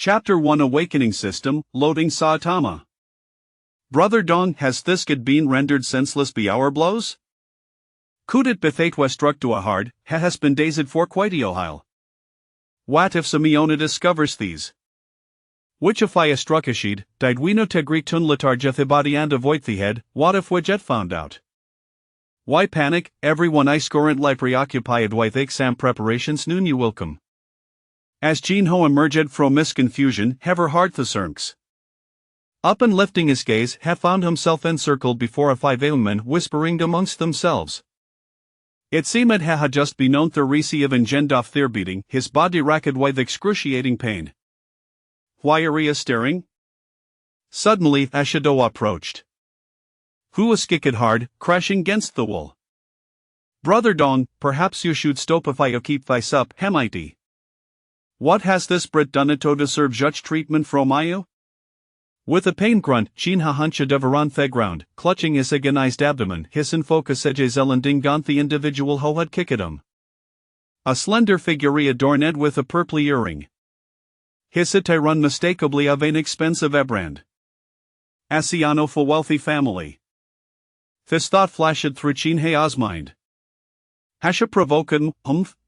Chapter 1 Awakening System, Loading Saitama. Brother Dong, has Thiskid been rendered senseless by our blows? Could it be fate was struck to a hard, has been dazed for quite a while? What if Simeona discovers these? Which if I struck a sheed, died we no tegri tun letarja the body and avoid the head, what if we jet found out? Why panic, everyone is currently preoccupied with exam preparations noon you welcome. As Jean Ho emerged from his confusion, her heart thesirks. Up and lifting his gaze, he found himself encircled before a five men whispering amongst themselves. It seemed he had just been known to receive engendoff their beating, his body racked with excruciating pain. Why are you staring? Suddenly, Ashido approached. Who was kicked hard, crashing against the wall. Brother Dong, perhaps you should stop if I keep this up, hemite. What has this Brit done to deserve such treatment from you? With a pain grunt, Jean ha hunched over on the ground, clutching his agonized abdomen, his in focus edgezelending gaunt the individual who had kicked him. A slender figure adorned with a purple earring. His it run mistakably of an expensive brand. Asiano for wealthy family. This thought flashed through Jean Hea's mind. Hasha provoken,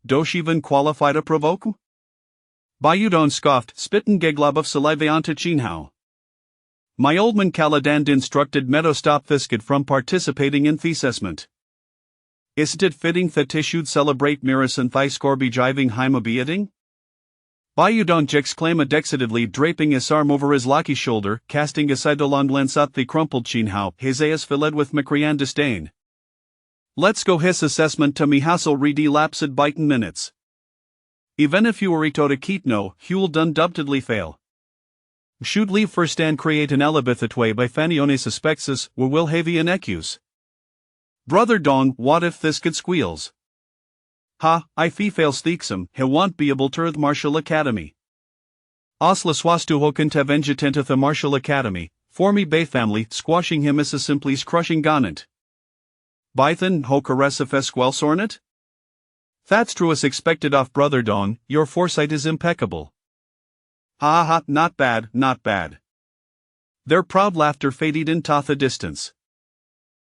dosh even qualify to provoke? Bayudon scoffed, spittin' giglab of saliva onto Chinhao. My old man Caladand instructed Meadow stop Thiskid from participating in the assessment. Isn't it fitting that he should celebrate Miras and Thyscorby jiving Heima beating? Bayudon exclaimed excitedly, draping his arm over his lucky shoulder, casting a sidelong glance at the crumpled Chinhao, his eyes filled with Macrian disdain. Let's go his assessment to me hassle relapsed bitin' minutes. Even if you were to keep no, you'll undoubtedly fail. Should leave first and create an alibithet way by Fanione suspects we will have an excuse. Brother Dong, what if this could squeals? Ha, if he fails theexum, he won't be able to the Martial Academy. Osla swastu hoken te vengetenteth the Martial Academy, for me bay family, squashing him is a simply crushing gonant. Bython hokaresif esquelsornit? That's true as expected off Brother Dong, your foresight is impeccable. Ha ha, not bad, not bad. Their proud laughter faded into the distance.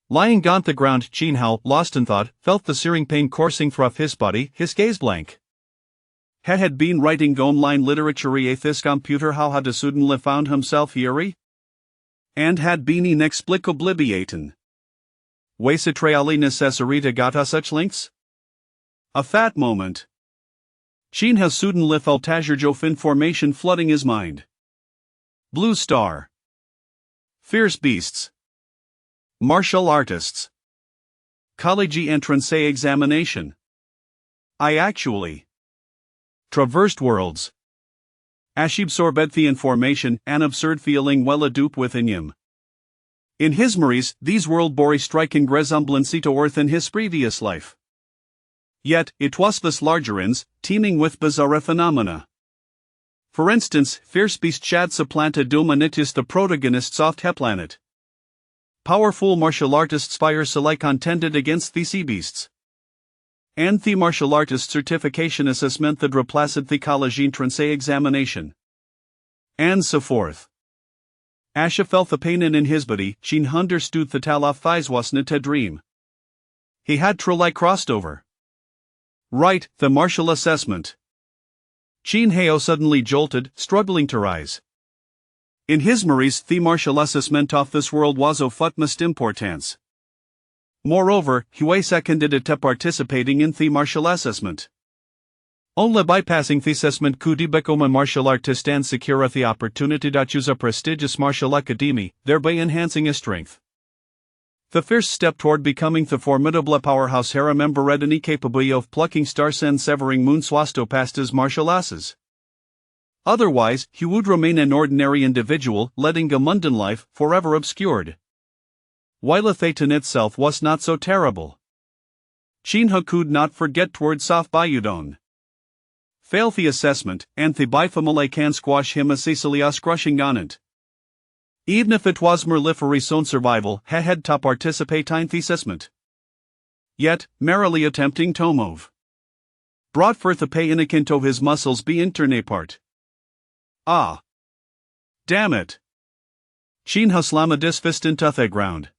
Lying on the ground, Chinhao, lost in thought, felt the searing pain coursing through his body, his gaze blank. He had been writing online literature at this computer how had suddenly found himself here? And had been inexplicably beaten. Was it really necessary to got such lengths? A fat moment. Jean has suddenly felt Tajurjof information flooding his mind. Blue Star. Fierce Beasts. Martial Artists. College entrance examination. I actually traversed worlds. Ashib sorbed the information, an absurd feeling well adupe within him. In his memories, these world bore a striking resemblance to Earth in his previous life. Yet, it was this larger ends, teeming with bizarre phenomena. For instance, fierce beast Chad supplanted Dominitus the protagonists of the planet. Powerful martial artists fire alike contended against the sea beasts. And the martial artist certification assessment that replaced the college entrance examination. And so forth. Asha felt the pain in his body, Jean understood the tal of thighs wasn't a dream. He had truly crossed over. Right, the martial assessment. Jean Heo suddenly jolted, struggling to rise. In his memories, the martial assessment of this world was of utmost importance. Moreover, he was seconded to participating in the martial assessment. Only bypassing the assessment could he become a martial artist and secure the opportunity to choose a prestigious martial academy, thereby enhancing his strength. The first step toward becoming the formidable powerhouse Hera member readily capable of plucking stars and severing moon swasto past his martial asses. Otherwise, he would remain an ordinary individual, letting a mundane life, forever obscured. While Thetan itself was not so terrible. Chinha could not forget toward Sof Bayudon. Fail the assessment, and the bifamile can squash him as easily as crushing on it. Even if it was merely for his own survival, he had to participate in the assessment. Yet, merrily attempting to move. Brought forth a pain akin to his muscles be interne part. Ah! Damn it! Chin haslama disfistinta the ground.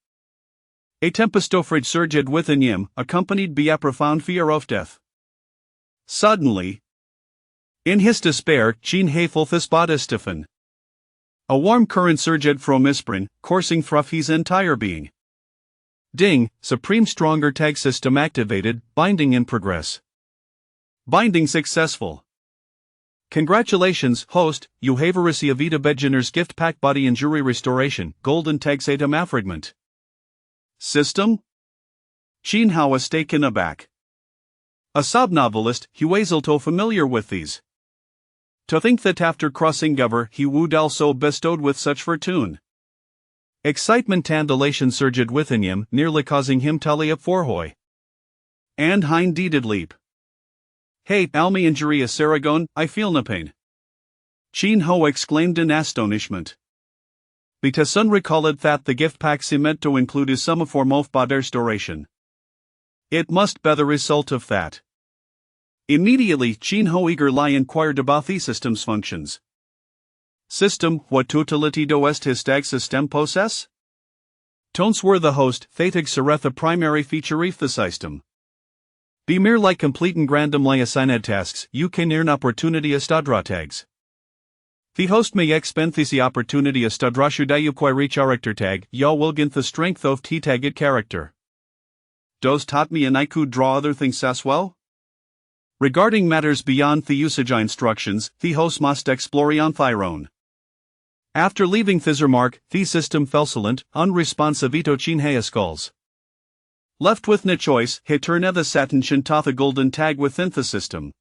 A tempestofrid surged within him, accompanied by a profound fear of death. Suddenly, in his despair, Chin hefulthis bodistephen. A warm current surged from Isprin, coursing through his entire being. Ding, supreme stronger tag system activated, binding in progress. Binding successful. Congratulations, host, you have received Beginner's gift pack body injury restoration, golden tag satum affragment. System? Chin Hao was taken aback. A sub-novelist, he was to familiar with these. To think that after crossing Gover he would also bestowed with such fortune. Excitement and elation surged within him, nearly causing him to leap forhoy. And hind-deeded leap. Hey, Almi injury a Saragon, I feel no pain. Chin Ho exclaimed in astonishment. Betasun recalled that the gift pack meant to include is some form of body restoration. It must be the result of that. Immediately, Chin Ho eagerly inquired about the system's functions. System, what utility does his tag system possess? Tones were the host, Thatig sereth the primary feature of the system. Be mere like completing randomly assigned tasks, you can earn opportunity a studra tags. The host may expend the opportunity a studra should you reach character tag, ya will gain the strength of t-tagged character. Does taught me and I could draw other things as well? Regarding matters beyond the usage instructions, the host must explore on their own. After leaving this remark, the system fell silent, unresponsive to Chin Ha's calls. Left with no choice, he turned the attention to the golden tag within the system.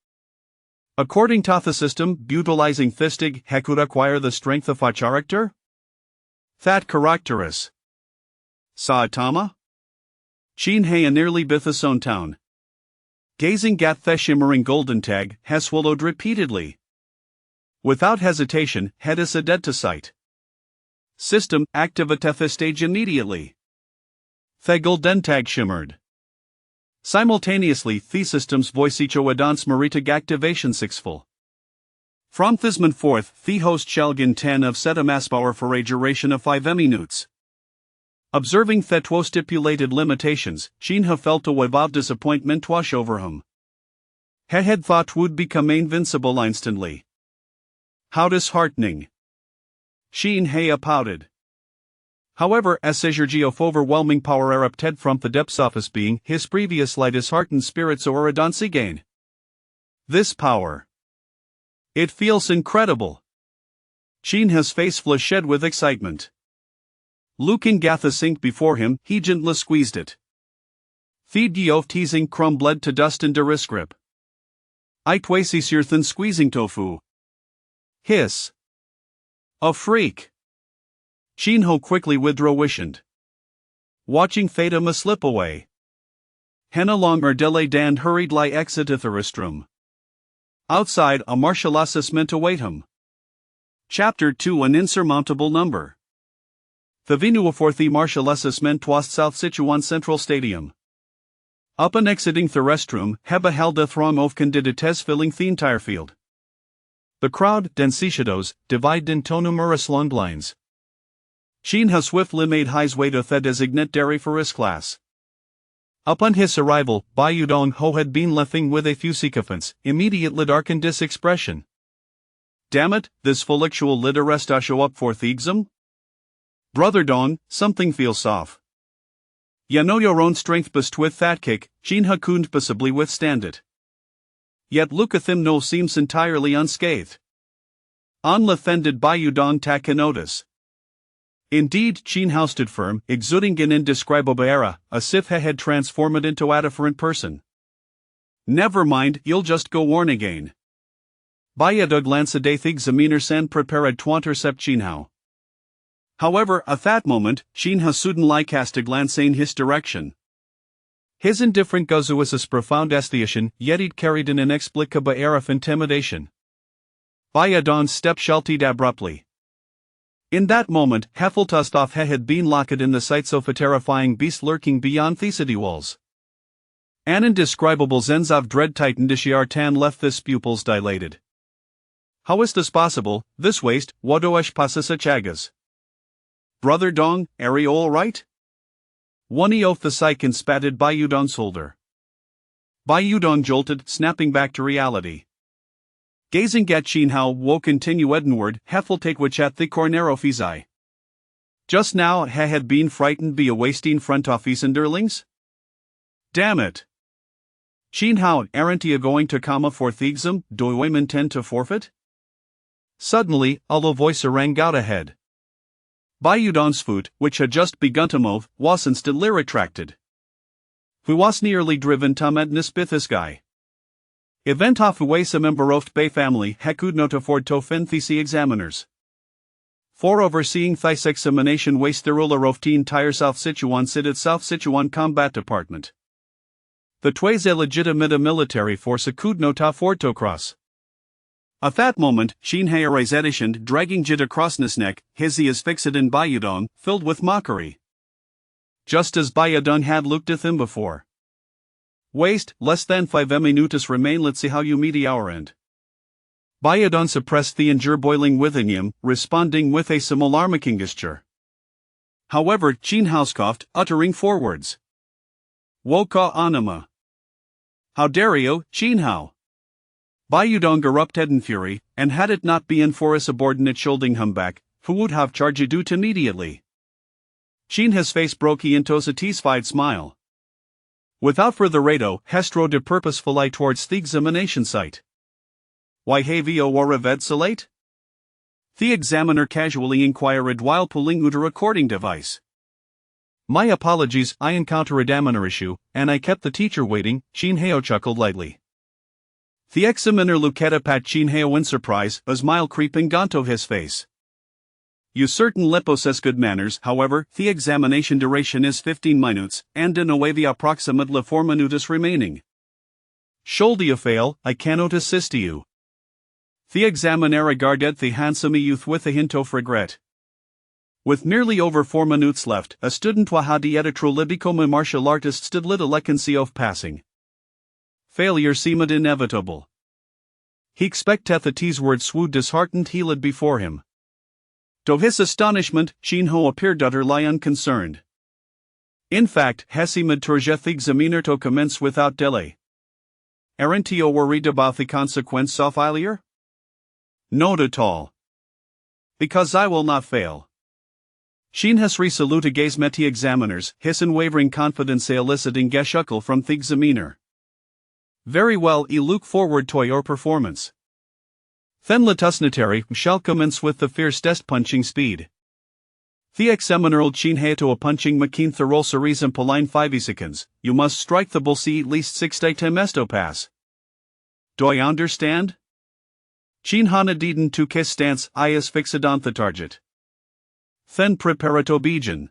According to the system, utilizing Thistig, he could acquire the strength of a character? That characteris. Saitama? Chin Ha nearly bit his own town. Gazing at the shimmering golden tag, he swallowed repeatedly. Without hesitation, had is a dead to sight. System, activate the stage immediately. The golden tag shimmered. Simultaneously, the system's voice echo adance maritig activation sixful. From this moment forth, the host shall gain 10 of setamaspower for a duration of 5 minutes. Observing the two stipulated limitations, Chin Ha felt a wave of disappointment wash over him. He had thought would become invincible instantly. How disheartening. Chin Ha pouted. However, as Sejurgi of overwhelming power erupted from the depths of his being, his previously disheartened spirits oradance again. This power. It feels incredible. Chin Ha's face flushed with excitement. Looking at the sink before him, he gently squeezed it. Feed ye of teasing crumb bled to dust in deriscrip. I twasi sirthan squeezing tofu. Hiss. A freak. Chin Ho quickly withdraw wishened. Watching Fatima slip away. Henna long Erdele Dan hurriedly exited the restroom. Outside, a martial assessment await him. Chapter 2 An insurmountable number. The venue for the martial assessment was South Sichuan Central Stadium. Upon exiting the restroom, he beheld a throng of candidates filling the entire field. The crowd, dense shadows, divided into numerous long lines. Chin Ha swiftly made his way to the designate dairy for his class. Upon his arrival, Bai Dong Ho had been laughing with a few sycophants, immediately darkened his expression. Damn it, this follictual lit arrest I show up for the exam? Brother Dong, something feels off. Ya know your own strength best with that kick, Chin Ha couldn't possibly withstand it. Yet look at him no seems entirely unscathed. Unlethended Bai Dong take a notice. Indeed, Chin Ha stood firm, exuding an indescribable aura, as if he had transformed into a different person. Never mind, you'll just go warn again. Bai Dong glanced at the examiners and prepared to intercept Chin Ha. However, at that moment, Chin Ha suddenly cast a glance in his direction. His indifferent gaze was as profound as the ocean, yet it carried an inexplicable air of intimidation. Bai Dong stepped shalted abruptly. In that moment, Heffeltustov had been locked in the sights of a terrifying beast lurking beyond the city walls. An indescribable sense of dread tightened as Shiartan left his pupils dilated. How is this possible, this waste, wadoesh pasasa chagas? Brother Dong, are you all right? One off the psych and spatted Bayudong's shoulder. Bayudong jolted, snapping back to reality. Gazing at Chin Hao wo continue Edward, Heffel take which at the cornero fizai. Just now had been frightened be a wasting front office and derlings? Damn it! Chin Hao, aren't you going to comma for thiegsum, do we intend to forfeit? Suddenly, a low voice rang out ahead. Bayudong's foot, which had just begun to move, was instantly retracted. We was nearly driven to madness by this guy. Event of some embaroft Bay family could not afford to fin these examiners. For overseeing this examination waste the ruler of the entire South Sichuan City South Sichuan Combat Department. The twas a legitimate military force could not afford to cross. At that moment, Chin Hao editioned dragging Jit across his neck, his is fixed in Bayudong, filled with mockery. Just as Bayudong had looked at him before. Waste, less than 5 minutes remain, let's see how you meet the hour end. Bayudong suppressed the anger boiling within him, responding with a similar mocking gesture. However, Chin Hao scoffed, uttering 4 words. Woka anima. How dare you, Chin Hao? Bayudong erupted in fury, and had it not been for a subordinate shouldering him back, who would have charged it immediately. Chin Hao's face broke into a satisfied smile. Without further ado, he strode purposefully towards the examination site. Why have you arrived so late? The examiner casually inquired while pulling out a recording device. My apologies, I encountered a examiner issue, and I kept the teacher waiting, Chin Hao chuckled lightly. The examiner looked at Chin Hao in surprise, a smile creeping onto his face. You certainly possess good manners, however, the examination duration is 15 minutes, and in a way the approximately 4 minutes remaining. Should you fail, I cannot assist you. The examiner regarded the handsome youth with a hint of regret. With nearly over 4 minutes left, a student wahadi at a truly become a martial artist stood little vacancy of passing. Failure seemed inevitable. He expected the T's words would disheartened healed before him. To his astonishment, Chin Hao appeared utterly unconcerned. In fact, he made the examiner to commence without delay. Aren't you worried about the consequence of failure? Not at all. Because I will not fail. Chin Hao's resolute gaze met the examiners, his unwavering confidence eliciting a chuckle from the examiner. Very well, I look forward to your performance. Then let us natari shall commence with the fierce test punching speed. The examiner Chin Hao to a punching machine thorough series in Pauline 5 seconds, you must strike the bullseye at least 6 times to pass. Do I understand? Chin Hao didn't to kiss stance, I is fixed on the target. Then prepare to begin.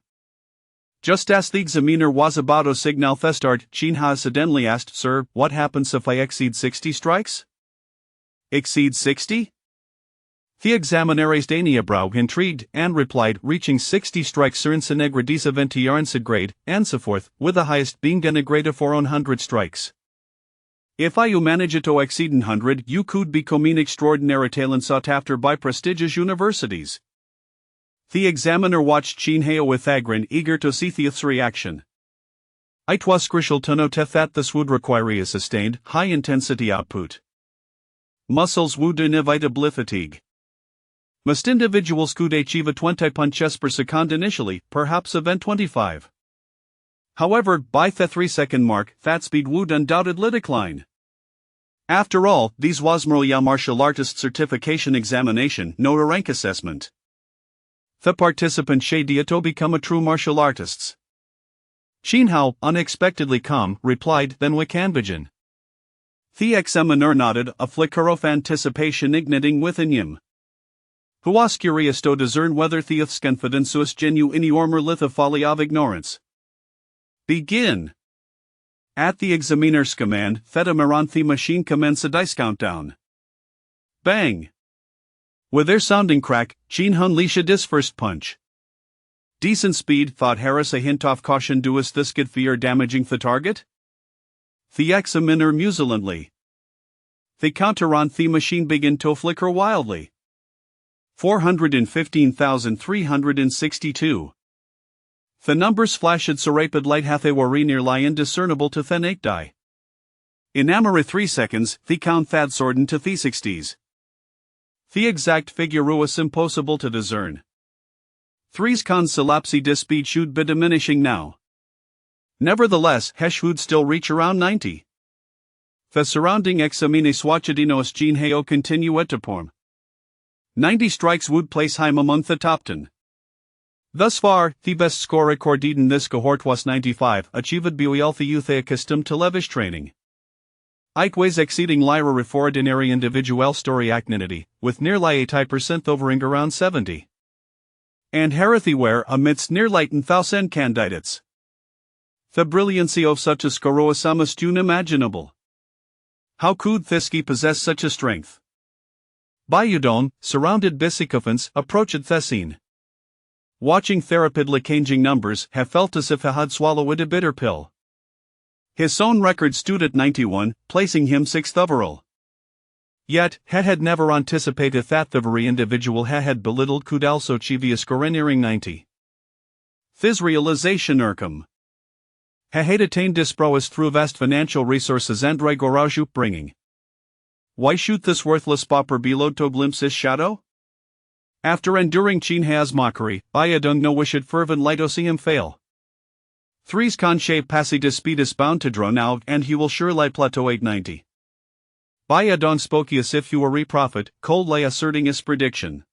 Just as the examiner was about to signal the start, Chin Hao suddenly asked, Sir, what happens if I exceed 60 strikes? Exceed 60? The examiner raised a brow, intrigued, and replied, reaching 60 strikes in Senegradisa Ventiaransid grade, and so forth, with the highest being a grade of 400 strikes. If you manage to exceed 100, you could become an extraordinary talent sought after by prestigious universities. The examiner watched Chin Hao with a grin, eager to see the reaction. It was crucial to note that this would require a sustained, high-intensity output. Muscles would inevitably fatigue. Most individuals could achieve a 20 punches per second initially, perhaps even 25. However, by the 3-second mark, that speed would undoubtedly decline. After all, these was merely a martial artist certification examination, not a rank assessment. The participants should to become a true martial artists. Chin Hao, unexpectedly calm, replied, then we can begin. The examiner nodded, a flicker of anticipation igniting within him. Who was curious to discern whether Theoth's confidence was genuine or merely the folly of ignorance. Begin! At the examiner's command, the machine commenced a dice countdown. Bang! With their sounding crack, Chin Hao unleashed his first punch. Decent speed, thought Harris, a hint of caution. Does this get fear damaging the target? The examiner musillantly. the counter on the machine began to flicker wildly. 415,362. The numbers flashed so rapid light they were nearly indiscernible to the naked eye. In amore 3 seconds, the count had soared into the 60s. The exact figure was impossible to discern. 3's consolapsi de speed should be diminishing now. Nevertheless, Hesh would still reach around 90. The surrounding examine swatchadinos Jean Heo continue to perform. 90 strikes would place him among the top 10. Thus far, the best score recorded in this cohort was 95, achieved by the youth accustomed to lavish training. Ikways exceeding lyra reforordinary individual story acninity, with nearly 80% overing around 70. And Herathyware amidst nearly 10,000 candidates. The brilliancy of such a score is almost unimaginable. How could Thiski possess such a strength? Bayudon, surrounded by sycophants, approached Thessine. Watching therapidly changing numbers, have felt as if he had swallowed a bitter pill. His own record stood at 91, placing him 6th overall. Yet, he had never anticipated that the very individual he had belittled could also achieve a score nearing 90. This realization irked. He had attained this prowess through vast financial resources and rigorous upbringing. Why should this worthless pauper be allowed to glimpse his shadow? After enduring Chin He's mockery, Bayadong no wished fervently to see him fail. 3's conche passi de speed is bound to draw now, and he will surely plateau 890. Bayadong spoke as if he were a prophet, coldly asserting his prediction.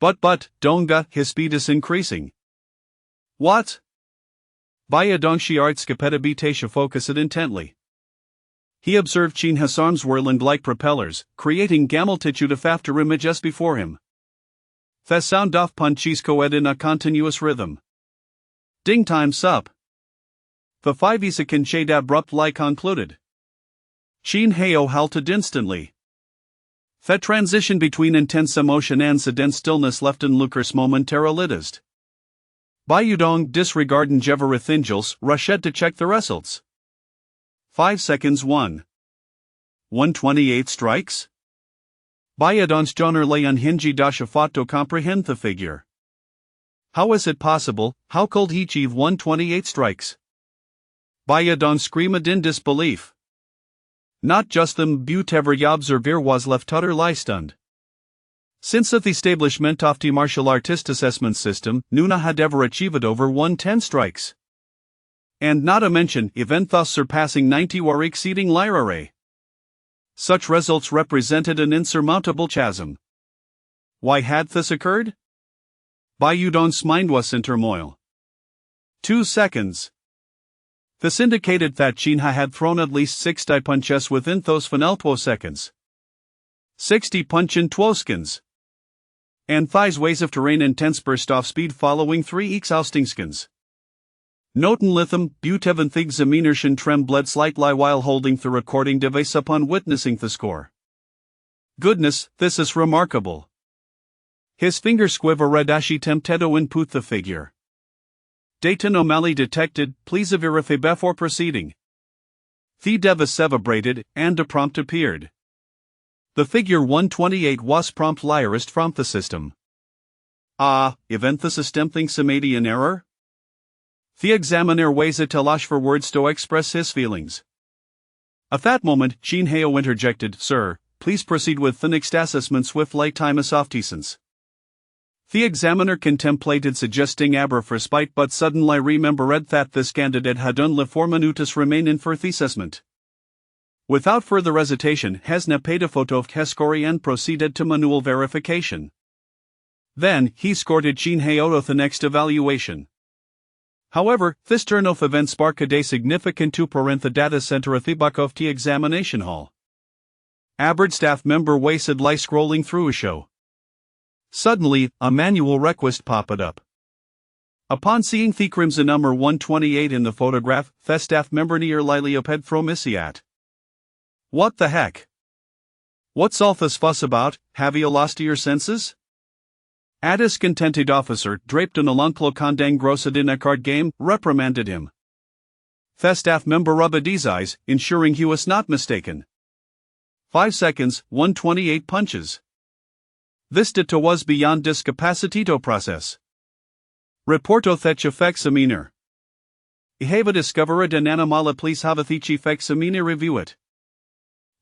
But, Donga, his speed is increasing. What? Bayadong shiart skapeta focused intently. He observed Chin He's arms whirling like propellers, creating gamultitude of after images before him. The sound of punchisco ed in a continuous rhythm. Ding time's up. The 5 second shade abruptly concluded. Chin Heo halted instantly. The transition between intense emotion and sudden stillness left in Lucas momentarily dazed. Bayudong, disregarding Jeverith Angels, rushed to check the results. 5 seconds 128 strikes? Bayadong's genre lay unhinged dasha fought to comprehend the figure. How is it possible? How could he achieve 128 strikes? Bayadong screamed in disbelief. Not just them butever observer was left utterly stunned. Since the establishment of the martial artist assessment system, Nuna had ever achieved over 110 strikes. And not to mention, event thus surpassing 90 or exceeding lyra. Such results represented an insurmountable chasm. Why had this occurred? Bayudong's mind was in turmoil. 2 seconds. This indicated that Chin He had thrown at least 60 punches within those final 12 seconds. 60 punch in 12 seconds. And thighs ways of terrain intense burst off speed following 3 exhausting seconds. Noten lithium, butevan thigzaminertion trembled slightly while holding the recording device upon witnessing the score. Goodness, this is remarkable. His finger squivered as he attempted to input the figure. Data anomaly detected, please verify before proceeding. The device celebrated, and a prompt appeared. The figure 128 was promptly erased from the system. Event the system thinks made an error? The examiner weighs a telash for words to express his feelings. At that moment, Chin Heo interjected, Sir, please proceed with the next assessment swiftly time as oftissance. The examiner contemplated suggesting abra for spite but suddenly remembered that this candidate had only 4 minutes remain for the assessment. Without further hesitation, Hesna paid a photo of Keskori and proceeded to manual verification. Then, he scored Chin Heo to the next evaluation. However, this turn of events sparked a significant to the data center at the back of the examination hall. Aberd staff member wasted lie scrolling through a show. Suddenly, a manual request popped up. Upon seeing the crimson number 128 in the photograph, the staff member nearly leoped from Isiat. What the heck? What's all this fuss about? Have you lost your senses? A discontented officer, draped in a lunklo condang grossed in a card game, reprimanded him. The staff member rubbed his eyes, ensuring he was not mistaken. 5 seconds, 128 punches. This data was beyond discapacitito process. Reporto thech examiner. Ihava discovera de nanamala please havathichi examiner review it.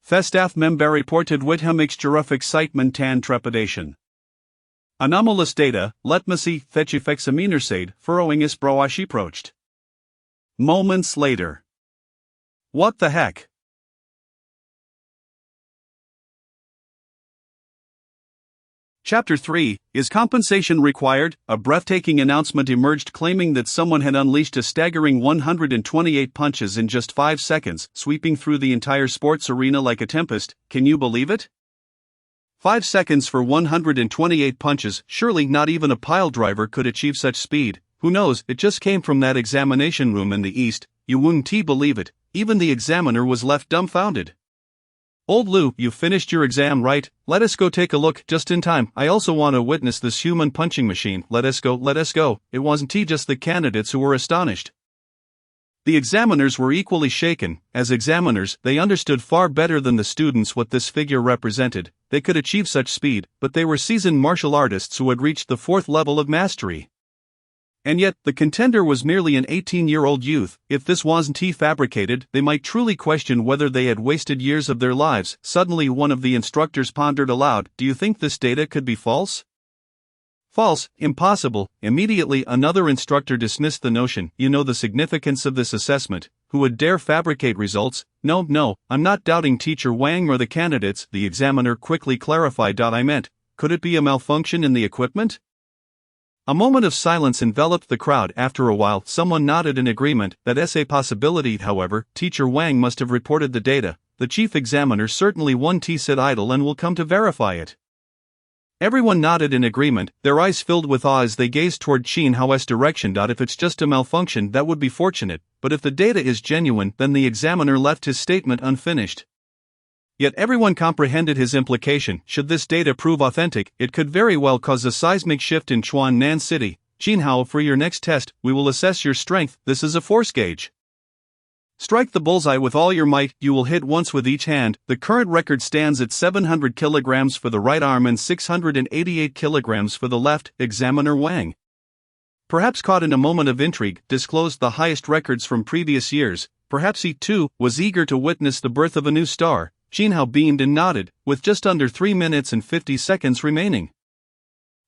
Thestaff member reported Witham mixture of excitement and trepidation. Anomalous data, let me see, thech examiner said, furrowing his brow as she approached. Moments later. What the heck? Chapter 3, Is Compensation Required? A breathtaking announcement emerged claiming that someone had unleashed a staggering 128 punches in just 5 seconds, sweeping through the entire sports arena like a tempest. Can you believe it? 5 seconds for 128 punches, surely not even a pile driver could achieve such speed. Who knows, it just came from that examination room in the east. You wouldn't believe it, even the examiner was left dumbfounded. Old Lou, you finished your exam right? Let us go take a look, just in time. I also want to witness this human punching machine. Let us go, let us go. It wasn't just the candidates who were astonished. The examiners were equally shaken. As examiners, they understood far better than the students what this figure represented. They could achieve such speed, but they were seasoned martial artists who had reached the 4th level of mastery. And yet, the contender was merely an 18-year-old youth. If this wasn't fabricated, they might truly question whether they had wasted years of their lives. Suddenly one of the instructors pondered aloud, do you think this data could be false? False, impossible. Immediately another instructor dismissed the notion. You know the significance of this assessment. Who would dare fabricate results? No, I'm not doubting Teacher Wang or the candidates, the examiner quickly clarified. I meant, could it be a malfunction in the equipment? A moment of silence enveloped the crowd. After a while, someone nodded in agreement. That's a possibility, however. Teacher Wang must have reported the data. The chief examiner certainly won't sit idle and will come to verify it. Everyone nodded in agreement, their eyes filled with awe as they gazed toward Qin Hao's direction. If it's just a malfunction, that would be fortunate, but if the data is genuine, then the examiner left his statement unfinished. Yet everyone comprehended his implication. Should this data prove authentic, it could very well cause a seismic shift in Chuan-Nan City. Qin Hao, for your next test, we will assess your strength. This is a force gauge. Strike the bullseye with all your might. You will hit once with each hand. The current record stands at 700 kilograms for the right arm and 688 kilograms for the left. Examiner Wang, perhaps caught in a moment of intrigue, disclosed the highest records from previous years. Perhaps he, too, was eager to witness the birth of a new star. Qin Hao beamed and nodded, with just under 3 minutes and 50 seconds remaining.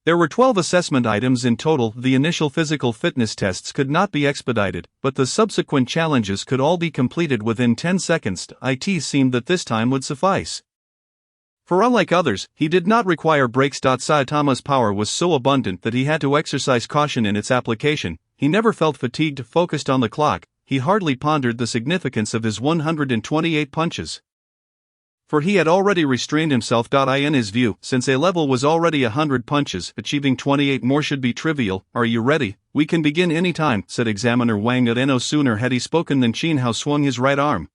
There were 12 assessment items in total. The initial physical fitness tests could not be expedited, but the subsequent challenges could all be completed within 10 seconds. It seemed that this time would suffice. For unlike others, he did not require breaks. Saitama's power was so abundant that he had to exercise caution in its application. He never felt fatigued, focused on the clock. He hardly pondered the significance of his 128 punches. For he had already restrained himself. In his view, since a level was already 100 punches, achieving 28 more should be trivial. Are you ready? We can begin any time, said Examiner Wang. No sooner had he spoken than Qin Hao swung his right arm.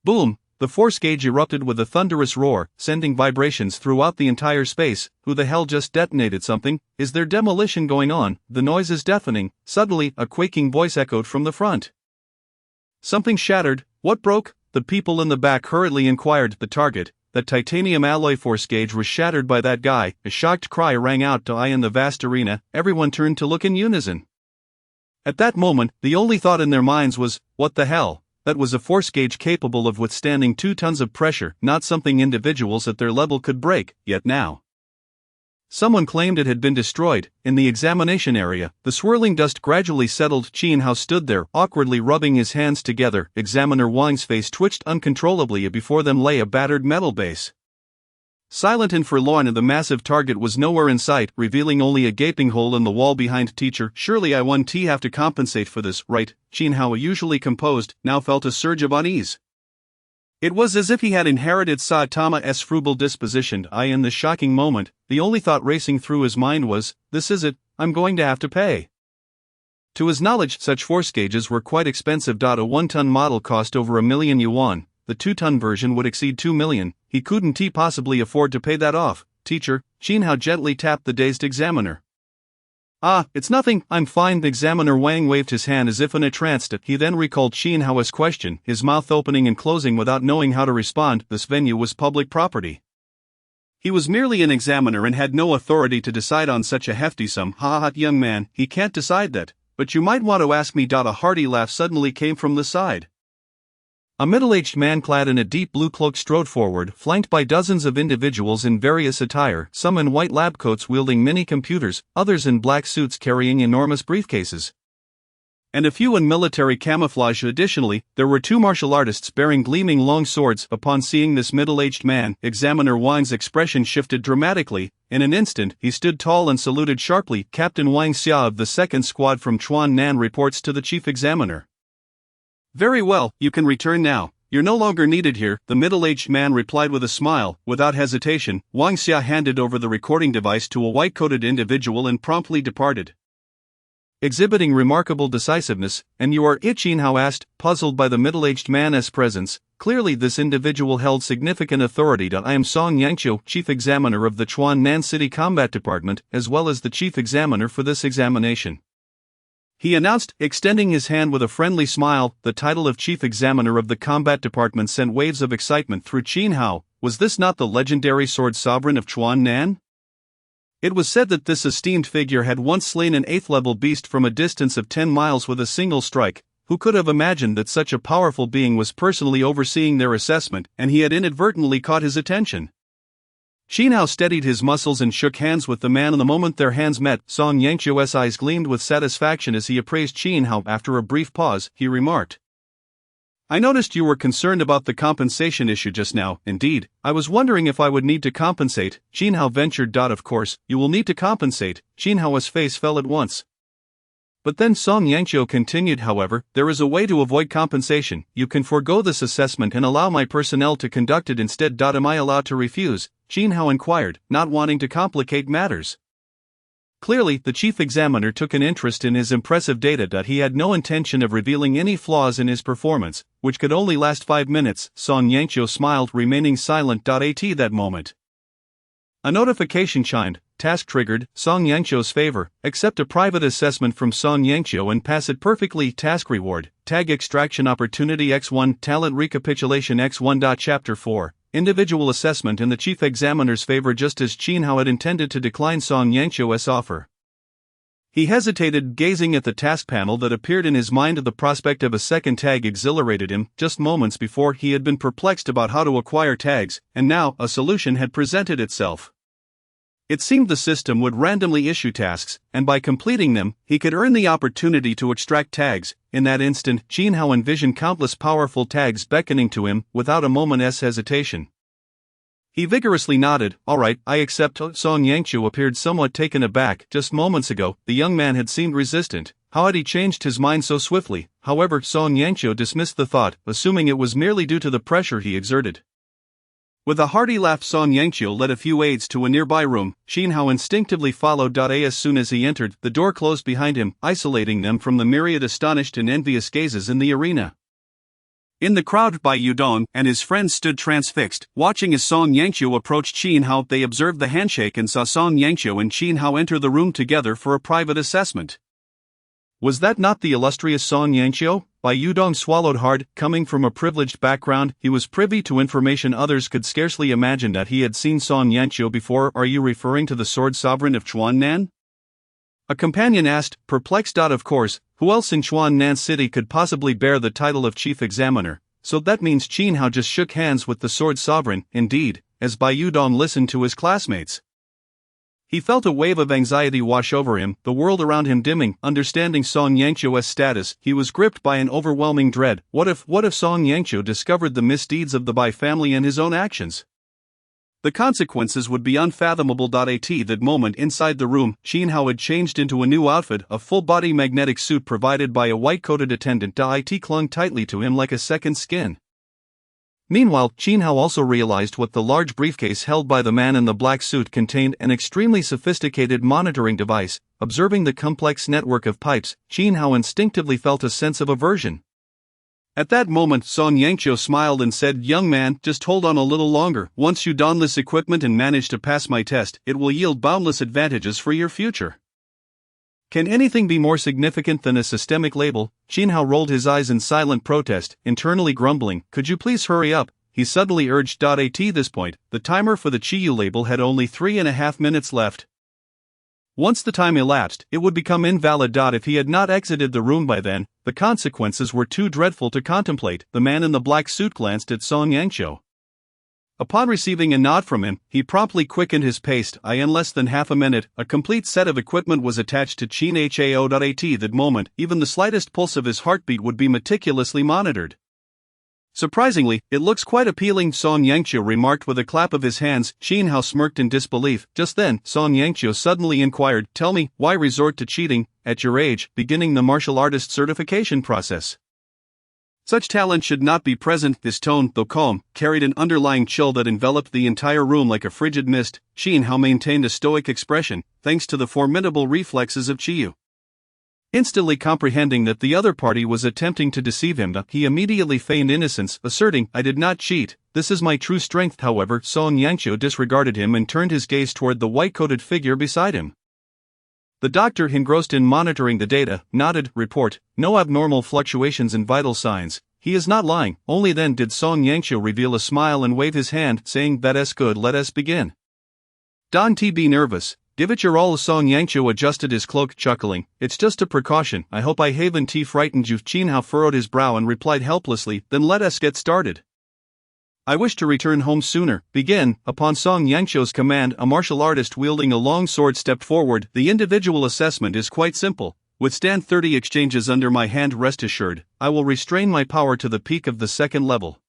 Boom! The force gauge erupted with a thunderous roar, sending vibrations throughout the entire space. Who the hell just detonated something? Is there demolition going on? The noise is deafening. Suddenly, a quaking voice echoed from the front. Something shattered. What broke? The people in the back hurriedly inquired. The target, that titanium alloy force gauge, was shattered by that guy. A shocked cry rang out in the vast arena. Everyone turned to look in unison. At that moment, the only thought in their minds was, what the hell? That was a force gauge capable of withstanding 2 tons of pressure, not something individuals at their level could break. Yet now, someone claimed it had been destroyed. In the examination area, the swirling dust gradually settled. Qin Hao stood there, awkwardly rubbing his hands together. Examiner Wang's face twitched uncontrollably. Before them lay a battered metal base. Silent and forlorn, the massive target was nowhere in sight, revealing only a gaping hole in the wall behind. Teacher, surely I won't have to compensate for this, right? Qin Hao, usually composed, now felt a surge of unease. It was as if he had inherited Saitama's frugal disposition. In this shocking moment, the only thought racing through his mind was, this is it, I'm going to have to pay. To his knowledge, such force gauges were quite expensive. A 1-ton model cost over 1 million yuan, the 2-ton version would exceed 2 million, he couldn't possibly afford to pay that off. Teacher, Qin Hao gently tapped the dazed examiner. "Ah, it's nothing, I'm fine." Examiner Wang waved his hand as if in a trance. He then recalled Qin Hao's question, his mouth opening and closing without knowing how to respond. This venue was public property. He was merely an examiner and had no authority to decide on such a hefty sum. "Ha ha, young man, he can't decide that, but you might want to ask me." A hearty laugh suddenly came from the side. A middle-aged man clad in a deep blue cloak strode forward, flanked by dozens of individuals in various attire, some in white lab coats wielding mini-computers, others in black suits carrying enormous briefcases, and a few in military camouflage. Additionally, there were two martial artists bearing gleaming long swords. Upon seeing this middle-aged man, Examiner Wang's expression shifted dramatically. In an instant, he stood tall and saluted sharply. "Captain Wang Xia of the 2nd Squad from Chuan Nan reports to the Chief Examiner." "Very well, you can return now. You're no longer needed here," the middle-aged man replied with a smile. Without hesitation, Wang Xia handed over the recording device to a white-coated individual and promptly departed. Exhibiting remarkable decisiveness, "And you are it?" Qin Hao asked, puzzled by the middle-aged man's presence. Clearly this individual held significant authority. "I am Song Yangqiu, Chief Examiner of the Chuan Nan City Combat Department, as well as the Chief Examiner for this examination," he announced, extending his hand with a friendly smile. The title of Chief Examiner of the Combat Department sent waves of excitement through Qin Hao. Was this not the legendary Sword Sovereign of Chuan Nan? It was said that this esteemed figure had once slain an 8th-level beast from a distance of 10 miles with a single strike. Who could have imagined that such a powerful being was personally overseeing their assessment, and he had inadvertently caught his attention? Qin Hao steadied his muscles and shook hands with the man. In the moment their hands met, Song Yangqiu's eyes gleamed with satisfaction as he appraised Qin Hao. After a brief pause, he remarked, "I noticed you were concerned about the compensation issue just now." "Indeed, I was wondering if I would need to compensate," Qin Hao ventured. "Of course, you will need to compensate." Qin Hao's face fell at once. But then Song Yangqiu continued, "However, there is a way to avoid compensation. You can forego this assessment and allow my personnel to conduct it instead." "Am I allowed to refuse?" Qin Hao inquired, not wanting to complicate matters. Clearly, the chief examiner took an interest in his impressive data. He had no intention of revealing any flaws in his performance, which could only last 5 minutes. Song Yangqiu smiled, remaining silent. At that moment, a notification chimed. "Task triggered, Song Yangqiu's favor. Accept a private assessment from Song Yangqiu and pass it perfectly." Task reward, tag extraction opportunity X1, talent recapitulation X1. Chapter 4. Individual assessment in the chief examiner's favor. Just as Qin Hao had intended to decline Song Yangqiu's offer, he hesitated, gazing at the task panel that appeared in his mind. The prospect of a second tag exhilarated him. Just moments before he had been perplexed about how to acquire tags, and now a solution had presented itself. It seemed the system would randomly issue tasks, and by completing them, he could earn the opportunity to extract tags. In that instant, Qin Hao envisioned countless powerful tags beckoning to him, without a moment's hesitation. He vigorously nodded. "All right, I accept." Song Yangqiu appeared somewhat taken aback. Just moments ago, the young man had seemed resistant. How had he changed his mind so swiftly? However, Song Yangqiu dismissed the thought, assuming it was merely due to the pressure he exerted. With a hearty laugh, Song Yangqiu led a few aides to a nearby room. Qin Hao instinctively followed. As soon as he entered, the door closed behind him, isolating them from the myriad astonished and envious gazes in the arena. In the crowd, Bai Yudong and his friends stood transfixed, watching as Song Yangqiu approached Qin Hao. They observed the handshake and saw Song Yangqiu and Qin Hao enter the room together for a private assessment. Was that not the illustrious Song Yangqiu? Bai Yudong swallowed hard. Coming from a privileged background, he was privy to information others could scarcely imagine. That he had seen Song Yangqiu before. "Are you referring to the Sword Sovereign of Chuan Nan?" a companion asked, perplexed. "Of course, who else in Chuan Nan City could possibly bear the title of Chief Examiner?" "So that means Qin Hao just shook hands with the Sword Sovereign." Indeed, as Bai Yudong listened to his classmates, he felt a wave of anxiety wash over him, the world around him dimming. Understanding Song Yangqiu's status, he was gripped by an overwhelming dread. What if Song Yangqiu discovered the misdeeds of the Bai family and his own actions? The consequences would be unfathomable. At that moment inside the room, Qin Hao had changed into a new outfit, a full-body magnetic suit provided by a white-coated attendant. It clung tightly to him like a second skin. Meanwhile, Qin Hao also realized what the large briefcase held by the man in the black suit contained: an extremely sophisticated monitoring device. Observing the complex network of pipes, Qin Hao instinctively felt a sense of aversion. At that moment, Song Yangqiu smiled and said, "Young man, just hold on a little longer. Once you don this equipment and manage to pass my test, it will yield boundless advantages for your future." Can anything be more significant than a systemic label? Qin Hao rolled his eyes in silent protest, internally grumbling. Could you please hurry up? He suddenly urged. At this point, the timer for the Qiyu label had only 3.5 minutes left. Once the time elapsed, it would become invalid. If he had not exited the room by then, the consequences were too dreadful to contemplate. The man in the black suit glanced at Song Yangqiu. Upon receiving a nod from him, he promptly quickened his pace. In less than half a minute, a complete set of equipment was attached to Qin Hao. At that moment, even the slightest pulse of his heartbeat would be meticulously monitored. Surprisingly, it looks quite appealing, Song Yangqiu remarked with a clap of his hands. Qin Hao smirked in disbelief. Just then, Song Yangqiu suddenly inquired, "Tell me, why resort to cheating, at your age, beginning the martial artist certification process? Such talent should not be present." His tone, though calm, carried an underlying chill that enveloped the entire room like a frigid mist. Qin Hao maintained a stoic expression, thanks to the formidable reflexes of Qiyu. Instantly comprehending that the other party was attempting to deceive him, he immediately feigned innocence, asserting, "I did not cheat, this is my true strength." However, Song Yangqiu disregarded him and turned his gaze toward the white-coated figure beside him. The doctor, engrossed in monitoring the data, nodded. "Report, no abnormal fluctuations in vital signs. He is not lying." Only then did Song Yangqiu reveal a smile and wave his hand, saying, "That's good, let us begin. Don't be nervous. Give it your all." Song Yangqiu adjusted his cloak, chuckling. "It's just a precaution. I hope I haven't frightened you." Qin Hao furrowed his brow and replied helplessly, "Then let us get started. I wish to return home sooner." "Begin." Upon Song Yangqiu's command, a martial artist wielding a long sword stepped forward. "The individual assessment is quite simple. Withstand 30 exchanges under my hand. Rest assured, I will restrain my power to the peak of the second level.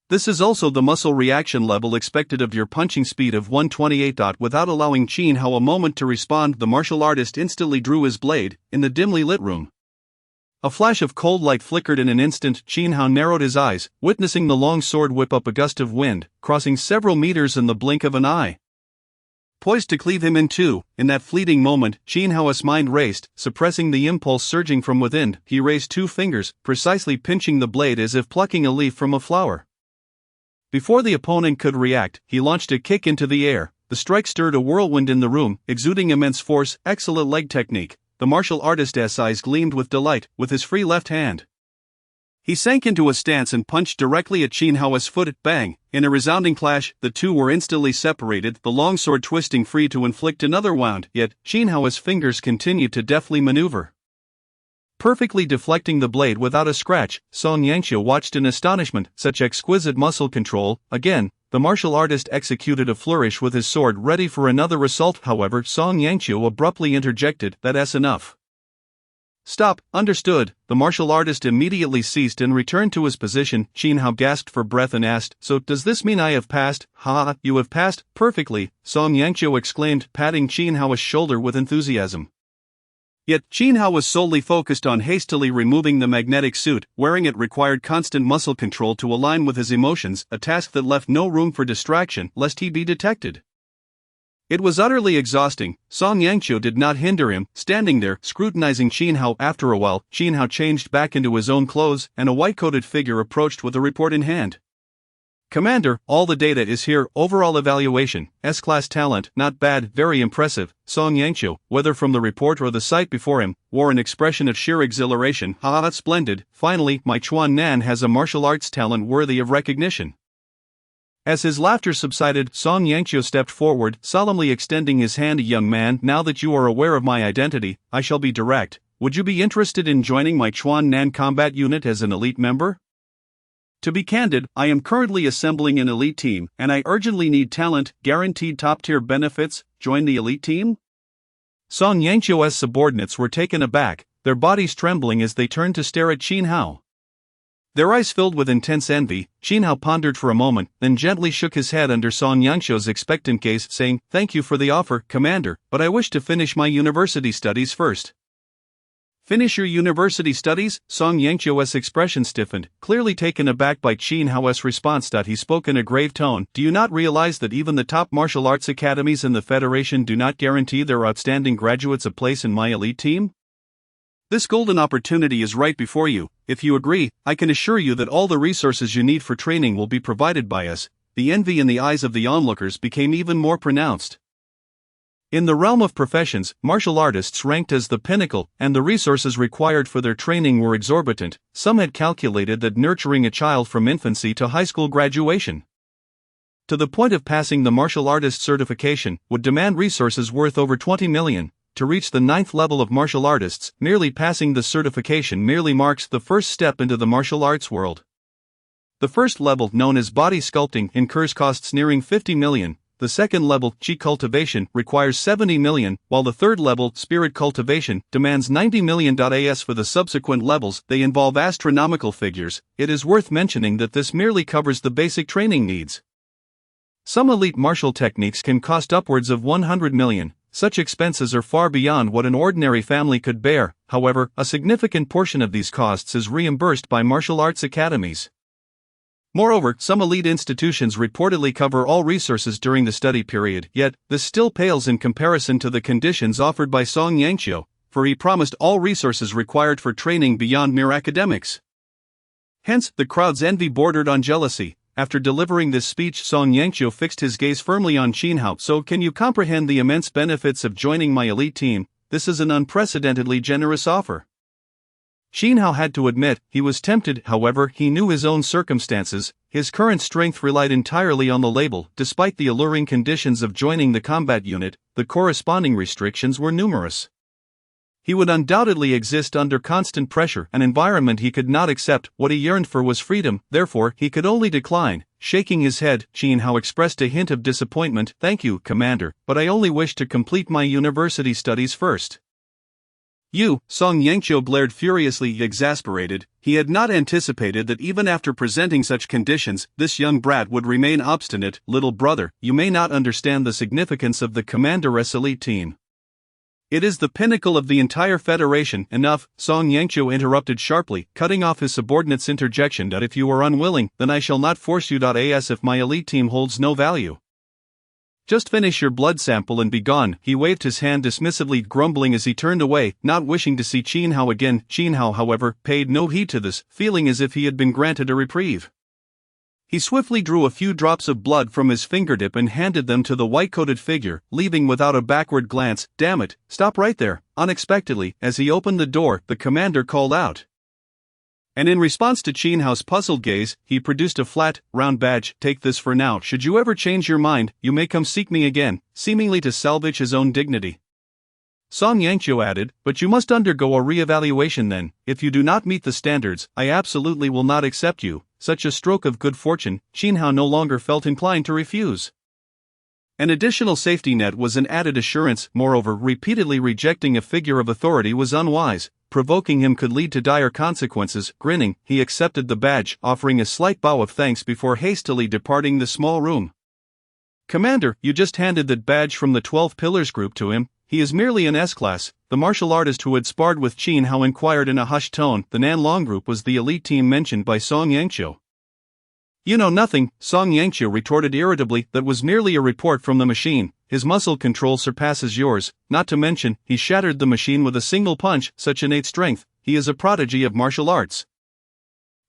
This is also the muscle reaction level expected of your punching speed of 128. Without allowing Qin Hao a moment to respond, the martial artist instantly drew his blade. In the dimly lit room, a flash of cold light flickered in an instant. Qin Hao narrowed his eyes, witnessing the long sword whip up a gust of wind, crossing several meters in the blink of an eye, poised to cleave him in two. In that fleeting moment, Qin Hao's mind raced, suppressing the impulse surging from within. He raised two fingers, precisely pinching the blade as if plucking a leaf from a flower. Before the opponent could react, he launched a kick into the air. The strike stirred a whirlwind in the room, exuding immense force. Excellent leg technique. The martial artist's eyes gleamed with delight. With his free left hand, he sank into a stance and punched directly at Qin Hao's foot. Bang! In a resounding clash, the two were instantly separated, the long sword twisting free to inflict another wound. Yet, Qin Hao's fingers continued to deftly maneuver, perfectly deflecting the blade without a scratch. Song Yangqiu watched in astonishment. Such exquisite muscle control. Again, the martial artist executed a flourish with his sword, ready for another assault. However, Song Yangqiu abruptly interjected, "That's enough. Stop." "Understood." The martial artist immediately ceased and returned to his position. Qin Hao gasped for breath and asked, "So, does this mean I have passed?" "Ha, you have passed, perfectly," Song Yangqiu exclaimed, patting Qin Hao's shoulder with enthusiasm. Yet, Qin Hao was solely focused on hastily removing the magnetic suit. Wearing it required constant muscle control to align with his emotions, a task that left no room for distraction, lest he be detected. It was utterly exhausting. Song Yangqiu did not hinder him, standing there, scrutinizing Qin Hao. After a while, Qin Hao changed back into his own clothes, and a white-coated figure approached with a report in hand. "Commander, all the data is here. Overall evaluation, S-class talent, not bad, very impressive." Song Yangqiu, whether from the report or the sight before him, wore an expression of sheer exhilaration. "Ha, that's splendid. Finally, my Chuan Nan has a martial arts talent worthy of recognition." As his laughter subsided, Song Yangqiu stepped forward, solemnly extending his hand. "Young man, now that you are aware of my identity, I shall be direct. Would you be interested in joining my Chuan Nan combat unit as an elite member? To be candid, I am currently assembling an elite team, and I urgently need talent, guaranteed top-tier benefits. Join the elite team?" Song Yangqiu's subordinates were taken aback, their bodies trembling as they turned to stare at Qin Hao. Their eyes filled with intense envy. Qin Hao pondered for a moment, then gently shook his head under Song Yangqiu's expectant gaze, saying, "Thank you for the offer, Commander, but I wish to finish my university studies first." "Finish your university studies?" Song Yangqiu's expression stiffened, clearly taken aback by Qin Hao's response. He spoke in a grave tone. "Do you not realize that even the top martial arts academies in the Federation do not guarantee their outstanding graduates a place in my elite team? This golden opportunity is right before you. If you agree, I can assure you that all the resources you need for training will be provided by us." The envy in the eyes of the onlookers became even more pronounced. In the realm of professions, martial artists ranked as the pinnacle, and the resources required for their training were exorbitant. Some had calculated that nurturing a child from infancy to high school graduation, to the point of passing the martial artist certification, would demand resources worth over 20 million. To reach the 9th level of martial artists, merely passing the certification merely marks the first step into the martial arts world. The first level, known as body sculpting, incurs costs nearing 50 million. The second level, chi cultivation, requires 70 million, while the third level, spirit cultivation, demands 90 million. As for the subsequent levels, they involve astronomical figures. It is worth mentioning that this merely covers the basic training needs. Some elite martial techniques can cost upwards of 100 million. Such expenses are far beyond what an ordinary family could bear. However, a significant portion of these costs is reimbursed by martial arts academies. Moreover, some elite institutions reportedly cover all resources during the study period, yet, this still pales in comparison to the conditions offered by Song Yangqiu, for he promised all resources required for training beyond mere academics. Hence, the crowd's envy bordered on jealousy. After delivering this speech, Song Yangqiu fixed his gaze firmly on Qin Hao. So can you comprehend the immense benefits of joining my elite team? This is an unprecedentedly generous offer. Qin Hao had to admit, he was tempted. However, he knew his own circumstances. His current strength relied entirely on the label. Despite the alluring conditions of joining the combat unit, the corresponding restrictions were numerous. He would undoubtedly exist under constant pressure, an environment he could not accept. What he yearned for was freedom, therefore, he could only decline. Shaking his head, Qin Hao expressed a hint of disappointment. "Thank you, Commander, but I only wish to complete my university studies first." "You," Song Yangqiu blared furiously, exasperated. He had not anticipated that even after presenting such conditions, this young brat would remain obstinate. "Little brother, you may not understand the significance of the Commander's elite team. It is the pinnacle of the entire Federation." "Enough," Song Yangqiu interrupted sharply, cutting off his subordinate's interjection. "That if you are unwilling, then I shall not force you. As if my elite team holds no value. Just finish your blood sample and be gone." He waved his hand dismissively, grumbling as he turned away, not wishing to see Qin Hao again. Qin Hao, however, paid no heed to this, feeling as if he had been granted a reprieve. He swiftly drew a few drops of blood from his fingertip and handed them to the white-coated figure, leaving without a backward glance. "Damn it, stop right there." Unexpectedly, as he opened the door, the commander called out. And in response to Qin Hao's puzzled gaze, he produced a flat, round badge. "Take this for now. Should you ever change your mind, you may come seek me again," seemingly to salvage his own dignity. Song Yangqiu added, "But you must undergo a re-evaluation then. If you do not meet the standards, I absolutely will not accept you." Such a stroke of good fortune, Qin Hao no longer felt inclined to refuse. An additional safety net was an added assurance. Moreover, repeatedly rejecting a figure of authority was unwise. Provoking him could lead to dire consequences. Grinning, he accepted the badge, offering a slight bow of thanks before hastily departing the small room. "Commander, you just handed that badge from the 12 Pillars group to him. He is merely an S-class." The martial artist who had sparred with Qin Hao inquired in a hushed tone. The Nanlong group was the elite team mentioned by Song Yangqiu. "You know nothing," Song Yangqiu retorted irritably. "That was merely a report from the machine. His muscle control surpasses yours, not to mention, he shattered the machine with a single punch. Such innate strength, he is a prodigy of martial arts.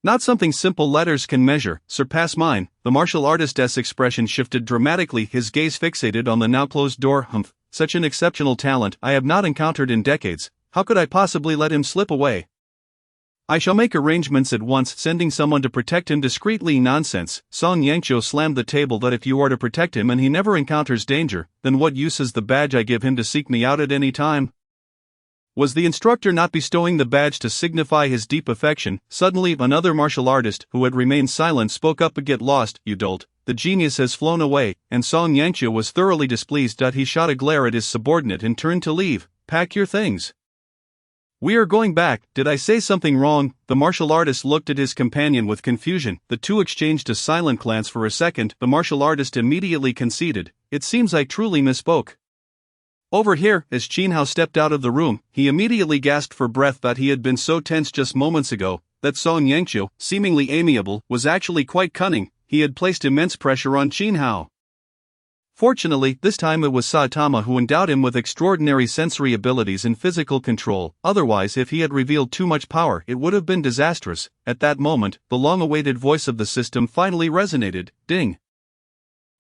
Not something simple letters can measure, surpass mine." The martial artist's expression shifted dramatically, his gaze fixated on the now closed door. "Humph, such an exceptional talent I have not encountered in decades. How could I possibly let him slip away? I shall make arrangements at once, sending someone to protect him discreetly." "Nonsense," Song Yangqiu slammed the table. "That if you are to protect him and he never encounters danger, then what use is the badge I give him to seek me out at any time?" Was the instructor not bestowing the badge to signify his deep affection? Suddenly, another martial artist, who had remained silent, spoke up. "Get lost, you dolt. The genius has flown away," and Song Yangqiu was thoroughly displeased. He shot a glare at his subordinate and turned to leave. "Pack your things. We are going back." "Did I say something wrong?" The martial artist looked at his companion with confusion. The two exchanged a silent glance for a second. The martial artist immediately conceded. "It seems I truly misspoke. Over here." As Qin Hao stepped out of the room, he immediately gasped for breath. That he had been so tense just moments ago, that Song Yangqiu, seemingly amiable, was actually quite cunning. He had placed immense pressure on Qin Hao. Fortunately, this time it was Saitama who endowed him with extraordinary sensory abilities and physical control. Otherwise, if he had revealed too much power, it would have been disastrous. At that moment, the long-awaited voice of the system finally resonated. Ding!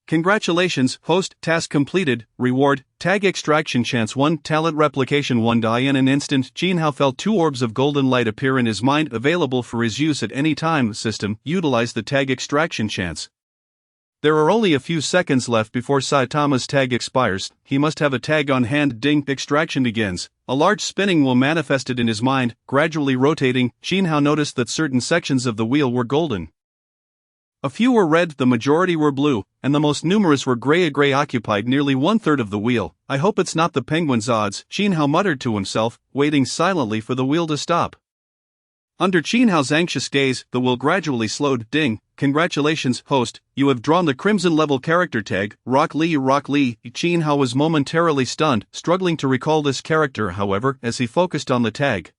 Congratulations, host, task completed, reward, tag extraction chance 1, talent replication 1. Die in an instant. Jin Hao felt 2 orbs of golden light appear in his mind, available for his use at any time. System, utilize the tag extraction chance. There are only a few seconds left before Saitama's tag expires. He must have a tag on hand. Ding. Extraction begins. A large spinning wheel manifested in his mind, gradually rotating. Jin Hao noticed that certain sections of the wheel were golden. A few were red, the majority were blue, and the most numerous were gray. A gray occupied nearly 1/3 of the wheel. I hope it's not the penguin's odds, Jin Hao muttered to himself, waiting silently for the wheel to stop. Under Jin Hao's anxious gaze, the wheel gradually slowed. Ding. Congratulations, host, you have drawn the Crimson level character tag, Rock Lee. Rock Lee. Jin Hao was momentarily stunned, struggling to recall this character, however, as he focused on the tag.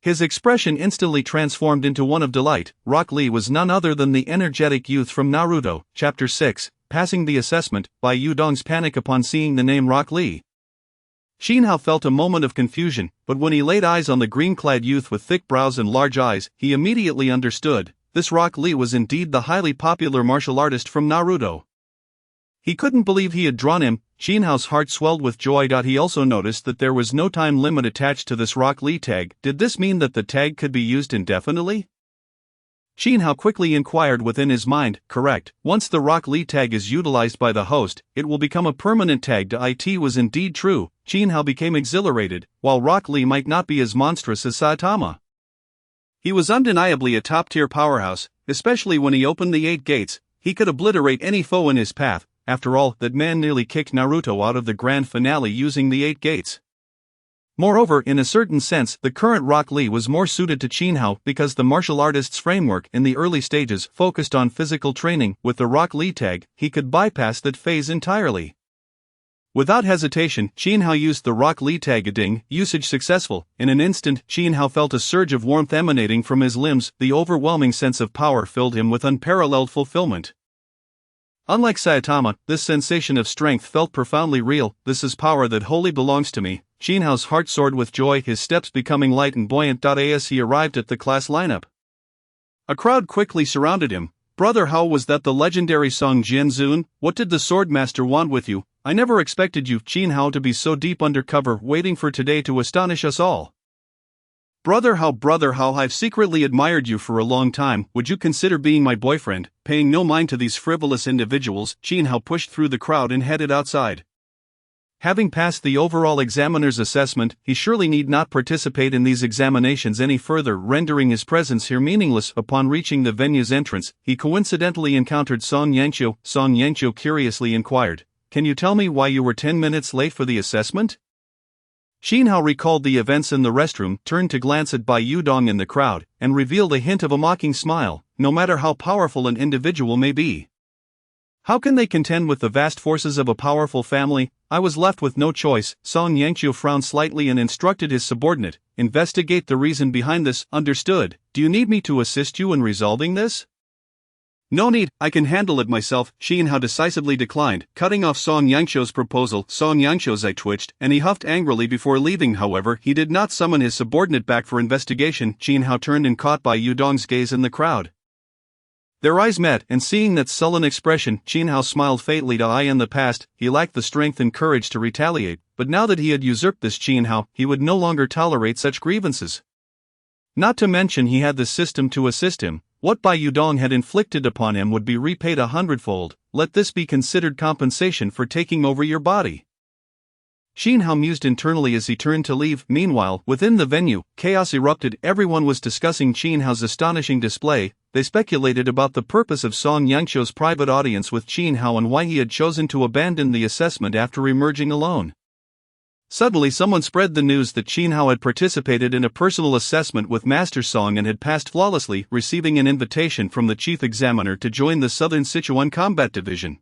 His expression instantly transformed into one of delight. Rock Lee was none other than the energetic youth from Naruto. Chapter 6, Passing the Assessment, by Yu Dong's panic upon seeing the name Rock Lee. Jin Hao felt a moment of confusion, but when he laid eyes on the green-clad youth with thick brows and large eyes, he immediately understood. This Rock Lee was indeed the highly popular martial artist from Naruto. He couldn't believe he had drawn him. Jin Hao's heart swelled with joy. He also noticed that there was no time limit attached to this Rock Lee tag. Did this mean that the tag could be used indefinitely? Jin Hao quickly inquired within his mind. Correct. Once the Rock Lee tag is utilized by the host, it will become a permanent tag. It was indeed true. Jin Hao became exhilarated. While Rock Lee might not be as monstrous as Saitama, he was undeniably a top-tier powerhouse, especially when he opened the 8 gates. He could obliterate any foe in his path. After all, that man nearly kicked Naruto out of the grand finale using the 8 gates. Moreover, in a certain sense, the current Rock Lee was more suited to Jin Hao because the martial artist's framework in the early stages focused on physical training. With the Rock Lee tag, he could bypass that phase entirely. Without hesitation, Jin Hao used the Rock Lee tag. Ding. Usage successful. In an instant, Jin Hao felt a surge of warmth emanating from his limbs. The overwhelming sense of power filled him with unparalleled fulfillment. Unlike Saitama, this sensation of strength felt profoundly real. This is power that wholly belongs to me. Jin Hao's heart soared with joy, his steps becoming light and buoyant. As he arrived at the class lineup, a crowd quickly surrounded him. Brother, how was that the legendary Song Jianzun? What did the Swordmaster want with you? I never expected you, Jin Hao, to be so deep undercover, waiting for today to astonish us all. Brother Hao, I've secretly admired you for a long time. Would you consider being my boyfriend? Paying no mind to these frivolous individuals, Jin Hao pushed through the crowd and headed outside. Having passed the overall examiner's assessment, he surely need not participate in these examinations any further, rendering his presence here meaningless. Upon reaching the venue's entrance, he coincidentally encountered Song Yanqiu. Song Yanqiu curiously inquired, "Can you tell me why you were 10 minutes late for the assessment?" Jin Hao recalled the events in the restroom, turned to glance at Bai Yudong in the crowd, and revealed a hint of a mocking smile. No matter how powerful an individual may be, how can they contend with the vast forces of a powerful family? I was left with no choice. Song Yanqiu frowned slightly and instructed his subordinate, "Investigate the reason behind this." Understood. Do you need me to assist you in resolving this? No need, I can handle it myself, Jin Hao decisively declined, cutting off Song Yanqiu's proposal. Song Yanqiu's eye twitched, and he huffed angrily before leaving. However, he did not summon his subordinate back for investigation. Jin Hao turned and caught Bai Yudong's gaze in the crowd. Their eyes met, and seeing that sullen expression, Jin Hao smiled faintly. In the past, he lacked the strength and courage to retaliate, but now that he had usurped this Jin Hao, he would no longer tolerate such grievances. Not to mention he had the system to assist him. What Bai Yudong had inflicted upon him would be repaid 100-fold. Let this be considered compensation for taking over your body. Jin Hao mused internally as he turned to leave. Meanwhile, within the venue, chaos erupted. Everyone was discussing Jin Hao's astonishing display. They speculated about the purpose of Song Yanqiu's private audience with Jin Hao and why he had chosen to abandon the assessment after emerging alone. Suddenly someone spread the news that Jin Hao had participated in a personal assessment with Master Song and had passed flawlessly, receiving an invitation from the chief examiner to join the Southern Sichuan Combat Division.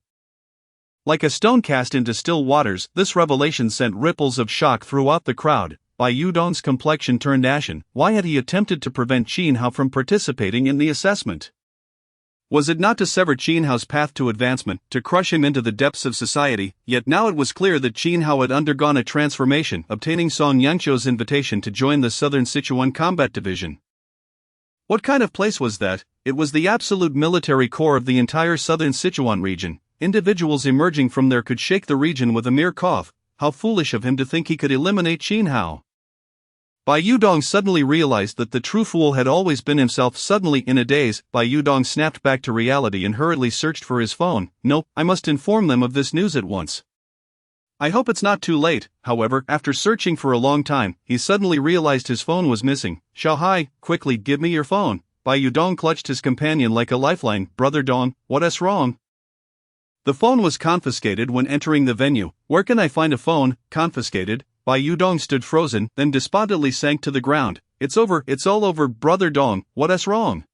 Like a stone cast into still waters, this revelation sent ripples of shock throughout the crowd. Bai Yudong's complexion turned ashen. Why had he attempted to prevent Jin Hao from participating in the assessment? Was it not to sever Jin Hao's path to advancement, to crush him into the depths of society? Yet now it was clear that Jin Hao had undergone a transformation, obtaining Song Yanqiu's invitation to join the Southern Sichuan Combat Division. What kind of place was that? It was the absolute military core of the entire Southern Sichuan region. individuals emerging from there could shake the region with a mere cough. How foolish of him to think he could eliminate Qin Hao. Bai Yudong suddenly realized that the true fool had always been himself. Suddenly in a daze, Bai Yudong snapped back to reality and hurriedly searched for his phone. No, I must inform them of this news at once. I hope it's not too late. However, after searching for a long time, he suddenly realized his phone was missing. Xiao Hai, quickly give me your phone. Bai Yudong clutched his companion like a lifeline. Brother Dong, what's wrong? The phone was confiscated when entering the venue. Where can I find a phone? Confiscated? Bai Yudong stood frozen, then despondently sank to the ground. It's over, it's all over. Brother Dong, what's wrong?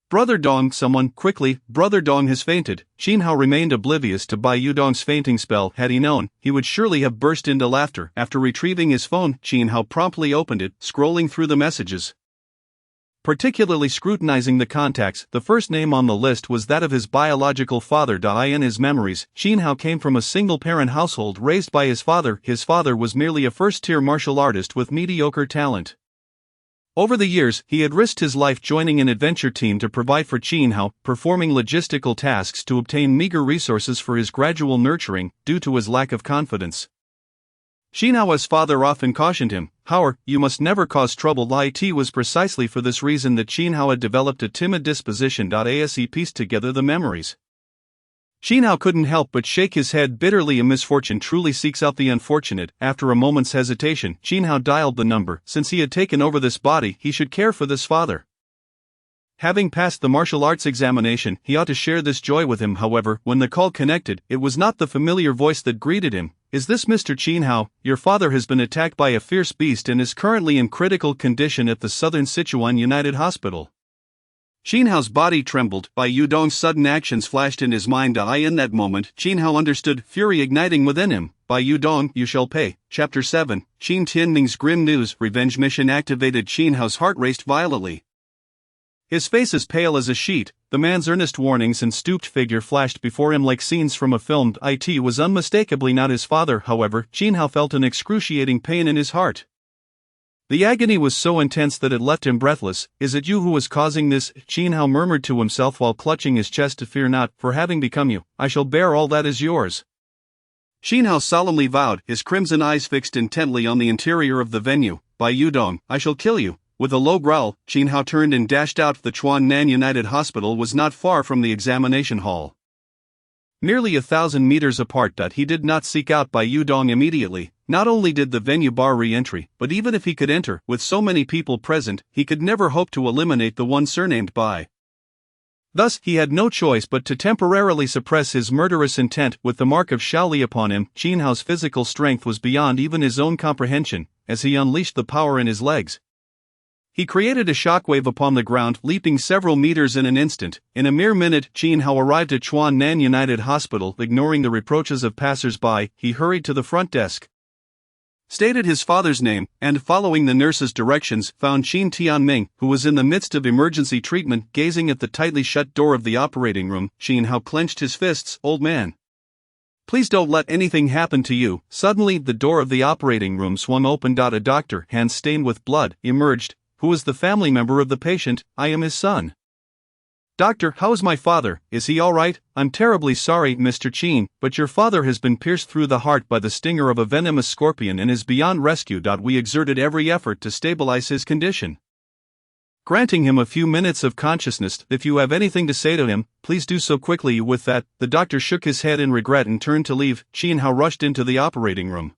Brother Dong, someone, quickly, Brother Dong has fainted. Qin Hao remained oblivious to Bai Yudong's fainting spell. Had he known, he would surely have burst into laughter. After retrieving his phone, Qin Hao promptly opened it, scrolling through the messages. Particularly scrutinizing the contacts, the first name on the list was that of his biological father. In his memories, Qin Hao came from a single-parent household raised by his father. His father was merely a first-tier martial artist with mediocre talent. Over the years, he had risked his life joining an adventure team to provide for Qin Hao, performing logistical tasks to obtain meager resources for his gradual nurturing, due to his lack of confidence. Qin Hao's father often cautioned him, "Hao, you must never cause trouble." It was precisely for this reason that Qin Hao had developed a timid disposition. As he pieced together the memories, Qin Hao couldn't help but shake his head bitterly. A misfortune truly seeks out the unfortunate. After a moment's hesitation, Qin Hao dialed the number. Since he had taken over this body, he should care for this father. Having passed the martial arts examination, he ought to share this joy with him. However, when the call connected, it was not the familiar voice that greeted him. Is this Mr. Qin Hao? Your father has been attacked by a fierce beast and is currently in critical condition at the Southern Sichuan United Hospital. Qin Hao's body trembled. Bai Yudong's sudden actions flashed in his mind. In that moment, Qin Hao understood, fury igniting within him. Bai Yudong, you shall pay. Chapter 7, Qin Tianming's Grim News. Revenge mission activated. Qin Hao's heart raced violently. His face as pale as a sheet, the man's earnest warnings and stooped figure flashed before him like scenes from a film. It was unmistakably not his father. However, Qin Hao felt an excruciating pain in his heart. The agony was so intense that it left him breathless. Is it you who is causing this? Qin Hao murmured to himself while clutching his chest. Fear not, for having become you, I shall bear all that is yours. Qin Hao solemnly vowed, his crimson eyes fixed intently on the interior of the venue. Bai Yudong, I shall kill you. With a low growl, Qin Hao turned and dashed out. The Chuan Nan United Hospital was not far from the examination hall. Nearly 1,000 meters apart. He did not seek out Bai Yudong immediately. Not only did the venue bar re-entry, but even if he could enter, with so many people present, he could never hope to eliminate the one surnamed Bai. Thus, he had no choice but to temporarily suppress his murderous intent. With the mark of Shaoli upon him, Qin Hao's physical strength was beyond even his own comprehension. As he unleashed the power in his legs, he created a shockwave upon the ground, leaping several meters in an instant. In a mere minute, Qin Hao arrived at Chuan Nan United Hospital. Ignoring the reproaches of passers-by, he hurried to the front desk, stated his father's name, and following the nurse's directions, found Qin Tianming, who was in the midst of emergency treatment. Gazing at the tightly shut door of the operating room, Qin Hao clenched his fists. Old man, please don't let anything happen to you. Suddenly, the door of the operating room swung open. A doctor, hands stained with blood, emerged. Who is the family member of the patient? I am his son. Doctor, how is my father? Is he all right? I'm terribly sorry, Mr. Qin, but your father has been pierced through the heart by the stinger of a venomous scorpion and is beyond rescue. We exerted every effort to stabilize his condition, granting him a few minutes of consciousness. If you have anything to say to him, please do so quickly. With that, the doctor shook his head in regret and turned to leave. Qin Hao rushed into the operating room.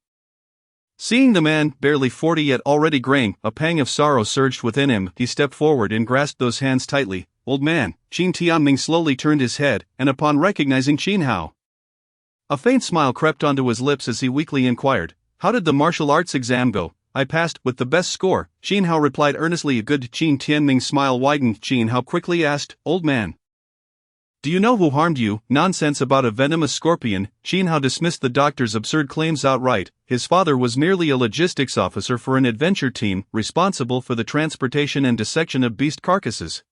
Seeing the man, barely 40 yet already graying, a pang of sorrow surged within him. He stepped forward and grasped those hands tightly. Old man, Qin Tianming slowly turned his head, and upon recognizing Qin Hao, a faint smile crept onto his lips as he weakly inquired, how did the martial arts exam go? I passed, with the best score, Qin Hao replied earnestly. A good. Qin Tianming's smile widened. Qin Hao quickly asked, Old man, do you know who harmed you? Nonsense about a venomous scorpion. Qin Hao dismissed the doctor's absurd claims outright. His father was merely a logistics officer for an adventure team, responsible for the transportation and dissection of beast carcasses.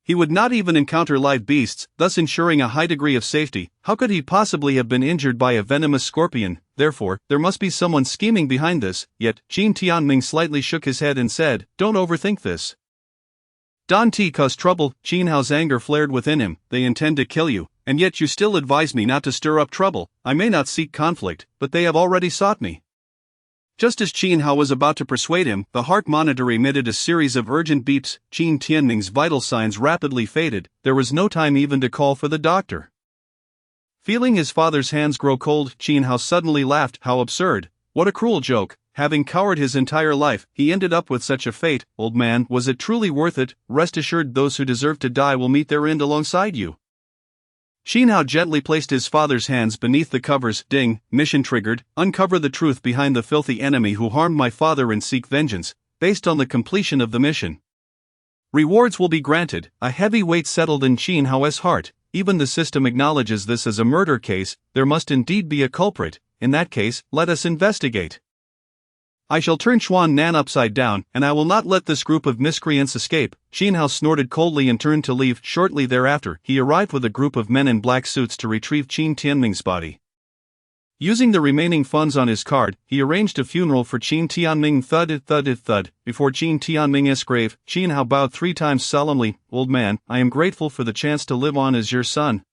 He would not even encounter live beasts, thus ensuring a high degree of safety. How could he possibly have been injured by a venomous scorpion? Therefore, there must be someone scheming behind this. Yet, Qin Tianming slightly shook his head and said, don't overthink this. Don T caused trouble. Qin Hao's anger flared within him. They intend to kill you, And yet you still advise me not to stir up trouble. I may not seek conflict, but they have already sought me. Just as Qin Hao was about to persuade him, the heart monitor emitted a series of urgent beeps. Qin Tianming's vital signs rapidly faded. There was no time even to call for the doctor. Feeling his father's hands grow cold, Qin Hao suddenly laughed. How absurd! What a cruel joke! Having cowered his entire life, he ended up with such a fate. Old man, was it truly worth it? Rest assured, those who deserve to die will meet their end alongside you. Qin Hao gently placed his father's hands beneath the covers. Ding, mission triggered. Uncover the truth behind the filthy enemy who harmed my father and seek vengeance, based on the completion of the mission. Rewards will be granted. A heavy weight settled in Qin Hao's heart. Even the system acknowledges this as a murder case. There must indeed be a culprit. In that case, let us investigate. I shall turn Xuan Nan upside down, and I will not let this group of miscreants escape. Qin Hao snorted coldly and turned to leave. Shortly thereafter, he arrived with a group of men in black suits to retrieve Qin Tianming's body. Using the remaining funds on his card, he arranged a funeral for Qin Tianming. Thud, thud, thud. Before Qin Tianming's grave, Qin Hao bowed 3 times solemnly. Old man, I am grateful for the chance to live on as your son.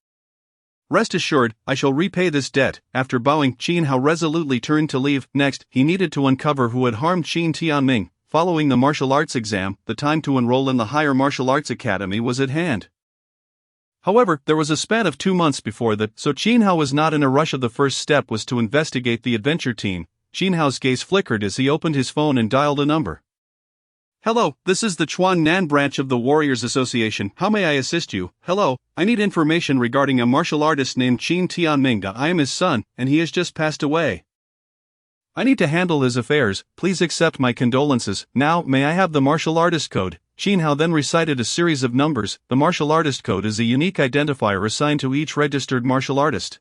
Rest assured, I shall repay this debt. After bowing, Qin Hao resolutely turned to leave. Next, he needed to uncover who had harmed Qin Tianming. Following the martial arts exam, the time to enroll in the Higher Martial Arts Academy was at hand. However, there was a span of 2 months before that, so Qin Hao was not in a rush. The first step was to investigate the adventure team. Qin Hao's gaze flickered as he opened his phone and dialed a number. Hello, this is the Chuan Nan branch of the Warriors Association. How may I assist you? Hello, I need information regarding a martial artist named Qin Tianming. I am his son, and he has just passed away. I need to handle his affairs. Please accept my condolences. Now, may I have the martial artist code? Qin Hao then recited a series of numbers. The martial artist code is a unique identifier assigned to each registered martial artist.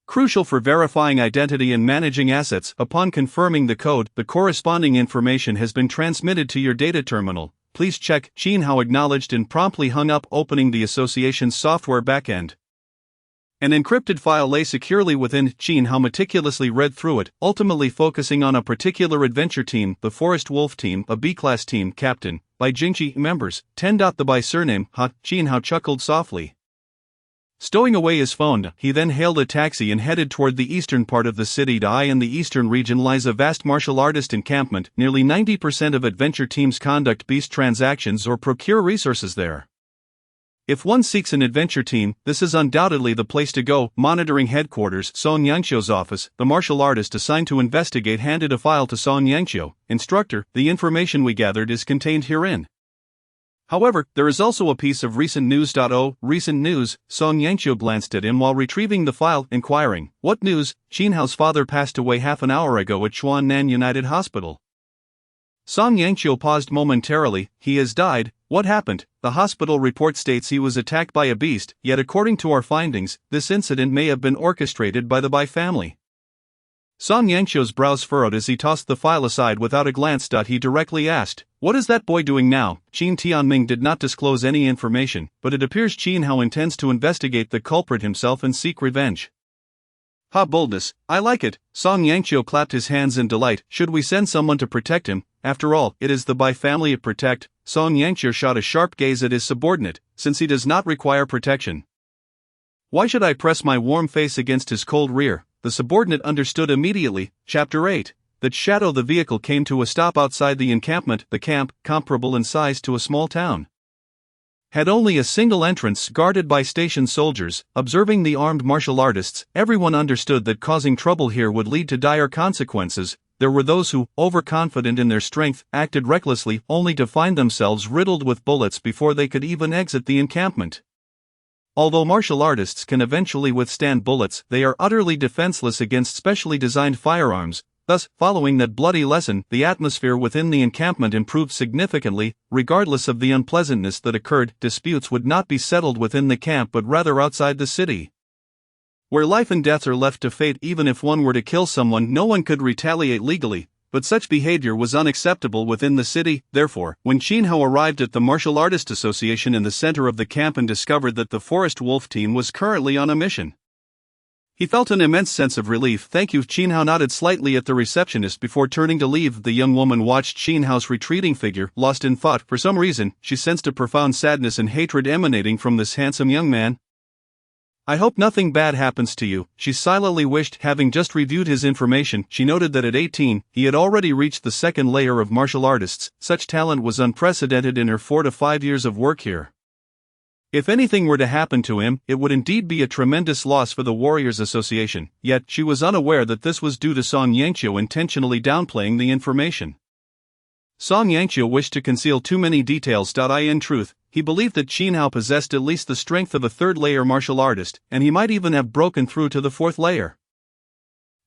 Crucial for verifying identity and managing assets. Upon confirming the code, the corresponding information has been transmitted to your data terminal. Please check. Qin Hao acknowledged and promptly hung up, opening the association's software backend. An encrypted file lay securely within. Qin Hao meticulously read through it, ultimately focusing on a particular adventure team, the Forest Wolf Team, a B-class team, captain by Jingqi, members 10. The by surname, Ha. Qin Hao chuckled softly. Stowing away his phone, he then hailed a taxi and headed toward the eastern part of the city. In the eastern region lies a vast martial artist encampment. Nearly 90% of adventure teams conduct beast transactions or procure resources there. If one seeks an adventure team, this is undoubtedly the place to go. Monitoring headquarters, Song Yangqiu's office. The martial artist assigned to investigate handed a file to Song Yangqiu. Instructor, the information we gathered is contained herein. However, there is also a piece of recent news. Recent news. Song Yangqiu glanced at him while retrieving the file, inquiring, What news? Qin Hao's father passed away half an hour ago at Chuan Nan United Hospital. Song Yangqiu paused momentarily. He has died. What happened? The hospital report states he was attacked by a beast, yet according to our findings, this incident may have been orchestrated by the Bai family. Song Yangqiu's brows furrowed as he tossed the file aside without a glance. He directly asked, What is that boy doing now? Qin Tianming did not disclose any information, but it appears Qin Hao intends to investigate the culprit himself and seek revenge. Ha, boldness, I like it. Song Yangqiu clapped his hands in delight. Should we send someone to protect him? After all, it is the Bai family it protect. Song Yangqiu shot a sharp gaze at his subordinate, since he does not require protection. Why should I press my warm face against his cold rear? The subordinate understood immediately. Chapter 8. That shadow. The vehicle came to a stop outside the encampment. The camp, comparable in size to a small town, had only a single entrance guarded by station soldiers. Observing the armed martial artists, everyone understood that causing trouble here would lead to dire consequences. There were those who, overconfident in their strength, acted recklessly, only to find themselves riddled with bullets before they could even exit the encampment. Although martial artists can eventually withstand bullets, they are utterly defenseless against specially designed firearms. Thus, following that bloody lesson, the atmosphere within the encampment improved significantly. Regardless of the unpleasantness that occurred, disputes would not be settled within the camp but rather outside the city, where life and death are left to fate. Even if one were to kill someone, no one could retaliate legally, but such behavior was unacceptable within the city. Therefore, when Qin Hao arrived at the Martial Artist Association in the center of the camp and discovered that the Forest Wolf team was currently on a mission, he felt an immense sense of relief. Thank you. Qin Hao nodded slightly at the receptionist before turning to leave. The young woman watched Qin Hao's retreating figure, lost in thought. For some reason, she sensed a profound sadness and hatred emanating from this handsome young man. I hope nothing bad happens to you, she silently wished. Having just reviewed his information, she noted that at 18, he had already reached the second layer of martial artists. Such talent was unprecedented in her 4 to 5 years of work here. If anything were to happen to him, it would indeed be a tremendous loss for the Warriors Association, yet she was unaware that this was due to Song Yangqiu intentionally downplaying the information. Song Yangqiu wished to conceal too many details. In truth, he believed that Qin Hao possessed at least the strength of a third-layer martial artist, and he might even have broken through to the fourth layer.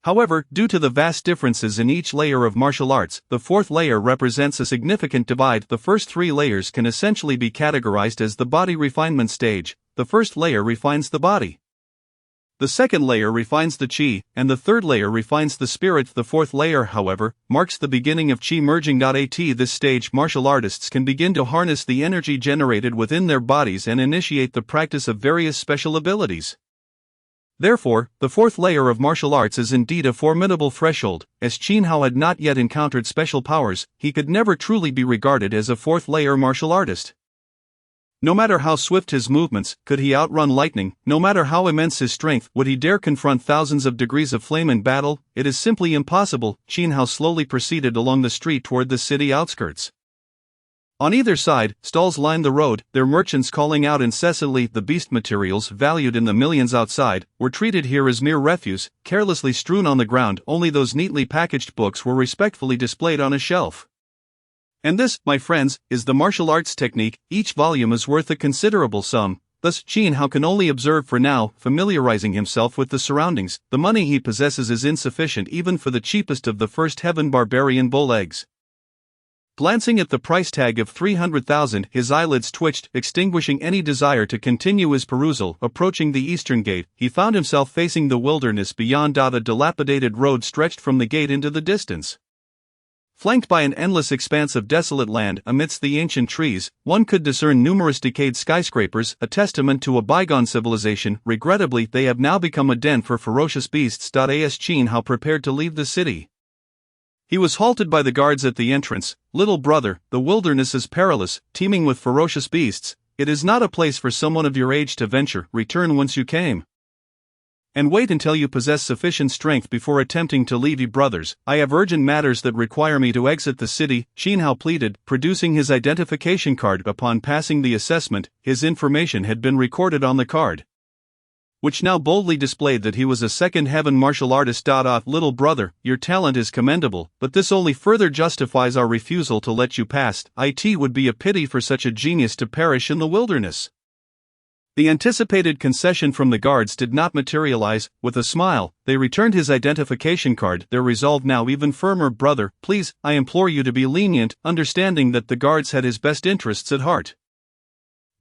However, due to the vast differences in each layer of martial arts, the fourth layer represents a significant divide. The first 3 layers can essentially be categorized as the body refinement stage. The first layer refines the body. The second layer refines the qi, and the third layer refines the spirit. The fourth layer, however, marks the beginning of qi merging. At this stage, martial artists can begin to harness the energy generated within their bodies and initiate the practice of various special abilities. Therefore, the fourth layer of martial arts is indeed a formidable threshold. As Qin Hao had not yet encountered special powers, he could never truly be regarded as a fourth-layer martial artist. No matter how swift his movements, could he outrun lightning? No matter how immense his strength, would he dare confront thousands of degrees of flame in battle? It is simply impossible. Qin Hao slowly proceeded along the street toward the city outskirts. On either side, stalls lined the road, their merchants calling out incessantly. The beast materials, valued in the millions outside, were treated here as mere refuse, carelessly strewn on the ground. Only those neatly packaged books were respectfully displayed on a shelf. And this, my friends, is the martial arts technique. Each volume is worth a considerable sum. Thus, Qin Hao can only observe for now, familiarizing himself with the surroundings. The money he possesses is insufficient even for the cheapest of the first heaven barbarian bull eggs. Glancing at the price tag of 300,000, his eyelids twitched, extinguishing any desire to continue his perusal. Approaching the eastern gate, he found himself facing the wilderness beyond. A dilapidated road stretched from the gate into the distance. Flanked by an endless expanse of desolate land amidst the ancient trees, one could discern numerous decayed skyscrapers, a testament to a bygone civilization. Regrettably, they have now become a den for ferocious beasts. As Qin Hao prepared to leave the city, he was halted by the guards at the entrance. Little brother, the wilderness is perilous, teeming with ferocious beasts. It is not a place for someone of your age to venture. Return whence you came, and wait until you possess sufficient strength before attempting to leave. You brothers, I have urgent matters that require me to exit the city, Qin Hao pleaded, producing his identification card. Upon passing the assessment, his information had been recorded on the card, which now boldly displayed that he was a second heaven martial artist. Little brother, your talent is commendable, but this only further justifies our refusal to let you pass. It would be a pity for such a genius to perish in the wilderness. The anticipated concession from the guards did not materialize. With a smile, they returned his identification card, their resolve now even firmer. Brother, please, I implore you to be lenient, understanding that the guards had his best interests at heart.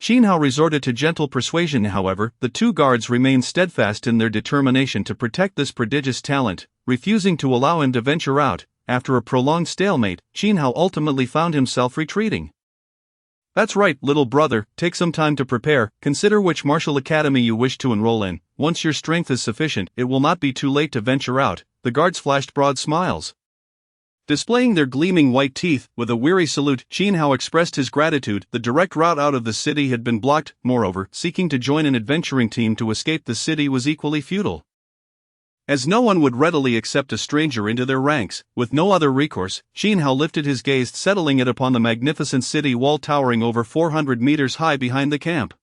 Qin Hao resorted to gentle persuasion. However, the 2 guards remained steadfast in their determination to protect this prodigious talent, refusing to allow him to venture out. After a prolonged stalemate, Qin Hao ultimately found himself retreating. That's right, little brother, take some time to prepare. Consider which martial academy you wish to enroll in. Once your strength is sufficient, it will not be too late to venture out. The guards flashed broad smiles, displaying their gleaming white teeth. With a weary salute, Qin Hao expressed his gratitude. The direct route out of the city had been blocked. Moreover, seeking to join an adventuring team to escape the city was equally futile, as no one would readily accept a stranger into their ranks. With no other recourse, Qin Hao lifted his gaze, settling it upon the magnificent city wall towering over 400 meters high behind the camp.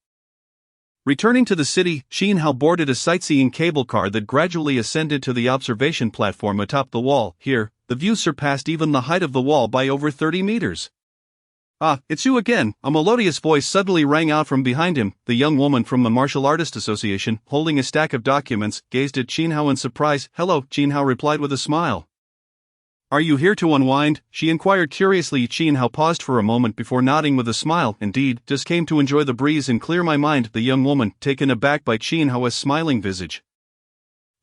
Returning to the city, Qin Hao boarded a sightseeing cable car that gradually ascended to the observation platform atop the wall. Here, the view surpassed even the height of the wall by over 30 meters. Ah, it's you again, a melodious voice suddenly rang out from behind him. The young woman from the Martial Artist Association, holding a stack of documents, gazed at Qin Hao in surprise. Hello, Qin Hao replied with a smile. Are you here to unwind? She inquired curiously. Qin Hao paused for a moment before nodding with a smile. Indeed, just came to enjoy the breeze and clear my mind. The young woman, taken aback by Qin Hao's smiling visage,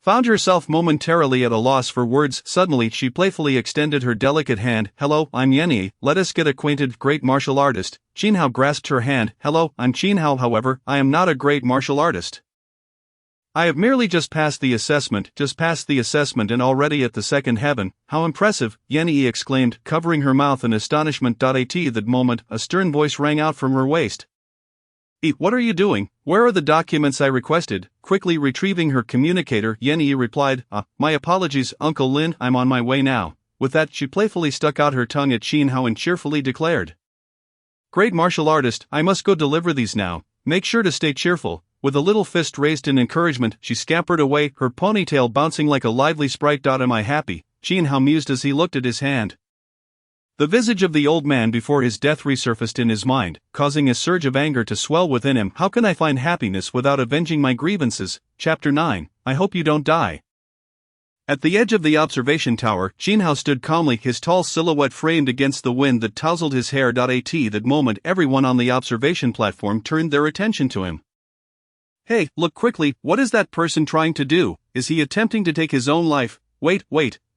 found herself momentarily at a loss for words. Suddenly, she playfully extended her delicate hand. Hello, I'm Yanni, let us get acquainted. Great martial artist. Qin Hao grasped her hand. Hello, I'm Qin Hao. However, I am not a great martial artist. I have merely just passed the assessment, and already at the second heaven. How impressive, Yanni exclaimed, covering her mouth in astonishment. At that moment, a stern voice rang out from her waist. What are you doing? Where are the documents I requested? Quickly retrieving her communicator, Yenny replied, my apologies, Uncle Lin, I'm on my way now. With that, she playfully stuck out her tongue at Qin Hao and cheerfully declared, Great martial artist, I must go deliver these now. Make sure to stay cheerful. With a little fist raised in encouragement, she scampered away, her ponytail bouncing like a lively sprite. Am I happy? Qin Hao mused as he looked at his hand. The visage of the old man before his death resurfaced in his mind, causing a surge of anger to swell within him. How can I find happiness without avenging my grievances? Chapter 9, I hope you don't die. At the edge of the observation tower, Qin Hao stood calmly, his tall silhouette framed against the wind that tousled his hair. At that moment, everyone on the observation platform turned their attention to him. Hey, look quickly, what is that person trying to do? Is he attempting to take his own life? Wait.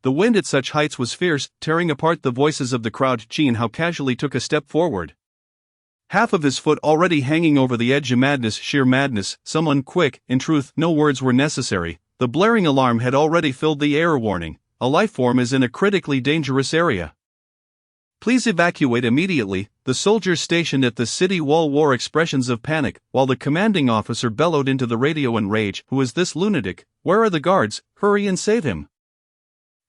The wind at such heights was fierce, tearing apart the voices of the crowd. Qin Hao casually took a step forward. Half of his foot already hanging over the edge of madness, sheer madness, someone quick. In truth, no words were necessary. The blaring alarm had already filled the air. Warning, a life form is in a critically dangerous area. Please evacuate immediately. The soldiers stationed at the city wall wore expressions of panic, while the commanding officer bellowed into the radio in rage, Who is this lunatic? Where are the guards? Hurry and save him.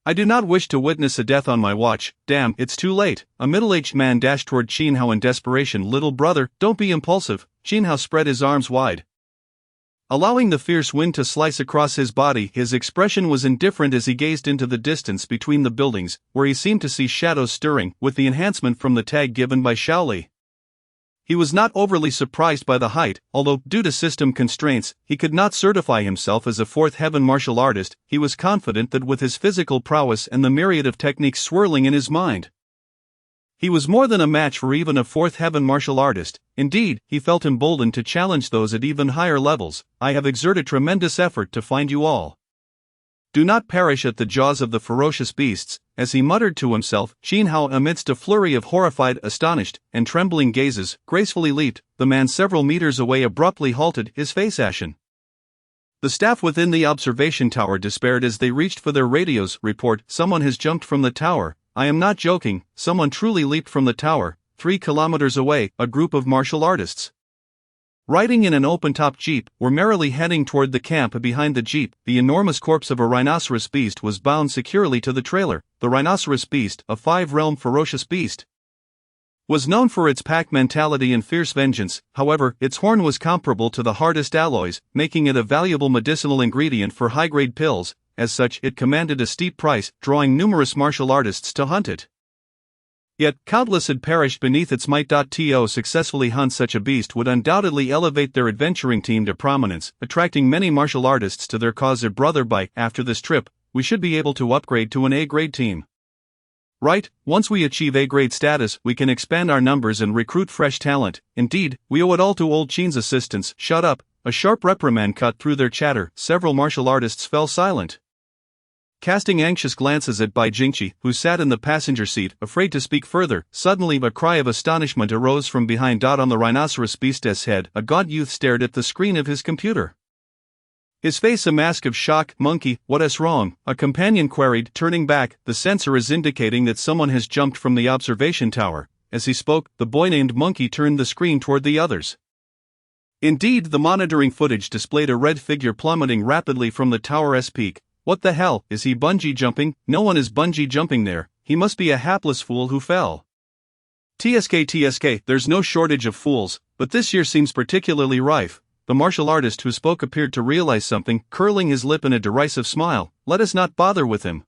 I do not wish to witness a death on my watch. Damn, it's too late. A middle-aged man dashed toward Qin Hao in desperation. Little brother, don't be impulsive. Qin Hao spread his arms wide, allowing the fierce wind to slice across his body. His expression was indifferent as he gazed into the distance between the buildings, where he seemed to see shadows stirring, with the enhancement from the tag given by Shaoli. He was not overly surprised by the height, although, due to system constraints, he could not certify himself as a fourth heaven martial artist. He was confident that with his physical prowess and the myriad of techniques swirling in his mind, he was more than a match for even a fourth heaven martial artist. Indeed, he felt emboldened to challenge those at even higher levels. I have exerted tremendous effort to find you all. Do not perish at the jaws of the ferocious beasts. As he muttered to himself, Qin Hao, amidst a flurry of horrified, astonished, and trembling gazes, gracefully leaped. The man several meters away abruptly halted, his face ashen. The staff within the observation tower despaired as they reached for their radios. Report, someone has jumped from the tower. I am not joking, someone truly leaped from the tower. 3 kilometers away, a group of martial artists, riding in an open-top jeep, were merrily heading toward the camp. Behind the jeep, the enormous corpse of a rhinoceros beast was bound securely to the trailer. The rhinoceros beast, a 5-realm ferocious beast, was known for its pack mentality and fierce vengeance. However, its horn was comparable to the hardest alloys, making it a valuable medicinal ingredient for high-grade pills. As such, it commanded a steep price, drawing numerous martial artists to hunt it. Yet, countless had perished beneath its might. To successfully hunt such a beast would undoubtedly elevate their adventuring team to prominence, attracting many martial artists to their cause. Brother, after this trip, we should be able to upgrade to an A-grade team. Right, once we achieve A-grade status, we can expand our numbers and recruit fresh talent. Indeed, we owe it all to old Qin's assistance. Shut up. A sharp reprimand cut through their chatter. Several martial artists fell silent, casting anxious glances at Bai Jingqi, who sat in the passenger seat, afraid to speak further. Suddenly a cry of astonishment arose from behind. On the rhinoceros beast's head, a gaunt youth stared at the screen of his computer, his face a mask of shock. Monkey, what's wrong? A companion queried, turning back. The sensor is indicating that someone has jumped from the observation tower. As he spoke, the boy named Monkey turned the screen toward the others. Indeed, the monitoring footage displayed a red figure plummeting rapidly from the tower's peak. What the hell, is he bungee jumping? No one is bungee jumping there, he must be a hapless fool who fell. TSK, there's no shortage of fools, but this year seems particularly rife. The martial artist who spoke appeared to realize something, curling his lip in a derisive smile. Let us not bother with him.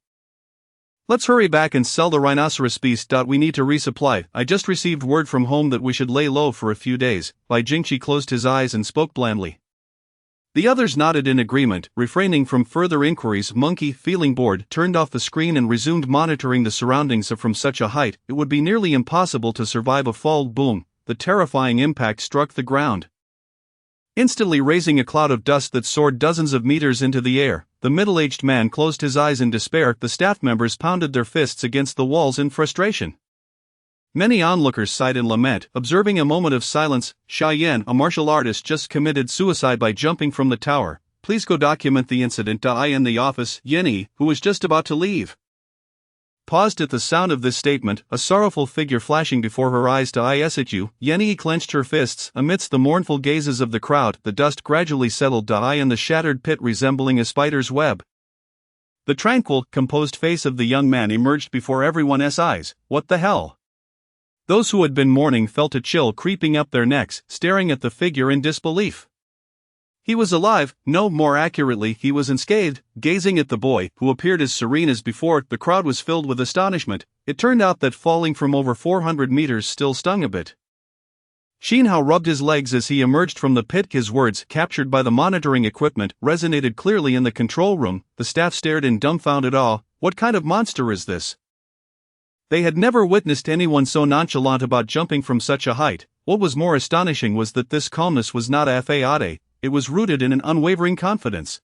Let's hurry back and sell the rhinoceros beast. We need to resupply. I just received word from home that we should lay low for a few days. Bai Jingqi closed his eyes and spoke blandly. The others nodded in agreement, refraining from further inquiries. Monkey, feeling bored, turned off the screen and resumed monitoring the surroundings. From such a height, it would be nearly impossible to survive a fall. Boom! The terrifying impact struck the ground, instantly raising a cloud of dust that soared dozens of meters into the air. The middle-aged man closed his eyes in despair. The staff members pounded their fists against the walls in frustration. Many onlookers sighed in lament, observing a moment of silence. Xia Yan, a martial artist, just committed suicide by jumping from the tower. Please go document the incident. I in the office, Yenny, who was just about to leave, paused at the sound of this statement, a sorrowful figure flashing before her eyes. At you, Yennefer clenched her fists. Amidst the mournful gazes of the crowd, the dust gradually settled in the shattered pit resembling a spider's web. The tranquil, composed face of the young man emerged before everyone's eyes. What the hell? Those who had been mourning felt a chill creeping up their necks, staring at the figure in disbelief. He was alive, no, more accurately, he was unscathed. Gazing at the boy, who appeared as serene as before, the crowd was filled with astonishment. It turned out that falling from over 400 meters still stung a bit. Xin Hao rubbed his legs as he emerged from the pit. His words, captured by the monitoring equipment, resonated clearly in the control room. The staff stared in dumbfounded awe. What kind of monster is this? They had never witnessed anyone so nonchalant about jumping from such a height. What was more astonishing was that this calmness was not a fade, it was rooted in an unwavering confidence.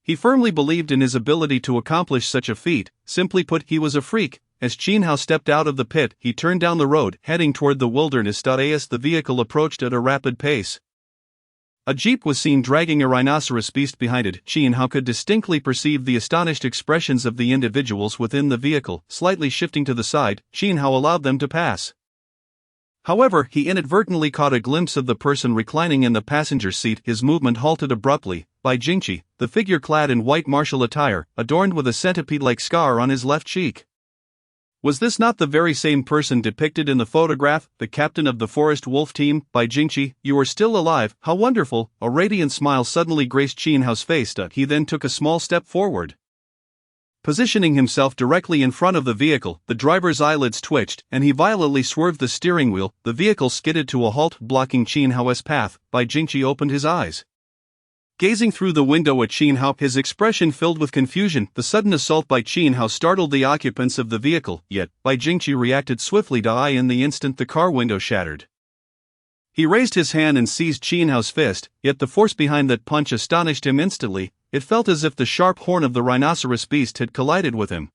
He firmly believed in his ability to accomplish such a feat. Simply put, he was a freak. As Xin Hao stepped out of the pit, he turned down the road, heading toward the wilderness. As the vehicle approached at a rapid pace, a jeep was seen dragging a rhinoceros beast behind it. Xin Hao could distinctly perceive the astonished expressions of the individuals within the vehicle. Slightly shifting to the side, Xin Hao allowed them to pass. However, he inadvertently caught a glimpse of the person reclining in the passenger seat. His movement halted abruptly. Bai Jingqi, the figure clad in white martial attire, adorned with a centipede-like scar on his left cheek. Was this not the very same person depicted in the photograph, the captain of the Forest Wolf team? Bai Jingqi, you are still alive, how wonderful! A radiant smile suddenly graced Xin Hao's face. He then took a small step forward. Positioning himself directly in front of the vehicle, the driver's eyelids twitched, and he violently swerved the steering wheel. The vehicle skidded to a halt, blocking Xin Hao's path. Bai Jingqi opened his eyes. Gazing through the window at Xin Hao, his expression filled with confusion. The sudden assault by Xin Hao startled the occupants of the vehicle, yet Bai Jingqi reacted swiftly. In the instant the car window shattered, he raised his hand and seized Xin Hao's fist, yet the force behind that punch astonished him instantly. It felt as if the sharp horn of the rhinoceros beast had collided with him.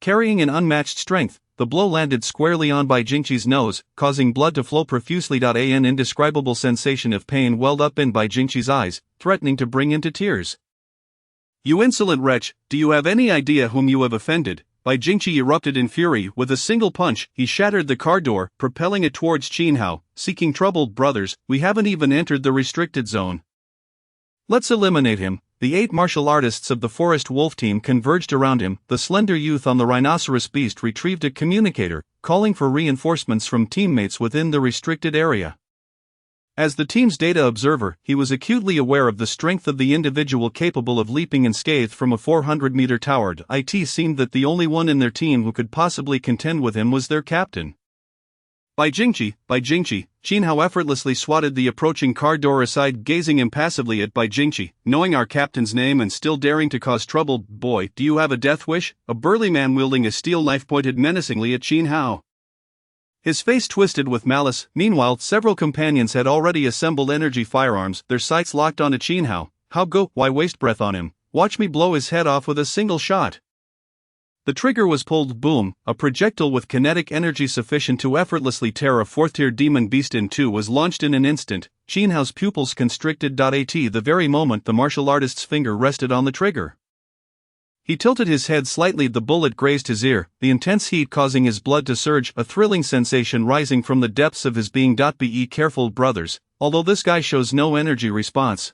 Carrying an unmatched strength, the blow landed squarely on Bai Jingqi's nose, causing blood to flow profusely. An indescribable sensation of pain welled up in Bai Jingqi's eyes, threatening to bring him to tears. You insolent wretch, do you have any idea whom you have offended? Bai Jingqi erupted in fury. With a single punch, he shattered the car door, propelling it towards Xin Hao. Seeking trouble, brothers, we haven't even entered the restricted zone. Let's eliminate him. The 8 martial artists of the Forest Wolf team converged around him. The slender youth on the rhinoceros beast retrieved a communicator, calling for reinforcements from teammates within the restricted area. As the team's data observer, he was acutely aware of the strength of the individual capable of leaping unscathed from a 400-meter tower. It seemed that the only one in their team who could possibly contend with him was their captain. Bai Jingqi, Xin Hao effortlessly swatted the approaching car door aside, gazing impassively at Bai Jingqi. Knowing our captain's name and still daring to cause trouble, boy, do you have a death wish? A burly man wielding a steel knife pointed menacingly at Xin Hao. His face twisted with malice. Meanwhile, several companions had already assembled energy firearms, their sights locked onto Xin Hao. How go? Why waste breath on him? Watch me blow his head off with a single shot. The trigger was pulled. Boom, a projectile with kinetic energy sufficient to effortlessly tear a 4th-tier demon beast in two was launched in an instant. Xin Hao's pupils constricted. At the very moment the martial artist's finger rested on the trigger, he tilted his head slightly. The bullet grazed his ear, the intense heat causing his blood to surge, a thrilling sensation rising from the depths of his being. Be careful, brothers, although this guy shows no energy response.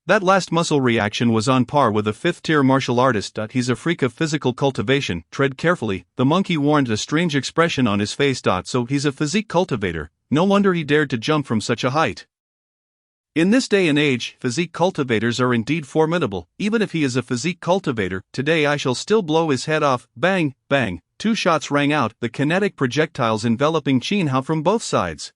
That last muscle reaction was on par with a 5th-tier martial artist. He's a freak of physical cultivation, tread carefully. The monkey warned, a strange expression on his face. So he's a physique cultivator, no wonder he dared to jump from such a height. In this day and age, physique cultivators are indeed formidable. Even if he is a physique cultivator, today I shall still blow his head off. Bang, bang, 2 shots rang out, the kinetic projectiles enveloping Xin Hao from both sides.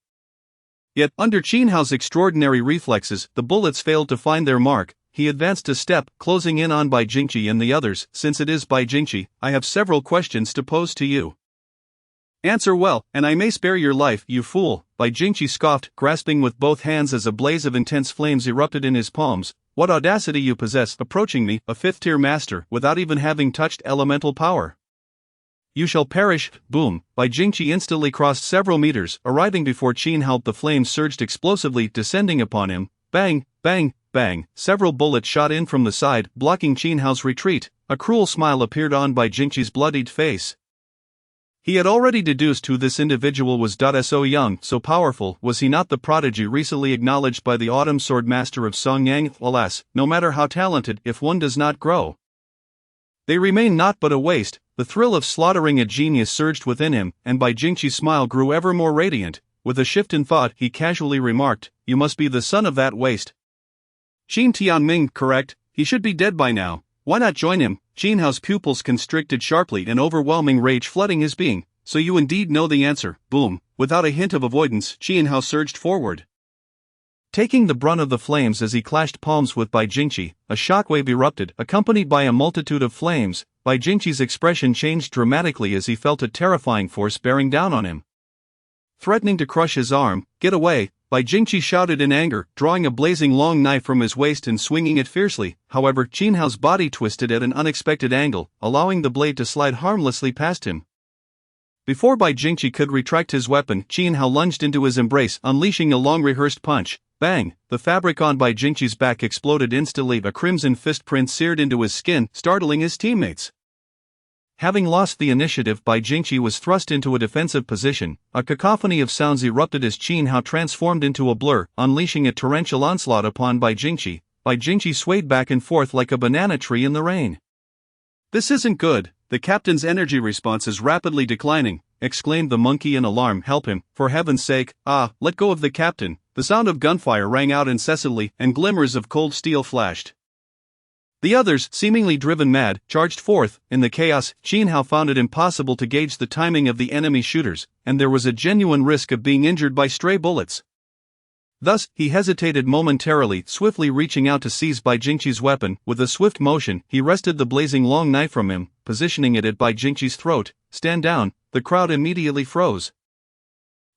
Yet, under Xin Hao's extraordinary reflexes, the bullets failed to find their mark. He advanced a step, closing in on Bai Jingqi and the others. Since it is Bai Jingqi, I have several questions to pose to you. Answer well, and I may spare your life, you fool. Bai Jingqi scoffed, grasping with both hands as a blaze of intense flames erupted in his palms. What audacity you possess, approaching me, a 5th-tier master, without even having touched elemental power. You shall perish. Boom, Bai Jingqi instantly crossed several meters, arriving before Xin Hao. The flames surged explosively, descending upon him. Bang, bang, bang, several bullets shot in from the side, blocking Qin Hao's retreat. A cruel smile appeared on Bai Jingqi's bloodied face. He had already deduced who this individual was. So young, so powerful, was he not the prodigy recently acknowledged by the Autumn Sword Master of Song Yang? Alas, no matter how talented, if one does not grow, they remain naught but a waste. The thrill of slaughtering a genius surged within him, and Bai Jingqi's smile grew ever more radiant. With a shift in thought, he casually remarked, "You must be the son of that waste Qin Tianming, correct? He should be dead by now. Why not join him?" Qin Hao's pupils constricted sharply, an overwhelming rage flooding his being. "So you indeed know the answer." Boom! Without a hint of avoidance, Qin Hao surged forward, taking the brunt of the flames as he clashed palms with Bai Jingqi. A shockwave erupted, accompanied by a multitude of flames. Bai Jingqi's expression changed dramatically as he felt a terrifying force bearing down on him, threatening to crush his arm. "Get away!" Bai Jingqi shouted in anger, drawing a blazing long knife from his waist and swinging it fiercely. However, Qin Hao's body twisted at an unexpected angle, allowing the blade to slide harmlessly past him. Before Bai Jingqi could retract his weapon, Qin Hao lunged into his embrace, unleashing a long-rehearsed punch. Bang! The fabric on Bai Jingqi's back exploded instantly. A crimson fist print seared into his skin, startling his teammates. Having lost the initiative, Bai Jingqi was thrust into a defensive position. A cacophony of sounds erupted as Qin Hao transformed into a blur, unleashing a torrential onslaught upon Bai Jingqi. Bai Jingqi swayed back and forth like a banana tree in the rain. "This isn't good. The captain's energy response is rapidly declining," exclaimed the monkey in alarm. "Help him, for heaven's sake." Let go of the captain." The sound of gunfire rang out incessantly, and glimmers of cold steel flashed. The others, seemingly driven mad, charged forth. In the chaos, Qin Hao found it impossible to gauge the timing of the enemy shooters, and there was a genuine risk of being injured by stray bullets. Thus, he hesitated momentarily, swiftly reaching out to seize Bai Jingqi's weapon. With a swift motion, he wrested the blazing long knife from him, positioning it at Bai Jingqi's throat. "Stand down." The crowd immediately froze,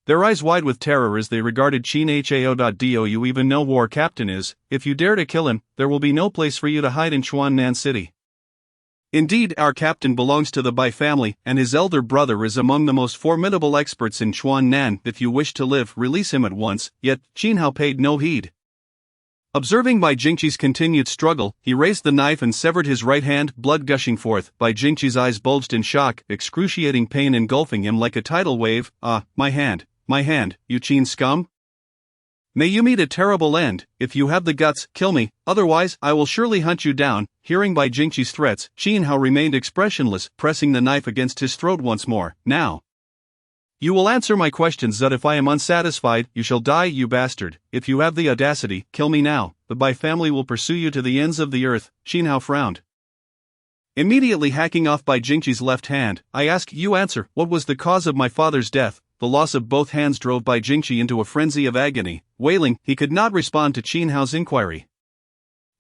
their eyes wide with terror as they regarded Qin Hao. Do you even know war captain is? If you dare to kill him, there will be no place for you to hide in Chuannan City. Indeed, our captain belongs to the Bai family, and his elder brother is among the most formidable experts in Chuannan. If you wish to live, release him at once. Yet, Qin Hao paid no heed. Observing Bai Jingqi's continued struggle, he raised the knife and severed his right hand, blood gushing forth. Bai Jingqi's eyes bulged in shock, excruciating pain engulfing him like a tidal wave. My hand. My hand, you Qin scum! May you meet a terrible end. If you have the guts, kill me, otherwise I will surely hunt you down." Hearing Bai Jingqi's threats, Qin Hao remained expressionless, pressing the knife against his throat once more. "Now you will answer my questions. That if I am unsatisfied, you shall die, you bastard. If you have the audacity, kill me now. The Bai family will pursue you to the ends of the earth." Qin Hao frowned, immediately hacking off Bai Jingqi's left hand. "I ask you answer, what was the cause of my father's death?" The loss of both hands drove Bai Jingqi into a frenzy of agony. Wailing, he could not respond to Qin Hao's inquiry.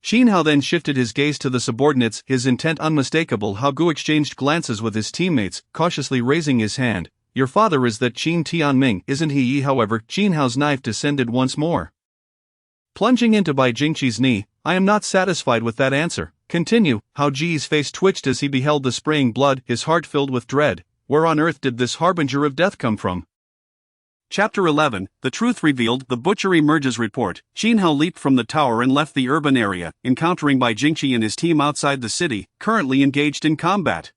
Qin Hao then shifted his gaze to the subordinates, his intent unmistakable. Hao Gu exchanged glances with his teammates, cautiously raising his hand. "Your father is that Qin Tianming, isn't he?" However, Qin Hao's knife descended once more, plunging into Bai Jingqi's knee. "I am not satisfied with that answer. Continue." Hao Ji's face twitched as he beheld the spraying blood, his heart filled with dread. Where on earth did this harbinger of death come from? Chapter 11, The Truth Revealed. The Butcher emerges report. Qin Hao leaped from the tower and left the urban area, encountering Bai Jingqi and his team outside the city, currently engaged in combat.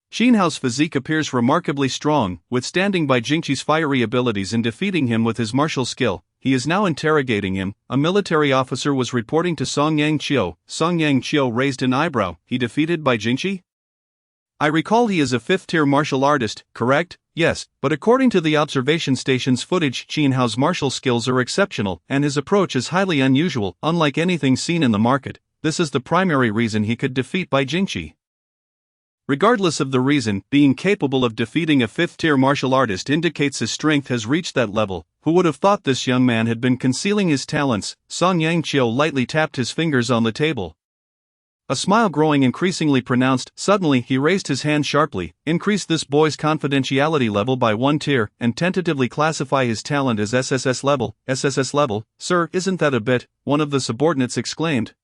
Qin Hao's physique appears remarkably strong, withstanding Bai Jingqi's fiery abilities and defeating him with his martial skill. He is now interrogating him. A military officer was reporting to Song Yang Qiu. Song Yang Qiu raised an eyebrow. He defeated Bai Jingqi? I recall he is a 5th-tier martial artist, correct? Yes, but according to the observation station's footage, Qin Hao's martial skills are exceptional, and his approach is highly unusual, unlike anything seen in the market. This is the primary reason he could defeat Bai Jingqi. Regardless of the reason, being capable of defeating a 5th-tier martial artist indicates his strength has reached that level. Who would have thought this young man had been concealing his talents? Song Yang Qiu lightly tapped his fingers on the table, a smile growing increasingly pronounced. Suddenly, he raised his hand sharply, increase this boy's confidentiality level by 1 tier, and tentatively classify his talent as SSS level. SSS level? Sir, isn't that a bit? One of the subordinates exclaimed,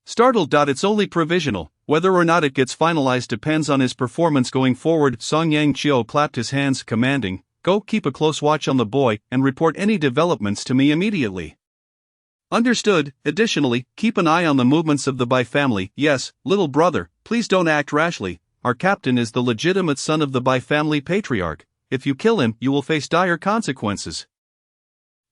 startled. It's only provisional. Whether or not it gets finalized depends on his performance going forward. Song Yang Qiu clapped his hands, commanding, go keep a close watch on the boy, and report any developments to me immediately. Understood. Additionally, keep an eye on the movements of the Bai family. Yes, little brother, please don't act rashly. Our captain is the legitimate son of the Bai family patriarch. If you kill him, you will face dire consequences.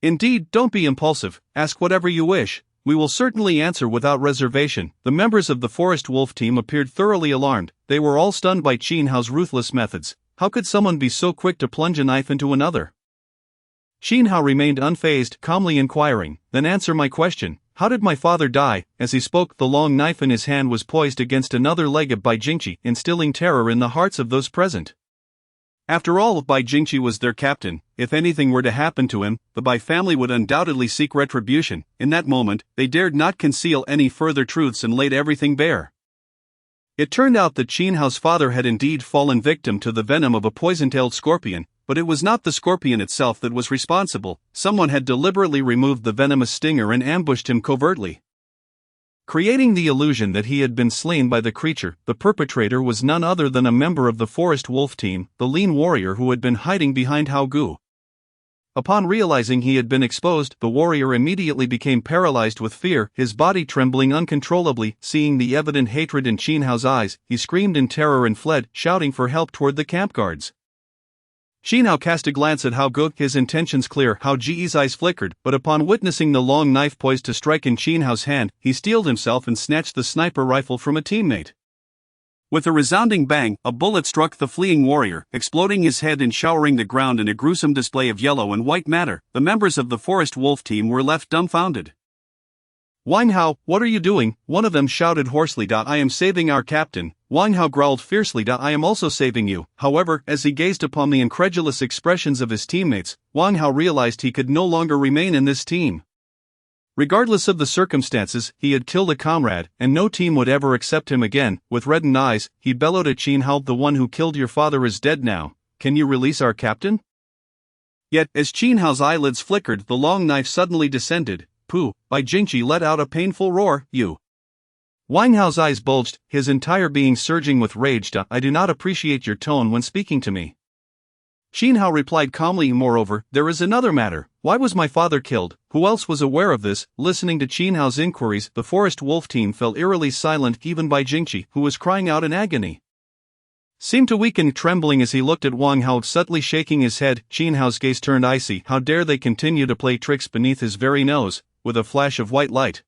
Indeed, don't be impulsive, ask whatever you wish. We will certainly answer without reservation. The members of the Forest Wolf team appeared thoroughly alarmed. They were all stunned by Qin Hao's ruthless methods. How could someone be so quick to plunge a knife into another? Qin Hao remained unfazed, calmly inquiring, "Then answer my question. How did my father die?" As he spoke, the long knife in his hand was poised against another leg of Bai Jingqi, instilling terror in the hearts of those present. After all, Bai Jingqi was their captain. If anything were to happen to him, the Bai family would undoubtedly seek retribution. In that moment, they dared not conceal any further truths and laid everything bare. It turned out that Qin Hao's father had indeed fallen victim to the venom of a poison-tailed scorpion, but it was not the scorpion itself that was responsible. Someone had deliberately removed the venomous stinger and ambushed him covertly. Creating the illusion that he had been slain by the creature, the perpetrator was none other than a member of the Forest Wolf team, the lean warrior who had been hiding behind Hao Gu. Upon realizing he had been exposed, the warrior immediately became paralyzed with fear, his body trembling uncontrollably. Seeing the evident hatred in Qin Hao's eyes, he screamed in terror and fled, shouting for help toward the camp guards. Qin Hao cast a glance at Hao Gu, his intentions clear. Hao Ji's eyes flickered, but upon witnessing the long knife poised to strike in Qin Hao's hand, he steeled himself and snatched the sniper rifle from a teammate. With a resounding bang, a bullet struck the fleeing warrior, exploding his head and showering the ground in a gruesome display of yellow and white matter. The members of the Forest Wolf team were left dumbfounded. "Wang Hao, what are you doing?" one of them shouted hoarsely. "I am saving our captain." Wang Hao growled fiercely. "I am also saving you." However, as he gazed upon the incredulous expressions of his teammates, Wang Hao realized he could no longer remain in this team. Regardless of the circumstances, he had killed a comrade, and no team would ever accept him again. With reddened eyes, he bellowed at Qin Hao, "The one who killed your father is dead now. Can you release our captain?" Yet, as Qin Hao's eyelids flickered, the long knife suddenly descended. "Pooh!" Bai Jingqi let out a painful roar. "You!" Wang Hao's eyes bulged, his entire being surging with rage. "I do not appreciate your tone when speaking to me." Qin Hao replied calmly, "Moreover, there is another matter. Why was my father killed? Who else was aware of this?" Listening to Qin Hao's inquiries, the Forest Wolf team fell eerily silent. Even Bai Jingqi, who was crying out in agony, seemed to weaken, trembling as he looked at Wang Hao, subtly shaking his head. Qin Hao's gaze turned icy. How dare they continue to play tricks beneath his very nose? With a flash of white light,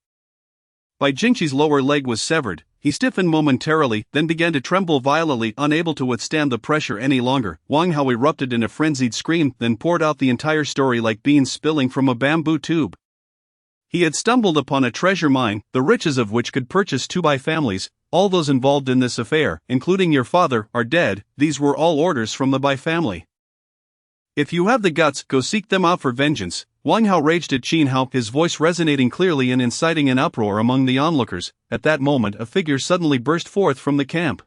Bai Jingqi's lower leg was severed. He stiffened momentarily, then began to tremble violently, unable to withstand the pressure any longer. Wang Hao erupted in a frenzied scream, then poured out the entire story like beans spilling from a bamboo tube. He had stumbled upon a treasure mine, the riches of which could purchase 2 Bai families. All those involved in this affair, including your father, are dead. These were all orders from the Bai family. If you have the guts, go seek them out for vengeance. Wang Hao raged at Qin Hao, his voice resonating clearly and inciting an uproar among the onlookers. At that moment, a figure suddenly burst forth from the camp.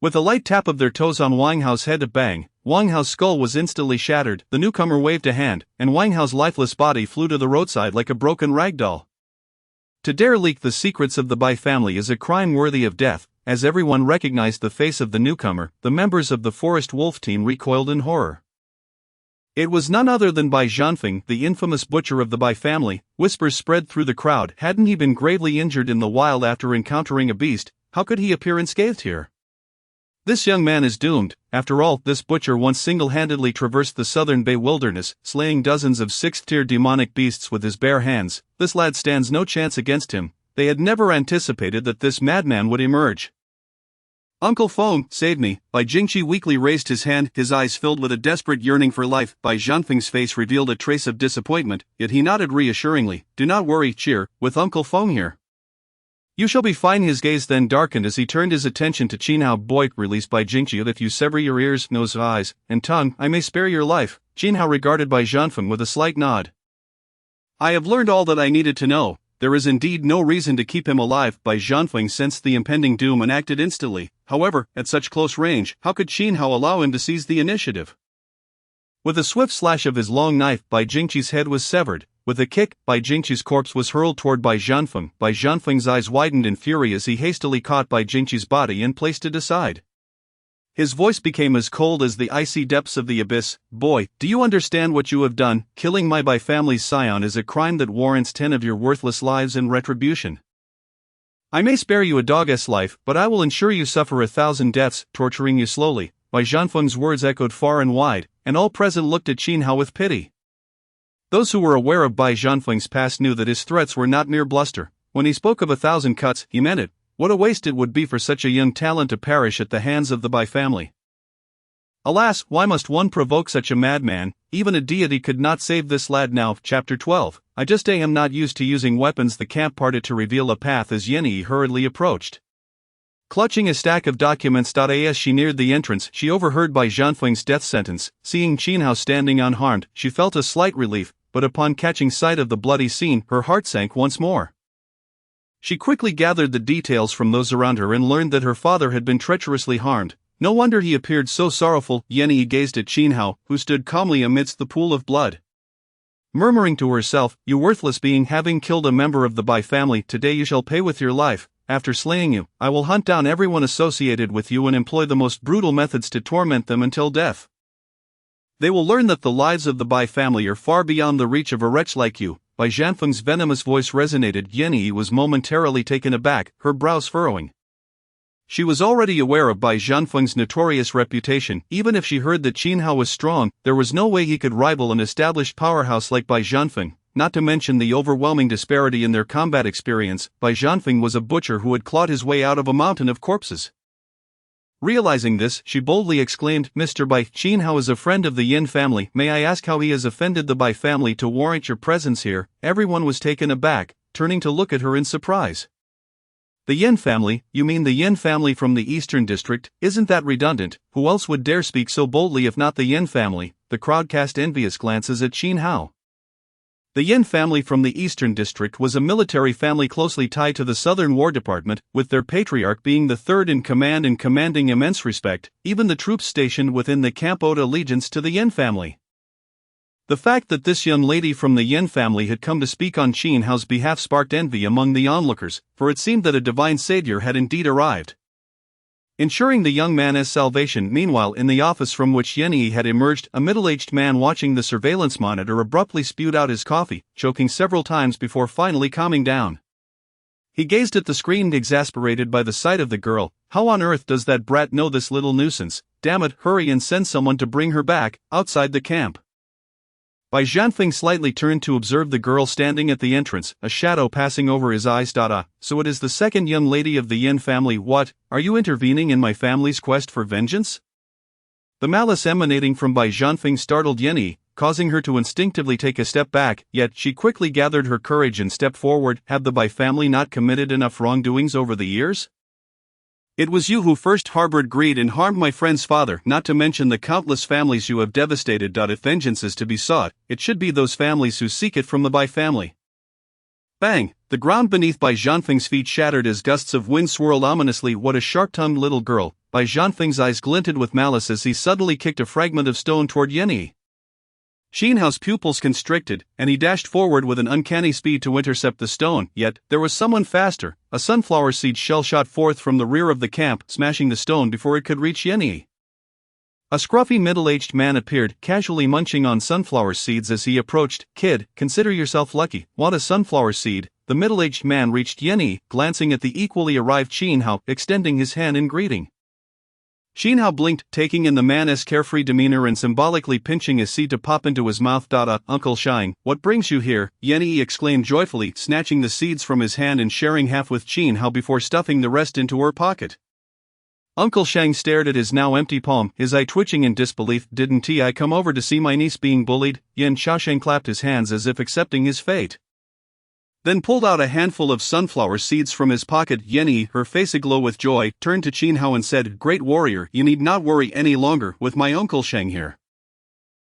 With a light tap of their toes on Wang Hao's head, bang! Wang Hao's skull was instantly shattered. The newcomer waved a hand, and Wang Hao's lifeless body flew to the roadside like a broken ragdoll. To dare leak the secrets of the Bai family is a crime worthy of death. As everyone recognized the face of the newcomer, the members of the Forest Wolf team recoiled in horror. It was none other than Bai Zhanfeng, the infamous butcher of the Bai family. Whispers spread through the crowd. Hadn't he been gravely injured in the wild after encountering a beast? How could he appear unscathed here? This young man is doomed. After all, this butcher once single-handedly traversed the southern Bai wilderness, slaying dozens of 6th-tier demonic beasts with his bare hands. This lad stands no chance against him. They had never anticipated that this madman would emerge. "Uncle Feng, save me." Bai Jingqi weakly raised his hand, his eyes filled with a desperate yearning for life. Bai Zhanfeng's face revealed a trace of disappointment, yet he nodded reassuringly. "Do not worry, cheer, with Uncle Feng here. You shall be fine." His gaze then darkened as he turned his attention to Qin Hao. "Boy, release Bai Jingqi. If you sever your ears, nose, eyes, and tongue, I may spare your life." Qin Hao regarded Bai Zhanfeng with a slight nod. "I have learned all that I needed to know. There is indeed no reason to keep him alive." Bai Zhanfeng sensed the impending doom and acted instantly. However, at such close range, how could Qin Hao allow him to seize the initiative? With a swift slash of his long knife, Bai Jingqi's head was severed. With a kick, Bai Jingqi's corpse was hurled toward Bai Zhanfeng. Bai Zhanfeng's eyes widened in fury as he hastily caught Bai Jingqi's body and placed it aside. His voice became as cold as the icy depths of the abyss. Boy, do you understand what you have done? Killing my Bai family's scion is a crime that warrants 10 of your worthless lives in retribution. I may spare you a dog's life, but I will ensure you suffer 1,000 deaths, torturing you slowly. Bai Zhanfeng's words echoed far and wide, and all present looked at Qin Hao with pity. Those who were aware of Bai Zhanfeng's past knew that his threats were not mere bluster. When he spoke of 1,000 cuts, he meant it. What a waste it would be for such a young talent to perish at the hands of the Bai family. Alas, why must one provoke such a madman? Even a deity could not save this lad now. Chapter 12. I just am not used to using weapons. The camp parted to reveal a path as Yanyi hurriedly approached. Clutching a stack of documents. As she neared the entrance, she overheard Bai Zhanfeng's death sentence. Seeing Qin Hao standing unharmed, she felt a slight relief, but upon catching sight of the bloody scene, her heart sank once more. She quickly gathered the details from those around her and learned that her father had been treacherously harmed. No wonder he appeared so sorrowful. Yanyi gazed at Qin Hao, who stood calmly amidst the pool of blood. Murmuring to herself, "You worthless being, having killed a member of the Bai family, today you shall pay with your life. After slaying you, I will hunt down everyone associated with you and employ the most brutal methods to torment them until death. They will learn that the lives of the Bai family are far beyond the reach of a wretch like you." Bai Zhanfeng's venomous voice resonated. Yanyi was momentarily taken aback, her brows furrowing. She was already aware of Bai Zhanfeng's notorious reputation. Even if she heard that Qin Hao was strong, there was no way he could rival an established powerhouse like Bai Zhanfeng. Not to mention the overwhelming disparity in their combat experience. Bai Zhanfeng was a butcher who had clawed his way out of a mountain of corpses. Realizing this, she boldly exclaimed, "Mr. Bai, Qin Hao is a friend of the Yin family. May I ask how he has offended the Bai family to warrant your presence here?" Everyone was taken aback, turning to look at her in surprise. "The Yin family? You mean the Yin family from the Eastern District? Isn't that redundant? Who else would dare speak so boldly if not the Yin family?" The crowd cast envious glances at Qin Hao. The Yin family from the Eastern District was a military family closely tied to the Southern War Department, with their patriarch being the third in command and commanding immense respect. Even the troops stationed within the camp owed allegiance to the Yin family. The fact that this young lady from the Yin family had come to speak on Qin Hao's behalf sparked envy among the onlookers, for it seemed that a divine savior had indeed arrived, ensuring the young man's salvation. Meanwhile, in the office from which Yanyi had emerged, a middle-aged man watching the surveillance monitor abruptly spewed out his coffee, choking several times before finally calming down. He gazed at the screen, exasperated by the sight of the girl. How on earth does that brat know this little nuisance? Damn it, hurry and send someone to bring her back, outside the camp. Bai Zhanfeng slightly turned to observe the girl standing at the entrance, a shadow passing over his eyes. So it is the second young lady of the Yin family. What, are you intervening in my family's quest for vengeance? The malice emanating from Bai Zhanfeng startled Yanyi, causing her to instinctively take a step back, yet she quickly gathered her courage and stepped forward. Have the Bai family not committed enough wrongdoings over the years? It was you who first harbored greed and harmed my friend's father, not to mention the countless families you have devastated. If vengeance is to be sought, it should be those families who seek it from the Bai family. Bang! The ground beneath Bai Zhanfeng's feet shattered as gusts of wind swirled ominously. What a sharp-tongued little girl! Bai Zhanfeng's eyes glinted with malice as he suddenly kicked a fragment of stone toward Yanyi. Qin Hao's pupils constricted, and he dashed forward with an uncanny speed to intercept the stone. Yet, there was someone faster. A sunflower seed shell shot forth from the rear of the camp, smashing the stone before it could reach Yanyi. A scruffy middle-aged man appeared, casually munching on sunflower seeds as he approached. "Kid, consider yourself lucky. Want a sunflower seed?" The middle-aged man reached Yanyi, glancing at the equally arrived Qin Hao, extending his hand in greeting. Qin Hao blinked, taking in the man's carefree demeanor and symbolically pinching his seed to pop into his mouth. "Uncle Shang, what brings you here?" Yanyi exclaimed joyfully, snatching the seeds from his hand and sharing half with Qin Hao before stuffing the rest into her pocket. Uncle Shang stared at his now empty palm, his eye twitching in disbelief. "Didn't I come over to see my niece being bullied?" Yan Xiaosheng clapped his hands as if accepting his fate, then pulled out a handful of sunflower seeds from his pocket. Yanyi, her face aglow with joy, turned to Qin Hao and said, "Great warrior, you need not worry any longer. With my Uncle Shang here,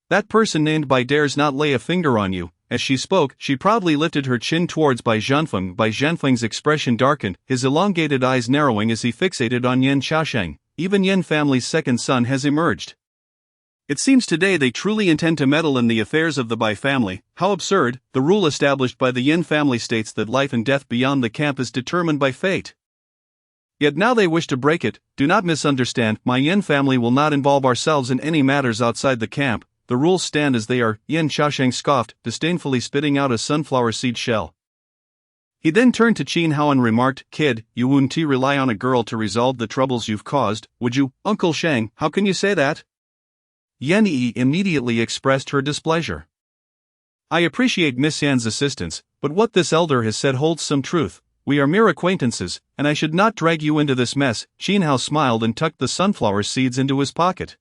that person named Bai dares not lay a finger on you." As she spoke, she proudly lifted her chin towards Bai Zhanfeng. Bai Zhanfeng's expression darkened, his elongated eyes narrowing as he fixated on Yan Xiaosheng. Even Yin family's second son has emerged. It seems today they truly intend to meddle in the affairs of the Bai family. How absurd! The rule established by the Yin family states that life and death beyond the camp is determined by fate. Yet now they wish to break it. Do not misunderstand, my Yin family will not involve ourselves in any matters outside the camp. The rules stand as they are, Yin Xiaosheng scoffed, disdainfully spitting out a sunflower seed shell. He then turned to Qin Hao and remarked, "Kid, you wouldn't rely on a girl to resolve the troubles you've caused, would you?" "Uncle Shang, how can you say that?" Yan Yi immediately expressed her displeasure. "I appreciate Miss Yan's assistance, but what this elder has said holds some truth. We are mere acquaintances, and I should not drag you into this mess." Qin Hao smiled and tucked the sunflower seeds into his pocket.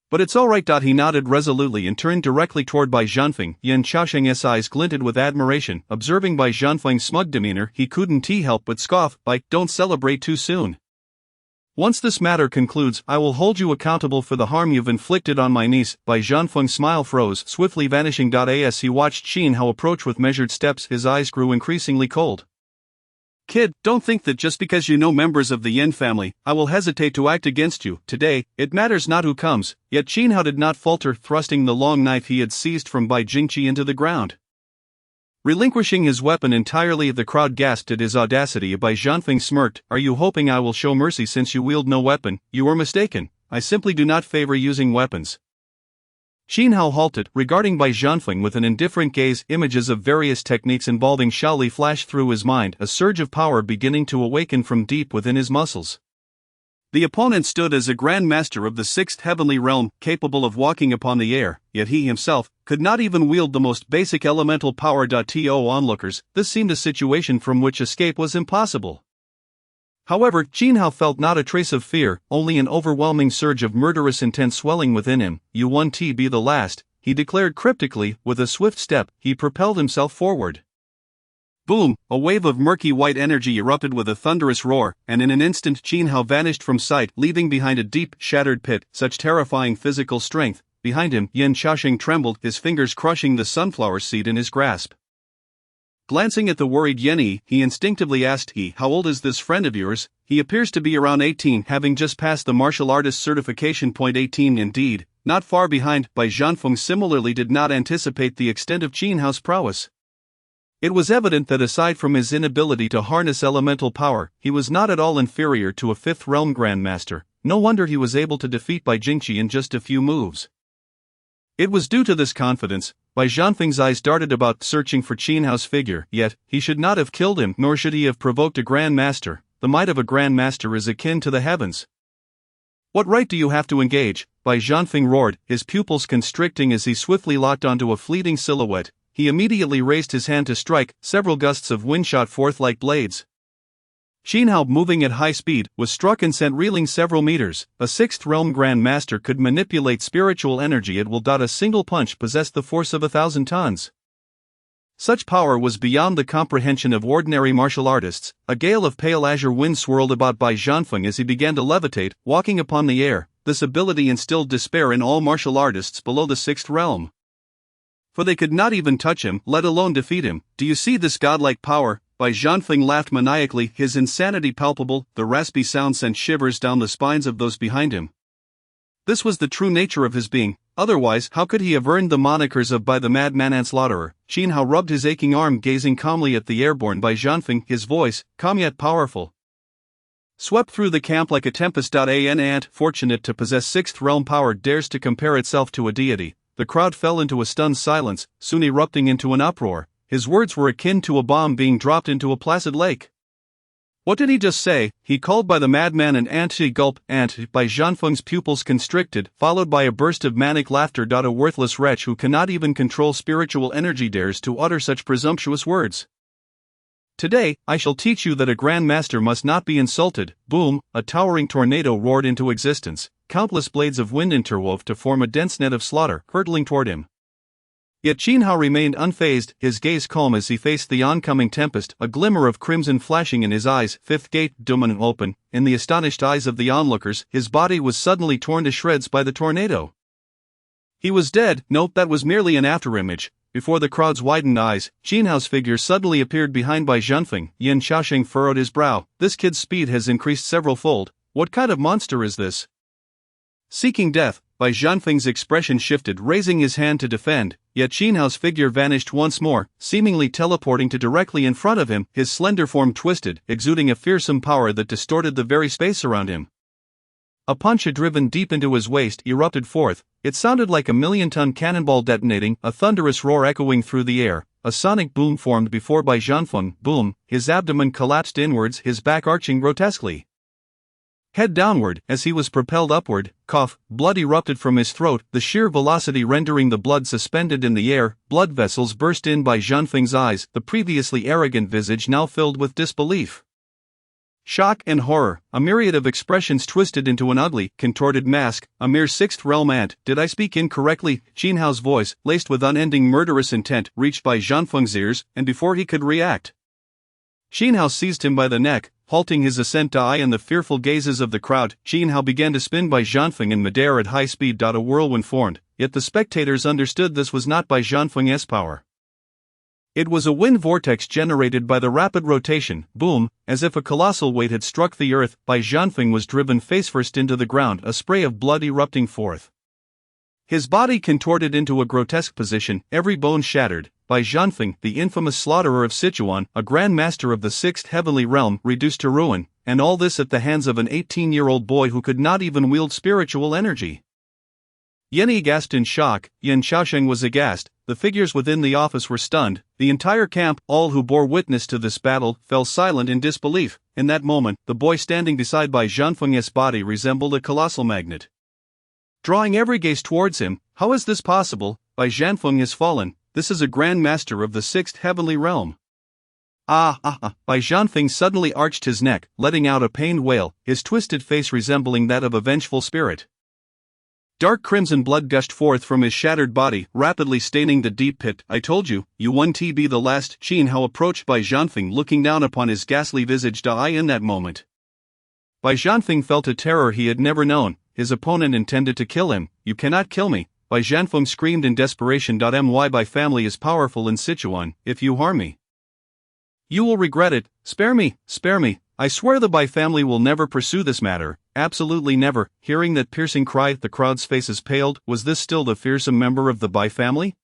"But it's all right." He nodded resolutely and turned directly toward Bai Zhanfeng. Yan Xiaosheng's eyes glinted with admiration. Observing Bai Zhanfeng's smug demeanor, he couldn't help but scoff. "Don't celebrate too soon. Once this matter concludes, I will hold you accountable for the harm you've inflicted on my niece." Bai Zhanfeng's smile froze, swiftly vanishing. As he watched Qin Hao approach with measured steps, his eyes grew increasingly cold. "Kid, don't think that just because you know members of the Yin family, I will hesitate to act against you. Today, it matters not who comes." Yet Qin Hao did not falter, thrusting the long knife he had seized from Bai Jingqi into the ground. Relinquishing his weapon entirely, the crowd gasped at his audacity. Bai Zhanfeng smirked. "Are you hoping I will show mercy since you wield no weapon?" "You are mistaken. I simply do not favor using weapons." Qin Hao halted, regarding Bai Zhanfeng with an indifferent gaze. Images of various techniques involving Shaoli flashed through his mind, a surge of power beginning to awaken from deep within his muscles. The opponent stood as a Grand Master of the Sixth Heavenly Realm, capable of walking upon the air, yet he himself could not even wield the most basic elemental power. To onlookers, this seemed a situation from which escape was impossible. However, Qin Hao felt not a trace of fear, only an overwhelming surge of murderous intent swelling within him. "You won't be the last," he declared cryptically. With a swift step, he propelled himself forward. Boom! A wave of murky white energy erupted with a thunderous roar, and in an instant Qin Hao vanished from sight, leaving behind a deep, shattered pit. Such terrifying physical strength. Behind him, Yin Xiaosheng trembled, his fingers crushing the sunflower seed in his grasp. Glancing at the worried Yan Yi, he instinctively asked, "How old is this friend of yours?" "He appears to be around 18, having just passed the martial artist certification. 18 indeed, not far behind." Bai Zhanfeng similarly did not anticipate the extent of Qin Hao's prowess. It was evident that aside from his inability to harness elemental power, he was not at all inferior to a Fifth Realm Grandmaster. No wonder he was able to defeat Bai Jingqi in just a few moves. It was due to this confidence. Bai Zhanfeng's eyes darted about, searching for Qin Hao's figure. Yet, he should not have killed him, nor should he have provoked a Grand Master. The might of a Grand Master is akin to the heavens. "What right do you have to engage?" Bai Zhanfeng roared, his pupils constricting as he swiftly locked onto a fleeting silhouette. He immediately raised his hand to strike. Several gusts of wind shot forth like blades. Qin Hao, moving at high speed, was struck and sent reeling several meters. A Sixth Realm Grand Master could manipulate spiritual energy at will. A single punch possessed the force of 1,000 tons. Such power was beyond the comprehension of ordinary martial artists. A gale of pale azure wind swirled about Bai Zhanfeng as he began to levitate, walking upon the air. This ability instilled despair in all martial artists below the Sixth Realm, for they could not even touch him, let alone defeat him. "Do you see this godlike power?" Bai Zhanfeng laughed maniacally, his insanity palpable. The raspy sound sent shivers down the spines of those behind him. This was the true nature of his being. Otherwise, how could he have earned the monikers of Bai the Madman and Slaughterer? Qin Hao rubbed his aching arm, gazing calmly at the airborne Bai Zhanfeng, his voice, calm yet powerful, swept through the camp like a tempest. An ant fortunate to possess Sixth Realm power dares to compare itself to a deity. The crowd fell into a stunned silence, soon erupting into an uproar. His words were akin to a bomb being dropped into a placid lake. "What did he just say?" he called by the madman. An anti-gulp, ant. Bai Zhanfeng's pupils constricted, followed by a burst of manic laughter. A worthless wretch who cannot even control spiritual energy dares to utter such presumptuous words. "Today, I shall teach you that a Grand Master must not be insulted." Boom! A towering tornado roared into existence. Countless blades of wind interwove to form a dense net of slaughter, hurtling toward him. Yet Qin Hao remained unfazed, his gaze calm as he faced the oncoming tempest, a glimmer of crimson flashing in his eyes. Fifth gate domain open. In the astonished eyes of the onlookers, his body was suddenly torn to shreds by the tornado. He was dead. No, that was merely an afterimage. Before the crowd's widened eyes, Qin Hao's figure suddenly appeared behind Bai Zhanfeng. Yin Xiaosheng furrowed his brow. "This kid's speed has increased several fold. What kind of monster is this?" "Seeking death." Bai Zhanfeng's expression shifted, raising his hand to defend, yet Qin Hao's figure vanished once more, seemingly teleporting to directly in front of him. His slender form twisted, exuding a fearsome power that distorted the very space around him. A punch driven deep into his waist erupted forth. It sounded like a million-ton cannonball detonating, a thunderous roar echoing through the air. A sonic boom formed before Bai Zhanfeng. Boom! His abdomen collapsed inwards, his back arching grotesquely. Head downward, as he was propelled upward, blood erupted from his throat, the sheer velocity rendering the blood suspended in the air. Blood vessels burst in Bai Zhanfeng's eyes, the previously arrogant visage now filled with disbelief. Shock and horror, a myriad of expressions twisted into an ugly, contorted mask. A mere sixth realm ant. Did I speak incorrectly? Qin Hao's voice, laced with unending murderous intent, reached Bai Zhanfeng's ears, and before he could react, Qin Hao seized him by the neck, halting his ascent. In the fearful gazes of the crowd, Qin Hao began to spin Bai Zhanfeng in midair at high speed. A whirlwind formed, yet the spectators understood this was not Bai Zhanfeng's power. It was a wind vortex generated by the rapid rotation. Boom! As if a colossal weight had struck the earth, Bai Zhanfeng was driven face-first into the ground, a spray of blood erupting forth. His body contorted into a grotesque position, every bone shattered. Bai Zhanfeng, the infamous slaughterer of Sichuan, a grand master of the sixth heavenly realm, reduced to ruin, and all this at the hands of an 18-year-old boy who could not even wield spiritual energy. Yan Yi gasped in shock. Yan Xiaosheng was aghast. The figures within the office were stunned. The entire camp, all who bore witness to this battle, fell silent in disbelief. In that moment, the boy standing beside Bai Zhanfeng's body resembled a colossal magnet, drawing every gaze towards him. How is this possible? Bai Zhanfeng has fallen. This is a grand master of the sixth heavenly realm. Bai Zhanfeng suddenly arched his neck, letting out a pained wail, his twisted face resembling that of a vengeful spirit. Dark crimson blood gushed forth from his shattered body, rapidly staining the deep pit. I told you, you won't be the last. Qin Hao approached Bai Zhanfeng, looking down upon his ghastly visage. In that moment, Bai Zhanfeng felt a terror he had never known. His opponent intended to kill him. You cannot kill me, Bai Zhanfeng screamed in desperation. My Bai family is powerful in Sichuan. If you harm me, you will regret it. Spare me, spare me. I swear the Bai family will never pursue this matter. Absolutely never. Hearing that piercing cry, the crowd's faces paled. Was this still the fearsome member of the Bai family?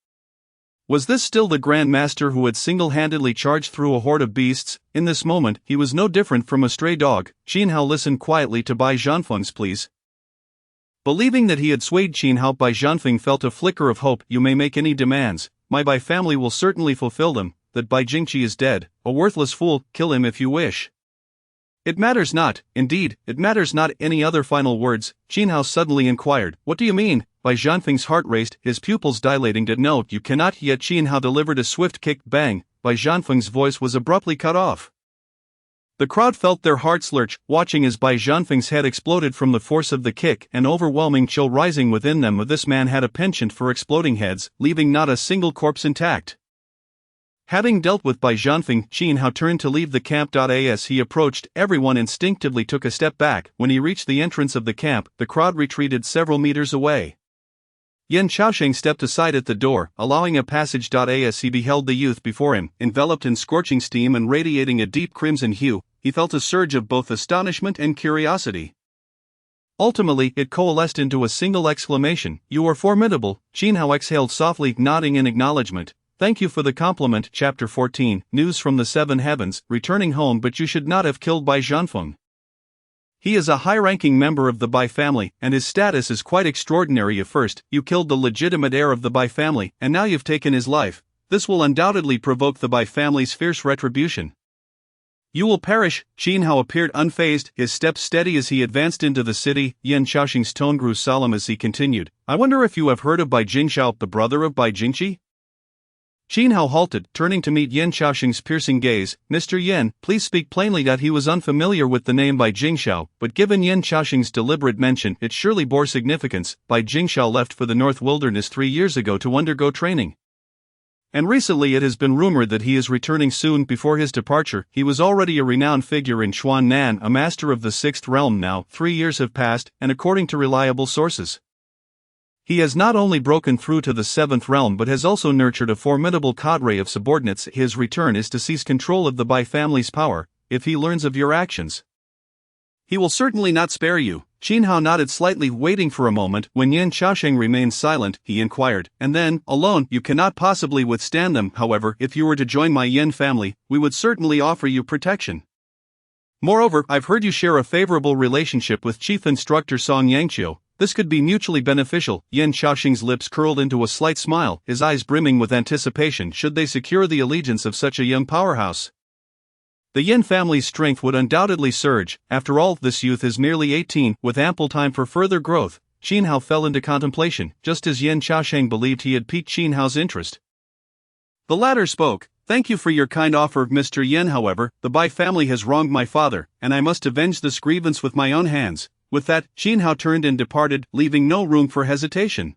Was this still the Grand Master who had single-handedly charged through a horde of beasts? In this moment, he was no different from a stray dog. Qin Hao listened quietly to Bai Zhanfeng's pleas. Believing that he had swayed Qin Hao, Bai Zhanfeng felt a flicker of hope. You may make any demands. My Bai family will certainly fulfill them. That Bai Jingqi is dead, a worthless fool. Kill him if you wish. It matters not, indeed, it matters not. Any other final words? Qin Hao suddenly inquired. What do you mean? Bai Zhanfeng's heart raced, his pupils dilating. No, you cannot. Yet Qin Hao delivered a swift kick. Bang! Bai Zhanfeng's voice was abruptly cut off. The crowd felt their hearts lurch, watching as Bai Zhanfeng's head exploded from the force of the kick, an overwhelming chill rising within them. This man had a penchant for exploding heads, leaving not a single corpse intact. Having dealt with Bai Zhanfeng, Qin Hao turned to leave the camp. As he approached, everyone instinctively took a step back. When he reached the entrance of the camp, the crowd retreated several meters away. Yan Xiaosheng stepped aside at the door, allowing a passage. As he beheld the youth before him, enveloped in scorching steam and radiating a deep crimson hue, he felt a surge of both astonishment and curiosity. Ultimately, it coalesced into a single exclamation. You are formidable. Qin Hao exhaled softly, nodding in acknowledgement. Thank you for the compliment. Chapter 14, News from the Seven Heavens. Returning home, but you should not have killed Bai Zhanfeng. He is a high-ranking member of the Bai family, and his status is quite extraordinary. At first, you killed the legitimate heir of the Bai family, and now you've taken his life. This will undoubtedly provoke the Bai family's fierce retribution. You will perish. Qin Hao appeared unfazed, his steps steady as he advanced into the city. Yan Xiaosheng's tone grew solemn as he continued. I wonder if you have heard of Bai Jingxiao, the brother of Bai Jingqi? Qin Hao halted, turning to meet Yan Xiaosheng's piercing gaze. Mr. Yan, please speak plainly. He was unfamiliar with the name Bai Jingxiao, but given Yan Xiaosheng's deliberate mention, it surely bore significance. Bai Jingxiao left for the North Wilderness 3 years ago to undergo training. And recently it has been rumored that he is returning soon. Before his departure, he was already a renowned figure in Xuannan, a master of the sixth realm. Now, 3 years have passed, and according to reliable sources, he has not only broken through to the seventh realm but has also nurtured a formidable cadre of subordinates. His return is to seize control of the Bai family's power. If he learns of your actions, he will certainly not spare you. Qin Hao nodded slightly, waiting for a moment. When Yan Xiaosheng remained silent, he inquired, and then, alone, you cannot possibly withstand them. However, if you were to join my Yan family, we would certainly offer you protection. Moreover, I've heard you share a favorable relationship with Chief Instructor Song Yangqiu. This could be mutually beneficial. Yan Xiaosheng's lips curled into a slight smile, his eyes brimming with anticipation should they secure the allegiance of such a young powerhouse. The Yin family's strength would undoubtedly surge. After all, this youth is merely 18, with ample time for further growth. Qin Hao fell into contemplation, just as Yan Xiaosheng believed he had piqued Qin Hao's interest. The latter spoke. Thank you for your kind offer, Mr. Yin. However, the Bai family has wronged my father, and I must avenge this grievance with my own hands. With that, Qin Hao turned and departed, leaving no room for hesitation.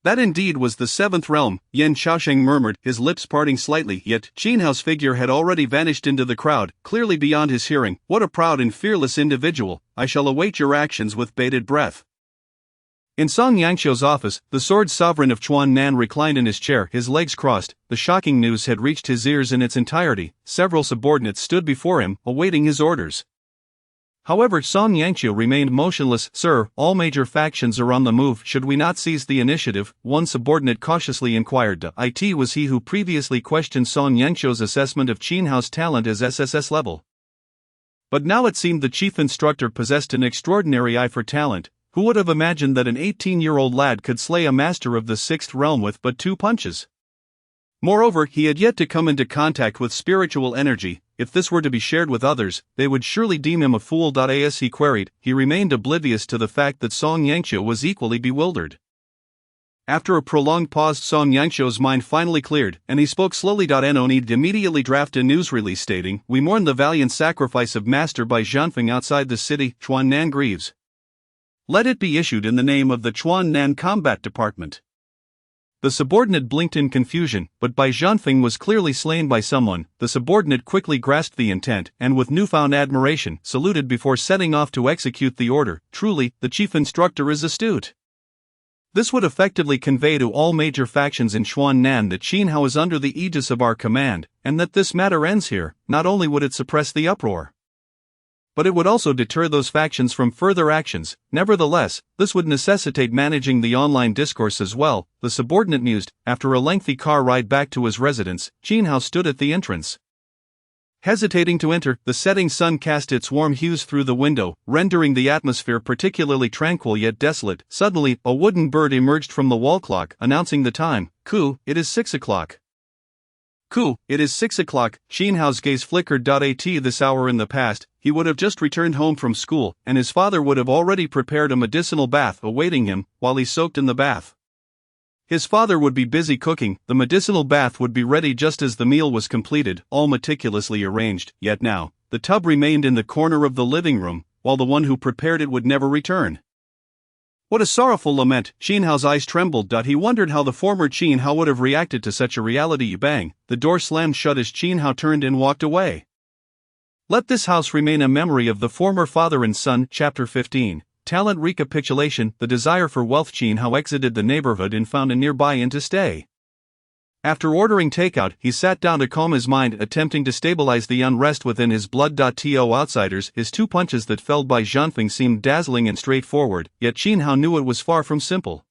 That indeed was the seventh realm, Yan Xiaosheng murmured, his lips parting slightly, yet Qin Hao's figure had already vanished into the crowd, clearly beyond his hearing. What a proud and fearless individual! I shall await your actions with bated breath. In Song Yangqiu's office, the sword sovereign of Chuan Nan reclined in his chair, his legs crossed. The shocking news had reached his ears in its entirety. Several subordinates stood before him, awaiting his orders. However, Song Yangqiu remained motionless. Sir, all major factions are on the move. Should we not seize the initiative? One subordinate cautiously inquired. It was he who previously questioned Song Yangqiu's assessment of Qin Hao's talent as SSS level. But now it seemed the chief instructor possessed an extraordinary eye for talent. Who would have imagined that an 18-year-old lad could slay a master of the sixth realm with but 2 punches? Moreover, he had yet to come into contact with spiritual energy. If this were to be shared with others, they would surely deem him a fool. As he queried, he remained oblivious to the fact that Song Yangqiu was equally bewildered. After a prolonged pause, Song Yangqiu's mind finally cleared, and he spoke slowly. No need to immediately draft a news release stating, "We mourn the valiant sacrifice of Master Bai Zhanfeng outside the city, Chuan Nan grieves." Let it be issued in the name of the Chuan Nan Combat Department. The subordinate blinked in confusion, but Bai Zhanfeng was clearly slain by someone. The subordinate quickly grasped the intent, and with newfound admiration, saluted before setting off to execute the order. Truly, the chief instructor is astute. This would effectively convey to all major factions in Chuan Nan that Qin Hao is under the aegis of our command, and that this matter ends here. Not only would it suppress the uproar, but it would also deter those factions from further actions. Nevertheless, this would necessitate managing the online discourse as well, the subordinate mused. After a lengthy car ride back to his residence, Qin Hao stood at the entrance. Hesitating to enter, the setting sun cast its warm hues through the window, rendering the atmosphere particularly tranquil yet desolate. Suddenly, a wooden bird emerged from the wall clock, announcing the time. "Ku, it is 6 o'clock. Ku, it is 6 o'clock. Qin Hao's gaze flickered. At this hour in the past, he would have just returned home from school, and his father would have already prepared a medicinal bath awaiting him, while he soaked in the bath. His father would be busy cooking, the medicinal bath would be ready just as the meal was completed, all meticulously arranged. Yet now, the tub remained in the corner of the living room, while the one who prepared it would never return. What a sorrowful lament! Qin Hao's eyes trembled. He wondered how the former Qin Hao would have reacted to such a reality. Bang! The door slammed shut as Qin Hao turned and walked away. Let this house remain a memory of the former father and son. Chapter 15. Talent recapitulation. The desire for wealth. Qin Hao exited the neighborhood and found a nearby inn to stay. After ordering takeout, he sat down to calm his mind, attempting to stabilize the unrest within his blood. To outsiders, his 2 punches that felled Bai Zhanfeng seemed dazzling and straightforward, yet Qin Hao knew it was far from simple.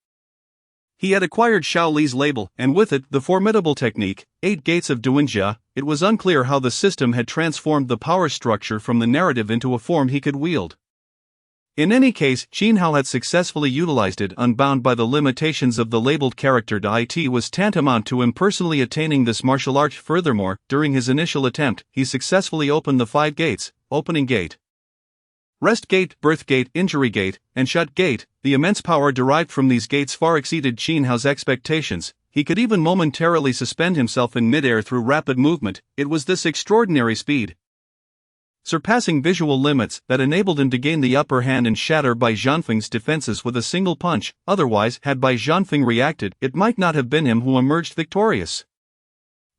He had acquired Xiao Li's label, and with it, the formidable technique, 8 Gates of Duanjia. It was unclear how the system had transformed the power structure from the narrative into a form he could wield. In any case, Qin Hao had successfully utilized it, unbound by the limitations of the labeled character. It was tantamount to him personally attaining this martial art. Furthermore, during his initial attempt, he successfully opened the 5 gates: opening gate, rest gate, birth gate, injury gate, and shut gate. The immense power derived from these gates far exceeded Qin Hao's expectations. He could even momentarily suspend himself in midair through rapid movement. It was this extraordinary speed, surpassing visual limits, that enabled him to gain the upper hand and shatter Bai Zhanfeng's defenses with a single punch. Otherwise, had Bai Zhanfeng reacted, it might not have been him who emerged victorious.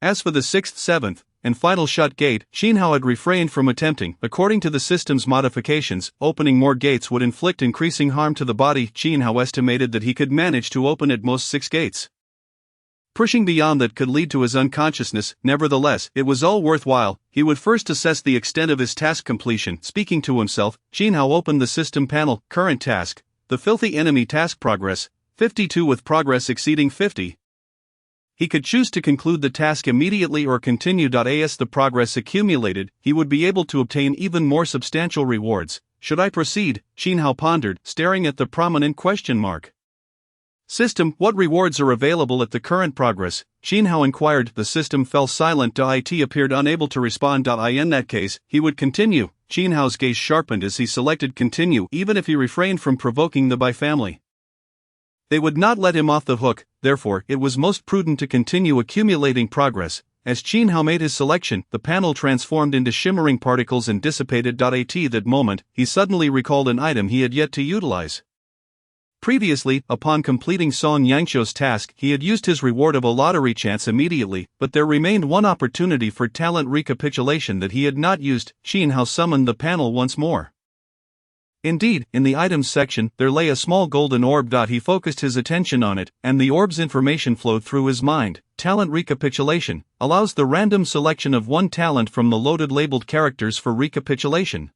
As for the 6th, 7th, and final shut gate, Qin Hao had refrained from attempting. According to the system's modifications, opening more gates would inflict increasing harm to the body. Qin Hao estimated that he could manage to open at most 6 gates. Pushing beyond that could lead to his unconsciousness. Nevertheless, it was all worthwhile. He would first assess the extent of his task completion. Speaking to himself, Jin Hao opened the system panel. Current task: the filthy enemy task progress, 52 with progress exceeding 50. He could choose to conclude the task immediately or continue. As the progress accumulated, he would be able to obtain even more substantial rewards. Should I proceed? Jin Hao pondered, staring at the prominent question mark. System: what rewards are available at the current progress? Jin Hao inquired. The system fell silent. It appeared unable to respond. In that case, he would continue. Jin Hao's gaze sharpened as he selected continue, even if he refrained from provoking the Bai family. They would not let him off the hook, therefore it was most prudent to continue accumulating progress. As Jin Hao made his selection, the panel transformed into shimmering particles and dissipated. At that moment, he suddenly recalled an item he had yet to utilize. Previously, upon completing Song Yangqiu's task, he had used his reward of a lottery chance immediately, but there remained one opportunity for talent recapitulation that he had not used. Jin Hao summoned the panel once more. Indeed, in the items section, there lay a small golden orb. He focused his attention on it, and the orb's information flowed through his mind. Talent recapitulation allows the random selection of one talent from the loaded labeled characters for recapitulation.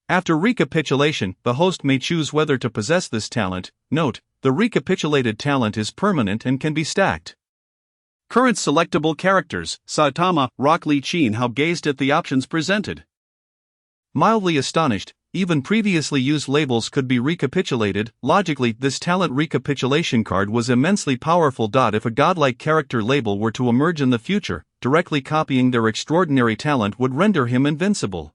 After recapitulation, the host may choose whether to possess this talent. Note: the recapitulated talent is permanent and can be stacked. Current selectable characters: Saitama, Rock Lee. Jin Hao gazed at the options presented. Mildly astonished, even previously used labels could be recapitulated. Logically, this talent recapitulation card was immensely powerful. If a godlike character label were to emerge in the future, directly copying their extraordinary talent would render him invincible.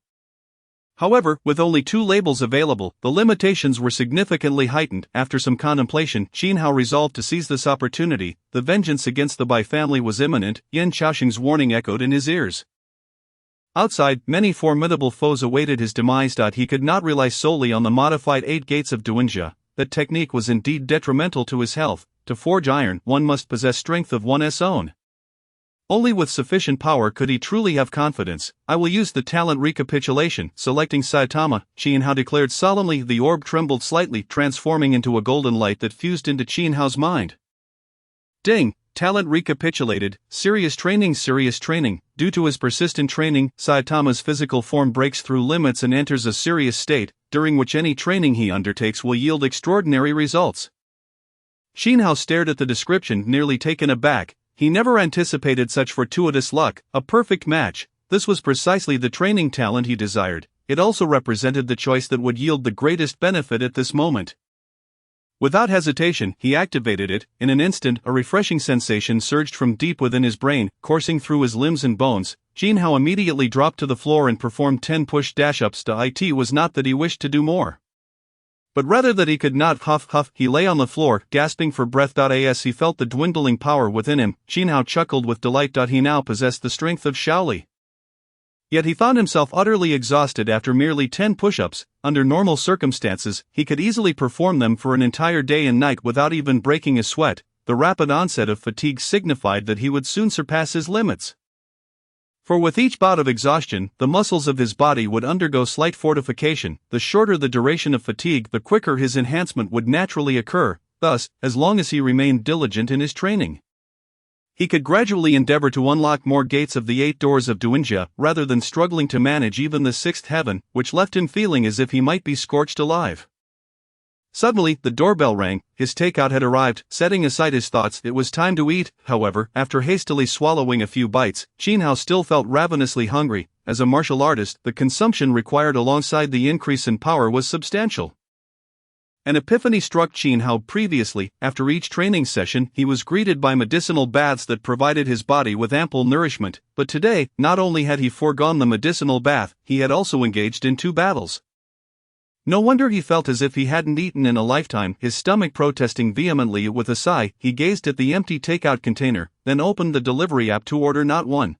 However, with only 2 labels available, the limitations were significantly heightened. After some contemplation, Jin Hao resolved to seize this opportunity. The vengeance against the Bai family was imminent. Yan Xiaoxing's warning echoed in his ears. Outside, many formidable foes awaited his demise. He could not rely solely on the modified 8 gates of Duanjia. That technique was indeed detrimental to his health. To forge iron, one must possess strength of one's own. Only with sufficient power could he truly have confidence. I will use the talent recapitulation. Selecting Saitama, Jin Hao declared solemnly. The orb trembled slightly, transforming into a golden light that fused into Jin Hao's mind. Ding! Talent recapitulated. Serious training. Due to his persistent training, Saitama's physical form breaks through limits and enters a serious state, during which any training he undertakes will yield extraordinary results. Jin Hao stared at the description, nearly taken aback. He never anticipated such fortuitous luck. A perfect match. This was precisely the training talent he desired. It also represented the choice that would yield the greatest benefit at this moment. Without hesitation, he activated it. In an instant, a refreshing sensation surged from deep within his brain, coursing through his limbs and bones. Jin Hao immediately dropped to the floor and performed 10 push-dash-ups. It was not that he wished to do more, but rather that he could not. Huff. He lay on the floor, gasping for breath. As he felt the dwindling power within him, Jin Hao chuckled with delight. He now possessed the strength of Shaoli. Yet he found himself utterly exhausted after merely 10 push-ups. Under normal circumstances, he could easily perform them for an entire day and night without even breaking a sweat. The rapid onset of fatigue signified that he would soon surpass his limits. For with each bout of exhaustion, the muscles of his body would undergo slight fortification. The shorter the duration of fatigue, the quicker his enhancement would naturally occur. Thus, as long as he remained diligent in his training, he could gradually endeavor to unlock more gates of the 8 doors of Duanjia, rather than struggling to manage even the 6th heaven, which left him feeling as if he might be scorched alive. Suddenly, the doorbell rang. His takeout had arrived. Setting aside his thoughts, it was time to eat. However, after hastily swallowing a few bites, Jin Hao still felt ravenously hungry. As a martial artist, the consumption required alongside the increase in power was substantial. An epiphany struck Jin Hao. Previously, after each training session, he was greeted by medicinal baths that provided his body with ample nourishment, but today, not only had he foregone the medicinal bath, he had also engaged in 2 battles. No wonder he felt as if he hadn't eaten in a lifetime. His stomach protesting vehemently. With a sigh, he gazed at the empty takeout container, then opened the delivery app to order not 1,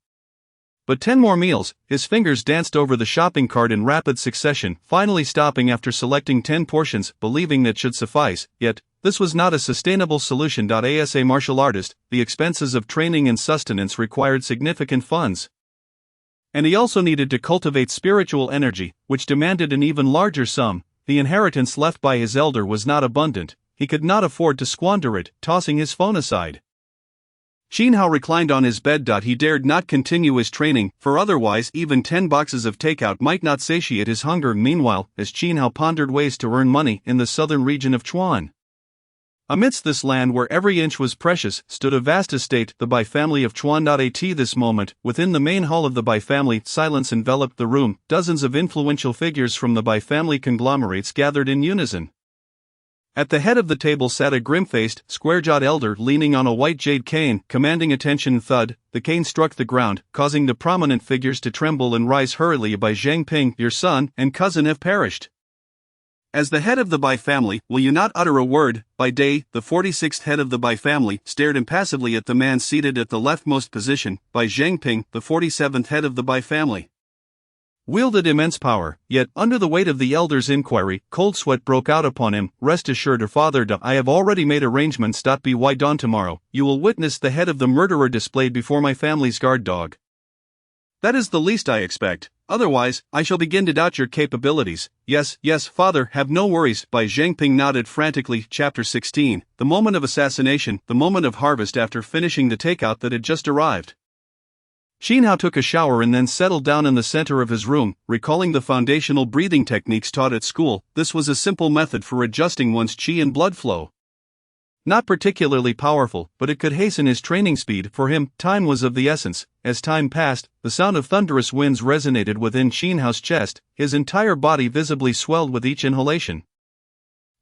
but 10 more meals. His fingers danced over the shopping cart in rapid succession, finally stopping after selecting 10 portions, believing that should suffice. Yet, this was not a sustainable solution. As a martial artist, the expenses of training and sustenance required significant funds. And he also needed to cultivate spiritual energy, which demanded an even larger sum. The inheritance left by his elder was not abundant. He could not afford to squander it. Tossing his phone aside, Xin Hao reclined on his bed. He dared not continue his training, for otherwise even 10 boxes of takeout might not satiate his hunger. Meanwhile, as Xin Hao pondered ways to earn money in the southern region of Chuan. Amidst this land where every inch was precious, stood a vast estate, the Bai family of Chuan. At this moment, within the main hall of the Bai family, silence enveloped the room. Dozens of influential figures from the Bai family conglomerates gathered in unison. At the head of the table sat a grim-faced, square-jawed elder leaning on a white jade cane, commanding attention. Thud, the cane struck the ground, causing the prominent figures to tremble and rise hurriedly. Bai Zhangping, your son and cousin have perished. As the head of the Bai family, will you not utter a word? Bai Dai, the 46th head of the Bai family, stared impassively at the man seated at the leftmost position. Bai Zhangping, the 47th head of the Bai family, wielded immense power, yet, under the weight of the elder's inquiry, cold sweat broke out upon him. Rest assured, Father, I have already made arrangements. By dawn tomorrow, you will witness the head of the murderer displayed before my family's guard dog. That is the least I expect. Otherwise, I shall begin to doubt your capabilities. Yes, Father, have no worries. Bai Zhangping nodded frantically. Chapter 16, the moment of assassination, the moment of harvest. After finishing the takeout that had just arrived, Xin Hao took a shower and then settled down in the center of his room, recalling the foundational breathing techniques taught at school. This was a simple method for adjusting one's qi and blood flow. Not particularly powerful, but it could hasten his training speed. For him, time was of the essence. As time passed, the sound of thunderous winds resonated within Xin Hao's chest, his entire body visibly swelled with each inhalation.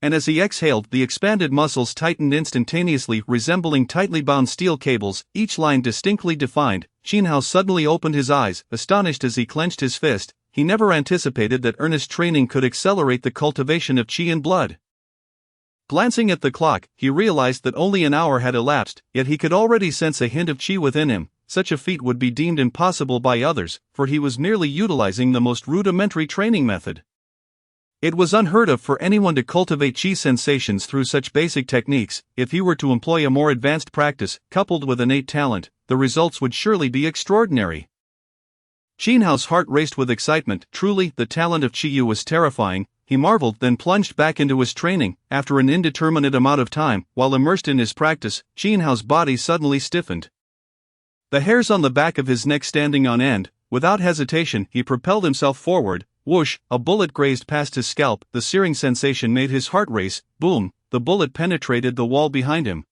And as he exhaled, the expanded muscles tightened instantaneously, resembling tightly bound steel cables, each line distinctly defined. Xin Hao suddenly opened his eyes, astonished as he clenched his fist. He never anticipated that earnest training could accelerate the cultivation of qi and blood. Glancing at the clock, he realized that only an hour had elapsed, yet he could already sense a hint of qi within him. Such a feat would be deemed impossible by others, for he was merely utilizing the most rudimentary training method. It was unheard of for anyone to cultivate qi sensations through such basic techniques. If he were to employ a more advanced practice, coupled with innate talent, the results would surely be extraordinary. Xin Hao's heart raced with excitement. Truly, the talent of Qi Yu was terrifying. He marveled, then plunged back into his training. After an indeterminate amount of time, while immersed in his practice, Xin Hao's body suddenly stiffened, the hairs on the back of his neck standing on end. Without hesitation, he propelled himself forward. Whoosh, a bullet grazed past his scalp. The searing sensation made his heart race. Boom, the bullet penetrated the wall behind him,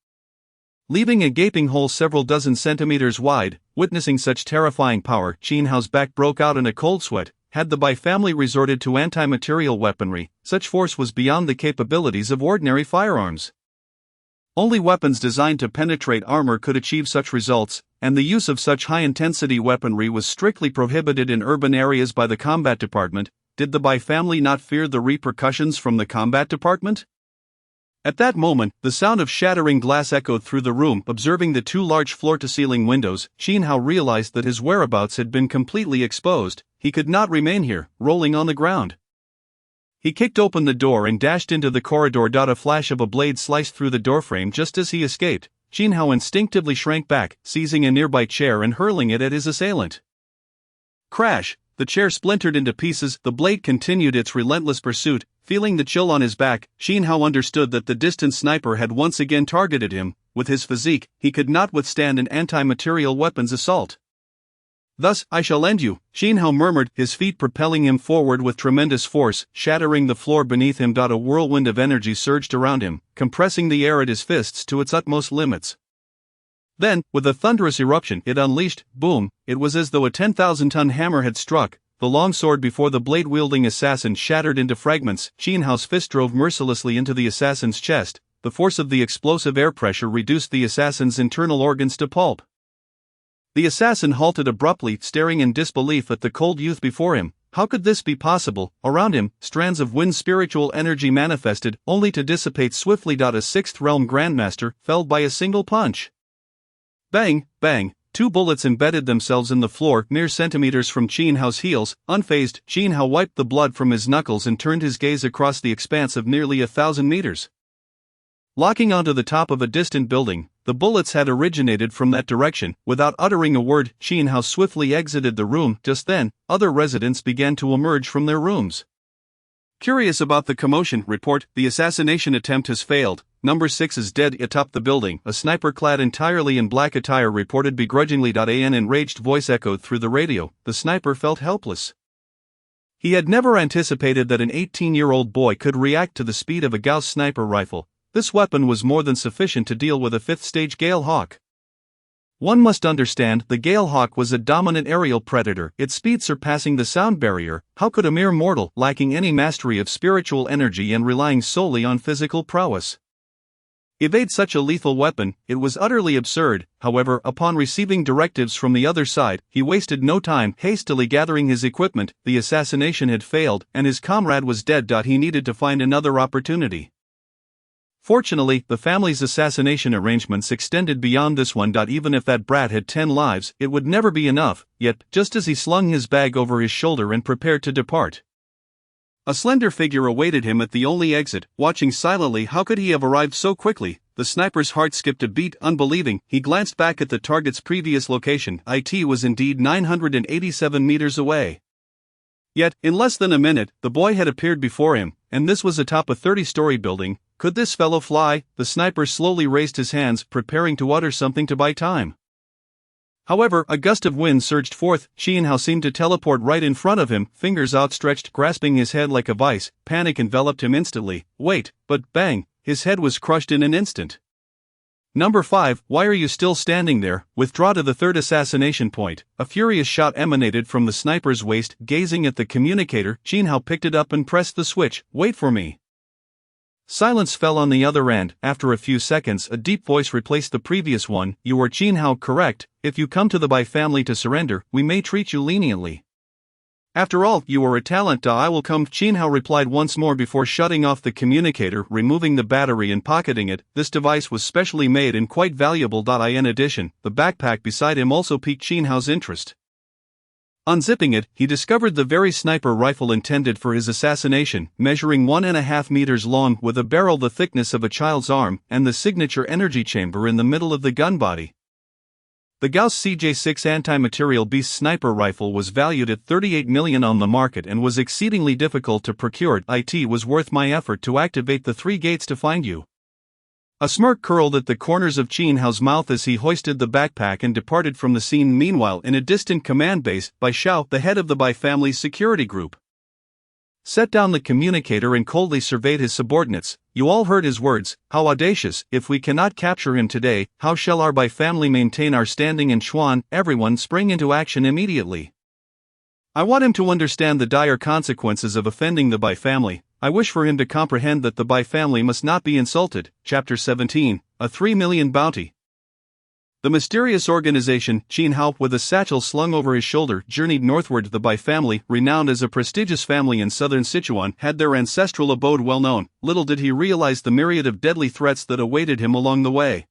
leaving a gaping hole several dozen centimeters wide. Witnessing such terrifying power, Xin Hao's back broke out in a cold sweat. Had the Bai family resorted to anti-material weaponry, such force was beyond the capabilities of ordinary firearms. Only weapons designed to penetrate armor could achieve such results, and the use of such high-intensity weaponry was strictly prohibited in urban areas by the combat department. Did the Bai family not fear the repercussions from the combat department? At that moment, the sound of shattering glass echoed through the room. Observing the two large floor-to-ceiling windows, Xin Hao realized that his whereabouts had been completely exposed. He could not remain here, rolling on the ground. He kicked open the door and dashed into the corridor. A flash of a blade sliced through the doorframe just as he escaped. Xin Hao instinctively shrank back, seizing a nearby chair and hurling it at his assailant. Crash! The chair splintered into pieces. The blade continued its relentless pursuit. Feeling the chill on his back, Xin Hao understood that the distant sniper had once again targeted him. With his physique, he could not withstand an anti-material weapons assault. Thus, I shall end you, Xin Hao murmured, his feet propelling him forward with tremendous force, shattering the floor beneath him. A whirlwind of energy surged around him, compressing the air at his fists to its utmost limits. Then, with a thunderous eruption, it unleashed. Boom! It was as though a 10,000-ton hammer had struck. The long sword before the blade-wielding assassin shattered into fragments. Xin Hao's fist drove mercilessly into the assassin's chest. The force of the explosive air pressure reduced the assassin's internal organs to pulp. The assassin halted abruptly, staring in disbelief at the cold youth before him. How could this be possible? Around him, strands of wind spiritual energy manifested, only to dissipate swiftly. A sixth realm grandmaster, felled by a single punch. Bang, bang, two bullets embedded themselves in the floor, mere centimeters from Xin Hao's heels. Unfazed, Xin Hao wiped the blood from his knuckles and turned his gaze across the expanse of nearly 1,000 meters. Locking onto the top of a distant building, the bullets had originated from that direction. Without uttering a word, Xin Hao swiftly exited the room. Just then, other residents began to emerge from their rooms. Curious about the commotion, report, the assassination attempt has failed. Number 6 is dead atop the building, a sniper clad entirely in black attire reported begrudgingly. An enraged voice echoed through the radio. The sniper felt helpless. He had never anticipated that an 18-year-old boy could react to the speed of a Gauss sniper rifle. This weapon was more than sufficient to deal with a 5th-stage Gale Hawk. One must understand, the Gale Hawk was a dominant aerial predator, its speed surpassing the sound barrier. How could a mere mortal, lacking any mastery of spiritual energy and relying solely on physical prowess, evade such a lethal weapon? It was utterly absurd. However, upon receiving directives from the other side, he wasted no time hastily gathering his equipment. The assassination had failed, and his comrade was dead. He needed to find another opportunity. Fortunately, the family's assassination arrangements extended beyond this one. Even if that brat had 10 lives, it would never be enough. Yet, just as he slung his bag over his shoulder and prepared to depart, a slender figure awaited him at the only exit, watching silently. How could he have arrived so quickly? The sniper's heart skipped a beat, unbelieving. He glanced back at the target's previous location. It was indeed 987 meters away. Yet, in less than a minute, the boy had appeared before him, and this was atop a 30-story building. Could this fellow fly? The sniper slowly raised his hands, preparing to utter something to buy time. However, a gust of wind surged forth. Qianhao seemed to teleport right in front of him, fingers outstretched, grasping his head like a vice. Panic enveloped him instantly. Wait, but bang! His head was crushed in an instant. Number 5, why are you still standing there? Withdraw to the third assassination point. A furious shout emanated from the sniper's waist. Gazing at the communicator, Qianhao picked it up and pressed the switch. Wait for me. Silence fell on the other end. After a few seconds, a deep voice replaced the previous one. You are Qianhao, correct? If you come to the Bai family to surrender, we may treat you leniently. After all, you are a talent. I will come, Qianhao replied once more before shutting off the communicator, removing the battery and pocketing it. This device was specially made and quite valuable. In addition, the backpack beside him also piqued Qianhao's interest. Unzipping it, he discovered the very sniper rifle intended for his assassination, measuring 1.5 meters long with a barrel the thickness of a child's arm, and the signature energy chamber in the middle of the gun body. The Gauss CJ6 anti-material beast sniper rifle was valued at 38 million on the market and was exceedingly difficult to procure. It was worth my effort to activate the 3 gates to find you. A smirk curled at the corners of Qianhao's mouth as he hoisted the backpack and departed from the scene. Meanwhile, in a distant command base, Bai Xiao, the head of the Bai family's security group, set down the communicator and coldly surveyed his subordinates. You all heard his words. How audacious! If we cannot capture him today, how shall our Bai family maintain our standing in Chuan? Everyone spring into action immediately. I want him to understand the dire consequences of offending the Bai family. I wish for him to comprehend that the Bai family must not be insulted. Chapter 17, a 3 million bounty. The mysterious organization, Qianhao, with a satchel slung over his shoulder, journeyed northward. The Bai family, renowned as a prestigious family in southern Sichuan, had their ancestral abode well known. Little did he realize the myriad of deadly threats that awaited him along the way.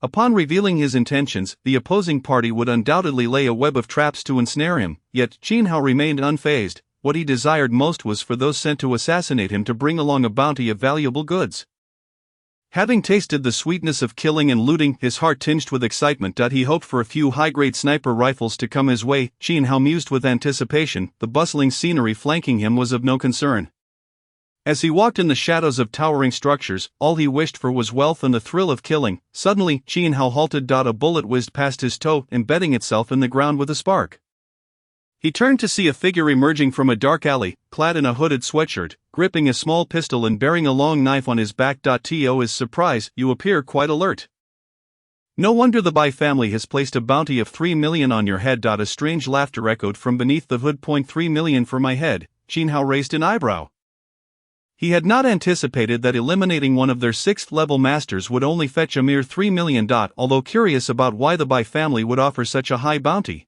Upon revealing his intentions, the opposing party would undoubtedly lay a web of traps to ensnare him, yet Qianhao remained unfazed. What he desired most was for those sent to assassinate him to bring along a bounty of valuable goods. Having tasted the sweetness of killing and looting, his heart tinged with excitement. He hoped for a few high-grade sniper rifles to come his way. Qianhao mused with anticipation. The bustling scenery flanking him was of no concern. As he walked in the shadows of towering structures, all he wished for was wealth and the thrill of killing. Suddenly, Qianhao halted. A bullet whizzed past his toe, embedding itself in the ground with a spark. He turned to see a figure emerging from a dark alley, clad in a hooded sweatshirt, gripping a small pistol and bearing a long knife on his back. To his surprise, you appear quite alert. No wonder the Bai family has placed a bounty of 3 million on your head. A strange laughter echoed from beneath the hood. 3 million for my head? Qianhao raised an eyebrow. He had not anticipated that eliminating one of their 6th-level masters would only fetch a mere 3 million. Although curious about why the Bai family would offer such a high bounty,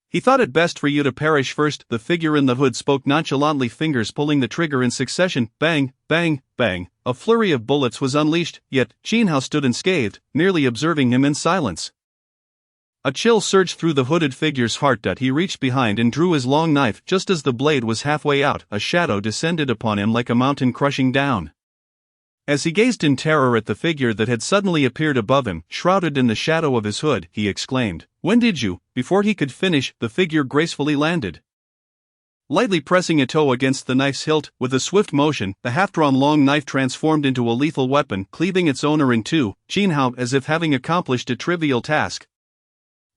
he thought it best for you to perish first. The figure in the hood spoke nonchalantly, fingers pulling the trigger in succession. Bang, bang, bang. A flurry of bullets was unleashed, yet Qianhao stood unscathed, merely observing him in silence. A chill surged through the hooded figure's heart. He reached behind and drew his long knife. Just as the blade was halfway out, a shadow descended upon him like a mountain crushing down. As he gazed in terror at the figure that had suddenly appeared above him, shrouded in the shadow of his hood, he exclaimed, "When did you?" Before he could finish, the figure gracefully landed. Lightly pressing a toe against the knife's hilt, with a swift motion, the half-drawn long knife transformed into a lethal weapon, cleaving its owner in two. Jin Hao, as if having accomplished a trivial task,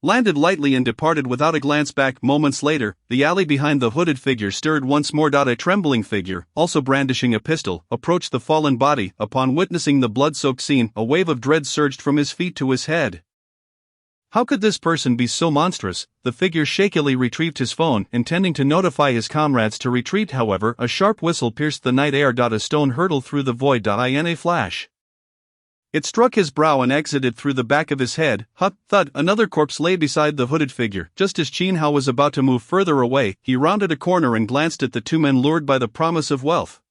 landed lightly and departed without a glance back. Moments later, the alley behind the hooded figure stirred once more. A trembling figure, also brandishing a pistol, approached the fallen body. Upon witnessing the blood-soaked scene, a wave of dread surged from his feet to his head. How could this person be so monstrous? The figure shakily retrieved his phone, intending to notify his comrades to retreat. However, a sharp whistle pierced the night air. A stone hurtled through the void. In a flash, it struck his brow and exited through the back of his head. Thud! Another corpse lay beside the hooded figure. Just as Jin Hao was about to move further away, he rounded a corner and glanced at the two men lured by the promise of wealth,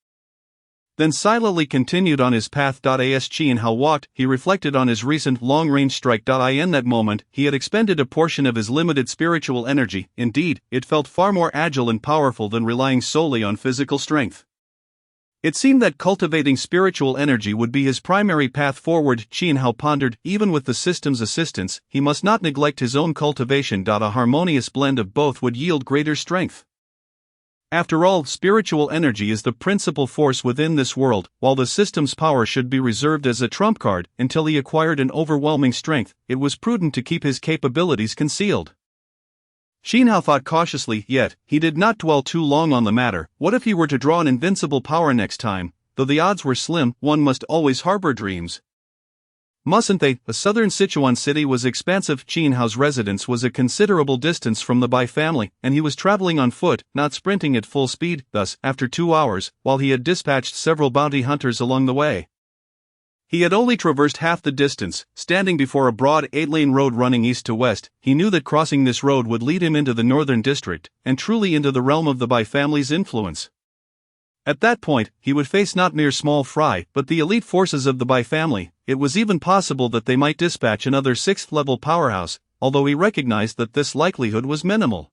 then silently continued on his path. As Jin Hao walked, he reflected on his recent long-range strike. In that moment, he had expended a portion of his limited spiritual energy. Indeed, it felt far more agile and powerful than relying solely on physical strength. It seemed that cultivating spiritual energy would be his primary path forward. Jin Hao pondered, even with the system's assistance, he must not neglect his own cultivation. A harmonious blend of both would yield greater strength. After all, spiritual energy is the principal force within this world. While the system's power should be reserved as a trump card until he acquired an overwhelming strength, it was prudent to keep his capabilities concealed. Jin Hao thought cautiously, yet he did not dwell too long on the matter. What if he were to draw an invincible power next time? Though the odds were slim, one must always harbor dreams, mustn't they? The southern Sichuan city was expansive. Jin Hao's residence was a considerable distance from the Bai family, and he was traveling on foot, not sprinting at full speed. Thus, after 2 hours, while he had dispatched several bounty hunters along the way, he had only traversed half the distance. Standing before a broad 8-lane road running east to west, he knew that crossing this road would lead him into the northern district, and truly into the realm of the Bai family's influence. At that point, he would face not mere small fry, but the elite forces of the Bai family. It was even possible that they might dispatch another 6th-level powerhouse, although he recognized that this likelihood was minimal.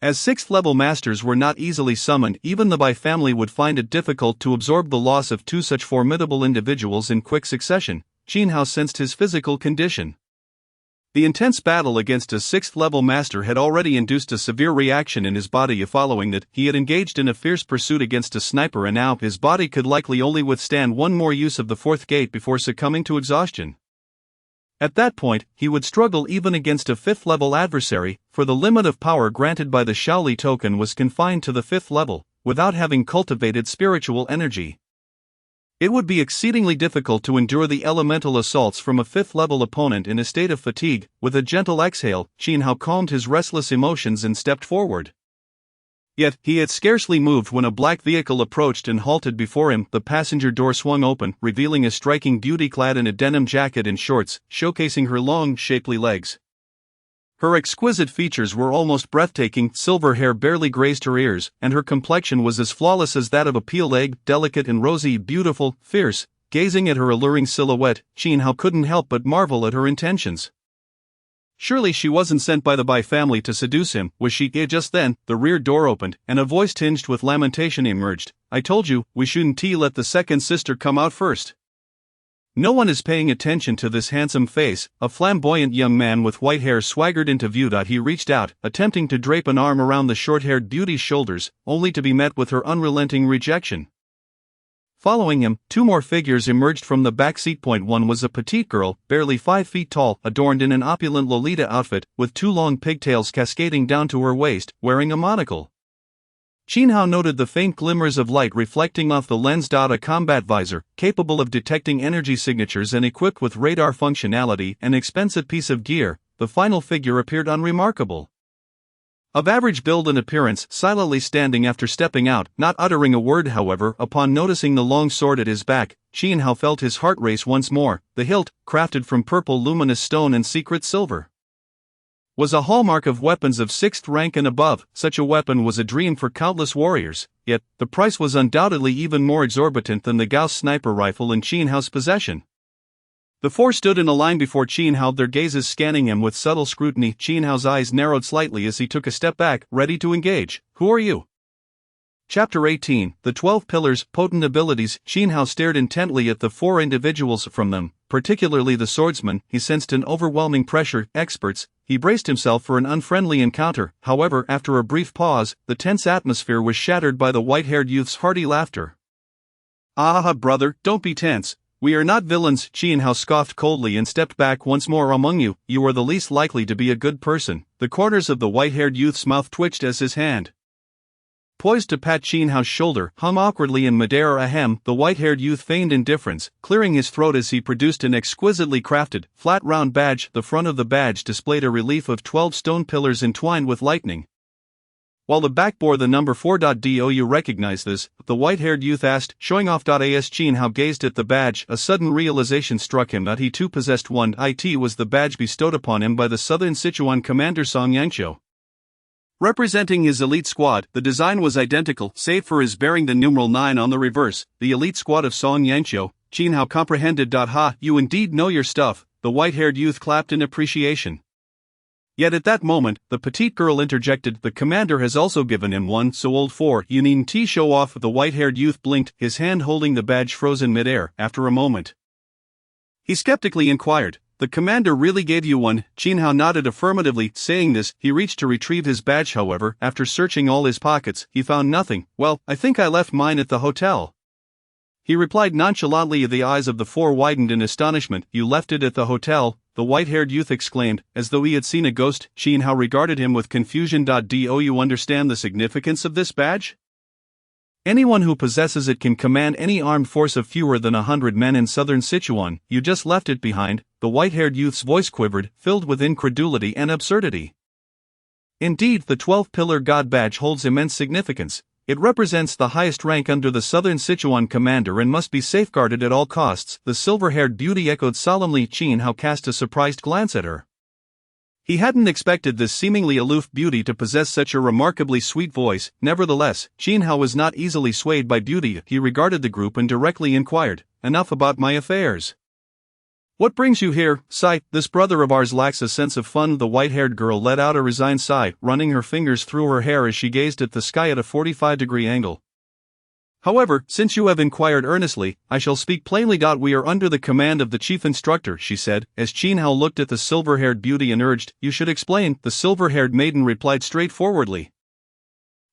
As 6th-level masters were not easily summoned, even the Bai family would find it difficult to absorb the loss of two such formidable individuals in quick succession. Jin Hao sensed his physical condition. The intense battle against a 6th-level master had already induced a severe reaction in his body. Following that, he had engaged in a fierce pursuit against a sniper, and now his body could likely only withstand one more use of the 4th gate before succumbing to exhaustion. At that point, he would struggle even against a 5th-level adversary, for the limit of power granted by the Shaoli token was confined to the 5th level, without having cultivated spiritual energy. It would be exceedingly difficult to endure the elemental assaults from a 5th-level opponent in a state of fatigue. With a gentle exhale, Jin Hao calmed his restless emotions and stepped forward. Yet, he had scarcely moved when a black vehicle approached and halted before him. The passenger door swung open, revealing a striking beauty clad in a denim jacket and shorts, showcasing her long, shapely legs. Her exquisite features were almost breathtaking. Silver hair barely grazed her ears, and her complexion was as flawless as that of a peeled egg, delicate and rosy, beautiful, fierce. Gazing at her alluring silhouette, Jin Hao couldn't help but marvel at her intentions. Surely she wasn't sent by the Bai family to seduce him, was she? Just then, the rear door opened, and a voice tinged with lamentation emerged. "I told you, we shouldn't let the second sister come out first." No one is paying attention to this handsome face. A flamboyant young man with white hair swaggered into view. He reached out, attempting to drape an arm around the short-haired beauty's shoulders, only to be met with her unrelenting rejection. Following him, two more figures emerged from the back seat. One was a petite girl, barely 5 feet tall, adorned in an opulent Lolita outfit, with 2 long pigtails cascading down to her waist, wearing a monocle. Jin Hao noted the faint glimmers of light reflecting off the lens. A combat visor, capable of detecting energy signatures and equipped with radar functionality, an expensive piece of gear. The final figure appeared unremarkable. Of average build and appearance, silently standing after stepping out, not uttering a word. However, upon noticing the long sword at his back, Jin Hao felt his heart race once more. The hilt, crafted from purple luminous stone and secret silver, was a hallmark of weapons of 6th rank and above. Such a weapon was a dream for countless warriors, yet the price was undoubtedly even more exorbitant than the Gauss sniper rifle in Jin Hao's possession. The four stood in a line before Jin Hao, their gazes scanning him with subtle scrutiny. Jin Hao's eyes narrowed slightly as he took a step back, ready to engage. "Who are you?" Chapter 18, The 12 Pillars, Potent Abilities. Jin Hao stared intently at the 4 individuals. From them, particularly the swordsman. He sensed an overwhelming pressure. Experts. He braced himself for an unfriendly encounter. However, after a brief pause, the tense atmosphere was shattered by the white-haired youth's hearty laughter. Ah, brother, don't be tense. We are not villains. Qian Hao scoffed coldly and stepped back once more. Among you, you are the least likely to be a good person. The corners of the white-haired youth's mouth twitched as his hand, poised to pat Qian Hao's shoulder, hung awkwardly in midair. Ahem, the white-haired youth feigned indifference, clearing his throat as he produced an exquisitely crafted, flat round badge. The front of the badge displayed a relief of 12 stone pillars entwined with lightning, while the back bore the number 4. Do you recognize this? The white-haired youth asked, showing off. As Qian Hao gazed at the badge, a sudden realization struck him that he too possessed one. It was the badge bestowed upon him by the Southern Sichuan commander Song Yangqiu. Representing his elite squad, the design was identical, save for his bearing the numeral 9 on the reverse. The elite squad of Song Yangqiu. Qian Hao comprehended. Ha, you indeed know your stuff. The white-haired youth clapped in appreciation. Yet at that moment, the petite girl interjected, the commander has also given him one, so old for, you needn't show off. The white-haired youth blinked, his hand holding the badge frozen midair. After a moment, he skeptically inquired, the commander really gave you one? Qian Hao nodded affirmatively. Saying this, he reached to retrieve his badge. However, after searching all his pockets, he found nothing. Well, I think I left mine at the hotel, he replied nonchalantly. The eyes of the four widened in astonishment. You left it at the hotel? The white-haired youth exclaimed, as though he had seen a ghost. Qian Hao regarded him with confusion. Do you understand the significance of this badge? Anyone who possesses it can command any armed force of fewer than 100 men in southern Sichuan. You just left it behind. The white-haired youth's voice quivered, filled with incredulity and absurdity. Indeed, the 12-pillar god badge holds immense significance. It represents the highest rank under the Southern Sichuan commander and must be safeguarded at all costs. The silver-haired beauty echoed solemnly. Qian Hao cast a surprised glance at her. He hadn't expected this seemingly aloof beauty to possess such a remarkably sweet voice. Nevertheless, Qian Hao was not easily swayed by beauty. He regarded the group and directly inquired, enough about my affairs. What brings you here? Sigh, this brother of ours lacks a sense of fun. The white-haired girl let out a resigned sigh, running her fingers through her hair as she gazed at the sky at a 45-degree angle. However, since you have inquired earnestly, I shall speak plainly. We are under the command of the chief instructor, she said, as Qian Hao looked at the silver-haired beauty and urged, you should explain. The silver-haired maiden replied straightforwardly,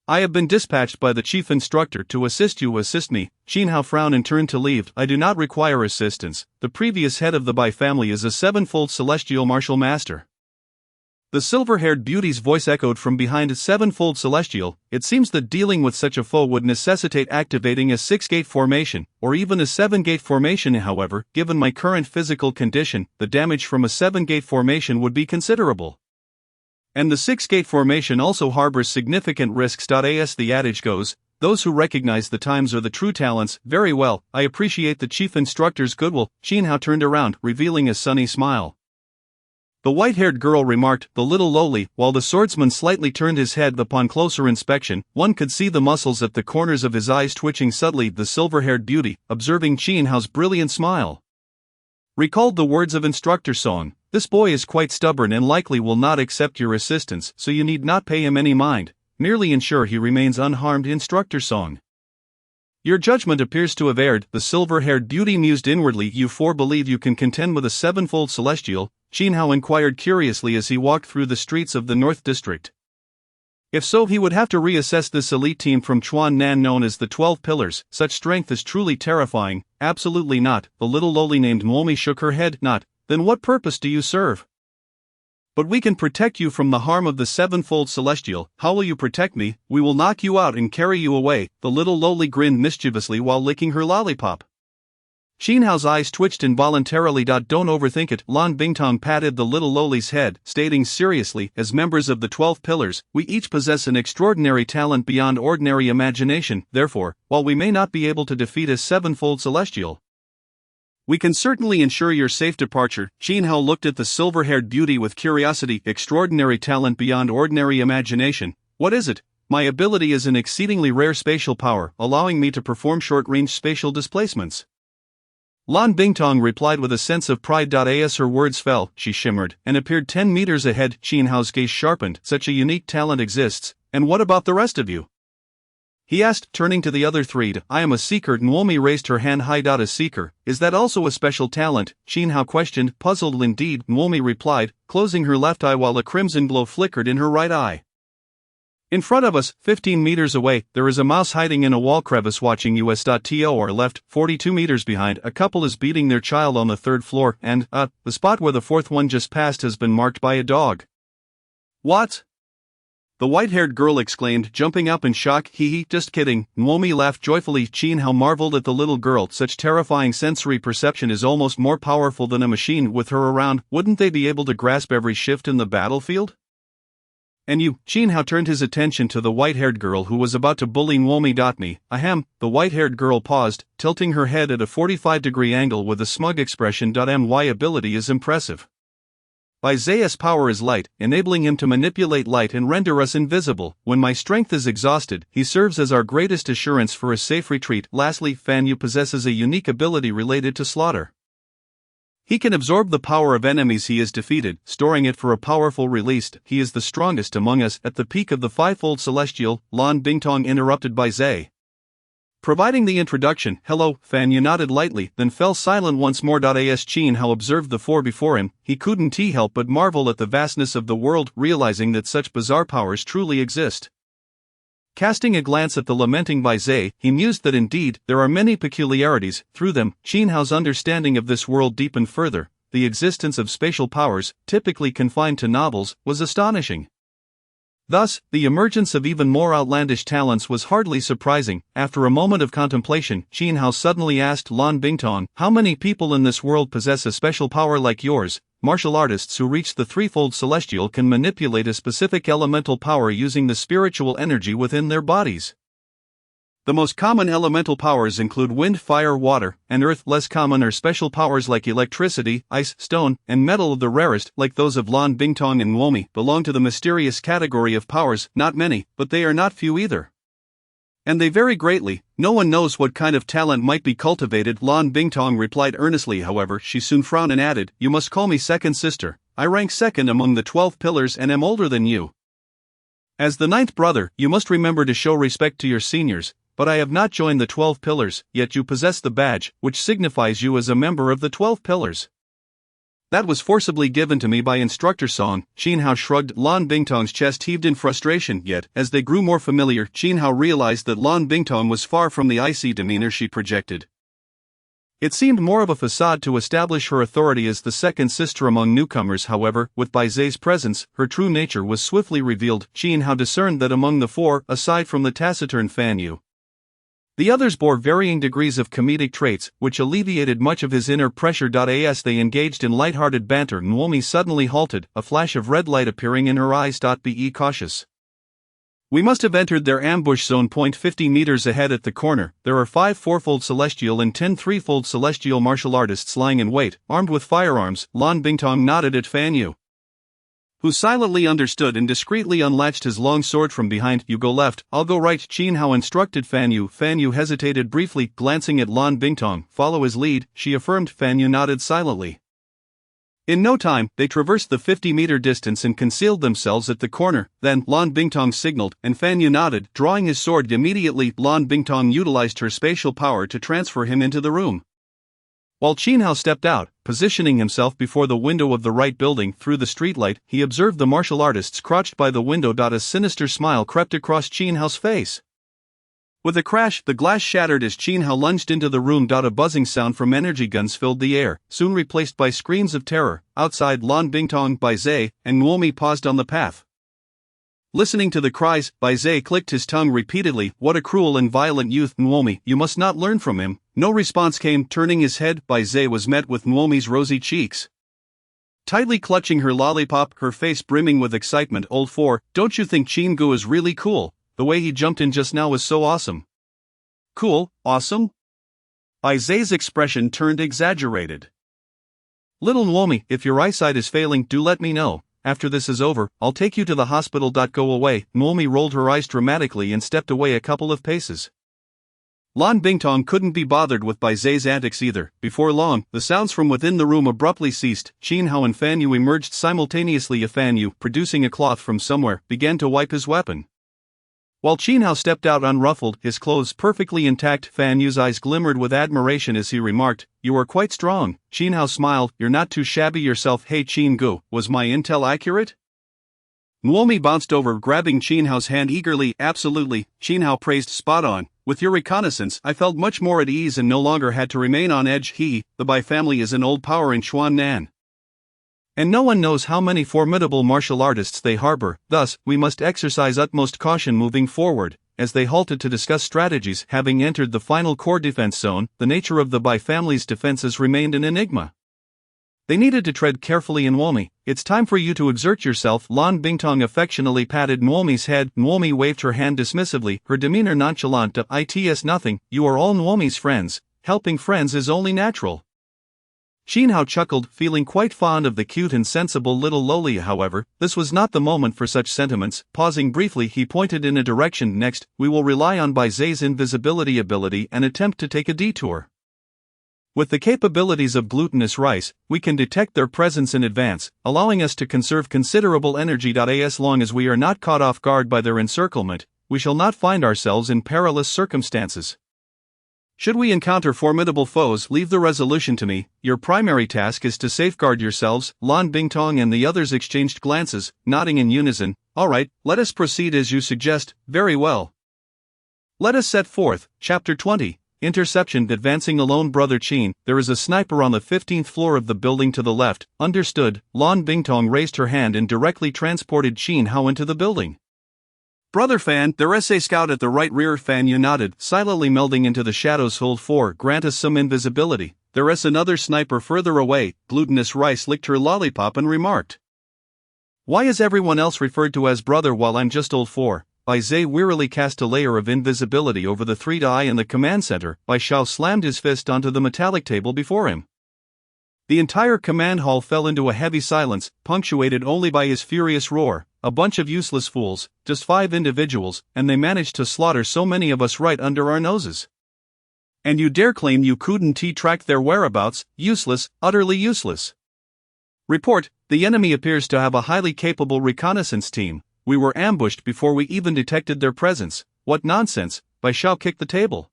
I have been dispatched by the chief instructor to assist you. Assist me? Qian Hao frowned and turned to leave. I do not require assistance. The previous head of the Bai family is a sevenfold celestial martial master. The silver-haired beauty's voice echoed from behind. A sevenfold celestial. It seems that dealing with such a foe would necessitate activating a 6-gate formation, or even a 7-gate formation. However, given my current physical condition, the damage from a 7-gate formation would be considerable. And the 6-gate formation also harbors significant risks. As the adage goes, those who recognize the times are the true talents. Very well, I appreciate the chief instructor's goodwill. Qian Hao turned around, revealing a sunny smile. The white-haired girl remarked, the little lowly, while the swordsman slightly turned his head. Upon closer inspection, one could see the muscles at the corners of his eyes twitching subtly. The silver-haired beauty, observing Qian Hao's brilliant smile, recalled the words of Instructor Song. This boy is quite stubborn and likely will not accept your assistance, so you need not pay him any mind. Merely ensure he remains unharmed. Instructor Song, your judgment appears to have erred. The silver-haired beauty mused inwardly. You four believe you can contend with a sevenfold celestial? Qian Hao inquired curiously as he walked through the streets of the North District. If so, he would have to reassess this elite team from Chuan Nan known as the 12 Pillars. Such strength is truly terrifying. Absolutely not. The little lowly named Momi shook her head. Not. Then what purpose do you serve? But we can protect you from the harm of the sevenfold celestial. How will you protect me? We will knock you out and carry you away. The little lowly grinned mischievously while licking her lollipop. Qian Hao's eyes twitched involuntarily. Don't overthink it. Lan Bingtong patted the little lowly's head, stating seriously, as members of the 12 Pillars, we each possess an extraordinary talent beyond ordinary imagination. Therefore, while we may not be able to defeat a sevenfold celestial, we can certainly ensure your safe departure. Qian Hao looked at the silver-haired beauty with curiosity. Extraordinary talent beyond ordinary imagination. What is it? My ability is an exceedingly rare spatial power, allowing me to perform short-range spatial displacements. Lan Bingtong replied with a sense of pride. As her words fell, she shimmered and appeared 10 meters ahead. Qian Hao's gaze sharpened. Such a unique talent exists, and what about the rest of you? he asked, turning to the other three. I am a seeker. Naomi raised her hand high. A seeker, is that also a special talent? Qin Hao questioned, puzzled indeed. Naomi replied, closing her left eye while a crimson glow flickered in her right eye. In front of us, 15 meters away, there is a mouse hiding in a wall crevice watching us. To our left, 42 meters behind, a couple is beating their child on the third floor, and, the spot where the fourth one just passed has been marked by a dog. What? The white-haired girl exclaimed, jumping up in shock. Hee, just kidding. Naomi laughed joyfully. Qin Hao marveled at the little girl. Such terrifying sensory perception is almost more powerful than a machine. With her around, wouldn't they be able to grasp every shift in the battlefield? And you? Qin Hao turned his attention to the white-haired girl who was about to bully Naomi. Me, ahem. The white-haired girl paused, tilting her head at a 45-degree angle with a smug expression. My ability is impressive. Bai Zai's power is light, enabling him to manipulate light and render us invisible. When my strength is exhausted, he serves as our greatest assurance for a safe retreat. Lastly, Fan Yu possesses a unique ability related to slaughter. He can absorb the power of enemies he has defeated, storing it for a powerful release. He is the strongest among us. At the peak of the fivefold celestial, Lan Bingtong interrupted Bai Zai. Providing the introduction, hello, Fan Yu nodded lightly, then fell silent once more. As Qin Hao observed the four before him, he couldn't help but marvel at the vastness of the world, realizing that such bizarre powers truly exist. Casting a glance at the lamenting Bai Zai, he mused that indeed, there are many peculiarities. Through them, Qin Hao's understanding of this world deepened further. The existence of spatial powers, typically confined to novels, was astonishing. Thus, the emergence of even more outlandish talents was hardly surprising. After a moment of contemplation, Qin Hao suddenly asked Lan Bingtong, how many people in this world possess a special power like yours? Martial artists who reach the threefold celestial can manipulate a specific elemental power using the spiritual energy within their bodies. The most common elemental powers include wind, fire, water, and earth. Less common are special powers like electricity, ice, stone, and metal. The rarest, like those of Lan Bingtong and Naomi, belong to the mysterious category of powers. Not many, but they are not few either. And they vary greatly. No one knows what kind of talent might be cultivated. Lan Bingtong replied earnestly. However, she soon frowned and added, you must call me second sister. I rank second among the 12 pillars and am older than you. As the 9th brother, you must remember to show respect to your seniors. But I have not joined the 12 pillars, yet you possess the badge, which signifies you as a member of the 12 pillars. That was forcibly given to me by Instructor Song. Qin Hao shrugged. Lan Bingtong's chest heaved in frustration, yet, as they grew more familiar, Qin Hao realized that Lan Bingtong was far from the icy demeanor she projected. It seemed more of a facade to establish her authority as the second sister among newcomers. However, with Bai Zai's presence, her true nature was swiftly revealed. Qin Hao discerned that among the four, aside from the taciturn Fan Yu, the others bore varying degrees of comedic traits, which alleviated much of his inner pressure. As they engaged in light-hearted banter, Naomi suddenly halted, a flash of red light appearing in her eyes. Be cautious. We must have entered their ambush zone. 50 meters ahead at the corner, there are 5 fourfold celestial and 10 threefold celestial martial artists lying in wait, armed with firearms. Lan Bingtong nodded at Fan Yu, who silently understood and discreetly unlatched his long sword from behind. You go left, I'll go right. Qin Hao instructed Fan Yu. Fan Yu hesitated briefly, glancing at Lan Bingtong. Follow his lead, she affirmed. Fan Yu nodded silently. In no time, they traversed the 50-meter distance and concealed themselves at the corner. Then, Lan Bingtong signaled, and Fan Yu nodded, drawing his sword. Immediately, Lan Bingtong utilized her spatial power to transfer him into the room. While Qin Hao stepped out, positioning himself before the window of the right building. Through the streetlight, he observed the martial artists crouched by the window. A sinister smile crept across Qin Hao's face. With a crash, the glass shattered as Qin Hao lunged into the room. A buzzing sound from energy guns filled the air, soon replaced by screams of terror. Outside, Lan Bingtong, Bai Zai, and Naomi paused on the path. Listening to the cries, Bai Zai clicked his tongue repeatedly. What a cruel and violent youth. Naomi, you must not learn from him. No response came. Turning his head, Bai Zai was met with Naomi's rosy cheeks. Tightly clutching her lollipop, her face brimming with excitement. Old 4, don't you think Qin Gu is really cool? The way he jumped in just now was so awesome. Cool, awesome? Bai Zai's expression turned exaggerated. Little Naomi, if your eyesight is failing, do let me know. After this is over, I'll take you to the hospital. Go away. Naomi rolled her eyes dramatically and stepped away a couple of paces. Lan Bingtong couldn't be bothered with Bai Zai's antics either. Before long, the sounds from within the room abruptly ceased. Qin Hao and Fan Yu emerged simultaneously. Fan Yu, producing a cloth from somewhere, began to wipe his weapon. While Qin Hao stepped out unruffled, his clothes perfectly intact, Fan Yu's eyes glimmered with admiration as he remarked, "You are quite strong." Qin Hao smiled, "You're not too shabby yourself." "Hey Qin Gu, was my intel accurate?" Nuomi bounced over, grabbing Qin Hao's hand eagerly. "Absolutely," Qin Hao praised, "spot on. With your reconnaissance, I felt much more at ease and no longer had to remain on edge." The Bai family is an old power in Xuannan, and no one knows how many formidable martial artists they harbor, thus, we must exercise utmost caution moving forward. As they halted to discuss strategies, having entered the final core defense zone, the nature of the Bai family's defenses remained an enigma. They needed to tread carefully. "Nuomi, it's time for you to exert yourself." Lan Bingtong affectionately patted Nuomi's head. Nuomi waved her hand dismissively, her demeanor nonchalant. "It's nothing, you are all Nuomi's friends. Helping friends is only natural." Qin Hao chuckled, feeling quite fond of the cute and sensible little Lolia. However, this was not the moment for such sentiments. Pausing briefly, he pointed in a direction. "Next, we will rely on Bai Zai's invisibility ability and attempt to take a detour. With the capabilities of glutinous rice, we can detect their presence in advance, allowing us to conserve considerable energy. As long as we are not caught off guard by their encirclement, we shall not find ourselves in perilous circumstances. Should we encounter formidable foes, leave the resolution to me. Your primary task is to safeguard yourselves." Lan Bingtong and the others exchanged glances, nodding in unison. "All right, let us proceed as you suggest." "Very well. Let us set forth." Chapter 20. Interception. Advancing alone. "Brother Qin, there is a sniper on the 15th floor of the building to the left." "Understood." Lan Bingtong raised her hand and directly transported Qin Hao into the building. "Brother Fan, there's a scout at the right rear." Fan Yu nodded, silently melding into the shadows. "Hold 4, grant us some invisibility." "There's another sniper further away." Glutinous Rice licked her lollipop and remarked, "Why is everyone else referred to as brother while I'm just old 4? Bai Zai wearily cast a layer of invisibility over the 3rd eye in the command center. Bai Xiao slammed his fist onto the metallic table before him. The entire command hall fell into a heavy silence, punctuated only by his furious roar. "A bunch of useless fools, just 5 individuals, and they managed to slaughter so many of us right under our noses. And you dare claim you couldn't track their whereabouts? Useless, utterly useless. Report, the enemy appears to have a highly capable reconnaissance team. We were ambushed before we even detected their presence." "What nonsense!" Bai Xiao kicked the table.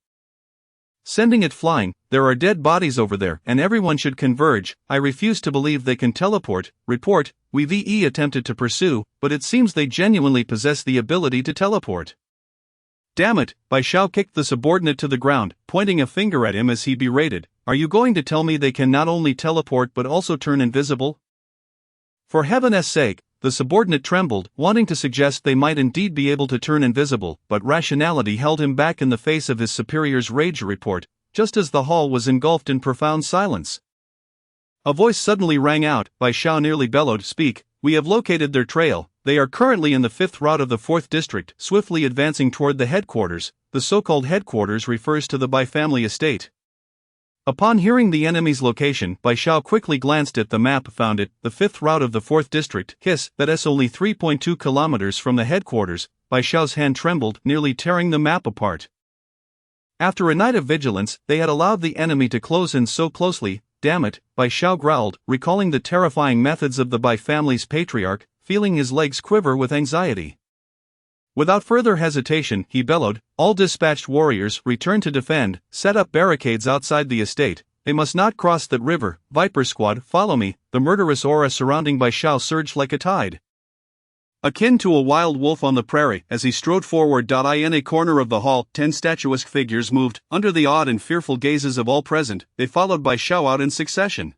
"Sending it flying. There are dead bodies over there, and everyone should converge. I refuse to believe they can teleport." "Report, we've attempted to pursue, but it seems they genuinely possess the ability to teleport." "Damn it!" Bai Xiao kicked the subordinate to the ground, pointing a finger at him as he berated, "Are you going to tell me they can not only teleport but also turn invisible?" "For heaven's sake!" The subordinate trembled, wanting to suggest they might indeed be able to turn invisible, but rationality held him back in the face of his superior's rage. "Report." Just as the hall was engulfed in profound silence, a voice suddenly rang out. Bai Xiao nearly bellowed, "Speak, we have located their trail. They are currently in the 5th route of the 4th district, swiftly advancing toward the headquarters." The so-called headquarters refers to the Bai family estate. Upon hearing the enemy's location, Bai Xiao quickly glanced at the map, found it, the 5th route of the 4th district. That's only 3.2 kilometers from the headquarters. Bai Xiao's hand trembled, nearly tearing the map apart. After a night of vigilance, they had allowed the enemy to close in so closely. "Damn it," Bai Xiao growled, recalling the terrifying methods of the Bai family's patriarch, feeling his legs quiver with anxiety. Without further hesitation, he bellowed, "All dispatched warriors, return to defend, set up barricades outside the estate. They must not cross that river. Viper Squad, follow me." The murderous aura surrounding Bai Xiao surged like a tide, akin to a wild wolf on the prairie. As he strode forward, in a corner of the hall, 10 statuesque figures moved, under the awed and fearful gazes of all present. They followed Bai Xiao out in succession.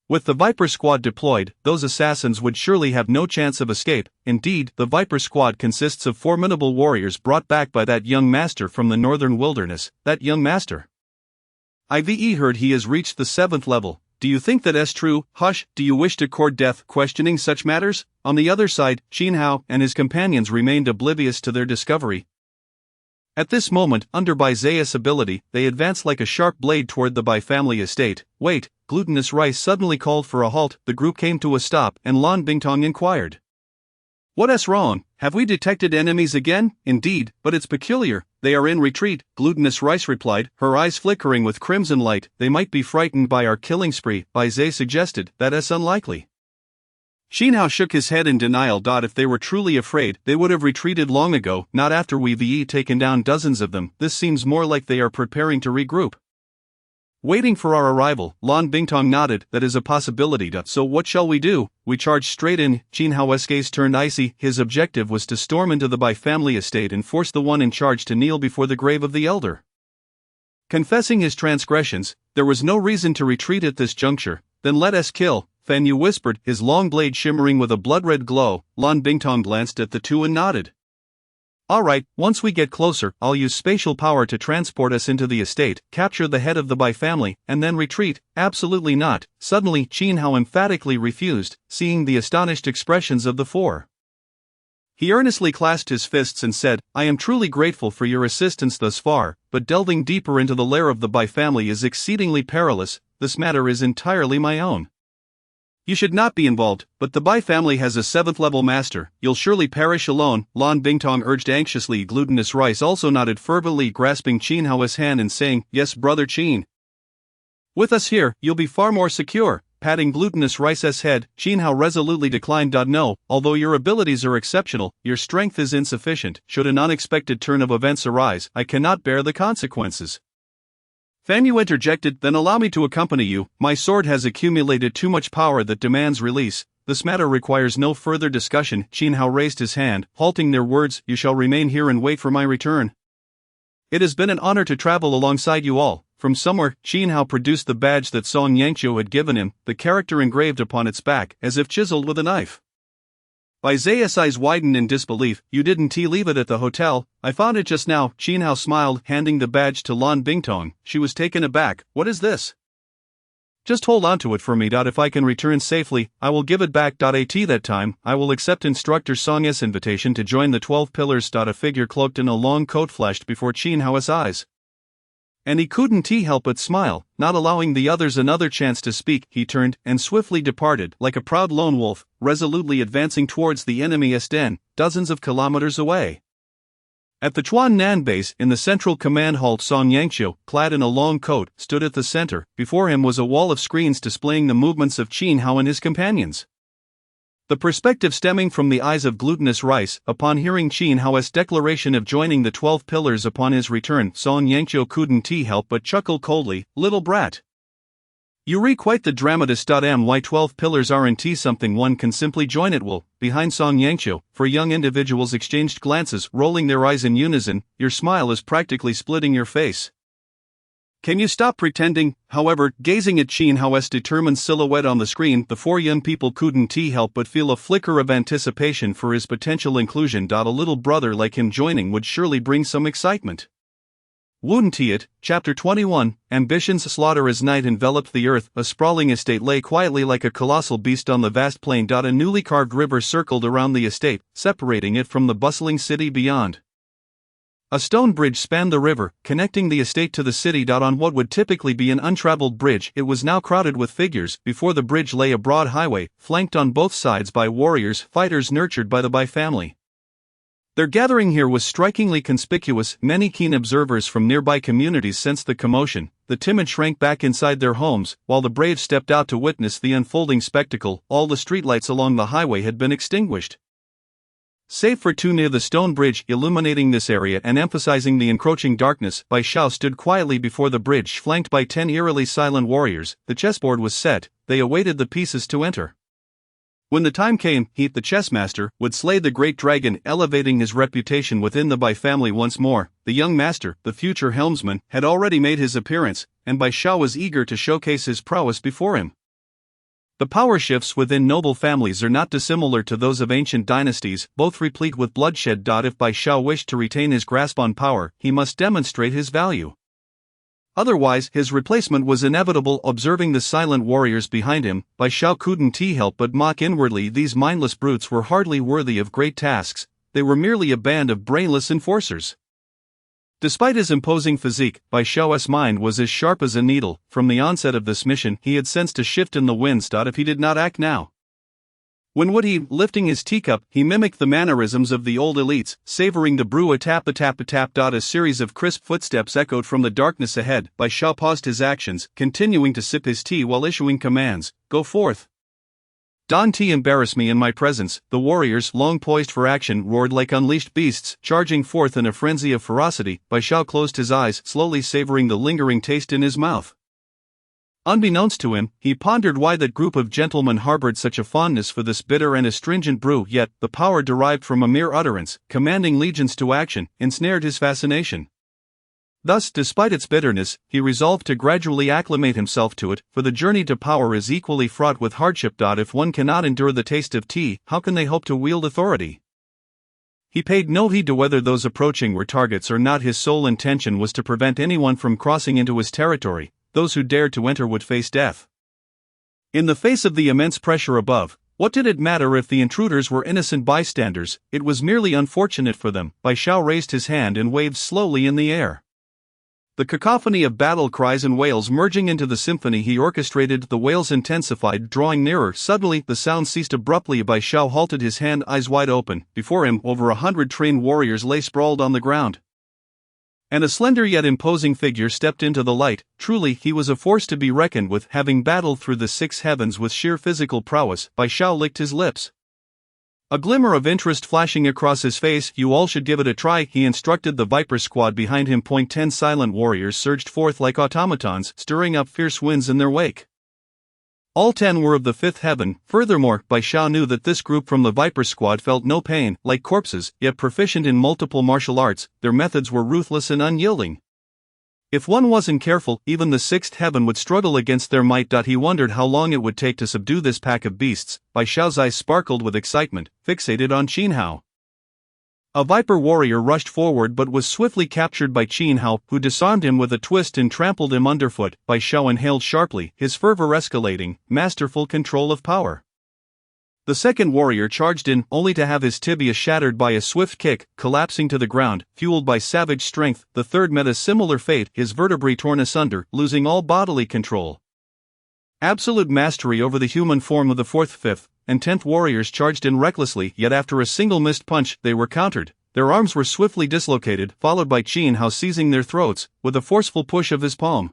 With the Viper Squad deployed, those assassins would surely have no chance of escape. Indeed, the Viper Squad consists of formidable warriors brought back by that young master from the northern wilderness. That young master? "I've heard he has reached the 7th level. Do you think that's true?" "Hush, do you wish to court death questioning such matters?" On the other side, Qin Hao and his companions remained oblivious to their discovery. At this moment, under Bai Zai's ability, they advanced like a sharp blade toward the Bai family estate. "Wait!" Glutinous Rice suddenly called for a halt. The group came to a stop, and Lan Bingtong inquired, "What's wrong? Have we detected enemies again?" "Indeed, but it's peculiar. They are in retreat," Glutinous Rice replied, her eyes flickering with crimson light. "They might be frightened by our killing spree," Bai Zai suggested. "That's unlikely." Xinhao shook his head in denial. If they were truly afraid, they would have retreated long ago, not after we've taken down dozens of them. This seems more like they are preparing to regroup. Waiting for our arrival, Lan Bingtong nodded. That is a possibility. So what shall we do? We charged straight in. Xinhao's gaze turned icy. His objective was to storm into the Bai family estate and force the one in charge to kneel before the grave of the elder. Confessing his transgressions, there was no reason to retreat at this juncture. Then let us kill, Fan Yu whispered, his long blade shimmering with a blood-red glow. Lan Bingtong glanced at the two and nodded. Alright, once we get closer, I'll use spatial power to transport us into the estate, capture the head of the Bai family, and then retreat. Absolutely not. Suddenly, Xinhao emphatically refused, seeing the astonished expressions of the four. He earnestly clasped his fists and said, I am truly grateful for your assistance thus far, but delving deeper into the lair of the Bai family is exceedingly perilous. This matter is entirely my own. You should not be involved, but the Bai family has a 7th-level master. You'll surely perish alone, Lan Bingtong urged anxiously. Glutinous Rice also nodded fervently, grasping Xinhao's hand and saying, Yes, brother Qin. With us here, you'll be far more secure. Patting Glutinous Rice's head, Xinhao resolutely declined. No, although your abilities are exceptional, your strength is insufficient. Should an unexpected turn of events arise, I cannot bear the consequences. Fan Yu interjected, then allow me to accompany you. My sword has accumulated too much power that demands release. This matter requires no further discussion. Xinhao raised his hand, halting their words. You shall remain here and wait for my return. It has been an honor to travel alongside you all. From somewhere, Xinhao produced the badge that Song Yangqiu had given him, the character engraved upon its back, as if chiseled with a knife. Bai Zai's eyes widened in disbelief. You didn't leave it at the hotel? I found it just now. Xinhao smiled, handing the badge to Lan Bingtong. She was taken aback. What is this? Just hold on to it for me. If I can return safely, I will give it back. At that time, I will accept Instructor Song's invitation to join the 12 Pillars. A figure cloaked in a long coat flashed before Xinhao's eyes. And he couldn't help but smile, not allowing the others another chance to speak. He turned and swiftly departed, like a proud lone wolf, resolutely advancing towards the enemy's den, dozens of kilometers away. At the Chuan Nan base, in the central command hall, Song Yangqiu, clad in a long coat, stood at the center. Before him was a wall of screens displaying the movements of Xinhao and his companions. The perspective stemming from the eyes of Glutinous Rice. Upon hearing Xinhao's declaration of joining the 12 Pillars upon his return, Song Yangqiu couldn't help but chuckle coldly. Little brat. You read quite the dramatist. My 12 Pillars aren't something one can simply join at will. Behind Song Yangqiu, four young individuals exchanged glances, rolling their eyes in unison. Your smile is practically splitting your face. Can you stop pretending? However, gazing at Xinhao's determined silhouette on the screen, the four young people couldn't help but feel a flicker of anticipation for his potential inclusion. A little brother like him joining would surely bring some excitement. Wouldn't it? Chapter 21, Ambition's slaughter. As night enveloped the earth, a sprawling estate lay quietly like a colossal beast on the vast plain. A newly carved river circled around the estate, separating it from the bustling city beyond. A stone bridge spanned the river, connecting the estate to the city. On what would typically be an untraveled bridge, it was now crowded with figures. Before the bridge lay a broad highway, flanked on both sides by warriors, fighters nurtured by the Bai family. Their gathering here was strikingly conspicuous. Many keen observers from nearby communities sensed the commotion. The timid shrank back inside their homes, while the brave stepped out to witness the unfolding spectacle. All the streetlights along the highway had been extinguished, save for two near the stone bridge. Illuminating this area and emphasizing the encroaching darkness, Bai Xiao stood quietly before the bridge, flanked by 10 eerily silent warriors. The chessboard was set. They awaited the pieces to enter. When the time came, he, the chessmaster, would slay the great dragon, elevating his reputation within the Bai family once more. The young master, the future helmsman, had already made his appearance, and Bai Xiao was eager to showcase his prowess before him. The power shifts within noble families are not dissimilar to those of ancient dynasties, both replete with bloodshed. If Bai Xiao wished to retain his grasp on power, he must demonstrate his value. Otherwise, his replacement was inevitable. Observing the silent warriors behind him, Bai Xiao couldn't help but mock inwardly. These mindless brutes were hardly worthy of great tasks. They were merely a band of brainless enforcers. Despite his imposing physique, Bai Xiao's mind was as sharp as a needle. From the onset of this mission, he had sensed a shift in the winds. If he did not act now, when would he? Lifting his teacup, he mimicked the mannerisms of the old elites, savoring the brew. A tap, a tap, a tap. A series of crisp footsteps echoed from the darkness ahead. Bai Xiao paused his actions, continuing to sip his tea while issuing commands. Go forth. Don't embarrass me in my presence, the warriors, long poised for action, roared like unleashed beasts, charging forth in a frenzy of ferocity. Bai Xiao closed his eyes, slowly savoring the lingering taste in his mouth. Unbeknownst to him, he pondered why that group of gentlemen harbored such a fondness for this bitter and astringent brew, yet the power derived from a mere utterance, commanding legions to action, ensnared his fascination. Thus, despite its bitterness, he resolved to gradually acclimate himself to it, for the journey to power is equally fraught with hardship. If one cannot endure the taste of tea, how can they hope to wield authority? He paid no heed to whether those approaching were targets or not. His sole intention was to prevent anyone from crossing into his territory. Those who dared to enter would face death. In the face of the immense pressure above, what did it matter if the intruders were innocent bystanders? It was merely unfortunate for them. Bai Xiao raised his hand and waved slowly in the air. The cacophony of battle cries and wails merging into the symphony he orchestrated, the wails intensified, drawing nearer. Suddenly, the sound ceased abruptly. Bai Xiao halted, his hand, eyes wide open. Before him, over 100 trained warriors lay sprawled on the ground. And a slender yet imposing figure stepped into the light. Truly, he was a force to be reckoned with, having battled through the 6 heavens with sheer physical prowess. Bai Xiao licked his lips. A glimmer of interest flashing across his face. You all should give it a try, he instructed the Viper squad behind him. 10 silent warriors surged forth like automatons, stirring up fierce winds in their wake. All 10 were of the 5th heaven. Furthermore, Bai Xiao knew that this group from the Viper squad felt no pain, like corpses, yet proficient in multiple martial arts. Their methods were ruthless and unyielding. If one wasn't careful, even the 6th heaven would struggle against their might. He wondered how long it would take to subdue this pack of beasts. Bai Xiao's eyes sparkled with excitement, fixated on Qin Hao. A Viper warrior rushed forward but was swiftly captured by Qin Hao, who disarmed him with a twist and trampled him underfoot. Bai Xiao inhaled sharply, his fervor escalating, masterful control of power. The second warrior charged in, only to have his tibia shattered by a swift kick, collapsing to the ground, fueled by savage strength. The third met a similar fate, his vertebrae torn asunder, losing all bodily control. Absolute mastery over the human form of the 4th, 5th, and 10th warriors charged in recklessly, yet after a single missed punch, they were countered. Their arms were swiftly dislocated, followed by Qin Hao seizing their throats, with a forceful push of his palm.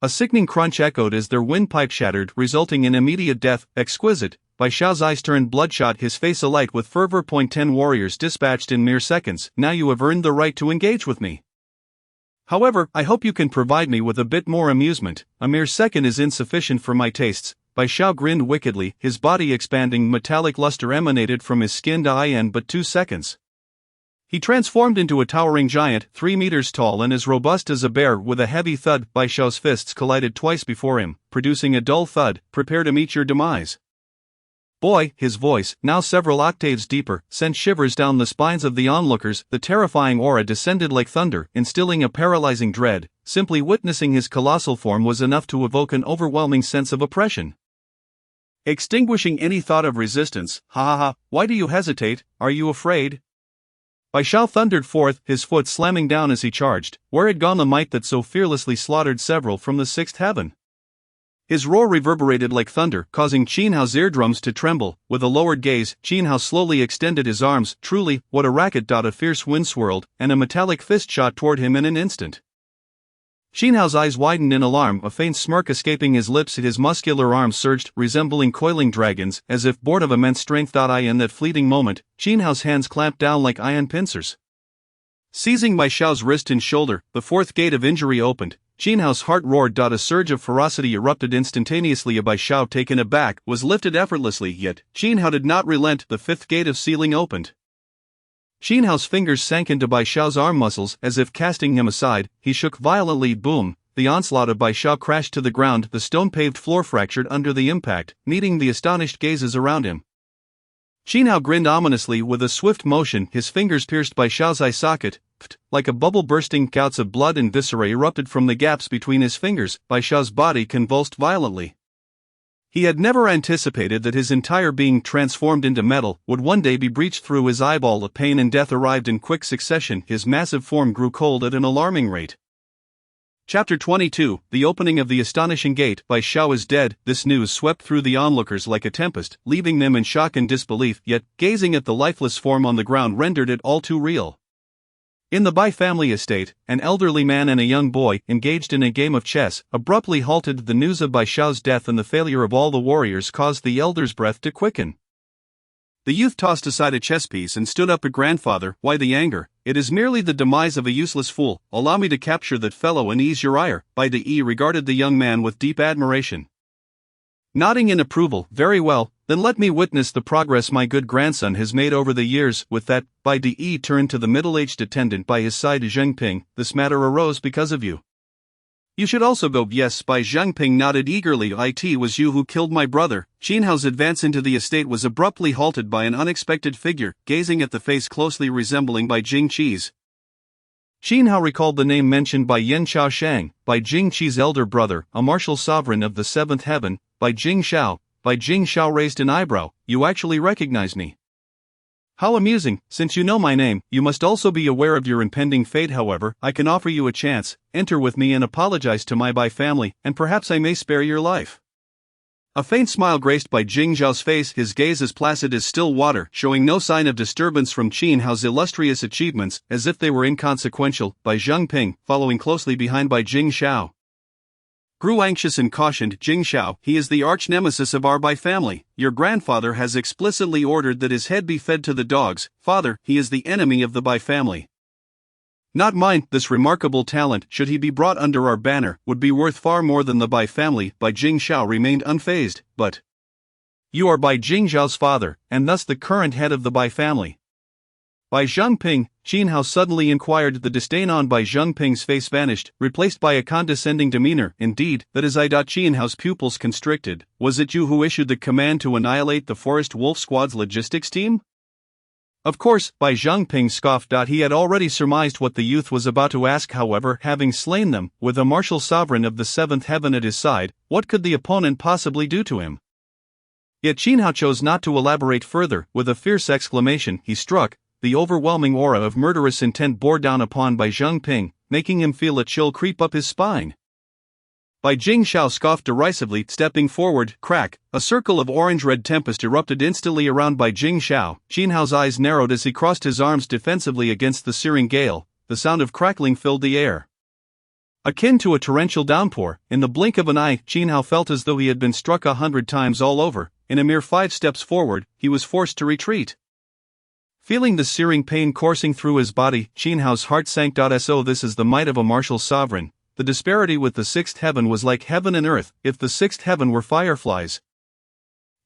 A sickening crunch echoed as their windpipe shattered, resulting in immediate death. Exquisite. Bai Xiao's eyes turned bloodshot, his face alight with fervor. 10 warriors dispatched in mere seconds. Now you have earned the right to engage with me. However, I hope you can provide me with a bit more amusement. A mere second is insufficient for my tastes. Bai Xiao grinned wickedly, his body expanding. Metallic luster emanated from his skin. In but 2 seconds. He transformed into a towering giant, 3 meters tall and as robust as a bear. With a heavy thud, Bai Xiao's fists collided twice before him, producing a dull thud. Prepare to meet your demise. Boy, his voice, now several octaves deeper, sent shivers down the spines of the onlookers. The terrifying aura descended like thunder, instilling a paralyzing dread. Simply witnessing his colossal form was enough to evoke an overwhelming sense of oppression. Extinguishing any thought of resistance. Ha ha ha, why do you hesitate? Are you afraid? Bai Xiao thundered forth, his foot slamming down as he charged. Where had gone the might that so fearlessly slaughtered several from the 6th heaven? His roar reverberated like thunder, causing Qin Hao's eardrums to tremble. With a lowered gaze, Qin Hao slowly extended his arms. Truly, what a racket! A fierce wind swirled, and a metallic fist shot toward him in an instant. Qin Hao's eyes widened in alarm, a faint smirk escaping his lips. His muscular arms surged, resembling coiling dragons, as if born of immense strength. In that fleeting moment, Qin Hao's hands clamped down like iron pincers. Seizing Bai Xiao's wrist and shoulder, the 4th gate of injury opened. Qin Hao's heart roared. A surge of ferocity erupted instantaneously. Bai Xiao, taken aback, was lifted effortlessly, yet Qin Hao did not relent. The 5th gate of sealing opened. Qin Hao's fingers sank into Bai Xiao's arm muscles, as if casting him aside. He shook violently. Boom! The onslaught of Bai Xiao crashed to the ground. The stone-paved floor fractured under the impact, meeting the astonished gazes around him. Qin Hao grinned ominously. With a swift motion, his fingers pierced Bai Xiao's eye socket. Like a bubble bursting, gouts of blood and viscera erupted from the gaps between his fingers. Bai Xiao's body convulsed violently. He had never anticipated that his entire being, transformed into metal, would one day be breached through his eyeball. The pain and death arrived in quick succession. His massive form grew cold at an alarming rate. Chapter 22, The Opening of the Astonishing Gate. Bai Xiao is dead. This news swept through the onlookers like a tempest, leaving them in shock and disbelief, yet, gazing at the lifeless form on the ground rendered it all too real. In the Bai family estate, an elderly man and a young boy, engaged in a game of chess, abruptly halted. The news of Bai Xiao's death and the failure of all the warriors caused the elder's breath to quicken. The youth tossed aside a chess piece and stood up. Grandfather, why the anger? It is merely the demise of a useless fool. Allow me to capture that fellow and ease your ire. Bai De regarded the young man with deep admiration. Nodding in approval, very well, then let me witness the progress my good grandson has made over the years. With that, Bai De turned to the middle-aged attendant by his side. Zheng Ping, this matter arose because of you. You should also go. Yes, Bai Zheng Ping nodded eagerly. It was you who killed my brother. Qin Hao's advance into the estate was abruptly halted by an unexpected figure, gazing at the face closely resembling Bai Jingqi's. Qin Hao recalled the name mentioned by Yan Xiaoshang, Bai Jingqi's elder brother, a martial sovereign of the seventh heaven, Bai Jingxiao. Bai Jingxiao raised an eyebrow. You actually recognize me? How amusing. Since you know my name, you must also be aware of your impending fate. However, I can offer you a chance. Enter with me and apologize to my Bai family, and perhaps I may spare your life. A faint smile graced Bai Jingxiao's face, his gaze as placid as still water, showing no sign of disturbance from Qin Hao's illustrious achievements, as if they were inconsequential. Bai Zheng Ping, following closely behind Bai Jingxiao, grew anxious and cautioned. Jingxiao, he is the arch-nemesis of our Bai family. Your grandfather has explicitly ordered that his head be fed to the dogs. Father, he is the enemy of the Bai family. Not mine. This remarkable talent, should he be brought under our banner, would be worth far more than the Bai family. Bai Jingxiao remained unfazed. But you are Bai Jingxiao's father, and thus the current head of the Bai family. Bai Zheng Ping, Qin Hao suddenly inquired. The disdain on Bai Zheng Ping's face vanished, replaced by a condescending demeanor. Indeed, that is I. Qin Hao's pupils constricted. Was it you who issued the command to annihilate the Forest Wolf Squad's logistics team? Of course, Bai Zheng Ping scoffed. He had already surmised what the youth was about to ask. However, having slain them, with a martial sovereign of the seventh heaven at his side, what could the opponent possibly do to him? Yet Qin Hao chose not to elaborate further. With a fierce exclamation, he struck. The overwhelming aura of murderous intent bore down upon Bai Zheng Ping, making him feel a chill creep up his spine. Bai Jingxiao scoffed derisively, stepping forward. Crack! A circle of orange-red tempest erupted instantly around Bai Jingxiao. Qin Hao's eyes narrowed as he crossed his arms defensively against the searing gale. The sound of crackling filled the air, akin to a torrential downpour. In the blink of an eye, Qin Hao felt as though he had been struck 100 times all over. In a mere 5 steps forward, he was forced to retreat. Feeling the searing pain coursing through his body, Qin Hao's heart sank. So this is the might of a martial sovereign. The disparity with the sixth heaven was like heaven and earth. If the sixth heaven were fireflies,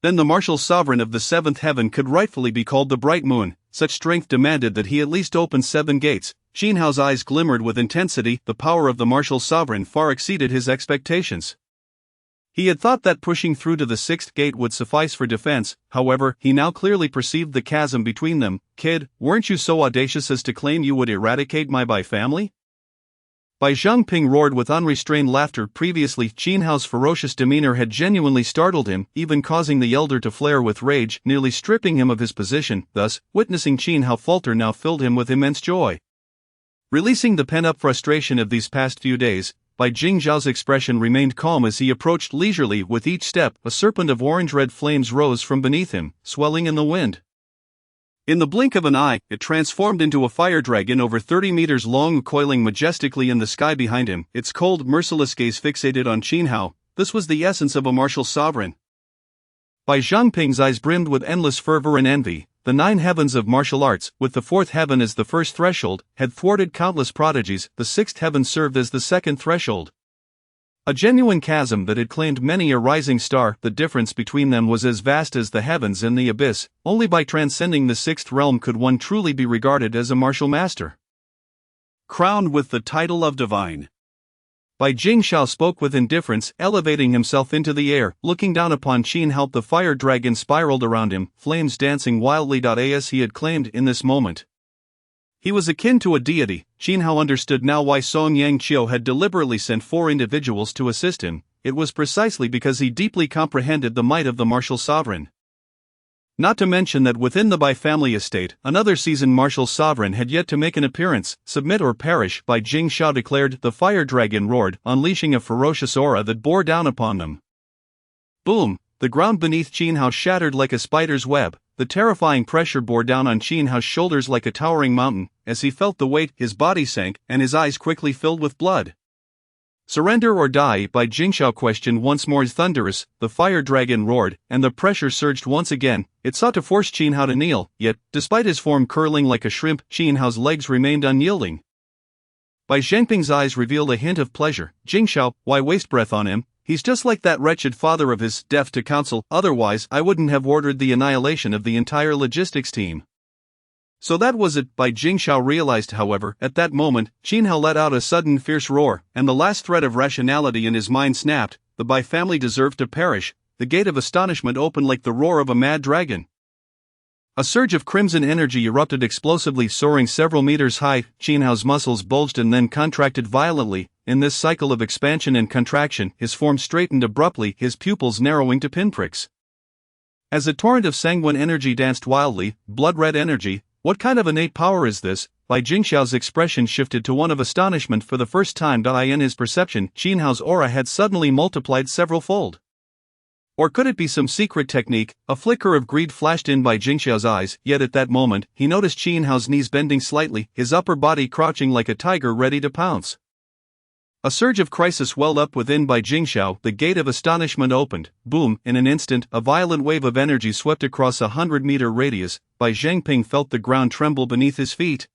then the martial sovereign of the seventh heaven could rightfully be called the bright moon. Such strength demanded that he at least open 7 gates. Qin Hao's eyes glimmered with intensity. The power of the martial sovereign far exceeded his expectations. He had thought that pushing through to the 6th gate would suffice for defense. However, he now clearly perceived the chasm between them. Kid, weren't you so audacious as to claim you would eradicate my Bai family? Bai Zheng Ping roared with unrestrained laughter. Previously, Qin Hao's ferocious demeanor had genuinely startled him, even causing the elder to flare with rage, nearly stripping him of his position. Thus, witnessing Qin Hao falter now filled him with immense joy. Releasing the pent-up frustration of these past few days, Bai Jingxiao's expression remained calm as he approached leisurely. With each step, a serpent of orange-red flames rose from beneath him, swelling in the wind. In the blink of an eye, it transformed into a fire dragon over 30 meters long, coiling majestically in the sky behind him, its cold, merciless gaze fixated on Qin Hao. This was the essence of a martial sovereign. Bai Zheng Ping's eyes brimmed with endless fervor and envy. The 9 heavens of martial arts, with the 4th heaven as the first threshold, had thwarted countless prodigies. The 6th heaven served as the second threshold. A genuine chasm that had claimed many a rising star. The difference between them was as vast as the heavens and the abyss. Only by transcending the 6th realm could one truly be regarded as a martial master, crowned with the title of divine. Bai Jingxiao spoke with indifference, elevating himself into the air. Looking down upon Qin Hao, the fire dragon spiraled around him, flames dancing wildly. As he had claimed in this moment, he was akin to a deity. Qin Hao understood now why Song Yangqiu had deliberately sent 4 individuals to assist him. It was precisely because he deeply comprehended the might of the martial sovereign. Not to mention that within the Bai family estate, another seasoned martial sovereign had yet to make an appearance. Submit or perish, Bai Jingxiao declared. The fire dragon roared, unleashing a ferocious aura that bore down upon them. Boom! The ground beneath Qin Hao shattered like a spider's web. the terrifying pressure bore down on Qin Hao's shoulders like a towering mountain. As he felt the weight, his body sank, and his eyes quickly filled with blood. "Surrender or die," Bai Jingxiao questioned once more. Thunderous, the fire dragon roared, and the pressure surged once again. It sought to force Qin Hao to kneel, yet, despite his form curling like a shrimp, Qin Hao's legs remained unyielding. Bai Zhangping's eyes revealed a hint of pleasure. "Jingxiao, why waste breath on him? He's just like that wretched father of his, deaf to counsel. Otherwise I wouldn't have ordered the annihilation of the entire logistics team." So that was it. Bai Jingxiao realized, however, at that moment, Qin Hao let out a sudden fierce roar, and the last thread of rationality in his mind snapped. The Bai family deserved to perish. The gate of astonishment opened like the roar of a mad dragon. A surge of crimson energy erupted explosively, soaring several meters high. Qin Hao's muscles bulged and then contracted violently. In this cycle of expansion and contraction, his form straightened abruptly, his pupils narrowing to pinpricks. As a torrent of sanguine energy danced wildly, blood-red energy. What kind of innate power is this? Bai Jingxiao's expression shifted to one of astonishment for the first time. In his perception, Qin Hao's aura had suddenly multiplied several-fold. Or could it be some secret technique? A flicker of greed flashed in Bai Jingxiao's eyes, yet at that moment, he noticed Qin Hao's knees bending slightly, his upper body crouching like a tiger ready to pounce. A surge of crisis welled up within Bai Jingxiao. The gate of astonishment opened. Boom! In an instant, a violent wave of energy swept across a 100-meter radius. Bai Zhangping felt the ground tremble beneath his feet.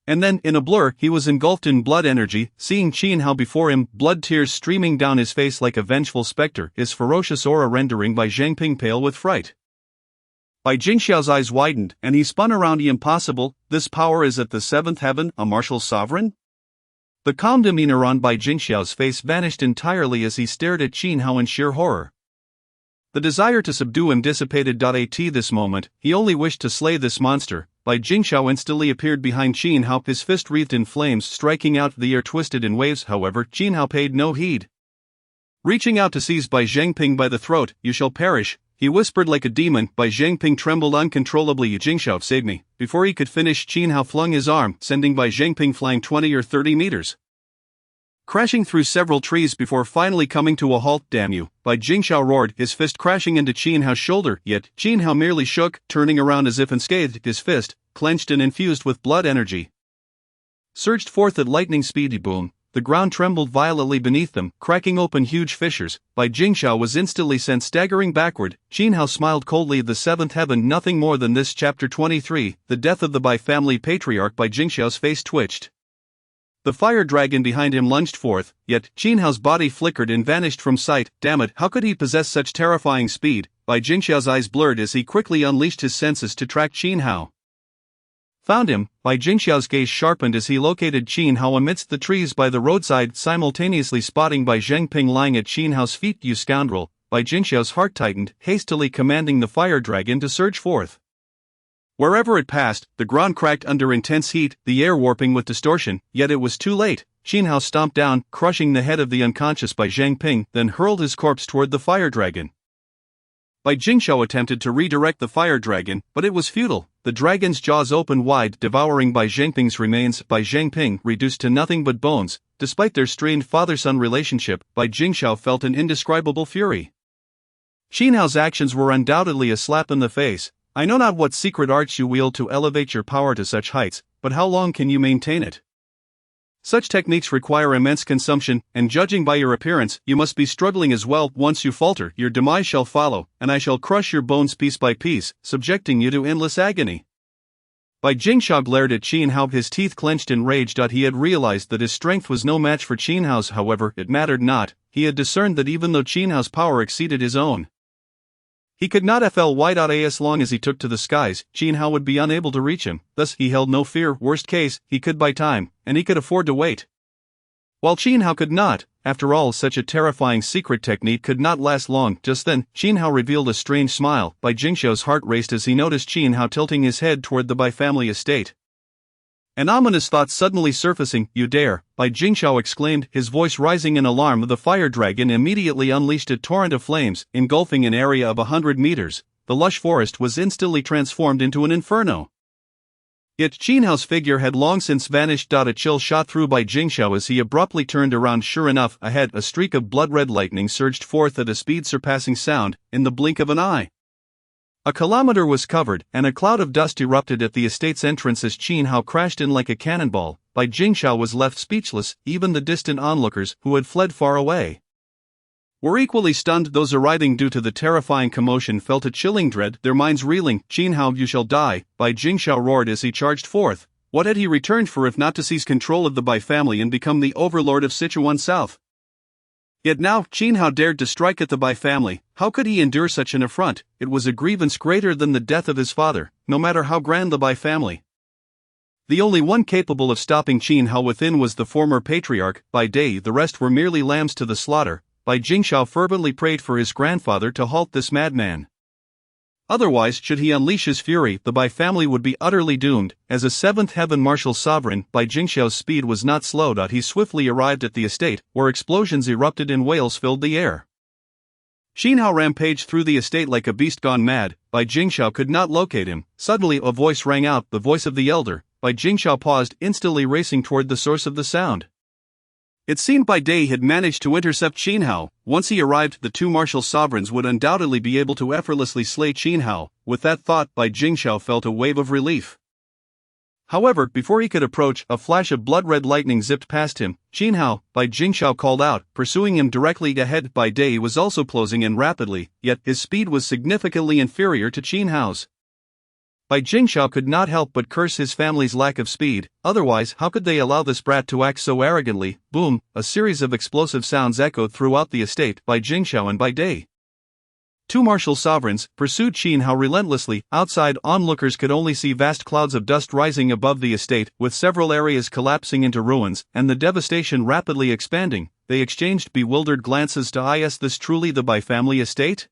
And then, in a blur, he was engulfed in blood energy, seeing Qin Hao before him, blood tears streaming down his face like a vengeful specter, his ferocious aura rendering Bai Zhangping pale with fright. Bai Jingxiao's eyes widened, and he spun around. Impossible, this power is at the seventh heaven, a martial sovereign? The calm demeanor on Bai Jingxiao's face vanished entirely as he stared at Qin Hao in sheer horror. The desire to subdue him dissipated. At this moment, he only wished to slay this monster. Bai Jingxiao instantly appeared behind Qin Hao, his fist wreathed in flames striking out. The air twisted in waves. However, Qin Hao paid no heed. Reaching out to seize Bai Zhangping by the throat, "You shall perish," he whispered like a demon. Bai Zhangping trembled uncontrollably. "Jingxiao, save me." Before he could finish, Qin Hao flung his arm, sending Bai Zhangping flying 20 or 30 meters. Crashing through several trees before finally coming to a halt. "Damn you," Bai Jingxiao roared, his fist crashing into Qin Hao's shoulder, yet Qin Hao merely shook, turning around as if unscathed. His fist, clenched and infused with blood energy, surged forth at lightning speed. Boom! The ground trembled violently beneath them, cracking open huge fissures. Bai Jingxiao was instantly sent staggering backward. Qin Hao smiled coldly. The seventh heaven, nothing more than this. Chapter 23, The Death of the Bai Family Patriarch. Bai Jingxiao's face twitched. The fire dragon behind him lunged forth, yet Qin Hao's body flickered and vanished from sight. Damn it, how could he possess such terrifying speed? Bai Jingxiao's eyes blurred as he quickly unleashed his senses to track Qin Hao. Found him. Bai Jingxiao's gaze sharpened as he located Qin Hao amidst the trees by the roadside, simultaneously spotting Bai Zhangping lying at Qin Hao's feet. "You scoundrel!" Bai Jingxiao's heart tightened, hastily commanding the fire dragon to surge forth. Wherever it passed, the ground cracked under intense heat, the air warping with distortion, yet it was too late. Qin Hao stomped down, crushing the head of the unconscious Bai Zhangping, then hurled his corpse toward the fire dragon. Bai Jingxiao attempted to redirect the fire dragon, but it was futile. The dragon's jaws opened wide, devouring Bai Zhangping's remains. Bai Zhangping, reduced to nothing but bones. Despite their strained father-son relationship, Bai Jingxiao felt an indescribable fury. Qin Hao's actions were undoubtedly a slap in the face. "I know not what secret arts you wield to elevate your power to such heights, but how long can you maintain it? Such techniques require immense consumption, and judging by your appearance, you must be struggling as well. Once you falter, your demise shall follow, and I shall crush your bones piece by piece, subjecting you to endless agony." Bai Jingxiao glared at Qin Hao, his teeth clenched in rage. He had realized that his strength was no match for Qin Hao's. However, it mattered not. He had discerned that even though Qin Hao's power exceeded his own, he could not fly. As long as he took to the skies, Qin Hao would be unable to reach him. Thus, he held no fear. Worst case, he could buy time, and he could afford to wait. While Qin Hao could not. After all, such a terrifying secret technique could not last long. Just then, Qin Hao revealed a strange smile. Bai Jingxiao's heart raced as he noticed Qin Hao tilting his head toward the Bai family estate. An ominous thought suddenly surfacing. "You dare!" Bai Jingxiao exclaimed, his voice rising in alarm. The fire dragon immediately unleashed a torrent of flames, engulfing an area of 100 meters. The lush forest was instantly transformed into an inferno. Yet Qin Hao's figure had long since vanished. A chill shot through Bai Jingxiao as he abruptly turned around. Sure enough, ahead, a streak of blood-red lightning surged forth at a speed surpassing sound, in the blink of an eye. A kilometer was covered, and a cloud of dust erupted at the estate's entrance as Qin Hao crashed in like a cannonball. Bai Jingxiao was left speechless, even the distant onlookers, who had fled far away, were equally stunned. Those arriving due to the terrifying commotion felt a chilling dread, their minds reeling. "Qin Hao, you shall die," Bai Jingxiao roared as he charged forth. What had he returned for if not to seize control of the Bai family and become the overlord of Sichuan South? Yet now, Qin Hao dared to strike at the Bai family. How could he endure such an affront? It was a grievance greater than the death of his father, no matter how grand the Bai family. The only one capable of stopping Qin Hao within was the former patriarch, Bai Dai. The rest were merely lambs to the slaughter. Bai Jingxiao fervently prayed for his grandfather to halt this madman. Otherwise, should he unleash his fury, the Bai family would be utterly doomed. As a seventh heaven martial sovereign, Bai Jingxiao's speed was not slowed. He swiftly arrived at the estate, where explosions erupted and wails filled the air. Qin Hao rampaged through the estate like a beast gone mad. Bai Jingxiao could not locate him. Suddenly a voice rang out, the voice of the elder. Bai Jingxiao paused, instantly racing toward the source of the sound. It seemed Bai Dai had managed to intercept Qin Hao. Once he arrived, the two martial sovereigns would undoubtedly be able to effortlessly slay Qin Hao. With that thought, Bai Jingxiao felt a wave of relief. However, before he could approach, a flash of blood-red lightning zipped past him. "Qin Hao," Bai Jingxiao called out, pursuing him directly ahead. Bai Dai was also closing in rapidly, yet his speed was significantly inferior to Qin Hao's. Bai Jingxiao could not help but curse his family's lack of speed. Otherwise, how could they allow this brat to act so arrogantly? Boom! A series of explosive sounds echoed throughout the estate. Bai Jingxiao and Bai Dai, two martial sovereigns, pursued Qin Hao relentlessly. Outside, onlookers could only see vast clouds of dust rising above the estate, with several areas collapsing into ruins, and the devastation rapidly expanding. They exchanged bewildered glances. Is this truly the Bai family estate?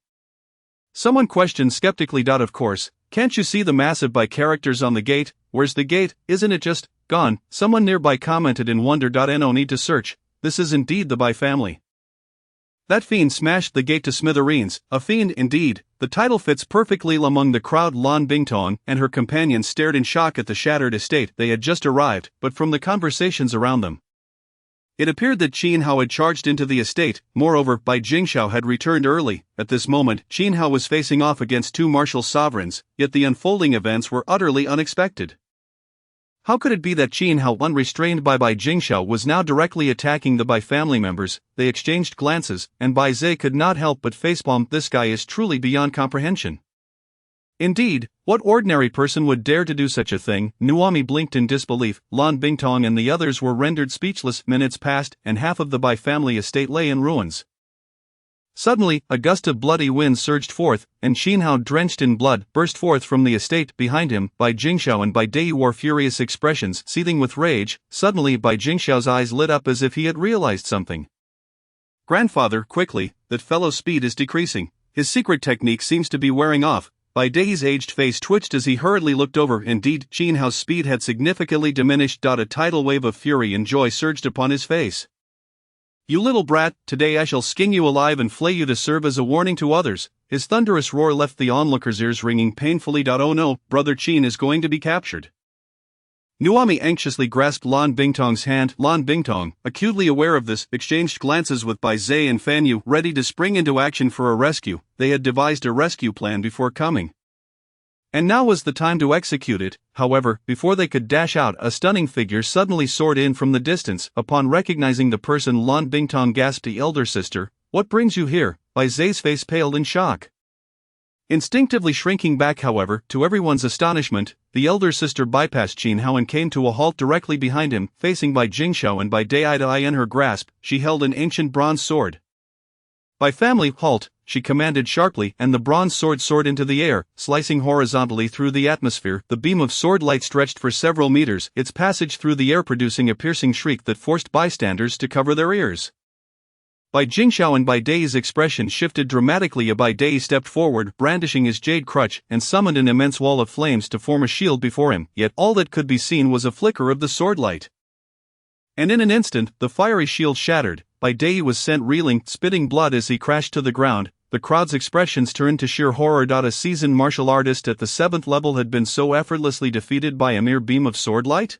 Someone questioned skeptically. Of course. Can't you see the massive Bai characters on the gate? Where's the gate? Isn't it just gone? Someone nearby commented in wonder. No need to search. This is indeed the Bai family. That fiend smashed the gate to smithereens. A fiend indeed. The title fits perfectly. Among the crowd, Lan Bingtong and her companions stared in shock at the shattered estate. They had just arrived, but from the conversations around them, it appeared that Qin Hao had charged into the estate. Moreover, Bai Jingxiao had returned early. At this moment, Qin Hao was facing off against two martial sovereigns, yet the unfolding events were utterly unexpected. How could it be that Qin Hao, unrestrained by Bai Jingxiao, was now directly attacking the Bai family members? They exchanged glances, and Bai Zai could not help but facepalm. This guy is truly beyond comprehension. Indeed, what ordinary person would dare to do such a thing? Nuami blinked in disbelief. Lan Bingtong and the others were rendered speechless. Minutes passed, and half of the Bai family estate lay in ruins. Suddenly, a gust of bloody wind surged forth, and Qin Hao, drenched in blood, burst forth from the estate. Behind him, Bai Jingxiao and Bai Dai wore furious expressions, seething with rage. Suddenly, Bai Jingxiao's eyes lit up as if he had realized something. "Grandfather, quickly, that fellow's speed is decreasing. His secret technique seems to be wearing off." Bai Dai's aged face twitched as he hurriedly looked over. Indeed, Qin Hao's speed had significantly diminished. A tidal wave of fury and joy surged upon his face. "You little brat, today I shall skin you alive and flay you to serve as a warning to others." His thunderous roar left the onlookers' ears ringing painfully. "Oh no, brother Qin is going to be captured." Nuami anxiously grasped Lan Bingtong's hand. Lan Bingtong, acutely aware of this, exchanged glances with Bai Zai and Fan Yu, ready to spring into action for a rescue. They had devised a rescue plan before coming, and now was the time to execute it. However, before they could dash out, a stunning figure suddenly soared in from the distance. Upon recognizing the person, Lan Bingtong gasped, "The elder sister, what brings you here?" Bai Zai's face paled in shock. Instinctively shrinking back, however, to everyone's astonishment, the elder sister bypassed Qin Hao and came to a halt directly behind him, facing Bai Jingxiao and Bai Dai. In her grasp, she held an ancient bronze sword. "Bai family, halt!" she commanded sharply, and the bronze sword soared into the air, slicing horizontally through the atmosphere. The beam of sword light stretched for several meters, its passage through the air producing a piercing shriek that forced bystanders to cover their ears. Bai Jingxiao and Bai Dai's expression shifted dramatically. Bai Dai stepped forward, brandishing his jade crutch, and summoned an immense wall of flames to form a shield before him, yet all that could be seen was a flicker of the sword light. And in an instant, the fiery shield shattered. Bai Dai was sent reeling, spitting blood as he crashed to the ground. The crowd's expressions turned to sheer horror. A seasoned martial artist at the 7th level had been so effortlessly defeated by a mere beam of sword light?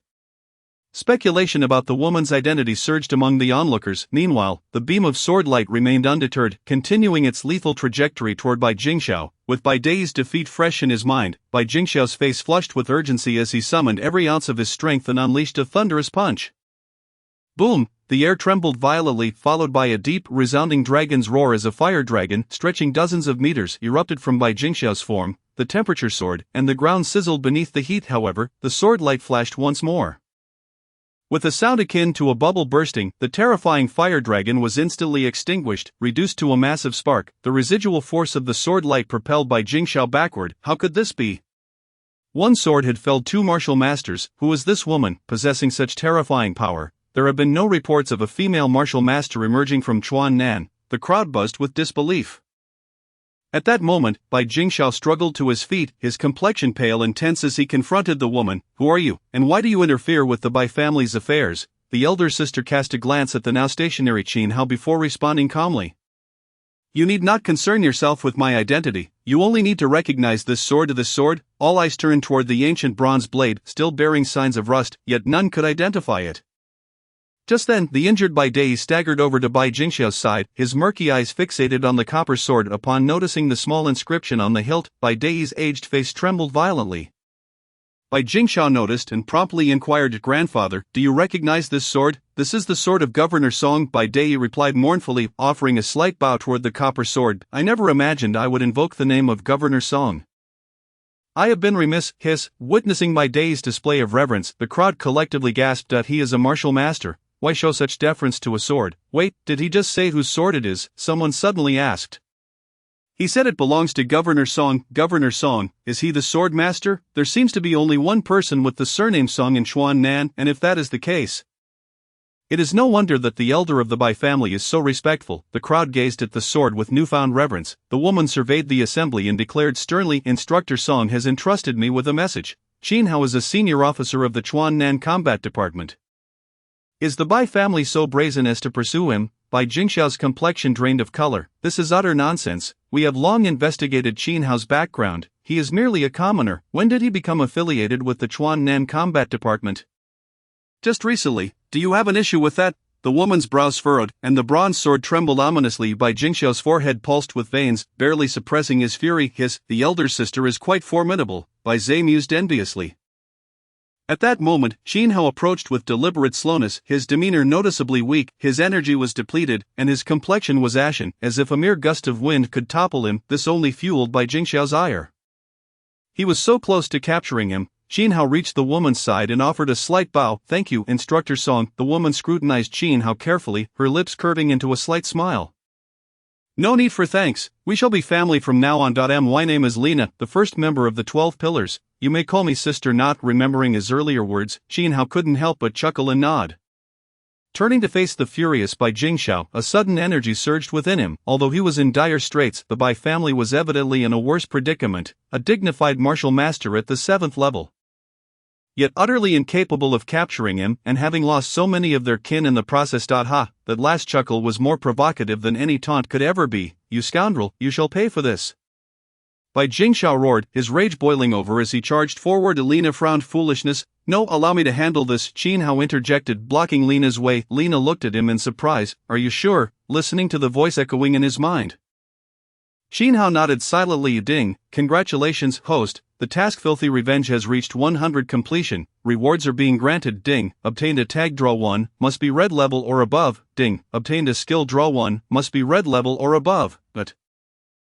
Speculation about the woman's identity surged among the onlookers. Meanwhile, the beam of sword light remained undeterred, continuing its lethal trajectory toward Bai Jingxiao. With Bai Dai's defeat fresh in his mind, Bai Jingxiao's face flushed with urgency as he summoned every ounce of his strength and unleashed a thunderous punch. Boom! The air trembled violently, followed by a deep, resounding dragon's roar as a fire dragon, stretching dozens of meters, erupted from Bai Jingxiao's form. The temperature soared, and the ground sizzled beneath the heat. However, the sword light flashed once more. With a sound akin to a bubble bursting, the terrifying fire dragon was instantly extinguished, reduced to a massive spark. The residual force of the sword light propelled Bai Jingxiao backward. How could this be? One sword had felled 2 martial masters. Who was this woman, possessing such terrifying power? There have been no reports of a female martial master emerging from Chuan-Nan. The crowd buzzed with disbelief. At that moment, Bai Jingxiao struggled to his feet, his complexion pale and tense as he confronted the woman. Who are you, and why do you interfere with the Bai family's affairs? The elder sister cast a glance at the now stationary Qin Hao before responding calmly. You need not concern yourself with my identity. You only need to recognize this sword. To this sword. All eyes turned toward the ancient bronze blade, still bearing signs of rust, yet none could identify it. Just then, the injured Bai Dai staggered over to Bai Jingxiao's side, his murky eyes fixated on the copper sword. Upon noticing the small inscription on the hilt, Bai Dai's aged face trembled violently. Bai Jingxiao noticed and promptly inquired, "Grandfather, do you recognize this sword?" "This is the sword of Governor Song," Bai Dai replied mournfully, offering a slight bow toward the copper sword. "I never imagined I would invoke the name of Governor Song. I have been remiss." Witnessing Bai Dai's display of reverence, the crowd collectively gasped that he is a martial master. Why show such deference to a sword? Wait, did he just say whose sword it is? Someone suddenly asked. He said it belongs to Governor Song. Governor Song, is he the sword master? There seems to be only one person with the surname Song in Chuan-Nan, and if that is the case, it is no wonder that the elder of the Bai family is so respectful. The crowd gazed at the sword with newfound reverence. The woman surveyed the assembly and declared sternly, "Instructor Song has entrusted me with a message. Qin Hao is a senior officer of the Chuan-Nan Combat Department. Is the Bai family so brazen as to pursue him?" Bai Jingxiao's complexion drained of color. "This is utter nonsense. We have long investigated Qin Hao's background. He is merely a commoner. When did he become affiliated with the Chuan-Nan Combat Department?" "Just recently. Do you have an issue with that?" The woman's brows furrowed, and the bronze sword trembled ominously. Bai Jingxiao's forehead pulsed with veins, barely suppressing his fury. "The elder sister is quite formidable," Bai Zai mused enviously. At that moment, Qin Hao approached with deliberate slowness, his demeanor noticeably weak, his energy was depleted, and his complexion was ashen, as if a mere gust of wind could topple him. This only fueled Bai Jingxiao's ire. He was so close to capturing him. Qin Hao reached the woman's side and offered a slight bow. "Thank you, Instructor Song." The woman scrutinized Qin Hao carefully, her lips curving into a slight smile. "No need for thanks. We shall be family from now on. My name is Lina, the first member of the 12 Pillars. You may call me sister." Not remembering his earlier words, Qin Hao couldn't help but chuckle and nod. Turning to face the furious Bai Jingxiao, a sudden energy surged within him. Although he was in dire straits, the Bai family was evidently in a worse predicament, a dignified martial master at the 7th level. Yet utterly incapable of capturing him, and having lost so many of their kin in the process. That last chuckle was more provocative than any taunt could ever be. "You scoundrel, you shall pay for this." Bai Jingxiao roared, his rage boiling over as he charged forward. Lina frowned. "Foolishness. No, allow me to handle this." Qin Hao interjected, blocking Lina's way. Lina looked at him in surprise. "Are you sure?" listening to the voice echoing in his mind. Qin Hao nodded silently. "Ding, congratulations, host. The task Filthy Revenge has reached 100 completion. Rewards are being granted. Ding, obtained a tag draw 1, must be red level or above. Ding, obtained a skill draw 1, must be red level or above. But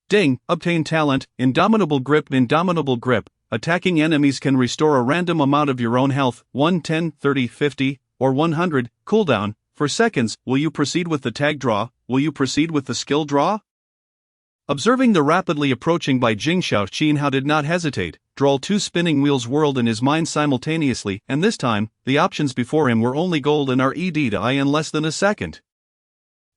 ding, obtained talent, Indomitable Grip. Indomitable Grip. Attacking enemies can restore a random amount of your own health, 1, 10, 30, 50, or 100. Cooldown, for seconds. Will you proceed with the tag draw? Will you proceed with the skill draw? Observing the rapidly approaching Bai Jingxiao, Qin Hao did not hesitate. Droll 2 spinning wheels whirled in his mind simultaneously, and this time, the options before him were only gold and RED to I in less than a second.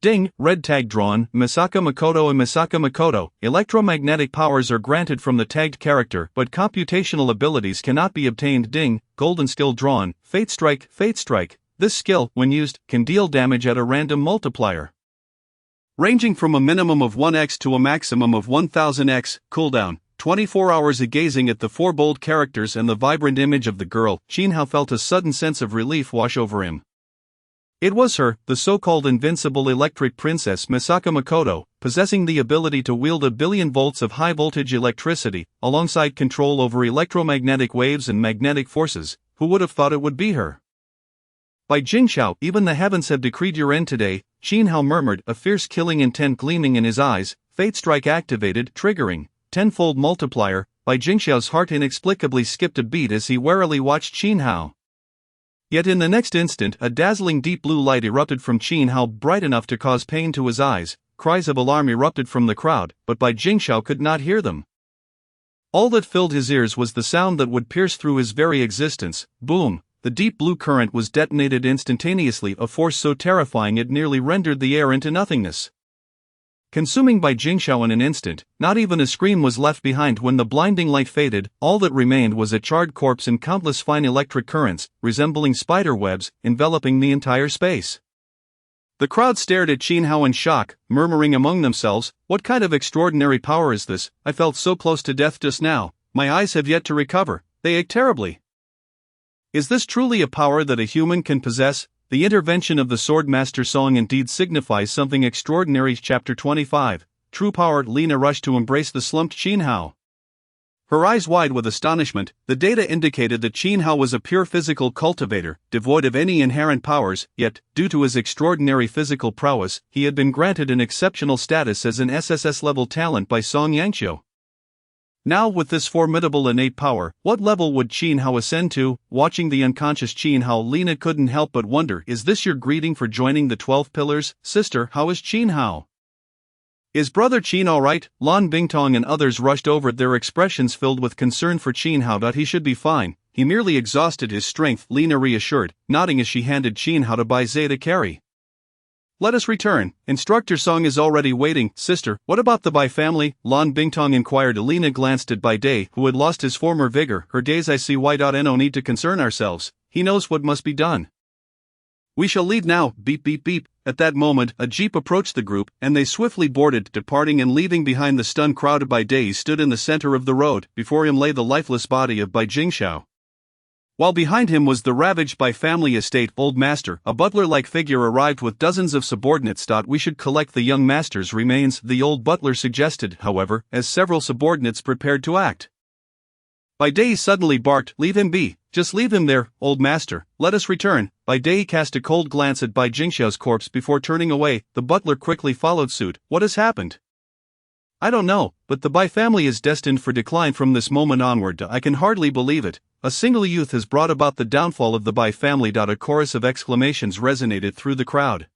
Ding, red tag drawn, Misaka Makoto. And Misaka Makoto, electromagnetic powers are granted from the tagged character, but computational abilities cannot be obtained. Ding, golden skill drawn, Fate Strike. Fate Strike. This skill, when used, can deal damage at a random multiplier, ranging from a minimum of 1x to a maximum of 1000x. Cooldown, 24 hours gazing at the four bold characters and the vibrant image of the girl, Qin Hao felt a sudden sense of relief wash over him. It was her, the so-called invincible electric princess Misaka Makoto, possessing the ability to wield 1 billion volts of high-voltage electricity, alongside control over electromagnetic waves and magnetic forces. Who would have thought it would be her? By Jingxiao, even the heavens have decreed your end today, Qin Hao murmured, a fierce killing intent gleaming in his eyes. Fate strike activated, triggering tenfold multiplier. By Jingxiao's heart inexplicably skipped a beat as he warily watched Qin Hao. Yet in the next instant, a dazzling deep blue light erupted from Qin Hao, bright enough to cause pain to his eyes. Cries of alarm erupted from the crowd, but Bai Jingxiao could not hear them. All that filled his ears was the sound that would pierce through his very existence. Boom! The deep blue current was detonated instantaneously, a force so terrifying it nearly rendered the air into nothingness. Consuming Bai Jingxiao in an instant, not even a scream was left behind. When the blinding light faded, all that remained was a charred corpse and countless fine electric currents, resembling spider webs, enveloping the entire space. The crowd stared at Qin Hao in shock, murmuring among themselves, "What kind of extraordinary power is this? I felt so close to death just now. My eyes have yet to recover, they ache terribly. Is this truly a power that a human can possess?" The intervention of the Swordmaster song indeed signifies something extraordinary. Chapter 25. True Power. Lina rushed to embrace the slumped Qin Hao. Her eyes wide with astonishment. The data indicated that Qin Hao was a pure physical cultivator, devoid of any inherent powers, yet, due to his extraordinary physical prowess, he had been granted an exceptional status as an SSS-level talent by Song Yangqiu. Now, with this formidable innate power, what level would Qin Hao ascend to? Watching the unconscious Qin Hao, Lina couldn't help but wonder, is this your greeting for joining the 12 Pillars? Sister, how is Qin Hao? Is brother Qin alright? Lan Bingtong and others rushed over, their expressions filled with concern for Qin Hao. He should be fine, he merely exhausted his strength, Lina reassured, nodding as she handed Qin Hao to Bai Zhe to carry. Let us return. Instructor Song is already waiting. Sister, what about the Bai family? Lan Bingtong inquired. Lina glanced at Bai Dai, who had lost his former vigor. Her days. I see why. No need to concern ourselves. He knows what must be done. We shall leave now. Beep beep beep. At that moment, a jeep approached the group, and they swiftly boarded, departing and leaving behind the stunned crowd. Bai Dai stood in the center of the road. Before him lay the lifeless body of Bai Jingxiao, while behind him was the ravaged Bai family estate. Old master, a butler-like figure, arrived with dozens of subordinates. We should collect the young master's remains, the old butler suggested, however, as several subordinates prepared to act. Bai Dai suddenly barked, "Leave him be, just leave him there, old master, let us return." Bai Dai cast a cold glance at Bai Jingxiao's corpse before turning away. The butler quickly followed suit. What has happened? I don't know, but the Bai family is destined for decline from this moment onward. I can hardly believe it. A single youth has brought about the downfall of the Bai family. A chorus of exclamations resonated through the crowd.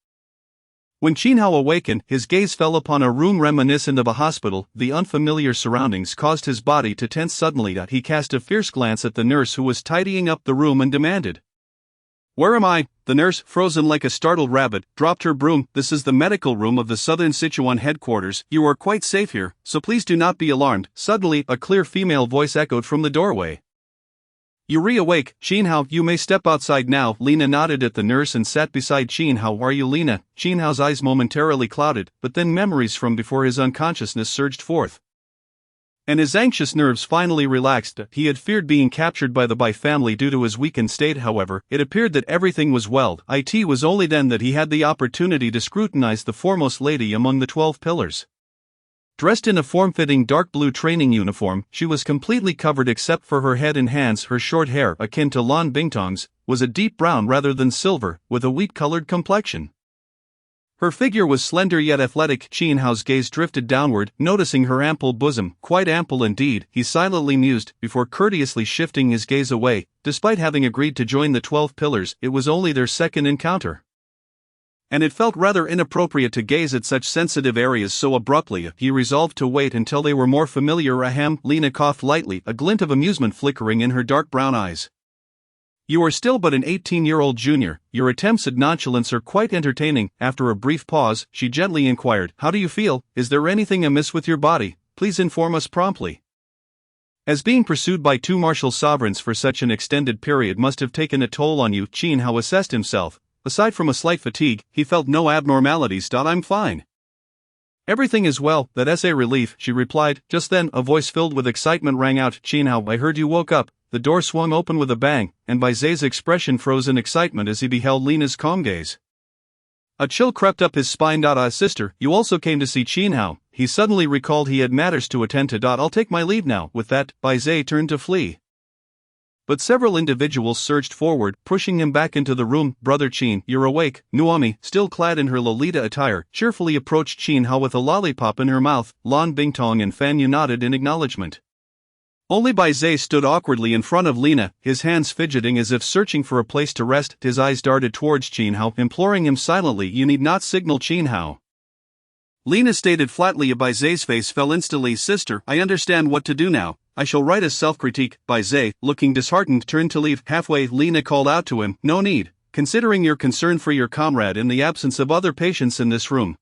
When Qin Hao awakened, his gaze fell upon a room reminiscent of a hospital. The unfamiliar surroundings caused his body to tense suddenly. He cast a fierce glance at the nurse who was tidying up the room and demanded, "Where am I?" The nurse, frozen like a startled rabbit, dropped her broom. "This is the medical room of the Southern Sichuan headquarters. You are quite safe here, so please do not be alarmed." Suddenly, a clear female voice echoed from the doorway. "You reawake, Qin Hao, you may step outside now." Lina nodded at the nurse and sat beside Qin Hao. "Are you Lina?" Qin Hao's eyes momentarily clouded, but then memories from before his unconsciousness surged forth, and his anxious nerves finally relaxed. He had feared being captured by the Bai family due to his weakened state. However, it appeared that everything was well. It was only then that he had the opportunity to scrutinize the foremost lady among the 12 pillars. Dressed in a form-fitting dark blue training uniform, she was completely covered except for her head and hands. Her short hair, akin to Lan Bingtong's, was a deep brown rather than silver, with a wheat-colored complexion. Her figure was slender yet athletic. Qin Hao's gaze drifted downward, noticing her ample bosom, quite ample indeed. He silently mused, before courteously shifting his gaze away. Despite having agreed to join the 12 pillars, it was only their second encounter, and it felt rather inappropriate to gaze at such sensitive areas so abruptly. He resolved to wait until they were more familiar. Ahem. Lina coughed lightly, a glint of amusement flickering in her dark brown eyes. "You are still but an 18-year-old junior. Your attempts at nonchalance are quite entertaining." After a brief pause, she gently inquired, "How do you feel? Is there anything amiss with your body? Please inform us promptly." As being pursued by two martial sovereigns for such an extended period must have taken a toll on you, Qin Hao assessed himself. Aside from a slight fatigue, he felt no abnormalities. "I'm fine." Everything is well, that's a relief, she replied. Just then, a voice filled with excitement rang out. Qinhao, I heard you woke up. The door swung open with a bang, and Bai Zai's expression froze in excitement as he beheld Lina's calm gaze. A chill crept up his spine. Sister, you also came to see Qinhao. He suddenly recalled he had matters to attend to. I'll take my leave now. With that, Bai Zai turned to flee. But several individuals surged forward, pushing him back into the room. Brother Qin, you're awake. Nuomi, still clad in her Lolita attire, cheerfully approached Qinhao with a lollipop in her mouth. Lan Bingtong and Fan Yu nodded in acknowledgement. Only Bai Zai stood awkwardly in front of Lina, his hands fidgeting as if searching for a place to rest. His eyes darted towards Qinhao, imploring him silently, you need not signal. Qinhao. Lina stated flatly. Bai Zai's face fell instantly. Sister, I understand what to do now. I shall write a self-critique. Bai Zai, looking disheartened, turned to leave. Halfway, Lina called out to him, no need, considering your concern for your comrade in the absence of other patients in this room.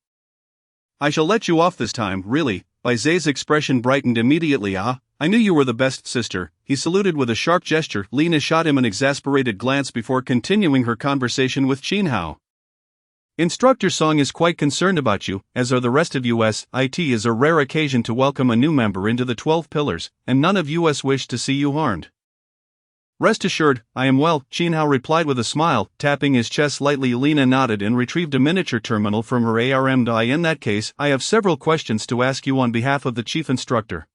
I shall let you off this time, really. Bai Zai's expression brightened immediately. I knew you were the best, sister. He saluted with a sharp gesture. Lina shot him an exasperated glance before continuing her conversation with Qinhao. Instructor Song is quite concerned about you, as are the rest of us. It is a rare occasion to welcome a new member into the 12 Pillars, and none of us wish to see you harmed. Rest assured, I am well, Qinhao replied with a smile, tapping his chest lightly. Lina nodded and retrieved a miniature terminal from her ARM. In that case, I have several questions to ask you on behalf of the chief instructor.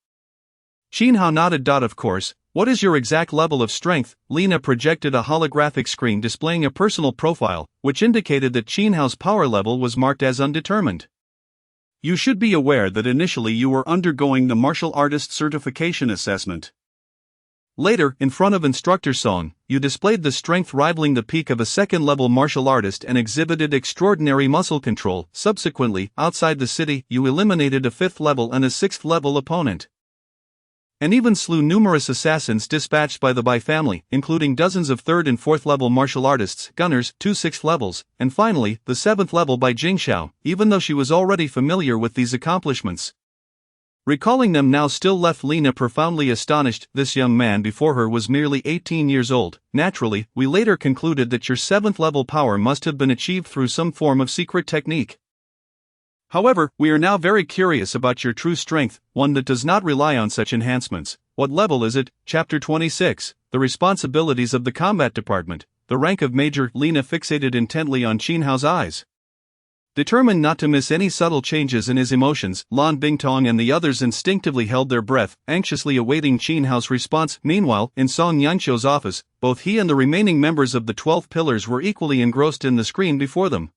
Qinhao nodded. Of course. What is your exact level of strength? Lina projected a holographic screen displaying a personal profile, which indicated that Qinhao's power level was marked as undetermined. You should be aware that initially you were undergoing the martial artist certification assessment. Later, in front of Instructor Song, you displayed the strength rivaling the peak of a second-level martial artist and exhibited extraordinary muscle control. Subsequently, outside the city, you eliminated a 5th-level and a 6th-level opponent, and even slew numerous assassins dispatched by the Bai family, including dozens of 3rd and 4th level martial artists, gunners, 2 6th levels, and finally, the 7th level by Jingxiao, even though she was already familiar with these accomplishments. Recalling them now still left Lina profoundly astonished. This young man before her was merely 18 years old. Naturally, we later concluded that your 7th level power must have been achieved through some form of secret technique. However, we are now very curious about your true strength, one that does not rely on such enhancements. What level is it? Chapter 26, The Responsibilities of the Combat Department. The rank of Major. Lina fixated intently on Qinhao's eyes. Determined not to miss any subtle changes in his emotions, Lan Bingtong and the others instinctively held their breath, anxiously awaiting Qinhao's response. Meanwhile, in Song Yanqiu's office, both he and the remaining members of the 12 Pillars were equally engrossed in the screen before them.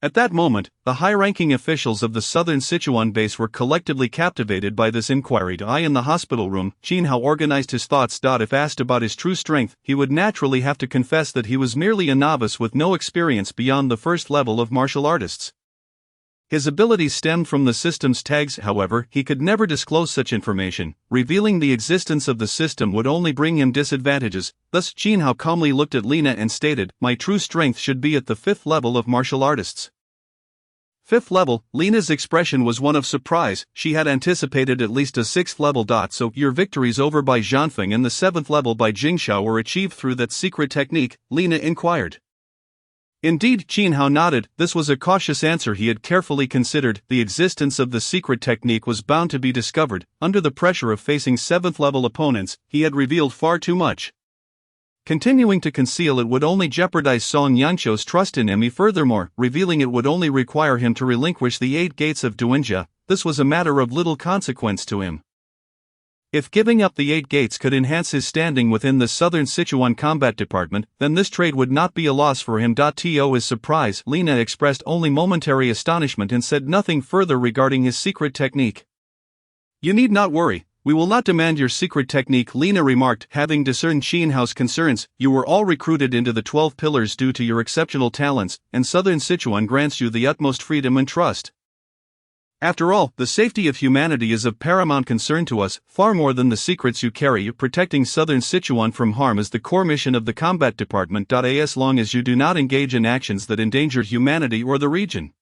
At that moment, the high-ranking officials of the southern Sichuan base were collectively captivated by this inquiry. In the hospital room, Qinhao organized his thoughts. If asked about his true strength, he would naturally have to confess that he was merely a novice with no experience beyond the 1st level of martial artists. His abilities stemmed from the system's tags. However, he could never disclose such information. Revealing the existence of the system would only bring him disadvantages. Thus, Qinhao calmly looked at Lina and stated, my true strength should be at the 5th level of martial artists. 5th level. Lina's expression was one of surprise. She had anticipated at least a 6th level. So, your victories over Bai Zhanfeng and the 7th level by Jingxiao were achieved through that secret technique? Lina inquired. Indeed, Qinhao nodded. This was a cautious answer he had carefully considered. The existence of the secret technique was bound to be discovered. Under the pressure of facing 7th level opponents, he had revealed far too much. Continuing to conceal it would only jeopardize Song Yanqiu's trust in him. Furthermore, revealing it would only require him to relinquish the 8 gates of Duanjia. This was a matter of little consequence to him. If giving up the 8 gates could enhance his standing within the Southern Sichuan Combat Department, then this trade would not be a loss for him. To his surprise, Lina expressed only momentary astonishment and said nothing further regarding his secret technique. You need not worry, we will not demand your secret technique, Lina remarked, having discerned Qinhao's concerns. You were all recruited into the 12 Pillars due to your exceptional talents, and Southern Sichuan grants you the utmost freedom and trust. After all, the safety of humanity is of paramount concern to us, far more than the secrets you carry. Protecting Southern Sichuan from harm is the core mission of the Combat Department. As long as you do not engage in actions that endanger humanity or the region,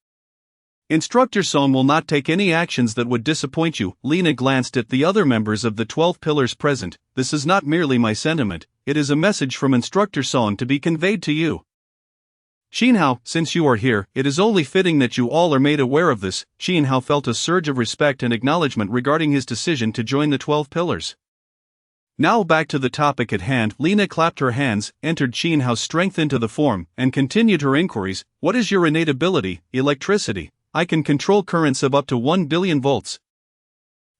Instructor Song will not take any actions that would disappoint you. Lina glanced at the other members of the 12 Pillars present. This is not merely my sentiment, it is a message from Instructor Song to be conveyed to you. Xinhao, since you are here, it is only fitting that you all are made aware of this. Xinhao felt a surge of respect and acknowledgement regarding his decision to join the 12 Pillars. Now back to the topic at hand. Lina clapped her hands, entered Xinhao's strength into the form, and continued her inquiries. What is your innate ability? Electricity. I can control currents of up to 1 billion volts.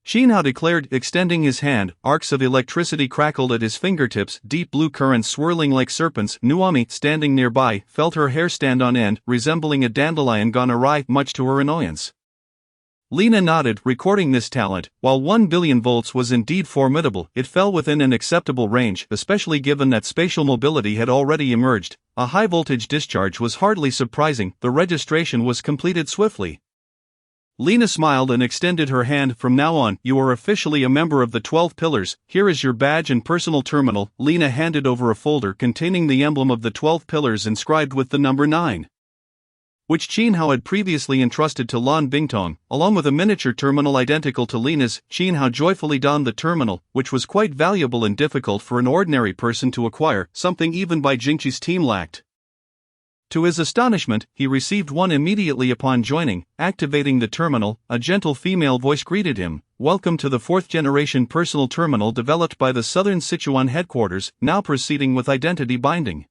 Xinhao declared, extending his hand. Arcs of electricity crackled at his fingertips, deep blue currents swirling like serpents. Nuomi, standing nearby, felt her hair stand on end, resembling a dandelion gone awry, much to her annoyance. Lina nodded, recording this talent. While 1 billion volts was indeed formidable, it fell within an acceptable range, especially given that spatial mobility had already emerged. A high-voltage discharge was hardly surprising. The registration was completed swiftly. Lina smiled and extended her hand. From now on, you are officially a member of the 12 Pillars. Here is your badge and personal terminal. Lina handed over a folder containing the emblem of the 12 Pillars inscribed with the number 9. Which Xinhao had previously entrusted to Lan Bingtong, along with a miniature terminal identical to Lina's. Xinhao joyfully donned the terminal, which was quite valuable and difficult for an ordinary person to acquire, something even Bai Jingqi's team lacked. To his astonishment, he received one immediately upon joining. Activating the terminal, a gentle female voice greeted him. Welcome to the 4th-generation personal terminal developed by the Southern Sichuan headquarters, now proceeding with identity binding.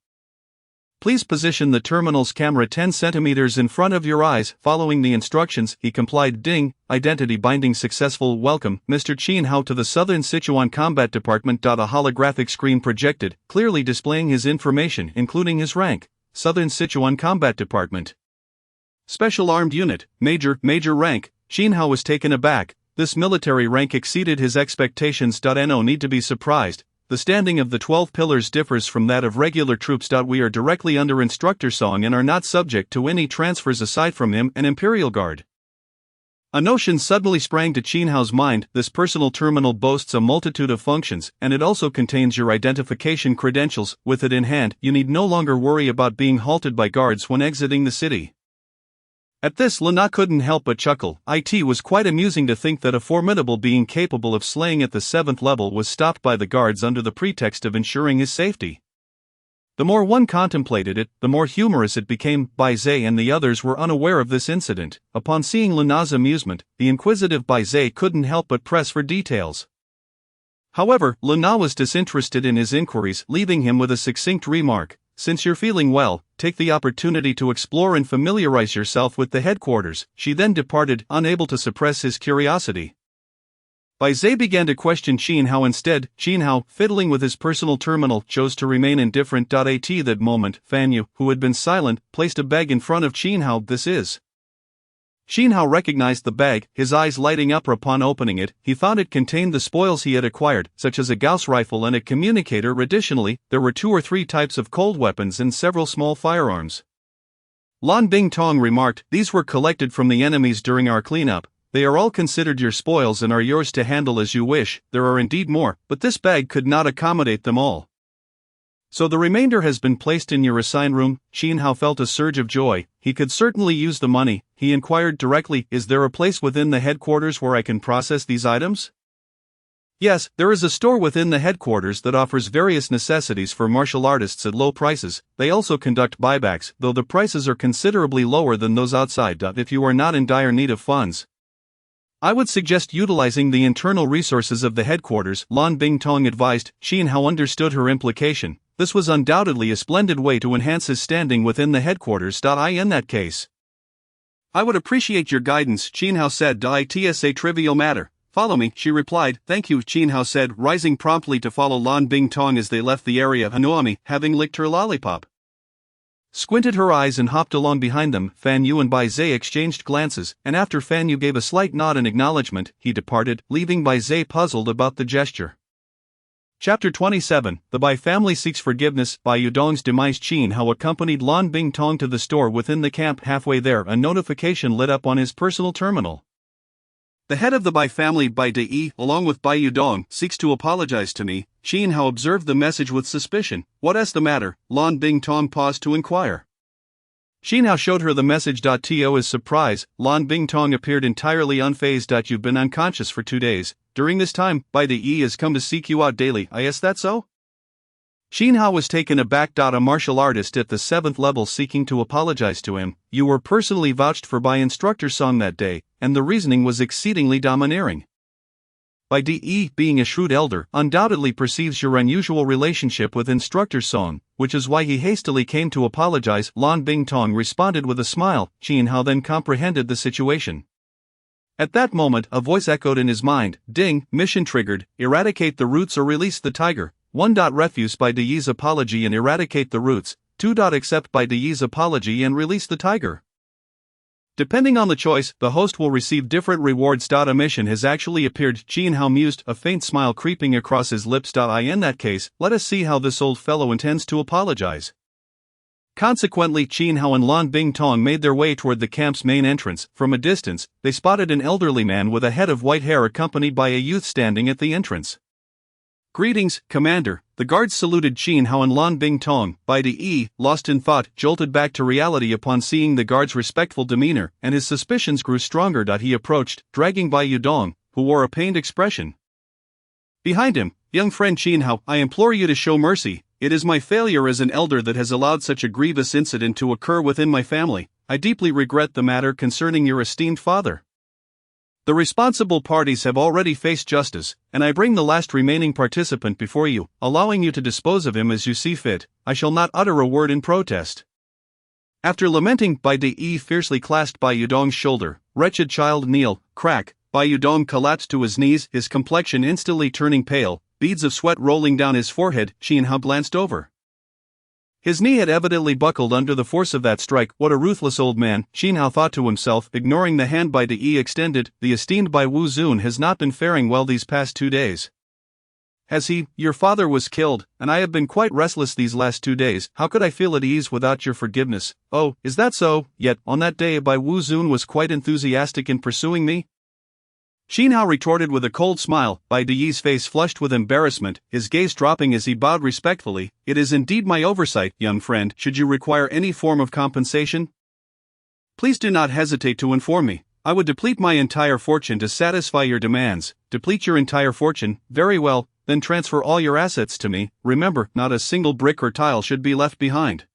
Please position the terminal's camera 10 centimeters in front of your eyes. Following the instructions, he complied. Ding, identity binding successful. Welcome, Mr. Xinhao, to the Southern Sichuan Combat Department. A holographic screen projected, clearly displaying his information, including his rank. Southern Sichuan Combat Department. Special Armed Unit, Major rank. Xinhao was taken aback. This military rank exceeded his expectations. No need to be surprised. The standing of the 12 Pillars differs from that of regular troops. We are directly under Instructor Song and are not subject to any transfers aside from him and Imperial Guard. A notion suddenly sprang to Xinhao's mind. This personal terminal boasts a multitude of functions, and it also contains your identification credentials. With it in hand, you need no longer worry about being halted by guards when exiting the city. At this, Lina couldn't help but chuckle. It was quite amusing to think that a formidable being capable of slaying at the 7th level was stopped by the guards under the pretext of ensuring his safety. The more one contemplated it, the more humorous it became. Bai Zhe and the others were unaware of this incident. Upon seeing Lina's amusement, the inquisitive Bai Zhe couldn't help but press for details. However, Lina was disinterested in his inquiries, leaving him with a succinct remark. Since you're feeling well, take the opportunity to explore and familiarize yourself with the headquarters. She then departed, unable to suppress his curiosity. Bai Zhe began to question Xinhao instead. Xinhao, fiddling with his personal terminal, chose to remain indifferent. At that moment, Fan Yu, who had been silent, placed a bag in front of Xinhao. This is. Xinhao recognized the bag, his eyes lighting up upon opening it. He thought it contained the spoils he had acquired, such as a Gauss rifle and a communicator. Additionally, there were 2 or 3 types of cold weapons and several small firearms. Lan Bingtong remarked, these were collected from the enemies during our cleanup. They are all considered your spoils and are yours to handle as you wish. There are indeed more, but this bag could not accommodate them all. So the remainder has been placed in your assigned room. Xinhao felt a surge of joy. He could certainly use the money. He inquired directly, is there a place within the headquarters where I can process these items? Yes, there is a store within the headquarters that offers various necessities for martial artists at low prices. They also conduct buybacks, though the prices are considerably lower than those outside. If you are not in dire need of funds, I would suggest utilizing the internal resources of the headquarters, Lan Bingtong advised. Xinhao understood her implication. This was undoubtedly a splendid way to enhance his standing within the headquarters. In that case, I would appreciate your guidance, Xinhao said. It's a trivial matter. Follow me, she replied. Thank you, Xinhao said, rising promptly to follow Lan Bingtong as they left the area. Nuomi, having licked her lollipop, squinted her eyes and hopped along behind them. Fan Yu and Bai Zhe exchanged glances, and after Fan Yu gave a slight nod in acknowledgement, he departed, leaving Bai Zhe puzzled about the gesture. Chapter 27, The Bai family seeks forgiveness. Bai Yudong's demise. Xinhao accompanied Lan Bingtong to the store within the camp. Halfway there, a notification lit up on his personal terminal. The head of the Bai family, Bai Dai, along with Bai Yudong, seeks to apologize to me. Xinhao observed the message with suspicion. What is the matter? Lan Bingtong paused to inquire. Xinhao showed her the message. To his surprise, Lan Bingtong appeared entirely unfazed. You've been unconscious for 2 days. During this time, Bai Dai has come to seek you out daily. Is that so? Xin Hao was taken aback. A martial artist at the 7th level seeking to apologize to him. You were personally vouched for by Instructor Song that day, and the reasoning was exceedingly domineering. Bai De, being a shrewd elder, undoubtedly perceives your unusual relationship with Instructor Song, which is why he hastily came to apologize. Lan Bingtong responded with a smile. Xin Hao then comprehended the situation. At that moment, a voice echoed in his mind, "Ding, mission triggered, eradicate the roots or release the tiger." 1. Refuse Bai De's apology and eradicate the roots. 2. Accept Bai De's apology and release the tiger. Depending on the choice, the host will receive different rewards. A mission has actually appeared. Xin Hao mused, a faint smile creeping across his lips. In that case, let us see how this old fellow intends to apologize. Consequently, Xin Hao and Lan Bingtong made their way toward the camp's main entrance. From a distance, they spotted an elderly man with a head of white hair accompanied by a youth standing at the entrance. "Greetings, Commander." The guards saluted Xin Hao and Lan Bingtong. Bai De, lost in thought, jolted back to reality upon seeing the guards' respectful demeanor, and his suspicions grew stronger. He approached, dragging Bai Yudong, who wore a pained expression. Behind him, "Young friend Xin Hao, I implore you to show mercy. It is my failure as an elder that has allowed such a grievous incident to occur within my family. I deeply regret the matter concerning your esteemed father. The responsible parties have already faced justice, and I bring the last remaining participant before you, allowing you to dispose of him as you see fit. I shall not utter a word in protest." After lamenting, Bai De fiercely clasped Bai Yudong's shoulder. "Wretched child, kneel." Crack. Bai Yudong collapsed to his knees, his complexion instantly turning pale, beads of sweat rolling down his forehead. Xin Hao glanced over. His knee had evidently buckled under the force of that strike. What a ruthless old man, Xin Hao thought to himself, ignoring the hand Bai De extended. The esteemed Bai Wu Zun has not been faring well these past 2 days. Has he? Your father was killed, and I have been quite restless these last 2 days. How could I feel at ease without your forgiveness? Oh, is that so? Yet, on that day Bai Wu Zun was quite enthusiastic in pursuing me? Xin Hao retorted with a cold smile. Bai De's face flushed with embarrassment, his gaze dropping as he bowed respectfully. "It is indeed my oversight, young friend. Should you require any form of compensation, please do not hesitate to inform me. I would deplete my entire fortune to satisfy your demands." "Deplete your entire fortune? Very well, then transfer all your assets to me. Remember, not a single brick or tile should be left behind."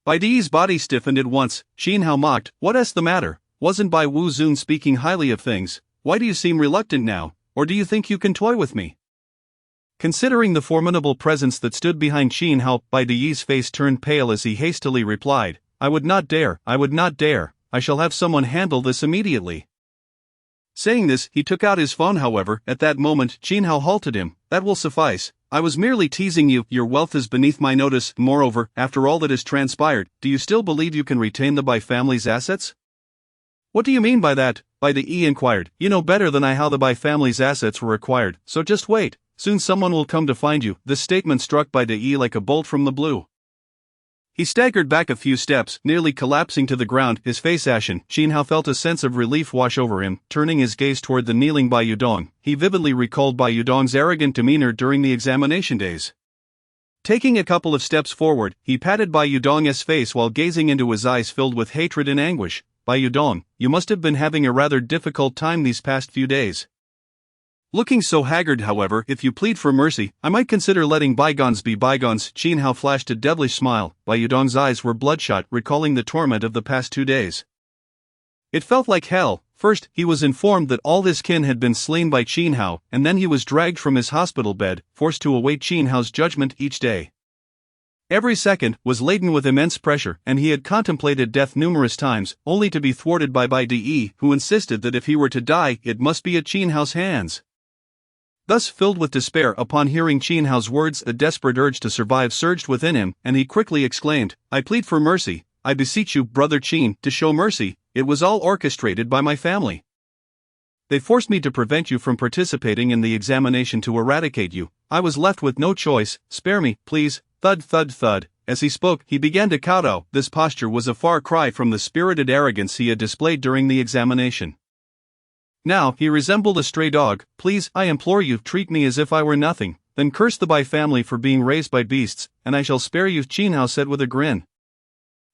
Bai De's body stiffened at once. Xin Hao mocked, "What's the matter? Wasn't Bai Wu Zun speaking highly of things? Why do you seem reluctant now, or do you think you can toy with me?" Considering the formidable presence that stood behind Xin Hao, Bai De's face turned pale as he hastily replied, I would not dare. I shall have someone handle this immediately." Saying this, he took out his phone. However, at that moment, Xin Hao halted him. "That will suffice. I was merely teasing you. Your wealth is beneath my notice. Moreover, after all that has transpired, do you still believe you can retain the Bai family's assets?" "What do you mean by that?" Bai De inquired. "You know better than I how the Bai family's assets were acquired, so just wait. Soon someone will come to find you." This statement struck Bai De like a bolt from the blue. He staggered back a few steps, nearly collapsing to the ground, his face ashen. Xin Hao felt a sense of relief wash over him. Turning his gaze toward the kneeling Bai Yudong, he vividly recalled Bai Yudong's arrogant demeanor during the examination days. Taking a couple of steps forward, he patted Bai Yudong's face while gazing into his eyes filled with hatred and anguish. "Bai Yudong, you must have been having a rather difficult time these past few days. Looking so haggard, however, if you plead for mercy, I might consider letting bygones be bygones." Xin Hao flashed a devilish smile. Bai Yudong's eyes were bloodshot, recalling the torment of the past 2 days. It felt like hell. First, he was informed that all his kin had been slain by Xin Hao, and then he was dragged from his hospital bed, forced to await Xin Hao's judgment each day. Every second was laden with immense pressure, and he had contemplated death numerous times, only to be thwarted by Bai De, who insisted that if he were to die, it must be at Xin Hao's hands. Thus, filled with despair upon hearing Xin Hao's words, a desperate urge to survive surged within him, and he quickly exclaimed, "I plead for mercy. I beseech you, brother Xin, to show mercy. It was all orchestrated by my family. They forced me to prevent you from participating in the examination to eradicate you. I was left with no choice. Spare me, please." Thud thud thud. As he spoke, he began to kowtow. This posture was a far cry from the spirited arrogance he had displayed during the examination. Now, he resembled a stray dog. "Please, I implore you, treat me as if I were nothing, then curse the Bai family for being raised by beasts, and I shall spare you," Xin Hao said with a grin.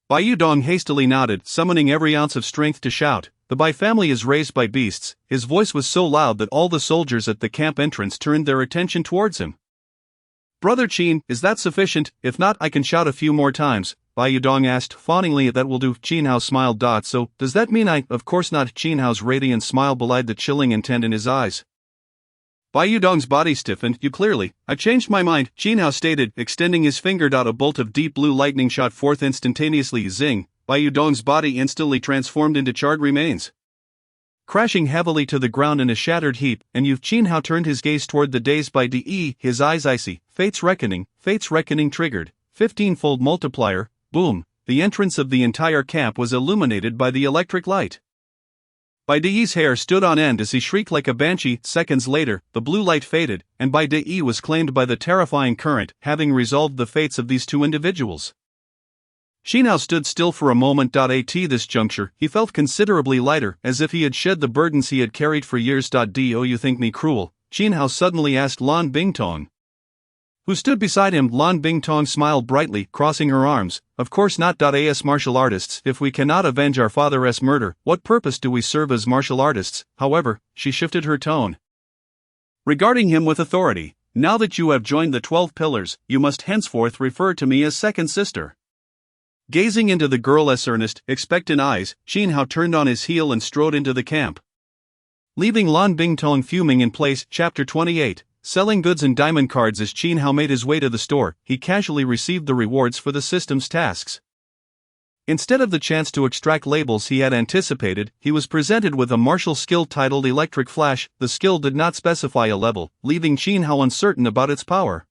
Bai Yudong hastily nodded, summoning every ounce of strength to shout, "The Bai family is raised by beasts." His voice was so loud that all the soldiers at the camp entrance turned their attention towards him. Brother Qin, is that sufficient? If not, I can shout a few more times, Bai Yudong asked fawningly. That will do, Qin Hao smiled. So, does that mean I? Of course not. Qin Hao's radiant smile belied the chilling intent in his eyes. Bai Yudong's body stiffened. You clearly. I changed my mind, Qin Hao stated, extending his finger. A bolt of deep blue lightning shot forth instantaneously. Zing! Bai Yudong's body instantly transformed into charred remains, crashing heavily to the ground in a shattered heap. And Qin Hao turned his gaze toward the dazed Bai De, his eyes icy. Fate's reckoning triggered. 15-fold multiplier. Boom! The entrance of the entire camp was illuminated by the electric light. Bai De's hair stood on end as he shrieked like a banshee. Seconds later, the blue light faded, and Bai De was claimed by the terrifying current, having resolved the fates of these two individuals. Qin Hao stood still for a moment. At this juncture, he felt considerably lighter, as if he had shed the burdens he had carried for years. Do you think me cruel? Qin Hao suddenly asked Lan Bingtong, who stood beside him. Lan Bingtong smiled brightly, crossing her arms. Of course not. As martial artists, if we cannot avenge our father's murder, what purpose do we serve as martial artists? However, she shifted her tone, regarding him with authority. Now that you have joined the 12 pillars, you must henceforth refer to me as second sister. Gazing into the girl's earnest, expectant eyes, Qin Hao turned on his heel and strode into the camp, leaving Lan Bingtong fuming in place. Chapter 28. Selling goods and diamond cards. As Qin Hao made his way to the store, he casually received the rewards for the system's tasks. Instead of the chance to extract labels he had anticipated, he was presented with a martial skill titled Electric Flash. The skill did not specify a level, leaving Qin Hao uncertain about its power.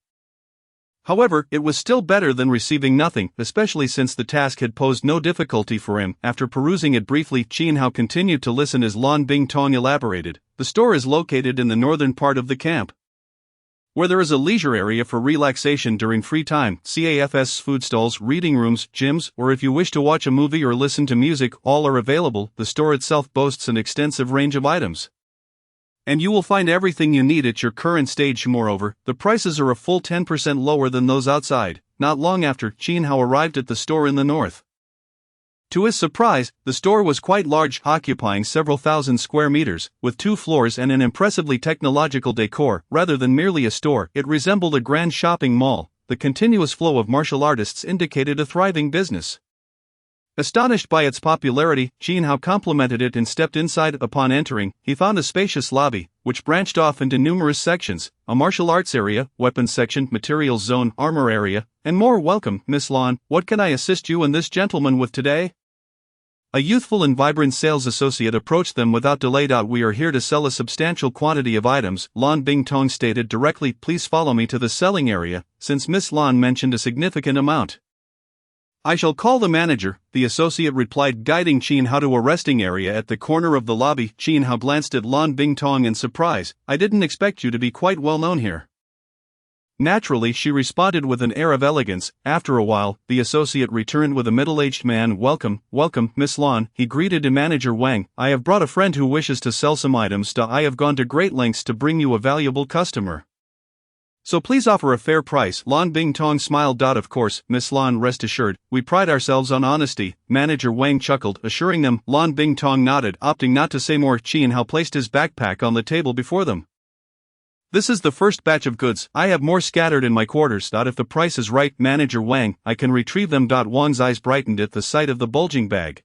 However, it was still better than receiving nothing, especially since the task had posed no difficulty for him. After perusing it briefly, Qin Hao continued to listen as Lan Bingtong elaborated. The store is located in the northern part of the camp, where there is a leisure area for relaxation during free time, CAFS food stalls, reading rooms, gyms, or if you wish to watch a movie or listen to music, all are available. The store itself boasts an extensive range of items, and you will find everything you need at your current stage. Moreover, the prices are a full 10% lower than those outside. Not long after, Qin Hao arrived at the store in the north. To his surprise, the store was quite large, occupying several thousand square meters, with 2 floors and an impressively technological decor. Rather than merely a store, it resembled a grand shopping mall. The continuous flow of martial artists indicated a thriving business. Astonished by its popularity, Qin Hao complimented it and stepped inside. Upon entering, he found a spacious lobby, which branched off into numerous sections: a martial arts area, weapons section, materials zone, armor area, and more. Welcome, Miss Lan. What can I assist you and this gentleman with today? A youthful and vibrant sales associate approached them without delay. We are here to sell a substantial quantity of items, Lan Bingtong stated directly. Please follow me to the selling area, since Miss Lan mentioned a significant amount. I shall call the manager, the associate replied, guiding Qin Hao to a resting area at the corner of the lobby. Qin Hao glanced at Lan Bingtong in surprise. I didn't expect you to be quite well known here. Naturally, she responded with an air of elegance. After a while, the associate returned with a middle-aged man. Welcome, Miss Lan, he greeted to Manager Wang. I have brought a friend who wishes to sell some items. I have gone to great lengths to bring you a valuable customer, so please offer a fair price. Lan Bingtong smiled. Of course, Miss Lan, rest assured, we pride ourselves on honesty, Manager Wang chuckled, assuring them. Lan Bingtong nodded, opting not to say more. Qin Hao placed his backpack on the table before them. This is the first batch of goods. I have more scattered in my quarters. If the price is right, Manager Wang, I can retrieve them. Wang's eyes brightened at the sight of the bulging bag.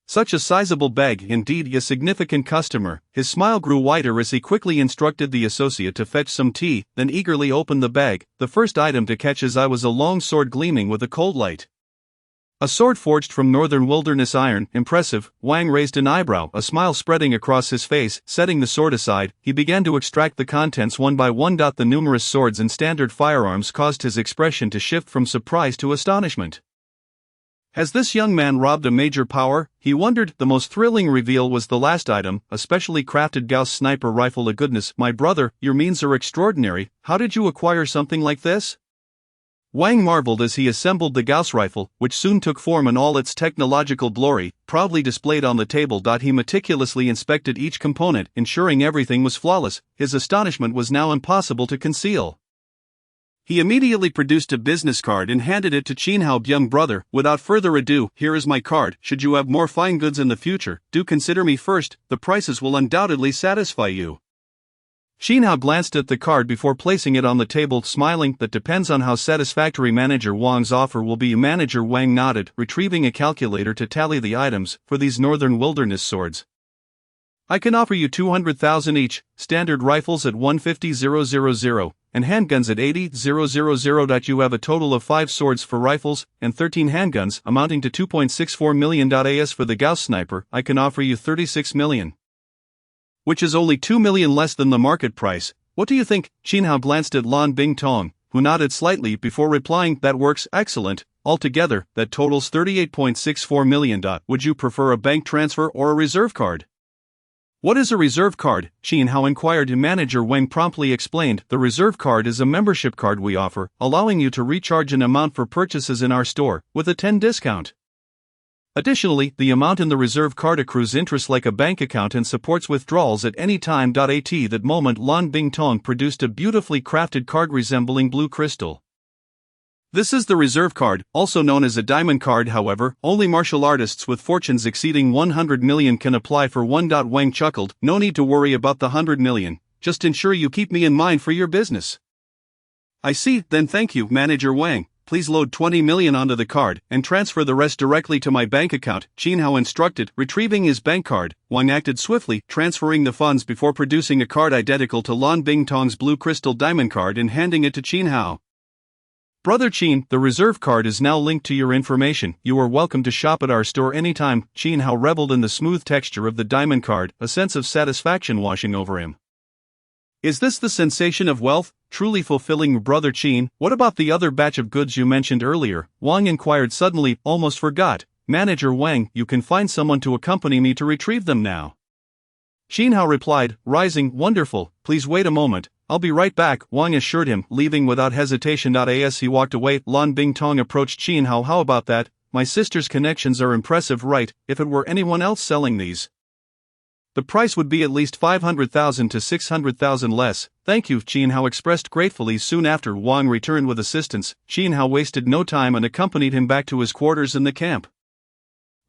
Such a sizable bag, indeed, a significant customer. His smile grew wider as he quickly instructed the associate to fetch some tea, then eagerly opened the bag. The first item to catch his eye was a long sword gleaming with a cold light. A sword forged from northern wilderness iron. Impressive. Wang raised an eyebrow, a smile spreading across his face. Setting the sword aside, he began to extract the contents one by one. The numerous swords and standard firearms caused his expression to shift from surprise to astonishment. Has this young man robbed a major power? He wondered. The most thrilling reveal was the last item, a specially crafted Gauss sniper rifle. Goodness, my brother, your means are extraordinary. How did you acquire something like this? Wang marveled as he assembled the Gauss rifle, which soon took form in all its technological glory, proudly displayed on the table. He meticulously inspected each component, ensuring everything was flawless. His astonishment was now impossible to conceal. He immediately produced a business card and handed it to Qin Hao. Young brother, without further ado, here is my card. Should you have more fine goods in the future, do consider me first. The prices will undoubtedly satisfy you. Xin Hao glanced at the card before placing it on the table, smiling. That depends on how satisfactory Manager Wang's offer will be. Manager Wang nodded, retrieving a calculator to tally the items for these Northern Wilderness swords. I can offer you 200,000 each, standard rifles at 150,000, and handguns at 80,000. You have a total of 5 swords for rifles, and 13 handguns, amounting to 2.64 million. As for the Gauss sniper, I can offer you 36 million. Which is only 2 million less than the market price. What do you think? Xin Hao glanced at Lan Bingtong, who nodded slightly before replying, that works, excellent. Altogether, that totals 38.64 million. Would you prefer a bank transfer or a reserve card? What is a reserve card? Xin Hao inquired. Manager Wang promptly explained, the reserve card is a membership card we offer, allowing you to recharge an amount for purchases in our store, with a 10% discount. Additionally, the amount in the reserve card accrues interest like a bank account and supports withdrawals at any time. At that moment, Lan Bingtong produced a beautifully crafted card resembling blue crystal. This is the reserve card, also known as a diamond card. However, only martial artists with fortunes exceeding 100 million can apply for one. Wang chuckled, no need to worry about the 100 million, just ensure you keep me in mind for your business. I see, then thank you, Manager Wang. Please load 20 million onto the card, and transfer the rest directly to my bank account, Xin Hao instructed. Retrieving his bank card, Wang acted swiftly, transferring the funds before producing a card identical to Lan Bingtong's blue crystal diamond card and handing it to Xin Hao. Brother Qin, the reserve card is now linked to your information. You are welcome to shop at our store anytime. Xin Hao reveled in the smooth texture of the diamond card, a sense of satisfaction washing over him. Is this the sensation of wealth, truly fulfilling? Brother Qin, what about the other batch of goods you mentioned earlier? Wang inquired suddenly, almost forgot. Manager Wang, you can find someone to accompany me to retrieve them now. Xin Hao replied, rising, wonderful, please wait a moment, I'll be right back, Wang assured him, leaving without hesitation. As he walked away, Lan Bingtong approached Xin Hao. How about that? My sister's connections are impressive, right? If it were anyone else selling these, the price would be at least 500,000 to 600,000 less. Thank you, Xin Hao expressed gratefully. Soon after, Wang returned with assistance. Xin Hao wasted no time and accompanied him back to his quarters in the camp,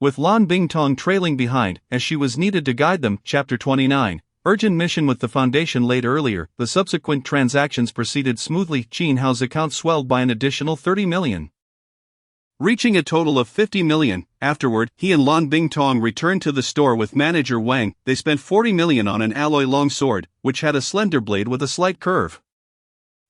with Lan Bingtong trailing behind, as she was needed to guide them. Chapter 29. Urgent mission. With the foundation laid earlier, the subsequent transactions proceeded smoothly. Xin Hao's account swelled by an additional 30 million. Reaching a total of 50 million, afterward, he and Lan Bingtong returned to the store with Manager Wang. They spent 40 million on an alloy long sword, which had a slender blade with a slight curve.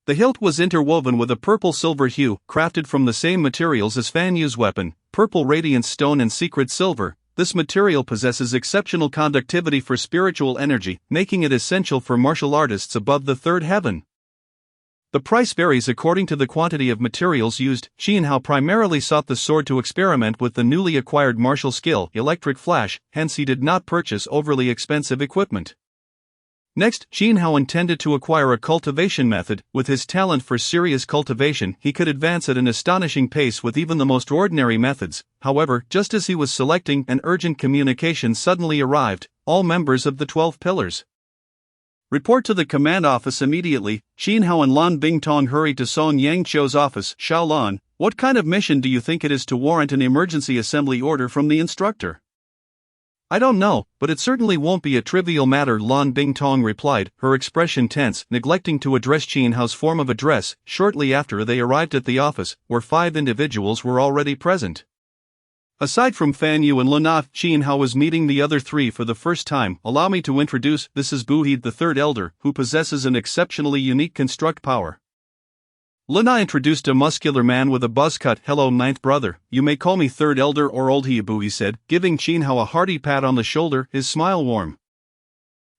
The hilt was interwoven with a purple-silver hue, crafted from the same materials as Fan Yu's weapon, purple radiance stone and secret silver. This material possesses exceptional conductivity for spiritual energy, making it essential for martial artists above the third heaven. The price varies according to the quantity of materials used. Xin Hao primarily sought the sword to experiment with the newly acquired martial skill, electric flash, hence he did not purchase overly expensive equipment. Next, Xin Hao intended to acquire a cultivation method. With his talent for serious cultivation, he could advance at an astonishing pace with even the most ordinary methods. However, just as he was selecting, an urgent communication suddenly arrived. All members of the 12 Pillars, report to the command office immediately. Xin Hao and Lan Bingtong hurried to Song Yangqiu's office. Shaolan, what kind of mission do you think it is to warrant an emergency assembly order from the instructor? I don't know, but it certainly won't be a trivial matter, Lan Bingtong replied, her expression tense, neglecting to address Xin Hao's form of address. Shortly after they arrived at the office, where 5 individuals were already present. Aside from Fan Yu and Luna, Xin Hao was meeting the other 3 for the first time. Allow me to introduce, this is Buhid, the 3rd elder, who possesses an exceptionally unique construct power. Luna introduced a muscular man with a buzz cut. Hello, 9th brother, you may call me 3rd elder or Old Hiabu, he said, giving Xin Hao a hearty pat on the shoulder, his smile warm.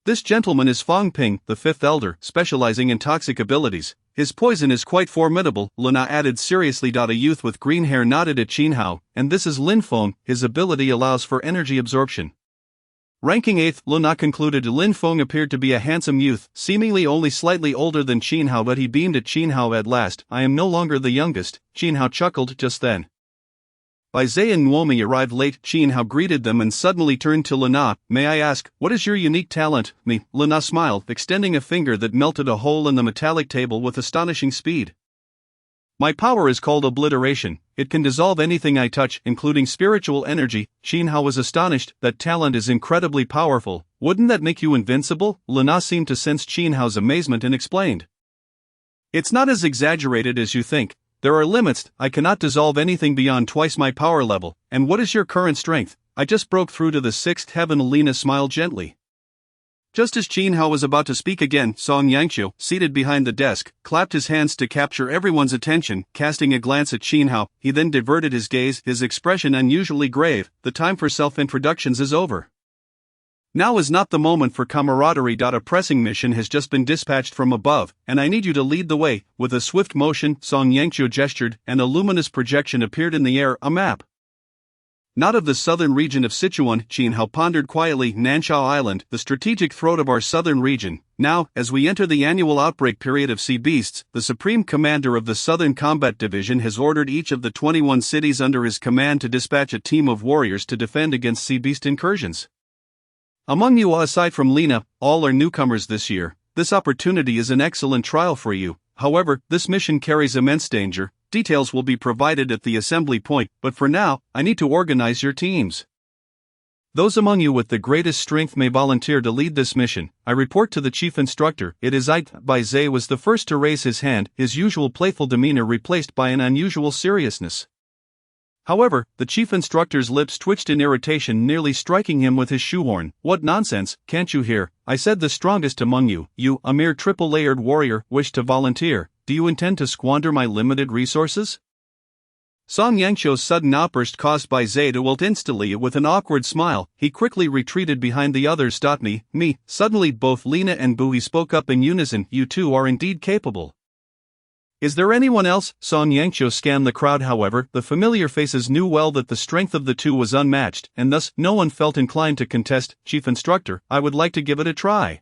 This gentleman is Fang Ping, the 5th elder, specializing in toxic abilities. His poison is quite formidable, Luna added seriously. A youth with green hair nodded at Xin Hao, and this is Lin Feng, his ability allows for energy absorption. Ranking 8th, Luna concluded. Lin Feng appeared to be a handsome youth, seemingly only slightly older than Xin Hao, but he beamed at Xin Hao. At last, I am no longer the youngest, Xin Hao chuckled just then. Bai Zhe and Nuomi arrived late. Xin Hao greeted them and suddenly turned to Luna. May I ask, what is your unique talent? Me, Luna smiled, extending a finger that melted a hole in the metallic table with astonishing speed. My power is called obliteration. It can dissolve anything I touch, including spiritual energy. Xin Hao was astonished. That talent is incredibly powerful. Wouldn't that make you invincible? Lina seemed to sense Xin Hao's amazement and explained. It's not as exaggerated as you think. There are limits. I cannot dissolve anything beyond twice my power level. And what is your current strength? I just broke through to the sixth heaven. Lina smiled gently. Just as Xin Hao was about to speak again, Song Yangqiu, seated behind the desk, clapped his hands to capture everyone's attention. Casting a glance at Xin Hao, he then diverted his gaze, his expression unusually grave. The time for self-introductions is over. Now is not the moment for camaraderie. A pressing mission has just been dispatched from above, and I need you to lead the way. With a swift motion, Song Yangqiu gestured, and a luminous projection appeared in the air, a map. Not of the southern region of Sichuan, Xin Hao pondered quietly. Nanshao Island, the strategic throat of our southern region. Now, as we enter the annual outbreak period of sea beasts, the Supreme Commander of the Southern Combat Division has ordered each of the 21 cities under his command to dispatch a team of warriors to defend against sea beast incursions. Among you, aside from Lina, all are newcomers this year. This opportunity is an excellent trial for you. However, this mission carries immense danger. Details will be provided at the assembly point, but for now, I need to organize your teams. Those among you with the greatest strength may volunteer to lead this mission. I report to the chief instructor. It is I. Bai Zhe was the first to raise his hand, his usual playful demeanor replaced by an unusual seriousness. However, the chief instructor's lips twitched in irritation, nearly striking him with his shoehorn. What nonsense, can't you hear? I said the strongest among you, a mere triple-layered warrior, wish to volunteer. Do you intend to squander my limited resources? Song Yangqiu's sudden outburst caused Bai Zhe to wilt instantly. With an awkward smile, he quickly retreated behind the others. Me. Suddenly both Lina and Bui spoke up in unison. You two are indeed capable. Is there anyone else? Song Yangqiu scanned the crowd. However, the familiar faces knew well that the strength of the two was unmatched, and thus no one felt inclined to contest. Chief Instructor, I would like to give it a try.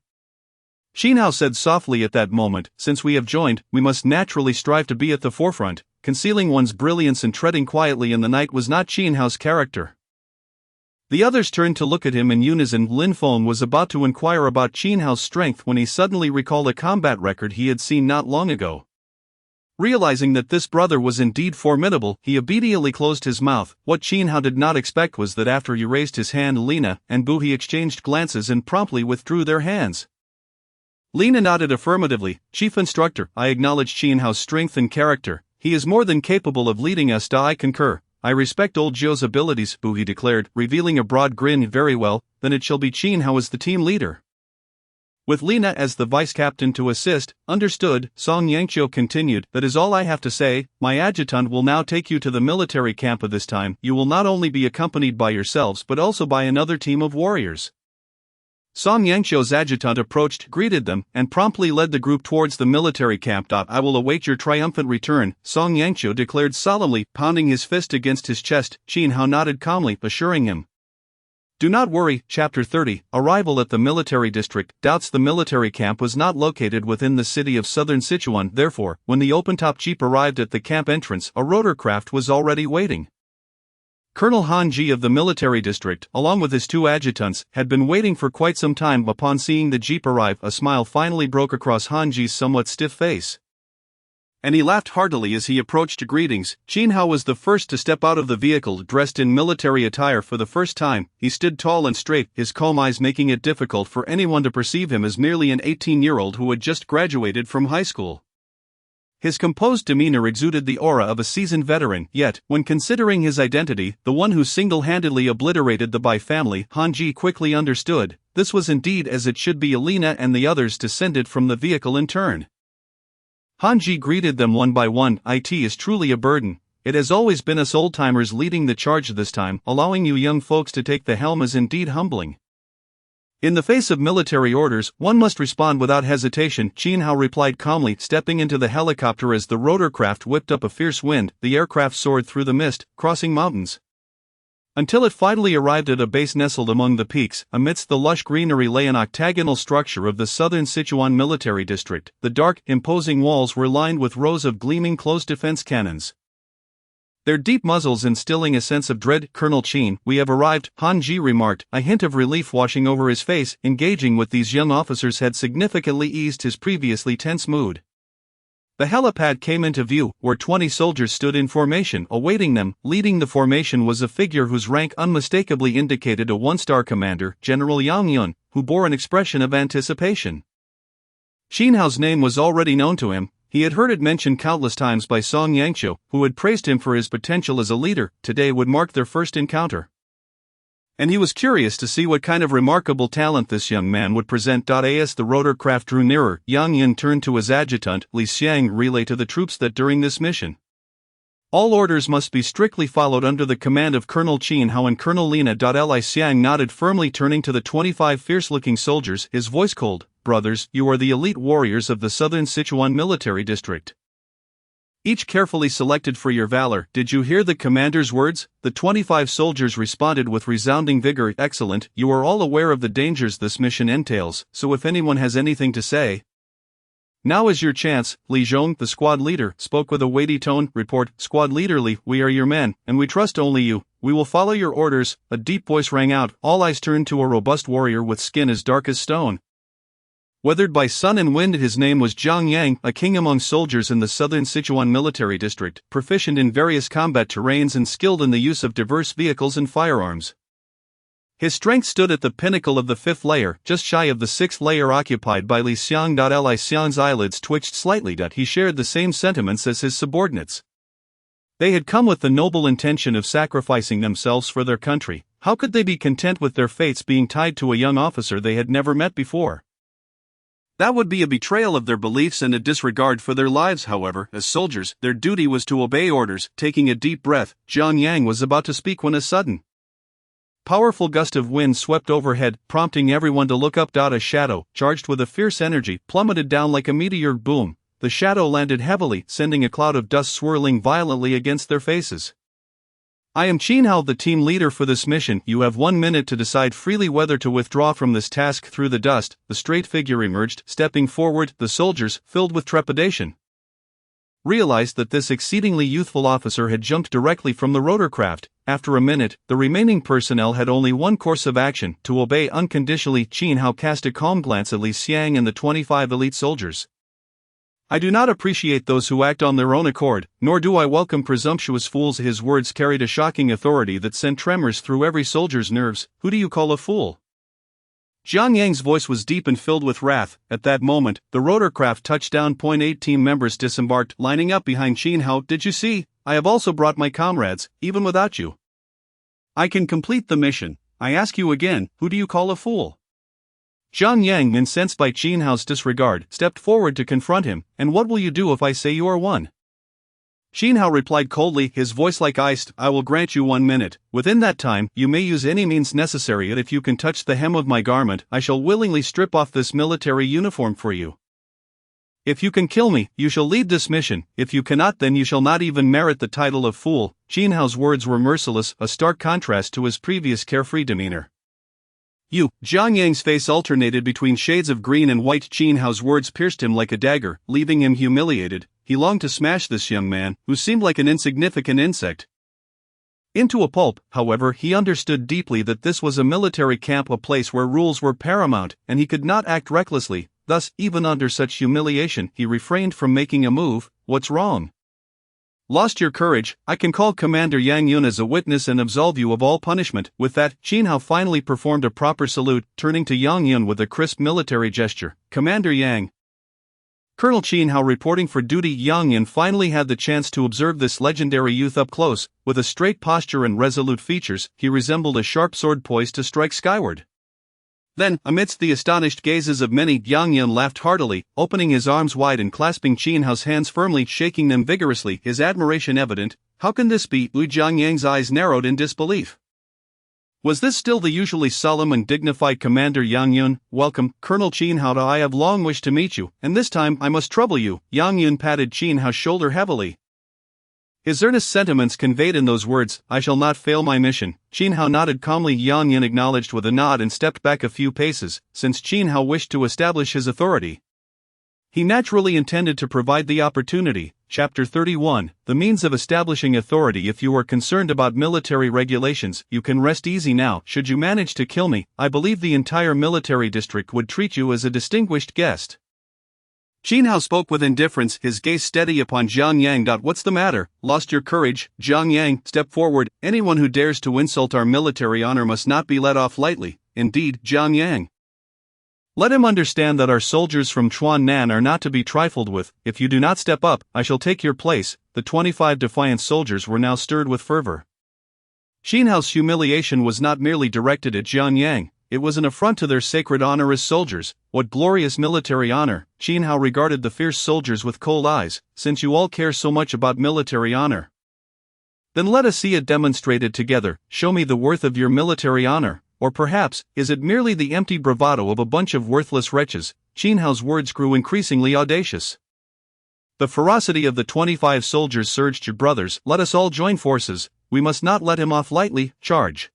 Xin Hao said softly at that moment. Since we have joined, we must naturally strive to be at the forefront. Concealing one's brilliance and treading quietly in the night was not Xin Hao's character. The others turned to look at him in unison. Lin Feng was about to inquire about Xin Hao's strength when he suddenly recalled a combat record he had seen not long ago. Realizing that this brother was indeed formidable, he obediently closed his mouth. What Xin Hao did not expect was that after he raised his hand, Lina and Bu he exchanged glances and promptly withdrew their hands. Lina nodded affirmatively. Chief Instructor, I acknowledge Xin Hao's strength and character. He is more than capable of leading us. I concur. I respect old Zhou's abilities, Bu he declared, revealing a broad grin. Very well, then it shall be Xin Hao as the team leader. With Lina as the vice-captain to assist. Understood, Song Yangqiu continued. That is all I have to say. My adjutant will now take you to the military camp. This time, you will not only be accompanied by yourselves but also by another team of warriors. Song Yangqiu's adjutant approached, greeted them, and promptly led the group towards the military camp. I will await your triumphant return, Song Yangqiu declared solemnly, pounding his fist against his chest. Xin Hao nodded calmly, assuring him. Do not worry. Chapter 30, Arrival at the Military District. Doubts. The military camp was not located within the city of southern Sichuan. Therefore, when the open-top jeep arrived at the camp entrance, a rotorcraft was already waiting. Colonel Han Ji of the military district, along with his two adjutants, had been waiting for quite some time. Upon seeing the jeep arrive, a smile finally broke across Han Ji's somewhat stiff face. And he laughed heartily as he approached. Greetings. Xin Hao was the first to step out of the vehicle, dressed in military attire for the first time. He stood tall and straight, his calm eyes making it difficult for anyone to perceive him as merely an 18-year-old who had just graduated from high school. His composed demeanor exuded the aura of a seasoned veteran, yet, when considering his identity, the one who single-handedly obliterated the Bai family, Han Ji quickly understood. This was indeed as it should be. Lina and the others descended from the vehicle in turn. Han Ji greeted them one by one. It is truly a burden. It has always been us old-timers leading the charge this time. Allowing you young folks to take the helm is indeed humbling. In the face of military orders, one must respond without hesitation, Xin Hao replied calmly, stepping into the helicopter as the rotorcraft whipped up a fierce wind. The aircraft soared through the mist, crossing mountains, until it finally arrived at a base nestled among the peaks. Amidst the lush greenery lay an octagonal structure of the southern Sichuan military district. The dark, imposing walls were lined with rows of gleaming close defense cannons, their deep muzzles instilling a sense of dread. Colonel Qin, we have arrived, Han Ji remarked, a hint of relief washing over his face. Engaging with these young officers had significantly eased his previously tense mood. The helipad came into view, where 20 soldiers stood in formation awaiting them. Leading the formation was a figure whose rank unmistakably indicated a one-star commander, General Yang Yun, who bore an expression of anticipation. Xin Hao's name was already known to him. He had heard it mentioned countless times by Song Yangqiu, who had praised him for his potential as a leader. Today would mark their first encounter, and he was curious to see what kind of remarkable talent this young man would present. As the rotorcraft drew nearer, Yang Yun turned to his adjutant, Li Xiang, relay to the troops that during this mission, all orders must be strictly followed under the command of Colonel Qin Hao and Colonel Lina. Li Xiang nodded firmly, turning to the 25 fierce-looking soldiers, his voice cold. Brothers, you are the elite warriors of the Southern Sichuan Military District, each carefully selected for your valor. Did you hear the commander's words? The 25 soldiers responded with resounding vigor. Excellent, you are all aware of the dangers this mission entails, so if anyone has anything to say, now is your chance. Li Zhong, the squad leader, spoke with a weighty tone. Report, Squad Leader Li, we are your men, and we trust only you. We will follow your orders. A deep voice rang out. All eyes turned to a robust warrior with skin as dark as stone, weathered by sun and wind. His name was Zhang Yang, a king among soldiers in the Southern Sichuan Military District, proficient in various combat terrains and skilled in the use of diverse vehicles and firearms. His strength stood at the pinnacle of the 5th layer, just shy of the 6th layer occupied by Li Xiang. Li Xiang's eyelids twitched slightly. He shared the same sentiments as his subordinates. They had come with the noble intention of sacrificing themselves for their country. How could they be content with their fates being tied to a young officer they had never met before? That would be a betrayal of their beliefs and a disregard for their lives. However, as soldiers, their duty was to obey orders. Taking a deep breath, Zhang Yang was about to speak when a sudden, powerful gust of wind swept overhead, prompting everyone to look up. A shadow, charged with a fierce energy, plummeted down like a meteor. Boom! The shadow landed heavily, sending a cloud of dust swirling violently against their faces. I am Qin Hao, the team leader for this mission. You have 1 minute to decide freely whether to withdraw from this task. Through the dust, the straight figure emerged. Stepping forward, the soldiers, filled with trepidation, realized that this exceedingly youthful officer had jumped directly from the rotorcraft. After a minute, the remaining personnel had only one course of action: to obey unconditionally. Qin Hao cast a calm glance at Li Xiang and the 25 elite soldiers. I do not appreciate those who act on their own accord, nor do I welcome presumptuous fools. His words carried a shocking authority that sent tremors through every soldier's nerves. Who do you call a fool? Zhang Yang's voice was deep and filled with wrath. At that moment, the rotorcraft touched down. 8 team members disembarked, lining up behind Qin Hao. Did you see? I have also brought my comrades, even without you. I can complete the mission. I ask you again, who do you call a fool? Zhang Yang, incensed by Qin Hao's disregard, stepped forward to confront him. And what will you do if I say you are one? Qin Hao replied coldly, his voice like ice. I will grant you 1 minute. Within that time, you may use any means necessary, and if you can touch the hem of my garment, I shall willingly strip off this military uniform for you. If you can kill me, you shall lead this mission. If you cannot, then you shall not even merit the title of fool. Qin Hao's words were merciless, a stark contrast to his previous carefree demeanor. You! Zhang Yang's face alternated between shades of green and white. Qin Hao's words pierced him like a dagger, leaving him humiliated. He longed to smash this young man, who seemed like an insignificant insect, into a pulp. However, he understood deeply that this was a military camp, a place where rules were paramount, and he could not act recklessly. Thus, even under such humiliation, he refrained from making a move. What's wrong? Lost your courage? I can call Commander Yang Yun as a witness and absolve you of all punishment. With that, Qin Hao finally performed a proper salute, turning to Yang Yun with a crisp military gesture. Commander Yang. Colonel Qin Hao reporting for duty. Yang Yun finally had the chance to observe this legendary youth up close. With a straight posture and resolute features, he resembled a sharp sword poised to strike skyward. Then, amidst the astonished gazes of many, Yang Yun laughed heartily, opening his arms wide and clasping Qin Hao's hands firmly, shaking them vigorously, his admiration evident. How can this be? Zhang Yang's eyes narrowed in disbelief. Was this still the usually solemn and dignified Commander Yang Yun? Welcome, Colonel Qin Hao. I have long wished to meet you, and this time I must trouble you. Yang Yun patted Qin Hao's shoulder heavily. His earnest sentiments conveyed in those words. I shall not fail my mission. Qin Hao nodded calmly. Yang Yun acknowledged with a nod and stepped back a few paces. Since Qin Hao wished to establish his authority, he naturally intended to provide the opportunity. Chapter 31, The Means of Establishing Authority. If you are concerned about military regulations, you can rest easy now. Should you manage to kill me, I believe the entire military district would treat you as a distinguished guest. Qin Hao spoke with indifference, his gaze steady upon Jiang Yang. What's the matter? Lost your courage? Jiang Yang, step forward. Anyone who dares to insult our military honor must not be let off lightly. Indeed, Jiang Yang. Let him understand that our soldiers from Chuan Nan are not to be trifled with. If you do not step up, I shall take your place. The 25 defiant soldiers were now stirred with fervor. Qin Hao's humiliation was not merely directed at Jiang Yang. It was an affront to their sacred honor as soldiers. What glorious military honor! Qin Hao regarded the fierce soldiers with cold eyes. Since you all care so much about military honor, then let us see it demonstrated together. Show me the worth of your military honor. Or perhaps, is it merely the empty bravado of a bunch of worthless wretches? Qin Hao's words grew increasingly audacious. The ferocity of the 25 soldiers surged. Your brothers, let us all join forces. We must not let him off lightly. Charge!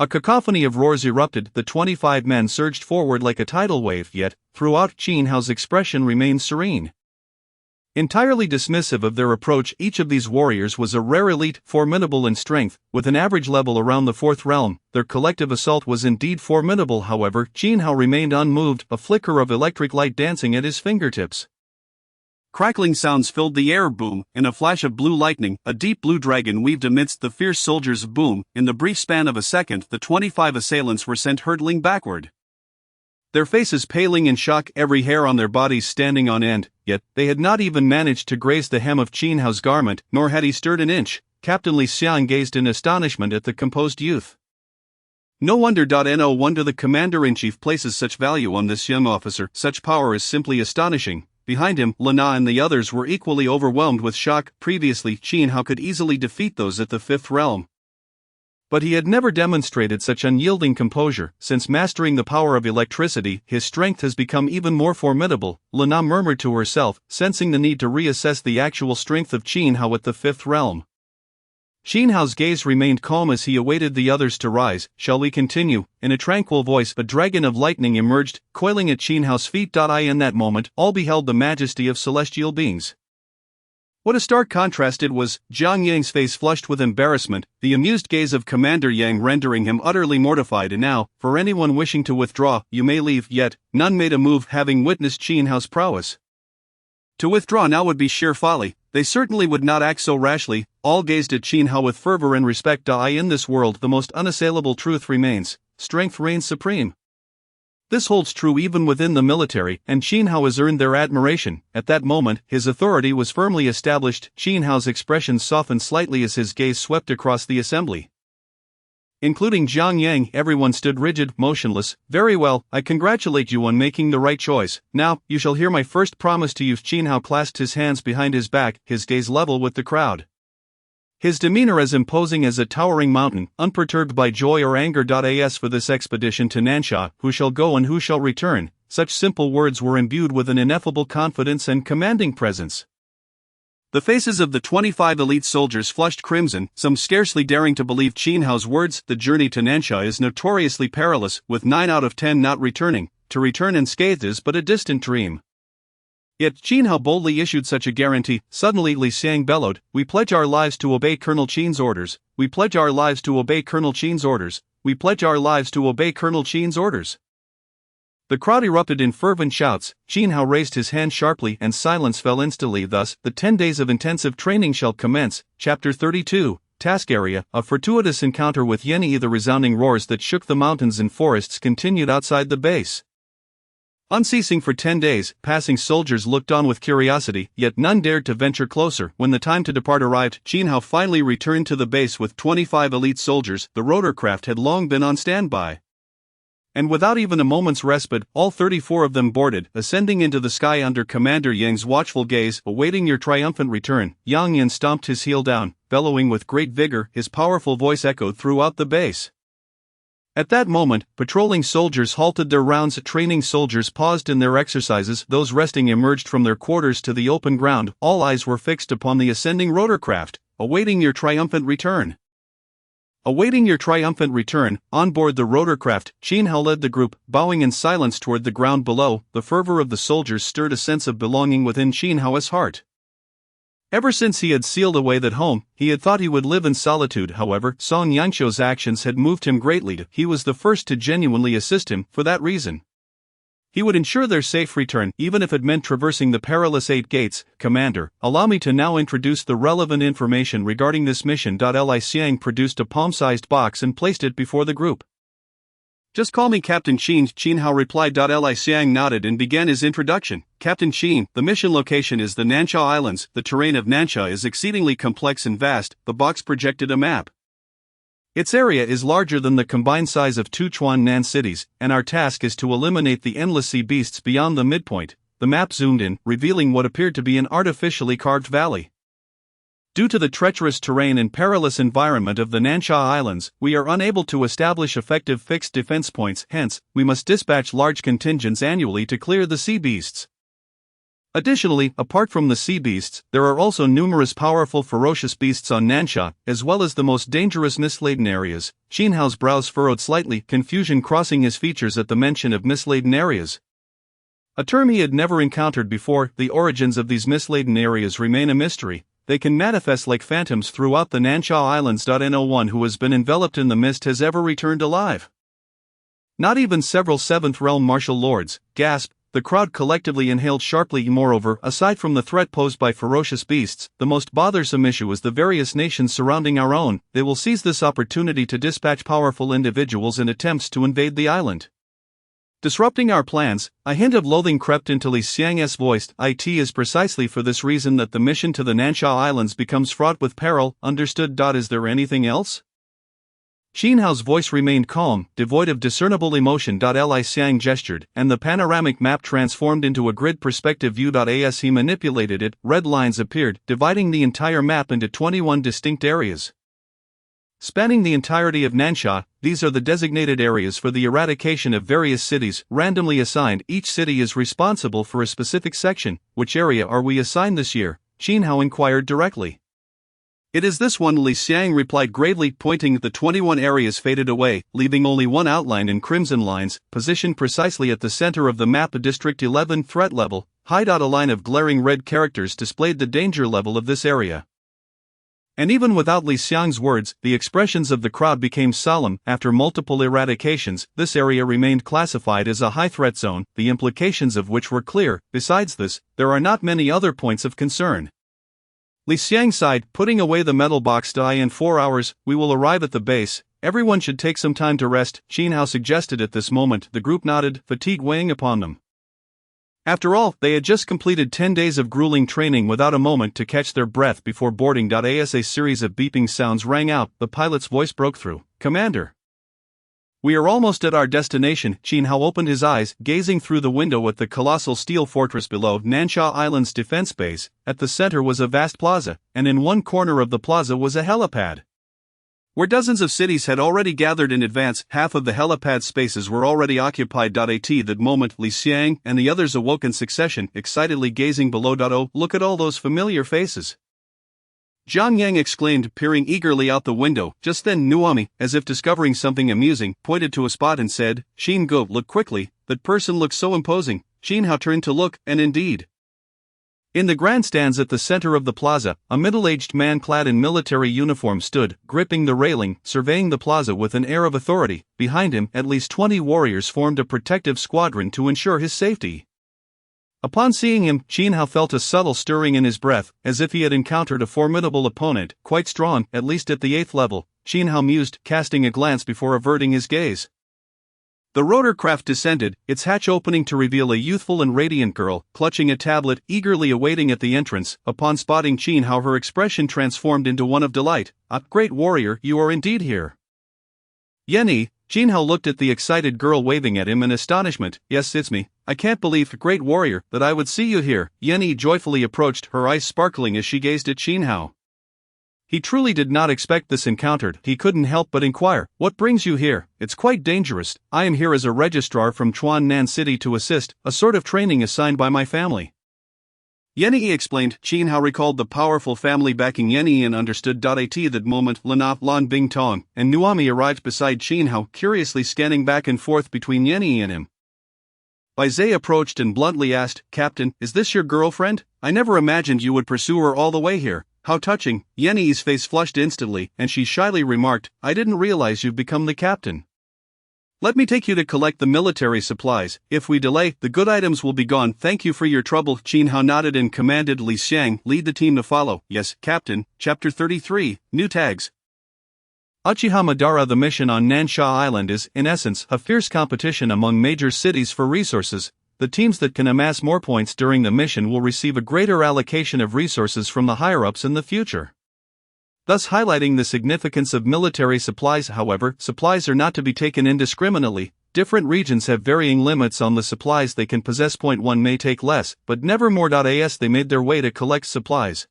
A cacophony of roars erupted. The 25 men surged forward like a tidal wave, yet, throughout, Qin Hao's expression remained serene. Entirely dismissive of their approach, each of these warriors was a rare elite, formidable in strength, with an average level around the 4th realm. Their collective assault was indeed formidable. However, Qin Hao remained unmoved, a flicker of electric light dancing at his fingertips. Crackling sounds filled the air. Boom! In a flash of blue lightning, a deep blue dragon weaved amidst the fierce soldiers. Boom! In the brief span of a second, the 25 assailants were sent hurtling backward, their faces paling in shock, every hair on their bodies standing on end. Yet, they had not even managed to graze the hem of Qin Hao's garment, nor had he stirred an inch. Captain Li Xiang gazed in astonishment at the composed youth. No wonder. No wonder the commander-in-chief places such value on this young officer. Such power is simply astonishing. Behind him, Lin Na and the others were equally overwhelmed with shock. Previously, Qin Hao could easily defeat those at the 5th realm, but he had never demonstrated such unyielding composure. Since mastering the power of electricity, his strength has become even more formidable. Lin Na murmured to herself, sensing the need to reassess the actual strength of Qin Hao at the 5th realm. Qin Hao's gaze remained calm as he awaited the others to rise. Shall we continue? In a tranquil voice, a dragon of lightning emerged, coiling at Qin Hao's feet. In that moment, all beheld the majesty of celestial beings. What a stark contrast it was! Jiang Yang's face flushed with embarrassment, the amused gaze of Commander Yang rendering him utterly mortified. And now, for anyone wishing to withdraw, you may leave. Yet, none made a move, having witnessed Qin Hao's prowess. To withdraw now would be sheer folly. They certainly would not act so rashly. All gazed at Qin Hao with fervor and respect. In this world, the most unassailable truth remains: strength reigns supreme. This holds true even within the military, and Qin Hao has earned their admiration. At that moment, his authority was firmly established. Qin Hao's expression softened slightly as his gaze swept across the assembly. Including Jiang Yang, everyone stood rigid, motionless. Very well, I congratulate you on making the right choice. Now, you shall hear my first promise to you. Qin Hao clasped his hands behind his back, his gaze level with the crowd, his demeanor as imposing as a towering mountain, unperturbed by joy or anger. As for this expedition to Nansha, who shall go and who shall return? Such simple words were imbued with an ineffable confidence and commanding presence. The faces of the 25 elite soldiers flushed crimson, some scarcely daring to believe Qin Hao's words. The journey to Nansha is notoriously perilous, with 9 out of 10 not returning. To return unscathed is but a distant dream. Yet Qin Hao boldly issued such a guarantee. Suddenly Li Xiang bellowed, "We pledge our lives to obey Colonel Qin's orders. We pledge our lives to obey Colonel Qin's orders. We pledge our lives to obey Colonel Qin's orders." The crowd erupted in fervent shouts. Qin Hao raised his hand sharply and silence fell instantly. Thus, the 10 days of intensive training shall commence. Chapter 32, Task Area. A fortuitous encounter with Yanyi. The resounding roars that shook the mountains and forests continued outside the base, unceasing for 10 days. Passing soldiers looked on with curiosity, yet none dared to venture closer. When the time to depart arrived, Qin Hao finally returned to the base with 25 elite soldiers. The rotorcraft had long been on standby, and without even a moment's respite, all 34 of them boarded, ascending into the sky under Commander Yang's watchful gaze. Awaiting your triumphant return. Yang Yan stomped his heel down, bellowing with great vigor. His powerful voice echoed throughout the base. At that moment, patrolling soldiers halted their rounds. Training soldiers paused in their exercises. Those resting emerged from their quarters to the open ground. All eyes were fixed upon the ascending rotorcraft. Awaiting your triumphant return. Awaiting your triumphant return. On board the rotorcraft, Qin Hao led the group, bowing in silence toward the ground below. The fervor of the soldiers stirred a sense of belonging within Qin Hao's heart. Ever since he had sealed away that home, he had thought he would live in solitude. However, Song Yangshuo's actions had moved him greatly. He was the first to genuinely assist him. For that reason, He would ensure their safe return even if it meant traversing the perilous 8 gates. Commander, allow me to now introduce the relevant information regarding this mission. Li Xiang produced a palm-sized box and placed it before the group. Just call me Captain Qin, Qin Hao replied. Li Xiang nodded and began his introduction. Captain Qin, the mission location is the Nansha Islands. The terrain of Nansha is exceedingly complex and vast. The box projected a map. Its area is larger than the combined size of 2 Chuan-Nan cities, and our task is to eliminate the endless sea beasts beyond the midpoint. The map zoomed in, revealing what appeared to be an artificially carved valley. Due to the treacherous terrain and perilous environment of the Nansha Islands, we are unable to establish effective fixed defense points, hence, we must dispatch large contingents annually to clear the sea beasts. Additionally, apart from the sea beasts, there are also numerous powerful ferocious beasts on Nansha, as well as the most dangerous mist-laden areas. Qin Hao's brows furrowed slightly, confusion crossing his features at the mention of mist-laden areas. A term he had never encountered before. The origins of these mist-laden areas remain a mystery. They can manifest like phantoms throughout the Nansha Islands. No one who has been enveloped in the mist has ever returned alive. Not even several 7th Realm martial lords. Gasp. The crowd collectively inhaled sharply. Moreover, aside from the threat posed by ferocious beasts, the most bothersome issue is the various nations surrounding our own. They will seize this opportunity to dispatch powerful individuals in attempts to invade the island, disrupting our plans. A hint of loathing crept into Li Xiang's voice. It is precisely for this reason that the mission to the Nansha Islands becomes fraught with peril. Understood. Is there anything else? Qin Hao's voice remained calm, devoid of discernible emotion. Li Xiang gestured, and the panoramic map transformed into a grid perspective view. As he manipulated it, red lines appeared, dividing the entire map into 21 distinct areas. Spanning the entirety of Nansha, these are the designated areas for the eradication of various cities, randomly assigned. Each city is responsible for a specific section. Which area are we assigned this year? Qin Hao inquired directly. It is this one, Li Xiang replied gravely, pointing. The 21 areas faded away, leaving only one outline in crimson lines, positioned precisely at the center of the map. District 11 threat level, high. A line of glaring red characters displayed the danger level of this area. And even without Li Xiang's words, the expressions of the crowd became solemn. After multiple eradications, this area remained classified as a high threat zone, the implications of which were clear. Besides this, there are not many other points of concern. Li Xiang sighed, putting away the metal box. In 4 hours, we will arrive at the base. Everyone should take some time to rest, Qin Hao suggested. At this moment, the group nodded, fatigue weighing upon them. After all, they had just completed 10 days of grueling training without a moment to catch their breath before boarding. As a series of beeping sounds rang out, the pilot's voice broke through. Commander! We are almost at our destination. Qin Hao opened his eyes, gazing through the window at the colossal steel fortress below. Nansha Island's defense base. At the center was a vast plaza, and in one corner of the plaza was a helipad, where dozens of cities had already gathered in advance. Half of the helipad spaces were already occupied. At that moment, Li Xiang and the others awoke in succession, excitedly gazing below. Oh, look at all those familiar faces! Zhang Yang exclaimed, peering eagerly out the window. Just then Nuami, as if discovering something amusing, pointed to a spot and said, Xin Go, look quickly, that person looks so imposing. Qin Hao turned to look, and indeed, in the grandstands at the center of the plaza, a middle-aged man clad in military uniform stood, gripping the railing, surveying the plaza with an air of authority. Behind him, at least 20 warriors formed a protective squadron to ensure his safety. Upon seeing him, Qin Hao felt a subtle stirring in his breath, as if he had encountered a formidable opponent, quite strong, at least at the 8th level. Qin Hao mused, casting a glance before averting his gaze. The rotorcraft descended, its hatch opening to reveal a youthful and radiant girl, clutching a tablet, eagerly awaiting at the entrance. Upon spotting Qin Hao, her expression transformed into one of delight. Ah, great warrior, you are indeed here. Yenny, Qin Hao looked at the excited girl waving at him in astonishment. Yes, it's me. I can't believe, great warrior, that I would see you here. Yenny joyfully approached, her eyes sparkling as she gazed at Qin Hao. He truly did not expect this encounter. He couldn't help but inquire, what brings you here? It's quite dangerous. I am here as a registrar from Chuan-Nan City to assist, a sort of training assigned by my family. Yenny explained. Qin Hao recalled the powerful family backing Yenny and understood. At that moment, Lana, Lan Bingtong, and Nuami arrived beside Qin Hao, curiously scanning back and forth between Yenny and him. Bai Zhe approached and bluntly asked, Captain, is this your girlfriend? I never imagined you would pursue her all the way here. How touching. Yenny's face flushed instantly, and she shyly remarked, I didn't realize you've become the captain. Let me take you to collect the military supplies. If we delay, the good items will be gone. Thank you for your trouble. Qin Hao nodded and commanded Li Xiang, lead the team to follow. Yes, Captain. Chapter 33, New Tags. Uchiha Madara. The mission on Nansha Island is, in essence, a fierce competition among major cities for resources. The teams that can amass more points during the mission will receive a greater allocation of resources from the higher-ups in the future, thus highlighting the significance of military supplies. However, supplies are not to be taken indiscriminately. Different regions have varying limits on the supplies they can possess. Point 1 may take less, but never more. As they made their way to collect supplies,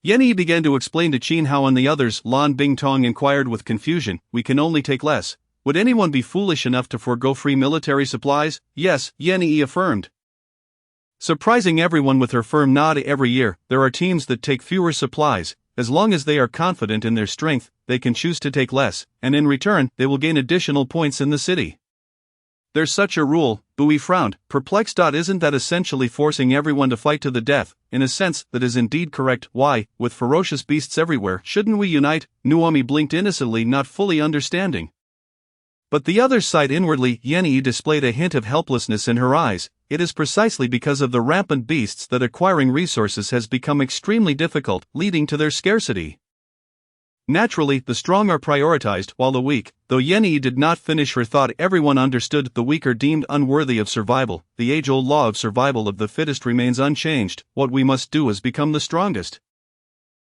Yan Yi began to explain to Qin Hao and the others. Lan Bingtong inquired with confusion, we can only take less. Would anyone be foolish enough to forego free military supplies? Yes, Yan Yi affirmed, surprising everyone with her firm nod. Every year, there are teams that take fewer supplies. As long as they are confident in their strength, they can choose to take less, and in return, they will gain additional points in the city. There's such a rule. Bui frowned, perplexed. Isn't that essentially forcing everyone to fight to the death? In a sense, that is indeed correct. Why, with ferocious beasts everywhere, shouldn't we unite? Nuomi blinked innocently, not fully understanding. But the others sighed inwardly. Yan Yi displayed a hint of helplessness in her eyes. It is precisely because of the rampant beasts that acquiring resources has become extremely difficult, leading to their scarcity. Naturally, the strong are prioritized, while the weak, though Yan Yi did not finish her thought, everyone understood the weak are deemed unworthy of survival. The age-old law of survival of the fittest remains unchanged. What we must do is become the strongest,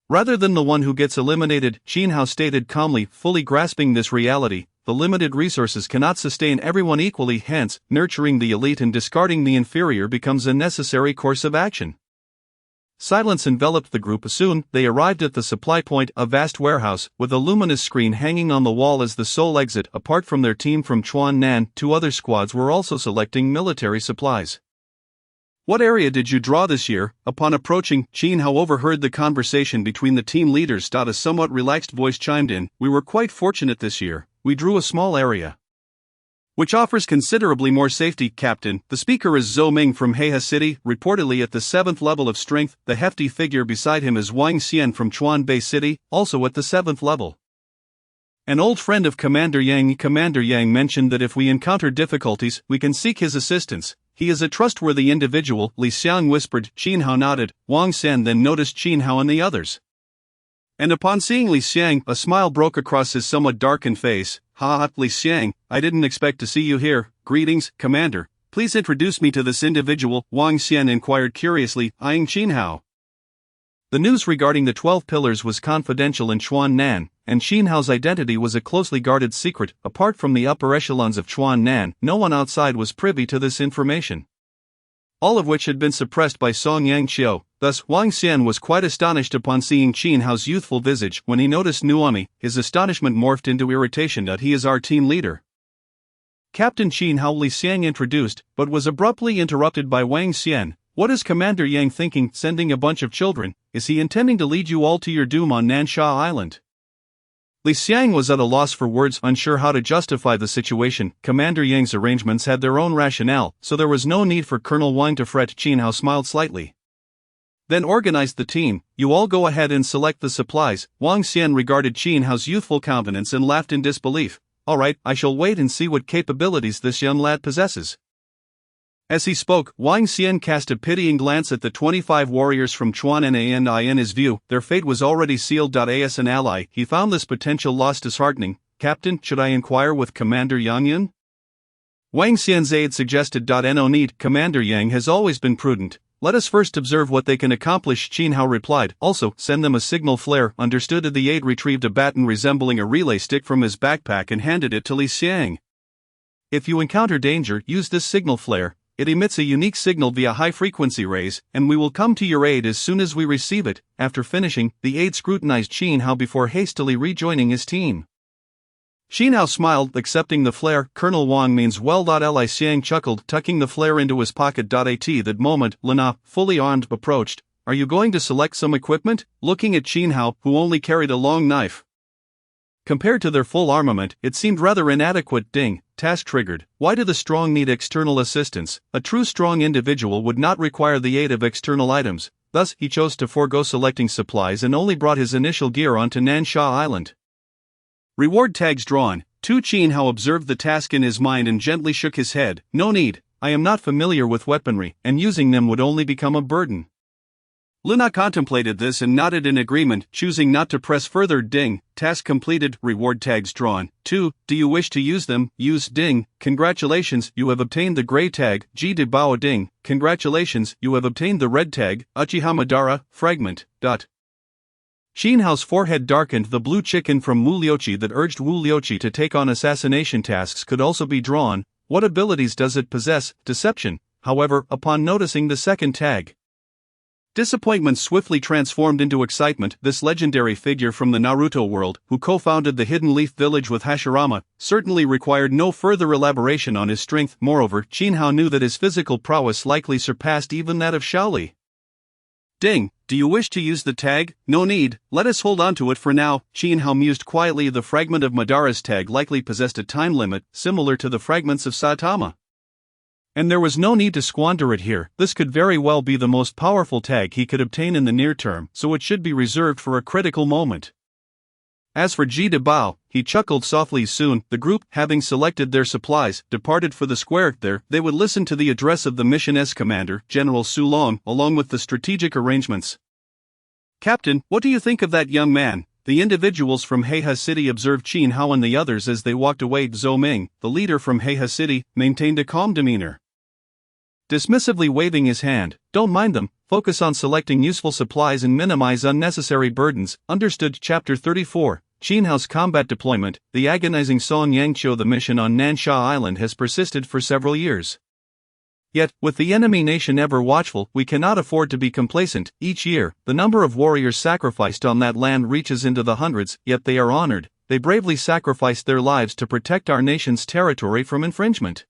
rather than the one who gets eliminated, Qin Hao stated calmly, fully grasping this reality. The limited resources cannot sustain everyone equally, hence, nurturing the elite and discarding the inferior becomes a necessary course of action. Silence enveloped the group. Soon, they arrived at the supply point, a vast warehouse, with a luminous screen hanging on the wall as the sole exit. Apart from their team from Chuan Nan, 2 other squads were also selecting military supplies. What area did you draw this year? Upon approaching, Qin Hao overheard the conversation between the team leaders. A somewhat relaxed voice chimed in, we were quite fortunate this year. We drew a small area, which offers considerably more safety, Captain. The speaker is Zhou Ming from Heihe City, reportedly at the 7th level of strength. The hefty figure beside him is Wang Xian from Chuanbei City, also at the 7th level. An old friend of Commander Yang. Commander Yang mentioned that if we encounter difficulties, we can seek his assistance. He is a trustworthy individual, Li Xiang whispered. Qin Hao nodded. Wang Xian then noticed Qin Hao and the others, and upon seeing Li Xiang, a smile broke across his somewhat darkened face. Ha, Li Xiang, I didn't expect to see you here. Greetings, Commander. Please introduce me to this individual, Wang Xian inquired curiously, eyeing Qin Hao. The news regarding the 12 pillars was confidential in Chuan Nan, and Qin Hao's identity was a closely guarded secret. Apart from the upper echelons of Chuan Nan, no one outside was privy to this information, all of which had been suppressed by Song Yangqiu. Thus, Wang Xian was quite astonished upon seeing Qin Hao's youthful visage. When he noticed Nuomi, his astonishment morphed into irritation. He is our team leader, Captain Qin Hao. Li Xiang introduced, but was abruptly interrupted by Wang Xian. What is Commander Yang thinking, sending a bunch of children? Is he intending to lead you all to your doom on Nansha Island? Li Xiang was at a loss for words, unsure how to justify the situation. Commander Yang's arrangements had their own rationale, so there was no need for Colonel Wang to fret. Qin Hao smiled slightly, then organized the team. You all go ahead and select the supplies. Wang Xian regarded Qin Hao's youthful countenance and laughed in disbelief. All right, I shall wait and see what capabilities this young lad possesses. As he spoke, Wang Xian cast a pitying glance at the 25 warriors from Chuan Nan. In his view, their fate was already sealed. As an ally, he found this potential loss disheartening. Captain, should I inquire with Commander Yang Yun? Wang Xian's aide suggested. No need, Commander Yang has always been prudent. Let us first observe what they can accomplish, Qin Hao replied. Also, send them a signal flare. Understood. The aide retrieved a baton resembling a relay stick from his backpack and handed it to Li Xiang. If you encounter danger, use this signal flare. It emits a unique signal via high-frequency rays, and we will come to your aid as soon as we receive it. After finishing, the aide scrutinized Qin Hao before hastily rejoining his team. Qin Hao smiled, accepting the flare. Colonel Wang means well. Li Xiang chuckled, tucking the flare into his pocket. At that moment, Lena, fully armed, approached. Are you going to select some equipment? Looking at Qin Hao, who only carried a long knife. Compared to their full armament, it seemed rather inadequate. Ding, task triggered. Why do the strong need external assistance? A true strong individual would not require the aid of external items. Thus, he chose to forego selecting supplies and only brought his initial gear onto Nansha Island. Reward tags drawn. Tu Qin Hao observed the task in his mind and gently shook his head. No need, I am not familiar with weaponry, and using them would only become a burden. Luna contemplated this and nodded in agreement, choosing not to press further. Ding, task completed, reward tags drawn. 2. Do you wish to use them? Use. Ding, congratulations, you have obtained the gray tag. Ji de Bao. Ding, congratulations, you have obtained the red tag. Uchiha Madara, fragment. Qin Hao's forehead darkened. The blue chicken from Wu Liuqi that urged Wu Liuqi to take on assassination tasks could also be drawn. What abilities does it possess? Deception, however, upon noticing the second tag. Disappointment swiftly transformed into excitement. This legendary figure from the Naruto world, who co-founded the Hidden Leaf Village with Hashirama, certainly required no further elaboration on his strength. Moreover, Qin Hao knew that his physical prowess likely surpassed even that of Shaoli. Ding, do you wish to use the tag? No need, let us hold on to it for now. Qin Hao mused quietly. The fragment of Madara's tag likely possessed a time limit, similar to the fragments of Saitama. And there was no need to squander it here. This could very well be the most powerful tag he could obtain in the near term, so it should be reserved for a critical moment. As for Ji de Bao, he chuckled softly. Soon, the group, having selected their supplies, departed for the square. There, they would listen to the address of the mission's commander, General Su Long, along with the strategic arrangements. Captain, what do you think of that young man? The individuals from Heiha City observed Qin Hao and the others as they walked away. Zhou Ming, the leader from Heiha City, maintained a calm demeanor, dismissively waving his hand. Don't mind them, focus on selecting useful supplies and minimize unnecessary burdens. Understood. Chapter 34. Qin Hao's combat deployment. The agonizing Song Yangqiu. The mission on Nansha Island has persisted for several years. Yet, with the enemy nation ever watchful, we cannot afford to be complacent. Each year, the number of warriors sacrificed on that land reaches into the hundreds, yet they are honored. They bravely sacrificed their lives to protect our nation's territory from infringement.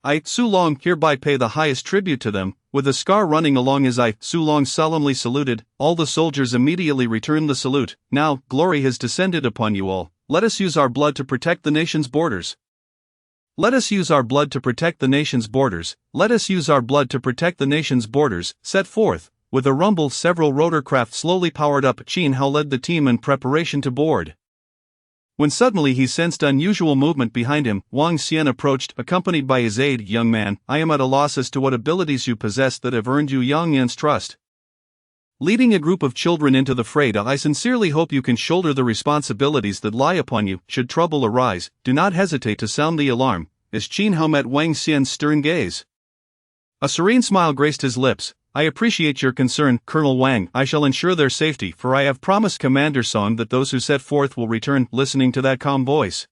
I, Su Long, hereby pay the highest tribute to them. With a scar running along his eye, Su Long solemnly saluted. All the soldiers immediately returned the salute. Now, glory has descended upon you all. Let us use our blood to protect the nation's borders. Let us use our blood to protect the nation's borders. Let us use our blood to protect the nation's borders. Set forth. With a rumble, several rotorcraft slowly powered up. Qin Hao led the team in preparation to board. When suddenly he sensed unusual movement behind him, Wang Xian approached, accompanied by his aide. Young man, I am at a loss as to what abilities you possess that have earned you Yang Yan's trust. Leading a group of children into the fray, I sincerely hope you can shoulder the responsibilities that lie upon you. Should trouble arise, do not hesitate to sound the alarm. As Qin Hao met Wang Xian's stern gaze, a serene smile graced his lips. I appreciate your concern, Colonel Wang. I shall ensure their safety, for I have promised Commander Song that those who set forth will return. Listening to that calm voice,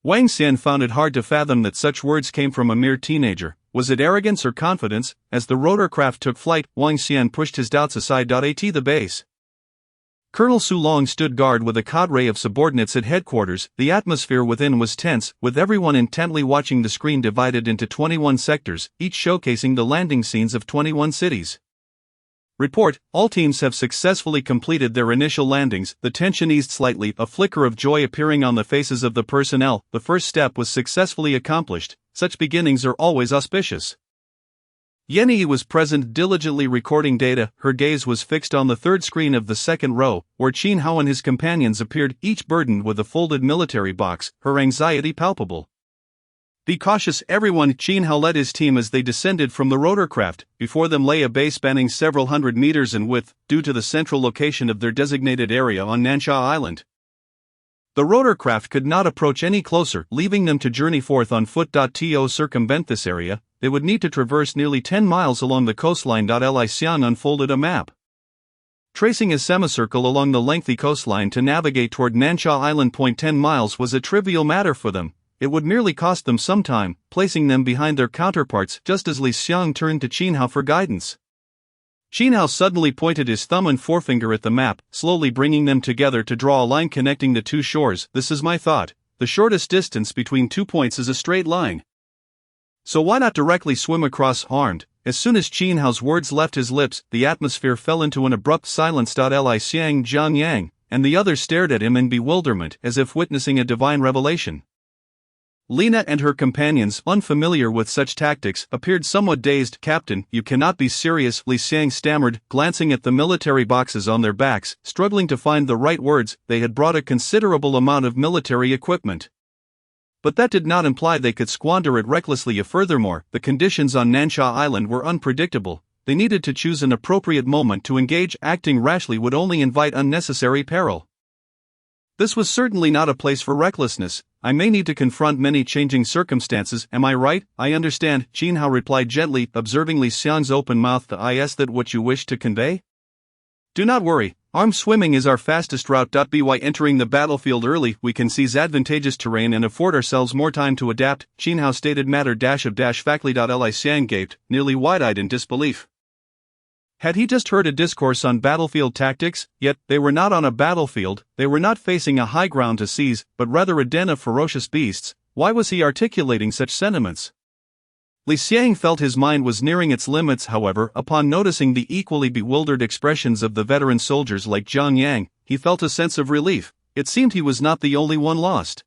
Wang Xian found it hard to fathom that such words came from a mere teenager. Was it arrogance or confidence? As the rotorcraft took flight, Wang Xian pushed his doubts aside. At the base, Colonel Su Long stood guard with a cadre of subordinates at headquarters. The atmosphere within was tense, with everyone intently watching the screen divided into 21 sectors, each showcasing the landing scenes of 21 cities. Report, all teams have successfully completed their initial landings. The tension eased slightly, a flicker of joy appearing on the faces of the personnel. The first step was successfully accomplished. Such beginnings are always auspicious. Yenyi was present, diligently recording data. Her gaze was fixed on the third screen of the second row, where Qin Hao and his companions appeared, each burdened with a folded military box, her anxiety palpable. Be cautious, everyone. Qin Hao led his team as they descended from the rotorcraft. Before them lay a bay spanning several hundred meters in width, due to the central location of their designated area on Nansha Island. The rotorcraft could not approach any closer, leaving them to journey forth on foot. To circumvent this area, they would need to traverse nearly 10 miles along the coastline. Li Xiang unfolded a map, tracing a semicircle along the lengthy coastline to navigate toward Nansha Island. 10 miles was a trivial matter for them. It would merely cost them some time, placing them behind their counterparts. Just as Li Xiang turned to Qin Hao for guidance, Qin Hao suddenly pointed his thumb and forefinger at the map, slowly bringing them together to draw a line connecting the two shores. This is my thought. The shortest distance between 2 points is a straight line. So why not directly swim across armed? As soon as Qin Hao's words left his lips, the atmosphere fell into an abrupt silence. Li Xiang, Zhang Yang, and the others stared at him in bewilderment, as if witnessing a divine revelation. Lena and her companions, unfamiliar with such tactics, appeared somewhat dazed. "Captain, you cannot be serious," Li Xiang stammered, glancing at the military boxes on their backs, struggling to find the right words. They had brought a considerable amount of military equipment, but that did not imply they could squander it recklessly. Furthermore, the conditions on Nansha Island were unpredictable. They needed to choose an appropriate moment to engage. Acting rashly would only invite unnecessary peril. This was certainly not a place for recklessness. "I may need to confront many changing circumstances, am I right?" "I understand," Qin Hao replied gently, observing Li Xiang's open mouth. "Is that what you wish to convey?" "Do not worry, armed swimming is our fastest route. By entering the battlefield early, we can seize advantageous terrain and afford ourselves more time to adapt," Qin Hao stated. Matter-of-factly. Li Xiang gaped, nearly wide-eyed in disbelief. Had he just heard a discourse on battlefield tactics? Yet, they were not on a battlefield, they were not facing a high ground to seize, but rather a den of ferocious beasts. Why was he articulating such sentiments? Li Xiang felt his mind was nearing its limits. However, upon noticing the equally bewildered expressions of the veteran soldiers like Zhang Yang, he felt a sense of relief. It seemed he was not the only one lost.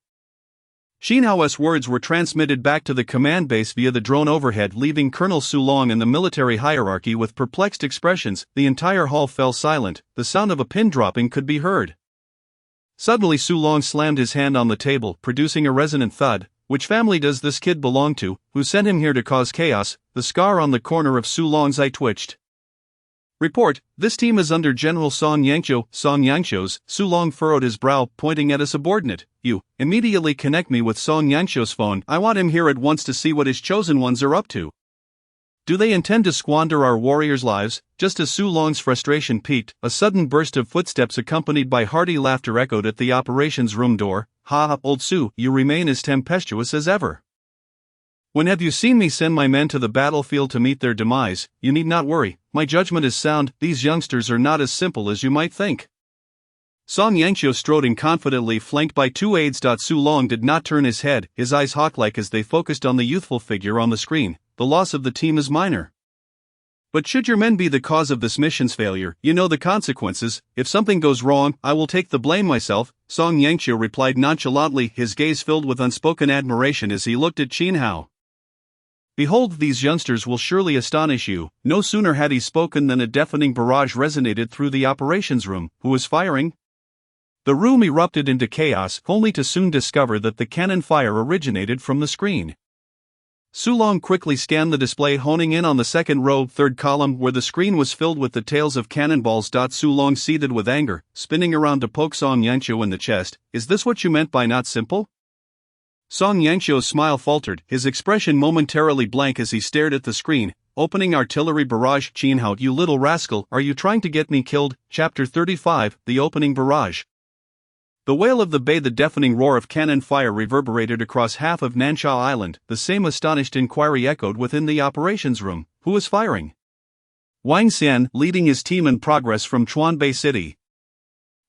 Qin Hao's words were transmitted back to the command base via the drone overhead, leaving Colonel Su Long and the military hierarchy with perplexed expressions. The entire hall fell silent. The sound of a pin dropping could be heard. Suddenly Su Long slammed his hand on the table, producing a resonant thud. "Which family does this kid belong to? Who sent him here to cause chaos?" The scar on the corner of Su Long's eye twitched. "Report, this team is under General Song Yangqiu." "Song Yangqiu's?" Su Long furrowed his brow, pointing at a subordinate. "You, immediately connect me with Song Yangqiu's phone. I want him here at once to see what his chosen ones are up to. Do they intend to squander our warriors' lives?" Just as Su Long's frustration peaked, a sudden burst of footsteps accompanied by hearty laughter echoed at the operations room door. "Ha, old Su, you remain as tempestuous as ever. When have you seen me send my men to the battlefield to meet their demise? You need not worry, my judgment is sound. These youngsters are not as simple as you might think." Song Yangqiu strode in confidently, flanked by two aides. Su Long did not turn his head, his eyes hawk-like as they focused on the youthful figure on the screen. "The loss of the team is minor. But should your men be the cause of this mission's failure, you know the consequences. If something goes wrong, I will take the blame myself," Song Yangqiu replied nonchalantly, his gaze filled with unspoken admiration as he looked at Qin Hao. "Behold, these youngsters will surely astonish you." No sooner had he spoken than a deafening barrage resonated through the operations room. Who was firing? The room erupted into chaos, only to soon discover that the cannon fire originated from the screen. Su Long quickly scanned the display, honing in on the second row, third column, where the screen was filled with the tails of cannonballs. Su Long seethed with anger, spinning around to poke Song Yangqiu in the chest. "Is this what you meant by not simple?" Song Yangqiu's smile faltered, his expression momentarily blank as he stared at the screen. "Opening artillery barrage." "Qin Hao, you little rascal, are you trying to get me killed?" Chapter 35, The Opening Barrage. The wail of the bay, the deafening roar of cannon fire reverberated across half of Nansha Island. The same astonished inquiry echoed within the operations room. Who is firing? Wang Xian, leading his team in progress from Chuanbei City,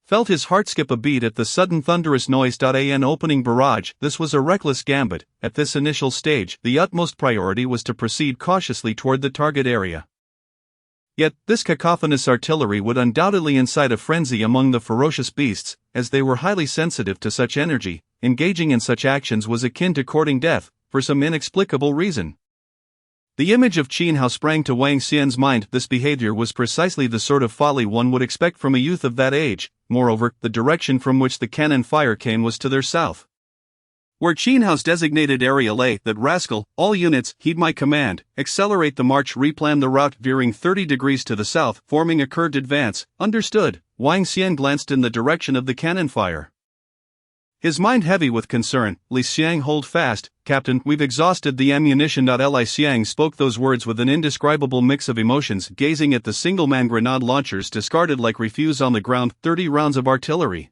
felt his heart skip a beat at the sudden thunderous noise. An opening barrage. This was a reckless gambit. At this initial stage, the utmost priority was to proceed cautiously toward the target area. Yet, this cacophonous artillery would undoubtedly incite a frenzy among the ferocious beasts, as they were highly sensitive to such energy. Engaging in such actions was akin to courting death, for some inexplicable reason. The image of Qin Hao sprang to Wang Xian's mind. This behavior was precisely the sort of folly one would expect from a youth of that age. Moreover, the direction from which the cannon fire came was to their south, where Qin Hao's designated area lay. "That rascal, all units, heed my command, accelerate the march, replan the route, veering 30 degrees to the south, forming a curved advance." "Understood." Wang Xian glanced in the direction of the cannon fire, his mind heavy with concern. "Li Xiang, hold fast, Captain, we've exhausted the ammunition." Li Xiang spoke those words with an indescribable mix of emotions, gazing at the single-man grenade launchers discarded like refuse on the ground. 30 rounds of artillery,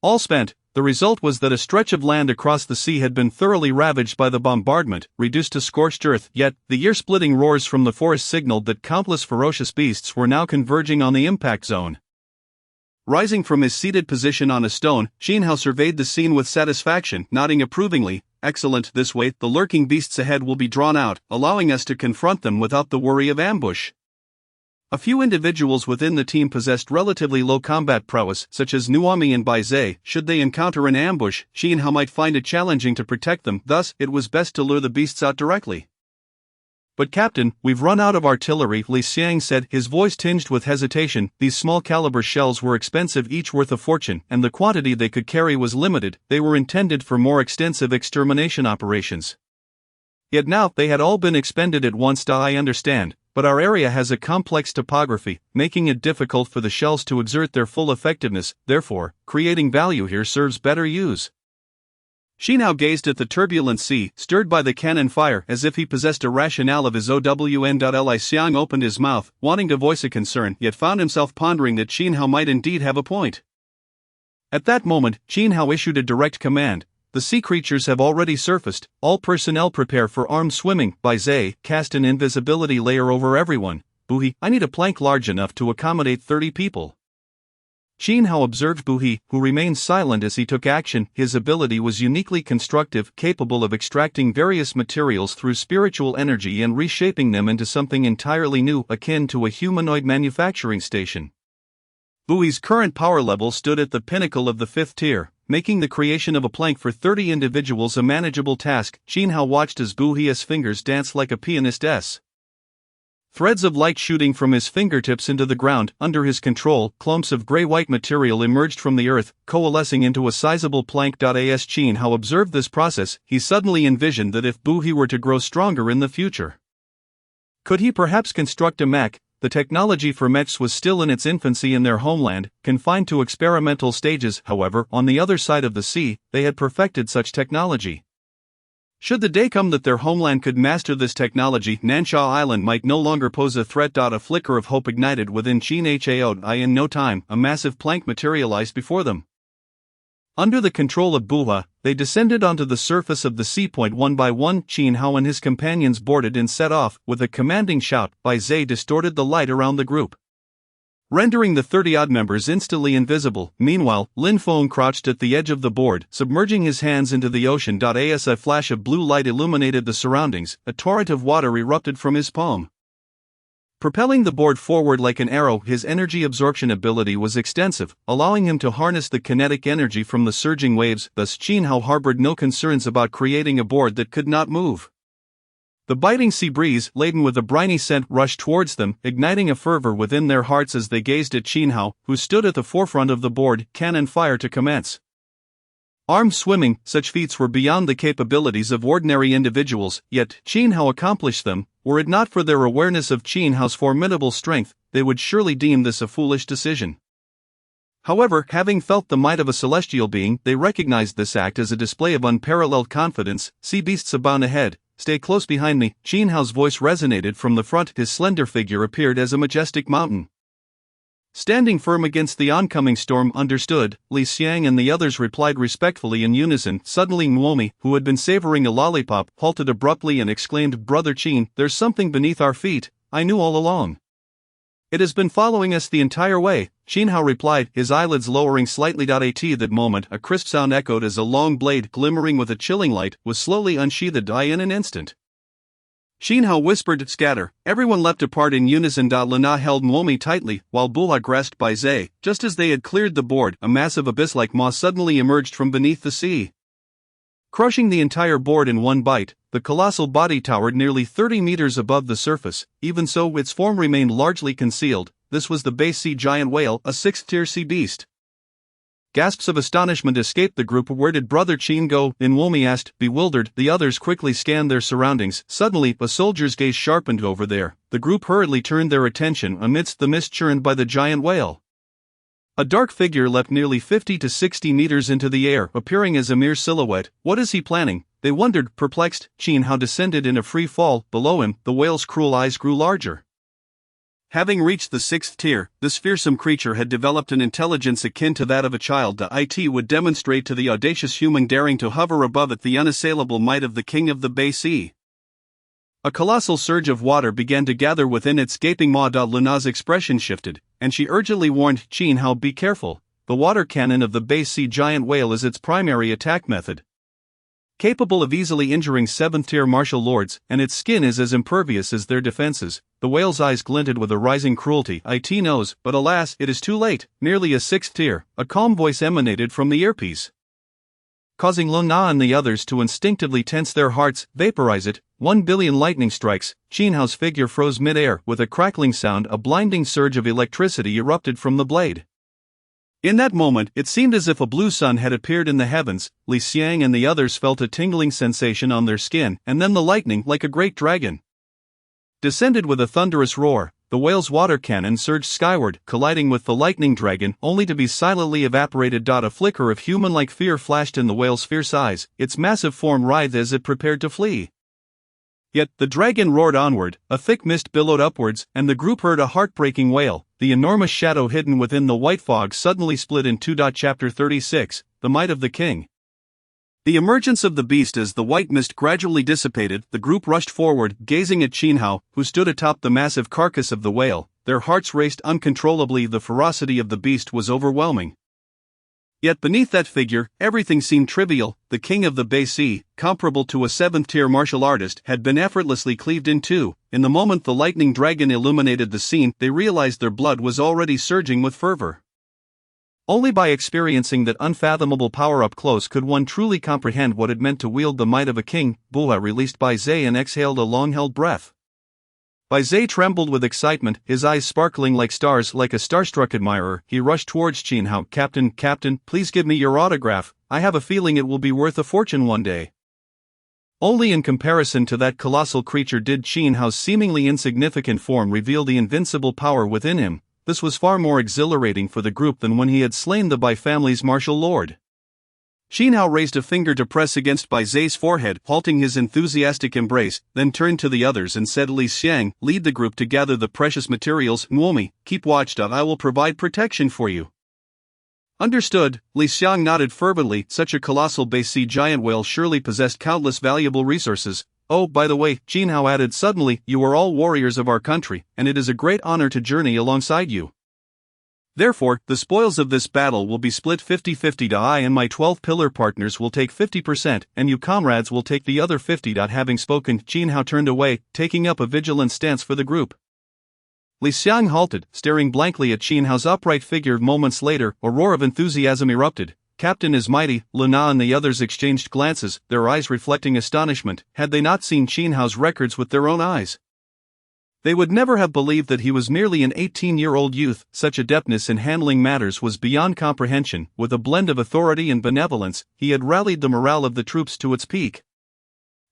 all spent. The result was that a stretch of land across the sea had been thoroughly ravaged by the bombardment, reduced to scorched earth. Yet, the ear-splitting roars from the forest signaled that countless ferocious beasts were now converging on the impact zone. Rising from his seated position on a stone, Qin Hao surveyed the scene with satisfaction, nodding approvingly. "Excellent, this way, the lurking beasts ahead will be drawn out, allowing us to confront them without the worry of ambush." A few individuals within the team possessed relatively low combat prowess, such as Naomi and Baize. Should they encounter an ambush, Shinhao might find it challenging to protect them, thus, it was best to lure the beasts out directly. "But Captain, we've run out of artillery," Li Xiang said, his voice tinged with hesitation. These small-caliber shells were expensive, each worth a fortune, and the quantity they could carry was limited. They were intended for more extensive extermination operations. Yet now, they had all been expended at once. "I understand, but our area has a complex topography, making it difficult for the shells to exert their full effectiveness, therefore, creating value here serves better use." Shinhao gazed at the turbulent sea, stirred by the cannon fire, as if he possessed a rationale of his own. Li Xiang opened his mouth, wanting to voice a concern, yet found himself pondering that Shinhao might indeed have a point. At that moment, Shinhao issued a direct command. "The sea creatures have already surfaced, all personnel prepare for armed swimming." Baize, cast an invisibility layer over everyone. "Buhi, I need a plank large enough to accommodate 30 people. Shinhao observed Buhi, who remained silent as he took action. His ability was uniquely constructive, capable of extracting various materials through spiritual energy and reshaping them into something entirely new, akin to a humanoid manufacturing station. Buhi's current power level stood at the pinnacle of the 5th tier, making the creation of a plank for 30 individuals a manageable task. Shinhao watched as Buhi's fingers danced like a pianist's. Threads of light shooting from his fingertips into the ground. Under his control, clumps of gray-white material emerged from the earth, coalescing into a sizable plank. As Shinhao observed this process, he suddenly envisioned that if Buhi were to grow stronger in the future, could he perhaps construct a mech? The technology for mechs was still in its infancy in their homeland, confined to experimental stages. However, on the other side of the sea, they had perfected such technology. Should the day come that their homeland could master this technology, Nansha Island might no longer pose a threat. A flicker of hope ignited within Shinhao. In no time, a massive plank materialized before them. Under the control of Buha, they descended onto the surface of the sea. One by one, Shinhao and his companions boarded and set off. With a commanding shout, Baize distorted the light around the group, rendering the 30-odd members instantly invisible. Meanwhile, Lin Feng crouched at the edge of the board, submerging his hands into the ocean. As a flash of blue light illuminated the surroundings, a torrent of water erupted from his palm, propelling the board forward like an arrow. His energy absorption ability was extensive, allowing him to harness the kinetic energy from the surging waves. Thus, Shinhao harbored no concerns about creating a board that could not move. The biting sea breeze, laden with a briny scent, rushed towards them, igniting a fervor within their hearts as they gazed at Shinhao, who stood at the forefront of the board. Cannon fire to commence. Armed swimming, such feats were beyond the capabilities of ordinary individuals, yet Shinhao accomplished them. Were it not for their awareness of Shinhao's formidable strength, they would surely deem this a foolish decision. However, having felt the might of a celestial being, they recognized this act as a display of unparalleled confidence. "Sea beasts abound ahead. Stay close behind me." Shinhao's voice resonated from the front. His slender figure appeared as a majestic mountain, standing firm against the oncoming storm. "Understood," Li Xiang and the others replied respectfully in unison. Suddenly Naomi, who had been savoring a lollipop, halted abruptly and exclaimed, "Brother Qin, there's something beneath our feet. I knew all along. It has been following us the entire way." Shinhao replied, his eyelids lowering slightly. At that moment, a crisp sound echoed as a long blade, glimmering with a chilling light, was slowly unsheathed. In an instant, Shinhao whispered, "Scatter." Everyone leapt apart in unison. Lina held Naomi tightly, while Buha grasped Baize. Just as they had cleared the board, a massive abyss-like maw suddenly emerged from beneath the sea, crushing the entire board in one bite. The colossal body towered nearly 30 meters above the surface. Even so, its form remained largely concealed. This was the base sea giant whale, a 6th-tier sea beast. Gasps of astonishment escaped the group. "Where did Brother Qin go?" Naomi asked, bewildered. The others quickly scanned their surroundings. Suddenly, a soldier's gaze sharpened. Over there. The group hurriedly turned their attention amidst the mist churned by the giant whale. A dark figure leapt nearly 50 to 60 meters into the air, appearing as a mere silhouette. What is he planning? They wondered, perplexed. Shinhao descended in a free fall. Below him, the whale's cruel eyes grew larger. Having reached the 6th tier, this fearsome creature had developed an intelligence akin to that of a child. It would demonstrate to the audacious human daring to hover above it the unassailable might of the king of the Bay Sea. A colossal surge of water began to gather within its gaping maw. Luna's expression shifted, and she urgently warned Shinhao, "Be careful. The water cannon of the Bay Sea giant whale is its primary attack method. Capable of easily injuring 7th-tier martial lords, and its skin is as impervious as their defenses. The whale's eyes glinted with a rising cruelty. It knows, but alas, it is too late. Nearly a 6th tier, a calm voice emanated from the earpiece, causing Lu Na and the others to instinctively tense their hearts. Vaporize it. 1 billion lightning strikes. Qin Hao's figure froze mid-air. With a crackling sound, a blinding surge of electricity erupted from the blade. In that moment, it seemed as if a blue sun had appeared in the heavens. Li Xiang and the others felt a tingling sensation on their skin, and then the lightning, like a great dragon, descended with a thunderous roar. The whale's water cannon surged skyward, colliding with the lightning dragon, only to be silently evaporated. A flicker of human-like fear flashed in the whale's fierce eyes, its massive form writhed as it prepared to flee. Yet, the dragon roared onward, a thick mist billowed upwards, and the group heard a heartbreaking wail. The enormous shadow hidden within the white fog suddenly split in two. Chapter 36, The Might of the King. The emergence of the beast. As the white mist gradually dissipated, the group rushed forward, gazing at Qin Hao, who stood atop the massive carcass of the whale. Their hearts raced uncontrollably. The ferocity of the beast was overwhelming. Yet beneath that figure, everything seemed trivial. The king of the Bei Sea, comparable to a 7th-tier martial artist, had been effortlessly cleaved in two. In the moment the lightning dragon illuminated the scene, they realized their blood was already surging with fervor. Only by experiencing that unfathomable power up close could one truly comprehend what it meant to wield the might of a king. Bua released Bai Zhe and exhaled a long-held breath. Bai Zhe trembled with excitement, his eyes sparkling like stars. Like a starstruck admirer, he rushed towards Qin Hao. Captain, please give me your autograph. I have a feeling it will be worth a fortune one day. Only in comparison to that colossal creature did Qin Hao's seemingly insignificant form reveal the invincible power within him. This was far more exhilarating for the group than when he had slain the Bai family's martial lord. Qin Hao raised a finger to press against Bai Zhe's forehead, halting his enthusiastic embrace, then turned to the others and said, Li Xiang, lead the group to gather the precious materials. Nuomi, keep watch. I will provide protection for you. Understood. Li Xiang nodded fervently. Such a colossal Bei Sea giant whale surely possessed countless valuable resources. Oh, by the way, Qin Hao added suddenly, you are all warriors of our country, and it is a great honor to journey alongside you. Therefore, the spoils of this battle will be split 50-50. I and my 12 pillar partners will take 50%, and you comrades will take the other 50. Having spoken, Qin Hao turned away, taking up a vigilant stance for the group. Li Xiang halted, staring blankly at Qin Hao's upright figure. Moments later, a roar of enthusiasm erupted. Captain is mighty. Lu Na and the others exchanged glances, their eyes reflecting astonishment. Had they not seen Qin Hao's records with their own eyes, they would never have believed that he was merely an 18-year-old youth. Such adeptness in handling matters was beyond comprehension. With a blend of authority and benevolence, he had rallied the morale of the troops to its peak.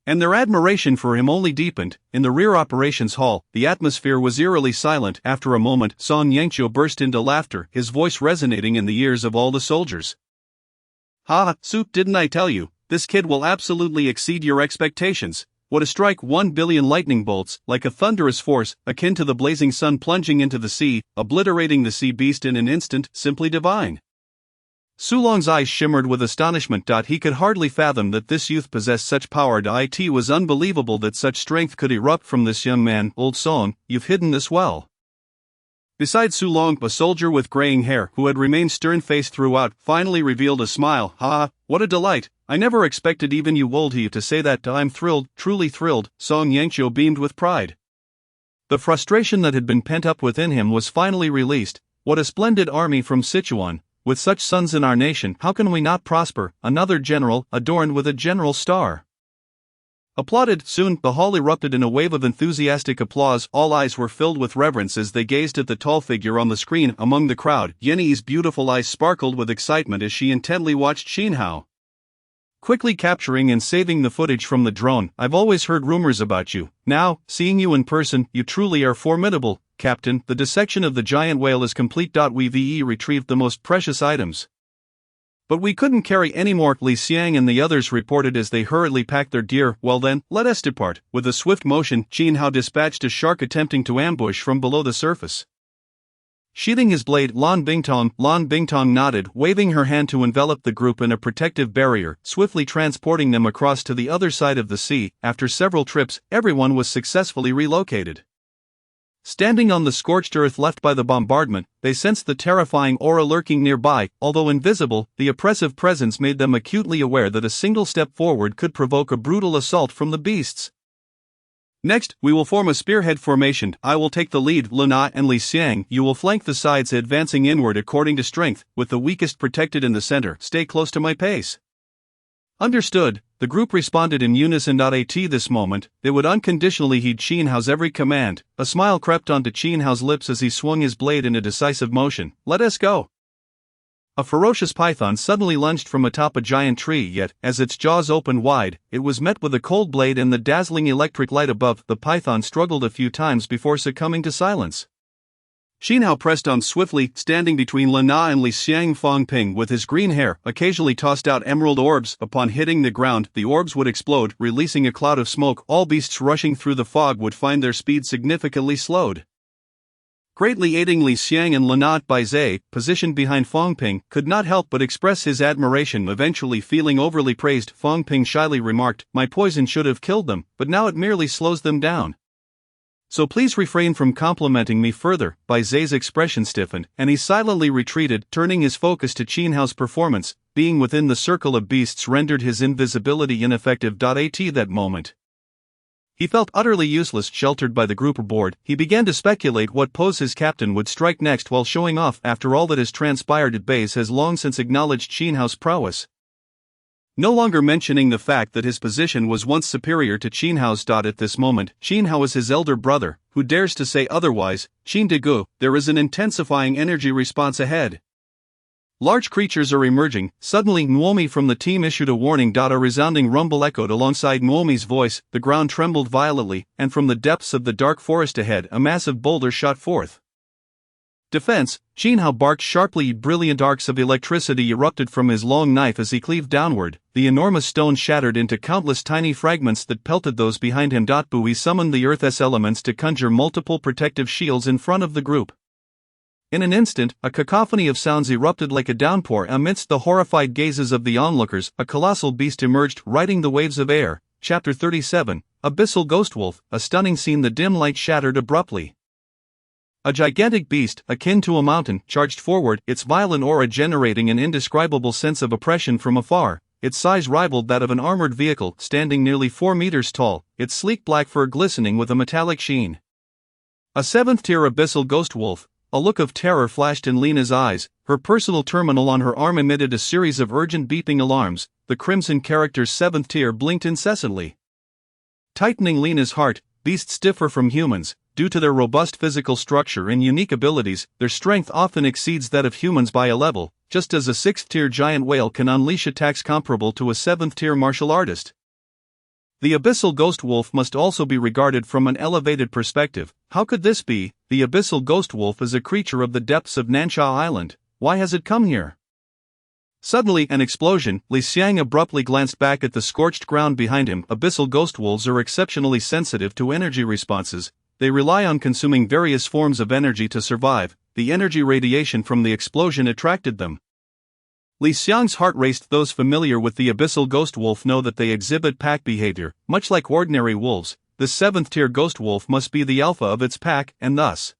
And their admiration for him only deepened. In the rear operations hall, the atmosphere was eerily silent. After a moment, Song Yangqiu burst into laughter, his voice resonating in the ears of all the soldiers. Ha, Su, didn't I tell you, this kid will absolutely exceed your expectations. What a strike! 1 billion lightning bolts, like a thunderous force, akin to the blazing sun plunging into the sea, obliterating the sea beast in an instant, simply divine. Su Long's eyes shimmered with astonishment. He could hardly fathom that this youth possessed such power. It was unbelievable that such strength could erupt from this young man. Old Song, you've hidden this well. Beside Su Long, a soldier with graying hair, who had remained stern-faced throughout, finally revealed a smile. Ha, what a delight! I never expected even you old he to say that. I'm thrilled, truly thrilled. Song Yangqiu beamed with pride. The frustration that had been pent up within him was finally released. What a splendid army from Sichuan! With such sons in our nation, how can we not prosper? Another general, adorned with a general star. Applauded. Soon, the hall erupted in a wave of enthusiastic applause. All eyes were filled with reverence as they gazed at the tall figure on the screen. Among the crowd, Yenne's beautiful eyes sparkled with excitement as she intently watched Qin Hao, quickly capturing and saving the footage from the drone. I've always heard rumors about you. Now, seeing you in person, you truly are formidable. Captain, the dissection of the giant whale is complete. We've retrieved the most precious items, but we couldn't carry any more, Li Xiang and the others reported as they hurriedly packed their gear. Well then, let us depart. With a swift motion, Qin Hao dispatched a shark attempting to ambush from below the surface. Sheathing his blade, Lan Bingtong nodded, waving her hand to envelop the group in a protective barrier, swiftly transporting them across to the other side of the sea. After several trips, everyone was successfully relocated. Standing on the scorched earth left by the bombardment, they sensed the terrifying aura lurking nearby. Although invisible, the oppressive presence made them acutely aware that a single step forward could provoke a brutal assault from the beasts. Next, we will form a spearhead formation. I will take the lead, Lina and Li Xiang. You will flank the sides, advancing inward according to strength, with the weakest protected in the center. Stay close to my pace. Understood, the group responded in unison. At this moment, they would unconditionally heed Qin Hao's every command. A smile crept onto Qin Hao's lips as he swung his blade in a decisive motion. Let us go. A ferocious python suddenly lunged from atop a giant tree, yet, as its jaws opened wide, it was met with a cold blade and the dazzling electric light above. The python struggled a few times before succumbing to silence. Qin Hao pressed on swiftly, standing between Lina and Li Xiang. Fang Ping, with his green hair, occasionally tossed out emerald orbs. Upon hitting the ground, the orbs would explode, releasing a cloud of smoke. All beasts rushing through the fog would find their speed significantly slowed. Greatly aiding Li Xiang and Lina, Bai Zhe, positioned behind Fang Ping, could not help but express his admiration. Eventually feeling overly praised, Fang Ping shyly remarked, "My poison should have killed them, but now it merely slows them down. So please refrain from complimenting me further." Bai Zhe's expression stiffened, and he silently retreated, turning his focus to Qin Hao's performance. Being within the circle of beasts rendered his invisibility ineffective. At that moment, he felt utterly useless. Sheltered by the group aboard, he began to speculate what pose his captain would strike next while showing off. After all that has transpired, Baize has long since acknowledged Qin Hao's prowess, no longer mentioning the fact that his position was once superior to Qin Hao's. At this moment, Qin Hao is his elder brother. Who dares to say otherwise? Qin Degu, there is an intensifying energy response ahead. Large creatures are emerging. Suddenly, Nuomi from the team issued a warning. A resounding rumble echoed alongside Nuomi's voice, the ground trembled violently, and from the depths of the dark forest ahead, a massive boulder shot forth. Defense, Qin Hao barked sharply. Brilliant arcs of electricity erupted from his long knife as he cleaved downward. The enormous stone shattered into countless tiny fragments that pelted those behind him. Bui summoned the Earth's elements to conjure multiple protective shields in front of the group. In an instant, a cacophony of sounds erupted like a downpour. Amidst the horrified gazes of the onlookers, a colossal beast emerged, riding the waves of air. Chapter 37, Abyssal Ghostwolf. A stunning scene. The dim light shattered abruptly. A gigantic beast, akin to a mountain, charged forward, its violent aura generating an indescribable sense of oppression from afar. Its size rivaled that of an armored vehicle, standing nearly 4 meters tall, its sleek black fur glistening with a metallic sheen. A 7th-tier Abyssal Ghostwolf. A look of terror flashed in Lina's eyes. Her personal terminal on her arm emitted a series of urgent beeping alarms. The crimson characters 7th tier blinked incessantly, tightening Lina's heart. Beasts differ from humans. Due to their robust physical structure and unique abilities, their strength often exceeds that of humans by a level, just as a 6th-tier giant whale can unleash attacks comparable to a 7th-tier martial artist. The Abyssal Ghostwolf must also be regarded from an elevated perspective. How could this be? The Abyssal Ghostwolf is a creature of the depths of Nansha Island. Why has it come here? Suddenly, an explosion. Li Xiang abruptly glanced back at the scorched ground behind him. Abyssal Ghostwolves are exceptionally sensitive to energy responses. They rely on consuming various forms of energy to survive. The energy radiation from the explosion attracted them. Li Xiang's heart raced. Those familiar with the Abyssal Ghostwolf know that they exhibit pack behavior. Much like ordinary wolves, the 7th-tier Ghostwolf must be the alpha of its pack, and thus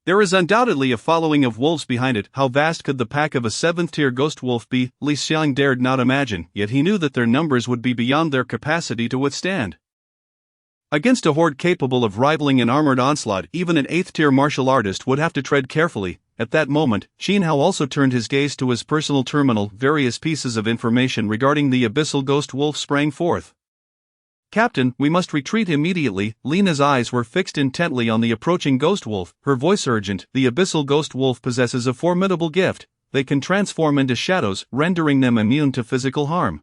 there is undoubtedly a following of wolves behind it. How vast could the pack of a 7th-tier Ghostwolf be? Li Xiang dared not imagine, yet he knew that their numbers would be beyond their capacity to withstand. Against a horde capable of rivaling an armored onslaught, even an 8th-tier martial artist would have to tread carefully. At that moment, Qin Hao also turned his gaze to his personal terminal. Various pieces of information regarding the Abyssal Ghostwolf sprang forth. "Captain, we must retreat immediately." Lina's eyes were fixed intently on the approaching Ghostwolf, her voice urgent. The Abyssal Ghostwolf possesses a formidable gift. They can transform into shadows, rendering them immune to physical harm.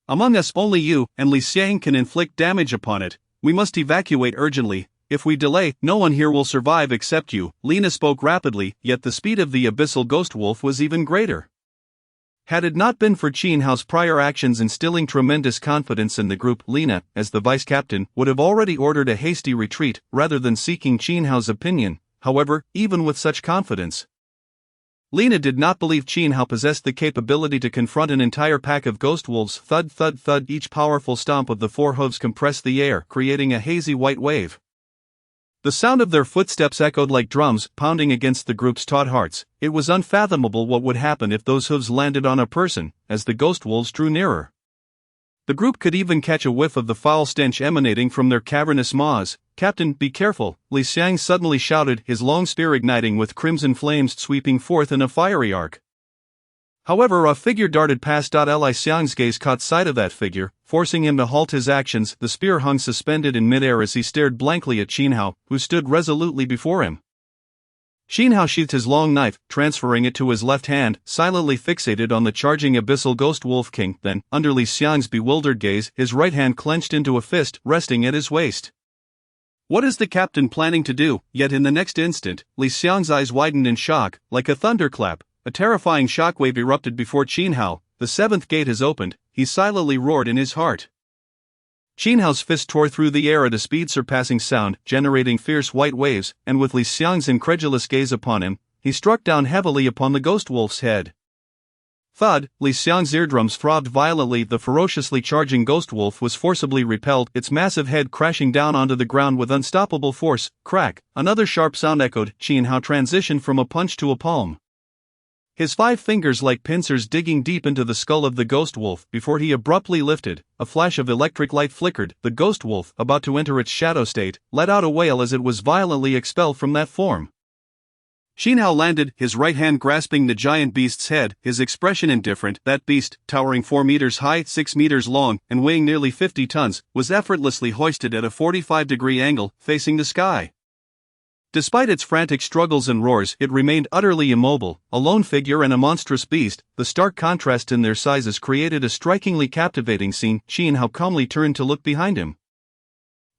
Among us, only you and Li Xiang can inflict damage upon it. We must evacuate urgently. If we delay, no one here will survive except you. Lina spoke rapidly, yet the speed of the Abyssal Ghostwolf was even greater. Had it not been for Qin Hao's prior actions instilling tremendous confidence in the group, Lina, as the vice-captain, would have already ordered a hasty retreat, rather than seeking Qin Hao's opinion. However, even with such confidence, Lina did not believe Qin Hao possessed the capability to confront an entire pack of ghost wolves. Thud thud thud. Each powerful stomp of the 4 hooves compressed the air, creating a hazy white wave. The sound of their footsteps echoed like drums pounding against the group's taut hearts. It was unfathomable what would happen if those hooves landed on a person, as the ghost wolves drew nearer. The group could even catch a whiff of the foul stench emanating from their cavernous maws. "Captain, be careful," Li Xiang suddenly shouted, his long spear igniting with crimson flames sweeping forth in a fiery arc. However, a figure darted past. Li Xiang's gaze caught sight of that figure, forcing him to halt his actions. The spear hung suspended in midair as he stared blankly at Qin Hao, who stood resolutely before him. Qin Hao sheathed his long knife, transferring it to his left hand, silently fixated on the charging abyssal ghost wolf king. Then, under Li Xiang's bewildered gaze, his right hand clenched into a fist, resting at his waist. What is the captain planning to do? Yet in the next instant, Li Xiang's eyes widened in shock, like a thunderclap. A terrifying shockwave erupted before Qin Hao. "The seventh gate has opened," he silently roared in his heart. Qin Hao's fist tore through the air at a speed surpassing sound, generating fierce white waves, and with Li Xiang's incredulous gaze upon him, he struck down heavily upon the ghost wolf's head. Thud! Li Xiang's eardrums throbbed violently. The ferociously charging ghost wolf was forcibly repelled, its massive head crashing down onto the ground with unstoppable force. Crack! Another sharp sound echoed. Qin Hao transitioned from a punch to a palm, his 5 fingers like pincers digging deep into the skull of the ghost wolf before he abruptly lifted. A flash of electric light flickered. The ghost wolf, about to enter its shadow state, let out a wail as it was violently expelled from that form. Qin Hao landed, his right hand grasping the giant beast's head, his expression indifferent. That beast, towering 4 meters high, 6 meters long, and weighing nearly 50 tons, was effortlessly hoisted at a 45-degree angle, facing the sky. Despite its frantic struggles and roars, it remained utterly immobile, a lone figure and a monstrous beast. The stark contrast in their sizes created a strikingly captivating scene. Qin Hao calmly turned to look behind him.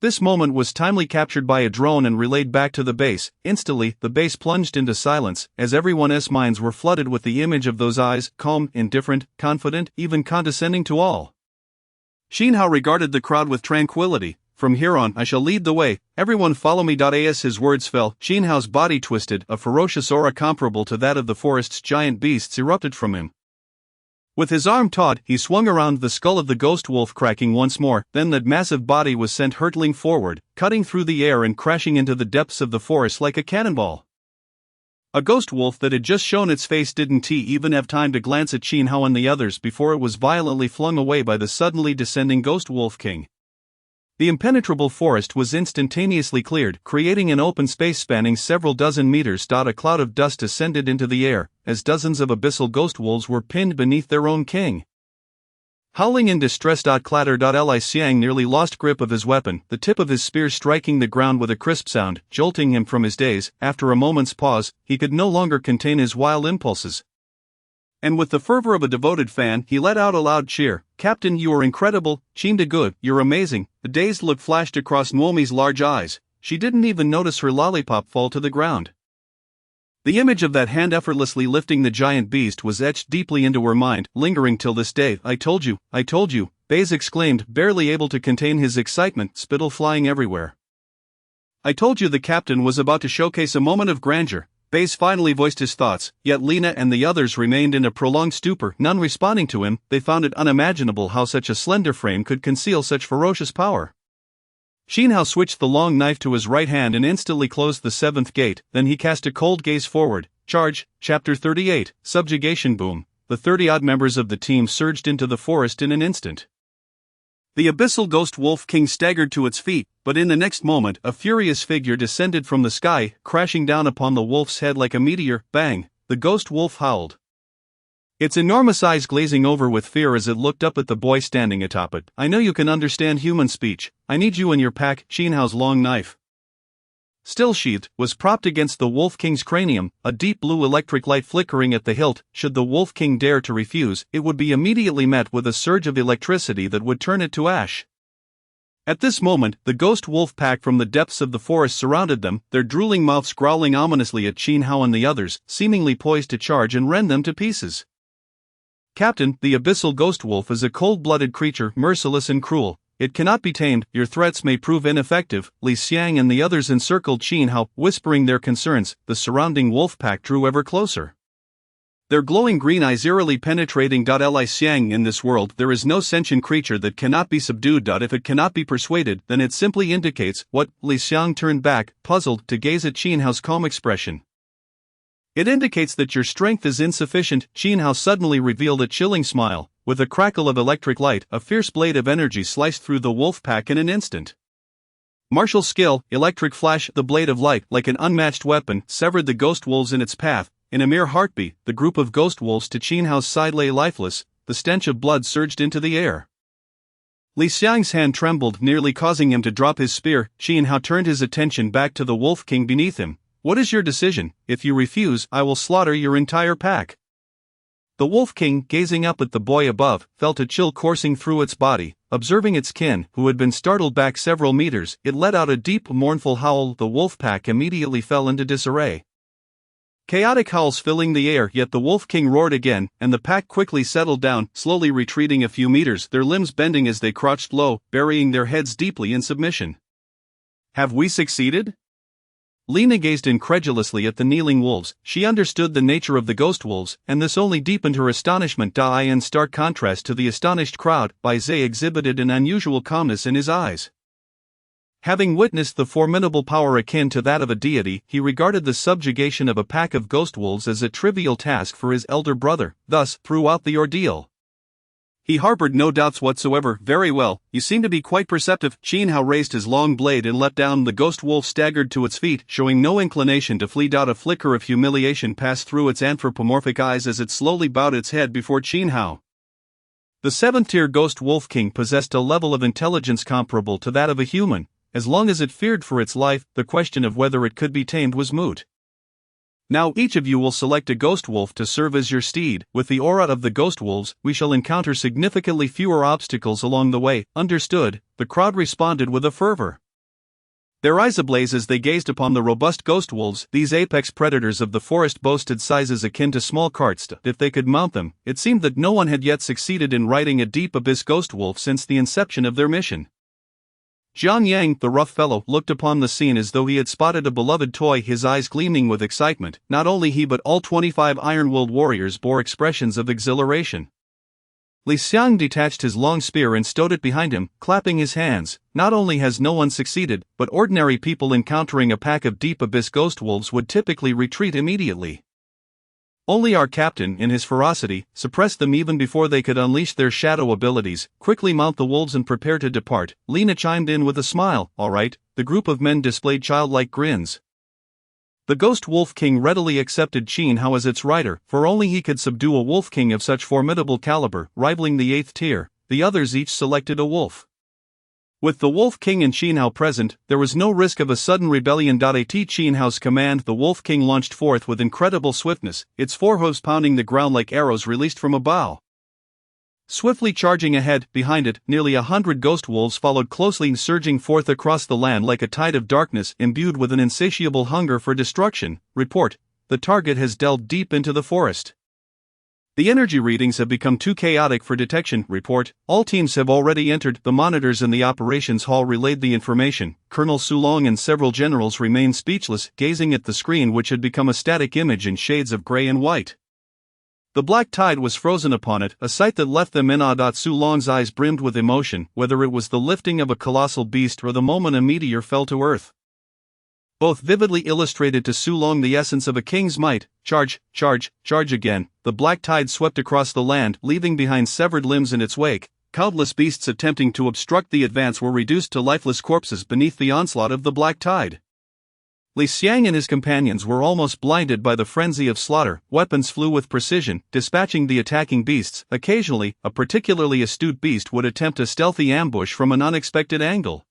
This moment was timely captured by a drone and relayed back to the base. Instantly, the base plunged into silence, as everyone's minds were flooded with the image of those eyes, calm, indifferent, confident, even condescending to all. Qin Hao regarded the crowd with tranquility. "From here on, I shall lead the way. Everyone follow me." As his words fell, Qin Hao's body twisted, a ferocious aura comparable to that of the forest's giant beasts erupted from him. With his arm taut, he swung around the skull of the ghost wolf, cracking once more. Then that massive body was sent hurtling forward, cutting through the air and crashing into the depths of the forest like a cannonball. A ghost wolf that had just shown its face didn't even have time to glance at Qin Hao and the others before it was violently flung away by the suddenly descending ghost wolf king. The impenetrable forest was instantaneously cleared, creating an open space spanning several dozen meters. A cloud of dust ascended into the air, as dozens of abyssal ghost wolves were pinned beneath their own king. Howling in distress. Clatter. Li Xiang nearly lost grip of his weapon, the tip of his spear striking the ground with a crisp sound, jolting him from his daze. After a moment's pause, he could no longer contain his wild impulses. And with the fervor of a devoted fan, he let out a loud cheer. "Captain, you are incredible. Qin de Good, you're amazing." The dazed look flashed across Nuomi's large eyes. She didn't even notice her lollipop fall to the ground. The image of that hand effortlessly lifting the giant beast was etched deeply into her mind, lingering till this day. I told you, Baze exclaimed, barely able to contain his excitement, spittle flying everywhere. "I told you the captain was about to showcase a moment of grandeur." Baze finally voiced his thoughts, yet Lina and the others remained in a prolonged stupor, none responding to him. They found it unimaginable how such a slender frame could conceal such ferocious power. Qin Hao switched the long knife to his right hand and instantly closed the 7th gate, then he cast a cold gaze forward. Charge, Chapter 38, Subjugation. Boom. The 30-odd members of the team surged into the forest in an instant. The abyssal ghost wolf king staggered to its feet, but in the next moment a furious figure descended from the sky, crashing down upon the wolf's head like a meteor. Bang! The ghost wolf howled, its enormous eyes glazing over with fear as it looked up at the boy standing atop it. "I know you can understand human speech. I need you and your pack." Qin Hao's long knife, still sheathed, was propped against the Wolf King's cranium, a deep blue electric light flickering at the hilt. Should the Wolf King dare to refuse, it would be immediately met with a surge of electricity that would turn it to ash. At this moment, the ghost wolf pack from the depths of the forest surrounded them, their drooling mouths growling ominously at Qin Hao and the others, seemingly poised to charge and rend them to pieces. "Captain, the abyssal ghost wolf is a cold-blooded creature, merciless and cruel. It cannot be tamed. Your threats may prove ineffective." Li Xiang and the others encircled Qin Hao, whispering their concerns. The surrounding wolf pack drew ever closer. their glowing green eyes eerily penetrating. Li Xiang, in this world there is no sentient creature that cannot be subdued. If it cannot be persuaded, then it simply indicates what. Li Xiang turned back, puzzled, to gaze at Qin Hao's calm expression. It indicates that your strength is insufficient. Qin Hao suddenly revealed a chilling smile. With a crackle of electric light, a fierce blade of energy sliced through the wolf pack in an instant. Martial skill, electric flash. The blade of light, like an unmatched weapon, severed the ghost wolves in its path. In a mere heartbeat, the group of ghost wolves to Qin Hao's side lay lifeless. The stench of blood surged into the air. Li Xiang's hand trembled, nearly causing him to drop his spear. Qin Hao turned his attention back to the wolf king beneath him. What is your decision? If you refuse, I will slaughter your entire pack. The Wolf King, gazing up at the boy above, felt a chill coursing through its body. Observing its kin, who had been startled back several meters, it let out a deep, mournful howl. The wolf pack immediately fell into disarray. Chaotic howls filling the air, yet the Wolf King roared again, and the pack quickly settled down, slowly retreating a few meters, their limbs bending as they crouched low, burying their heads deeply in submission. Have we succeeded? Lena gazed incredulously at the kneeling wolves. She understood the nature of the ghost wolves, and this only deepened her astonishment. In stark contrast to the astonished crowd, Bai Zhe exhibited an unusual calmness in his eyes. Having witnessed the formidable power akin to that of a deity, he regarded the subjugation of a pack of ghost wolves as a trivial task for his elder brother. Thus, throughout the ordeal, he harbored no doubts whatsoever. Very well, you seem to be quite perceptive. Qin Hao raised his long blade and let down. The ghost wolf staggered to its feet, showing no inclination to flee. A flicker of humiliation passed through its anthropomorphic eyes as it slowly bowed its head before Qin Hao. The 7th-tier ghost wolf king possessed a level of intelligence comparable to that of a human. As long as it feared for its life, the question of whether it could be tamed was moot. Now each of you will select a ghost wolf to serve as your steed. With the aura of the ghost wolves, we shall encounter significantly fewer obstacles along the way. Understood, the crowd responded with a fervor. Their eyes ablaze as they gazed upon the robust ghost wolves. These apex predators of the forest boasted sizes akin to small carts. If they could mount them, it seemed that no one had yet succeeded in riding a deep abyss ghost wolf since the inception of their mission. Jian Yang, the rough fellow, looked upon the scene as though he had spotted a beloved toy, his eyes gleaming with excitement. Not only he but all 25 iron-willed warriors bore expressions of exhilaration. Li Xiang detached his long spear and stowed it behind him, clapping his hands. Not only has no one succeeded, but ordinary people encountering a pack of deep abyss ghost wolves would typically retreat immediately. Only our captain, in his ferocity, suppressed them even before they could unleash their shadow abilities. Quickly mount the wolves and prepare to depart. Lena chimed in with a smile. All right. The group of men displayed childlike grins. The Ghost Wolf King readily accepted Qin Hao as its rider, for only he could subdue a wolf king of such formidable caliber, rivaling the 8th tier. The others each selected a wolf. With the Wolf King and Qin Hao present, there was no risk of a sudden rebellion. At Qin Hao's command, the Wolf King launched forth with incredible swiftness, its forehooves pounding the ground like arrows released from a bow. Swiftly charging ahead, behind it, nearly 100 ghost wolves followed closely, surging forth across the land like a tide of darkness, imbued with an insatiable hunger for destruction. Report: the target has delved deep into the forest. The energy readings have become too chaotic for detection. Report: all teams have already entered. The monitors in the operations hall relayed the information. Colonel Sulong and several generals remained speechless, gazing at the screen which had become a static image in shades of gray and white. The black tide was frozen upon it, a sight that left them in awe. Sulong's eyes brimmed with emotion, whether it was the lifting of a colossal beast or the moment a meteor fell to earth. Both vividly illustrated to Sulong the essence of a king's might. Charge, charge, charge again. The black tide swept across the land, leaving behind severed limbs in its wake. Countless beasts attempting to obstruct the advance were reduced to lifeless corpses beneath the onslaught of the black tide. Li Xiang and his companions were almost blinded by the frenzy of slaughter. Weapons flew with precision, dispatching the attacking beasts. Occasionally, a particularly astute beast would attempt a stealthy ambush from an unexpected angle.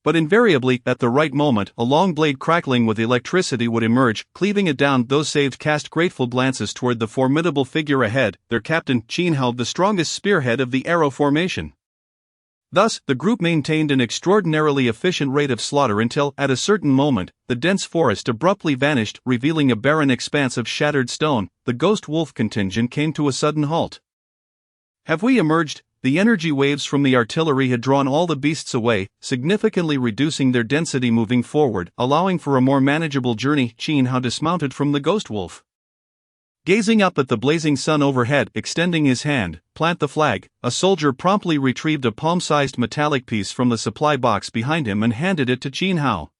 But invariably, at the right moment, a long blade crackling with electricity would emerge, cleaving it down. Those saved cast grateful glances toward the formidable figure ahead, their captain, Qin Hao, the strongest spearhead of the arrow formation. Thus, the group maintained an extraordinarily efficient rate of slaughter until, at a certain moment, the dense forest abruptly vanished, revealing a barren expanse of shattered stone. The ghost wolf contingent came to a sudden halt. Have we emerged? The energy waves from the artillery had drawn all the beasts away, significantly reducing their density moving forward, allowing for a more manageable journey. Qin Hao dismounted from the ghost wolf. Gazing up at the blazing sun overhead, extending his hand, plant the flag, a soldier promptly retrieved a palm-sized metallic piece from the supply box behind him and handed it to Qin Hao.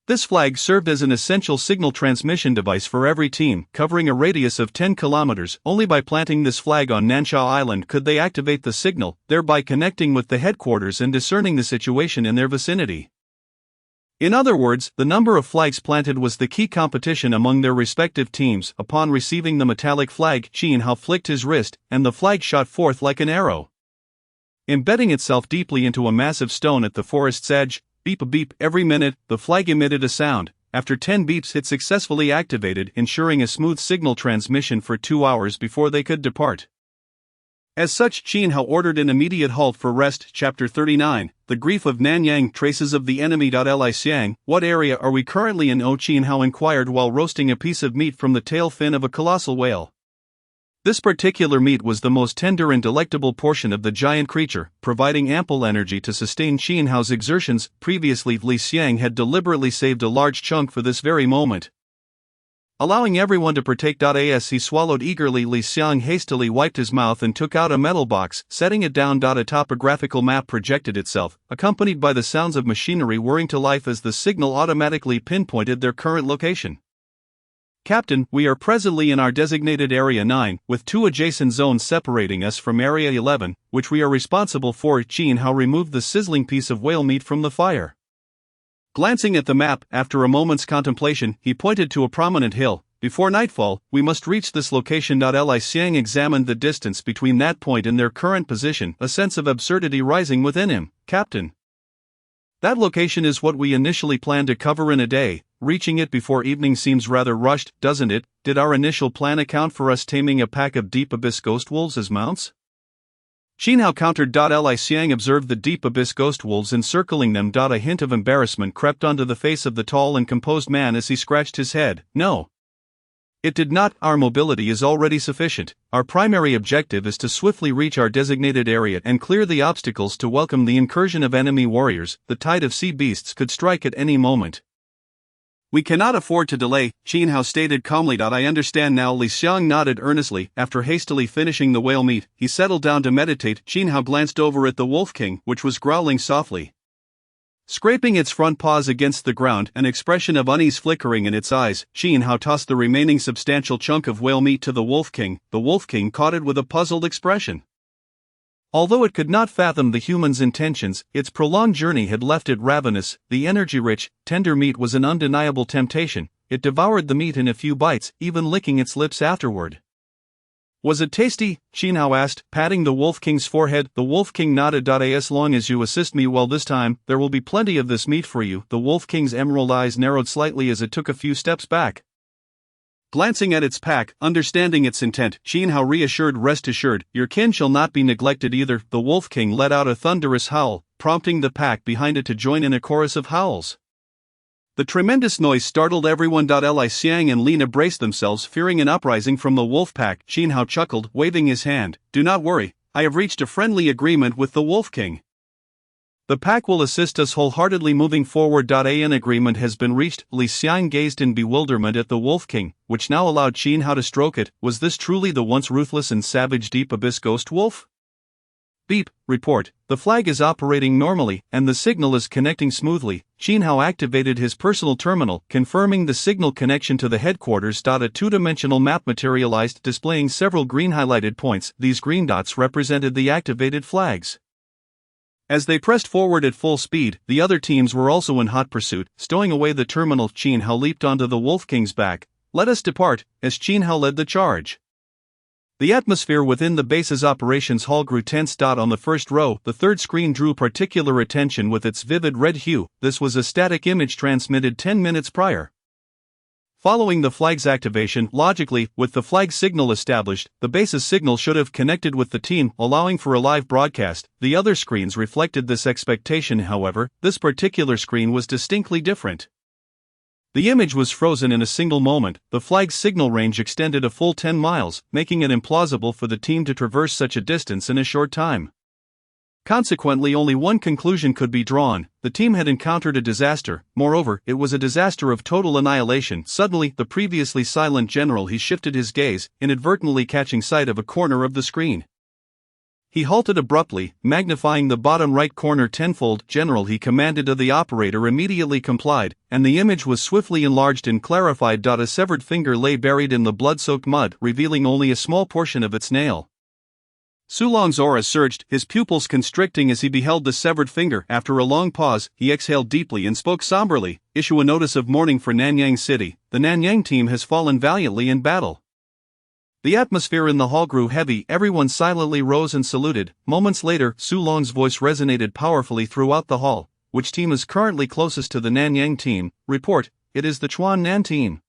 This flag served as an essential signal transmission device for every team, covering a radius of 10 kilometers. Only by planting this flag on Nansha Island could they activate the signal, thereby connecting with the headquarters and discerning the situation in their vicinity. In other words, the number of flags planted was the key competition among their respective teams. Upon receiving the metallic flag, Qin Hao flicked his wrist, and the flag shot forth like an arrow. Embedding itself deeply into a massive stone at the forest's edge, beep-a-beep, every minute, the flag emitted a sound. After 10 beeps it successfully activated, ensuring a smooth signal transmission for 2 hours before they could depart. As such, Qin Hao ordered an immediate halt for rest. Chapter 39, The Grief of Nanyang, Traces of the Enemy. Li Xiang, what area are we currently in? Qin Hao inquired while roasting a piece of meat from the tail fin of a colossal whale. This particular meat was the most tender and delectable portion of the giant creature, providing ample energy to sustain Qin Hao's exertions. Previously, Li Xiang had deliberately saved a large chunk for this very moment. Allowing everyone to partake. As he swallowed eagerly, Li Xiang hastily wiped his mouth and took out a metal box, setting it down. A topographical map projected itself, accompanied by the sounds of machinery whirring to life as the signal automatically pinpointed their current location. Captain, we are presently in our designated Area 9, with 2 adjacent zones separating us from Area 11, which we are responsible for. Qin Hao removed the sizzling piece of whale meat from the fire. Glancing at the map, after a moment's contemplation, he pointed to a prominent hill. Before nightfall, we must reach this location. Li Xiang examined the distance between that point and their current position, a sense of absurdity rising within him. Captain, that location is what we initially planned to cover in a day. Reaching it before evening seems rather rushed, doesn't it? Did our initial plan account for us taming a pack of deep abyss ghost wolves as mounts? Qin Hao countered. Li Xiang observed the deep abyss ghost wolves encircling them. A hint of embarrassment crept onto the face of the tall and composed man as he scratched his head. No, it did not. Our mobility is already sufficient. Our primary objective is to swiftly reach our designated area and clear the obstacles to welcome the incursion of enemy warriors. The tide of sea beasts could strike at any moment. We cannot afford to delay, Qin Hao stated calmly. I understand now. Li Xiang nodded earnestly. After hastily finishing the whale meat, he settled down to meditate. Qin Hao glanced over at the Wolf King, which was growling softly. Scraping its front paws against the ground, an expression of unease flickering in its eyes, Qin Hao tossed the remaining substantial chunk of whale meat to the Wolf King. The Wolf King caught it with a puzzled expression. Although it could not fathom the human's intentions, its prolonged journey had left it ravenous. The energy-rich, tender meat was an undeniable temptation. It devoured the meat in a few bites, even licking its lips afterward. Was it tasty? Qin Hao asked, patting the Wolf King's forehead. The Wolf King nodded. As long as you assist me well this time, there will be plenty of this meat for you. The Wolf King's emerald eyes narrowed slightly as it took a few steps back. Glancing at its pack, understanding its intent, Qin Hao reassured. Rest assured, your kin shall not be neglected either. The Wolf King let out a thunderous howl, prompting the pack behind it to join in a chorus of howls. The tremendous noise startled everyone. Li Xiang and Lina braced themselves, fearing an uprising from the wolf pack. Qin Hao chuckled, waving his hand. Do not worry, I have reached a friendly agreement with the Wolf King. The pack will assist us wholeheartedly moving forward. An agreement has been reached. Li Xiang gazed in bewilderment at the Wolf King, which now allowed Qin Hao to stroke it. Was this truly the once ruthless and savage deep abyss ghost wolf? Beep, report, the flag is operating normally, and the signal is connecting smoothly. Qin Hao activated his personal terminal, confirming the signal connection to the headquarters. A two-dimensional map materialized, displaying several green highlighted points. These green dots represented the activated flags. As they pressed forward at full speed, the other teams were also in hot pursuit. Stowing away the terminal, Qin Hao leaped onto the Wolf King's back. Let us depart, as Qin Hao led the charge. The atmosphere within the base's operations hall grew tense. On the first row, the third screen drew particular attention with its vivid red hue. This was a static image transmitted 10 minutes prior. Following the flag's activation, logically, with the flag signal established, the base's signal should have connected with the team, allowing for a live broadcast. The other screens reflected this expectation. However, this particular screen was distinctly different. The image was frozen in a single moment. The flag's signal range extended a full 10 miles, making it implausible for the team to traverse such a distance in a short time. Consequently, only one conclusion could be drawn: the team had encountered a disaster. Moreover, it was a disaster of total annihilation. Suddenly, the previously silent general he shifted his gaze, inadvertently catching sight of a corner of the screen. He halted abruptly, magnifying the bottom right corner tenfold. General, he commanded. The operator immediately complied, and the image was swiftly enlarged and clarified. A severed finger lay buried in the blood-soaked mud, revealing only a small portion of its nail. Sulong's aura surged, his pupils constricting as he beheld the severed finger. After a long pause, he exhaled deeply and spoke somberly. Issue a notice of mourning for Nanyang City. The Nanyang team has fallen valiantly in battle. The atmosphere in the hall grew heavy. Everyone silently rose and saluted. Moments later, Sulong's voice resonated powerfully throughout the hall. Which team is currently closest to the Nanyang team? Report, it is the Chuan Nan team.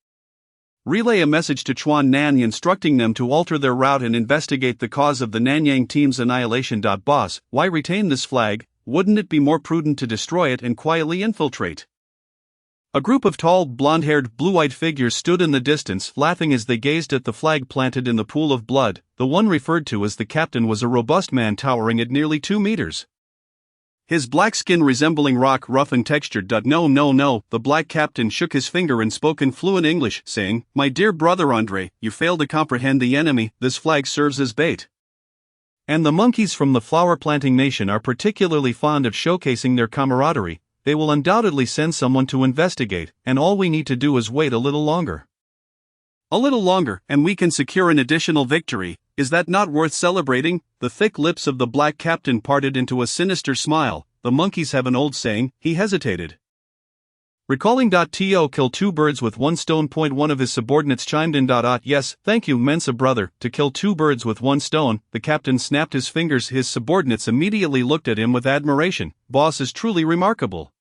Relay a message to Chuan Nan instructing them to alter their route and investigate the cause of the Nanyang team's annihilation. Boss, why retain this flag? Wouldn't it be more prudent to destroy it and quietly infiltrate? A group of tall, blonde-haired, blue-eyed figures stood in the distance, laughing as they gazed at the flag planted in the pool of blood. The one referred to as the captain was a robust man towering at nearly 2 meters. His black skin resembling rock, rough and textured. No, the black captain shook his finger and spoke in fluent English, saying, "My dear brother Andre, you fail to comprehend the enemy. This flag serves as bait. And the monkeys from the flower planting nation are particularly fond of showcasing their camaraderie. They will undoubtedly send someone to investigate, and all we need to do is wait a little longer. A little longer, and we can secure an additional victory. Is that not worth celebrating?" The thick lips of the black captain parted into a sinister smile. The monkeys have an old saying. He hesitated. Recalling to kill 2 birds with 1 stone. One of his subordinates chimed in. Yes, thank you, Mensa brother, to kill 2 birds with 1 stone. The captain snapped his fingers. His subordinates immediately looked at him with admiration. Boss is truly remarkable.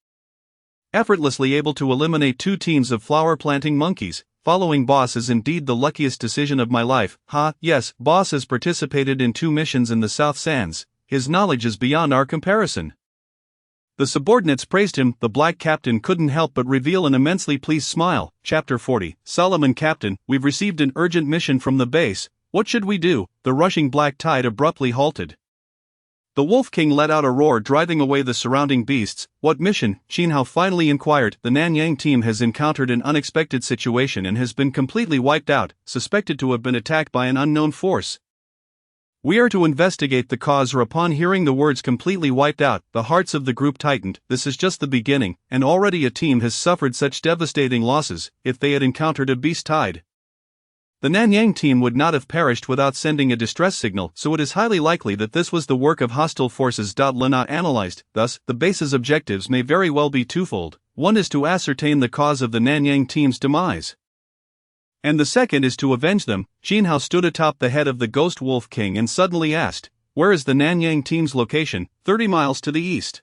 Effortlessly able to eliminate 2 teams of flower planting monkeys. Following boss is indeed the luckiest decision of my life. Yes, boss has participated in 2 missions in the South Sands. His knowledge is beyond our comparison. The subordinates praised him. The black captain couldn't help but reveal an immensely pleased smile. Chapter 40. Solomon, Captain, we've received an urgent mission from the base. What should we do? The rushing black tide abruptly halted. The Wolf King let out a roar, driving away the surrounding beasts. What mission? Xin Hao finally inquired. The Nanyang team has encountered an unexpected situation and has been completely wiped out, suspected to have been attacked by an unknown force. We are to investigate the cause. Upon hearing the words completely wiped out, the hearts of the group tightened. This is just the beginning, and already a team has suffered such devastating losses. If they had encountered a beast tide, the Nanyang team would not have perished without sending a distress signal, so it is highly likely that this was the work of hostile forces. Lena analyzed. Thus, the base's objectives may very well be twofold. One is to ascertain the cause of the Nanyang team's demise, and the second is to avenge them. Xin Hao stood atop the head of the Ghost Wolf King and suddenly asked, "Where is the Nanyang team's location?" 30 miles to the east.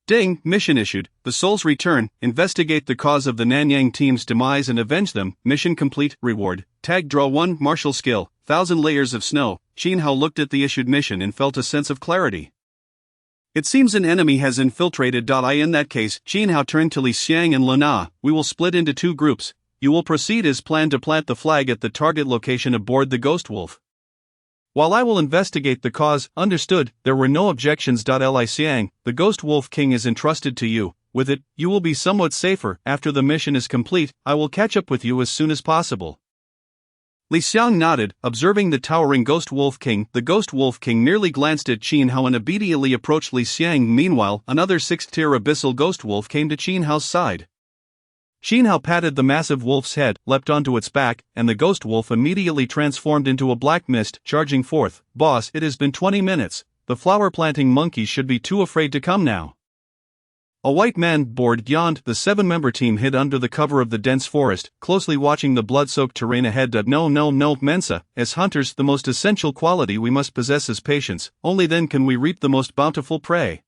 Ding, mission issued. The Soul's Return. Investigate the cause of the Nanyang team's demise and avenge them. Mission complete. Reward. Tag Draw 1. Martial Skill. 1,000 Layers of Snow. Xin Hao looked at the issued mission and felt a sense of clarity. It seems an enemy has infiltrated. In that case, Xin Hao turned to Li Xiang and Lena. We will split into 2 groups. You will proceed as planned to plant the flag at the target location aboard the Ghost Wolf, while I will investigate the cause. Understood. There were no objections. Li Xiang, the Ghost Wolf King is entrusted to you. With it, you will be somewhat safer. After the mission is complete, I will catch up with you as soon as possible. Li Xiang nodded, observing the towering Ghost Wolf King. The Ghost Wolf King merely glanced at Xin Hao and obediently approached Li Xiang. Meanwhile, another 6th-tier Abyssal Ghost Wolf came to Xin Hao's side. Xin Hao patted the massive wolf's head, leapt onto its back, and the ghost wolf immediately transformed into a black mist, charging forth. Boss, it has been 20 minutes. The flower-planting monkeys should be too afraid to come now. A white man board yawned. The 7-member team hid under the cover of the dense forest, closely watching the blood-soaked terrain ahead. No, Mensa. As hunters, the most essential quality we must possess is patience. Only then can we reap the most bountiful prey.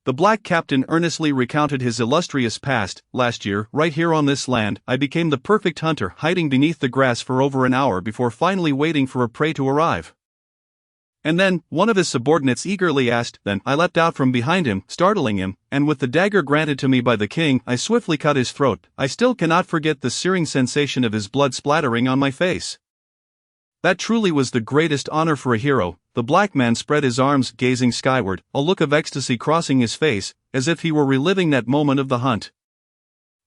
The black captain earnestly recounted his illustrious past. Last year, right here on this land, I became the perfect hunter, hiding beneath the grass for over an hour before finally waiting for a prey to arrive. And then, one of his subordinates eagerly asked. Then, I leapt out from behind him, startling him, and with the dagger granted to me by the king, I swiftly cut his throat. I still cannot forget the searing sensation of his blood splattering on my face. That truly was the greatest honor for a hero. The black man spread his arms, gazing skyward, a look of ecstasy crossing his face, as if he were reliving that moment of the hunt.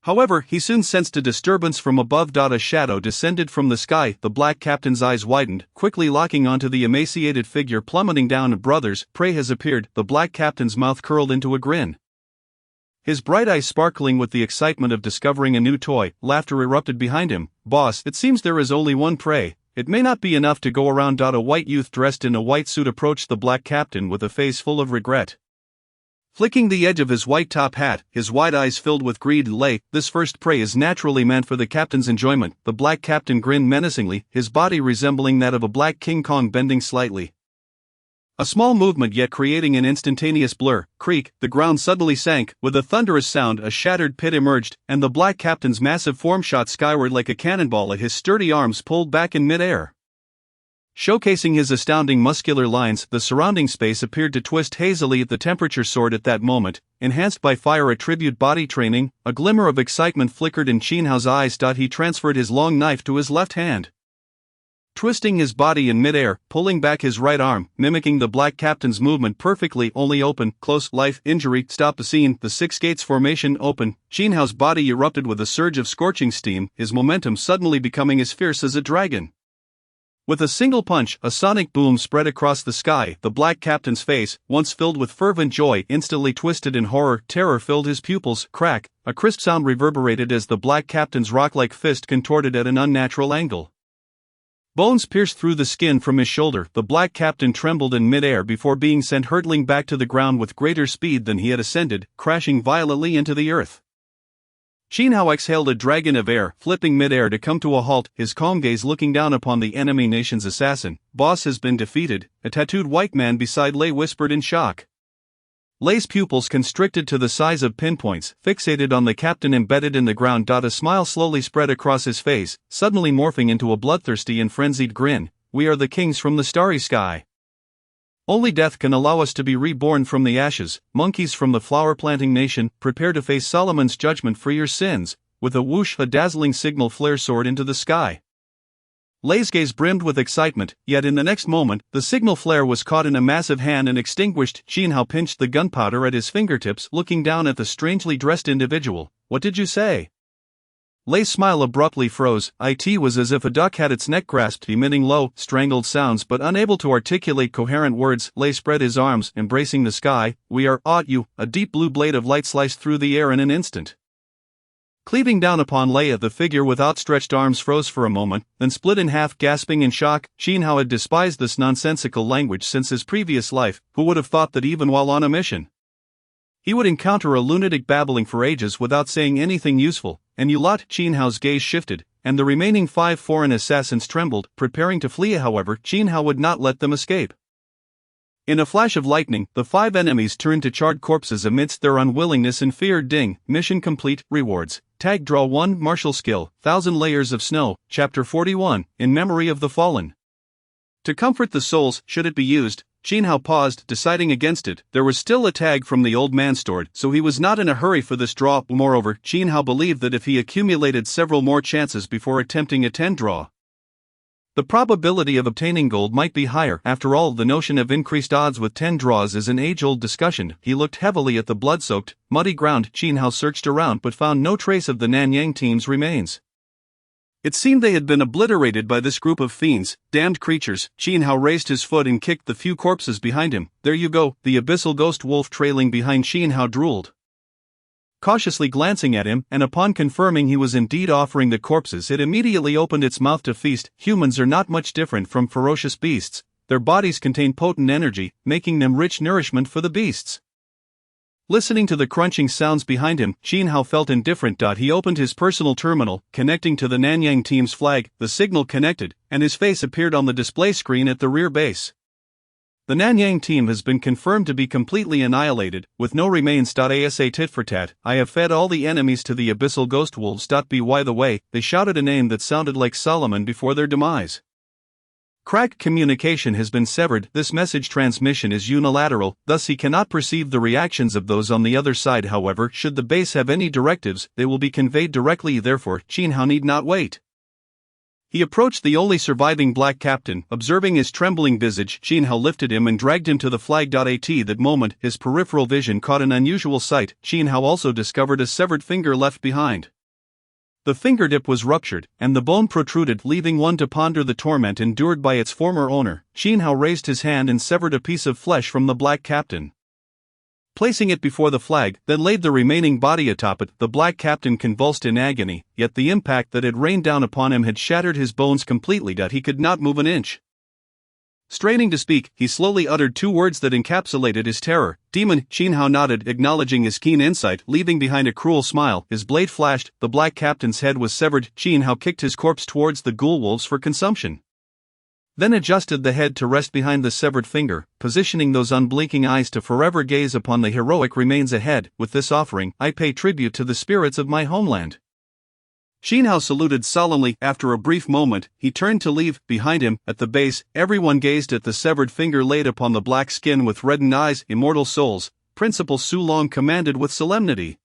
However, he soon sensed a disturbance from above. A shadow descended from the sky. The black captain's eyes widened, quickly locking onto the emaciated figure plummeting down. Brothers, prey has appeared. The black captain's mouth curled into a grin. His bright eyes sparkling with the excitement of discovering a new toy. Laughter erupted behind him. Boss, it seems there is only one prey. It may not be enough to go around. A white youth dressed in a white suit approached the black captain with a face full of regret. Flicking the edge of his white top hat, his wide eyes filled with greed. Lay, this first prey is naturally meant for the captain's enjoyment. The black captain grinned menacingly, his body resembling that of a black King Kong bending slightly. A small movement yet creating an instantaneous blur. Creak, the ground suddenly sank. With a thunderous sound, a shattered pit emerged, and the black captain's massive form shot skyward like a cannonball at his sturdy arms pulled back in mid-air. Showcasing his astounding muscular lines, the surrounding space appeared to twist hazily. The temperature soared at that moment, enhanced by fire attribute body training. A glimmer of excitement flickered in Qin Hao's eyes. He transferred his long knife to his left hand. Twisting his body in mid-air, pulling back his right arm, mimicking the black captain's movement perfectly. Only open, close, life, injury, stop the scene. The six gates formation open. Qin Hao's body erupted with a surge of scorching steam, his momentum suddenly becoming as fierce as a dragon. With a single punch, a sonic boom spread across the sky. The black captain's face, once filled with fervent joy, instantly twisted in horror. Terror filled his pupils. Crack, a crisp sound reverberated as the black captain's rock-like fist contorted at an unnatural angle. Bones pierced through the skin from his shoulder. The black captain trembled in mid-air before being sent hurtling back to the ground with greater speed than he had ascended, crashing violently into the earth. Qin Hao exhaled a dragon of air, flipping mid-air to come to a halt, his calm gaze looking down upon the enemy nation's assassin. Boss has been defeated, a tattooed white man beside Lei whispered in shock. Lei's pupils constricted to the size of pinpoints, fixated on the captain embedded in the ground. A smile slowly spread across his face, suddenly morphing into a bloodthirsty and frenzied grin. We are the kings from the starry sky. Only death can allow us to be reborn from the ashes. Monkeys from the flower-planting nation, prepare to face Solomon's judgment for your sins. With a whoosh, a dazzling signal flare soared into the sky. Lei's gaze brimmed with excitement, yet in the next moment, the signal flare was caught in a massive hand and extinguished. Qin Hao pinched the gunpowder at his fingertips, looking down at the strangely dressed individual. What did you say? Lei's smile abruptly froze. It was as if a duck had its neck grasped, emitting low, strangled sounds but unable to articulate coherent words. Lei spread his arms, embracing the sky. We are you. A deep blue blade of light sliced through the air in an instant. Cleaving down upon Leia, the figure with outstretched arms froze for a moment, then split in half, gasping in shock. Qin Hao had despised this nonsensical language since his previous life. Who would have thought that even while on a mission, he would encounter a lunatic babbling for ages without saying anything useful? And you lot? Qin Hao's gaze shifted, and the remaining 5 foreign assassins trembled, preparing to flee. However, Qin Hao would not let them escape. In a flash of lightning, the 5 enemies turned to charred corpses amidst their unwillingness and fear. Ding, mission complete, rewards. Tag draw 1, martial skill, 1000 layers of snow, chapter 41, in memory of the fallen. To comfort the souls, should it be used? Qin Hao paused, deciding against it. There was still a tag from the old man stored, so he was not in a hurry for this draw. Moreover, Qin Hao believed that if he accumulated several more chances before attempting a 10 draw, the probability of obtaining gold might be higher. After all, the notion of increased odds with 10 draws is an age-old discussion. He looked heavily at the blood-soaked, muddy ground. Qin Hao searched around but found no trace of the Nanyang team's remains. It seemed they had been obliterated by this group of fiends, damned creatures. Qin Hao raised his foot and kicked the few corpses behind him. There you go. The abyssal ghost wolf trailing behind Qin Hao drooled. Cautiously glancing at him, and upon confirming he was indeed offering the corpses, it immediately opened its mouth to feast. Humans are not much different from ferocious beasts. Their bodies contain potent energy, making them rich nourishment for the beasts. Listening to the crunching sounds behind him, Qin Hao felt indifferent. He opened his personal terminal, connecting to the Nanyang team's flag. The signal connected, and his face appeared on the display screen at the rear base. The Nanyang team has been confirmed to be completely annihilated, with no remains. Asa tit for tat. I have fed all the enemies to the abyssal ghost wolves. By the way, they shouted a name that sounded like Solomon before their demise. Crack communication has been severed. This message transmission is unilateral, thus he cannot perceive the reactions of those on the other side. However, should the base have any directives, they will be conveyed directly. Therefore, Qin Hao need not wait. He approached the only surviving black captain. Observing his trembling visage, Jin Hao lifted him and dragged him to the flag. At that moment, his peripheral vision caught an unusual sight. Jin Hao also discovered a severed finger left behind. The fingertip was ruptured, and the bone protruded, leaving one to ponder the torment endured by its former owner. Jin Hao raised his hand and severed a piece of flesh from the black captain. Placing it before the flag, then laid the remaining body atop it. The black captain convulsed in agony, yet the impact that had rained down upon him had shattered his bones completely. He could not move an inch. Straining to speak, he slowly uttered two words that encapsulated his terror. Demon. Jin Hao nodded, acknowledging his keen insight, leaving behind a cruel smile. His blade flashed, the black captain's head was severed. Jin Hao kicked his corpse towards the ghoul wolves for consumption, then adjusted the head to rest behind the severed finger, positioning those unblinking eyes to forever gaze upon the heroic remains ahead. With this offering, I pay tribute to the spirits of my homeland. Jin Hao saluted solemnly. After a brief moment, he turned to leave. Behind him, at the base, everyone gazed at the severed finger laid upon the black skin with reddened eyes. Immortal souls, Principal Su Long commanded with solemnity.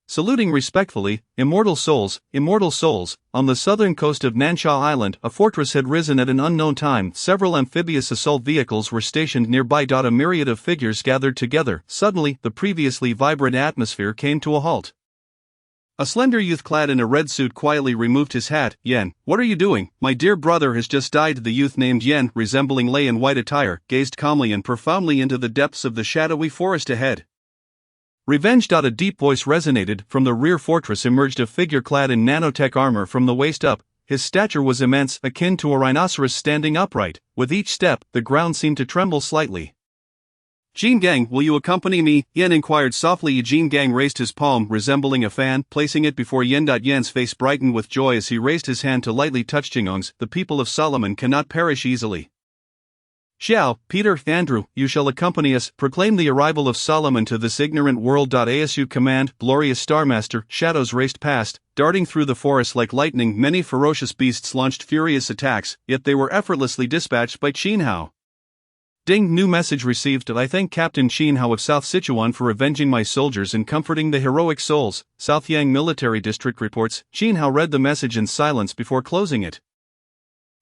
Saluting respectfully, immortal souls, on the southern coast of Nansha Island, a fortress had risen at an unknown time. Several amphibious assault vehicles were stationed nearby. A myriad of figures gathered together. Suddenly, the previously vibrant atmosphere came to a halt. A slender youth clad in a red suit quietly removed his hat. Yan, what are you doing? My dear brother has just died. The youth named Yan, resembling Lei in white attire, gazed calmly and profoundly into the depths of the shadowy forest ahead. Revenge. A deep voice resonated. From the rear fortress emerged a figure clad in nanotech armor from the waist up. His stature was immense, akin to a rhinoceros standing upright. With each step, the ground seemed to tremble slightly. Jin Gang, will you accompany me? Yan inquired softly. Jin Gang raised his palm, resembling a fan, placing it before Yan. Yan's face brightened with joy as he raised his hand to lightly touch Jingong's. The people of Solomon cannot perish easily. Xiao, Peter, Andrew, you shall accompany us. Proclaim the arrival of Solomon to this ignorant world. ASU command, glorious Starmaster. Shadows raced past, darting through the forest like lightning. Many ferocious beasts launched furious attacks, yet they were effortlessly dispatched by Jin Hao. Ding, new message received. I thank Captain Jin Hao of South Sichuan for avenging my soldiers and comforting the heroic souls. South Yang Military District reports. Jin Hao read the message in silence before closing it.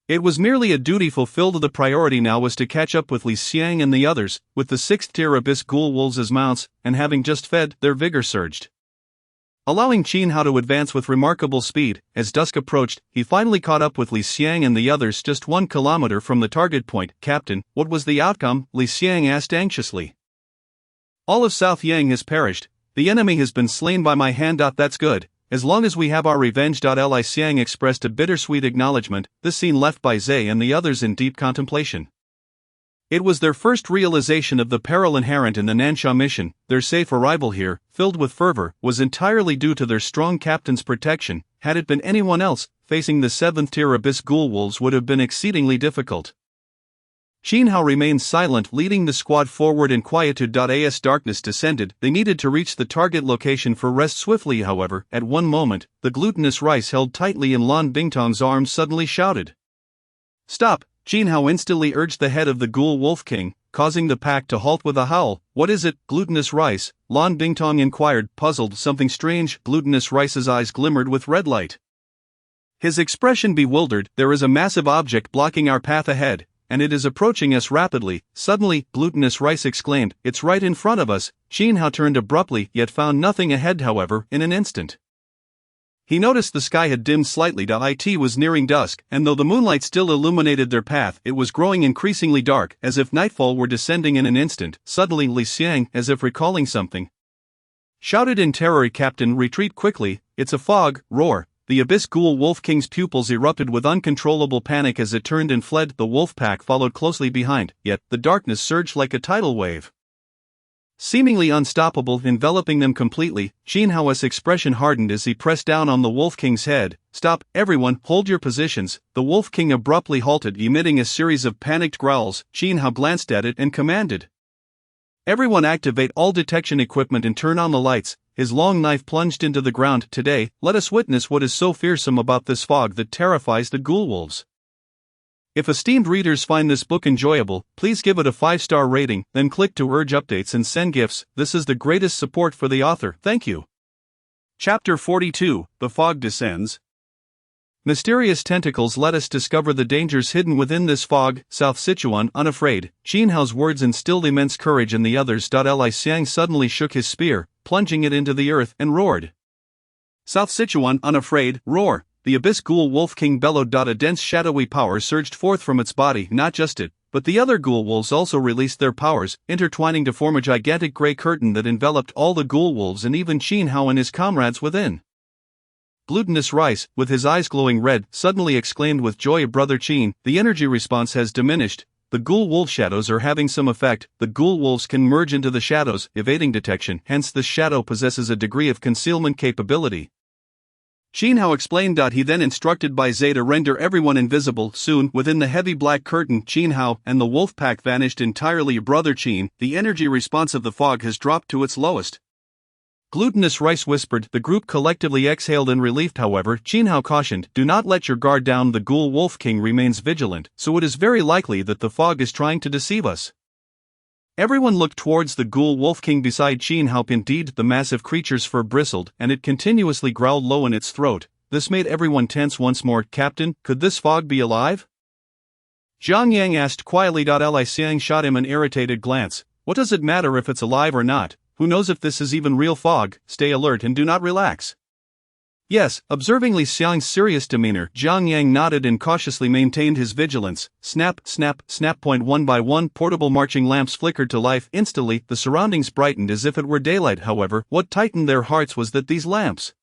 It was merely a duty fulfilled. The priority now was to catch up with Li Xiang and the others, with the 6th-tier abyss ghoul wolves as mounts, and having just fed, their vigor surged, allowing Jin Hao to advance with remarkable speed. As dusk approached, he finally caught up with Li Xiang and the others just 1 kilometer from the target point. Captain, what was the outcome? Li Xiang asked anxiously. All of South Yang has perished. The enemy has been slain by my hand. That's good. As long as we have our revenge. Li Xiang expressed a bittersweet acknowledgement, this scene left by Zhe and the others in deep contemplation. It was their first realization of the peril inherent in the Nansha mission. Their safe arrival here, filled with fervor, was entirely due to their strong captain's protection. Had it been anyone else, facing the 7th-tier abyss ghoul wolves would have been exceedingly difficult. Jin Hao remained silent, leading the squad forward in quietude. As darkness descended, they needed to reach the target location for rest swiftly. However, at one moment, the glutinous rice held tightly in Lan Bingtong's arms suddenly shouted, "Stop!" Jin Hao instantly urged the head of the Ghoul Wolf King, causing the pack to halt with a howl. What is it, glutinous rice? Lan Bingtong inquired, puzzled. Something strange. Glutinous rice's eyes glimmered with red light, his expression bewildered. There is a massive object blocking our path ahead, and it is approaching us rapidly. Suddenly, glutinous rice exclaimed, it's right in front of us. Jin Hao turned abruptly, yet found nothing ahead. However, in an instant, he noticed the sky had dimmed slightly. It was nearing dusk, and though the moonlight still illuminated their path, it was growing increasingly dark, as if nightfall were descending in an instant. Suddenly Li Xiang, as if recalling something, shouted in terror, "Captain, retreat quickly, it's a fog." Roar. The Abyss Ghoul Wolf King's pupils erupted with uncontrollable panic as it turned and fled. The wolf pack followed closely behind, yet the darkness surged like a tidal wave, seemingly unstoppable, enveloping them completely. Jin Hao's expression hardened as he pressed down on the Wolf King's head. "Stop, everyone, hold your positions." The Wolf King abruptly halted, emitting a series of panicked growls. Jin Hao glanced at it and commanded, "Everyone activate all detection equipment and turn on the lights." His long knife plunged into the ground. Today, let us witness what is so fearsome about this fog that terrifies the ghoul wolves. If esteemed readers find this book enjoyable, please give it a 5-star rating, then click to urge updates and send gifts. This is the greatest support for the author. Thank you. Chapter 42, The Fog Descends. Mysterious tentacles let us discover the dangers hidden within this fog. South Sichuan, unafraid. Qin Hao's words instilled immense courage in the others. Li Xiang suddenly shook his spear, plunging it into the earth, and roared. South Sichuan, unafraid, roar. The Abyss Ghoul Wolf King bellowed. A dense shadowy power surged forth from its body. Not just it, but the other ghoul wolves also released their powers, intertwining to form a gigantic grey curtain that enveloped all the ghoul wolves and even Qin Hao and his comrades within. Glutinous Rice, with his eyes glowing red, suddenly exclaimed with joy, "Brother Qin, the energy response has diminished. The ghoul wolf shadows are having some effect. The ghoul wolves can merge into the shadows, evading detection, hence this shadow possesses a degree of concealment capability." Qin Hao explained. He then instructed Bai Zhe to render everyone invisible. Soon, within the heavy black curtain, Qin Hao and the wolf pack vanished entirely. "Brother Qin, the energy response of the fog has dropped to its lowest," Glutinous Rice whispered. The group collectively exhaled in relief. However, Qin Hao cautioned, "Do not let your guard down. The Ghoul Wolf King remains vigilant, so it is very likely that the fog is trying to deceive us." Everyone looked towards the Ghoul Wolf King beside Qin Hao. Indeed, the massive creature's fur bristled, and it continuously growled low in its throat. This made everyone tense once more. "Captain, could this fog be alive?" Zhang Yang asked quietly. Li Xiang shot him an irritated glance. "What does it matter if it's alive or not? Who knows if this is even real fog? Stay alert and do not relax." Yes, observing Li Xiang's serious demeanor, Zhang Yang nodded and cautiously maintained his vigilance. Snap, snap, snap. One by one, portable marching lamps flickered to life. Instantly, the surroundings brightened as if it were daylight. However, what tightened their hearts was that these lamps,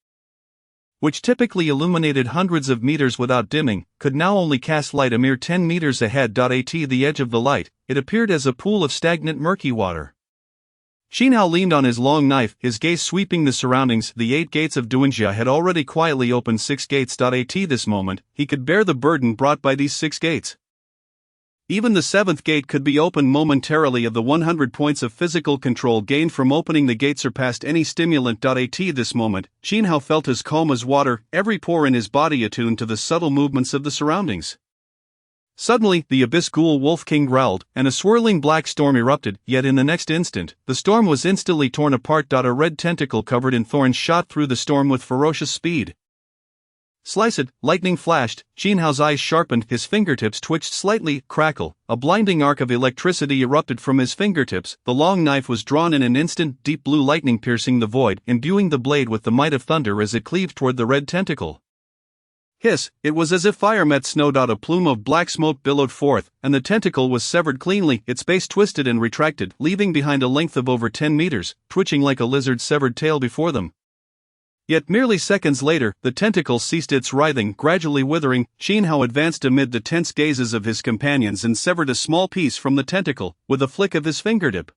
which typically illuminated hundreds of meters without dimming, could now only cast light a mere 10 meters ahead. At the edge of the light, it appeared as a pool of stagnant murky water. Qin Hao leaned on his long knife, his gaze sweeping the surroundings. The 8 gates of Duanjia had already quietly opened 6 gates. At this moment, he could bear the burden brought by these 6 gates. Even the 7th gate could be opened momentarily. Of the 100 points of physical control gained from opening the gate surpassed any stimulant. At this moment, Qin Hao felt as calm as water, every pore in his body attuned to the subtle movements of the surroundings. Suddenly, the Abyss Ghoul Wolf King growled, and a swirling black storm erupted, yet in the next instant, the storm was instantly torn apart. A red tentacle covered in thorns shot through the storm with ferocious speed. Slice it, lightning flashed, Qin Hao's eyes sharpened, his fingertips twitched slightly, crackle, a blinding arc of electricity erupted from his fingertips, the long knife was drawn in an instant, deep blue lightning piercing the void, imbuing the blade with the might of thunder as it cleaved toward the red tentacle. Hiss, it was as if fire met snow. A plume of black smoke billowed forth, and the tentacle was severed cleanly, its base twisted and retracted, leaving behind a length of over 10 meters, twitching like a lizard's severed tail before them. Yet merely seconds later, the tentacle ceased its writhing, gradually withering. Qin Hao advanced amid the tense gazes of his companions and severed a small piece from the tentacle, with a flick of his fingertip.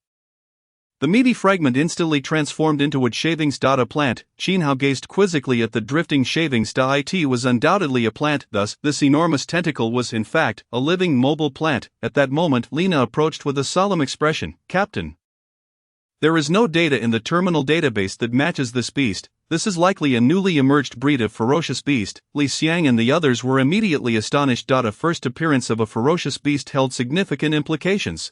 The meaty fragment instantly transformed into wood shavings. A plant. Qin Hao gazed quizzically at the drifting shavings. It was undoubtedly a plant, thus, this enormous tentacle was, in fact, a living mobile plant. At that moment, Lina approached with a solemn expression. "Captain, there is no data in the terminal database that matches this beast. This is likely a newly emerged breed of ferocious beast." Li Xiang and the others were immediately astonished. A first appearance of a ferocious beast held significant implications.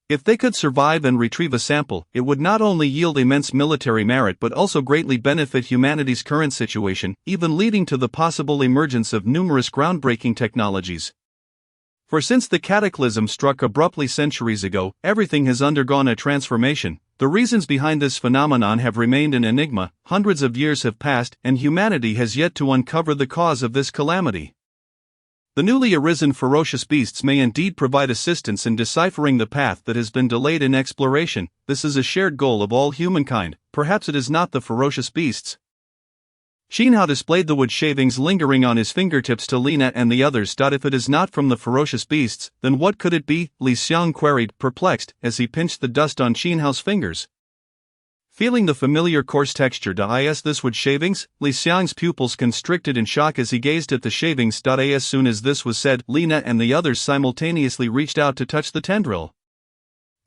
If they could survive and retrieve a sample, it would not only yield immense military merit but also greatly benefit humanity's current situation, even leading to the possible emergence of numerous groundbreaking technologies. For since the cataclysm struck abruptly centuries ago, everything has undergone a transformation. The reasons behind this phenomenon have remained an enigma. Hundreds of years have passed, and humanity has yet to uncover the cause of this calamity. The newly arisen ferocious beasts may indeed provide assistance in deciphering the path that has been delayed in exploration. This is a shared goal of all humankind. Perhaps it is not the ferocious beasts. Qin Hao displayed the wood shavings lingering on his fingertips to Lina and the others. If it is not from the ferocious beasts, then what could it be? Li Xiang queried, perplexed, as he pinched the dust on Qin Hao's fingers. Feeling the familiar coarse texture. Is this wood shavings? Li Xiang's pupils constricted in shock as he gazed at the shavings. As soon as this was said, Lina and the others simultaneously reached out to touch the tendril.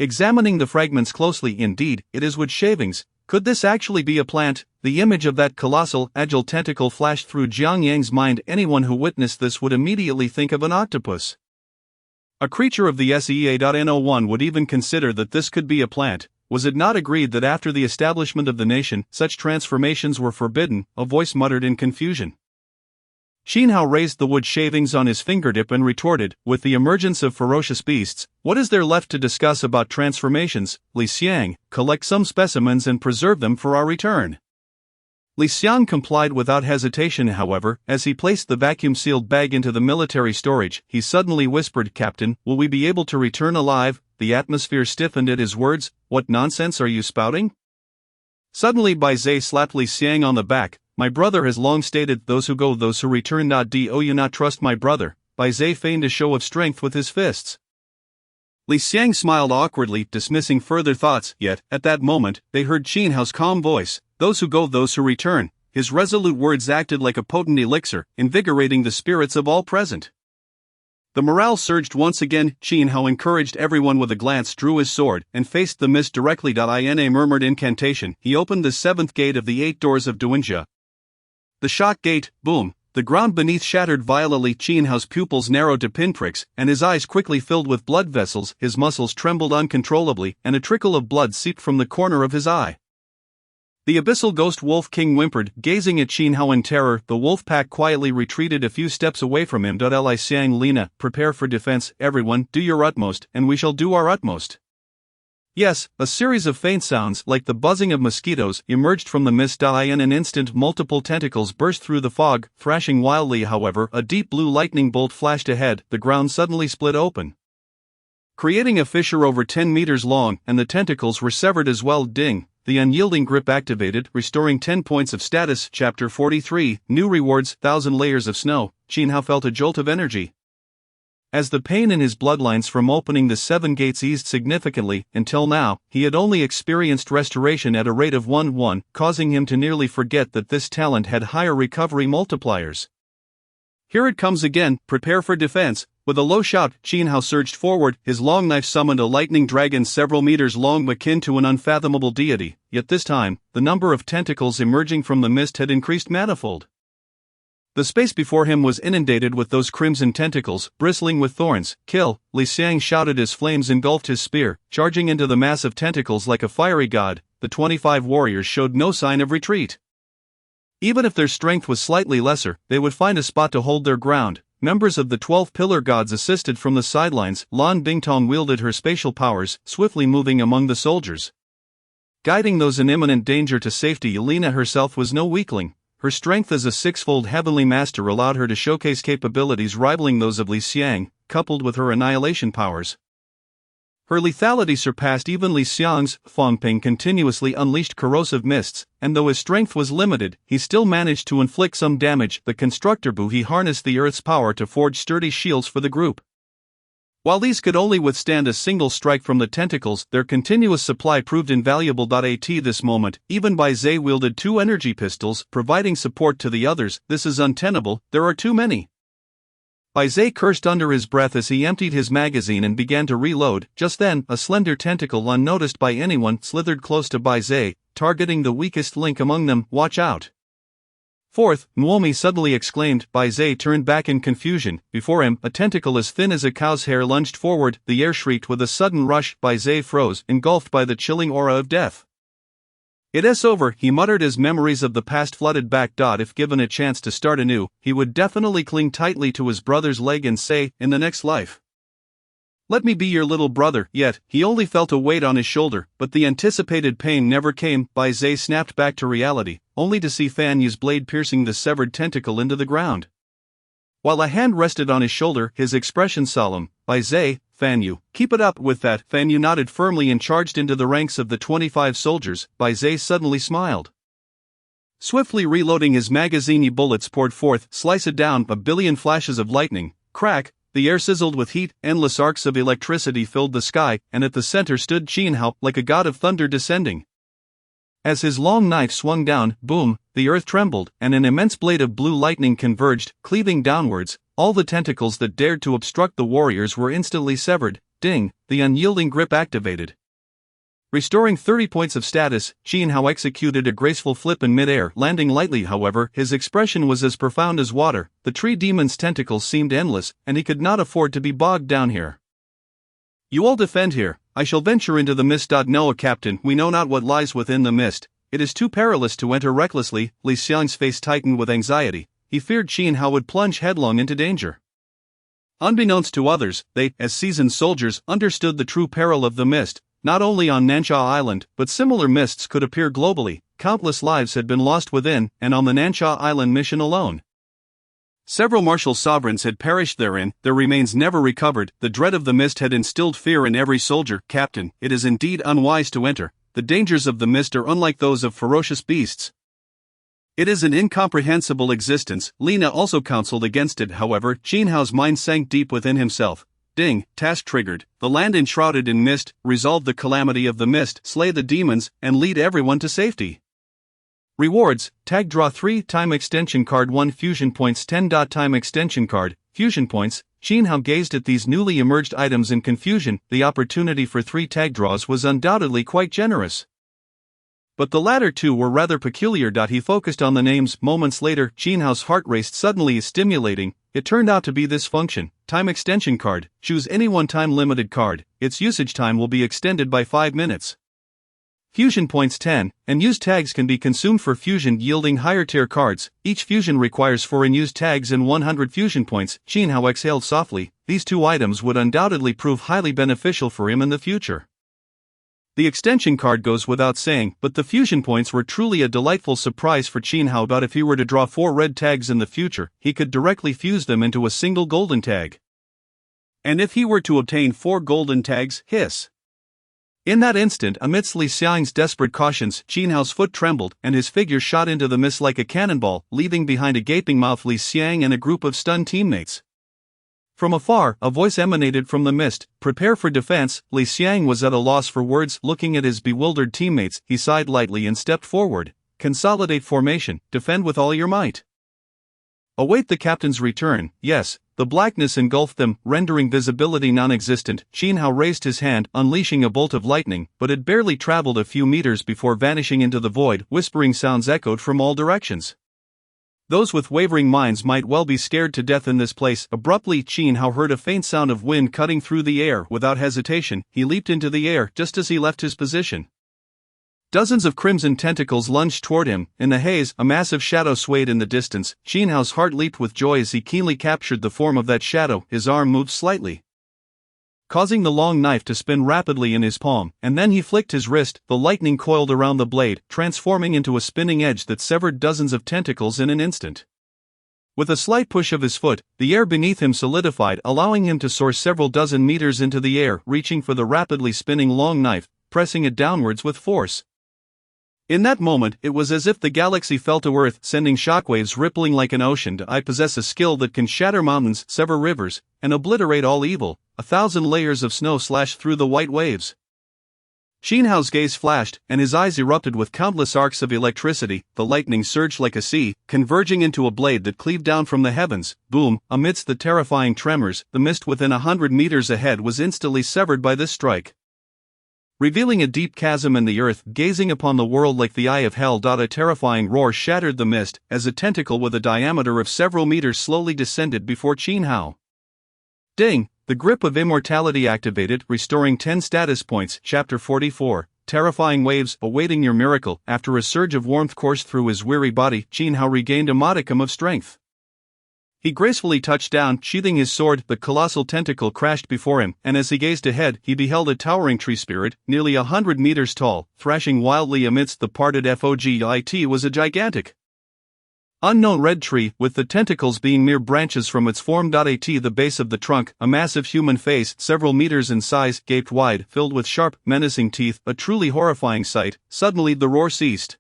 Examining the fragments closely, indeed, it is wood shavings. Could this actually be a plant? The image of that colossal, agile tentacle flashed through Zhang Yang's mind. Anyone who witnessed this would immediately think of an octopus. A creature of the SEA.N01 would even consider that this could be a plant. Was it not agreed that after the establishment of the nation, such transformations were forbidden? A voice muttered in confusion. Qin Hao raised the wood shavings on his fingertip and retorted, with the emergence of ferocious beasts, what is there left to discuss about transformations? Li Xiang, collect some specimens and preserve them for our return. Li Xiang complied without hesitation, however, as he placed the vacuum-sealed bag into the military storage. He suddenly whispered, Captain, will we be able to return alive? The atmosphere stiffened at his words. What nonsense are you spouting? Suddenly Bai Zhe slapped Li Xiang on the back. My brother has long stated, those who go, those who return. Do you not trust my brother? Bai Zhe feigned a show of strength with his fists. Li Xiang smiled awkwardly, dismissing further thoughts, yet, at that moment, they heard Qin Hao's calm voice. Those who go, those who return. His resolute words acted like a potent elixir, invigorating the spirits of all present. The morale surged once again. Qin Hao encouraged everyone with a glance, drew his sword, and faced the mist directly. In a murmured incantation, he opened the seventh gate of the 8 doors of Duanjia. The shock gate, boom, the ground beneath shattered violently. Qin Hao's pupils narrowed to pinpricks, and his eyes quickly filled with blood vessels. His muscles trembled uncontrollably, and a trickle of blood seeped from the corner of his eye. The abyssal ghost wolf king whimpered, gazing at Qin Hao in terror. The wolf pack quietly retreated a few steps away from him. Li Xiang, Lina, prepare for defense. Everyone, do your utmost, and we shall do our utmost. Yes, a series of faint sounds, like the buzzing of mosquitoes, emerged from the mist. In an instant, multiple tentacles burst through the fog, thrashing wildly. However, a deep blue lightning bolt flashed ahead. The ground suddenly split open, creating a fissure over 10 meters long, and the tentacles were severed as well. Ding! The unyielding grip activated, restoring 10 points of status. Chapter 43, New Rewards, 1,000 Layers of Snow. Qin Hao felt a jolt of energy, as the pain in his bloodlines from opening the 7 gates eased significantly. Until now, he had only experienced restoration at a rate of 1-1, causing him to nearly forget that this talent had higher recovery multipliers. Here it comes again, prepare for defense. With a low shout, Qin Hao surged forward. His long knife summoned a lightning dragon several meters long, akin to an unfathomable deity, yet this time, the number of tentacles emerging from the mist had increased manifold. The space before him was inundated with those crimson tentacles, bristling with thorns. Kill! Li Xiang shouted as flames engulfed his spear, charging into the mass of tentacles like a fiery god. The 25 warriors showed no sign of retreat. Even if their strength was slightly lesser, they would find a spot to hold their ground. Members of the 12 pillar gods assisted from the sidelines. Lan Bingtong wielded her spatial powers, swiftly moving among the soldiers, guiding those in imminent danger to safety. Yelena herself was no weakling. Her strength as a 6-fold heavenly master allowed her to showcase capabilities rivaling those of Li Xiang, coupled with her annihilation powers. Her lethality surpassed even Li Xiang's. Fang Ping continuously unleashed corrosive mists, and though his strength was limited, he still managed to inflict some damage. The constructor Bu he harnessed the earth's power to forge sturdy shields for the group. While these could only withstand a single strike from the tentacles, their continuous supply proved invaluable. At this moment, even Bai Zhe wielded 2 energy pistols, providing support to the others. This is untenable, there are too many. Bai Zhe cursed under his breath as he emptied his magazine and began to reload. Just then, a slender tentacle unnoticed by anyone slithered close to Bai Zhe, targeting the weakest link among them. Watch out! Fourth, Nuomi suddenly exclaimed. Bai Zhe turned back in confusion. Before him, a tentacle as thin as a cow's hair lunged forward. The air shrieked with a sudden rush. Bai Zhe froze, engulfed by the chilling aura of death. It's over, he muttered as memories of the past flooded back. If given a chance to start anew, he would definitely cling tightly to his brother's leg and say, in the next life, let me be your little brother. Yet, he only felt a weight on his shoulder, but the anticipated pain never came. Bai Zhe snapped back to reality, only to see Fan Yu's blade piercing the severed tentacle into the ground. While a hand rested on his shoulder, his expression solemn. Bai Zhe, Fan Yu, keep it up. With that, Fan Yu nodded firmly and charged into the ranks of the 25 soldiers. Bai Zhe suddenly smiled. Swiftly reloading his magazine, bullets poured forth, sliced down. A billion flashes of lightning. Crack! The air sizzled with heat, endless arcs of electricity filled the sky, and at the center stood Qin Hao, like a god of thunder descending. As his long knife swung down, boom, the earth trembled, and an immense blade of blue lightning converged, cleaving downwards. All the tentacles that dared to obstruct the warriors were instantly severed. Ding, the unyielding grip activated. Restoring 30 points of status, Qin Hao executed a graceful flip in midair, landing lightly. However, his expression was as profound as water. The tree demon's tentacles seemed endless, and he could not afford to be bogged down here. You all defend here. I shall venture into the mist. No, Captain, we know not what lies within the mist. It is too perilous to enter recklessly. Li Xiang's face tightened with anxiety. he feared Qin Hao would plunge headlong into danger. Unbeknownst to others, they, as seasoned soldiers, understood the true peril of the mist. Not only on Nansha Island, but similar mists could appear globally. Countless lives had been lost within and on the Nansha Island mission alone. Several martial sovereigns had perished therein, their remains never recovered. The dread of the mist had instilled fear in every soldier. Captain, it is indeed unwise to enter. The dangers of the mist are unlike those of ferocious beasts. It is an incomprehensible existence. Lina also counseled against it. However, Qin Hao's mind sank deep within himself. Ding, task triggered. The land enshrouded in mist, resolve the calamity of the mist, slay the demons, and lead everyone to safety. Rewards, tag draw 3 time extension card 1 fusion points 10. Time extension card, fusion points. Qin Hao gazed at these newly emerged items in confusion. The opportunity for 3 tag draws was undoubtedly quite generous. But the latter two were rather peculiar. He focused on the names. Moments later, Qin Hao's heart raced suddenly. Stimulating. It turned out to be this function. Time extension card. Choose any one time limited card. Its usage time will be extended by 5 minutes. Fusion points 10, and used tags can be consumed for fusion yielding higher tier cards. Each fusion requires 4 unused tags and 100 fusion points. Qin Hao exhaled softly. These 2 items would undoubtedly prove highly beneficial for him in the future. The extension card goes without saying, but the fusion points were truly a delightful surprise for Qin Hao. But if he were to draw 4 red tags in the future, he could directly fuse them into a single golden tag. And if he were to obtain 4 golden tags, hiss. In that instant, amidst Li Xiang's desperate cautions, Qin Hao's foot trembled, and his figure shot into the mist like a cannonball, leaving behind a gaping mouth Li Xiang and a group of stunned teammates. From afar, a voice emanated from the mist. Prepare for defense. Li Xiang was at a loss for words. Looking at his bewildered teammates, he sighed lightly and stepped forward. Consolidate formation, defend with all your might. Await the captain's return. Yes, the blackness engulfed them, rendering visibility non-existent. Qin Hao raised his hand, unleashing a bolt of lightning, but it barely traveled a few meters before vanishing into the void. Whispering sounds echoed from all directions. Those with wavering minds might well be scared to death in this place. Abruptly, Qin Hao heard a faint sound of wind cutting through the air. Without hesitation, he leaped into the air just as he left his position. Dozens of crimson tentacles lunged toward him. In the haze, a massive shadow swayed in the distance. Qin Hao's heart leaped with joy as he keenly captured the form of that shadow. His arm moved slightly, causing the long knife to spin rapidly in his palm, and then he flicked his wrist. The lightning coiled around the blade, transforming into a spinning edge that severed dozens of tentacles in an instant. With a slight push of his foot, the air beneath him solidified, allowing him to soar several dozen meters into the air, reaching for the rapidly spinning long knife, pressing it downwards with force. In that moment, it was as if the galaxy fell to earth, sending shockwaves rippling like an ocean. I possess a skill that can shatter mountains, sever rivers, and obliterate all evil. 1,000 layers of snow slashed through the white waves. Qin Hao's gaze flashed, and his eyes erupted with countless arcs of electricity. The lightning surged like a sea, converging into a blade that cleaved down from the heavens. Boom! Amidst the terrifying tremors, the mist within 100 meters ahead was instantly severed by this strike, revealing a deep chasm in the earth, gazing upon the world like the eye of hell. A terrifying roar shattered the mist, as a tentacle with a diameter of several meters slowly descended before Qin Hao. Ding! The grip of immortality activated, restoring 10 status points. Chapter 44. Terrifying waves, awaiting your miracle. After a surge of warmth coursed through his weary body, Qin Hao regained a modicum of strength. He gracefully touched down, sheathing his sword. The colossal tentacle crashed before him, and as he gazed ahead, he beheld a towering tree spirit, nearly 100 meters tall, thrashing wildly amidst the parted fog. It was a gigantic, unknown red tree, with the tentacles being mere branches from its form. At the base of the trunk, a massive human face, several meters in size, gaped wide, filled with sharp, menacing teeth, a truly horrifying sight. Suddenly the roar ceased.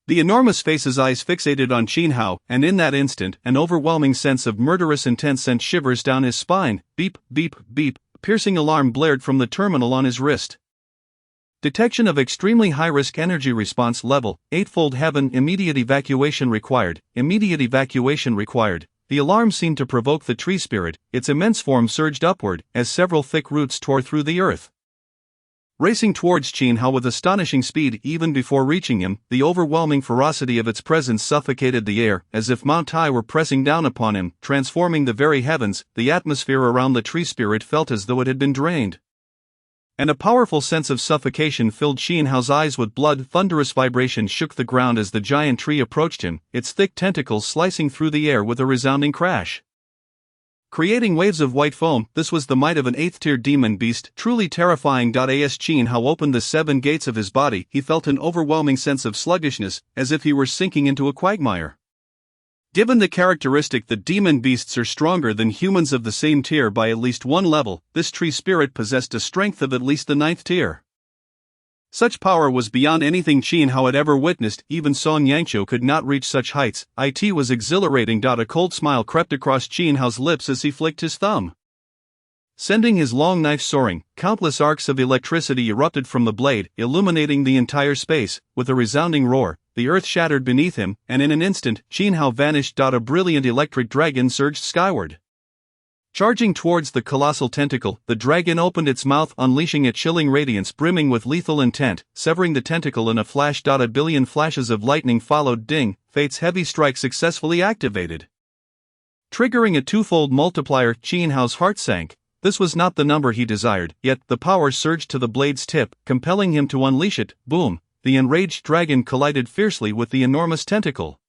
The enormous face's eyes fixated on Qin Hao, and in that instant, an overwhelming sense of murderous intent sent shivers down his spine. Beep, beep, beep, piercing alarm blared from the terminal on his wrist. Detection of extremely high-risk energy response level, 8-fold heaven. Immediate evacuation required. Immediate evacuation required. The alarm seemed to provoke the tree spirit. Its immense form surged upward, as several thick roots tore through the earth, racing towards Qin Hao with astonishing speed. Even before reaching him, the overwhelming ferocity of its presence suffocated the air, as if Mount Tai were pressing down upon him, transforming the very heavens. The atmosphere around the tree spirit felt as though it had been drained. And a powerful sense of suffocation filled Xian Hao's eyes with blood. Thunderous vibrations shook the ground as the giant tree approached him, its thick tentacles slicing through the air with a resounding crash. Creating waves of white foam, this was the might of an 8th-tier demon beast, truly terrifying. As Xian Hao opened the 7 gates of his body, he felt an overwhelming sense of sluggishness, as if he were sinking into a quagmire. Given the characteristic that demon beasts are stronger than humans of the same tier by at least 1 level, this tree spirit possessed a strength of at least the 9th tier. Such power was beyond anything Xian Hao had ever witnessed. Even Song Yangqiu could not reach such heights. It was exhilarating. A cold smile crept across Xian Hao's lips as he flicked his thumb. Sending his long knife soaring, countless arcs of electricity erupted from the blade, illuminating the entire space. With a resounding roar, the earth shattered beneath him, and in an instant, Xian Hao vanished. A brilliant electric dragon surged skyward. Charging towards the colossal tentacle, the dragon opened its mouth, unleashing a chilling radiance brimming with lethal intent, severing the tentacle in a flash. A billion flashes of lightning followed. Ding! Fate's heavy strike successfully activated. Triggering a 2-fold multiplier, Xian Hao's heart sank. This was not the number he desired, yet the power surged to the blade's tip, compelling him to unleash it. Boom! The enraged dragon collided fiercely with the enormous tentacle.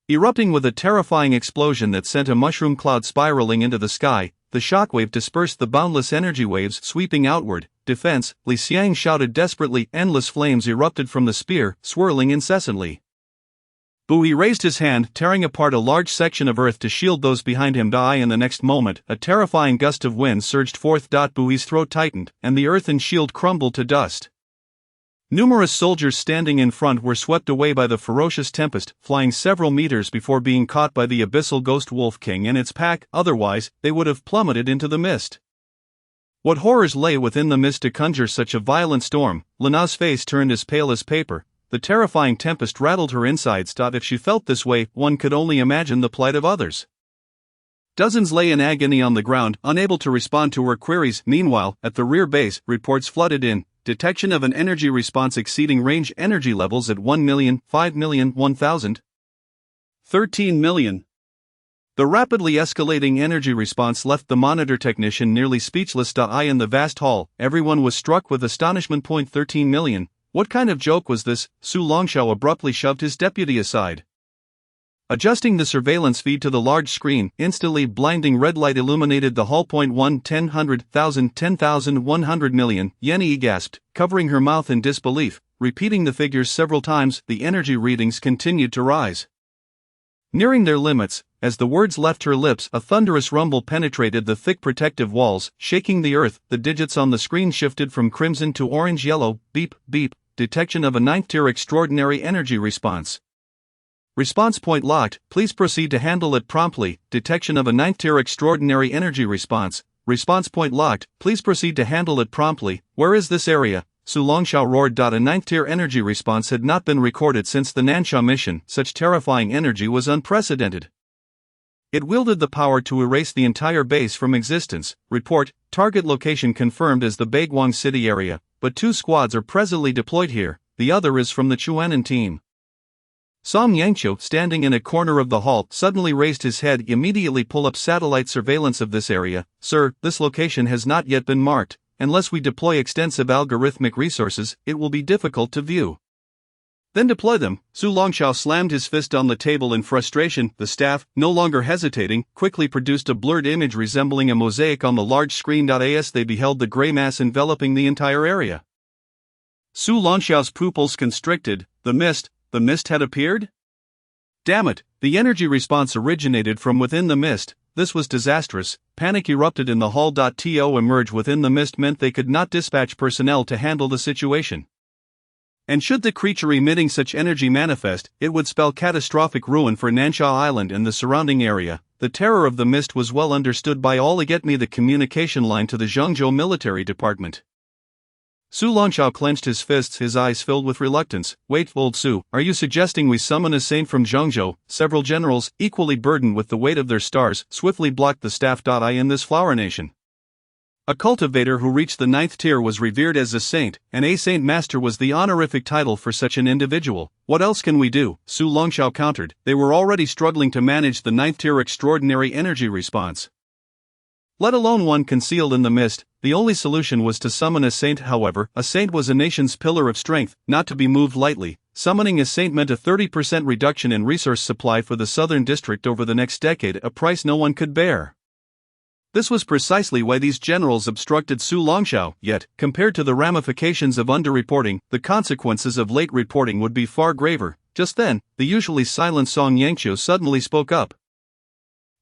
Erupting with a terrifying explosion that sent a mushroom cloud spiraling into the sky, the shockwave dispersed the boundless energy waves sweeping outward. Defense, Li Xiang shouted desperately. Endless flames erupted from the spear, swirling incessantly. Bui raised his hand, tearing apart a large section of earth to shield those behind him. In the next moment, a terrifying gust of wind surged forth. Bui's throat tightened, and the earthen shield crumbled to dust. Numerous soldiers standing in front were swept away by the ferocious tempest, flying several meters before being caught by the abyssal ghost Wolf King and its pack. Otherwise, they would have plummeted into the mist. What horrors lay within the mist to conjure such a violent storm? Lena's face turned as pale as paper. The terrifying tempest rattled her insides. If she felt this way, one could only imagine the plight of others. Dozens lay in agony on the ground, unable to respond to her queries. Meanwhile, at the rear base, reports flooded in. Detection of an energy response exceeding range energy levels at 1 million, 5 million, 1,000, 13 million. The rapidly escalating energy response left the monitor technician nearly speechless. In the vast hall, everyone was struck with astonishment. 13 million. What kind of joke was this? Su Longshao abruptly shoved his deputy aside. Adjusting the surveillance feed to the large screen, instantly blinding red light illuminated the hall. 1, 10, 100,000, 10,000, 100 million, Yenny gasped, covering her mouth in disbelief, repeating the figures several times. The energy readings continued to rise. Nearing their limits, as the words left her lips, a thunderous rumble penetrated the thick protective walls, shaking the earth. The digits on the screen shifted from crimson to orange-yellow. Beep, beep, detection of a 9th-tier extraordinary energy response. Response point locked, please proceed to handle it promptly. Detection of a 9th-tier extraordinary energy response. Response point locked, please proceed to handle it promptly. Where is this area? Su Longshao roared. A 9th-tier energy response had not been recorded since the Nansha mission. Such terrifying energy was unprecedented. It wielded the power to erase the entire base from existence. Report, target location confirmed as the Baiguang City area, but 2 squads are presently deployed here. The other is from the Chuanan team. Song Yangqiu, standing in a corner of the hall, suddenly raised his head. Immediately pull up satellite surveillance of this area. Sir, this location has not yet been marked. Unless we deploy extensive algorithmic resources, it will be difficult to view. Then deploy them. Su Longshao slammed his fist on the table in frustration. The staff, no longer hesitating, quickly produced a blurred image resembling a mosaic on the large screen. As they beheld the gray mass enveloping the entire area, Su Longshao's pupils constricted. The mist had appeared? Damn it, the energy response originated from within the mist. This was disastrous. Panic erupted in the hall. To emerge within the mist meant they could not dispatch personnel to handle the situation. And should the creature emitting such energy manifest, it would spell catastrophic ruin for Nansha Island and the surrounding area. The terror of the mist was well understood by all. Get me the communication line to the Zhengzhou military department. Su Longshao clenched his fists, his eyes filled with reluctance. Wait, old Su, are you suggesting we summon a saint from Zhengzhou? Several generals, equally burdened with the weight of their stars, swiftly blocked the staff. In this flower nation, a cultivator who reached the 9th tier was revered as a saint, and a saint master was the honorific title for such an individual. What else can we do? Su Longshao countered. They were already struggling to manage the 9th tier extraordinary energy response. let alone one concealed in the mist. The only solution was to summon a saint. However, a saint was a nation's pillar of strength, not to be moved lightly. Summoning a saint meant a 30% reduction in resource supply for the southern district over the next decade, a price no one could bear. This was precisely why these generals obstructed Su Longshao, yet, compared to the ramifications of underreporting, the consequences of late reporting would be far graver. Just then, the usually silent Song Yangqiu suddenly spoke up.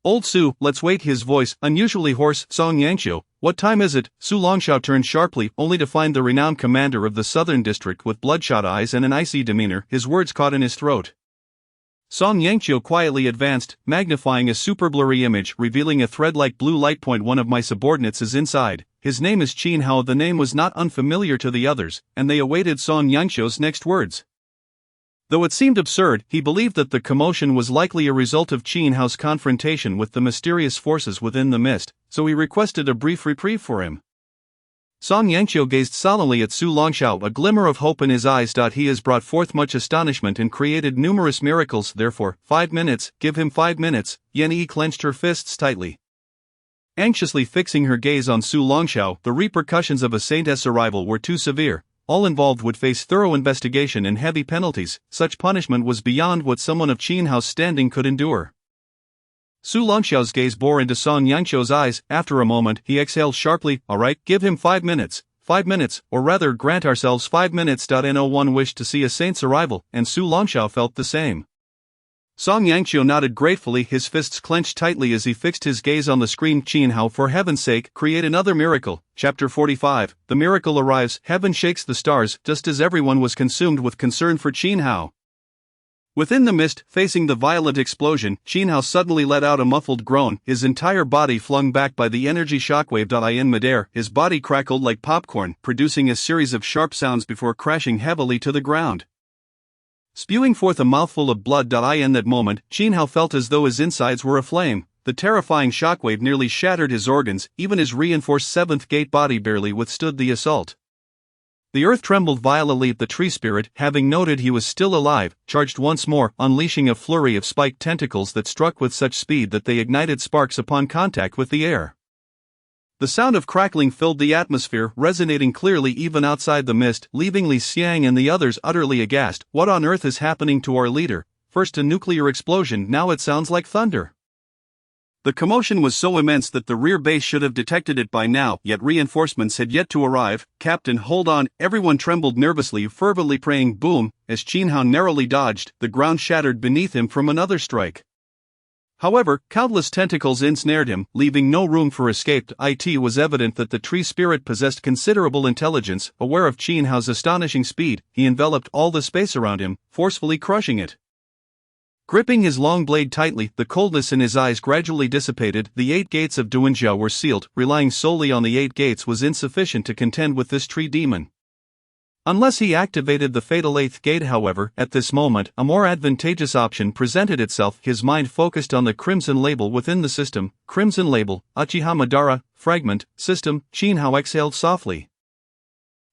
"Old Su, let's wait." His voice, unusually hoarse. "Song Yangqiu, what time is it?" Su Longshao turned sharply, only to find the renowned commander of the southern district with bloodshot eyes and an icy demeanor, his words caught in his throat. Song Yangqiu quietly advanced, magnifying a super blurry image, revealing a thread-like blue light point. "One of my subordinates is inside. His name is Qin Hao." The name was not unfamiliar to the others, and they awaited Song Yangqiu's next words. Though it seemed absurd, he believed that the commotion was likely a result of Qin Hao's confrontation with the mysterious forces within the mist, so he requested a brief reprieve for him. Song Yangqiu gazed solemnly at Su Longshao, a glimmer of hope in his eyes. "He has brought forth much astonishment and created numerous miracles, therefore, 5 minutes, give him 5 minutes. Yan Yi clenched her fists tightly, anxiously fixing her gaze on Su Longshao. The repercussions of a saint's arrival were too severe. All involved would face thorough investigation and heavy penalties. Such punishment was beyond what someone of Qin Hao's standing could endure. Su Longshao's gaze bore into Song Yangqiu's eyes. After a moment, he exhaled sharply. "All right, give him 5 minutes. 5 minutes, or rather grant ourselves 5 minutes." No one wished to see a saint's arrival, and Su Longshao felt the same. Song Yangqiu nodded gratefully, his fists clenched tightly as he fixed his gaze on the screen. "Qin Hao, for heaven's sake, create another miracle." Chapter 45. The miracle arrives. Heaven shakes the stars, just as everyone was consumed with concern for Qin Hao. Within the mist, facing the violent explosion, Qin Hao suddenly let out a muffled groan, his entire body flung back by the energy shockwave. In midair, his body crackled like popcorn, producing a series of sharp sounds before crashing heavily to the ground. Spewing forth a mouthful of blood. In that moment, Qin Hao felt as though his insides were aflame. The terrifying shockwave nearly shattered his organs, even his reinforced seventh gate body barely withstood the assault. The earth trembled violently. The tree spirit, having noted he was still alive, charged once more, unleashing a flurry of spiked tentacles that struck with such speed that they ignited sparks upon contact with the air. The sound of crackling filled the atmosphere, resonating clearly even outside the mist, leaving Li Xiang and the others utterly aghast. "What on earth is happening to our leader? First a nuclear explosion, now it sounds like thunder." The commotion was so immense that the rear base should have detected it by now, yet reinforcements had yet to arrive. "Captain, hold on." Everyone trembled nervously, fervently praying. Boom! As Qin Hao narrowly dodged, the ground shattered beneath him from another strike. However, countless tentacles ensnared him, leaving no room for escape. It was evident that the tree spirit possessed considerable intelligence. Aware of Qin Hao's astonishing speed, he enveloped all the space around him, forcefully crushing it. Gripping his long blade tightly, the coldness in his eyes gradually dissipated. The 8 gates of Duanzhou were sealed. Relying solely on the 8 gates was insufficient to contend with this tree demon. Unless he activated the fatal 8th gate. However, at this moment, a more advantageous option presented itself. His mind focused on the crimson label within the system. Crimson label, Uchiha Madara, fragment, system. Qin Hao exhaled softly.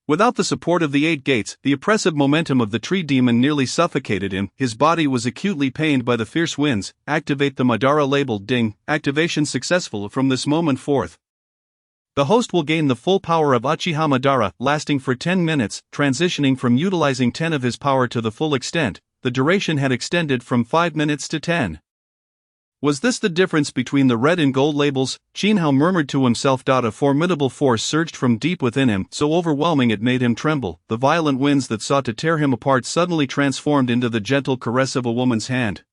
Without the support of the 8 gates, the oppressive momentum of the tree demon nearly suffocated him. His body was acutely pained by the fierce winds. Activate the Madara label. Ding. Activation successful. From this moment forth, the host will gain the full power of Uchiha Madara, lasting for 10 minutes, transitioning from utilizing 10 of his power to the full extent. The duration had extended from 5 minutes to 10. Was this the difference between the red and gold labels? Qin Hao murmured to himself. A formidable force surged from deep within him, so overwhelming it made him tremble. The violent winds that sought to tear him apart suddenly transformed into the gentle caress of a woman's hand.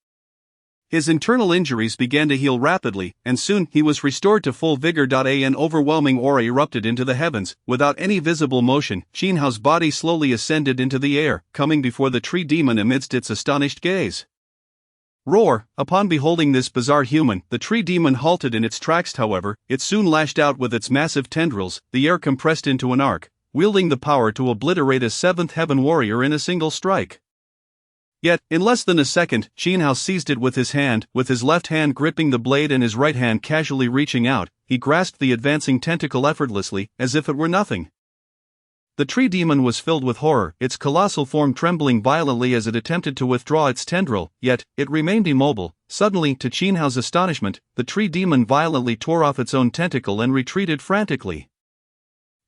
His internal injuries began to heal rapidly, and soon he was restored to full vigor. An overwhelming aura erupted into the heavens. Without any visible motion, Qin Hao's body slowly ascended into the air, coming before the tree demon amidst its astonished gaze. Roar! Upon beholding this bizarre human, the tree demon halted in its tracks. However, it soon lashed out with its massive tendrils, the air compressed into an arc, wielding the power to obliterate a 7th heaven warrior in a single strike. Yet, in less than a second, Qin Hao seized it with his hand, with his left hand gripping the blade and his right hand casually reaching out. He grasped the advancing tentacle effortlessly, as if it were nothing. The tree demon was filled with horror, its colossal form trembling violently as it attempted to withdraw its tendril, yet, it remained immobile. Suddenly, to Qin Hao's astonishment, the tree demon violently tore off its own tentacle and retreated frantically.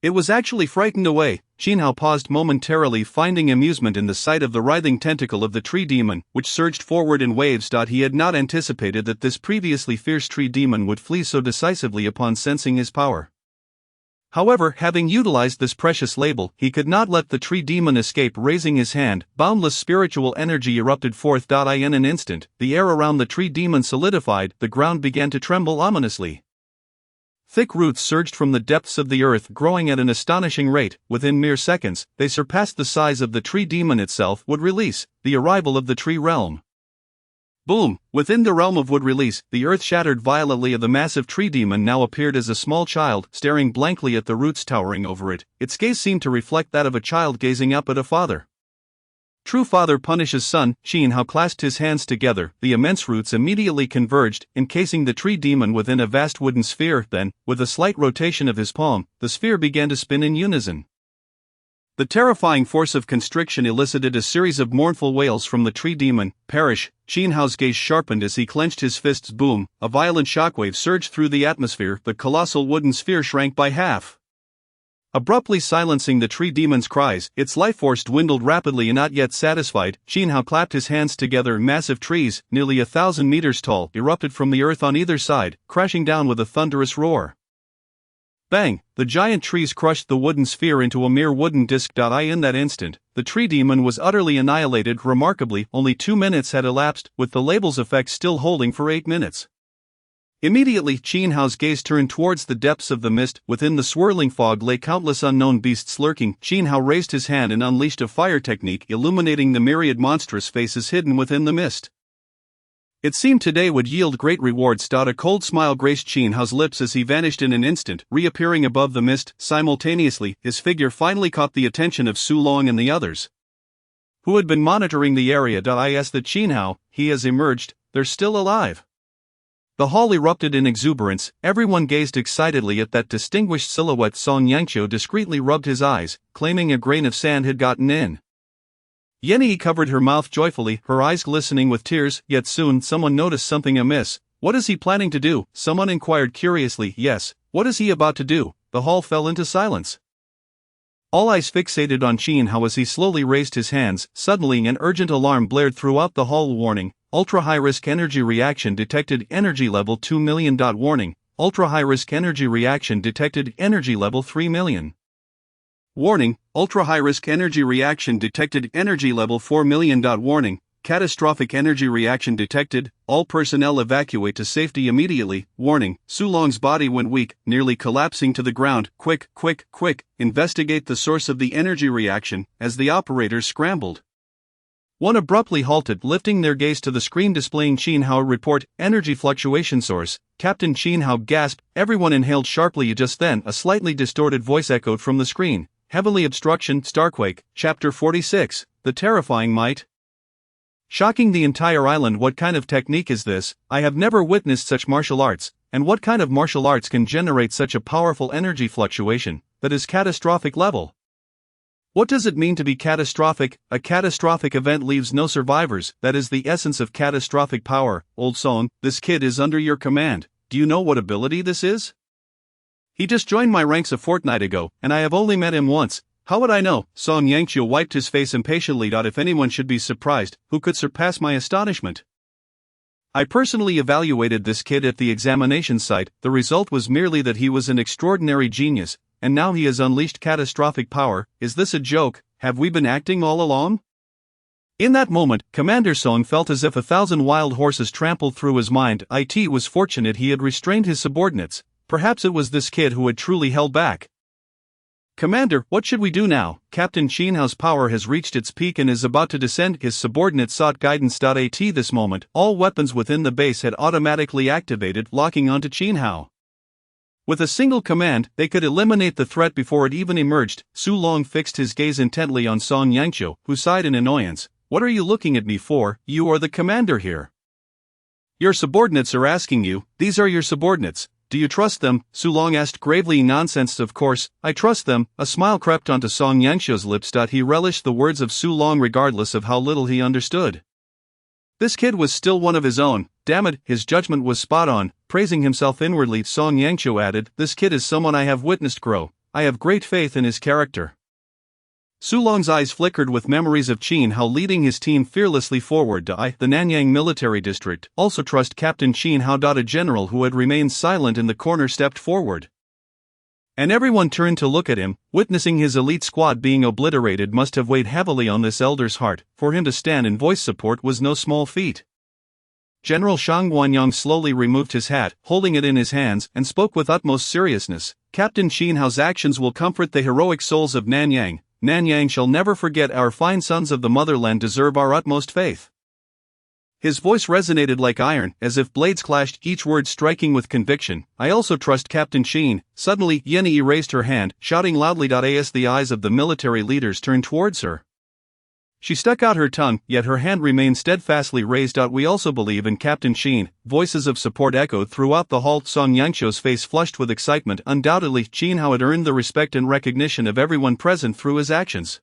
It was actually frightened away. Qin Hao paused momentarily, finding amusement in the sight of the writhing tentacle of the tree demon, which surged forward in waves. He had not anticipated that this previously fierce tree demon would flee so decisively upon sensing his power. However, having utilized this precious label, he could not let the tree demon escape. Raising his hand, boundless spiritual energy erupted forth. In an instant, the air around the tree demon solidified, the ground began to tremble ominously. Thick roots surged from the depths of the earth, growing at an astonishing rate. Within mere seconds, they surpassed the size of the tree demon itself. Wood release, the arrival of the tree realm. Boom! Within the realm of wood release, the earth shattered violently. The massive tree demon now appeared as a small child, staring blankly at the roots towering over it. Its gaze seemed to reflect that of a child gazing up at a father. True father punishes son. Qin Hao clasped his hands together. The immense roots immediately converged, encasing the tree demon within a vast wooden sphere. Then, with a slight rotation of his palm, the sphere began to spin in unison. The terrifying force of constriction elicited a series of mournful wails from the tree demon. Perish! Qin Hao's gaze sharpened as he clenched his fists. Boom! A violent shockwave surged through the atmosphere. The colossal wooden sphere shrank by half. Abruptly silencing the tree demon's cries, its life force dwindled rapidly. And not yet satisfied, Qin Hao clapped his hands together. Massive trees, nearly 1,000 meters tall, erupted from the earth on either side, crashing down with a thunderous roar. Bang! The giant trees crushed the wooden sphere into a mere wooden disc. In that instant, the tree demon was utterly annihilated. Remarkably, only 2 minutes had elapsed, with the label's effect still holding for 8 minutes. Immediately, Qin Hao's gaze turned towards the depths of the mist. Within the swirling fog lay countless unknown beasts lurking. Qin Hao raised his hand and unleashed a fire technique, illuminating the myriad monstrous faces hidden within the mist. It seemed today would yield great rewards. A cold smile graced Qin Hao's lips as he vanished in an instant, reappearing above the mist. Simultaneously, his figure finally caught the attention of Su Long and the others, who had been monitoring the area. Is that Qin Hao? He has emerged. They're still alive. The hall erupted in exuberance. Everyone gazed excitedly at that distinguished silhouette. Song Yangqiu discreetly rubbed his eyes, claiming a grain of sand had gotten in. Yanyi covered her mouth joyfully, her eyes glistening with tears. Yet soon someone noticed something amiss. What is he planning to do? Someone inquired curiously. Yes, what is he about to do? The hall fell into silence. All eyes fixated on Qin Hao as he slowly raised his hands. Suddenly an urgent alarm blared throughout the hall. Warning: ultra-high-risk energy reaction detected. Energy level 2 million. Warning: ultra-high-risk energy reaction detected. Energy level 3 million. Warning: ultra-high-risk energy reaction detected. Energy level 4 million. Warning: catastrophic energy reaction detected. All personnel evacuate to safety immediately. Warning: Su Long's body went weak, nearly collapsing to the ground. Quick, quick, quick, investigate the source of the energy reaction. As the operators scrambled, one abruptly halted, lifting their gaze to the screen displaying Qin Hao report. Energy fluctuation source. Captain Qin Hao gasped. Everyone inhaled sharply. Just then, a slightly distorted voice echoed from the screen. Heavenly Obstruction. Starquake, Chapter 46, The Terrifying Might. Shocking the entire island. What kind of technique is this? I have never witnessed such martial arts, and what kind of martial arts can generate such a powerful energy fluctuation that is catastrophic level? What does it mean to be catastrophic? A catastrophic event leaves no survivors. That is the essence of catastrophic power. Old Song, this kid is under your command. Do you know what ability this is? He just joined my ranks a fortnight ago, and I have only met him once. How would I know? Song Yangqiu wiped his face impatiently. If anyone should be surprised, who could surpass my astonishment? I personally evaluated this kid at the examination site. The result was merely that he was an extraordinary genius, and now he has unleashed catastrophic power. Is this a joke? Have we been acting all along? In that moment, Commander Song felt as if 1,000 wild horses trampled through his mind. It was fortunate he had restrained his subordinates. Perhaps it was this kid who had truly held back. Commander, what should we do now? Captain Qin Hao's power has reached its peak and is about to descend. His subordinates sought guidance. At this moment, all weapons within the base had automatically activated, locking onto Qin Hao. With a single command, they could eliminate the threat before it even emerged. Su Long fixed his gaze intently on Song Yangqiu, who sighed in annoyance. What are you looking at me for? You are the commander here. Your subordinates are asking you. These are your subordinates. Do you trust them? Su Long asked gravely. Nonsense, of course, I trust them. A smile crept onto Song Yanxiu's lips. He relished the words of Su Long regardless of how little he understood. This kid was still one of his own, damn it, his judgment was spot on. Praising himself inwardly, Song Yanxiu added, this kid is someone I have witnessed grow. I have great faith in his character. Su Long's eyes flickered with memories of Qin Hao leading his team fearlessly forward to the Nanyang military district. Also trust Captain Qin Hao. A general who had remained silent in the corner stepped forward. And everyone turned to look at him. Witnessing his elite squad being obliterated must have weighed heavily on this elder's heart. For him to stand and voice support was no small feat. General Shang Guanyang slowly removed his hat, holding it in his hands, and spoke with utmost seriousness. Captain Qin Hao's actions will comfort the heroic souls of Nanyang. Nanyang shall never forget our fine sons of the motherland deserve our utmost faith. His voice resonated like iron, as if blades clashed, each word striking with conviction. I also trust Captain Qin. Suddenly, Yenyi raised her hand, shouting loudly. As the eyes of the military leaders turned towards her, she stuck out her tongue, yet her hand remained steadfastly raised. We also believe in Captain Qin. Voices of support echoed throughout the hall. Song Yanxiu's face flushed with excitement. Undoubtedly, Qin Hao had earned the respect and recognition of everyone present through his actions.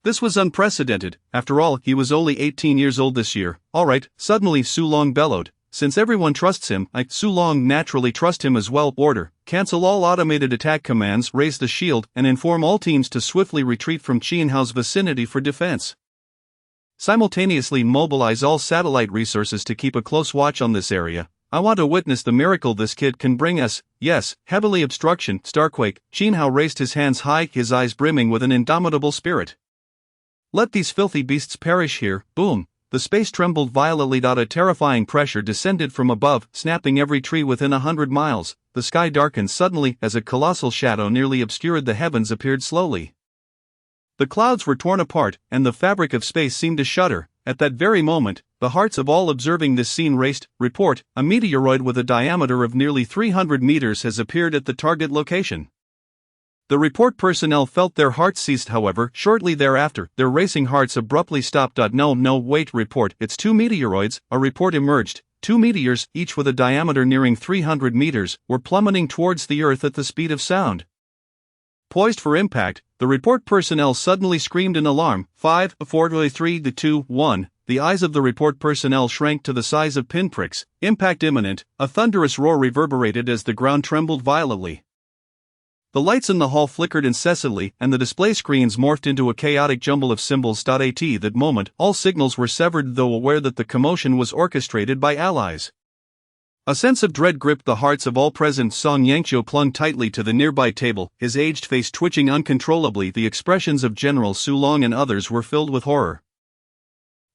This was unprecedented. After all, he was only 18 years old this year. Alright, suddenly Su Long bellowed. Since everyone trusts him, Su Long naturally trust him as well. Order, cancel all automated attack commands, raise the shield, and inform all teams to swiftly retreat from Qin Hao's vicinity for defense. Simultaneously mobilize all satellite resources to keep a close watch on this area. I want to witness the miracle this kid can bring us. Yes, heavily obstruction, Starquake. Qin Hao raised his hands high, his eyes brimming with an indomitable spirit. Let these filthy beasts perish here. Boom. The space trembled violently. A terrifying pressure descended from above, snapping every tree within 100 miles. The sky darkened suddenly as a colossal shadow nearly obscured the heavens appeared slowly. The clouds were torn apart, and the fabric of space seemed to shudder. At that very moment, the hearts of all observing this scene raced. Report, a meteoroid with a diameter of nearly 300 meters has appeared at the target location. The report personnel felt their hearts ceased. However, shortly thereafter, their racing hearts abruptly stopped. No, wait, report, it's 2 meteoroids, a report emerged. 2 meteors, each with a diameter nearing 300 meters, were plummeting towards the Earth at the speed of sound. Poised for impact, the report personnel suddenly screamed in alarm. 5, 4, 3, 2, 1. The eyes of the report personnel shrank to the size of pinpricks. Impact imminent. A thunderous roar reverberated as the ground trembled violently. The lights in the hall flickered incessantly, and the display screens morphed into a chaotic jumble of symbols. At that moment, all signals were severed, though aware that the commotion was orchestrated by allies. A sense of dread gripped the hearts of all present. Song Yanxiu clung tightly to the nearby table, his aged face twitching uncontrollably. The expressions of General Su Long and others were filled with horror.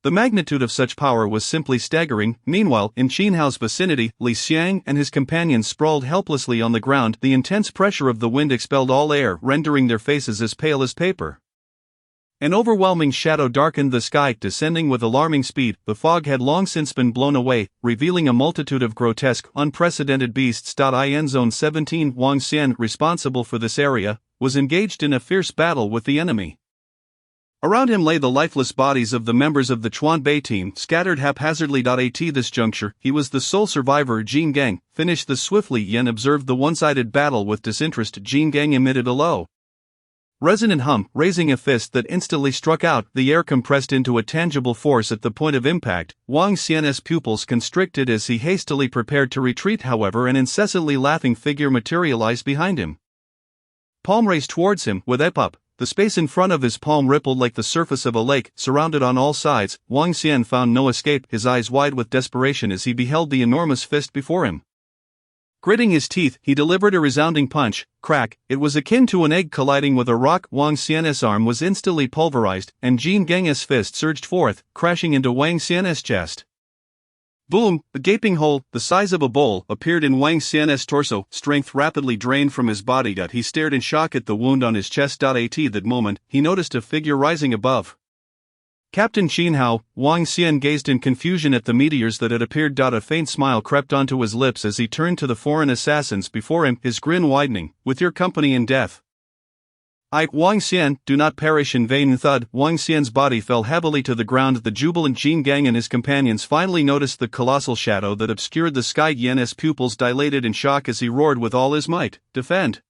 The magnitude of such power was simply staggering. Meanwhile, in Qin Hao's vicinity, Li Xiang and his companions sprawled helplessly on the ground. The intense pressure of the wind expelled all air, rendering their faces as pale as paper. An overwhelming shadow darkened the sky, descending with alarming speed. The fog had long since been blown away, revealing a multitude of grotesque, unprecedented beasts. In Zone 17, Wang Xian, responsible for this area, was engaged in a fierce battle with the enemy. Around him lay the lifeless bodies of the members of the Chuanbei team, scattered haphazardly. At this juncture, he was the sole survivor. Jin Gang finished this swiftly. Yen observed the one-sided battle with disinterest. Jin Gang emitted a low, resonant hum, raising a fist that instantly struck out. The air compressed into a tangible force at the point of impact. Wang Xian's pupils constricted as he hastily prepared to retreat. However, an incessantly laughing figure materialized behind him. Palm raced towards him with up. The space in front of his palm rippled like the surface of a lake. Surrounded on all sides, Wang Xian found no escape, his eyes wide with desperation as he beheld the enormous fist before him. Gritting his teeth, he delivered a resounding punch. Crack! It was akin to an egg colliding with a rock. Wang Xian's arm was instantly pulverized, and Jin Gang's fist surged forth, crashing into Wang Xian's chest. Boom! A gaping hole, the size of a bowl, appeared in Wang Xian's torso. Strength rapidly drained from his body. He stared in shock at the wound on his chest. At that moment, he noticed a figure rising above. Captain Qin Hao. Wang Xian gazed in confusion at the meteors that had appeared. A faint smile crept onto his lips as he turned to the foreign assassins before him, his grin widening. With your company in death, Wang Xian, do not perish in vain. Thud. Wang Xian's body fell heavily to the ground. The jubilant Jin Gang and his companions finally noticed the colossal shadow that obscured the sky. Yan's pupils dilated in shock as he roared with all his might, "Defend!"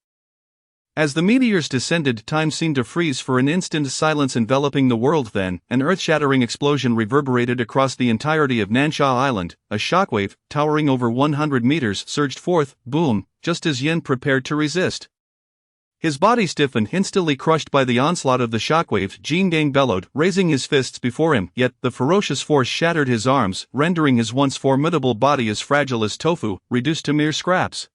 As the meteors descended, time seemed to freeze for an instant, silence enveloping the world. Then, an earth-shattering explosion reverberated across the entirety of Nansha Island. A shockwave, towering over 100 meters, surged forth, boom, just as Yin prepared to resist. His body stiffened, instantly crushed by the onslaught of the shockwave. Jin Gang bellowed, raising his fists before him, yet the ferocious force shattered his arms, rendering his once formidable body as fragile as tofu, reduced to mere scraps.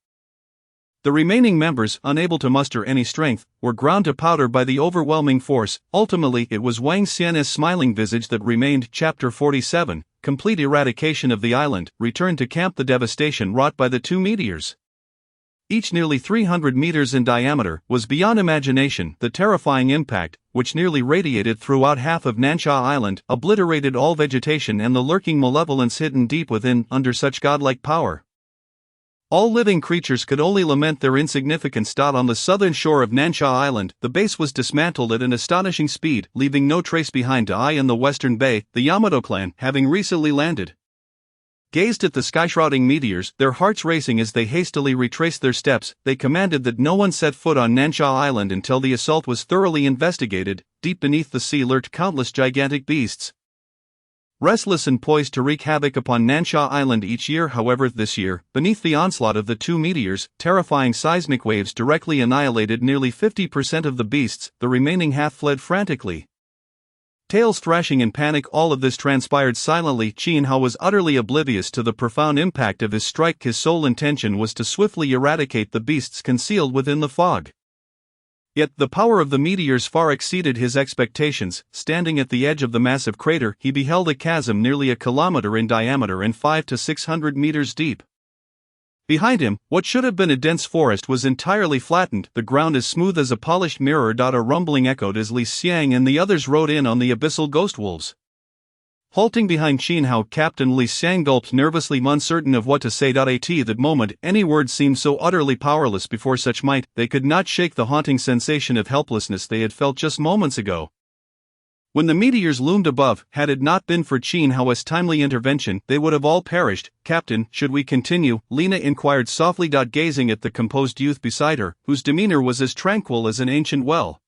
The remaining members, unable to muster any strength, were ground to powder by the overwhelming force. Ultimately, it was Wang Xian's smiling visage that remained. Chapter 47, Complete Eradication of the Island. Return to camp. The devastation wrought by the two meteors, each nearly 300 meters in diameter, was beyond imagination. The terrifying impact, which nearly radiated throughout half of Nansha Island, obliterated all vegetation and the lurking malevolence hidden deep within. Under such godlike power, all living creatures could only lament their insignificance. On the southern shore of Nansha Island, the base was dismantled at an astonishing speed, leaving no trace behind. In the western bay, the Yamato clan, having recently landed, gazed at the sky-shrouding meteors, their hearts racing as they hastily retraced their steps. They commanded that no one set foot on Nansha Island until the assault was thoroughly investigated. Deep beneath the sea lurked countless gigantic beasts, restless and poised to wreak havoc upon Nansha Island each year. However, this year, beneath the onslaught of the two meteors, terrifying seismic waves directly annihilated nearly 50% of the beasts. The remaining half fled frantically, tails thrashing in panic. All of this transpired silently. Qin Hao was utterly oblivious to the profound impact of his strike. His sole intention was to swiftly eradicate the beasts concealed within the fog. Yet, the power of the meteors far exceeded his expectations. Standing at the edge of the massive crater, he beheld a chasm nearly a kilometer in diameter and 500 to 600 meters deep. Behind him, what should have been a dense forest was entirely flattened, the ground as smooth as a polished mirror. A rumbling echoed as Li Xiang and the others rode in on the abyssal ghost wolves. Halting behind Qin Hao, Captain Li Xiang gulped nervously, uncertain of what to say. At that moment, any words seemed so utterly powerless before such might. They could not shake the haunting sensation of helplessness they had felt just moments ago. When the meteors loomed above, had it not been for Qin Hao's timely intervention, they would have all perished. "Captain, should we continue?" Lina inquired softly, gazing at the composed youth beside her, whose demeanor was as tranquil as an ancient well.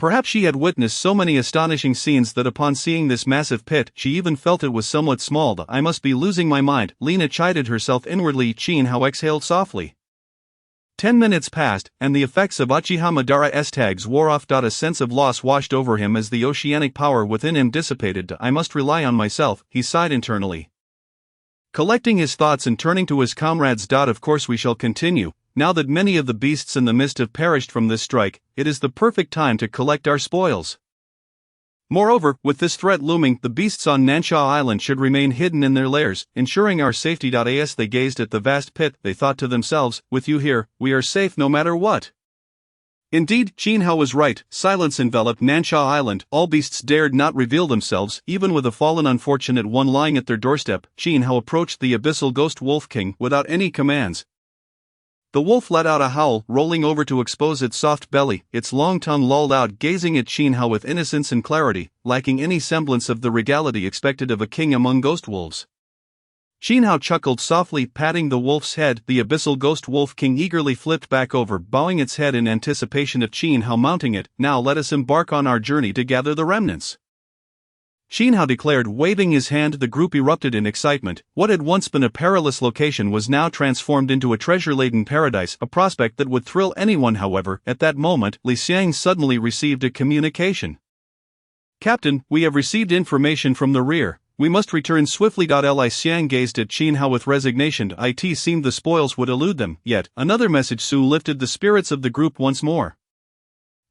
Perhaps she had witnessed so many astonishing scenes that upon seeing this massive pit, she even felt it was somewhat small. "I must be losing my mind," Lina chided herself inwardly. Qin Hao exhaled softly. 10 minutes passed, and the effects of Uchiha Madara's tags wore off. A sense of loss washed over him as the oceanic power within him dissipated. "I must rely on myself," he sighed internally. Collecting his thoughts and turning to his comrades. "Of course we shall continue. Now that many of the beasts in the mist have perished from this strike, it is the perfect time to collect our spoils. Moreover, with this threat looming, the beasts on Nansha Island should remain hidden in their lairs, ensuring our safety." As they gazed at the vast pit, they thought to themselves, "With you here, we are safe no matter what." Indeed, Qin Hao was right. Silence enveloped Nansha Island. All beasts dared not reveal themselves, even with a fallen unfortunate one lying at their doorstep. Qin Hao approached the abyssal ghost wolf king without any commands. The wolf let out a howl, rolling over to expose its soft belly, its long tongue lolled out, gazing at Qin Hao with innocence and clarity, lacking any semblance of the regality expected of a king among ghost wolves. Qin Hao chuckled softly, patting the wolf's head. The abyssal ghost wolf king eagerly flipped back over, bowing its head in anticipation of Qin Hao mounting it. "Now let us embark on our journey to gather the remnants," Qin Hao declared, waving his hand. The group erupted in excitement. What had once been a perilous location was now transformed into a treasure-laden paradise, a prospect that would thrill anyone. However, at that moment, Li Xiang suddenly received a communication. "Captain, we have received information from the rear. We must return swiftly." Li Xiang gazed at Qin Hao with resignation. It seemed the spoils would elude them, yet another message soon lifted the spirits of the group once more.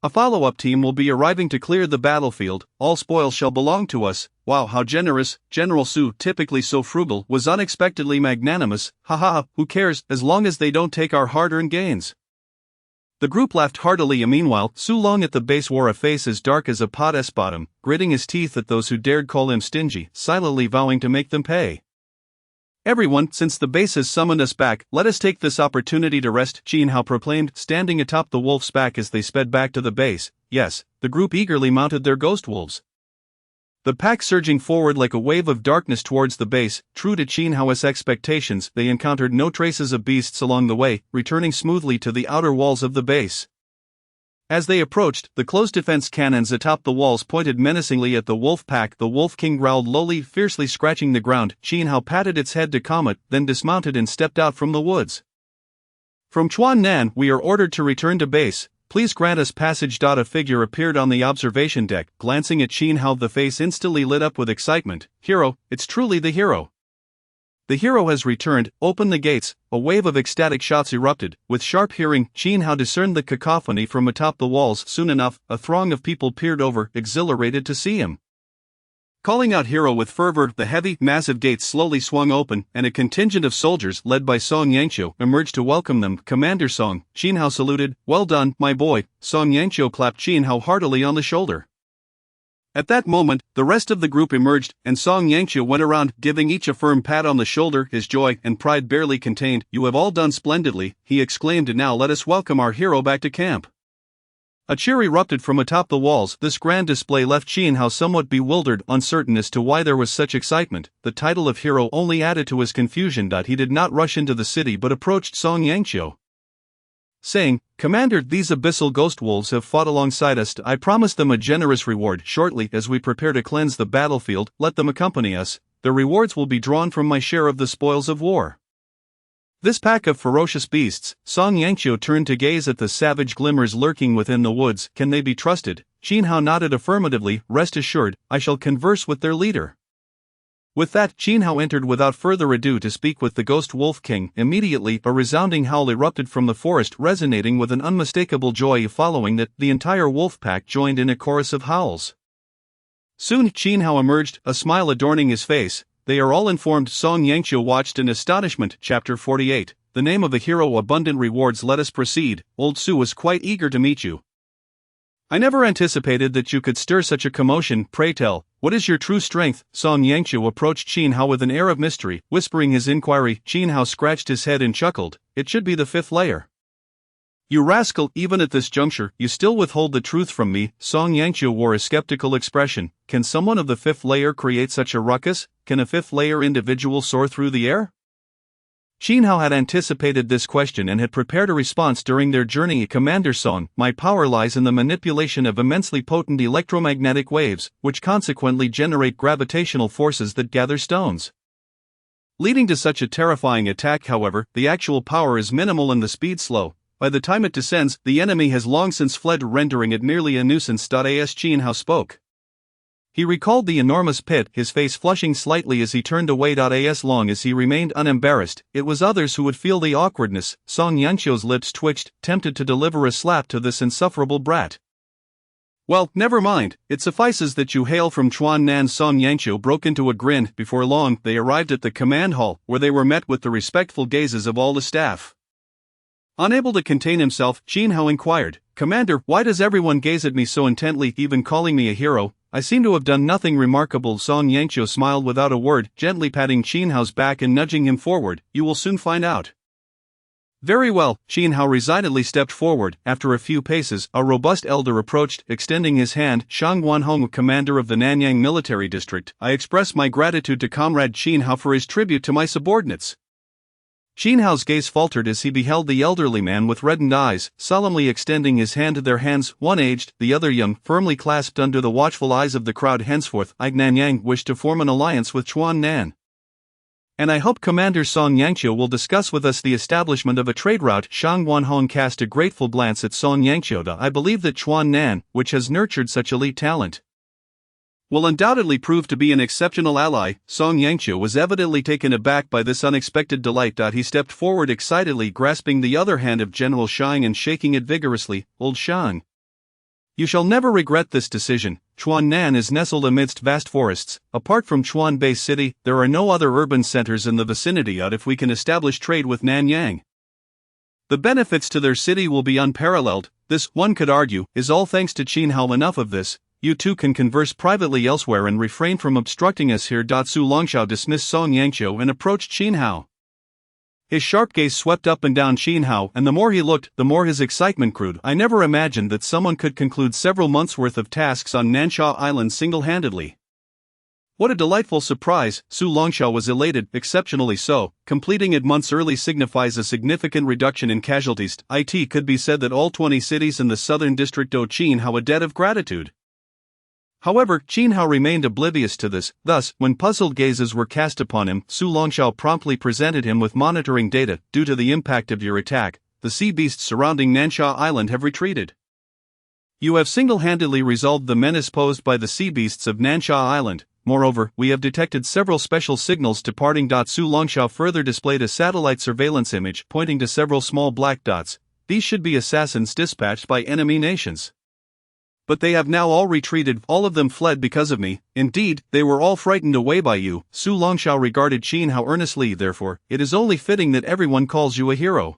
"A follow-up team will be arriving to clear the battlefield. All spoils shall belong to us." Wow, how generous! General Su, typically so frugal, was unexpectedly magnanimous. "Haha, who cares, as long as they don't take our hard-earned gains." The group laughed heartily. Meanwhile, Su Long at the base wore a face as dark as a pot's bottom, gritting his teeth at those who dared call him stingy, silently vowing to make them pay. Everyone, since the base has summoned us back, let us take this opportunity to rest, Qin Hao proclaimed, standing atop the wolf's back as they sped back to the base. Yes, the group eagerly mounted their ghost wolves. The pack surging forward like a wave of darkness towards the base, true to Qin Hao's expectations, they encountered no traces of beasts along the way, returning smoothly to the outer walls of the base. As they approached, the closed defense cannons atop the walls pointed menacingly at the wolf pack. The wolf king growled lowly, fiercely scratching the ground. Qin Hao patted its head to calm it, then dismounted and stepped out from the woods. From Chuan Nan, we are ordered to return to base. Please grant us passage. A figure appeared on the observation deck, glancing at Qin Hao. The face instantly lit up with excitement. Hero, it's truly the hero. The hero has returned. Open the gates. A wave of ecstatic shouts erupted. With sharp hearing, Qin Hao discerned the cacophony from atop the walls. Soon enough, a throng of people peered over, exhilarated to see him. Calling out hero with fervor, the heavy, massive gates slowly swung open, and a contingent of soldiers led by Song Yangqiu emerged to welcome them. Commander Song, Qin Hao saluted. Well done, my boy. Song Yangqiu clapped Qin Hao heartily on the shoulder. At that moment, the rest of the group emerged, and Song Yangqiu went around, giving each a firm pat on the shoulder. His joy and pride barely contained. You have all done splendidly, he exclaimed. Now let us welcome our hero back to camp. A cheer erupted from atop the walls. This grand display left Qin Hao somewhat bewildered, uncertain as to why there was such excitement. The title of hero only added to his confusion. He did not rush into the city but approached Song Yangqiu, saying, Commander, these abyssal ghost wolves have fought alongside us. I promise them a generous reward shortly. As we prepare to cleanse the battlefield, let them accompany us. The rewards will be drawn from my share of the spoils of war. This pack of ferocious beasts. Song Yangqiu turned to gaze at the savage glimmers lurking within the woods. Can they be trusted? Qin Hao nodded affirmatively. Rest assured, I shall converse with their leader. With that, Qin Hao entered without further ado to speak with the Ghost Wolf King. Immediately, a resounding howl erupted from the forest, resonating with an unmistakable joy. Following that, the entire wolf pack joined in a chorus of howls. Soon, Qin Hao emerged, a smile adorning his face. They are all informed. Song Yangqiu watched in astonishment. Chapter 48. The name of the hero. Abundant rewards. Let us proceed. Old Su was quite eager to meet you. I never anticipated that you could stir such a commotion. Pray tell, what is your true strength? Song Yangqiu approached Qin Hao with an air of mystery, whispering his inquiry. Qin Hao scratched his head and chuckled. It should be the fifth layer. You rascal, even at this juncture, you still withhold the truth from me. Song Yangqiu wore a skeptical expression. Can someone of the fifth layer create such a ruckus? Can a fifth layer individual soar through the air? Qin Hao had anticipated this question and had prepared a response during their journey. Commander Song, my power lies in the manipulation of immensely potent electromagnetic waves, which consequently generate gravitational forces that gather stones. Leading to such a terrifying attack, however, the actual power is minimal and the speed slow. By the time it descends, the enemy has long since fled, rendering it nearly a nuisance. As Qin Hao spoke, he recalled the enormous pit, his face flushing slightly as he turned away. As long as he remained unembarrassed, it was others who would feel the awkwardness. Song Yangqiu's lips twitched, tempted to deliver a slap to this insufferable brat. Well, never mind, it suffices that you hail from Chuan Nan. Song Yangqiu broke into a grin. Before long, they arrived at the command hall, where they were met with the respectful gazes of all the staff. Unable to contain himself, Qin Hao inquired, Commander, why does everyone gaze at me so intently, even calling me a hero? I seem to have done nothing remarkable. Song Yangqiu smiled without a word, gently patting Qin Hao's back and nudging him forward. You will soon find out. Very well. Qin Hao resignedly stepped forward. After a few paces, a robust elder approached, extending his hand. Shang Guanhong, commander of the Nanyang military district, I express my gratitude to Comrade Qin Hao for his tribute to my subordinates. Qin Hao's gaze faltered as he beheld the elderly man with reddened eyes, solemnly extending his hand. Their hands, one aged, the other young, firmly clasped under the watchful eyes of the crowd. Henceforth, Nanyang wished to form an alliance with Chuan Nan. And I hope Commander Song Yangqiu will discuss with us the establishment of a trade route. Shang Guanhong cast a grateful glance at Song Yangqiu. I believe that Chuan Nan, which has nurtured such elite talent, will undoubtedly prove to be an exceptional ally. Song Yangqiu was evidently taken aback by this unexpected delight. He stepped forward excitedly, grasping the other hand of General Shang and shaking it vigorously. Old Shang, you shall never regret this decision. Chuan Nan is nestled amidst vast forests. Apart from Chuan Bay City, there are no other urban centers in the vicinity. If we can establish trade with Nanyang, the benefits to their city will be unparalleled. This, one could argue, is all thanks to Qin Hao. Enough of this. you two can converse privately elsewhere and refrain from obstructing us here. Su Longxiao dismissed Song Yangqiu and approached Qin Hao. His sharp gaze swept up and down Qin Hao, and the more he looked, the more his excitement grew. I never imagined that someone could conclude several months' worth of tasks on Nansha Island single-handedly. What a delightful surprise! Su Longxiao was elated, exceptionally so. Completing it months early signifies a significant reduction in casualties. It could be said that all 20 cities in the southern district owe Qin Hao a debt of gratitude. However, Qin Hao remained oblivious to this. Thus, when puzzled gazes were cast upon him, Su Longxiao promptly presented him with monitoring data. Due to the impact of your attack, the sea beasts surrounding Nansha Island have retreated. You have single-handedly resolved the menace posed by the sea beasts of Nansha Island. Moreover, we have detected several special signals departing. Su Longxiao further displayed a satellite surveillance image pointing to several small black dots. These should be assassins dispatched by enemy nations. But they have now all retreated, all of them fled because of me. Indeed, they were all frightened away by you. Su Longxiao regarded Qin Hao earnestly. Therefore, it is only fitting that everyone calls you a hero.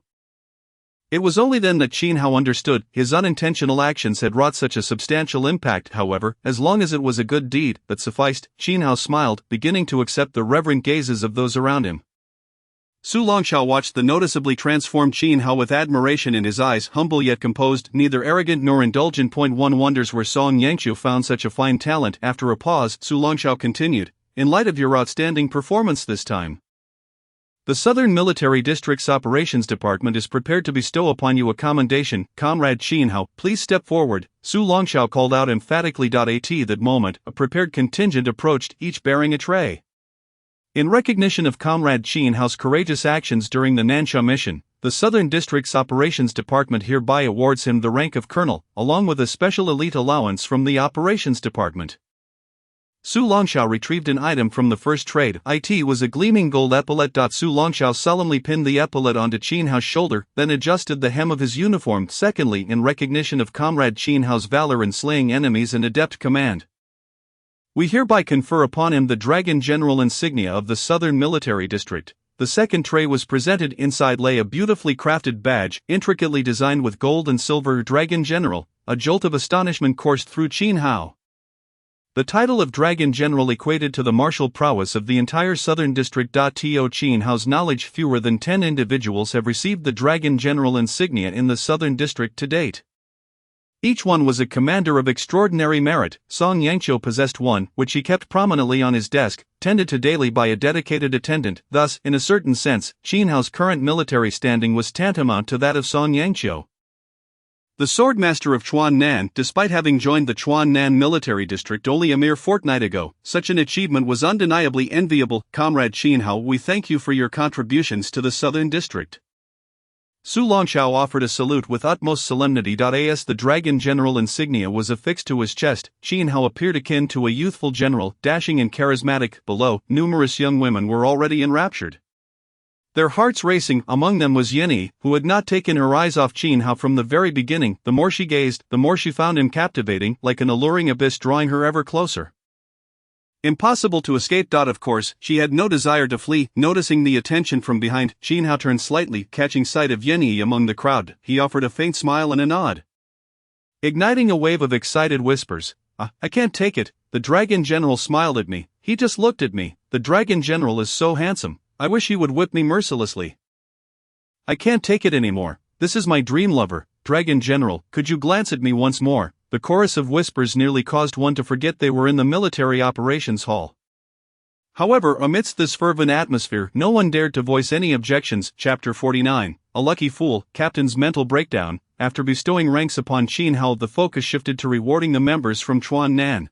It was only then that Qin Hao understood his unintentional actions had wrought such a substantial impact. However, as long as it was a good deed, that sufficed. Qin Hao smiled, beginning to accept the reverent gazes of those around him. Su Longxiao watched the noticeably transformed Qin Hao with admiration in his eyes, humble yet composed, neither arrogant nor indulgent. One wonders where Song Yangqiu found such a fine talent. After a pause, Su Longxiao continued, in light of your outstanding performance this time, the Southern Military District's Operations Department is prepared to bestow upon you a commendation. Comrade Qin Hao, please step forward, Su Longxiao called out emphatically. At that moment, a prepared contingent approached, each bearing a tray. In recognition of Comrade Qin Hao's courageous actions during the Nansha mission, the Southern District's Operations Department hereby awards him the rank of Colonel, along with a special elite allowance from the Operations Department. Su Longxiao retrieved an item from the first trade. It was a gleaming gold epaulet. Su Longxiao solemnly pinned the epaulet onto Qin Hao's shoulder, then adjusted the hem of his uniform. Secondly, in recognition of Comrade Qin Hao's valor in slaying enemies and adept command, we hereby confer upon him the Dragon General insignia of the Southern Military District. The second tray was presented. Inside lay a beautifully crafted badge, intricately designed with gold and silver. Dragon General. A jolt of astonishment coursed through Qin Hao. The title of Dragon General equated to the martial prowess of the entire Southern District. To Qin Hao's knowledge, fewer than 10 individuals have received the Dragon General insignia in the Southern District to date. Each one was a commander of extraordinary merit. Song Yangqiu possessed one, which he kept prominently on his desk, tended to daily by a dedicated attendant. Thus, in a certain sense, Qin Hao's current military standing was tantamount to that of Song Yangqiu. The Swordmaster of Chuan Nan, despite having joined the Chuan Nan Military District only a mere fortnight ago, such an achievement was undeniably enviable. Comrade Qin Hao, we thank you for your contributions to the Southern District. Su Longxiao offered a salute with utmost solemnity. As the Dragon General insignia was affixed to his chest, Qin Hao appeared akin to a youthful general, dashing and charismatic. Below, numerous young women were already enraptured, their hearts racing. Among them was Yanyi, who had not taken her eyes off Qin Hao from the very beginning. The more she gazed, the more she found him captivating, like an alluring abyss drawing her ever closer. Impossible to escape. Of course, she had no desire to flee. Noticing the attention from behind, Qin Hao turned slightly, catching sight of Yanyi among the crowd. He offered a faint smile and a nod, igniting a wave of excited whispers. I can't take it. The Dragon General smiled at me. He just looked at me. The Dragon General is so handsome. I wish he would whip me mercilessly. I can't take it anymore. This is my dream lover. Dragon General, could you glance at me once more? The chorus of whispers nearly caused one to forget they were in the military operations hall. However, amidst this fervent atmosphere, no one dared to voice any objections. Chapter 49. A lucky fool, Captain's mental breakdown. After bestowing ranks upon Qin Hao, the focus shifted to rewarding the members from Chuan Nan.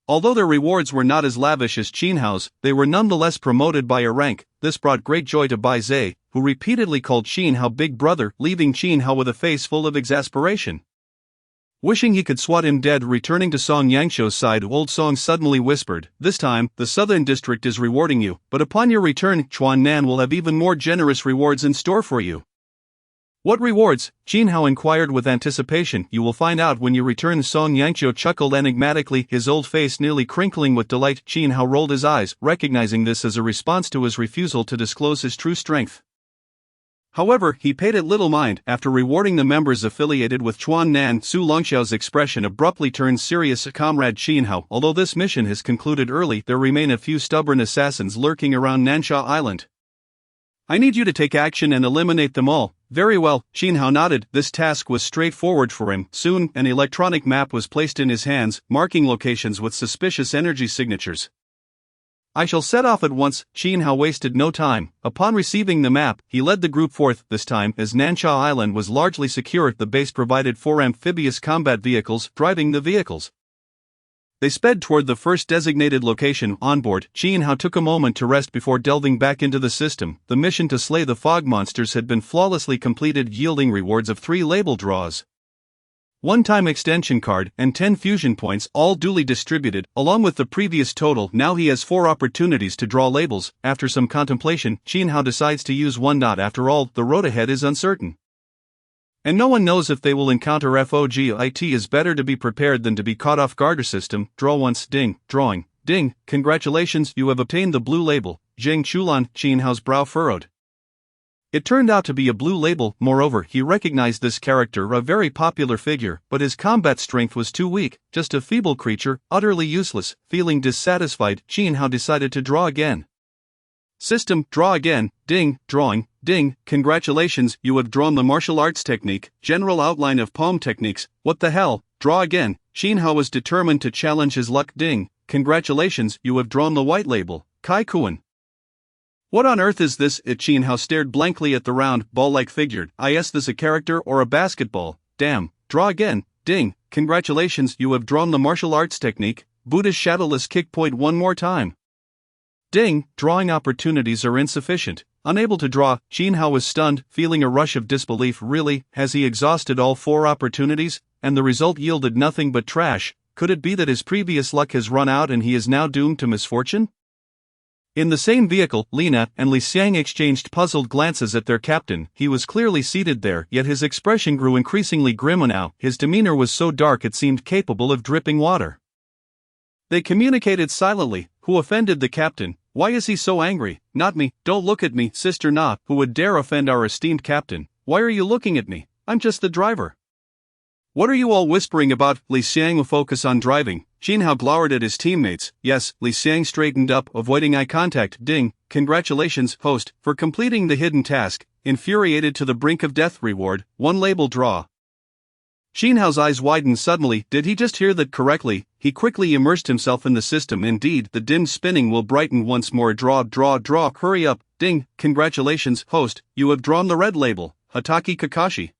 Although their rewards were not as lavish as Qin Hao's, they were nonetheless promoted by a rank. This brought great joy to Bai Zhe, who repeatedly called Qin Hao big brother, leaving Qin Hao with a face full of exasperation. Wishing he could swat him dead. Returning to Song Yangqiu's side, old Song suddenly whispered, this time, the Southern District is rewarding you, but upon your return, Chuan Nan will have even more generous rewards in store for you. What rewards? Qin Hao inquired with anticipation. You will find out when you return. Song Yangqiu chuckled enigmatically, his old face nearly crinkling with delight. Qin Hao rolled his eyes, recognizing this as a response to his refusal to disclose his true strength. However, he paid it little mind. After rewarding the members affiliated with Chuan Nan, Su Longxiao's expression abruptly turned serious. Comrade Qin Hao, although this mission has concluded early, there remain a few stubborn assassins lurking around Nansha Island. I need you to take action and eliminate them all. Very well, Qin Hao nodded. This task was straightforward for him. Soon, an electronic map was placed in his hands, marking locations with suspicious energy signatures. I shall set off at once. Qin Hao wasted no time. Upon receiving the map, he led the group forth. This time, as Nansha Island was largely secure, the base provided 4 amphibious combat vehicles driving the vehicles. They sped toward the first designated location. On board, Qin Hao took a moment to rest before delving back into the system. The mission to slay the fog monsters had been flawlessly completed, yielding rewards of 3 label draws, one-time extension card, and 10 fusion points, all duly distributed, along with the previous total. Now he has 4 opportunities to draw labels. After some contemplation, Qin Hao decides to use one. After all, the road ahead is uncertain, and no one knows if they will encounter FOG. It is better to be prepared than to be caught off guard. System, draw once, ding, drawing, ding, congratulations, you have obtained the blue label. Zheng Chulan. Qin Hao's brow furrowed. It turned out to be a blue label. Moreover, he recognized this character, a very popular figure, but his combat strength was too weak, just a feeble creature, utterly useless. Feeling dissatisfied, Qin Hao decided to draw again. System, draw again, ding, drawing, ding, congratulations, you have drawn the martial arts technique, general outline of palm techniques. What the hell, draw again. Qin Hao was determined to challenge his luck. Ding, congratulations, you have drawn the white label, Kai Kuan. What on earth is this? Qin Hao stared blankly at the round, ball-like figure. Is this a character or a basketball? Damn, draw again, ding, congratulations, you have drawn the martial arts technique, Buddha's shadowless kick. Point one more time. Ding, drawing opportunities are insufficient. Unable to draw, Qin Hao was stunned, feeling a rush of disbelief. Really, has he exhausted all 4 opportunities, and the result yielded nothing but trash? Could it be that his previous luck has run out and he is now doomed to misfortune? In the same vehicle, Lina and Li Xiang exchanged puzzled glances at their captain. He was clearly seated there, yet his expression grew increasingly grim now. His demeanor was so dark it seemed capable of dripping water. They communicated silently. Who offended the captain? Why is he so angry? Not me. Don't look at me, Sister Na. Who would dare offend our esteemed captain? Why are you looking at me? I'm just the driver. What are you all whispering about? Li Xiang will focus on driving. Qin Hao glowered at his teammates. Yes, Li Xiang straightened up, avoiding eye contact. Ding, congratulations, host, for completing the hidden task. Infuriated to the brink of death. Reward, 1 label draw. Qin Hao's eyes widened suddenly. Did he just hear that correctly? He quickly immersed himself in the system. Indeed, the dim spinning will brighten once more. Draw, draw, draw. Hurry up. Ding, congratulations, host, you have drawn the red label, Hataki Kakashi.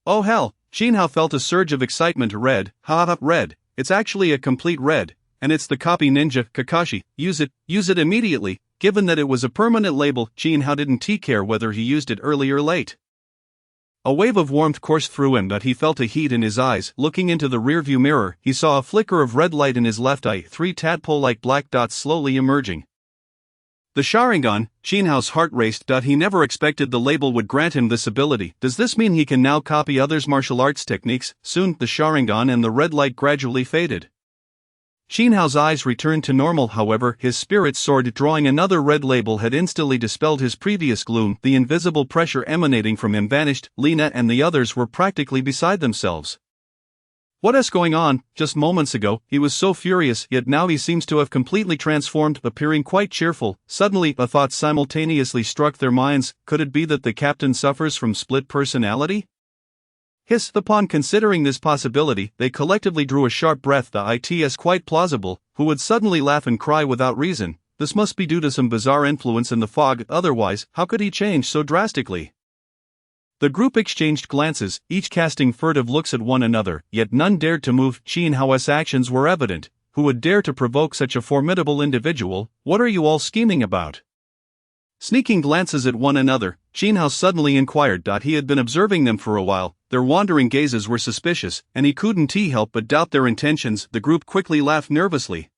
Oh hell, Qin Hao felt a surge of excitement. Red, ha, red. It's actually a complete red, and it's the copy ninja, Kakashi. Use it immediately. Given that it was a permanent label, Qin Hao didn't care whether he used it early or late. A wave of warmth coursed through him, but he felt a heat in his eyes. Looking into the rearview mirror, he saw a flicker of red light in his left eye, 3 tadpole-like black dots slowly emerging. The Sharingan. Qin Hao's heart raced. He never expected the label would grant him this ability. Does this mean he can now copy others' martial arts techniques? Soon, the Sharingan and the red light gradually faded. Qin Hao's eyes returned to normal. However, his spirit soared. Drawing another red label had instantly dispelled his previous gloom. The invisible pressure emanating from him vanished. Lina and the others were practically beside themselves. What is going on? Just moments ago, he was so furious, yet now he seems to have completely transformed, appearing quite cheerful. Suddenly, a thought simultaneously struck their minds. Could it be that the captain suffers from split personality? Upon considering this possibility, they collectively drew a sharp breath. It is quite plausible. Who would suddenly laugh and cry without reason? This must be due to some bizarre influence in the fog, otherwise, how could he change so drastically? The group exchanged glances, each casting furtive looks at one another, yet none dared to move. Qin Hao's actions were evident. Who would dare to provoke such a formidable individual? What are you all scheming about? Sneaking glances at one another, Qin Hao suddenly inquired. He had been observing them for a while. Their wandering gazes were suspicious, and he couldn't help but doubt their intentions. The group quickly laughed nervously.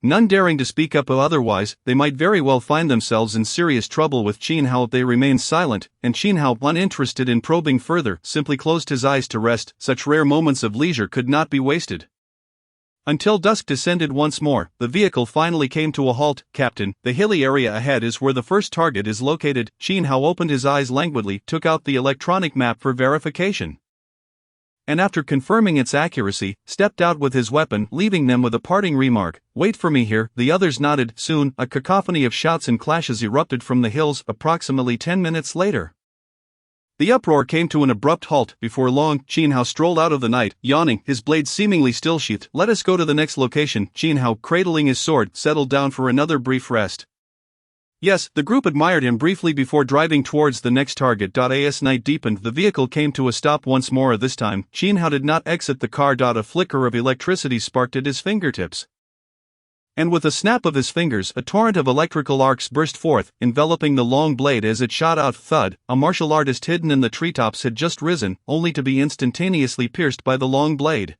None daring to speak up, otherwise, they might very well find themselves in serious trouble with Qin Hao. They remained silent, and Qin Hao, uninterested in probing further, simply closed his eyes to rest. Such rare moments of leisure could not be wasted. Until dusk descended once more, the vehicle finally came to a halt. Captain, the hilly area ahead is where the first target is located. Xin Hao opened his eyes languidly, took out the electronic map for verification, and after confirming its accuracy, stepped out with his weapon, leaving them with a parting remark, "Wait for me here." The others nodded. Soon, a cacophony of shouts and clashes erupted from the hills. Approximately 10 minutes later, the uproar came to an abrupt halt. Before long, Xin Hao strolled out of the night, yawning, his blade seemingly still sheathed. "Let us go to the next location." Xin Hao, cradling his sword, settled down for another brief rest. Yes, the group admired him briefly before driving towards the next target. As night deepened, the vehicle came to a stop once more. This time, Xin Hao did not exit the car. A flicker of electricity sparked at his fingertips, and with a snap of his fingers, a torrent of electrical arcs burst forth, enveloping the long blade as it shot out. Thud! A martial artist hidden in the treetops had just risen, only to be instantaneously pierced by the long blade.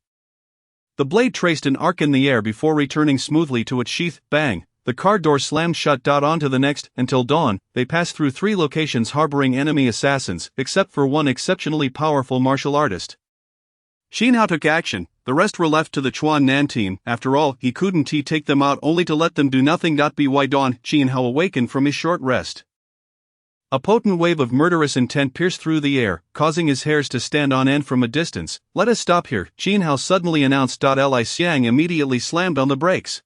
The blade traced an arc in the air before returning smoothly to its sheath. Bang! The car door slammed shut. On to the next. Until dawn, they passed through 3 locations harboring enemy assassins, except for one exceptionally powerful martial artist. Xin Hao took action. The rest were left to the Chuan Nan team. After all, he couldn't take them out only to let them do nothing. By dawn, Xin Hao awakened from his short rest. A potent wave of murderous intent pierced through the air, causing his hairs to stand on end from a distance. "Let us stop here," Xin Hao suddenly announced. Li Xiang immediately slammed on the brakes.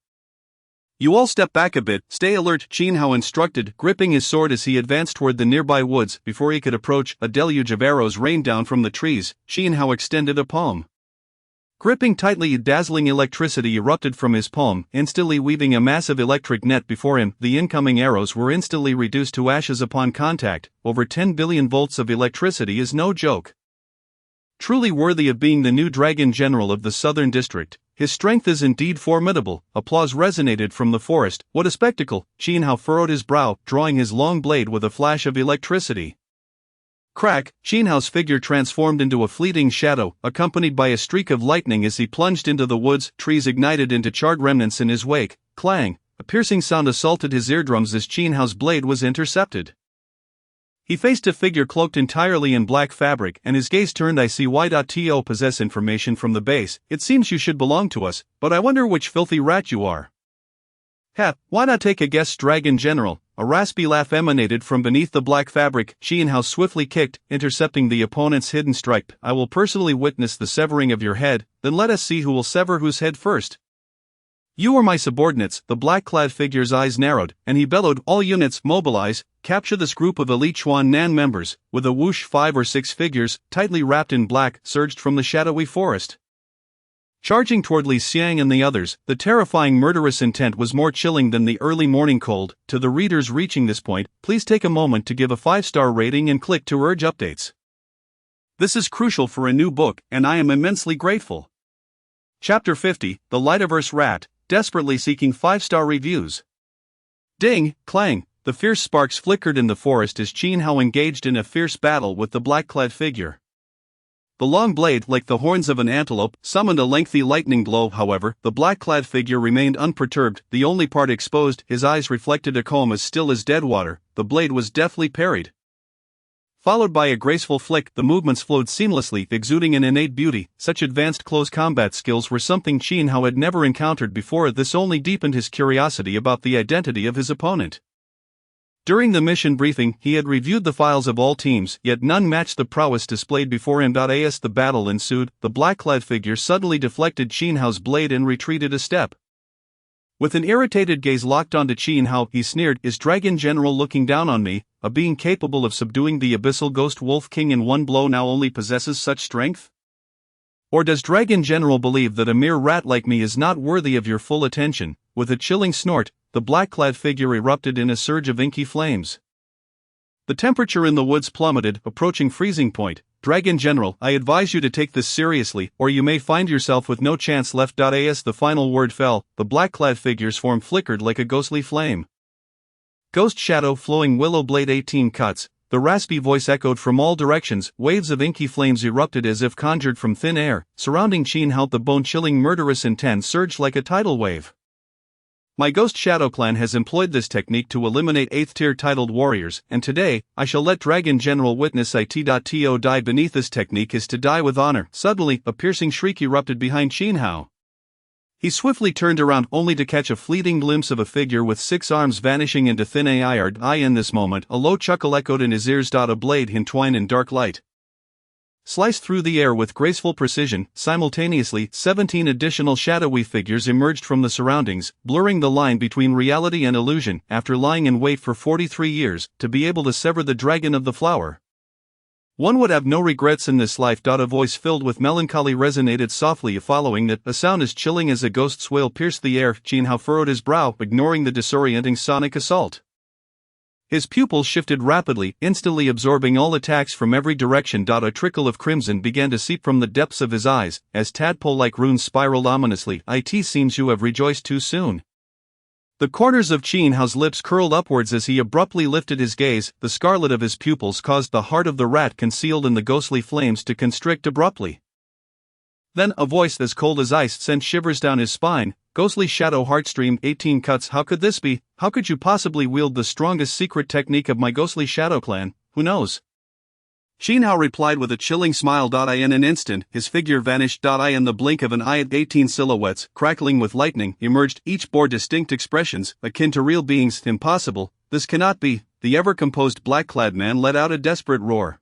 "You all step back a bit, stay alert," Xin Hao instructed, gripping his sword as he advanced toward the nearby woods. Before he could approach, a deluge of arrows rained down from the trees. Xin Hao extended a palm. Gripping tightly, dazzling electricity erupted from his palm, instantly weaving a massive electric net before him. The incoming arrows were instantly reduced to ashes upon contact. Over 10 billion volts of electricity is no joke. Truly worthy of being the new Dragon General of the Southern District, his strength is indeed formidable. Applause resonated from the forest. "What a spectacle!" Xin Hao furrowed his brow, drawing his long blade with a flash of electricity. Crack! Xin Hao's figure transformed into a fleeting shadow, accompanied by a streak of lightning as he plunged into the woods. Trees ignited into charred remnants in his wake. Clang! A piercing sound assaulted his eardrums as Xin Hao's blade was intercepted. He faced a figure cloaked entirely in black fabric, and his gaze turned. "I see Y.to possess information from the base. It seems you should belong to us, but I wonder which filthy rat you are." "Ha, why not take a guess, Dragon General?" A raspy laugh emanated from beneath the black fabric. Xin Hao swiftly kicked, intercepting the opponent's hidden strike. "I will personally witness the severing of your head, then let us see who will sever whose head first." "You are my subordinates." The black-clad figure's eyes narrowed, and he bellowed, "All units, mobilize, capture this group of elite Chuan Nan members." With a whoosh, 5 or 6 figures, tightly wrapped in black, surged from the shadowy forest, charging toward Li Xiang and the others. The terrifying murderous intent was more chilling than the early morning cold. To the readers reaching this point, please take a moment to give a 5-star rating and click to urge updates. This is crucial for a new book, and I am immensely grateful. Chapter 50, The Lightiverse Rat, desperately seeking 5-star reviews. Ding, clang, the fierce sparks flickered in the forest as Xin Hao engaged in a fierce battle with the black-clad figure. The long blade, like the horns of an antelope, summoned a lengthy lightning blow. However, the black-clad figure remained unperturbed, the only part exposed. His eyes reflected a calm as still as dead water. The blade was deftly parried, followed by a graceful flick. The movements flowed seamlessly, exuding an innate beauty. Such advanced close combat skills were something Xin Hao had never encountered before. This only deepened his curiosity about the identity of his opponent. During the mission briefing, he had reviewed the files of all teams, yet none matched the prowess displayed before him. As the battle ensued, the black-clad figure suddenly deflected Xin Hao's blade and retreated a step. With an irritated gaze locked onto Xin Hao, he sneered, "Is Dragon General looking down on me? A being capable of subduing the abyssal ghost Wolf King in one blow now only possesses such strength? Or does Dragon General believe that a mere rat like me is not worthy of your full attention?" With a chilling snort, the black-clad figure erupted in a surge of inky flames. The temperature in the woods plummeted, approaching freezing point. "Dragon General, I advise you to take this seriously, or you may find yourself with no chance left." As the final word fell, the black-clad figure's form flickered like a ghostly flame. Ghost shadow flowing willow blade 18 cuts. The raspy voice echoed from all directions. Waves of inky flames erupted as if conjured from thin air, surrounding Xin Hao. The bone-chilling murderous intent surged like a tidal wave. "My Ghost Shadow clan has employed this technique to eliminate 8th-tier titled warriors, and today, I shall let Dragon General witness it. To die beneath this technique is to die with honor." Suddenly, a piercing shriek erupted behind Xin Hao. He swiftly turned around only to catch a fleeting glimpse of a figure with 6 arms vanishing into thin air. In this moment, a low chuckle echoed in his ears. A blade entwined in dark light sliced through the air with graceful precision. Simultaneously, 17 additional shadowy figures emerged from the surroundings, blurring the line between reality and illusion. After lying in wait for 43 years, to be able to sever the dragon of the flower, one would have no regrets in this life. A voice filled with melancholy resonated softly following that. A sound as chilling as a ghost's wail pierced the air. Jin Hao furrowed his brow, ignoring the disorienting sonic assault. His pupils shifted rapidly, instantly absorbing all attacks from every direction. A trickle of crimson began to seep from the depths of his eyes, as tadpole-like runes spiraled ominously. It seems you have rejoiced too soon. The corners of Jin Hao's lips curled upwards as he abruptly lifted his gaze. The scarlet of his pupils caused the heart of the rat concealed in the ghostly flames to constrict abruptly. Then, a voice as cold as ice sent shivers down his spine. Ghostly shadow heartstream 18 cuts. How could this be? How could you possibly wield the strongest secret technique of my ghostly shadow clan? Who knows? Jin Hao replied with a chilling smile. In an instant, his figure vanished. In the blink of an eye, 18 silhouettes, crackling with lightning, emerged, each bore distinct expressions, akin to real beings. Impossible, this cannot be. The ever-composed black-clad man let out a desperate roar.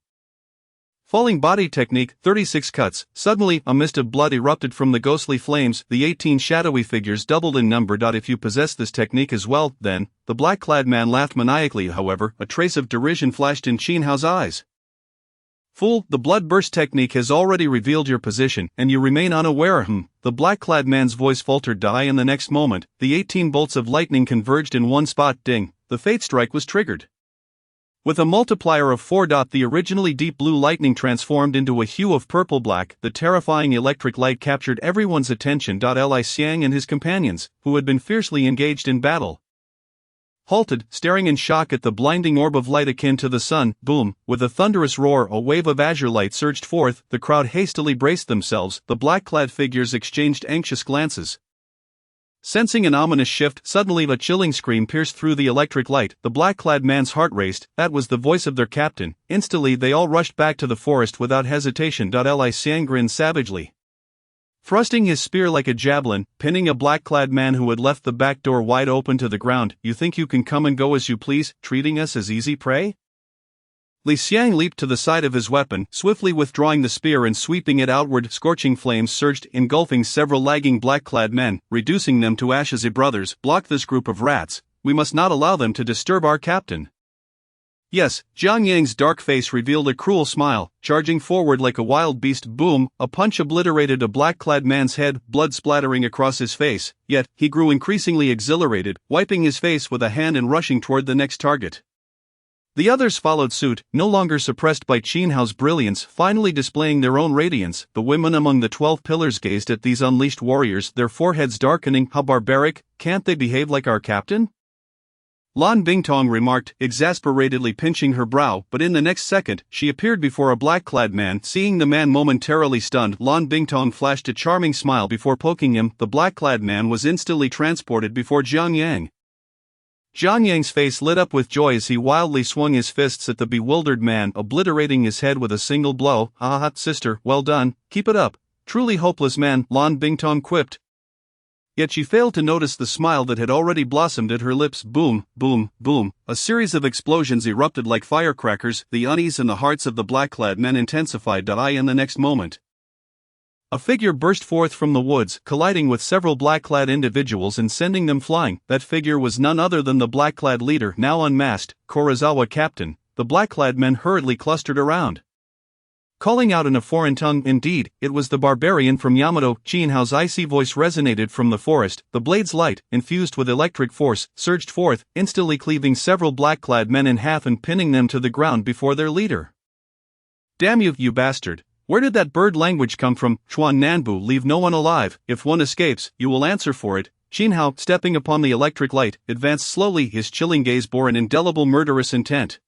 Falling body technique, 36 cuts. Suddenly, a mist of blood erupted from the ghostly flames. The 18 shadowy figures doubled in number. If you possess this technique as well, then, the black-clad man laughed maniacally. However, a trace of derision flashed in Jin Hao's eyes. Fool, the blood burst technique has already revealed your position, and you remain unaware. The black-clad man's voice faltered. In the next moment, the 18 bolts of lightning converged in one spot. Ding, the fate strike was triggered. With a multiplier of 4. The originally deep blue lightning transformed into a hue of purple-black. The terrifying electric light captured everyone's attention. Li Xiang and his companions, who had been fiercely engaged in battle, halted, staring in shock at the blinding orb of light akin to the sun. Boom! With a thunderous roar, a wave of azure light surged forth. The crowd hastily braced themselves. The black-clad figures exchanged anxious glances. Sensing an ominous shift, suddenly a chilling scream pierced through the electric light. The black-clad man's heart raced. That was the voice of their captain. Instantly they all rushed back to the forest without hesitation. Li Xiang grinned savagely, thrusting his spear like a javelin, pinning a black-clad man who had left the back door wide open to the ground. You think you can come and go as you please, treating us as easy prey? Li Xiang leaped to the side of his weapon, swiftly withdrawing the spear and sweeping it outward. Scorching flames surged, engulfing several lagging black-clad men, reducing them to ashes. Brothers, block this group of rats. We must not allow them to disturb our captain. Yes, Jiang Yang's dark face revealed a cruel smile, charging forward like a wild beast. Boom! A punch obliterated a black-clad man's head, blood splattering across his face, yet, he grew increasingly exhilarated, wiping his face with a hand and rushing toward the next target. The others followed suit, no longer suppressed by Jin Hao's brilliance, finally displaying their own radiance. The women among the 12 pillars gazed at these unleashed warriors, their foreheads darkening. How barbaric, can't they behave like our captain? Lan Bingtong remarked, exasperatedly pinching her brow, but in the next second, she appeared before a black-clad man. Seeing the man momentarily stunned, Lan Bingtong flashed a charming smile before poking him. The black-clad man was instantly transported before Jiang Yang. Jiang Yang's face lit up with joy as he wildly swung his fists at the bewildered man, obliterating his head with a single blow. Ah, sister, well done, keep it up. Truly hopeless man, Lan Bingtong quipped. Yet she failed to notice the smile that had already blossomed at her lips. Boom, boom, boom. A series of explosions erupted like firecrackers. The unease in the hearts of the black-clad men intensified. In the next moment, a figure burst forth from the woods, colliding with several black-clad individuals and sending them flying. That figure was none other than the black-clad leader, now unmasked, Kurosawa captain. The black-clad men hurriedly clustered around, calling out in a foreign tongue. Indeed, it was the barbarian from Yamato. Jin Hao's icy voice resonated from the forest. The blade's light, infused with electric force, surged forth, instantly cleaving several black-clad men in half and pinning them to the ground before their leader. Damn you, you bastard! Where did that bird language come from? Chuan Nanbu, leave no one alive. If one escapes, you will answer for it. Jin Hao, stepping upon the electric light, advanced slowly. His chilling gaze bore an indelible murderous intent.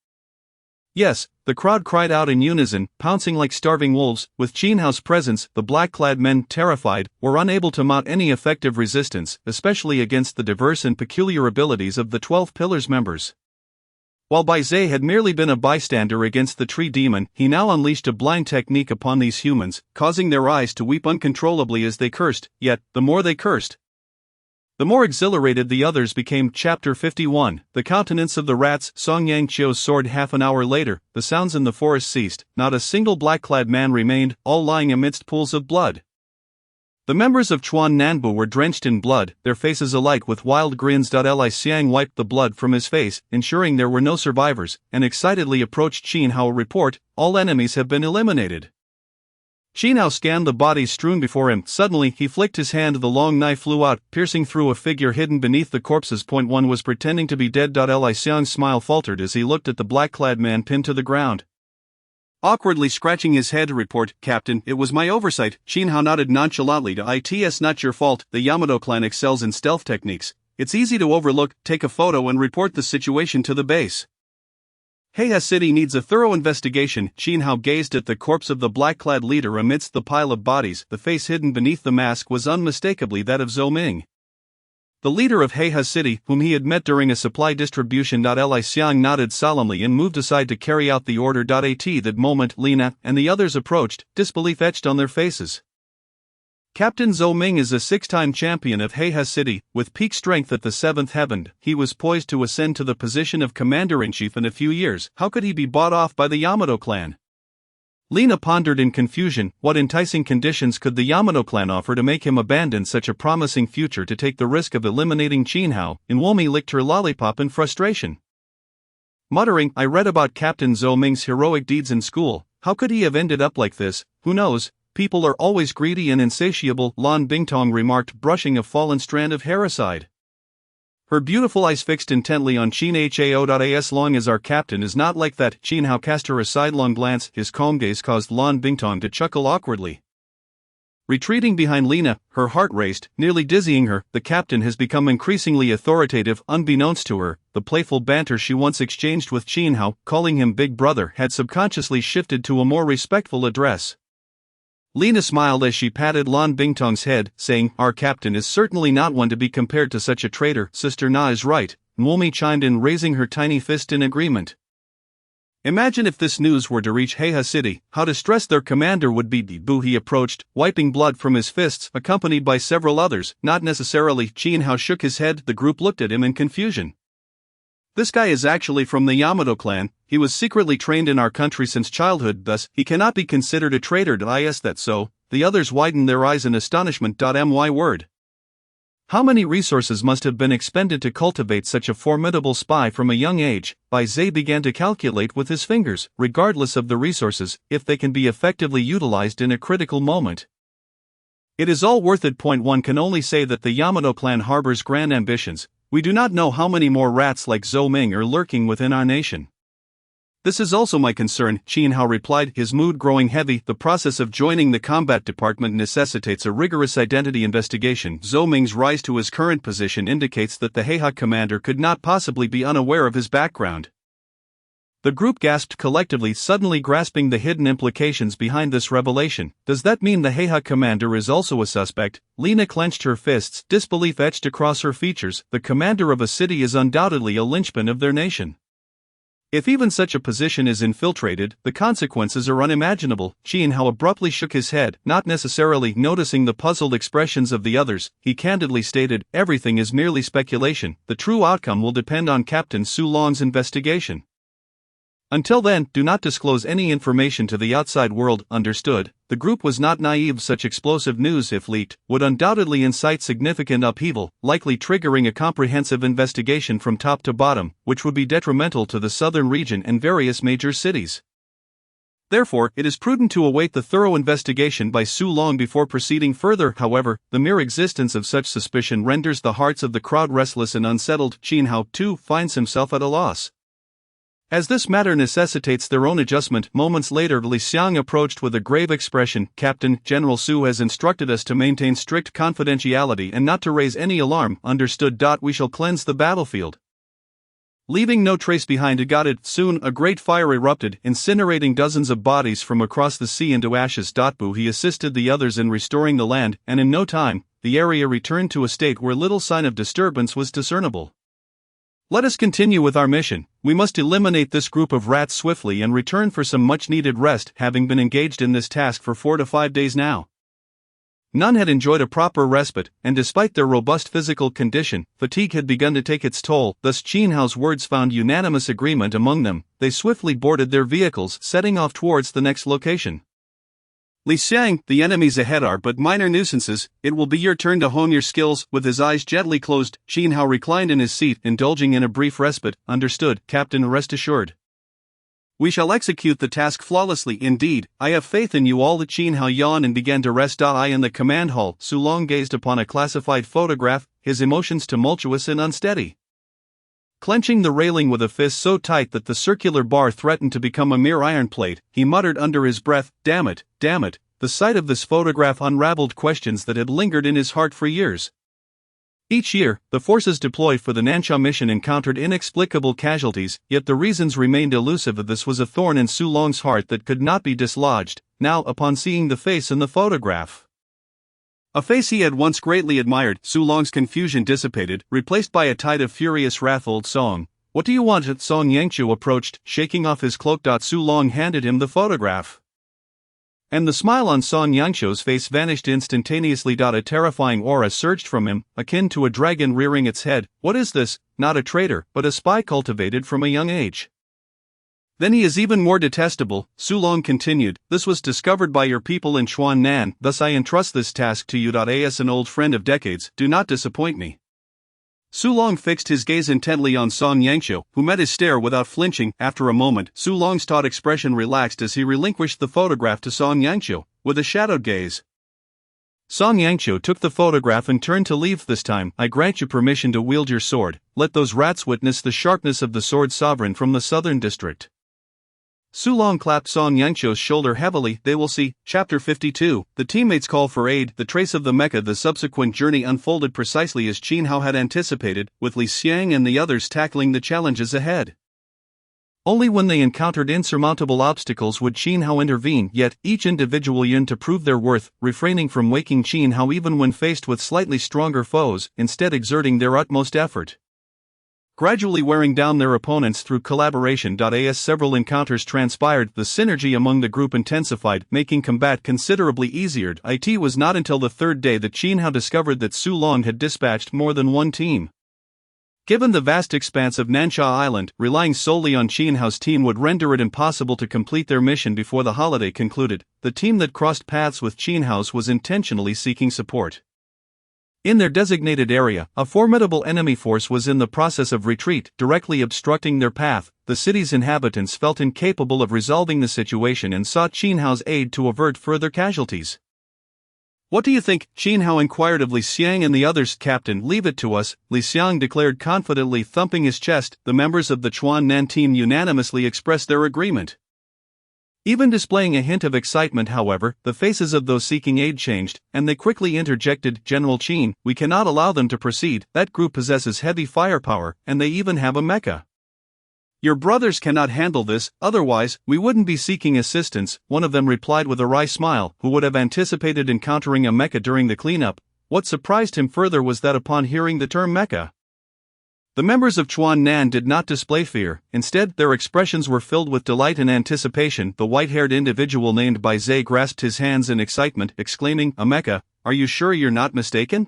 Yes, the crowd cried out in unison, pouncing like starving wolves. With Jin Hao's presence, the black-clad men, terrified, were unable to mount any effective resistance, especially against the diverse and peculiar abilities of the 12 Pillars members. While Bai Zhe had merely been a bystander against the tree demon, he now unleashed a blind technique upon these humans, causing their eyes to weep uncontrollably as they cursed. Yet, the more they cursed, The more exhilarated the others became. Chapter 51. The countenance of the rats. Song Yang Chio's soared. Half an hour later, the sounds in the forest ceased. Not a single black-clad man remained, all lying amidst pools of blood. The members of Chuan Nanbu were drenched in blood, their faces alight with wild grins. Li Xiang wiped the blood from his face, ensuring there were no survivors, and excitedly approached Qin Hao. Report, all enemies have been eliminated. Qin Hao scanned the bodies strewn before him. Suddenly, he flicked his hand. The long knife flew out, piercing through a figure hidden beneath the corpses. One was pretending to be dead. Li Xiang's smile faltered as he looked at the black-clad man pinned to the ground. Awkwardly scratching his head, report, Captain, it was my oversight. Qin Hao nodded nonchalantly to It's not your fault. The Yamato clan excels in stealth techniques. It's easy to overlook. Take a photo and report the situation to the base. Heiha City needs a thorough investigation. Qin Hao gazed at the corpse of the black-clad leader amidst the pile of bodies. The face hidden beneath the mask was unmistakably that of Zhou Ming, the leader of Heiha City, whom he had met during a supply distribution. Li Xiang nodded solemnly and moved aside to carry out the order. At that moment, Lina and the others approached, disbelief etched on their faces. Captain Zhou Ming is a 6-time champion of Heiha City, with peak strength at the 7th heaven. He was poised to ascend to the position of commander-in-chief in a few years. How could he be bought off by the Yamato clan? Lina pondered in confusion. What enticing conditions could the Yamato clan offer to make him abandon such a promising future to take the risk of eliminating Qin Hao? Inwomi licked her lollipop in frustration. Muttering, I read about Captain Zhou Ming's heroic deeds in school. How could he have ended up like this? Who knows? People are always greedy and insatiable, Lan Bingtong remarked, brushing a fallen strand of hair aside. Her beautiful eyes fixed intently on Qin Hao. As long as our captain is not like that. Qin Hao cast her a sidelong glance. His calm gaze caused Lan Bingtong to chuckle awkwardly. Retreating behind Lina, her heart raced, nearly dizzying her. The captain has become increasingly authoritative. Unbeknownst to her, the playful banter she once exchanged with Qin Hao, calling him Big Brother, had subconsciously shifted to a more respectful address. Lina smiled as she patted Lan Bingtong's head, saying, Our captain is certainly not one to be compared to such a traitor. Sister Na is right, Nwomi chimed in, raising her tiny fist in agreement. Imagine if this news were to reach Heiha City, how distressed their commander would be. He approached, wiping blood from his fists, accompanied by several others. Not necessarily. Qin Hao shook his head. The group looked at him in confusion. This guy is actually from the Yamato clan. He was secretly trained in our country since childhood, thus, he cannot be considered a traitor. Is that so? The others widened their eyes in astonishment. My word. How many resources must have been expended to cultivate such a formidable spy from a young age? Bai Zhe began to calculate with his fingers. Regardless of the resources, if they can be effectively utilized in a critical moment, it is all worth it. One can only say that the Yamato clan harbors grand ambitions. We do not know how many more rats like Zhou Ming are lurking within our nation. This is also my concern, Qin Hao replied, his mood growing heavy. The process of joining the combat department necessitates a rigorous identity investigation. Zhou Ming's rise to his current position indicates that the Heiha commander could not possibly be unaware of his background. The group gasped collectively, suddenly grasping the hidden implications behind this revelation. Does that mean the Heiha commander is also a suspect? Lina clenched her fists, disbelief etched across her features. The commander of a city is undoubtedly a linchpin of their nation. If even such a position is infiltrated, the consequences are unimaginable. Qin Hao abruptly shook his head, not necessarily noticing the puzzled expressions of the others. He candidly stated, everything is merely speculation. The true outcome will depend on Captain Su Long's investigation. Until then, do not disclose any information to the outside world. Understood? The group was not naive. Such explosive news, if leaked, would undoubtedly incite significant upheaval, likely triggering a comprehensive investigation from top to bottom, which would be detrimental to the southern region and various major cities. Therefore, it is prudent to await the thorough investigation by Su Long before proceeding further. However, the mere existence of such suspicion renders the hearts of the crowd restless and unsettled. Qin Hao, too, finds himself at a loss, as this matter necessitates their own adjustment. Moments later, Li Xiang approached with a grave expression. Captain, General Su has instructed us to maintain strict confidentiality and not to raise any alarm. Understood. We shall cleanse the battlefield, leaving no trace behind. Got it. Soon, a great fire erupted, incinerating dozens of bodies from across the sea into ashes. He assisted the others in restoring the land, and in no time, the area returned to a state where little sign of disturbance was discernible. Let us continue with our mission. We must eliminate this group of rats swiftly and return for some much-needed rest, having been engaged in this task for 4 to 5 days now. None had enjoyed a proper respite, and despite their robust physical condition, fatigue had begun to take its toll. Thus Qin Hao's words found unanimous agreement among them. They swiftly boarded their vehicles, setting off towards the next location. Li Xiang, the enemies ahead are but minor nuisances. It will be your turn to hone your skills. With his eyes gently closed, Qin Hao reclined in his seat, indulging in a brief respite. Understood, Captain, rest assured. We shall execute the task flawlessly. Indeed, I have faith in you all. Qin Hao yawned and began to rest. In the command hall, Su Long gazed upon a classified photograph, his emotions tumultuous and unsteady. Clenching the railing with a fist so tight that the circular bar threatened to become a mere iron plate, he muttered under his breath, damn it. The sight of this photograph unraveled questions that had lingered in his heart for years. Each year, the forces deployed for the Nansha mission encountered inexplicable casualties, yet the reasons remained elusive. This was a thorn in Su Long's heart that could not be dislodged. Now, upon seeing the face in the photograph, a face he had once greatly admired, Su Long's confusion dissipated, replaced by a tide of furious wrath. Old Song, what do you want? Song Yangqiu approached, shaking off his cloak. Su Long handed him the photograph, and the smile on Song Yangqiu's face vanished instantaneously. A terrifying aura surged from him, akin to a dragon rearing its head. What is this? Not a traitor, but a spy cultivated from a young age. Then he is even more detestable, Su Long continued. This was discovered by your people in Chuan-Nan, thus I entrust this task to you. As an old friend of decades, do not disappoint me. Su Long fixed his gaze intently on Song Yangqiu, who met his stare without flinching. After a moment, Su Long's taut expression relaxed as he relinquished the photograph to Song Yangqiu, with a shadowed gaze. Song Yangqiu took the photograph and turned to leave. This time, I grant you permission to wield your sword. Let those rats witness the sharpness of the sword sovereign from the southern district. Su Long clapped Song Yangqiu's shoulder heavily. They will see. Chapter 52. The teammates call for aid. The trace of the mecha. The subsequent journey unfolded precisely as Qin Hao had anticipated, with Li Xiang and the others tackling the challenges ahead. Only when they encountered insurmountable obstacles would Qin Hao intervene, yet each individual yearned to prove their worth, refraining from waking Qin Hao even when faced with slightly stronger foes, instead exerting their utmost effort. Gradually wearing down their opponents through collaboration. As several encounters transpired, the synergy among the group intensified, making combat considerably easier. It was not until the third day that Qin Hao discovered that Su Long had dispatched more than one team. Given the vast expanse of Nansha Island, relying solely on Qin Hao's team would render it impossible to complete their mission before the holiday concluded. The team that crossed paths with Qin Hao's was intentionally seeking support. In their designated area, a formidable enemy force was in the process of retreat, directly obstructing their path. The city's inhabitants felt incapable of resolving the situation and sought Qin Hao's aid to avert further casualties. What do you think? Qin Hao inquired of Li Xiang and the others. Captain, leave it to us, Li Xiang declared confidently, thumping his chest. The members of the Chuan-Nan team unanimously expressed their agreement. Even displaying a hint of excitement, however, the faces of those seeking aid changed, and they quickly interjected, General Qin, we cannot allow them to proceed. That group possesses heavy firepower, and they even have a mecha. Your brothers cannot handle this, otherwise, we wouldn't be seeking assistance, one of them replied with a wry smile, who would have anticipated encountering a mecha during the cleanup. What surprised him further was that upon hearing the term mecha, the members of Chuan-Nan did not display fear. Instead, their expressions were filled with delight and anticipation. The white-haired individual named Bai Zhe grasped his hands in excitement, exclaiming, a mecha, are you sure you're not mistaken?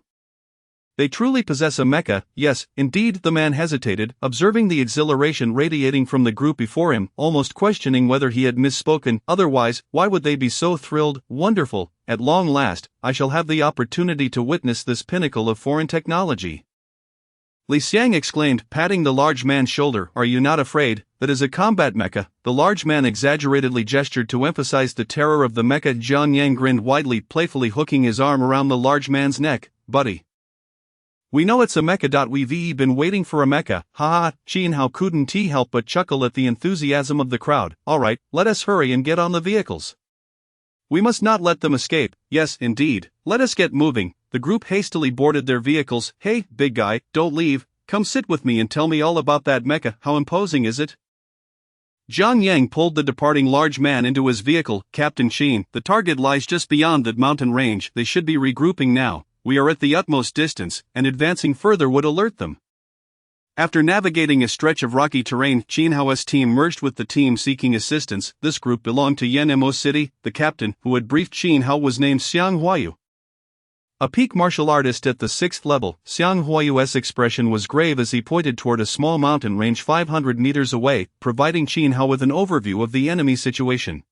They truly possess a mecha. Yes, indeed. The man hesitated, observing the exhilaration radiating from the group before him, almost questioning whether he had misspoken. Otherwise, why would they be so thrilled? Wonderful, at long last, I shall have the opportunity to witness this pinnacle of foreign technology. Li Xiang exclaimed, patting the large man's shoulder, are you not afraid? That is a combat mecha. The large man exaggeratedly gestured to emphasize the terror of the mecha. Jiang Yang grinned widely, playfully hooking his arm around the large man's neck. Buddy, we know it's a mecha. We've been waiting for a mecha. Haha. Qin Hao couldn't help but chuckle at the enthusiasm of the crowd. Alright, let us hurry and get on the vehicles. We must not let them escape. Yes, indeed. Let us get moving. The group hastily boarded their vehicles. Hey, big guy, don't leave. Come sit with me and tell me all about that mecha. How imposing is it? Jiang Yang pulled the departing large man into his vehicle. Captain Qin, the target lies just beyond that mountain range. They should be regrouping now. We are at the utmost distance, and advancing further would alert them. After navigating a stretch of rocky terrain, Qin Hao's team merged with the team seeking assistance. This group belonged to Yanmo City. The captain, who had briefed Qin Hao, was named Xiang Huayu. A peak martial artist at the 6th level, Xiang Huayu's expression was grave as he pointed toward a small mountain range 500 meters away, providing Qin Hao with an overview of the enemy situation.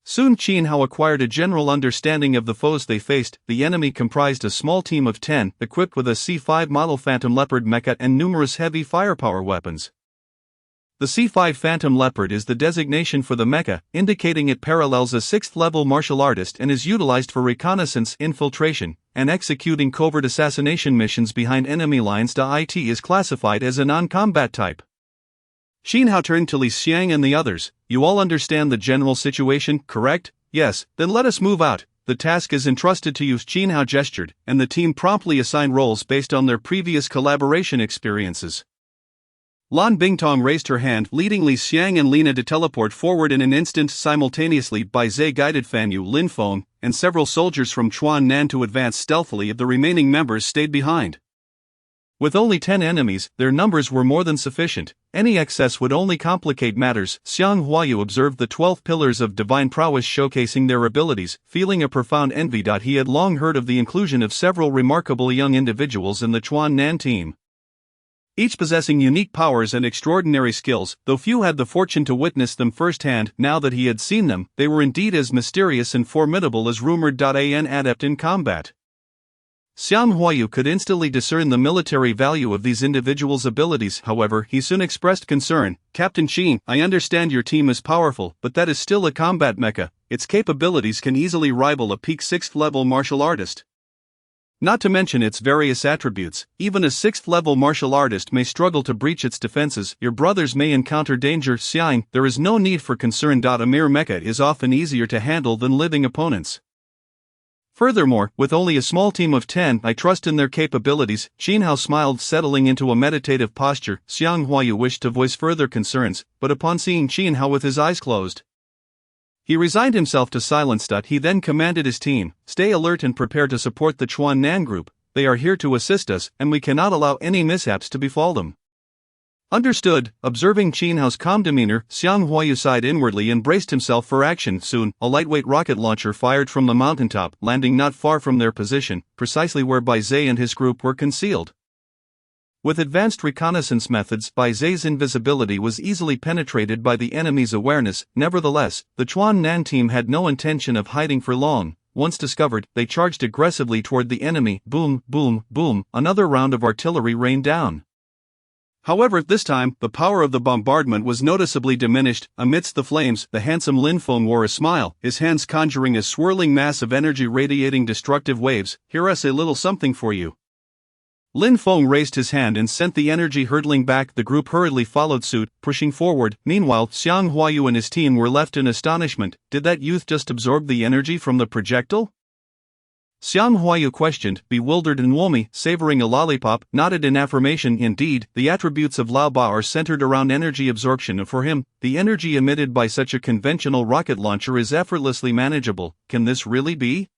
Soon Qin Hao acquired a general understanding of the foes they faced. The enemy comprised a small team of 10, equipped with a C5 model Phantom Leopard mecha and numerous heavy firepower weapons. The C5 Phantom Leopard is the designation for the mecha, indicating it parallels a 6th-level martial artist and is utilized for reconnaissance, infiltration, and executing covert assassination missions behind enemy lines. It is classified as a non-combat type. Qin Hao turned to Li Xiang and the others. You all understand the general situation, correct? Yes, then let us move out. The task is entrusted to you. Qin Hao gestured, and the team promptly assigned roles based on their previous collaboration experiences. Lan Bingtong raised her hand, leading Li Xiang and Lina to teleport forward in an instant. Simultaneously, Bai Zhe guided Fan Yu, Lin Feng, and several soldiers from Chuan Nan to advance stealthily. The remaining members stayed behind. With only 10 enemies, their numbers were more than sufficient. Any excess would only complicate matters. Xiang Huayu observed the 12 pillars of divine prowess showcasing their abilities, feeling a profound envy. He had long heard of the inclusion of several remarkable young individuals in the Chuan Nan team, each possessing unique powers and extraordinary skills, though few had the fortune to witness them firsthand. Now that he had seen them, they were indeed as mysterious and formidable as rumored. An adept in combat. Xiang Huayu could instantly discern the military value of these individuals' abilities. However, he soon expressed concern. Captain Qin, I understand your team is powerful, but that is still a combat mecha. Its capabilities can easily rival a peak 6th-level martial artist. Not to mention its various attributes, even a 6th-level martial artist may struggle to breach its defenses. Your brothers may encounter danger. Xiang, there is no need for concern. A mere mecha is often easier to handle than living opponents. Furthermore, with only a small team of 10, I trust in their capabilities. Qin Hao smiled, settling into a meditative posture. Xiang Huayu wished to voice further concerns, but upon seeing Qin Hao with his eyes closed, he resigned himself to silence. He then commanded his team, stay alert and prepare to support the Chuan Nan group. They are here to assist us, and we cannot allow any mishaps to befall them. Understood. Observing Qin Hao's calm demeanor, Xiang Huayu sighed inwardly and braced himself for action. Soon, a lightweight rocket launcher fired from the mountaintop, landing not far from their position, precisely where Bai Zhe and his group were concealed. With advanced reconnaissance methods, Bai Zhe's invisibility was easily penetrated by the enemy's awareness. Nevertheless, the Chuan Nan team had no intention of hiding for long. Once discovered, they charged aggressively toward the enemy. Boom, boom, boom, another round of artillery rained down. However, this time, the power of the bombardment was noticeably diminished. Amidst the flames, the handsome Lin Feng wore a smile, his hands conjuring a swirling mass of energy radiating destructive waves. Here is a little something for you. Lin Feng raised his hand and sent the energy hurtling back. The group hurriedly followed suit, pushing forward. Meanwhile, Xiang Huayu and his team were left in astonishment. Did that youth just absorb the energy from the projectile? Xiang Huayu questioned, bewildered, and Womi, savoring a lollipop, nodded in affirmation. Indeed, the attributes of Lao Ba are centered around energy absorption, and for him, the energy emitted by such a conventional rocket launcher is effortlessly manageable. Can this really be?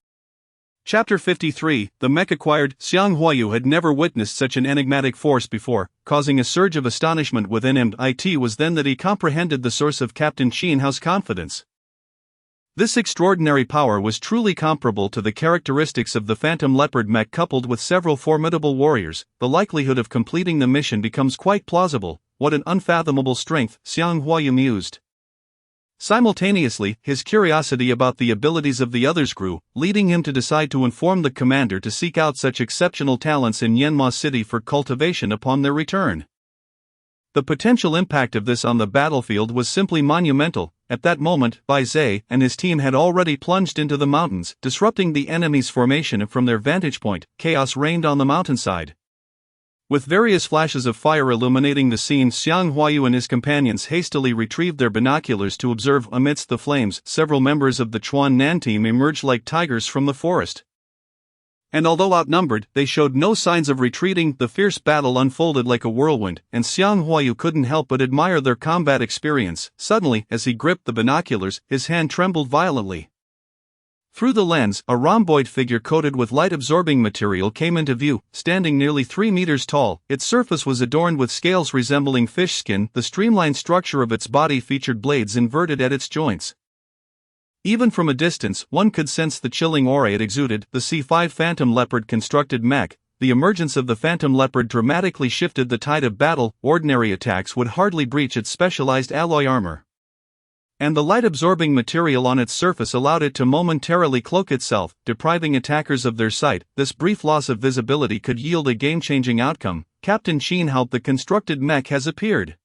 Chapter 53, The Mech Acquired. Xiang Huayu had never witnessed such an enigmatic force before, causing a surge of astonishment within him. It was then that he comprehended the source of Captain Qin Hao's confidence. This extraordinary power was truly comparable to the characteristics of the Phantom Leopard mech coupled with several formidable warriors. The likelihood of completing the mission becomes quite plausible. What an unfathomable strength, Xiang Huayu mused. Simultaneously, his curiosity about the abilities of the others grew, leading him to decide to inform the commander to seek out such exceptional talents in Yanma City for cultivation upon their return. The potential impact of this on the battlefield was simply monumental. At that moment, Bai Zhe and his team had already plunged into the mountains, disrupting the enemy's formation. From their vantage point, chaos reigned on the mountainside. With various flashes of fire illuminating the scene, Xiang Huayu and his companions hastily retrieved their binoculars to observe. Amidst the flames, several members of the Chuan Nan team emerged like tigers from the forest. And although outnumbered, they showed no signs of retreating. The fierce battle unfolded like a whirlwind, and Xiang Huayu couldn't help but admire their combat experience. Suddenly, as he gripped the binoculars, his hand trembled violently. Through the lens, a rhomboid figure coated with light-absorbing material came into view, standing nearly 3 meters tall. Its surface was adorned with scales resembling fish skin. The streamlined structure of its body featured blades inverted at its joints. Even from a distance, one could sense the chilling aura it exuded. The C5 Phantom Leopard constructed mech. The emergence of the Phantom Leopard dramatically shifted the tide of battle. Ordinary attacks would hardly breach its specialized alloy armor, and the light-absorbing material on its surface allowed it to momentarily cloak itself, depriving attackers of their sight. This brief loss of visibility could yield a game-changing outcome. Captain Xin Hao, the constructed mech, has appeared.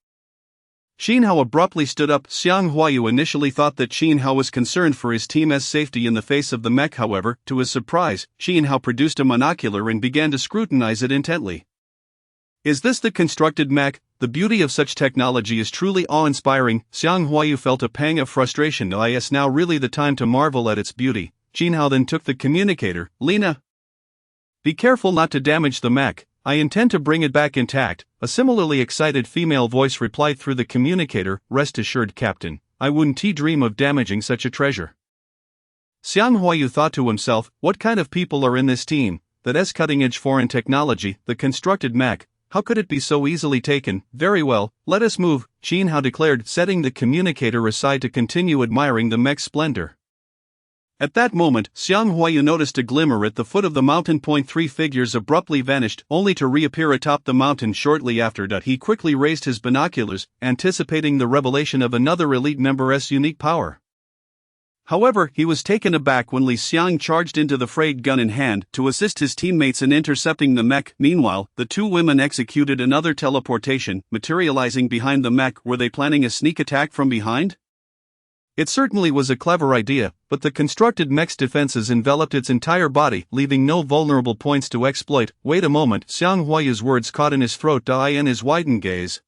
Xin Hao abruptly stood up. Xiang Huayu initially thought that Xin Hao was concerned for his team's safety in the face of the mech. However, to his surprise, Xin Hao produced a monocular and began to scrutinize it intently. Is this the constructed mech? The beauty of such technology is truly awe-inspiring. Xiang Huayu felt a pang of frustration. Is now really the time to marvel at its beauty? Xin Hao then took the communicator. Lina, be careful not to damage the mech. I intend to bring it back intact. A similarly excited female voice replied through the communicator. Rest assured, Captain, I wouldn't dream of damaging such a treasure. Xiang Huayu thought to himself, what kind of people are in this team? That's cutting-edge foreign technology, the constructed mech. How could it be so easily taken? Very well, let us move, Xin Hao declared, setting the communicator aside to continue admiring the mech's splendor. At that moment, Xiang Huayu noticed a glimmer at the foot of the mountain. 3 figures abruptly vanished, only to reappear atop the mountain shortly after. He quickly raised his binoculars, anticipating the revelation of another elite member's unique power. However, he was taken aback when Li Xiang charged into the freight gun in hand to assist his teammates in intercepting the mech. Meanwhile, the two women executed another teleportation, materializing behind the mech. Were they planning a sneak attack from behind? It certainly was a clever idea, but the constructed mech's defenses enveloped its entire body, leaving no vulnerable points to exploit. Wait a moment, Xiang Huayu's words caught in his throat. In his widened gaze,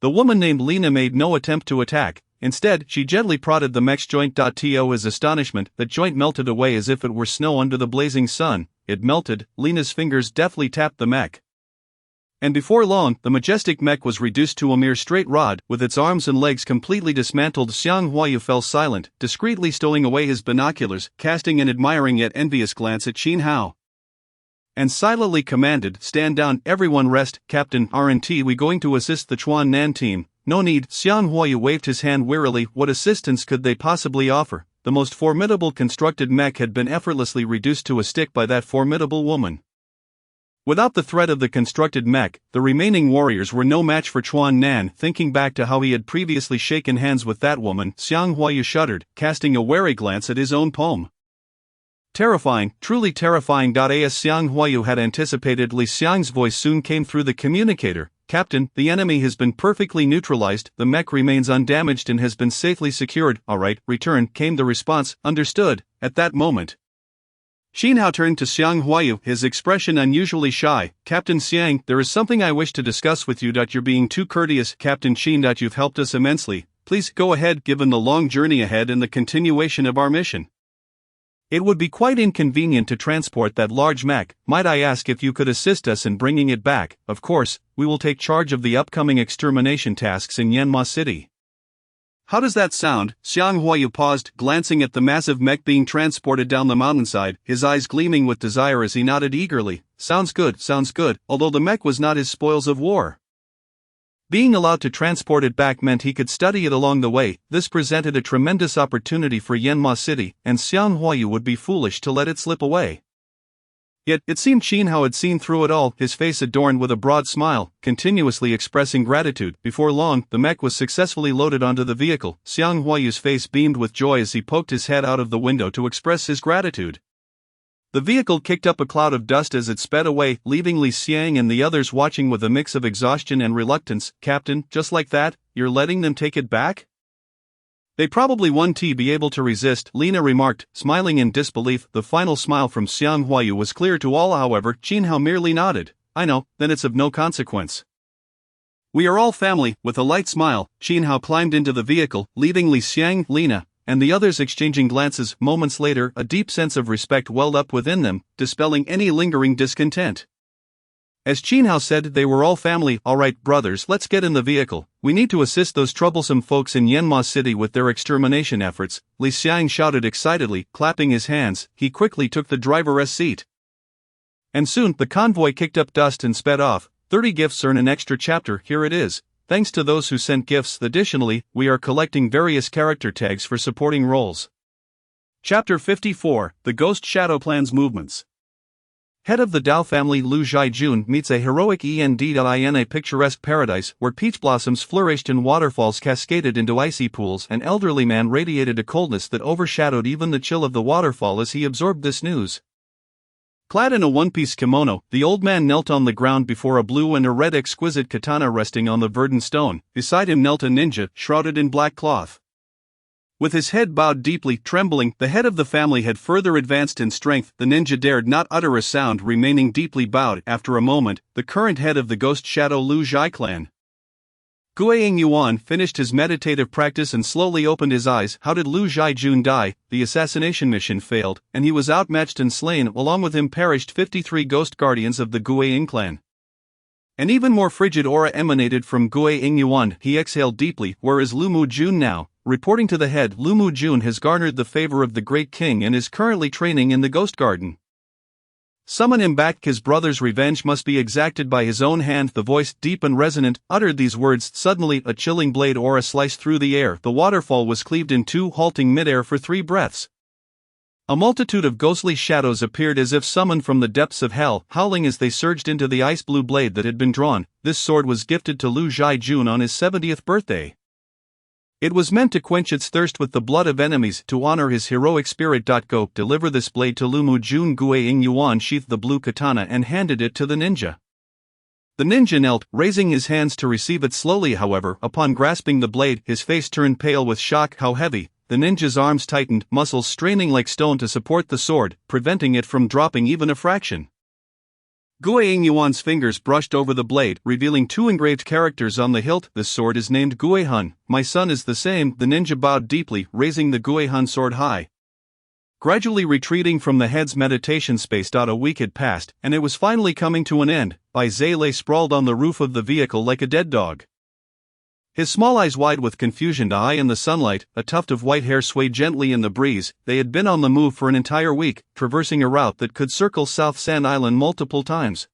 the woman named Lina made no attempt to attack. Instead, she gently prodded the mech's joint. To his astonishment, that joint melted away as if it were snow under the blazing sun. It melted. Lina's fingers deftly tapped the mech, and before long, the majestic mech was reduced to a mere straight rod, with its arms and legs completely dismantled. Xiang Huayu fell silent, discreetly stowing away his binoculars, casting an admiring yet envious glance at Xin Hao, and silently commanded, stand down, everyone rest. Captain, aren't we going to assist the Chuan Nan team? No need. Xiang Huayu waved his hand wearily. What assistance could they possibly offer? The most formidable constructed mech had been effortlessly reduced to a stick by that formidable woman. Without the threat of the constructed mech, the remaining warriors were no match for Chuan Nan. Thinking back to how he had previously shaken hands with that woman, Xiang Huayu shuddered, casting a wary glance at his own palm. Terrifying, truly terrifying. As Xiang Huayu had anticipated, Li Xiang's voice soon came through the communicator. Captain, the enemy has been perfectly neutralized, the mech remains undamaged and has been safely secured. Alright, return, came the response. Understood. At that moment, Xin Hao turned to Xiang Huayu, his expression unusually shy. Captain Xiang, there is something I wish to discuss with you. You're being too courteous, Captain Xin. You've helped us immensely. Please go ahead, given the long journey ahead and the continuation of our mission. It would be quite inconvenient to transport that large mech. Might I ask if you could assist us in bringing it back? Of course, we will take charge of the upcoming extermination tasks in Yanma City. How does that sound? Xiang Huayu paused, glancing at the massive mech being transported down the mountainside, his eyes gleaming with desire as he nodded eagerly. Sounds good, although the mech was not his spoils of war. Being allowed to transport it back meant he could study it along the way. This presented a tremendous opportunity for Yanma City, and Xiang Huayu would be foolish to let it slip away. Yet, it seemed Xin Hao had seen through it all, his face adorned with a broad smile, continuously expressing gratitude. Before long, the mech was successfully loaded onto the vehicle. Xiang Huayu's face beamed with joy as he poked his head out of the window to express his gratitude. The vehicle kicked up a cloud of dust as it sped away, leaving Li Xiang and the others watching with a mix of exhaustion and reluctance. Captain, just like that, you're letting them take it back? They probably won't be able to resist, Lina remarked, smiling in disbelief. The final smile from Xiang Huayu was clear to all. However, Xin Hao merely nodded. I know, then it's of no consequence. We are all family. With a light smile, Xin Hao climbed into the vehicle, leaving Li Xiang, Lina, and the others exchanging glances. Moments later, a deep sense of respect welled up within them, dispelling any lingering discontent. As Xin Hao said, they were all family. Alright, brothers, let's get in the vehicle. We need to assist those troublesome folks in Yanma City with their extermination efforts, Li Xiang shouted excitedly, clapping his hands. He quickly took the driver's seat. And soon, the convoy kicked up dust and sped off. 30 gifts earn an extra chapter. Here it is. Thanks to those who sent gifts. Additionally, we are collecting various character tags for supporting roles. Chapter 54, The Ghost Shadow Plan's Movements. Head of the Dao family Lu Zhaijun meets a heroic end in a picturesque paradise where peach blossoms flourished and waterfalls cascaded into icy pools. An elderly man radiated a coldness that overshadowed even the chill of the waterfall as he absorbed this news. Clad in a one-piece kimono, the old man knelt on the ground before a blue and a red exquisite katana resting on the verdant stone. Beside him knelt a ninja, shrouded in black cloth. With his head bowed deeply, trembling, the head of the family had further advanced in strength. The ninja dared not utter a sound, remaining deeply bowed. After a moment, the current head of the Ghost Shadow Lu Zhai clan, Guiying Yuan, finished his meditative practice and slowly opened his eyes. How did Lu Zhaijun die? The assassination mission failed, and he was outmatched and slain. Along with him perished 53 ghost guardians of the Guiying clan. An even more frigid aura emanated from Guiying Yuan. He exhaled deeply. Where is Lu Mujun now? Reporting to the head, Lu Mujun has garnered the favor of the Great King and is currently training in the Ghost Garden. Summon him back. His brother's revenge must be exacted by his own hand. The voice, deep and resonant, uttered these words. Suddenly, a chilling blade aura sliced through the air. The waterfall was cleaved in two, halting midair for 3 breaths. A multitude of ghostly shadows appeared as if summoned from the depths of hell, howling as they surged into the ice-blue blade that had been drawn. This sword was gifted to Lu Zhaijun on his 70th birthday. It was meant to quench its thirst with the blood of enemies. To honor his heroic spirit. Go, deliver this blade to Lu Mujun. Guiying Yuan sheathed the blue katana and handed it to the ninja. The ninja knelt, raising his hands to receive it slowly. However, upon grasping the blade, his face turned pale with shock. How heavy! The ninja's arms tightened, muscles straining like stone to support the sword, preventing it from dropping even a fraction. Guiying Yuan's fingers brushed over the blade, revealing 2 engraved characters on the hilt. This sword is named Guihun. My son is the same. The ninja bowed deeply, raising the Guihun sword high. Gradually retreating from the head's meditation space. A week had passed, and it was finally coming to an end. Bai Zhe lay sprawled on the roof of the vehicle like a dead dog. His small eyes wide with confusion. Eye in the sunlight, a tuft of white hair swayed gently in the breeze. They had been on the move for an entire week, traversing a route that could circle South Sand Island multiple times.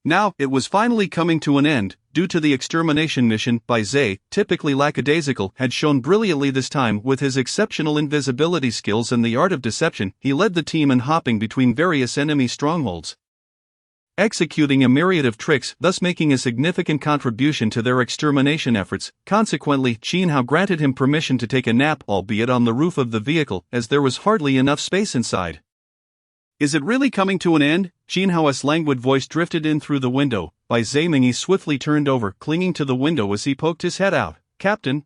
Now, it was finally coming to an end, due to the extermination mission. Bai Zhe, typically lackadaisical, had shown brilliantly this time. With his exceptional invisibility skills and the art of deception, he led the team in hopping between various enemy strongholds, executing a myriad of tricks, thus making a significant contribution to their extermination efforts. Consequently, Qin Hao granted him permission to take a nap, albeit on the roof of the vehicle, as there was hardly enough space inside. Is it really coming to an end? Qin Hao's languid voice drifted in through the window. Bai Zhe swiftly turned over, clinging to the window as he poked his head out. Captain,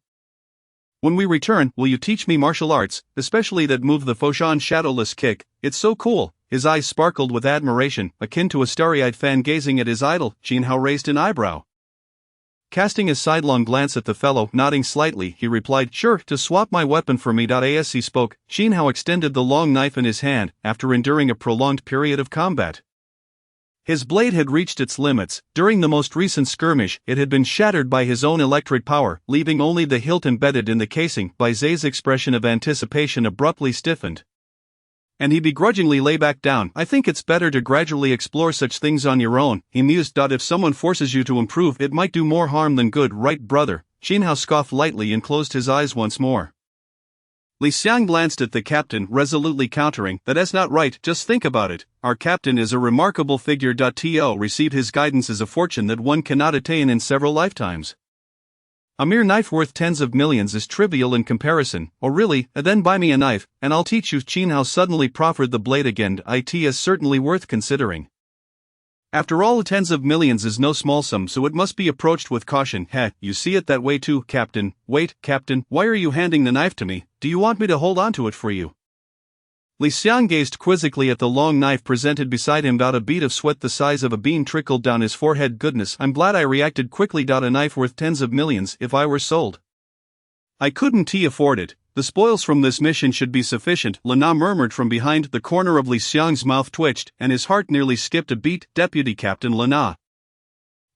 when we return, will you teach me martial arts, especially that move, the Foshan Shadowless Kick? It's so cool. His eyes sparkled with admiration, akin to a starry-eyed fan gazing at his idol. Qin Hao raised an eyebrow. Casting a sidelong glance at the fellow, nodding slightly, he replied, "Sure, to swap my weapon for me." As he spoke, Qin Hao extended the long knife in his hand, after enduring a prolonged period of combat. His blade had reached its limits. During the most recent skirmish, it had been shattered by his own electric power, leaving only the hilt embedded in the casing. Bai Zhe's expression of anticipation abruptly stiffened, and he begrudgingly lay back down. I think it's better to gradually explore such things on your own, he mused. If someone forces you to improve, it might do more harm than good, right, brother? Qin Hao scoffed lightly and closed his eyes once more. Li Xiang glanced at the captain, resolutely countering, "That's not right, just think about it. Our captain is a remarkable figure. To receive his guidance is a fortune that one cannot attain in several lifetimes. A mere knife worth tens of millions is trivial in comparison. Oh really? Then buy me a knife, and I'll teach you." Qin Hao suddenly proffered the blade again. It is certainly worth considering. After all, tens of millions is no small sum, so it must be approached with caution. Heh, you see it that way too, Captain. Wait, Captain, why are you handing the knife to me? Do you want me to hold on to it for you? Li Xiang gazed quizzically at the long knife presented beside him. A bead of sweat the size of a bean trickled down his forehead. Goodness, I'm glad I reacted quickly. A knife worth tens of millions. If I were sold, I couldn't afford it. The spoils from this mission should be sufficient, Lena murmured from behind. The corner of Li Xiang's mouth twitched, and his heart nearly skipped a beat. Deputy Captain Lena,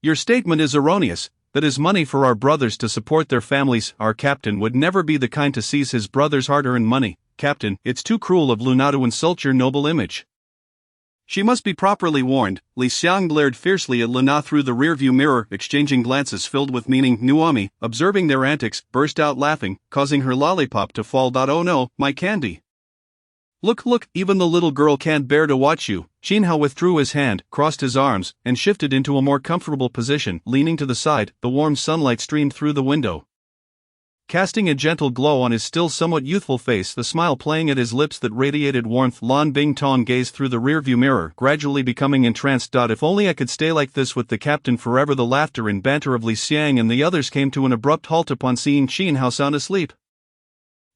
your statement is erroneous. That is money for our brothers to support their families. Our captain would never be the kind to seize his brother's hard-earned money. Captain, it's too cruel of Luna to insult your noble image. She must be properly warned. Li Xiang glared fiercely at Lena through the rearview mirror, exchanging glances filled with meaning. Nuomi, observing their antics, burst out laughing, causing her lollipop to fall. Oh no, my candy. Look, look, even the little girl can't bear to watch you. Qin Hao withdrew his hand, crossed his arms, and shifted into a more comfortable position, leaning to the side. The warm sunlight streamed through the window, casting a gentle glow on his still somewhat youthful face, the smile playing at his lips that radiated warmth. Lan Bingtong gazed through the rearview mirror, gradually becoming entranced. If only I could stay like this with the captain forever. The laughter and banter of Li Xiang and the others came to an abrupt halt upon seeing Qin Hao sound asleep.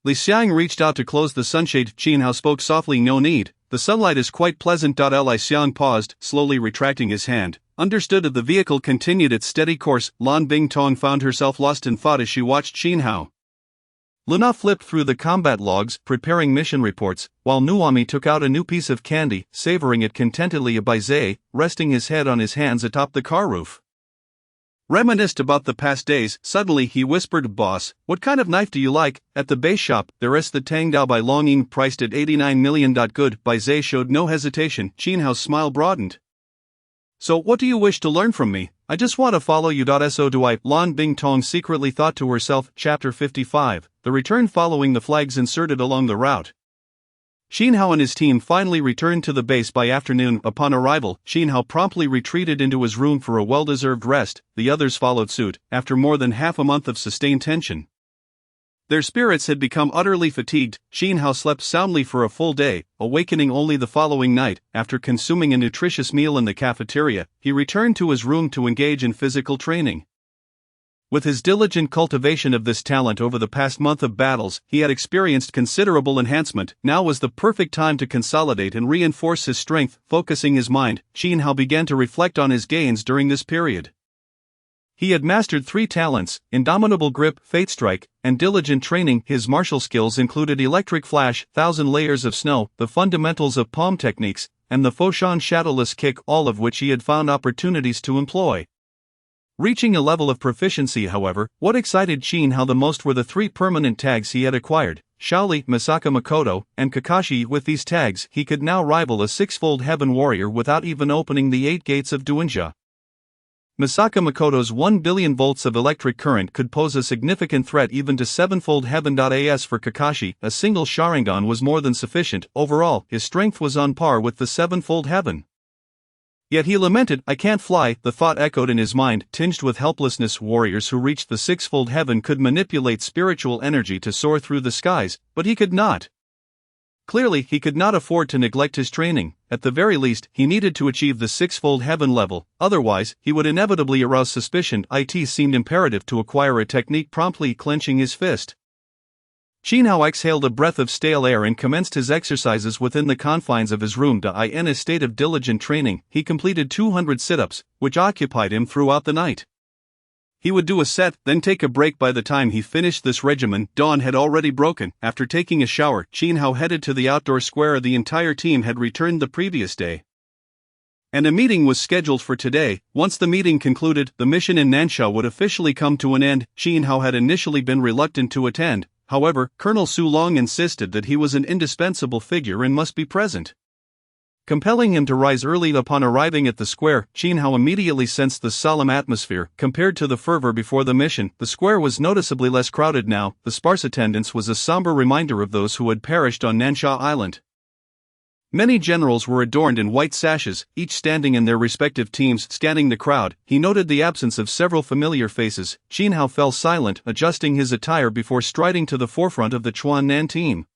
Li Xiang reached out to close the sunshade. Qin Hao spoke softly, "No need, the sunlight is quite pleasant." Li Xiang paused, slowly retracting his hand. Understood. The vehicle continued its steady course. Lan Bingtong found herself lost in thought as she watched Qin Hao. Luna flipped through the combat logs, preparing mission reports, while Nuomi took out a new piece of candy, savoring it contentedly. Baize, resting his head on his hands atop the car roof, reminisced about the past days. Suddenly he whispered, "Boss, what kind of knife do you like?" At the base shop, there is the Tang Dao by Longing, priced at 89 million. Good. Baize showed no hesitation. Qin Hao's smile broadened. "So what do you wish to learn from me?" "I just want to follow you. So do I," Lan Bingtong secretly thought to herself. Chapter 55, The Return. Following the flags inserted along the route, Qin Hao and his team finally returned to the base by afternoon. Upon arrival, Qin Hao promptly retreated into his room for a well-deserved rest. The others followed suit, after more than half a month of sustained tension. Their spirits had become utterly fatigued. Qin Hao slept soundly for a full day, awakening only the following night. After consuming a nutritious meal in the cafeteria, he returned to his room to engage in physical training. With his diligent cultivation of this talent over the past month of battles, he had experienced considerable enhancement. Now was the perfect time to consolidate and reinforce his strength. Focusing his mind, Qin Hao began to reflect on his gains during this period. He had mastered 3 talents: indomitable grip, fate strike, and diligent training. His martial skills included electric flash, 1,000 layers of snow, the fundamentals of palm techniques, and the Foshan shadowless kick, all of which he had found opportunities to employ. Reaching a level of proficiency, however, what excited Qin Hao the most were the 3 permanent tags he had acquired: Shaoli, Misaka Makoto, and Kakashi. With these tags, he could now rival a 6-fold heaven warrior without even opening the 8 gates of Duanjia. Misaka Makoto's 1 billion volts of electric current could pose a significant threat even to 7-fold heaven. As for Kakashi, a single Sharingan was more than sufficient. Overall, his strength was on par with the 7-fold heaven. Yet he lamented, "I can't fly." The thought echoed in his mind, tinged with helplessness. Warriors who reached the 6-fold heaven could manipulate spiritual energy to soar through the skies, but he could not. Clearly, he could not afford to neglect his training. At the very least, he needed to achieve the 6-fold heaven level, otherwise, he would inevitably arouse suspicion. It seemed imperative to acquire a technique. Promptly clenching his fist, Qin Hao exhaled a breath of stale air and commenced his exercises within the confines of his room. In a state of diligent training, he completed 200 sit-ups, which occupied him throughout the night. He would do a set, then take a break. By the time he finished this regimen, dawn had already broken. After taking a shower, Qin Hao headed to the outdoor square. The entire team had returned the previous day, and a meeting was scheduled for today. Once the meeting concluded, the mission in Nansha would officially come to an end. Qin Hao had initially been reluctant to attend. However, Colonel Su Long insisted that he was an indispensable figure and must be present, compelling him to rise early. Upon arriving at the square, Qin Hao immediately sensed the solemn atmosphere. Compared to the fervor before the mission, the square was noticeably less crowded now. The sparse attendance was a somber reminder of those who had perished on Nansha Island. Many generals were adorned in white sashes, each standing in their respective teams. Scanning the crowd, he noted the absence of several familiar faces. Qin Hao fell silent, adjusting his attire before striding to the forefront of the Chuan Nan team.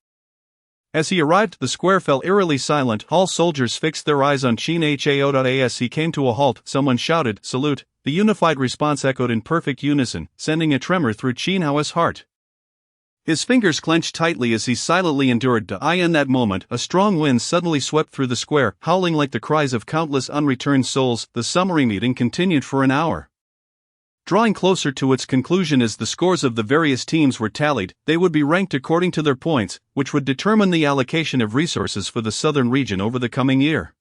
As he arrived, the square fell eerily silent. All soldiers fixed their eyes on Qin Hao. As he came to a halt, someone shouted, "Salute!" The unified response echoed in perfect unison, sending a tremor through Qin Hao's heart. His fingers clenched tightly as he silently endured. In that moment, a strong wind suddenly swept through the square, howling like the cries of countless unreturned souls. The summary meeting continued for an hour, drawing closer to its conclusion. As the scores of the various teams were tallied, they would be ranked according to their points, which would determine the allocation of resources for the southern region over the coming year.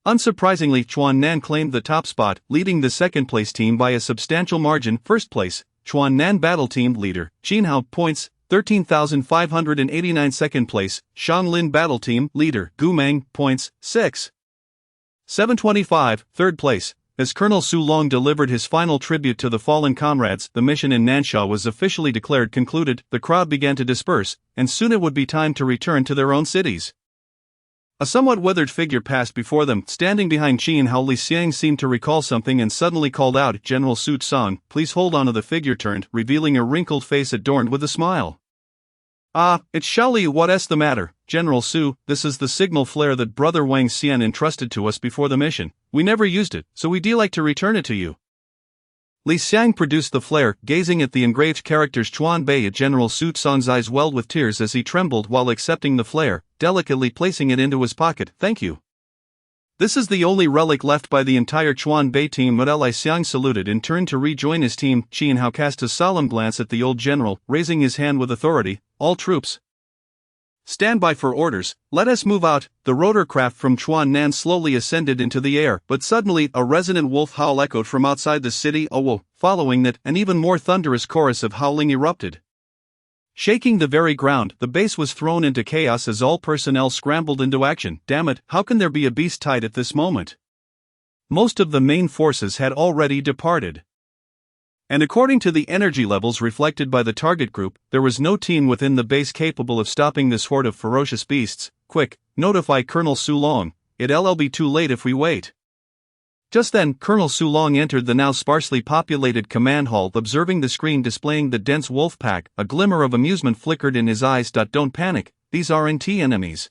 Unsurprisingly, Chuan Nan claimed the top spot, leading the second-place team by a substantial margin. First place, Chuan Nan Battle Team leader, Qin Hao, points, 13,589. Second place, Shanglin Battle Team leader, Gu Meng, points, 6,725. Third place, As Colonel Su Long delivered his final tribute to the fallen comrades, the mission in Nansha was officially declared concluded. The crowd began to disperse, and soon it would be time to return to their own cities. A somewhat withered figure passed before them. Standing behind Qin Hao, Li Xiang seemed to recall something and suddenly called out, "General Su Tsang, please hold on." The figure turned, revealing a wrinkled face adorned with a smile. "Ah, it's Xiao Li. What's the matter, General Su? This is the signal flare that Brother Wang Xian entrusted to us before the mission. We never used it, so we'd like to return it to you." Li Xiang produced the flare, gazing at the engraved characters Chuan Bei. General Su Tsang's eyes welled with tears as he trembled while accepting the flare, delicately placing it into his pocket. "Thank you. This is the only relic left by the entire Chuan Bei team." Li Xiang saluted and turned to rejoin his team. Qin Hao cast a solemn glance at the old general, raising his hand with authority. "All troops, stand by for orders. Let us move out." The rotorcraft from Chuan Nan slowly ascended into the air, but suddenly a resonant wolf howl echoed from outside the city. "Oh!" Following that, an even more thunderous chorus of howling erupted. Shaking the very ground, the base was thrown into chaos as all personnel scrambled into action. Damn it, how can there be a beast tied at this moment? Most of the main forces had already departed. And according to the energy levels reflected by the target group, there was no team within the base capable of stopping this horde of ferocious beasts. "Quick, notify Colonel Su Long. It'll be too late if we wait." Just then, Colonel Su Long entered the now sparsely populated command hall. Observing the screen displaying the dense wolf pack, a glimmer of amusement flickered in his eyes. "Don't panic, these aren't enemies."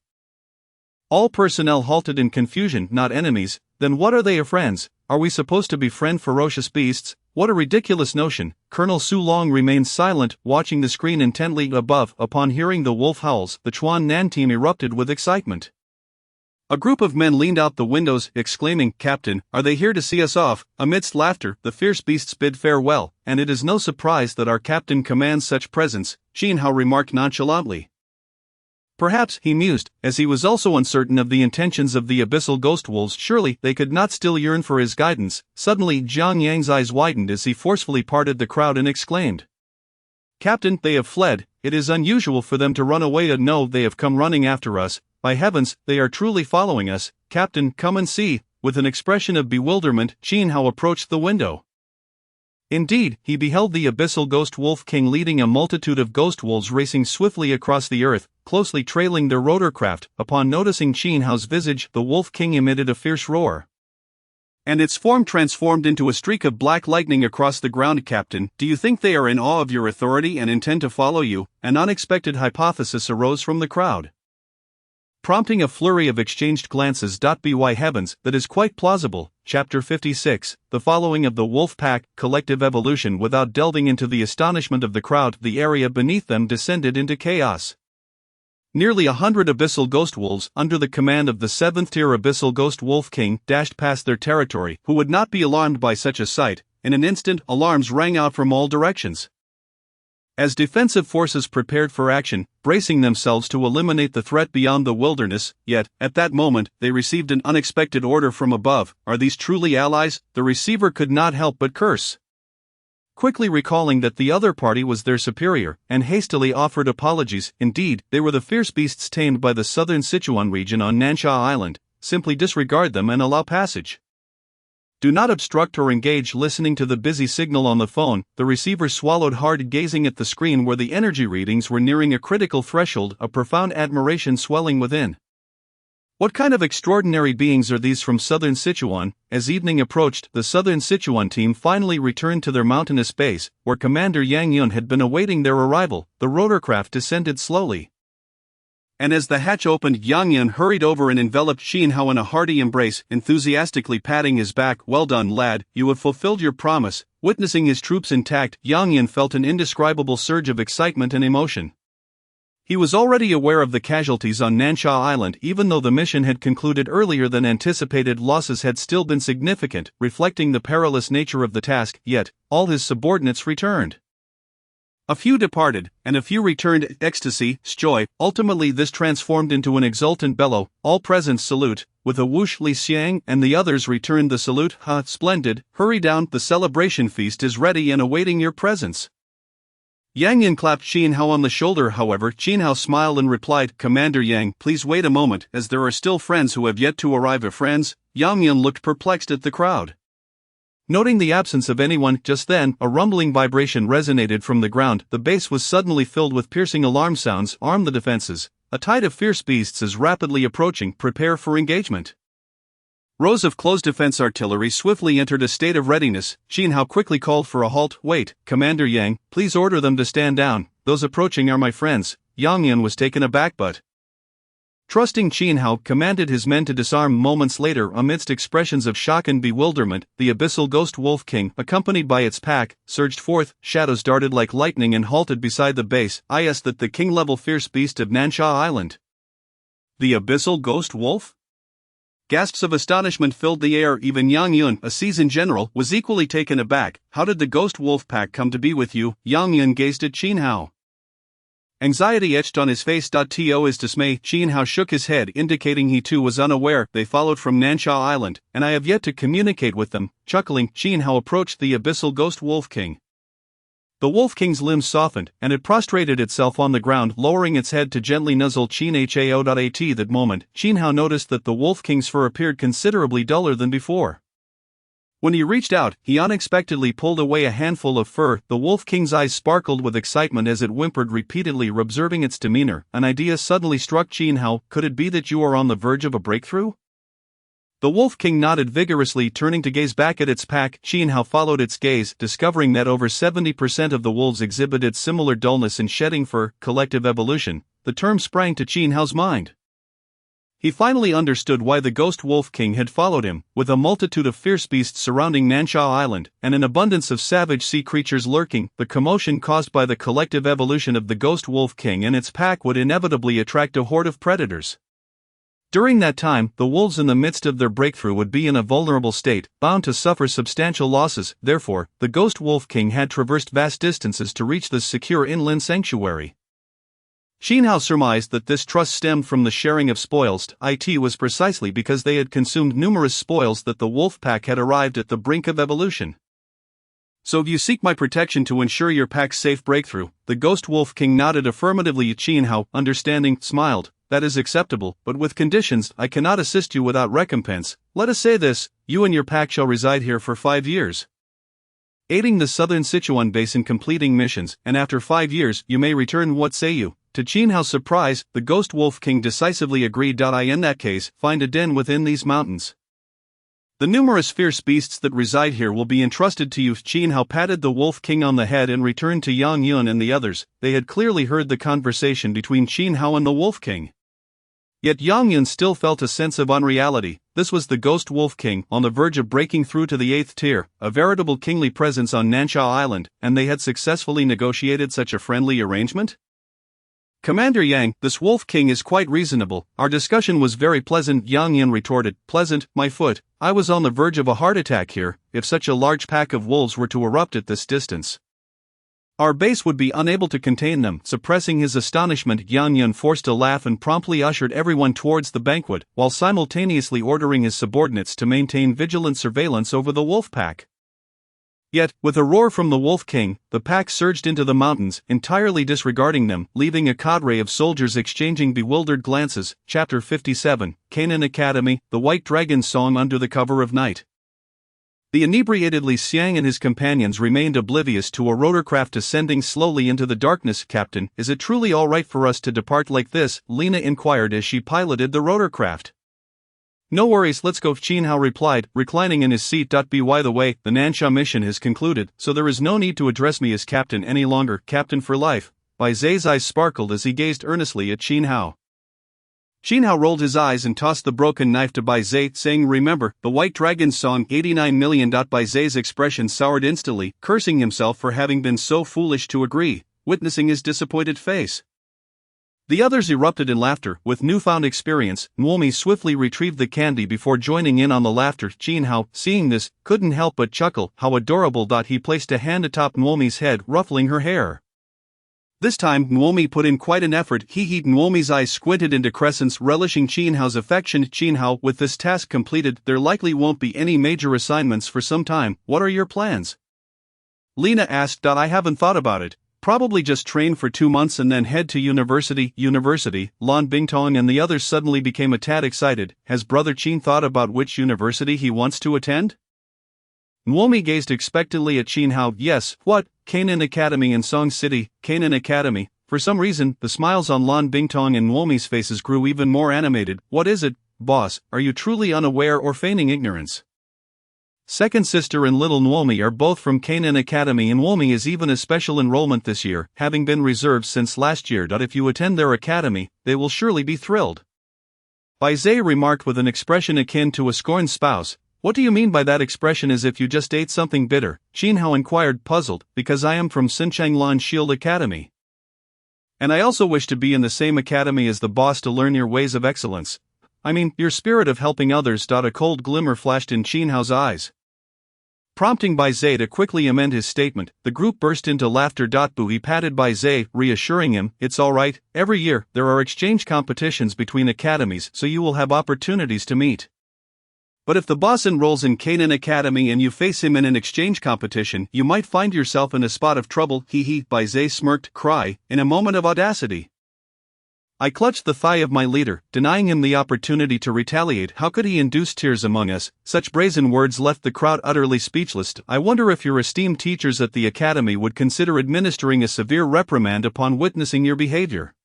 All personnel halted in confusion. "Not enemies? Then what are they, friends? Are we supposed to befriend ferocious beasts? What a ridiculous notion." Colonel Su Long remained silent, watching the screen intently. Above, upon hearing the wolf howls, the Chuan Nan team erupted with excitement. A group of men leaned out the windows, exclaiming, "Captain, are they here to see us off?" Amidst laughter, the fierce beasts bid farewell, and it is no surprise that our captain commands such presence, Qin Hao remarked nonchalantly. Perhaps, he mused, as he was also uncertain of the intentions of the abyssal ghost wolves. Surely, they could not still yearn for his guidance. Suddenly, Jiang Yang's eyes widened as he forcefully parted the crowd and exclaimed, "Captain, they have fled. It is unusual for them to run away. No, they have come running after us. By heavens, they are truly following us. Captain, come and see." With an expression of bewilderment, Qin Hao approached the window. Indeed, he beheld the abyssal ghost wolf king leading a multitude of ghost wolves racing swiftly across the earth, closely trailing their rotorcraft. Upon noticing Qin Hao's visage, the wolf king emitted a fierce roar, and its form transformed into a streak of black lightning across the ground. "Captain, do you think they are in awe of your authority and intend to follow you?" An unexpected hypothesis arose from the crowd, prompting a flurry of exchanged glances. By heavens, that is quite plausible. Chapter 56, The Following of the Wolf Pack, Collective Evolution. Without delving into the astonishment of the crowd, the area beneath them descended into chaos. Nearly 100 abyssal ghost wolves, under the command of the 7th-tier abyssal ghost wolf king, dashed past their territory. Who would not be alarmed by such a sight? In an instant, alarms rang out from all directions, as defensive forces prepared for action, bracing themselves to eliminate the threat beyond the wilderness. Yet, at that moment, they received an unexpected order from above. Are these truly allies? The receiver could not help but curse, quickly recalling that the other party was their superior, and hastily offered apologies. Indeed, they were the fierce beasts tamed by the southern Sichuan region on Nansha Island. Simply disregard them and allow passage. Do not obstruct or engage. Listening to the busy signal on the phone, the receiver swallowed hard, gazing at the screen where the energy readings were nearing a critical threshold, a profound admiration swelling within. What kind of extraordinary beings are these from southern Sichuan? As evening approached, the southern Sichuan team finally returned to their mountainous base, where Commander Yang Yun had been awaiting their arrival. The rotorcraft descended slowly, and as the hatch opened, Yang Yun hurried over and enveloped Qin Hao in a hearty embrace, enthusiastically patting his back. "Well done, lad, you have fulfilled your promise." Witnessing his troops intact, Yang Yun felt an indescribable surge of excitement and emotion. He was already aware of the casualties on Nansha Island. Even though the mission had concluded earlier than anticipated, losses had still been significant, reflecting the perilous nature of the task. Yet, all his subordinates returned. A few departed, and a few returned. Ecstasy, joy. Ultimately, this transformed into an exultant bellow. "All present salute." With a whoosh, Li Xiang and the others returned the salute. "Ha, splendid. Hurry down, the celebration feast is ready and awaiting your presence." Yang Yun clapped Qin Hao on the shoulder. However, Qin Hao smiled and replied, "Commander Yang, please wait a moment, as there are still friends who have yet to arrive." Friends? Yang Yun looked perplexed at the crowd. Noting the absence of anyone just then, a rumbling vibration resonated from the ground. The base was suddenly filled with piercing alarm sounds. Arm the defenses. A tide of fierce beasts is rapidly approaching. Prepare for engagement. Rows of close defense artillery swiftly entered a state of readiness. Qin Hao quickly called for a halt. Wait, Commander Yang, please order them to stand down. Those approaching are my friends. Yang Yun was taken aback but trusting Qin Hao commanded his men to disarm. Moments later, amidst expressions of shock and bewilderment, the abyssal ghost Wolf King, accompanied by its pack, surged forth. Shadows darted like lightning and halted beside the base. Is that the king-level fierce beast of Nansha Island? The abyssal ghost wolf? Gasps of astonishment filled the air. Even Yang Yun, a seasoned general, was equally taken aback. How did the ghost wolf pack come to be with you? Yang Yun gazed at Qin Hao. Anxiety etched on his face. To his dismay, Qin Hao shook his head, indicating he too was unaware. They followed from Nansha Island, and I have yet to communicate with them. Chuckling, Qin Hao approached the abyssal ghost Wolf King. The Wolf King's limbs softened, and it prostrated itself on the ground, lowering its head to gently nuzzle Qin Hao. At that moment, Qin Hao noticed that the Wolf King's fur appeared considerably duller than before. When he reached out, he unexpectedly pulled away a handful of fur. The Wolf King's eyes sparkled with excitement as it whimpered repeatedly. Observing its demeanor, an idea suddenly struck Qin Hao. Could it be that you are on the verge of a breakthrough? The Wolf King nodded vigorously, turning to gaze back at its pack. Qin Hao followed its gaze, discovering that over 70% of the wolves exhibited similar dullness in shedding fur. Collective evolution. The term sprang to Qin Hao's mind. He finally understood why the ghost Wolf King had followed him. With a multitude of fierce beasts surrounding Nansha Island, and an abundance of savage sea creatures lurking, the commotion caused by the collective evolution of the ghost Wolf King and its pack would inevitably attract a horde of predators. During that time, the wolves in the midst of their breakthrough would be in a vulnerable state, bound to suffer substantial losses. Therefore, the ghost Wolf King had traversed vast distances to reach this secure inland sanctuary. Qin Hao surmised that this trust stemmed from the sharing of spoils. It was precisely because they had consumed numerous spoils that the wolf pack had arrived at the brink of evolution. So you seek my protection to ensure your pack's safe breakthrough. The ghost Wolf King nodded affirmatively. Qin Hao, understanding, smiled. That is acceptable, but with conditions. I cannot assist you without recompense. Let us say this, you and your pack shall reside here for 5 years, aiding the southern Sichuan basin, completing missions, and after 5 years, you may return. What say you? To Qin Hao's surprise, the ghost Wolf King decisively agreed. In that case, find a den within these mountains. The numerous fierce beasts that reside here will be entrusted to you. Qin Hao patted the Wolf King on the head and returned to Yang Yun and the others. They had clearly heard the conversation between Qin Hao and the Wolf King. Yet Yang Yun still felt a sense of unreality. This was the ghost Wolf King, on the verge of breaking through to the 8th tier, a veritable kingly presence on Nansha Island, and they had successfully negotiated such a friendly arrangement? Commander Yang, this Wolf King is quite reasonable. Our discussion was very pleasant. Yang Yun retorted. Pleasant, my foot. I was on the verge of a heart attack here, if such a large pack of wolves were to erupt at this distance. Our base would be unable to contain them. Suppressing his astonishment, Yang Yun forced a laugh and promptly ushered everyone towards the banquet, while simultaneously ordering his subordinates to maintain vigilant surveillance over the wolf pack. Yet, with a roar from the Wolf King, the pack surged into the mountains, entirely disregarding them, leaving a cadre of soldiers exchanging bewildered glances. Chapter 57, Canaan Academy, The White Dragon's Song Under the Cover of Night. The inebriated Li Xiang and his companions remained oblivious to a rotorcraft descending slowly into the darkness. Captain, is it truly all right for us to depart like this? Lina inquired as she piloted the rotorcraft. No worries, let's go, Qin Hao replied, reclining in his seat. By the way, the Nansha mission has concluded, so there is no need to address me as captain any longer. Captain for life. Bai Zai's eyes sparkled as he gazed earnestly at Qin Hao. Qin Hao rolled his eyes and tossed the broken knife to Bai Zai, saying, remember, the White Dragon's Song 89 million. Bai Zai's expression soured instantly, cursing himself for having been so foolish to agree, witnessing his disappointed face. The others erupted in laughter. With newfound experience, Nuomi swiftly retrieved the candy before joining in on the laughter. Qin Hao, seeing this, couldn't help but chuckle. How adorable! He placed a hand atop Nuomi's head, ruffling her hair. This time, Nuomi put in quite an effort. Nuomi's eyes squinted into crescents, relishing Qin Hao's affection. Qin Hao, with this task completed, there likely won't be any major assignments for some time. What are your plans? Lina asked. I haven't thought about it. Probably just train for 2 months and then head to university. Lan Bingtong and the others suddenly became a tad excited. Has Brother Qin thought about which university he wants to attend? Nuomi gazed expectantly at Qin Hao. Yes, what? Canaan Academy in Song City, Canaan Academy. For some reason, the smiles on Lan Bingtong and Nuomi's faces grew even more animated. What is it, boss? Are you truly unaware or feigning ignorance? Second sister and little Nuomi are both from Canaan Academy, and Nuomi is even a special enrollment this year, having been reserved since last year. If you attend their academy, they will surely be thrilled. Bai Zhe remarked with an expression akin to a scorned spouse. What do you mean by that expression? As if you just ate something bitter, Qin Hao inquired, puzzled. Because I am from Xinchanglan Shield Academy. And I also wish to be in the same academy as the boss to learn your ways of excellence. I mean, your spirit of helping others. A cold glimmer flashed in Qin Hao's eyes, prompting Bai Zhe to quickly amend his statement. The group burst into laughter. He patted Bai Zhe, reassuring him, it's alright, every year there are exchange competitions between academies, so you will have opportunities to meet. But if the boss enrolls in Canaan Academy and you face him in an exchange competition, you might find yourself in a spot of trouble. Hee. Bai Zhe smirked, in a moment of audacity. I clutched the thigh of my leader, denying him the opportunity to retaliate. How could he induce tears among us? Such brazen words left the crowd utterly speechless. I wonder if your esteemed teachers at the academy would consider administering a severe reprimand upon witnessing your behavior.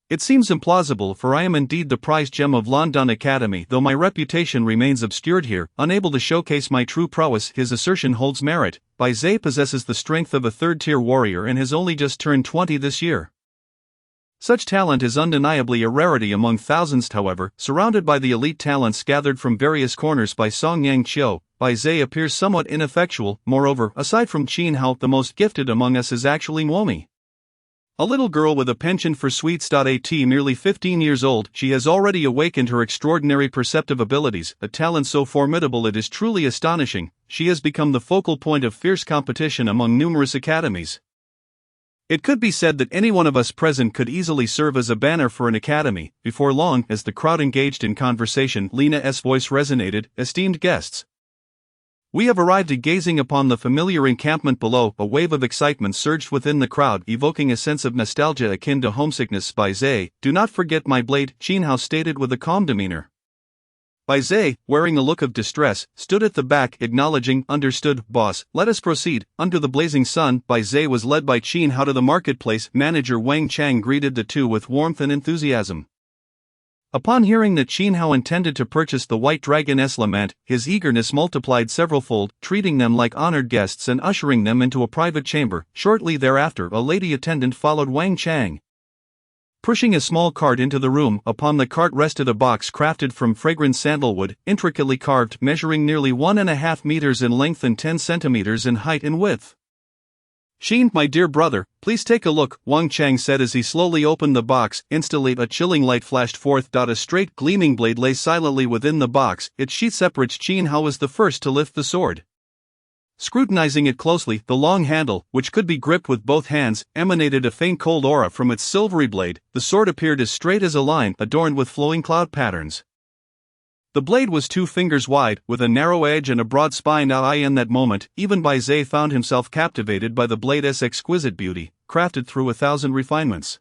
It seems implausible, for I am indeed the prized gem of London Academy, though my reputation remains obscured here, unable to showcase my true prowess. His assertion holds merit. Bai Zhe possesses the strength of a third-tier warrior and has only just turned 20 this year. Such talent is undeniably a rarity among thousands. However, surrounded by the elite talents gathered from various corners by Song Yang Qiu, Bai Zhe appears somewhat ineffectual. Moreover, aside from Qin Hao, the most gifted among us is actually Nuomi. A little girl with a penchant for sweets. At merely 15 years old, she has already awakened her extraordinary perceptive abilities, a talent so formidable it is truly astonishing. She has become the focal point of fierce competition among numerous academies. It could be said that any one of us present could easily serve as a banner for an academy. Before long, as the crowd engaged in conversation, Lena's voice resonated, esteemed guests. We have arrived. Gazing upon the familiar encampment below, a wave of excitement surged within the crowd, evoking a sense of nostalgia akin to homesickness. Bai Zhe, do not forget my blade, Qin Hao stated with a calm demeanor. Bai Zhe, wearing a look of distress, stood at the back, acknowledging, understood, boss, let us proceed. Under the blazing sun, Bai Zhe was led by Qin Hao to the marketplace. Manager Wang Chang greeted the two with warmth and enthusiasm. Upon hearing that Qin Hao intended to purchase the White Dragoness Lament, his eagerness multiplied severalfold, treating them like honored guests and ushering them into a private chamber. Shortly thereafter, a lady attendant followed Wang Chang, pushing a small cart into the room. Upon the cart rested a box crafted from fragrant sandalwood, intricately carved, measuring nearly 1.5 meters in length and 10 centimeters in height and width. Qin, my dear brother, please take a look, Wang Chang said as he slowly opened the box. Instantly a chilling light flashed forth. A straight gleaming blade lay silently within the box, its sheath separate. Qin Hao was the first to lift the sword. Scrutinizing it closely, the long handle, which could be gripped with both hands, emanated a faint cold aura from its silvery blade. The sword appeared as straight as a line, adorned with flowing cloud patterns. The blade was 2 fingers wide, with a narrow edge and a broad spine. In that moment, even Bai Zhe found himself captivated by the blade's exquisite beauty, crafted through 1,000 refinements.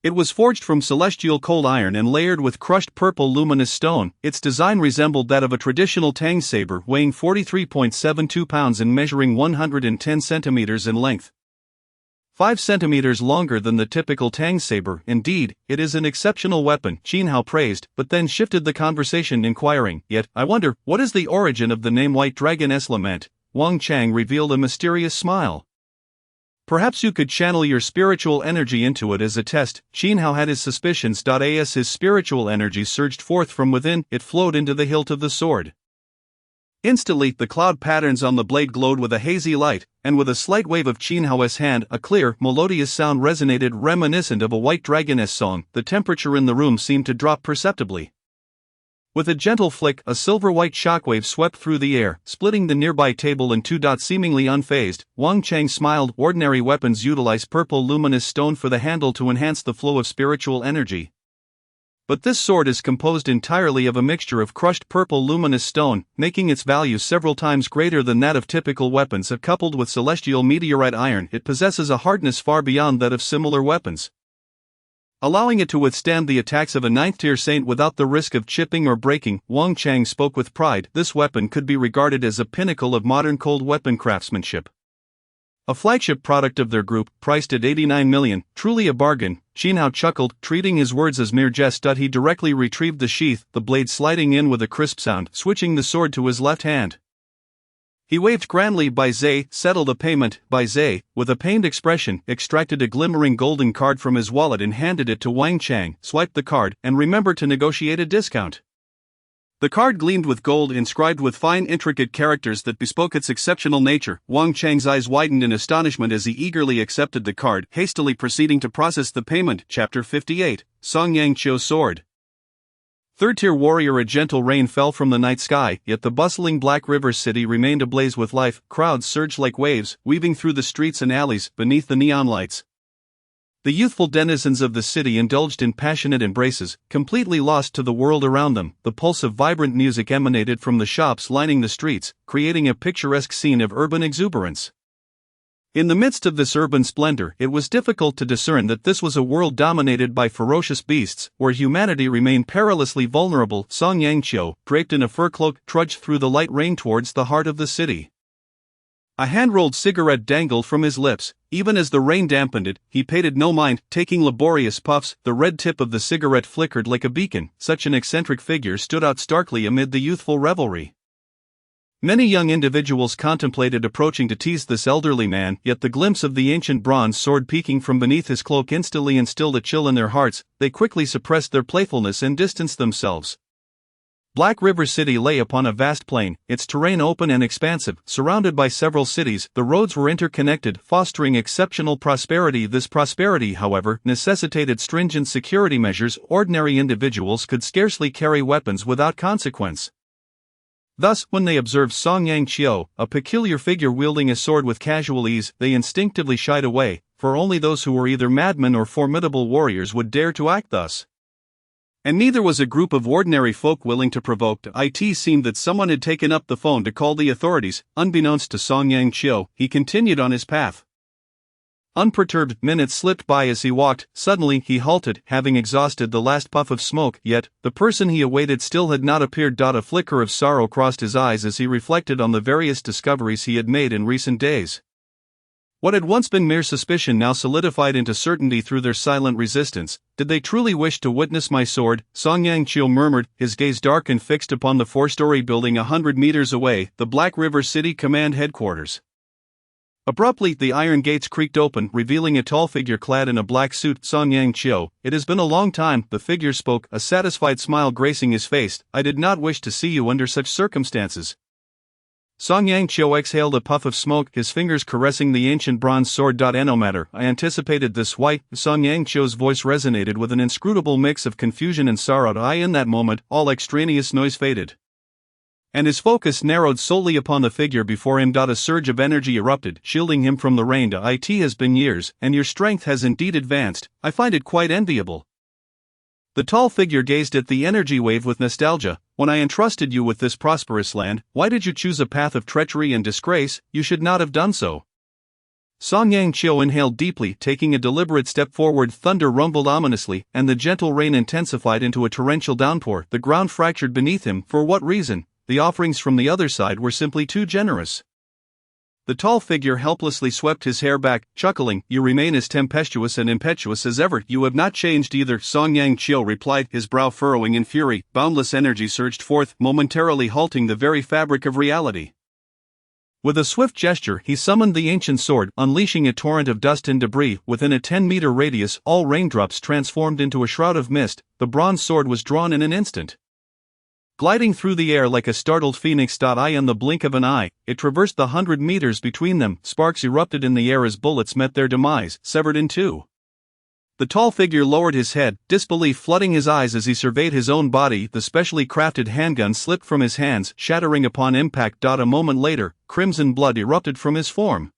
It was forged from celestial cold iron and layered with crushed purple luminous stone. Its design resembled that of a traditional tang saber, weighing 43.72 pounds and measuring 110 centimeters in length. 5 centimeters longer than the typical tang saber. Indeed, it is an exceptional weapon, Qin Hao praised, but then shifted the conversation, inquiring, yet, I wonder, what is the origin of the name White Dragoness Lament? Wang Chang revealed a mysterious smile. Perhaps you could channel your spiritual energy into it as a test. Qin Hao had his suspicions. As his spiritual energy surged forth from within, it flowed into the hilt of the sword. Instantly, the cloud patterns on the blade glowed with a hazy light, and with a slight wave of Qin Hao's hand, a clear, melodious sound resonated, reminiscent of a White Dragoness song. The temperature in the room seemed to drop perceptibly. With a gentle flick, a silver-white shockwave swept through the air, splitting the nearby table in two. Seemingly unfazed, Wang Chang smiled. Ordinary weapons utilize purple luminous stone for the handle to enhance the flow of spiritual energy. But this sword is composed entirely of a mixture of crushed purple luminous stone, making its value several times greater than that of typical weapons. Coupled with celestial meteorite iron, it possesses a hardness far beyond that of similar weapons. allowing it to withstand the attacks of a ninth-tier saint without the risk of chipping or breaking. Wang Chang spoke with pride. This weapon could be regarded as a pinnacle of modern cold weapon craftsmanship. A flagship product of their group, priced at 89 million, truly a bargain. Xin Hao chuckled, treating his words as mere jest. He directly retrieved the sheath, the blade sliding in with a crisp sound, switching the sword to his left hand. He waved grandly. Bai Zhe settled the payment. Bai Zhe, with a pained expression, extracted a glimmering golden card from his wallet and handed it to Wang Chang, swiped the card, and remembered to negotiate a discount. The card gleamed with gold inscribed with fine intricate characters that bespoke its exceptional nature. Wang Chang's eyes widened in astonishment as he eagerly accepted the card, hastily proceeding to process the payment. Chapter 58, Song Yang Qiu Sword. Third-tier warrior. A gentle rain fell from the night sky, yet the bustling Black River city remained ablaze with life. Crowds surged like waves, weaving through the streets and alleys, beneath the neon lights. The youthful denizens of the city indulged in passionate embraces, completely lost to the world around them. The pulse of vibrant music emanated from the shops lining the streets, creating a picturesque scene of urban exuberance. In the midst of this urban splendor, it was difficult to discern that this was a world dominated by ferocious beasts, where humanity remained perilously vulnerable. Song Yang Qiu, draped in a fur cloak, trudged through the light rain towards the heart of the city. A hand-rolled cigarette dangled from his lips. Even as the rain dampened it, he paid no mind, taking laborious puffs. The red tip of the cigarette flickered like a beacon. Such an eccentric figure stood out starkly amid the youthful revelry. Many young individuals contemplated approaching to tease this elderly man, yet the glimpse of the ancient bronze sword peeking from beneath his cloak instantly instilled a chill in their hearts. They quickly suppressed their playfulness and distanced themselves. Black River City lay upon a vast plain, its terrain open and expansive, surrounded by several cities. The roads were interconnected, fostering exceptional prosperity. This prosperity, however, necessitated stringent security measures. Ordinary individuals could scarcely carry weapons without consequence. Thus, when they observed Song Yang Qiu, a peculiar figure wielding a sword with casual ease, they instinctively shied away, for only those who were either madmen or formidable warriors would dare to act thus. And neither was a group of ordinary folk willing to provoke. It seemed that someone had taken up the phone to call the authorities. Unbeknownst to Song Yang Qiu, he continued on his path. Unperturbed, minutes slipped by as he walked. Suddenly he halted, having exhausted the last puff of smoke, yet the person he awaited still had not appeared. A flicker of sorrow crossed his eyes as he reflected on the various discoveries he had made in recent days. What had once been mere suspicion now solidified into certainty through their silent resistance. Did they truly wish to witness my sword? Song Yang Qiu murmured, his gaze dark and fixed upon the 4-story building 100 meters away, the Black River City Command Headquarters. Abruptly, the iron gates creaked open, revealing a tall figure clad in a black suit. Song Yang Qiu, it has been a long time, the figure spoke, a satisfied smile gracing his face. I did not wish to see you under such circumstances. Song Yang Qiu exhaled a puff of smoke, his fingers caressing the ancient bronze sword. No matter, I anticipated this. Why? Song Yang Qiu's voice resonated with an inscrutable mix of confusion and sorrow. In that moment, all extraneous noise faded, and his focus narrowed solely upon the figure before him. A surge of energy erupted, shielding him from the rain. It has been years, and your strength has indeed advanced. I find it quite enviable. The tall figure gazed at the energy wave with nostalgia. When I entrusted you with this prosperous land, why did you choose a path of treachery and disgrace? You should not have done so. Song Yang Qiu inhaled deeply, taking a deliberate step forward. Thunder rumbled ominously, and the gentle rain intensified into a torrential downpour. The ground fractured beneath him. For what reason? The offerings from the other side were simply too generous. The tall figure helplessly swept his hair back, chuckling, you remain as tempestuous and impetuous as ever. You have not changed either, Song Yang Qiu replied, his brow furrowing in fury. Boundless energy surged forth, momentarily halting the very fabric of reality. With a swift gesture, he summoned the ancient sword, unleashing a torrent of dust and debris. Within a 10-meter radius, all raindrops transformed into a shroud of mist. The bronze sword was drawn in an instant, gliding through the air like a startled phoenix. In the blink of an eye, it traversed the 100 meters between them. Sparks erupted in the air as bullets met their demise, severed in two. The tall figure lowered his head, disbelief flooding his eyes as he surveyed his own body. The specially crafted handgun slipped from his hands, shattering upon impact. A moment later, crimson blood erupted from his form,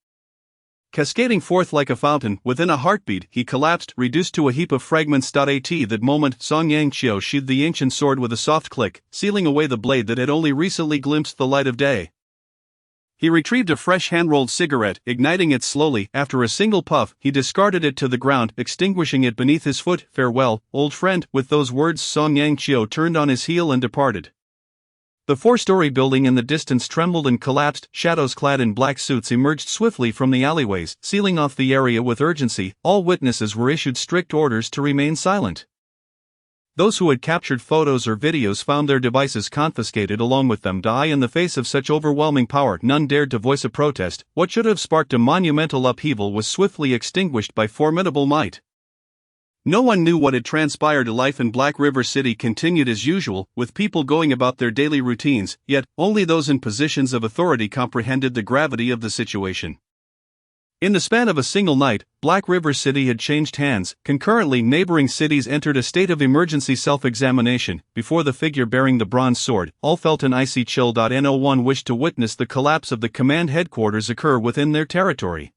cascading forth like a fountain. Within a heartbeat, he collapsed, reduced to a heap of fragments. At that moment, Song Yang Qiu sheathed the ancient sword with a soft click, sealing away the blade that had only recently glimpsed the light of day. He retrieved a fresh hand-rolled cigarette, igniting it slowly. After a single puff, he discarded it to the ground, extinguishing it beneath his foot. "Farewell, old friend." With those words, Song Yangqiu turned on his heel and departed. The four-story building in the distance trembled and collapsed. Shadows clad in black suits emerged swiftly from the alleyways, sealing off the area with urgency. All witnesses were issued strict orders to remain silent. Those who had captured photos or videos found their devices confiscated along with them. In the face of such overwhelming power, none dared to voice a protest. What should have sparked a monumental upheaval was swiftly extinguished by formidable might. No one knew what had transpired. Life in Black River City continued as usual, with people going about their daily routines, yet only those in positions of authority comprehended the gravity of the situation. In the span of a single night, Black River City had changed hands. Concurrently, neighboring cities entered a state of emergency self-examination. Before the figure bearing the bronze sword, all felt an icy chill. No one wished to witness the collapse of the command headquarters occur within their territory.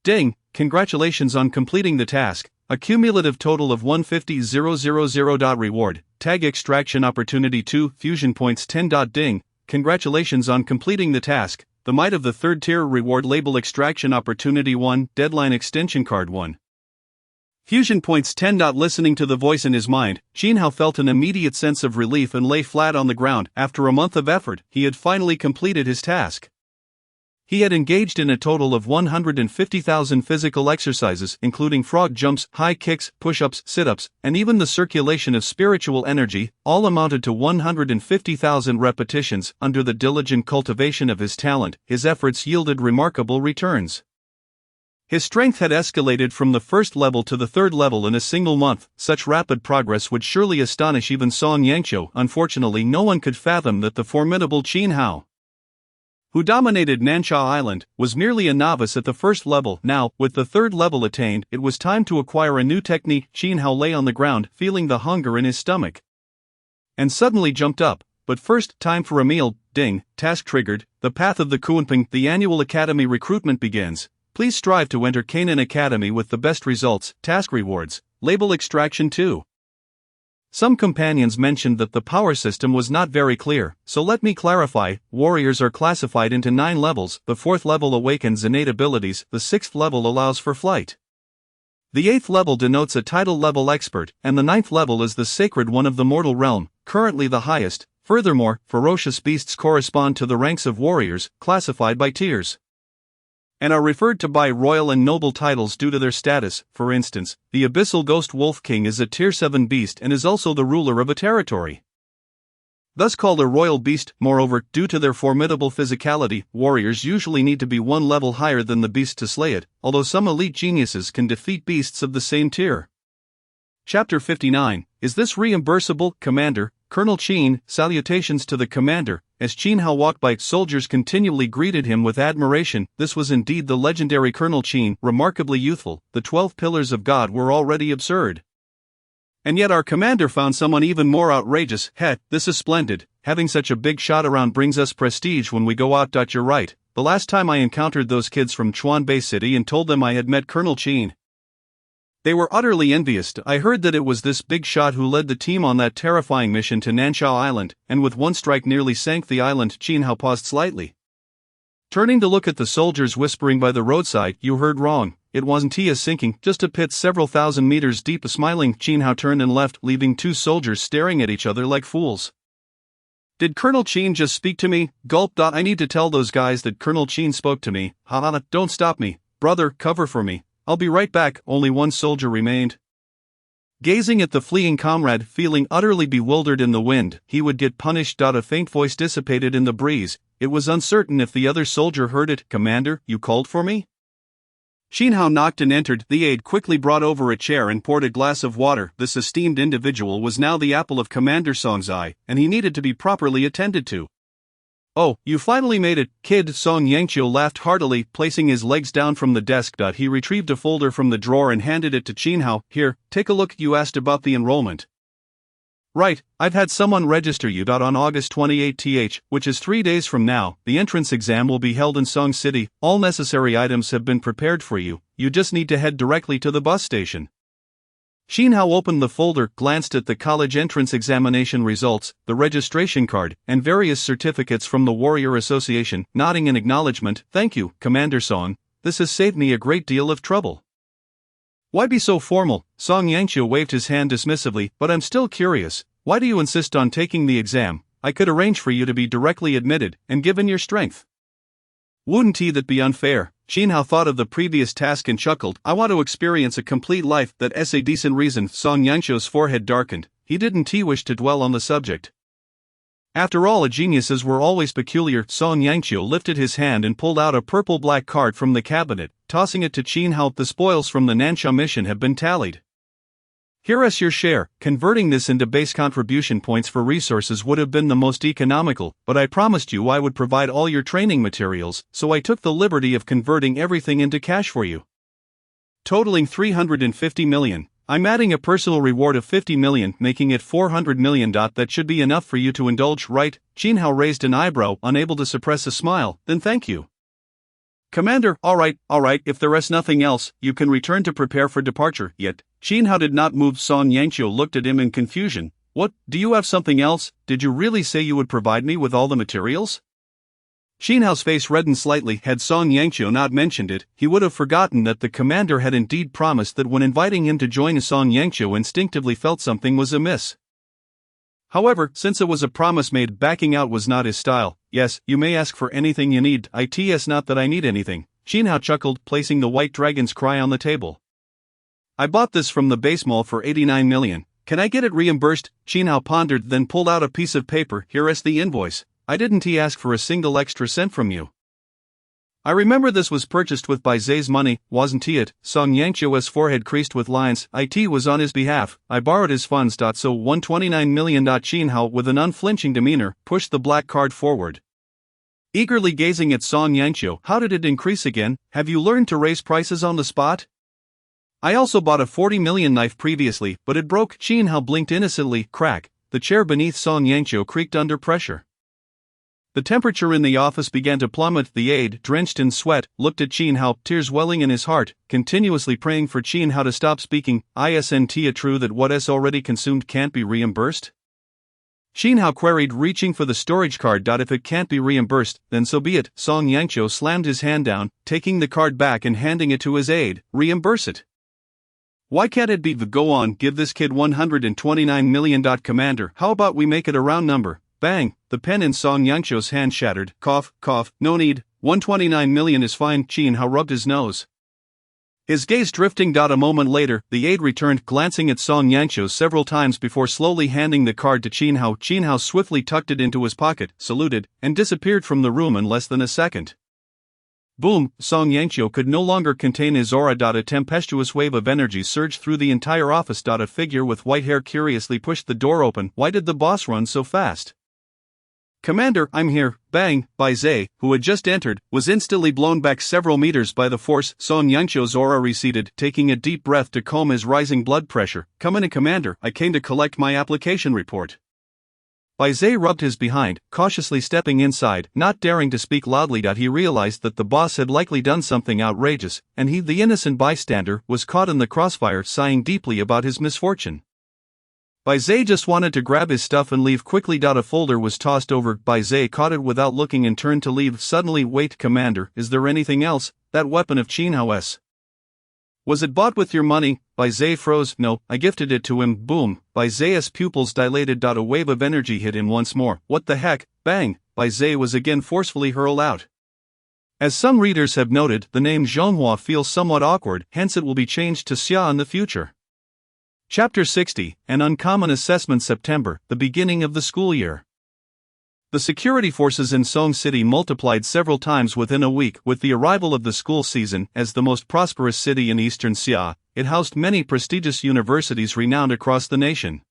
Ding! Congratulations on completing the task. A cumulative total of 150,000. Reward. Tag extraction opportunity 2, fusion points 10. Ding! Congratulations on completing the task. The might of the third tier. Reward label extraction opportunity 1, deadline extension card 1. Fusion points 10. Listening to the voice in his mind, Qin Hao felt an immediate sense of relief and lay flat on the ground. After a month of effort, he had finally completed his task. He had engaged in a total of 150,000 physical exercises, including frog jumps, high kicks, push-ups, sit-ups, and even the circulation of spiritual energy, all amounted to 150,000 repetitions. Under the diligent cultivation of his talent, his efforts yielded remarkable returns. His strength had escalated from the first level to the third level in a single month. Such rapid progress would surely astonish even Song Yangqiu. Unfortunately, no one could fathom that the formidable Qin Hao, who dominated Nansha Island, was merely a novice at the first level. Now, with the third level attained, it was time to acquire a new technique. Qin Hao lay on the ground, feeling the hunger in his stomach, and suddenly jumped up. But first, time for a meal. Ding! Task triggered. The path of the Kunping, the annual academy recruitment begins. Please strive to enter Canaan Academy with the best results. Task rewards. Label extraction 2. Some companions mentioned that the power system was not very clear, so let me clarify. Warriors are classified into 9 levels. The 4th level awakens innate abilities, the 6th level allows for flight. The 8th level denotes a title level expert, and the 9th level is the sacred one of the mortal realm, currently the highest. Furthermore, ferocious beasts correspond to the ranks of warriors, classified by tiers, and are referred to by royal and noble titles due to their status. For instance, the Abyssal Ghost Wolf King is a Tier 7 beast and is also the ruler of a territory, thus called a royal beast. Moreover, due to their formidable physicality, warriors usually need to be one level higher than the beast to slay it, although some elite geniuses can defeat beasts of the same tier. Chapter 59. Is this reimbursable, Commander? Colonel Qin, salutations to the commander. As Qin Hao walked by, soldiers continually greeted him with admiration. This was indeed the legendary Colonel Qin, remarkably youthful. The 12 pillars of God were already absurd, and yet our commander found someone even more outrageous. This is splendid. Having such a big shot around brings us prestige when we go out. You're right. The last time I encountered those kids from Chuan Bay City and told them I had met Colonel Qin, they were utterly envious. I heard that it was this big shot who led the team on that terrifying mission to Nansha Island, and with one strike nearly sank the island. Qin Hao paused slightly, turning to look at the soldiers whispering by the roadside. You heard wrong. It wasn't a sinking, just a pit several thousand meters deep. Smiling, Qin Hao turned and left, leaving 2 soldiers staring at each other like fools. Did Colonel Qin just speak to me? Gulp. I need to tell those guys that Colonel Qin spoke to me. Don't stop me. Brother, cover for me. I'll be right back. Only one soldier remained. Gazing at the fleeing comrade, feeling utterly bewildered in the wind, he would get punished. A faint voice dissipated in the breeze. It was uncertain if the other soldier heard it. Commander, you called for me? Qin Hao knocked and entered. The aide quickly brought over a chair and poured a glass of water. This esteemed individual was now the apple of Commander Song's eye, and he needed to be properly attended to. Oh, you finally made it, kid. Song Yangqiu laughed heartily, placing his legs down from the desk. He retrieved a folder from the drawer and handed it to Qin Hao. Here, take a look. You asked about the enrollment. Right, I've had someone register you. On August 28th, which is 3 days from now, the entrance exam will be held in Song City. All necessary items have been prepared for you. You just need to head directly to the bus station. Xin Hao opened the folder, glanced at the college entrance examination results, the registration card, and various certificates from the Warrior Association, nodding in acknowledgement. "Thank you, Commander Song. This has saved me a great deal of trouble." "Why be so formal?" Song Yangqiu waved his hand dismissively. "But I'm still curious. Why do you insist on taking the exam? I could arrange for you to be directly admitted, and given your strength." "Wouldn't that be unfair?" Xin Hao thought of the previous task and chuckled. "I want to experience a complete life, that's a decent reason." Song Yangqiu's forehead darkened. He didn't wish to dwell on the subject. After all, geniuses were always peculiar. Song Yangqiu lifted his hand and pulled out a purple-black card from the cabinet, tossing it to Xin Hao. "The spoils from the Nansha mission have been tallied. Here's your share." Converting this into base contribution points for resources would have been the most economical, but I promised you I would provide all your training materials, so I took the liberty of converting everything into cash for you. Totaling 350 million. I'm adding a personal reward of 50 million, making it 400 million. That should be enough for you to indulge, right? Xin Hao raised an eyebrow, unable to suppress a smile. "Then thank you, Commander." All right, if there is nothing else, you can return to prepare for departure." Yet, Xin Hao did not move. Song Yangqiu looked at him in confusion. "What, do you have something else? Did you really say you would provide me with all the materials?" Xin Hao's face reddened slightly. Had Song Yangqiu not mentioned it, he would have forgotten that the commander had indeed promised that when inviting him to join. Song Yangqiu instinctively felt something was amiss. However, since it was a promise made, backing out was not his style. "Yes, you may ask for anything you need." "It's not that I need anything." Xin Hao chuckled, placing the White Dragon's Cry on the table. "I bought this from the base mall for 89 million. Can I get it reimbursed?" Xin Hao pondered, then pulled out a piece of paper. "Here is the invoice. I didn't ask for a single extra cent from you. I remember this was purchased with Bai Zai's money, wasn't it?" Song Yangqiu's forehead creased with lines. "It was on his behalf. I borrowed his funds. So 129 million. Xin Hao, with an unflinching demeanor, pushed the black card forward, eagerly gazing at Song Yangqiu. "How did it increase again? Have you learned to raise prices on the spot?" "I also bought a 40 million knife previously, but it broke." Xin Hao blinked innocently. Crack. The chair beneath Song Yangqiu creaked under pressure. The temperature in the office began to plummet. The aide, drenched in sweat, looked at Xin Hao, tears welling in his heart, continuously praying for Xin Hao to stop speaking. "Isn't it true that what is already consumed can't be reimbursed?" Xin Hao queried, reaching for the storage card. "If it can't be reimbursed, then so be it." Song Yangqiu slammed his hand down, taking the card back and handing it to his aide. "Reimburse it? Why can't it be? Go on, give this kid 129 million. Commander, how about we make it a round number?" Bang! The pen in Song Yangqiu's hand shattered. Cough, cough. "No need. 129 million is fine." Xin Hao rubbed his nose, his gaze drifting. A moment later, the aide returned, glancing at Song Yangqiu several times before slowly handing the card to Xin Hao. Xin Hao swiftly tucked it into his pocket, saluted, and disappeared from the room in less than a second. Boom! Song Yangqiu could no longer contain his aura. A tempestuous wave of energy surged through the entire office. A figure with white hair curiously pushed the door open. "Why did the boss run so fast?" "Commander, I'm here." Bang! Bai Zai, who had just entered, was instantly blown back several meters by the force. Song Yangqiu's aura receded, taking a deep breath to calm his rising blood pressure. "Come in, Commander. I came to collect my application report." Bai Zai rubbed his behind, cautiously stepping inside, not daring to speak loudly. He realized that the boss had likely done something outrageous, and he, the innocent bystander, was caught in the crossfire, sighing deeply about his misfortune. Bai Zai just wanted to grab his stuff and leave quickly. A folder was tossed over. Bai Zai caught it without looking and turned to leave. Suddenly, "Wait, Commander, is there anything else? That weapon of Xin Hao's. Was it bought with your money?" Bai Zai froze. "No, I gifted it to him." Boom! Bai Zai's pupils dilated. A wave of energy hit him once more. "What the heck?" Bang! Bai Zai was again forcefully hurled out. As some readers have noted, the name Zhonghua feels somewhat awkward, hence it will be changed to Xia in the future. Chapter 60, An Uncommon Assessment. September, the beginning of the school year. The security forces in Song City multiplied several times within a week. With the arrival of the school season, as the most prosperous city in eastern Xia, it housed many prestigious universities renowned across the nation,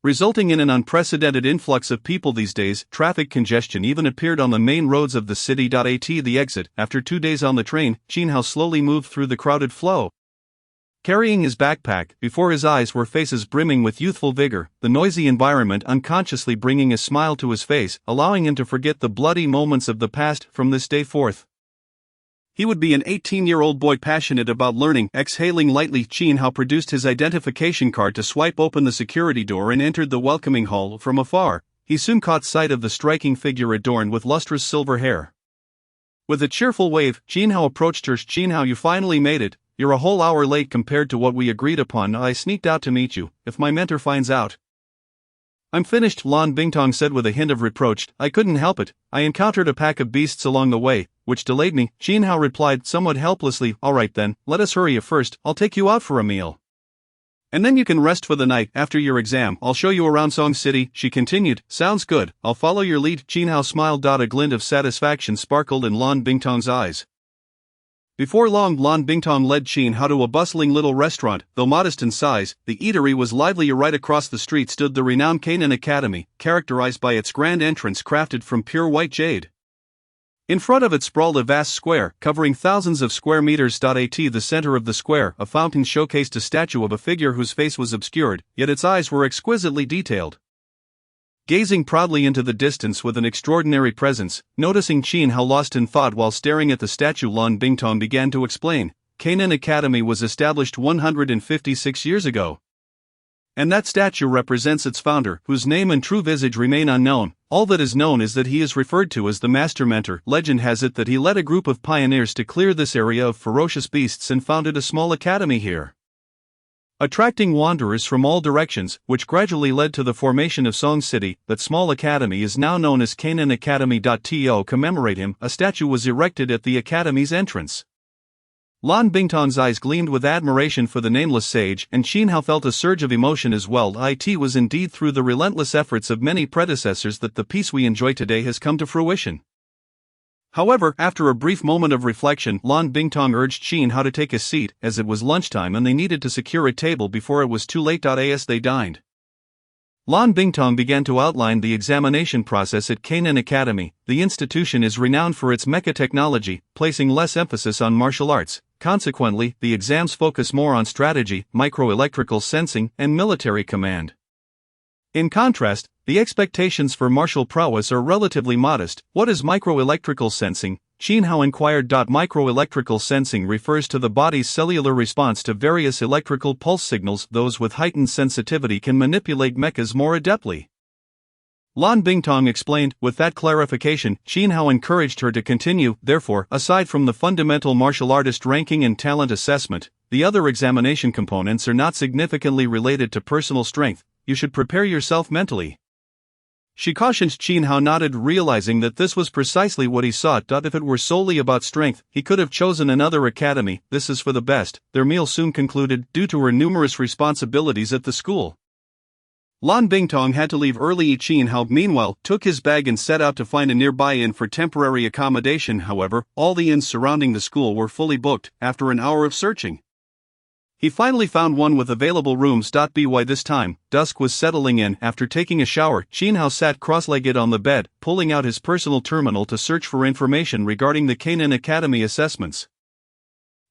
resulting in an unprecedented influx of people these days. Traffic congestion even appeared on the main roads of the city. At the exit, after 2 days on the train, Xin Hao slowly moved through the crowded flow, carrying his backpack. Before his eyes were faces brimming with youthful vigor, the noisy environment unconsciously bringing a smile to his face, allowing him to forget the bloody moments of the past. From this day forth, He would be an 18-year-old boy passionate about learning. Exhaling lightly, Qin Hao produced his identification card to swipe open the security door and entered the welcoming hall. From afar, he soon caught sight of the striking figure adorned with lustrous silver hair. With a cheerful wave, Qin Hao approached her. "Qin Hao, you finally made it. You're a whole hour late compared to what we agreed upon. I sneaked out to meet you. If my mentor finds out..." "I'm finished," Lan Bingtong said with a hint of reproach. "I couldn't help it. I encountered a pack of beasts along the way, which delayed me." Qin Hao replied somewhat helplessly. "All right then, let us hurry. First, I'll take you out for a meal. And then you can rest for the night. After your exam, I'll show you around Song City," she continued. "Sounds good, I'll follow your lead." Qin Hao smiled. A glint of satisfaction sparkled in Lan Bingtong's eyes. Before long, Lan Bingtong led Qin Hao to a bustling little restaurant. Though modest in size, the eatery was lively. Right across the street stood the renowned Canaan Academy, characterized by its grand entrance crafted from pure white jade. In front of it sprawled a vast square, covering thousands of square meters. At the center of the square, a fountain showcased a statue of a figure whose face was obscured, yet its eyes were exquisitely detailed. Gazing proudly into the distance with an extraordinary presence, noticing Qin Hao lost in thought while staring at the statue, Lan Bingtong began to explain. Canaan Academy was established 156 years ago. And that statue represents its founder, whose name and true visage remain unknown. All that is known is that he is referred to as the Master Mentor. Legend has it that he led a group of pioneers to clear this area of ferocious beasts and founded a small academy here, attracting wanderers from all directions, which gradually led to the formation of Song City. That small academy is now known as Canaan Academy. To commemorate him, a statue was erected at the academy's entrance. Lan Bingtong's eyes gleamed with admiration for the nameless sage, and Qin Hao felt a surge of emotion as well. It was indeed through the relentless efforts of many predecessors that the peace we enjoy today has come to fruition. However, after a brief moment of reflection, Lan Bingtong urged Qin Hao to take a seat, as it was lunchtime and they needed to secure a table before it was too late. As they dined, Lan Bingtong began to outline the examination process at Canaan Academy. The institution is renowned for its mecha technology, placing less emphasis on martial arts. Consequently, the exams focus more on strategy, microelectrical sensing, and military command. In contrast, the expectations for martial prowess are relatively modest. "What is microelectrical sensing?" Qin Hao inquired. "Microelectrical sensing refers to the body's cellular response to various electrical pulse signals. Those with heightened sensitivity can manipulate mechas more adeptly," Lan Bingtong explained. With that clarification, Qin Hao encouraged her to continue. "Therefore, aside from the fundamental martial artist ranking and talent assessment, the other examination components are not significantly related to personal strength. You should prepare yourself mentally," she cautioned. Qin Hao nodded, realizing that this was precisely what he sought. If it were solely about strength, he could have chosen another academy. This is for the best. Their meal soon concluded. Due to her numerous responsibilities at the school, Lan Bingtong had to leave early. Qin Hao, meanwhile, took his bag and set out to find a nearby inn for temporary accommodation. However, all the inns surrounding the school were fully booked. After an hour of searching, he finally found one with available rooms. By this time, dusk was settling in. After taking a shower, Qin Hao sat cross-legged on the bed, pulling out his personal terminal to search for information regarding the Canaan Academy assessments.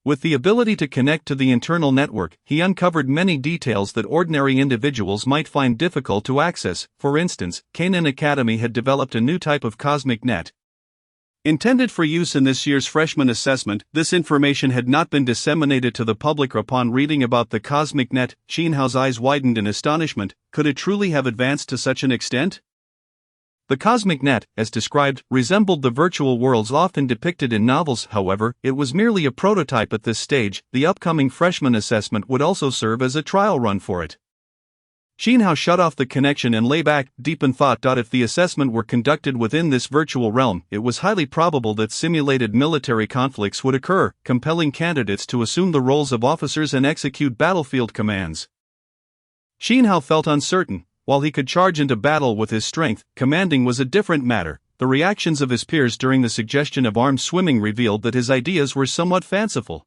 With the ability to connect to the internal network, he uncovered many details that ordinary individuals might find difficult to access. For instance, Canaan Academy had developed a new type of cosmic net, intended for use in this year's freshman assessment. This information had not been disseminated to the public. Upon reading about the cosmic net, Qin Hao's eyes widened in astonishment. Could it truly have advanced to such an extent? The cosmic net, as described, resembled the virtual worlds often depicted in novels. However, it was merely a prototype at this stage. The upcoming freshman assessment would also serve as a trial run for it. Qin Hao shut off the connection and lay back, deep in thought. If the assessment were conducted within this virtual realm, it was highly probable that simulated military conflicts would occur, compelling candidates to assume the roles of officers and execute battlefield commands. Qin Hao felt uncertain. While he could charge into battle with his strength, commanding was a different matter. The reactions of his peers during the suggestion of armed swimming revealed that his ideas were somewhat fanciful.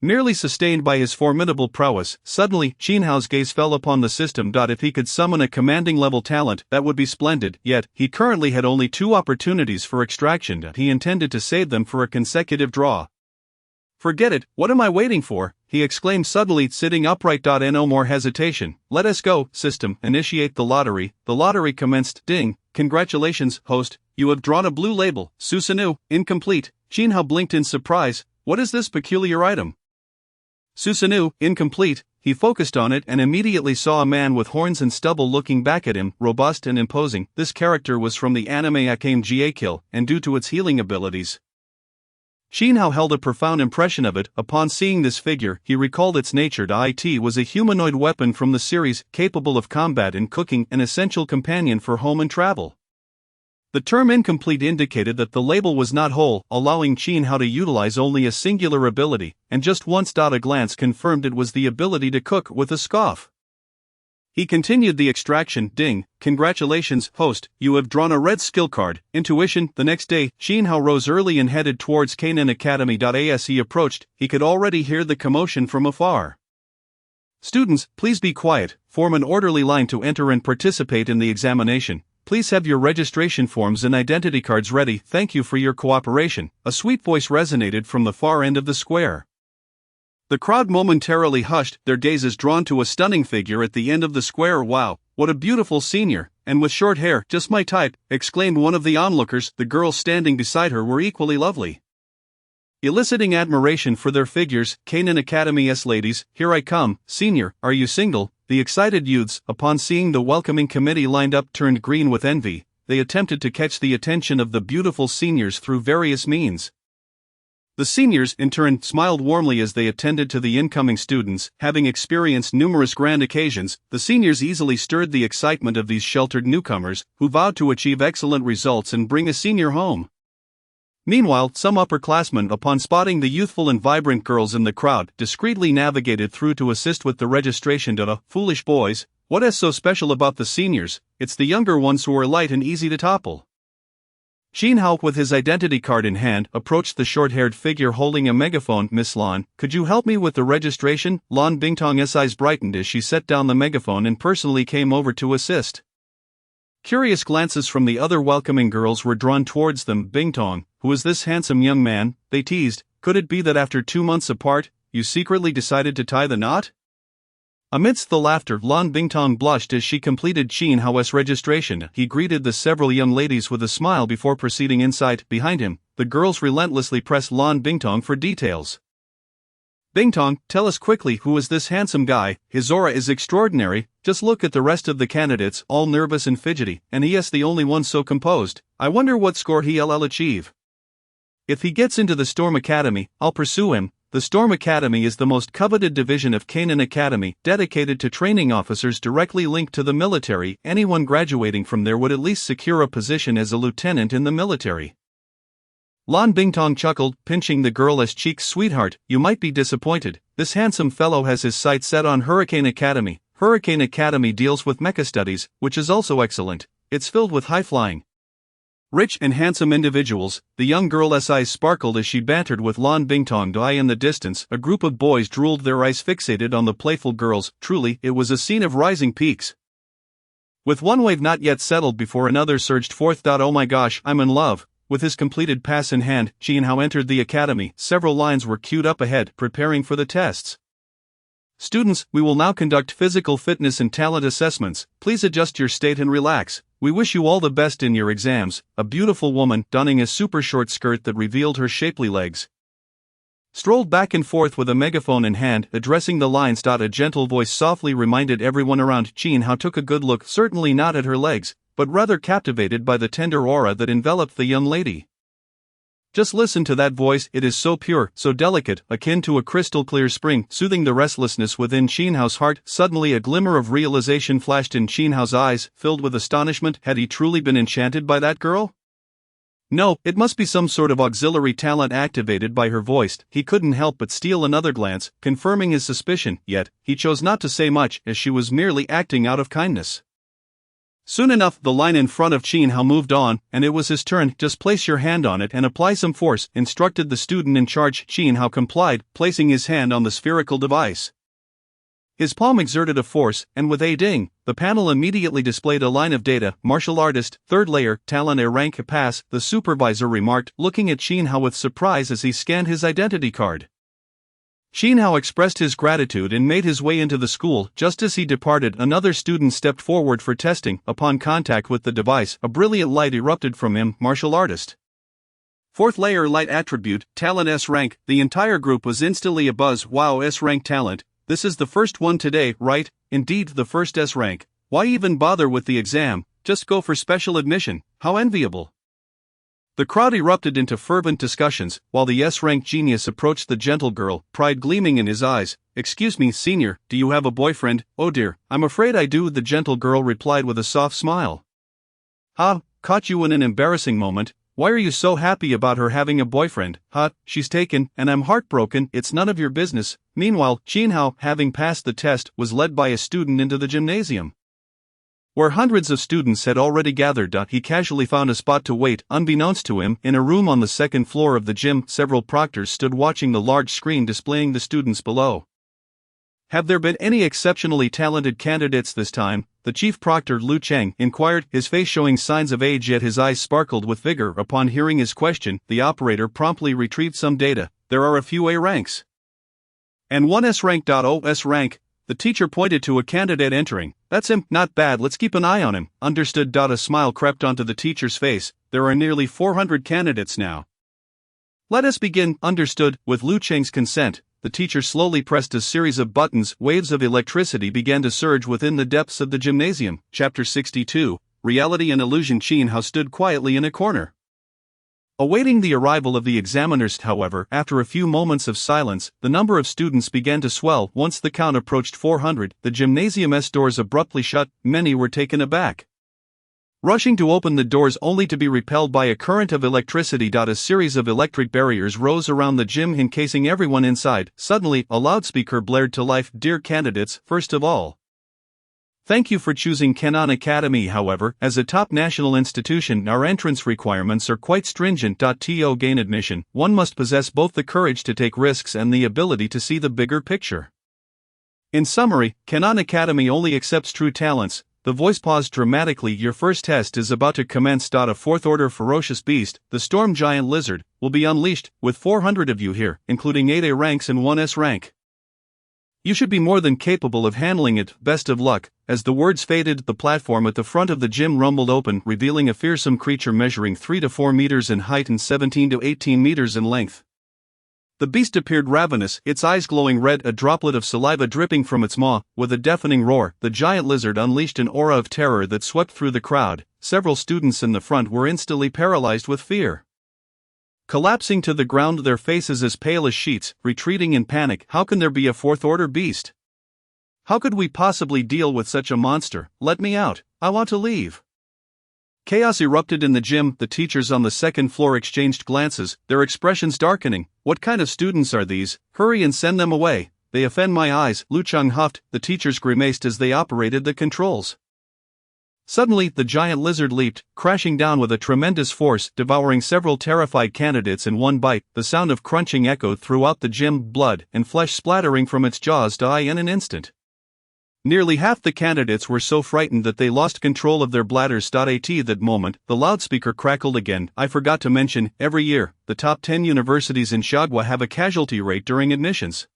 Merely sustained by his formidable prowess, suddenly, Qin Hao's gaze fell upon the system. If he could summon a commanding-level talent, that would be splendid, yet, he currently had only 2 opportunities for extraction. He intended to save them for a consecutive draw. "Forget it, what am I waiting for?" he exclaimed suddenly, sitting upright. No more hesitation. "Let us go, system, initiate the lottery." The lottery commenced. Ding. "Congratulations, host, you have drawn a blue label. Susanoo, incomplete." Chin Hao blinked in surprise. What is this peculiar item? Susanoo, incomplete. He focused on it and immediately saw a man with horns and stubble looking back at him, robust and imposing. This character was from the anime Akame ga Kill, and due to its healing abilities, Chin Hao held a profound impression of it. Upon seeing this figure, he recalled its nature. It was a humanoid weapon from the series, capable of combat and cooking, an essential companion for home and travel. The term incomplete indicated that the label was not whole, allowing Chin Hao to utilize only a singular ability, and just once. A glance confirmed it was the ability to cook with a scoff. He continued the extraction. Ding, congratulations, host, you have drawn a red skill card, Intuition. The next day, Chin Hao rose early and headed towards Kainin Academy. As he approached, he could already hear the commotion from afar. Students, please be quiet, form an orderly line to enter and participate in the examination. Please have your registration forms and identity cards ready. Thank you for your cooperation. A sweet voice resonated from the far end of the square. The crowd momentarily hushed, their gazes drawn to a stunning figure at the end of the square. Wow, what a beautiful senior, and with short hair, just my type, exclaimed one of the onlookers. The girls standing beside her were equally lovely, eliciting admiration for their figures. Kainin Academy's ladies, here I come. Senior, are you single? The excited youths, upon seeing the welcoming committee lined up, turned green with envy. They attempted to catch the attention of the beautiful seniors through various means. The seniors, in turn, smiled warmly as they attended to the incoming students. Having experienced numerous grand occasions, the seniors easily stirred the excitement of these sheltered newcomers, who vowed to achieve excellent results and bring a senior home. Meanwhile, some upperclassmen, upon spotting the youthful and vibrant girls in the crowd, discreetly navigated through to assist with the registration. Foolish boys, what is so special about the seniors? It's the younger ones who are light and easy to topple. Chin Hao, with his identity card in hand, approached the short-haired figure holding a megaphone. Miss Lan, could you help me with the registration? Lan Bingtong's eyes brightened as she set down the megaphone and personally came over to assist. Curious glances from the other welcoming girls were drawn towards them. Bingtong, who is this handsome young man? They teased. Could it be that after 2 months apart, you secretly decided to tie the knot? Amidst the laughter, Lan Bingtong blushed as she completed Chin Hao's registration. He greeted the several young ladies with a smile before proceeding inside. Behind him, the girls relentlessly pressed Lan Bingtong for details. Bingtong, tell us quickly, who is this handsome guy? His aura is extraordinary. Just look at the rest of the candidates, all nervous and fidgety, and he is the only one so composed. I wonder what score he'll achieve. If he gets into the Storm Academy, I'll pursue him. The Storm Academy is the most coveted division of Kainin Academy, dedicated to training officers directly linked to the military. Anyone graduating from there would at least secure a position as a lieutenant in the military. Lan Bingtong chuckled, pinching the girl's cheeks. Sweetheart, you might be disappointed. This handsome fellow has his sights set on Hurricane Academy. Hurricane Academy deals with mecha studies, which is also excellent. It's filled with high-flying, rich and handsome individuals. The young girl's eyes sparkled as she bantered with Lan Bingtong. In the distance, a group of boys drooled, their eyes fixated on the playful girls. Truly, it was a scene of rising peaks. With one wave not yet settled before another surged forth. Oh my gosh, I'm in love. With his completed pass in hand, Chin Hao entered the academy. Several lines were queued up ahead, preparing for the tests. Students, we will now conduct physical fitness and talent assessments. Please adjust your state and relax. We wish you all the best in your exams. A beautiful woman, donning a super short skirt that revealed her shapely legs, strolled back and forth with a megaphone in hand, addressing the lines. A gentle voice softly reminded everyone around. Chin Hao took a good look, certainly not at her legs, but rather captivated by the tender aura that enveloped the young lady. Just listen to that voice, it is so pure, so delicate, akin to a crystal-clear spring, soothing the restlessness within Chin Hao's heart. Suddenly a glimmer of realization flashed in Chin Hao's eyes, filled with astonishment. Had he truly been enchanted by that girl? No, it must be some sort of auxiliary talent activated by her voice. He couldn't help but steal another glance, confirming his suspicion, yet he chose not to say much, as she was merely acting out of kindness. Soon enough, the line in front of Chin Hao moved on, and it was his turn. Just place your hand on it and apply some force, instructed the student in charge. Chin Hao complied, placing his hand on the spherical device. His palm exerted a force, and with a ding, the panel immediately displayed a line of data. Martial artist, 3rd layer, talent A rank pass, the supervisor remarked, looking at Chin Hao with surprise as he scanned his identity card. Chin Hao expressed his gratitude and made his way into the school. Just as he departed, another student stepped forward for testing. Upon contact with the device, a brilliant light erupted from him. Martial artist, Fourth layer light attribute, talent S rank. The entire group was instantly abuzz. Wow, S rank talent. This is the first one today, right? Indeed, the first S rank. Why even bother with the exam? Just go for special admission. How enviable. The crowd erupted into fervent discussions, while the S-rank genius approached the gentle girl, pride gleaming in his eyes. Excuse me, senior, do you have a boyfriend? Oh dear, I'm afraid I do, the gentle girl replied with a soft smile. Ha, caught you in an embarrassing moment. Why are you so happy about her having a boyfriend? Ha, she's taken, and I'm heartbroken, it's none of your business. Meanwhile, Jinhao, having passed the test, was led by a student into the gymnasium, where hundreds of students had already gathered. He casually found a spot to wait. Unbeknownst to him, in a room on the second floor of the gym, several proctors stood watching the large screen displaying the students below. Have there been any exceptionally talented candidates this time? The chief proctor Lu Cheng inquired, his face showing signs of age yet his eyes sparkled with vigor. Upon hearing his question, the operator promptly retrieved some data. There are a few A ranks and one S rank. S rank. The teacher pointed to a candidate entering. That's him, not bad, let's keep an eye on him. Understood. A smile crept onto the teacher's face. There are nearly 400 candidates now. Let us begin. Understood. With Lu Cheng's consent, the teacher slowly pressed a series of buttons. Waves of electricity began to surge within the depths of the gymnasium. Chapter 62, Reality and Illusion. Jinhao stood quietly in a corner, awaiting the arrival of the examiners. However, after a few moments of silence, the number of students began to swell. Once the count approached 400, the gymnasium's doors abruptly shut. Many were taken aback, rushing to open the doors only to be repelled by a current of electricity. A series of electric barriers rose around the gym, encasing everyone inside. Suddenly, a loudspeaker blared to life. Dear candidates, first of all, thank you for choosing Kenan Academy. However, as a top national institution, our entrance requirements are quite stringent. To gain admission, one must possess both the courage to take risks and the ability to see the bigger picture. In summary, Kenan Academy only accepts true talents. The voice paused dramatically. Your first test is about to commence. A fourth-order ferocious beast, the storm giant lizard, will be unleashed, with 400 of you here, including 8 A ranks and 1 S rank. You should be more than capable of handling it. Best of luck. As the words faded, the platform at the front of the gym rumbled open, revealing a fearsome creature measuring 3 to 4 meters in height and 17 to 18 meters in length. The beast appeared ravenous, its eyes glowing red, a droplet of saliva dripping from its maw. With a deafening roar, the giant lizard unleashed an aura of terror that swept through the crowd. Several students in the front were instantly paralyzed with fear, collapsing to the ground, their faces as pale as sheets, retreating in panic. How can there be a fourth-order beast? How could we possibly deal with such a monster? Let me out, I want to leave. Chaos erupted in the gym. The teachers on the second floor exchanged glances, their expressions darkening. What kind of students are these? Hurry and send them away. They offend my eyes. Lu Cheng huffed. The teachers grimaced as they operated the controls. Suddenly, the giant lizard leaped, crashing down with a tremendous force, devouring several terrified candidates in one bite. The sound of crunching echoed throughout the gym, blood and flesh splattering from its jaws die in an instant. Nearly half the candidates were so frightened that they lost control of their bladders. At that moment, the loudspeaker crackled again. I forgot to mention, every year, the top 10 universities in Xiaogua have a casualty rate during admissions.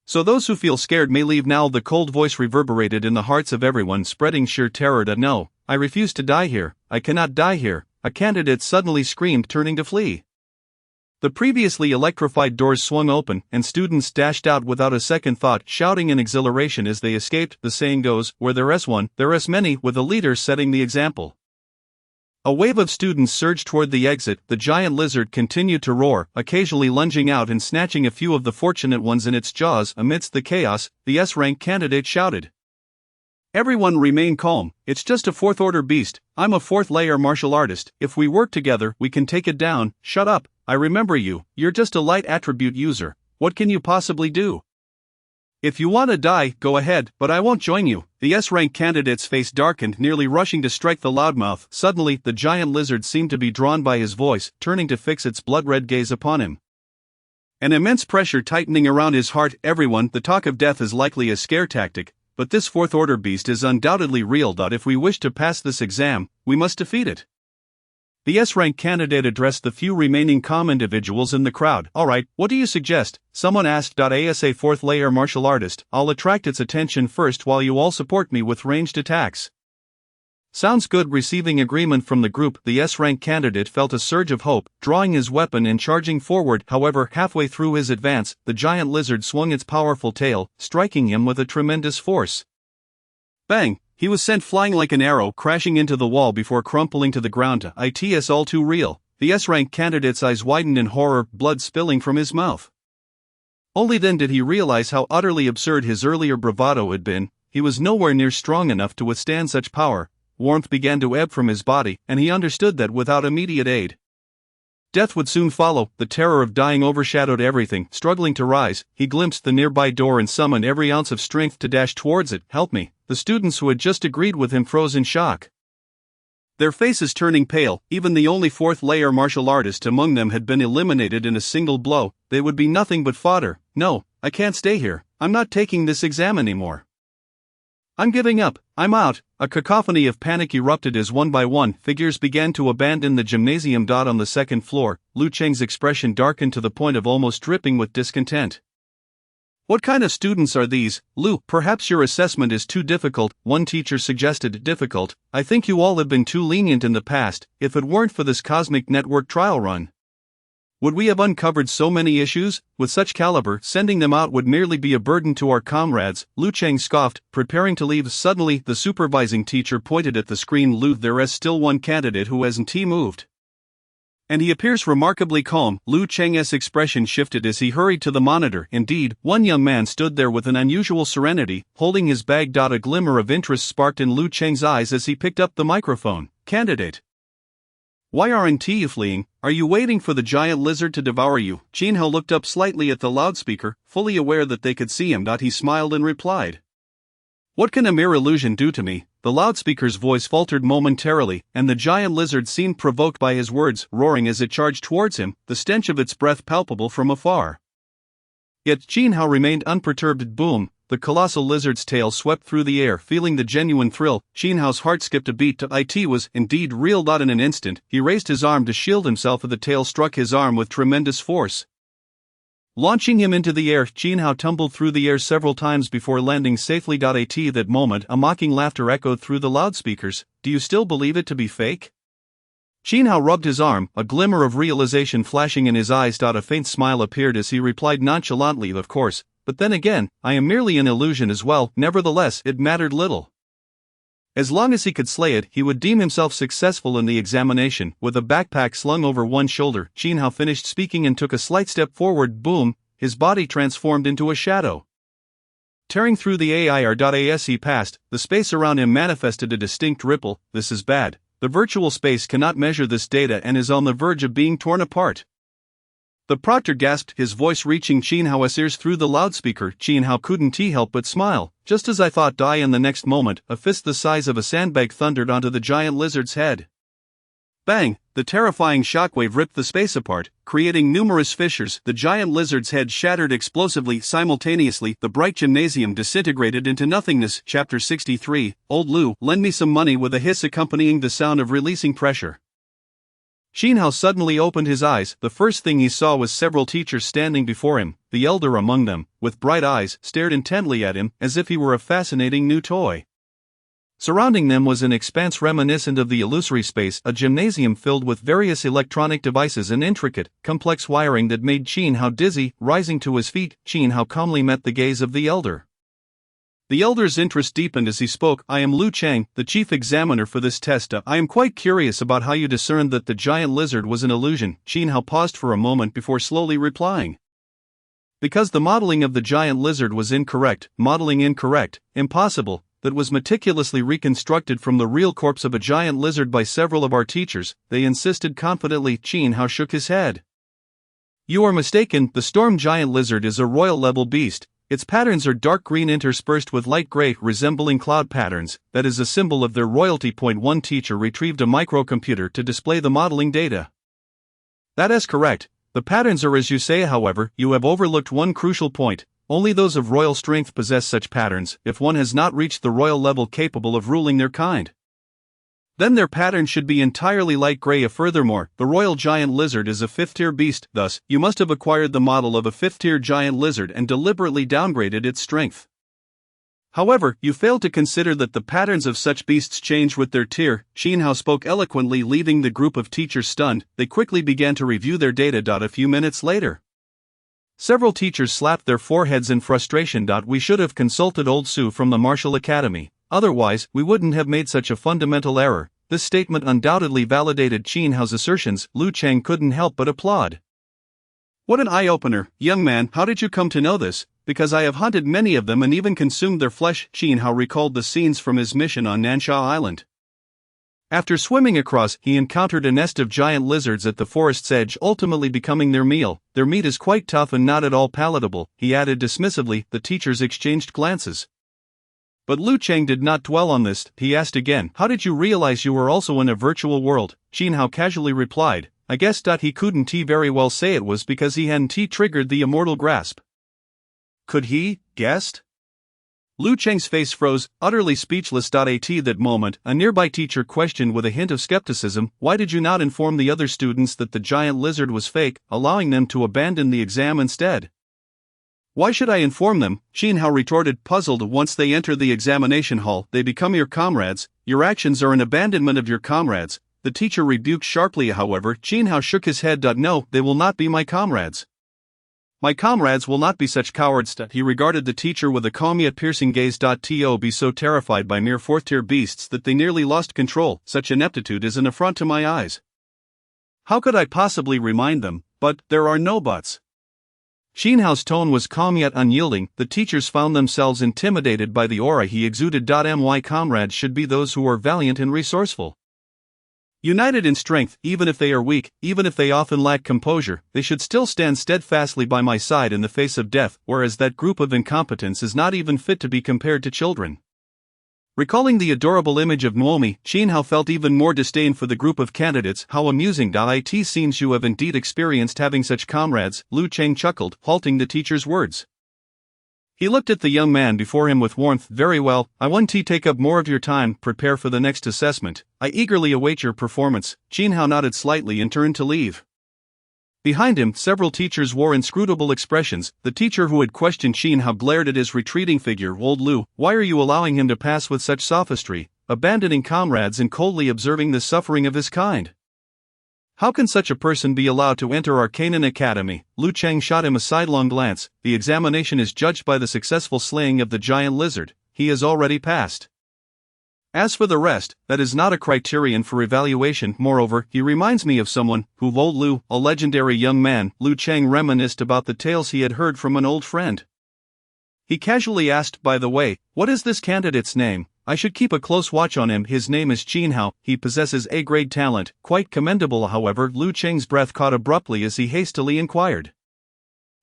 So those who feel scared may leave now. The cold voice reverberated in the hearts of everyone, spreading sheer terror. No, I refuse to die here, I cannot die here, a candidate suddenly screamed, turning to flee. The previously electrified doors swung open, and students dashed out without a second thought, shouting in exhilaration as they escaped. The saying goes, where there's one, there's many, with the leader setting the example. A wave of students surged toward the exit. The giant lizard continued to roar, occasionally lunging out and snatching a few of the fortunate ones in its jaws. Amidst the chaos, the S-rank candidate shouted, everyone remain calm, it's just a fourth-order beast, I'm a fourth-layer martial artist, if we work together we can take it down. Shut up, I remember you, you're just a light attribute user, what can you possibly do? If you want to die, go ahead, but I won't join you. The S-rank candidate's face darkened, nearly rushing to strike the loudmouth. Suddenly, the giant lizard seemed to be drawn by his voice, turning to fix its blood-red gaze upon him. An immense pressure tightening around his heart. Everyone, the talk of death is likely a scare tactic, but this fourth-order beast is undoubtedly real. If we wish to pass this exam, we must defeat it. The S-rank candidate addressed the few remaining calm individuals in the crowd. Alright, what do you suggest? Someone asked. As a fourth-layer martial artist, I'll attract its attention first while you all support me with ranged attacks. Sounds good. Receiving agreement from the group, the S-rank candidate felt a surge of hope, drawing his weapon and charging forward. However, halfway through his advance, the giant lizard swung its powerful tail, striking him with a tremendous force. Bang! He was sent flying like an arrow, crashing into the wall before crumpling to the ground. It's all too real. The S-rank candidate's eyes widened in horror, blood spilling from his mouth. Only then did he realize how utterly absurd his earlier bravado had been. He was nowhere near strong enough to withstand such power. Warmth began to ebb from his body, and he understood that without immediate aid, death would soon follow. The terror of dying overshadowed everything. Struggling to rise, he glimpsed the nearby door and summoned every ounce of strength to dash towards it. "Help me!" The students who had just agreed with him froze in shock, their faces turning pale. Even the only fourth-layer martial artist among them had been eliminated in a single blow. They would be nothing but fodder. "No, I can't stay here. I'm not taking this exam anymore. I'm giving up. I'm out." A cacophony of panic erupted as one by one figures began to abandon the gymnasium. On the second floor, Lu Cheng's expression darkened to the point of almost dripping with discontent. "What kind of students are these, Lu? Perhaps your assessment is too difficult," one teacher suggested. "Difficult? I think you all have been too lenient in the past. If it weren't for this cosmic network trial run, would we have uncovered so many issues? With such caliber, sending them out would merely be a burden to our comrades." Lu Cheng scoffed, preparing to leave. Suddenly, the supervising teacher pointed at the screen. "Lu, there is still one candidate who hasn't moved, and he appears remarkably calm." Lu Cheng's expression shifted as he hurried to the monitor. Indeed, one young man stood there with an unusual serenity, holding his bag. A glimmer of interest sparked in Lu Cheng's eyes as he picked up the microphone. "Candidate, why aren't you fleeing? Are you waiting for the giant lizard to devour you?" Qin Hao looked up slightly at the loudspeaker, fully aware that they could see him. He smiled and replied, "What can a mere illusion do to me?" The loudspeaker's voice faltered momentarily, and the giant lizard seemed provoked by his words, roaring as it charged towards him, the stench of its breath palpable from afar. Yet Qin Hao remained unperturbed. Boom! The colossal lizard's tail swept through the air. Feeling the genuine thrill, Qin Hao's heart skipped a beat. It was indeed real. In an instant, he raised his arm to shield himself as the tail struck his arm with tremendous force, launching him into the air. Qin Hao tumbled through the air several times before landing safely. At that moment, a mocking laughter echoed through the loudspeakers. "Do you still believe it to be fake?" Qin Hao rubbed his arm, a glimmer of realization flashing in his eyes. A faint smile appeared as he replied nonchalantly, "Of course. But then again, I am merely an illusion as well." Nevertheless, it mattered little. As long as he could slay it, he would deem himself successful in the examination. With a backpack slung over one shoulder, Qin Hao finished speaking and took a slight step forward. Boom! His body transformed into a shadow, tearing through the air. As he passed, the space around him manifested a distinct ripple. "This is bad. The virtual space cannot measure this data and is on the verge of being torn apart." The proctor gasped, his voice reaching Qin Hao's ears through the loudspeaker. Qin Hao couldn't help but smile. "Just as I thought." In the next moment, a fist the size of a sandbag thundered onto the giant lizard's head. Bang! The terrifying shockwave ripped the space apart, creating numerous fissures. The giant lizard's head shattered explosively. Simultaneously, the bright gymnasium disintegrated into nothingness. Chapter 63, Old Lu, lend me some money, with a hiss accompanying the sound of releasing pressure. Qin Hao suddenly opened his eyes. The first thing he saw was several teachers standing before him. The elder among them, with bright eyes, stared intently at him, as if he were a fascinating new toy. Surrounding them was an expanse reminiscent of the illusory space, a gymnasium filled with various electronic devices and intricate, complex wiring that made Qin Hao dizzy. Rising to his feet, Qin Hao calmly met the gaze of the elder. The elder's interest deepened as he spoke. "I am Lu Cheng, the chief examiner for this test. I am quite curious about how you discerned that the giant lizard was an illusion." Qin Hao paused for a moment before slowly replying, "Because the modeling of the giant lizard was incorrect." Modeling incorrect? Impossible. That was meticulously reconstructed from the real corpse of a giant lizard by several of our teachers, they insisted confidently. Qin Hao shook his head. "You are mistaken. The storm giant lizard is a royal-level beast. Its patterns are dark green interspersed with light gray, resembling cloud patterns. That is a symbol of their royalty." One teacher retrieved a microcomputer to display the modeling data. "That is correct. The patterns are as you say. However, you have overlooked one crucial point. Only those of royal strength possess such patterns. If one has not reached the royal level capable of ruling their kind, then their pattern should be entirely light gray. Furthermore, the royal giant lizard is a fifth-tier beast, thus, you must have acquired the model of a fifth-tier giant lizard and deliberately downgraded its strength." However, you fail to consider that the patterns of such beasts change with their tier. Chen Hao spoke eloquently, leaving the group of teachers stunned. They quickly began to review their data. A few minutes later, several teachers slapped their foreheads in frustration. We should have consulted old Su from the Martial Academy, otherwise, we wouldn't have made such a fundamental error. This statement undoubtedly validated Chen Hao's assertions. Lu Cheng couldn't help but applaud. What an eye-opener, young man. How did you come to know this? Because I have hunted many of them and even consumed their flesh. Chen Hao recalled the scenes from his mission on Nansha Island. After swimming across, he encountered a nest of giant lizards at the forest's edge, ultimately becoming their meal. Their meat is quite tough and not at all palatable, he added dismissively. The teachers exchanged glances. But Lu Cheng did not dwell on this. He asked again, how did you realize you were also in a virtual world? Chen Hao casually replied, I guess. He couldn't very well say it was because he hadn't triggered the immortal grasp. Could he, guessed? Lu Cheng's face froze, utterly speechless. At that moment, a nearby teacher questioned with a hint of skepticism, why did you not inform the other students that the giant lizard was fake, allowing them to abandon the exam instead? Why should I inform them? Chen Hao retorted, puzzled. Once they enter the examination hall, they become your comrades. Your actions are an abandonment of your comrades. The teacher rebuked sharply. However, Chen Hao shook his head. No, they will not be my comrades. My comrades will not be such cowards. He regarded the teacher with a calm yet piercing gaze. To be so terrified by mere fourth-tier beasts that they nearly lost control. Such ineptitude is an affront to my eyes. How could I possibly remind them? But there are no buts. Chen Hao's tone was calm yet unyielding. The teachers found themselves intimidated by the aura he exuded. My comrades should be those who are valiant and resourceful. United in strength, even if they are weak, even if they often lack composure, they should still stand steadfastly by my side in the face of death, whereas that group of incompetents is not even fit to be compared to children. Recalling the adorable image of Naomi, Chen Hao felt even more disdain for the group of candidates. How amusing. It seems you have indeed experienced having such comrades, Lu Cheng chuckled, halting the teacher's words. He looked at the young man before him with warmth. Very well, I won't take up more of your time. Prepare for the next assessment. I eagerly await your performance. Chen Hao nodded slightly and turned to leave. Behind him, several teachers wore inscrutable expressions. The teacher who had questioned Chen Hao glared at his retreating figure. Old Lu, why are you allowing him to pass with such sophistry, abandoning comrades and coldly observing the suffering of his kind? How can such a person be allowed to enter our Canaan Academy? Lu Cheng shot him a sidelong glance. The examination is judged by the successful slaying of the giant lizard. He has already passed. As for the rest, that is not a criterion for evaluation. Moreover, he reminds me of someone. Who? Old Lu, a legendary young man. Lu Cheng reminisced about the tales he had heard from an old friend. He casually asked, by the way, what is this candidate's name? I should keep a close watch on him. His name is Chen Hao. He possesses A-grade talent, quite commendable. However, Lu Cheng's breath caught abruptly as he hastily inquired.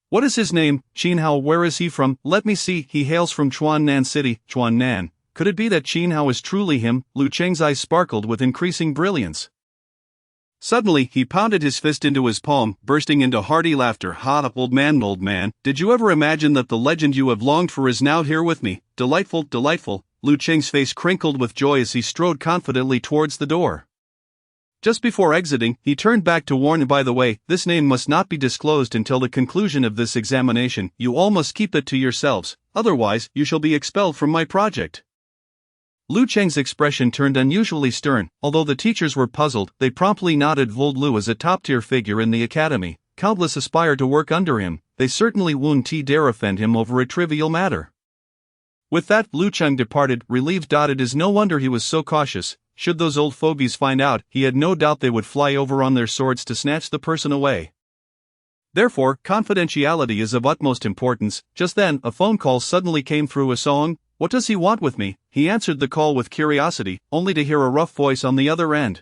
What is his name? Chen Hao. Where is he from? Let me see. He hails from Chuannan City. Chuannan. Could it be that Chen Hao is truly him? Lu Cheng's eyes sparkled with increasing brilliance. Suddenly, he pounded his fist into his palm, bursting into hearty laughter. Ha, old man, did you ever imagine that the legend you have longed for is now here with me? Delightful, delightful. Lu Cheng's face crinkled with joy as he strode confidently towards the door. Just before exiting, he turned back to warn, by the way, this name must not be disclosed until the conclusion of this examination. You all must keep it to yourselves, otherwise, you shall be expelled from my project. Lu Cheng's expression turned unusually stern. Although the teachers were puzzled, they promptly nodded. Old Lu is a top-tier figure in the academy. Countless aspire to work under him. They certainly won't dare offend him over a trivial matter. With that, Lu Cheng departed, relieved. It is no wonder he was so cautious. Should those old fogies find out, he had no doubt they would fly over on their swords to snatch the person away. Therefore, confidentiality is of utmost importance. Just then, a phone call suddenly came through. A song. What does he want with me? He answered the call with curiosity, only to hear a rough voice on the other end.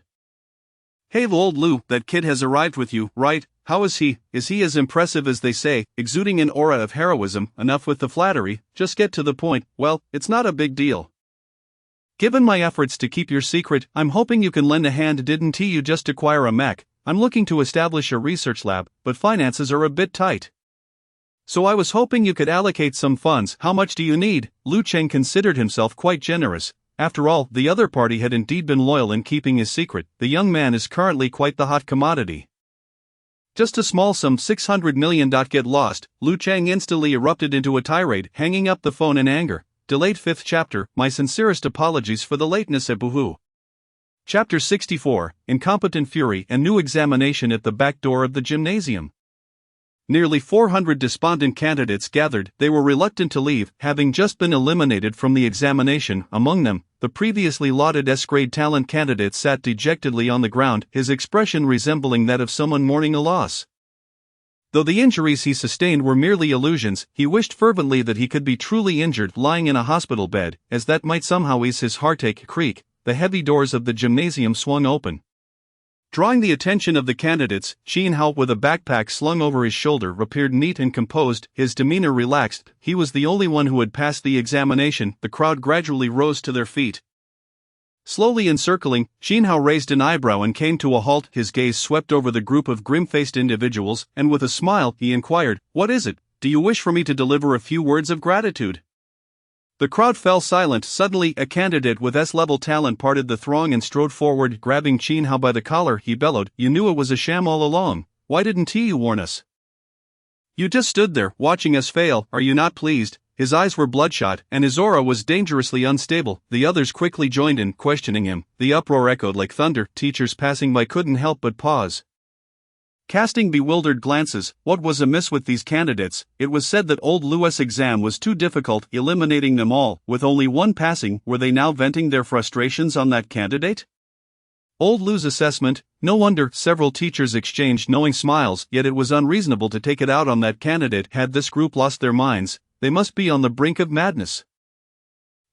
Hey old Lu, that kid has arrived with you, right? How is he? Is he as impressive as they say, exuding an aura of heroism? Enough with the flattery, just get to the point. Well, it's not a big deal. Given my efforts to keep your secret, I'm hoping you can lend a hand. Didn't you just acquire a mech? I'm looking to establish a research lab, but finances are a bit tight. So I was hoping you could allocate some funds. How much do you need? Lu Cheng considered himself quite generous. After all, the other party had indeed been loyal in keeping his secret. The young man is currently quite the hot commodity. Just a small sum, 600 million. Get lost. Lu Cheng instantly erupted into a tirade, hanging up the phone in anger. delayed 5th chapter, my sincerest apologies for the lateness at Boohoo. Chapter 64, Incompetent Fury and New Examination at the Back Door of the Gymnasium. Nearly 400 despondent candidates gathered. They were reluctant to leave, having just been eliminated from the examination. Among them, the previously lauded S-grade talent candidate sat dejectedly on the ground, his expression resembling that of someone mourning a loss. Though the injuries he sustained were merely illusions, he wished fervently that he could be truly injured lying in a hospital bed, as that might somehow ease his heartache. Creak, the heavy doors of the gymnasium swung open. Drawing the attention of the candidates, Chin Hao, with a backpack slung over his shoulder, appeared neat and composed, his demeanor relaxed. He was the only one who had passed the examination. The crowd gradually rose to their feet. Slowly encircling, Chin Hao raised an eyebrow and came to a halt. His gaze swept over the group of grim-faced individuals, and with a smile, he inquired, "What is it? Do you wish for me to deliver a few words of gratitude?" The crowd fell silent. Suddenly, a candidate with S-level talent parted the throng and strode forward. Grabbing Chin Hao by the collar, he bellowed, "You knew it was a sham all along. Why didn't you warn us? You just stood there, watching us fail. Are you not pleased?" His eyes were bloodshot, and his aura was dangerously unstable. The others quickly joined in, questioning him. The uproar echoed like thunder. Teachers passing by couldn't help but pause, casting bewildered glances. What was amiss with these candidates? It was said that old Louis' exam was too difficult, eliminating them all. With only one passing, were they now venting their frustrations on that candidate? Old Lou's assessment? No wonder. Several teachers exchanged knowing smiles, yet it was unreasonable to take it out on that candidate. Had this group lost their minds? They must be on the brink of madness.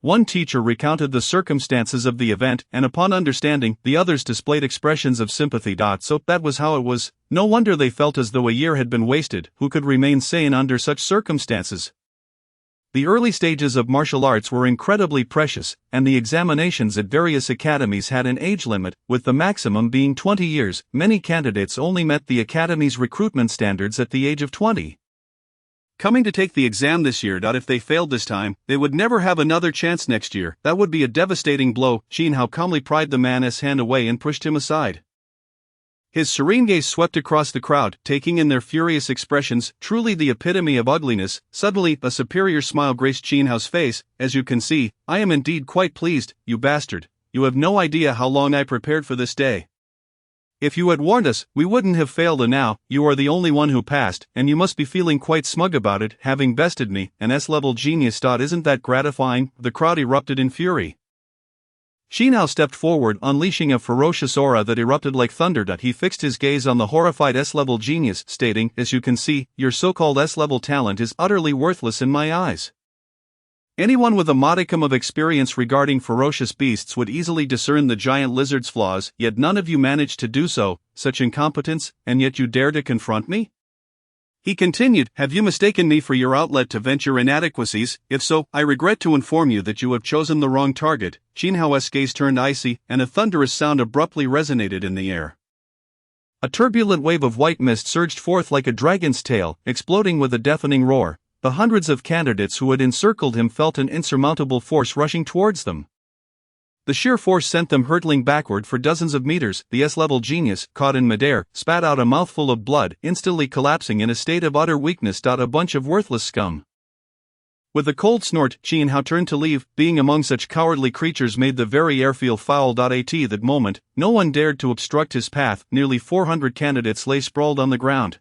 One teacher recounted the circumstances of the event, and upon understanding, the others displayed expressions of sympathy. So that was how it was. No wonder they felt as though a year had been wasted. Who could remain sane under such circumstances? The early stages of martial arts were incredibly precious, and the examinations at various academies had an age limit, with the maximum being 20 years. Many candidates only met the academy's recruitment standards at the age of 20. Coming to take the exam this year. If they failed this time, they would never have another chance next year. That would be a devastating blow. Chin Hao calmly pried the man's hand away and pushed him aside. His serene gaze swept across the crowd, taking in their furious expressions, truly the epitome of ugliness. Suddenly, a superior smile graced Chin Hao's face. "As you can see, I am indeed quite pleased, you bastard. You have no idea how long I prepared for this day. If you had warned us, we wouldn't have failed, and now, you are the only one who passed, and you must be feeling quite smug about it, having bested me, an S-level genius. Isn't that gratifying?" The crowd erupted in fury. Chin Hao stepped forward, unleashing a ferocious aura that erupted like thunder. He fixed his gaze on the horrified S-level genius, stating, "As you can see, your so-called S-level talent is utterly worthless in my eyes. Anyone with a modicum of experience regarding ferocious beasts would easily discern the giant lizard's flaws, yet none of you managed to do so. Such incompetence, and yet you dare to confront me?" He continued, "Have you mistaken me for your outlet to vent your inadequacies? If so, I regret to inform you that you have chosen the wrong target." Chin Hao's gaze turned icy, and a thunderous sound abruptly resonated in the air. A turbulent wave of white mist surged forth like a dragon's tail, exploding with a deafening roar. The hundreds of candidates who had encircled him felt an insurmountable force rushing towards them. The sheer force sent them hurtling backward for dozens of meters. The S-level genius, caught in midair, spat out a mouthful of blood, instantly collapsing in a state of utter weakness. A bunch of worthless scum. With a cold snort, Chin Hao turned to leave. Being among such cowardly creatures made the very air feel foul. At that moment, no one dared to obstruct his path. Nearly 400 candidates lay sprawled on the ground,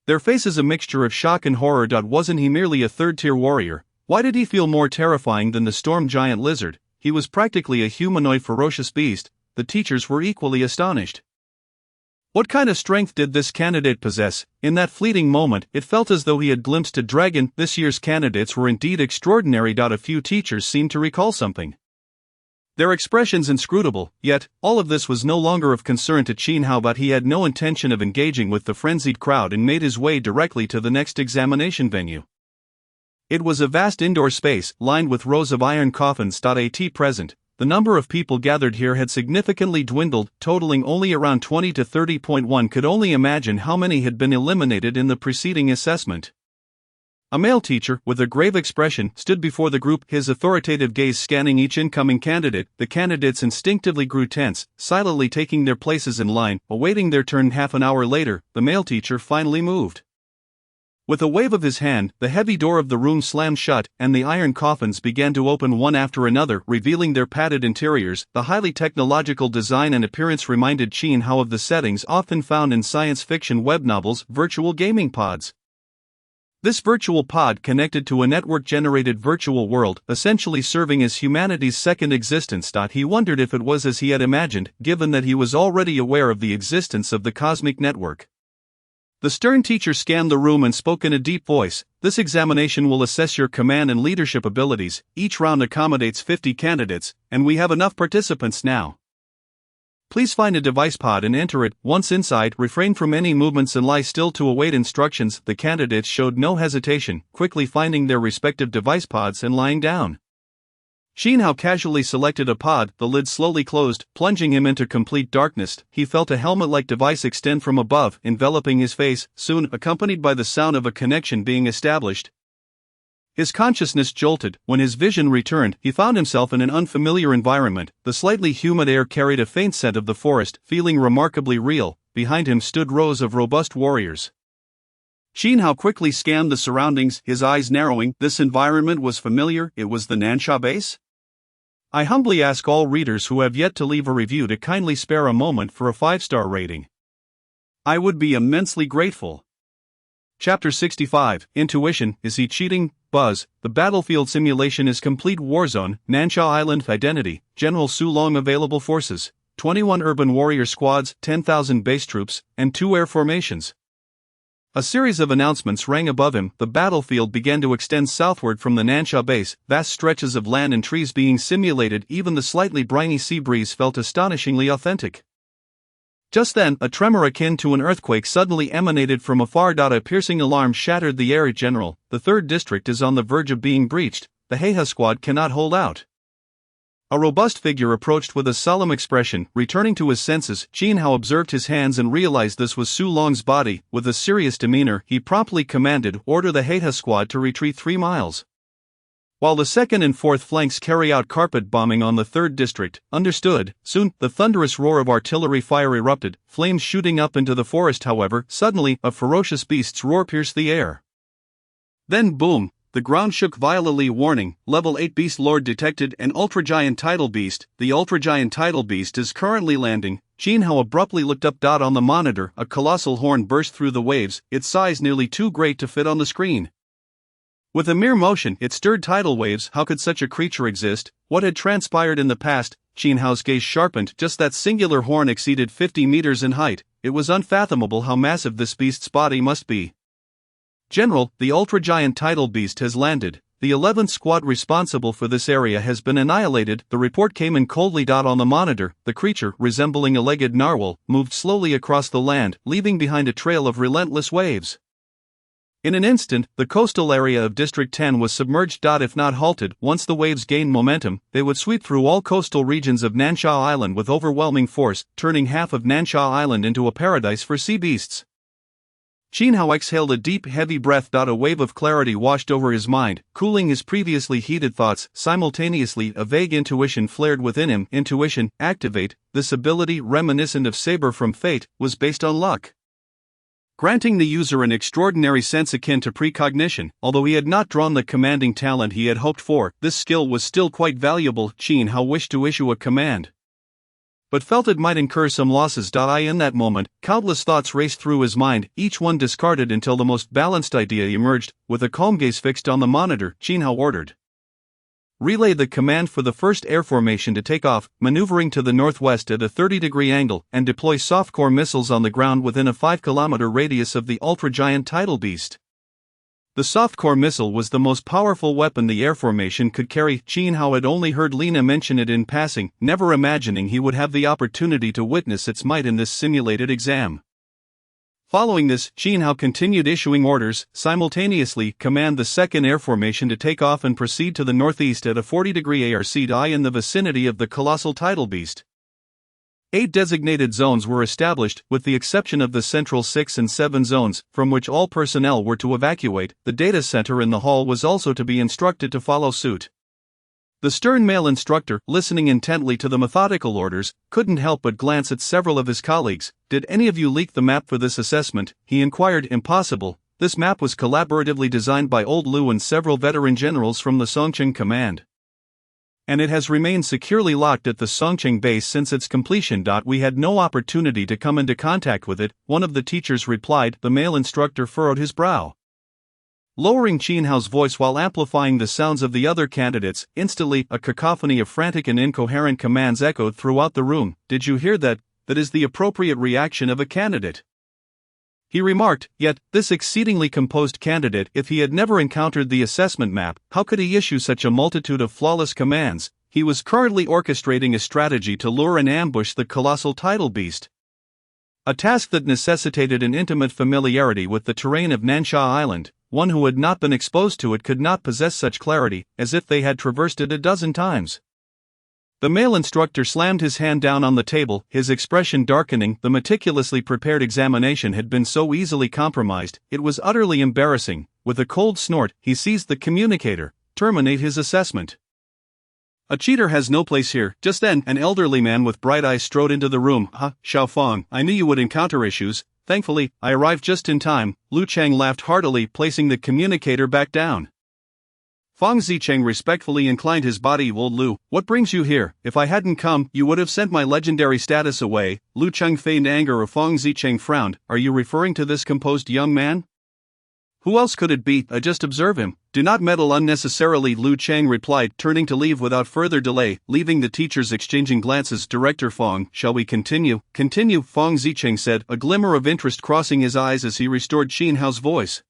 their faces a mixture of shock and horror. Wasn't he merely a third-tier warrior? Why did he feel more terrifying than the storm giant lizard? He was practically a humanoid ferocious beast. The teachers were equally astonished. What kind of strength did this candidate possess? In that fleeting moment, it felt as though he had glimpsed a dragon. This year's candidates were indeed extraordinary. A few teachers seemed to recall something, their expressions inscrutable. Yet, all of this was no longer of concern to Chin Hao. But he had no intention of engaging with the frenzied crowd and made his way directly to the next examination venue. It was a vast indoor space, lined with rows of iron coffins. At present, the number of people gathered here had significantly dwindled, totaling only around 20 to 30. One could only imagine how many had been eliminated in the preceding assessment. A male teacher, with a grave expression, stood before the group, his authoritative gaze scanning each incoming candidate. The candidates instinctively grew tense, silently taking their places in line, awaiting their turn. Half an hour later, the male teacher finally moved. With a wave of his hand, the heavy door of the room slammed shut, and the iron coffins began to open one after another, revealing their padded interiors. The highly technological design and appearance reminded Chin Hao of the settings often found in science fiction web novels, virtual gaming pods. This virtual pod connected to a network-generated virtual world, essentially serving as humanity's second existence. He wondered if it was as he had imagined, given that he was already aware of the existence of the cosmic network. The stern teacher scanned the room and spoke in a deep voice. This examination will assess your command and leadership abilities. Each round accommodates 50 candidates, and we have enough participants now. Please find a device pod and enter it. Once inside, refrain from any movements and lie still to await instructions. The candidates showed no hesitation, quickly finding their respective device pods and lying down. Chin Hao casually selected a pod, the lid slowly closed, plunging him into complete darkness. He felt a helmet-like device extend from above, enveloping his face, soon accompanied by the sound of a connection being established. His consciousness jolted. When his vision returned, he found himself in an unfamiliar environment. The slightly humid air carried a faint scent of the forest, feeling remarkably real. Behind him stood rows of robust warriors. Chin Hao quickly scanned the surroundings, his eyes narrowing. This environment was familiar. It was the Nansha base? I humbly ask all readers who have yet to leave a review to kindly spare a moment for a 5-star rating. I would be immensely grateful. Chapter 65, Intuition. Is he cheating? Buzz. The battlefield simulation is complete. Warzone, Nansha Island. Identity, General Su Long. Available forces, 21 urban warrior squads, 10,000 base troops, and 2 air formations. A series of announcements rang above him. The battlefield began to extend southward from the Nansha base, vast stretches of land and trees being simulated. Even the slightly briny sea breeze felt astonishingly authentic. Just then, a tremor akin to an earthquake suddenly emanated from afar. A piercing alarm shattered the air. General, the 3rd district is on the verge of being breached. The Heiha squad cannot hold out. A robust figure approached with a solemn expression. Returning to his senses, Chin Hao observed his hands and realized this was Su Long's body. With a serious demeanor, he promptly commanded, "Order the Heiha squad to retreat 3 miles. While the 2nd and 4th flanks carry out carpet bombing on the 3rd district." Understood. Soon, the thunderous roar of artillery fire erupted, flames shooting up into the forest. However, suddenly, a ferocious beast's roar pierced the air. Then boom! The ground shook violently. Warning, Level 8 Beast Lord detected. An ultra-giant tidal beast. The ultra-giant tidal beast is currently landing. Chin Hao abruptly looked up. On the monitor, a colossal horn burst through the waves, its size nearly too great to fit on the screen. With a mere motion, it stirred tidal waves. How could such a creature exist? What had transpired in the past? Chin Hao's gaze sharpened. Just that singular horn exceeded 50 meters in height. It was unfathomable how massive this beast's body must be. General, the ultra-giant tidal beast has landed. The 11th squad responsible for this area has been annihilated. The report came in coldly. On the monitor, the creature, resembling a legged narwhal, moved slowly across the land, leaving behind a trail of relentless waves. In an instant, the coastal area of District 10 was submerged. If not halted, once the waves gained momentum, they would sweep through all coastal regions of Nansha Island with overwhelming force, turning half of Nansha Island into a paradise for sea beasts. Chin Hao exhaled a deep, heavy breath. A wave of clarity washed over his mind, cooling his previously heated thoughts. Simultaneously, a vague intuition flared within him. Intuition, activate. This ability, reminiscent of Saber from Fate, was based on luck, granting the user an extraordinary sense akin to precognition. Although he had not drawn the commanding talent he had hoped for, this skill was still quite valuable. Chin Hao wished to issue a command, but felt it might incur some losses. In that moment, countless thoughts raced through his mind, each one discarded until the most balanced idea emerged. With a calm gaze fixed on the monitor, Chin Hao ordered, "Relay the command for the 1st Air Formation to take off, maneuvering to the northwest at a 30-degree angle, and deploy softcore missiles on the ground within a 5-kilometer radius of the ultra-giant tidal beast." The softcore missile was the most powerful weapon the air formation could carry. Chin Hao had only heard Lena mention it in passing, never imagining he would have the opportunity to witness its might in this simulated exam. Following this, Chin Hao continued issuing orders. Simultaneously, command the 2nd Air Formation to take off and proceed to the northeast at a 40-degree ARC in the vicinity of the colossal tidal beast. 8 designated zones were established, with the exception of the central 6 and 7 zones, from which all personnel were to evacuate. The data center in the hall was also to be instructed to follow suit. The stern male instructor, listening intently to the methodical orders, couldn't help but glance at several of his colleagues. "Did any of you leak the map for this assessment?" he inquired. "Impossible. This map was collaboratively designed by Old Lu and several veteran generals from the Songcheng Command. And it has remained securely locked at the Songcheng base since its completion. We had no opportunity to come into contact with it, one of the teachers replied. The male instructor furrowed his brow, lowering Qin Hao's voice while amplifying the sounds of the other candidates. Instantly, a cacophony of frantic and incoherent commands echoed throughout the room. Did you hear that? That is the appropriate reaction of a candidate, he remarked. Yet, this exceedingly composed candidate, if he had never encountered the assessment map, how could he issue such a multitude of flawless commands? He was currently orchestrating a strategy to lure and ambush the colossal tidal beast. A task that necessitated an intimate familiarity with the terrain of Nansha Island. One who had not been exposed to it could not possess such clarity, as if they had traversed it a dozen times. The male instructor slammed his hand down on the table, his expression darkening. The meticulously prepared examination had been so easily compromised, it was utterly embarrassing. With a cold snort, he seized the communicator. Terminate his assessment. A cheater has no place here. Just then, an elderly man with bright eyes strode into the room. Xiaofeng, I knew you would encounter issues. Thankfully, I arrived just in time. Lu Cheng laughed heartily, placing the communicator back down. Feng Zicheng respectfully inclined his body. Old Lu, what brings you here? If I hadn't come, you would have sent my legendary status away. Lu Cheng feigned anger. Feng Zicheng frowned. Are you referring to this composed young man? Who else could it be? I just observe him. Do not meddle unnecessarily, Lu Cheng replied, turning to leave without further delay. Leaving the teachers exchanging glances, Director Feng, shall we continue? Continue, Feng Zicheng said, a glimmer of interest crossing his eyes as he restored Qin Hao's voice.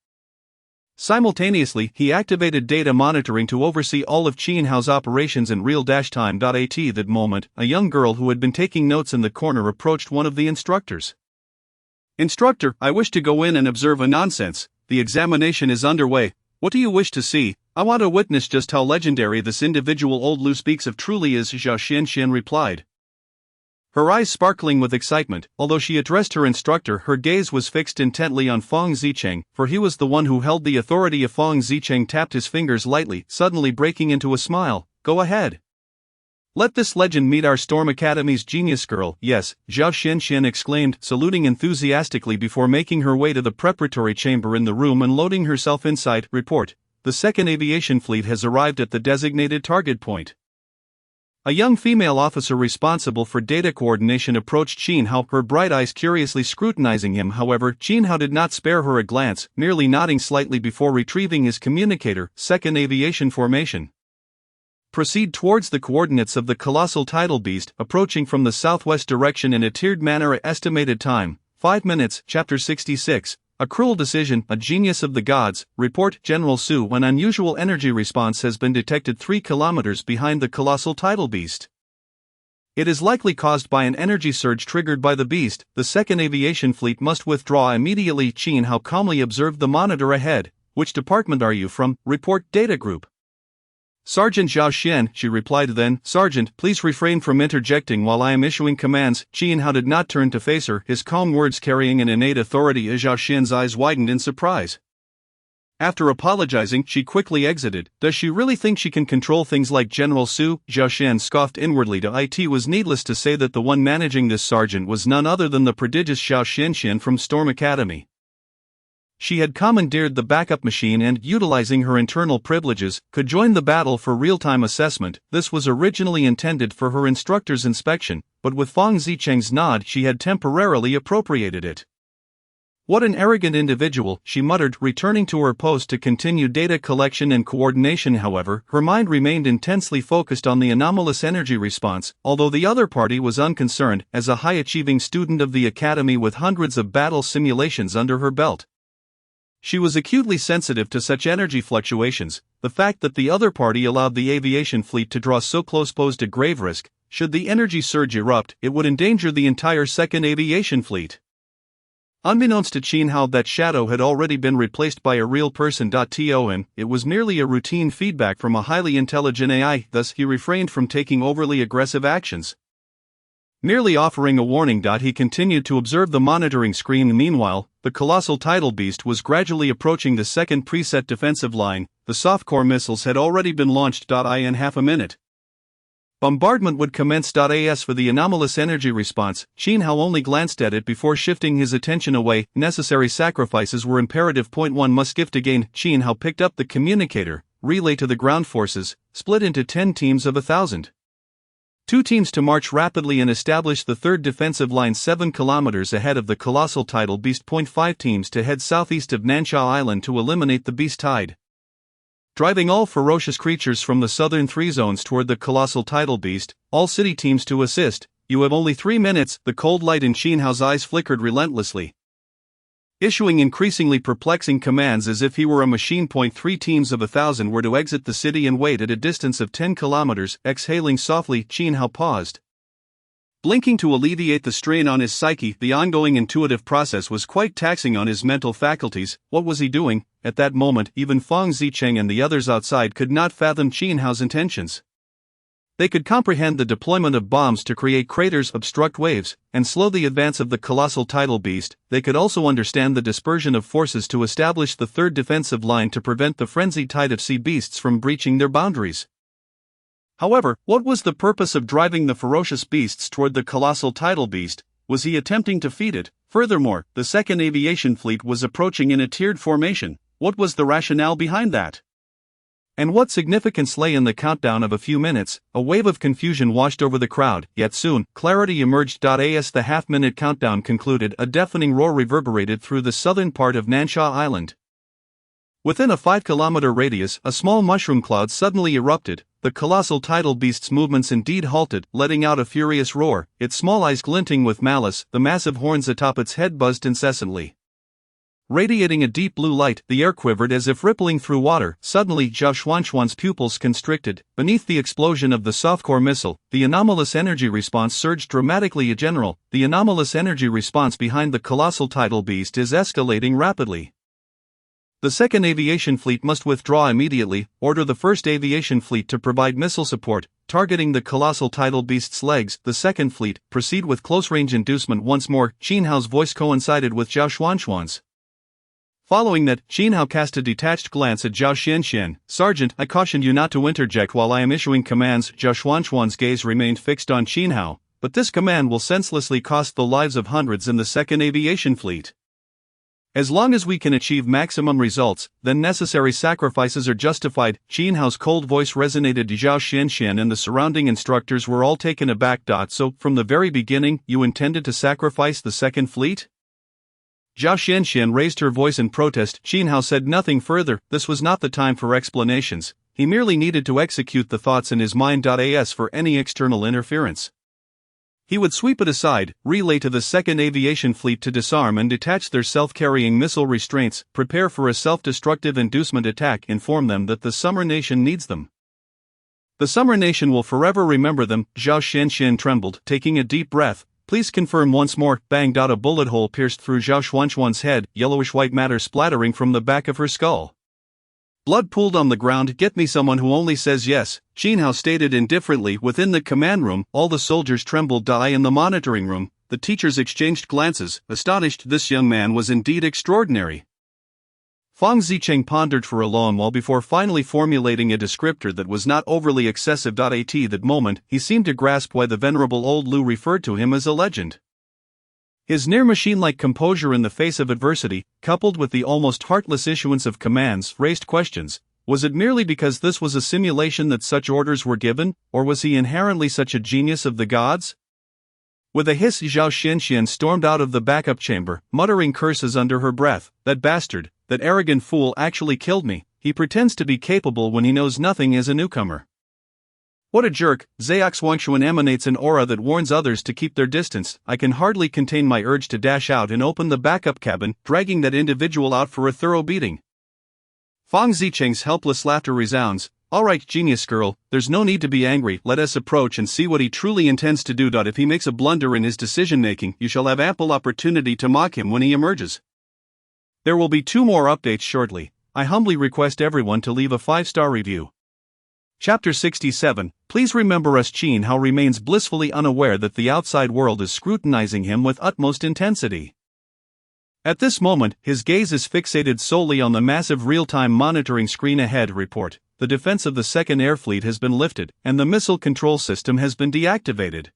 Simultaneously, he activated data monitoring to oversee all of Qin Hao's operations in real-time. At that moment, a young girl who had been taking notes in the corner approached one of the instructors. Instructor, I wish to go in and observe a nonsense. The examination is underway. What do you wish to see? I want to witness just how legendary this individual Old Lu speaks of truly is, Zhao Xianxian replied, her eyes sparkling with excitement. Although she addressed her instructor, her gaze was fixed intently on Feng Zicheng, for he was the one who held the authority. Of Feng Zicheng tapped his fingers lightly, suddenly breaking into a smile. Go ahead. Let this legend meet our Storm Academy's genius girl. Yes, Zhao Xianxian exclaimed, saluting enthusiastically before making her way to the preparatory chamber in the room and loading herself inside. Report. The second aviation fleet has arrived at the designated target point. A young female officer responsible for data coordination approached Qin Hao, her bright eyes curiously scrutinizing him. However, Qin Hao did not spare her a glance, merely nodding slightly before retrieving his communicator. Second aviation formation. Proceed towards the coordinates of the colossal tidal beast, approaching from the southwest direction in a tiered manner. Estimated time, 5 minutes. Chapter 66. A cruel decision, a genius of the gods. Report, General Su. An unusual energy response has been detected 3 kilometers behind the colossal tidal beast. It is likely caused by an energy surge triggered by the beast. The second aviation fleet must withdraw immediately. Qin Hao calmly observed the monitor ahead. Which department are you from? Report, Data Group. Sergeant Zhao Xian, she replied. Then, Sergeant, please refrain from interjecting while I am issuing commands. Qin Hao did not turn to face her, his calm words carrying an innate authority. Zhao Xian's eyes widened in surprise. After apologizing, she quickly exited. Does she really think she can control things like General Su? Zhao Xian scoffed inwardly. It was needless to say that the one managing this sergeant was none other than the prodigious Zhao Xianxian from Storm Academy. She had commandeered the backup machine and, utilizing her internal privileges, could join the battle for real-time assessment. This was originally intended for her instructor's inspection, but with Feng Zicheng's nod she had temporarily appropriated it. What an arrogant individual, she muttered, returning to her post to continue data collection and coordination. However, her mind remained intensely focused on the anomalous energy response, although the other party was unconcerned, as a high-achieving student of the academy with hundreds of battle simulations under her belt. She was acutely sensitive to such energy fluctuations. The fact that the other party allowed the aviation fleet to draw so close posed a grave risk. Should the energy surge erupt, it would endanger the entire second aviation fleet. Unbeknownst to Qin Hao, that shadow had already been replaced by a real person. It was merely a routine feedback from a highly intelligent AI, thus he refrained from taking overly aggressive actions. Merely offering a warning. He continued to observe the monitoring screen. Meanwhile, the colossal tidal beast was gradually approaching the second preset defensive line. The softcore missiles had already been launched. In half a minute. Bombardment would commence. As for the anomalous energy response, Qin Hao only glanced at it before shifting his attention away. Necessary sacrifices were imperative. Point 1 must gift again. Qin Hao picked up the communicator, relay to the ground forces, split into 10 teams of 1,000. 2 teams to march rapidly and establish the third defensive line 7 kilometers ahead of the colossal tidal beast. Point 5 teams to head southeast of Nansha Island to eliminate the beast tide, driving all ferocious creatures from the southern 3 zones toward the colossal tidal beast. All city teams to assist. You have only 3 minutes. The cold light in Qin Hao's eyes flickered relentlessly, issuing increasingly perplexing commands as if he were a machine. Point 3 teams of 1,000 were to exit the city and wait at a distance of 10 kilometers. Exhaling softly, Qin Hao paused, blinking to alleviate the strain on his psyche. The ongoing intuitive process was quite taxing on his mental faculties. What was he doing? At that moment, even Fang Zicheng and the others outside could not fathom Qin Hao's intentions. They could comprehend the deployment of bombs to create craters, obstruct waves, and slow the advance of the colossal tidal beast. They could also understand the dispersion of forces to establish the third defensive line to prevent the frenzied tide of sea beasts from breaching their boundaries. However, what was the purpose of driving the ferocious beasts toward the colossal tidal beast? Was he attempting to feed it? Furthermore, the second aviation fleet was approaching in a tiered formation. What was the rationale behind that? And what significance lay in the countdown of a few minutes? A wave of confusion washed over the crowd, yet soon, clarity emerged. As the half-minute countdown concluded, a deafening roar reverberated through the southern part of Nansha Island. Within a 5-kilometer radius, a small mushroom cloud suddenly erupted. The colossal tidal beast's movements indeed halted, letting out a furious roar, its small eyes glinting with malice. The massive horns atop its head buzzed incessantly, radiating a deep blue light. The air quivered as if rippling through water. Suddenly, Zhao Xuanxuan's pupils constricted. Beneath the explosion of the softcore missile, the anomalous energy response surged dramatically. The anomalous energy response behind the colossal tidal beast is escalating rapidly. The second aviation fleet must withdraw immediately. Order the first aviation fleet to provide missile support, targeting the colossal tidal beast's legs. The second fleet, proceed with close-range inducement once more. Qin Hao's voice coincided with Zhao Xuanxuan's. Following that, Qin Hao cast a detached glance at Zhao Xianxian. Sergeant, I cautioned you not to interject while I am issuing commands. Zhao Xuanxuan's gaze remained fixed on Qin Hao, but this command will senselessly cost the lives of hundreds in the second aviation fleet. As long as we can achieve maximum results, then necessary sacrifices are justified. Qin Hao's cold voice resonated. Zhao Xianxian and the surrounding instructors were all taken aback. So, from the very beginning, you intended to sacrifice the second fleet? Zhao Xianxian raised her voice in protest. Qin Hao said nothing further. This was not the time for explanations. He merely needed to execute the thoughts in his mind. As for any external interference, he would sweep it aside, relay to the second aviation fleet to disarm and detach their self-carrying missile restraints, prepare for a self-destructive inducement attack, inform them that the Summer Nation needs them. The Summer Nation will forever remember them. Zhao Xianxian trembled, taking a deep breath. Please confirm once more. Bang! A bullet hole pierced through Zhao Xuanxuan's head, yellowish-white matter splattering from the back of her skull. Blood pooled on the ground. Get me someone who only says yes, Qin Hao stated indifferently. Within the command room, all the soldiers trembled. In the monitoring room, the teachers exchanged glances, astonished. This young man was indeed extraordinary. Fang Zicheng pondered for a long while before finally formulating a descriptor that was not overly excessive. At that moment, he seemed to grasp why the venerable old Lu referred to him as a legend. His near-machine-like composure in the face of adversity, coupled with the almost heartless issuance of commands, raised questions. Was it merely because this was a simulation that such orders were given, or was he inherently such a genius of the gods? With a hiss, Zhao Xianxian stormed out of the backup chamber, muttering curses under her breath. That bastard, that arrogant fool actually killed me. He pretends to be capable when he knows nothing as a newcomer. What a jerk. Zhao Xuanxuan emanates an aura that warns others to keep their distance. I can hardly contain my urge to dash out and open the backup cabin, dragging that individual out for a thorough beating. Fang Zicheng's helpless laughter resounds. All right, genius girl, there's no need to be angry. Let us approach and see what he truly intends to do. If he makes a blunder in his decision-making, you shall have ample opportunity to mock him when he emerges. There will be 2 more updates shortly. I humbly request everyone to leave a 5-star review. Chapter 67. Please remember us. Qin Hao remains blissfully unaware that the outside world is scrutinizing him with utmost intensity. At this moment, his gaze is fixated solely on the massive real-time monitoring screen ahead. Report. the defense of the Second Air Fleet has been lifted, and the missile control system has been deactivated.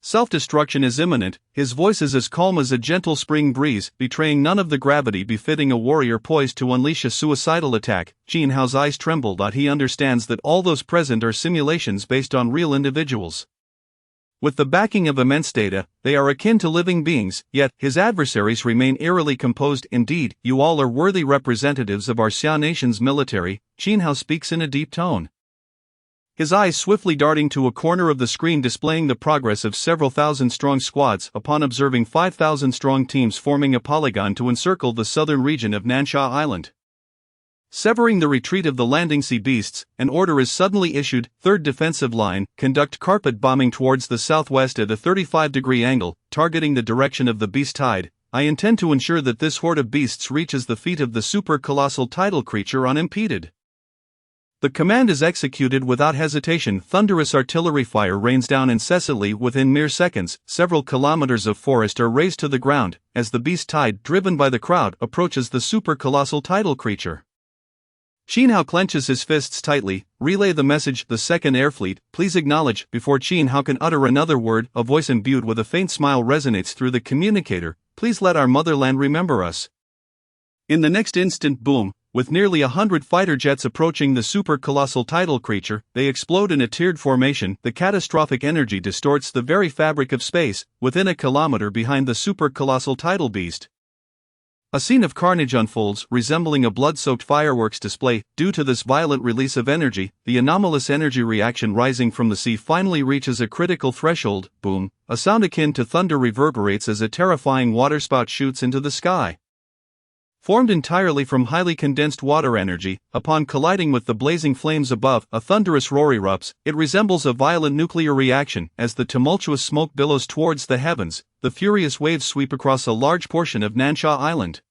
Self-destruction is imminent. His voice is as calm as a gentle spring breeze, betraying none of the gravity befitting a warrior poised to unleash a suicidal attack. Jin Hao's eyes tremble. He understands that all those present are simulations based on real individuals. With the backing of immense data, they are akin to living beings, yet his adversaries remain eerily composed. Indeed, you all are worthy representatives of our Xia nation's military, Jin Hao speaks in a deep tone. His eyes swiftly darting to a corner of the screen displaying the progress of several thousand-strong squads upon observing 5,000-strong teams forming a polygon to encircle the southern region of Nansha Island. Severing the retreat of the landing sea beasts, an order is suddenly issued. Third defensive line, conduct carpet bombing towards the southwest at a 35-degree angle, targeting the direction of the beast tide. I intend to ensure that this horde of beasts reaches the feet of the super-colossal tidal creature unimpeded. The command is executed without hesitation. Thunderous artillery fire rains down incessantly within mere seconds. Several kilometers of forest are razed to the ground, as the beast tide, driven by the crowd, approaches the super-colossal tidal creature. Jin Hao clenches his fists tightly. Relay the message, the Second Air Fleet, please acknowledge. Before Jin Hao can utter another word, a voice imbued with a faint smile resonates through the communicator. Please let our motherland remember us. In the next instant, boom, with nearly 100 fighter jets approaching the super-colossal tidal creature, they explode in a tiered formation. The catastrophic energy distorts the very fabric of space, within a kilometer behind the super-colossal tidal beast. A scene of carnage unfolds, resembling a blood-soaked fireworks display. Due to this violent release of energy, the anomalous energy reaction rising from the sea finally reaches a critical threshold. Boom! A sound akin to thunder reverberates as a terrifying waterspout shoots into the sky. Formed entirely from highly condensed water energy, upon colliding with the blazing flames above, a thunderous roar erupts. It resembles a violent nuclear reaction. As the tumultuous smoke billows towards the heavens, the furious waves sweep across a large portion of Nansha Island.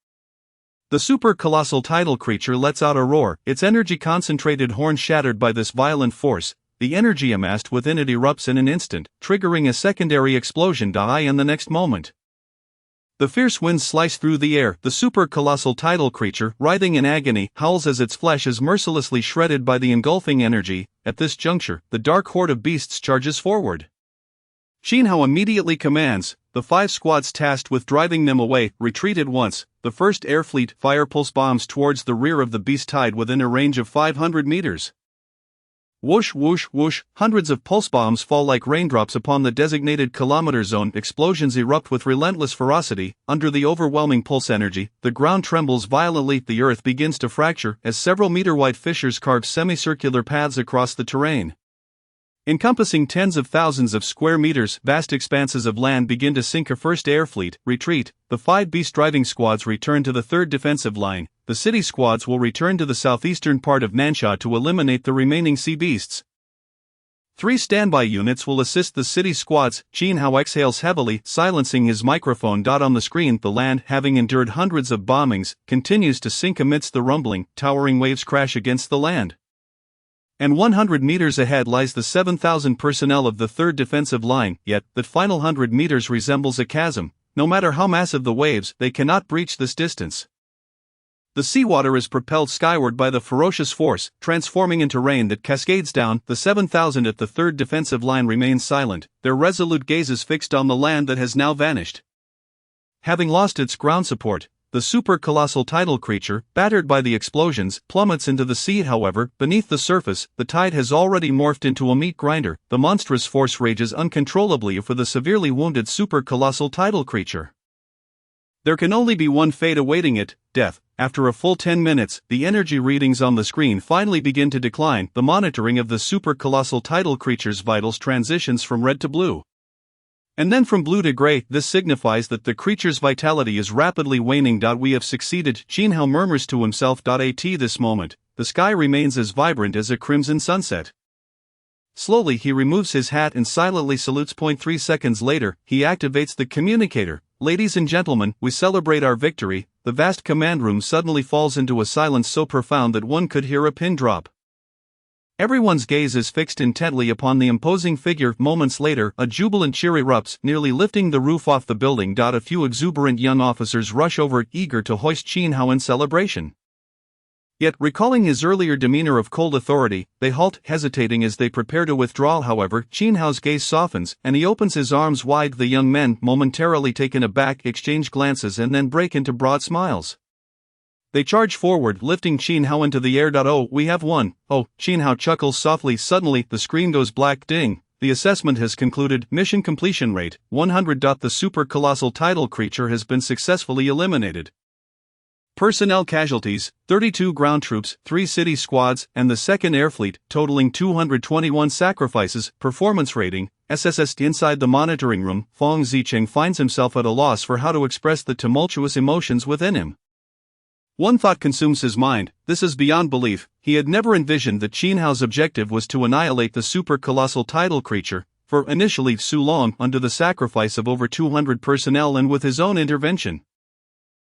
The super-colossal tidal creature lets out a roar, its energy-concentrated horn shattered by this violent force. The energy amassed within it erupts in an instant, triggering a secondary explosion. In the next moment, the fierce winds slice through the air. The super-colossal tidal creature, writhing in agony, howls as its flesh is mercilessly shredded by the engulfing energy. At this juncture, the dark horde of beasts charges forward. Jin Hao immediately commands. The 5 squads tasked with driving them away retreat at once. The first air fleet fire pulse bombs towards the rear of the beast tide within a range of 500 meters. Whoosh whoosh whoosh, hundreds of pulse bombs fall like raindrops upon the designated kilometer zone. Explosions erupt with relentless ferocity. Under the overwhelming pulse energy, the ground trembles violently. The earth begins to fracture as several meter-wide fissures carve semicircular paths across the terrain. Encompassing tens of thousands of square meters, vast expanses of land begin to sink. A first air fleet retreat. The 5 beast-driving squads return to the third defensive line. The city squads will return to the southeastern part of Nansha to eliminate the remaining sea beasts. 3 standby units will assist the city squads. Jin Hao exhales heavily, silencing his microphone. On the screen, the land, having endured hundreds of bombings, continues to sink amidst the rumbling. Towering waves crash against the land. And 100 meters ahead lies the 7,000 personnel of the 3rd defensive line, yet, that final 100 meters resembles a chasm. No matter how massive the waves, they cannot breach this distance. The seawater is propelled skyward by the ferocious force, transforming into rain that cascades down. The 7,000 at the 3rd defensive line remain silent, their resolute gazes fixed on the land that has now vanished. Having lost its ground support, the super-colossal tidal creature, battered by the explosions, plummets into the sea. However, beneath the surface, the tide has already morphed into a meat grinder. The monstrous force rages uncontrollably for the severely wounded super-colossal tidal creature. There can only be one fate awaiting it, death. After a full 10 minutes, the energy readings on the screen finally begin to decline. The monitoring of the super-colossal tidal creature's vitals transitions from red to blue, and then from blue to gray. This signifies that the creature's vitality is rapidly waning. We have succeeded, Jin Hao murmurs to himself. At this moment, the sky remains as vibrant as a crimson sunset. Slowly he removes his hat and silently salutes. 3 seconds later, he activates the communicator. Ladies and gentlemen, we celebrate our victory. The vast command room suddenly falls into a silence so profound that one could hear a pin drop. Everyone's gaze is fixed intently upon the imposing figure. Moments later, a jubilant cheer erupts, nearly lifting the roof off the building. A few exuberant young officers rush over, eager to hoist Jin Hao in celebration. Yet, recalling his earlier demeanor of cold authority, they halt, hesitating as they prepare to withdraw. However, Qin Hao's gaze softens, and he opens his arms wide. The young men, momentarily taken aback, exchange glances and then break into broad smiles. They charge forward, lifting Qin Hao into the air. Oh, we have won. Oh, Qin Hao chuckles softly. Suddenly, the screen goes black. Ding. The assessment has concluded. Mission completion rate, 100. The super colossal tidal creature has been successfully eliminated. Personnel casualties, 32 ground troops, 3 city squads, and the 2nd Air Fleet, totaling 221 sacrifices. Performance rating, SSS. Inside the monitoring room, Fong Zicheng finds himself at a loss for how to express the tumultuous emotions within him. One thought consumes his mind: this is beyond belief. He had never envisioned that Qin Hao's objective was to annihilate the super colossal tidal creature, for initially Su Long, under the sacrifice of over 200 personnel and with his own intervention,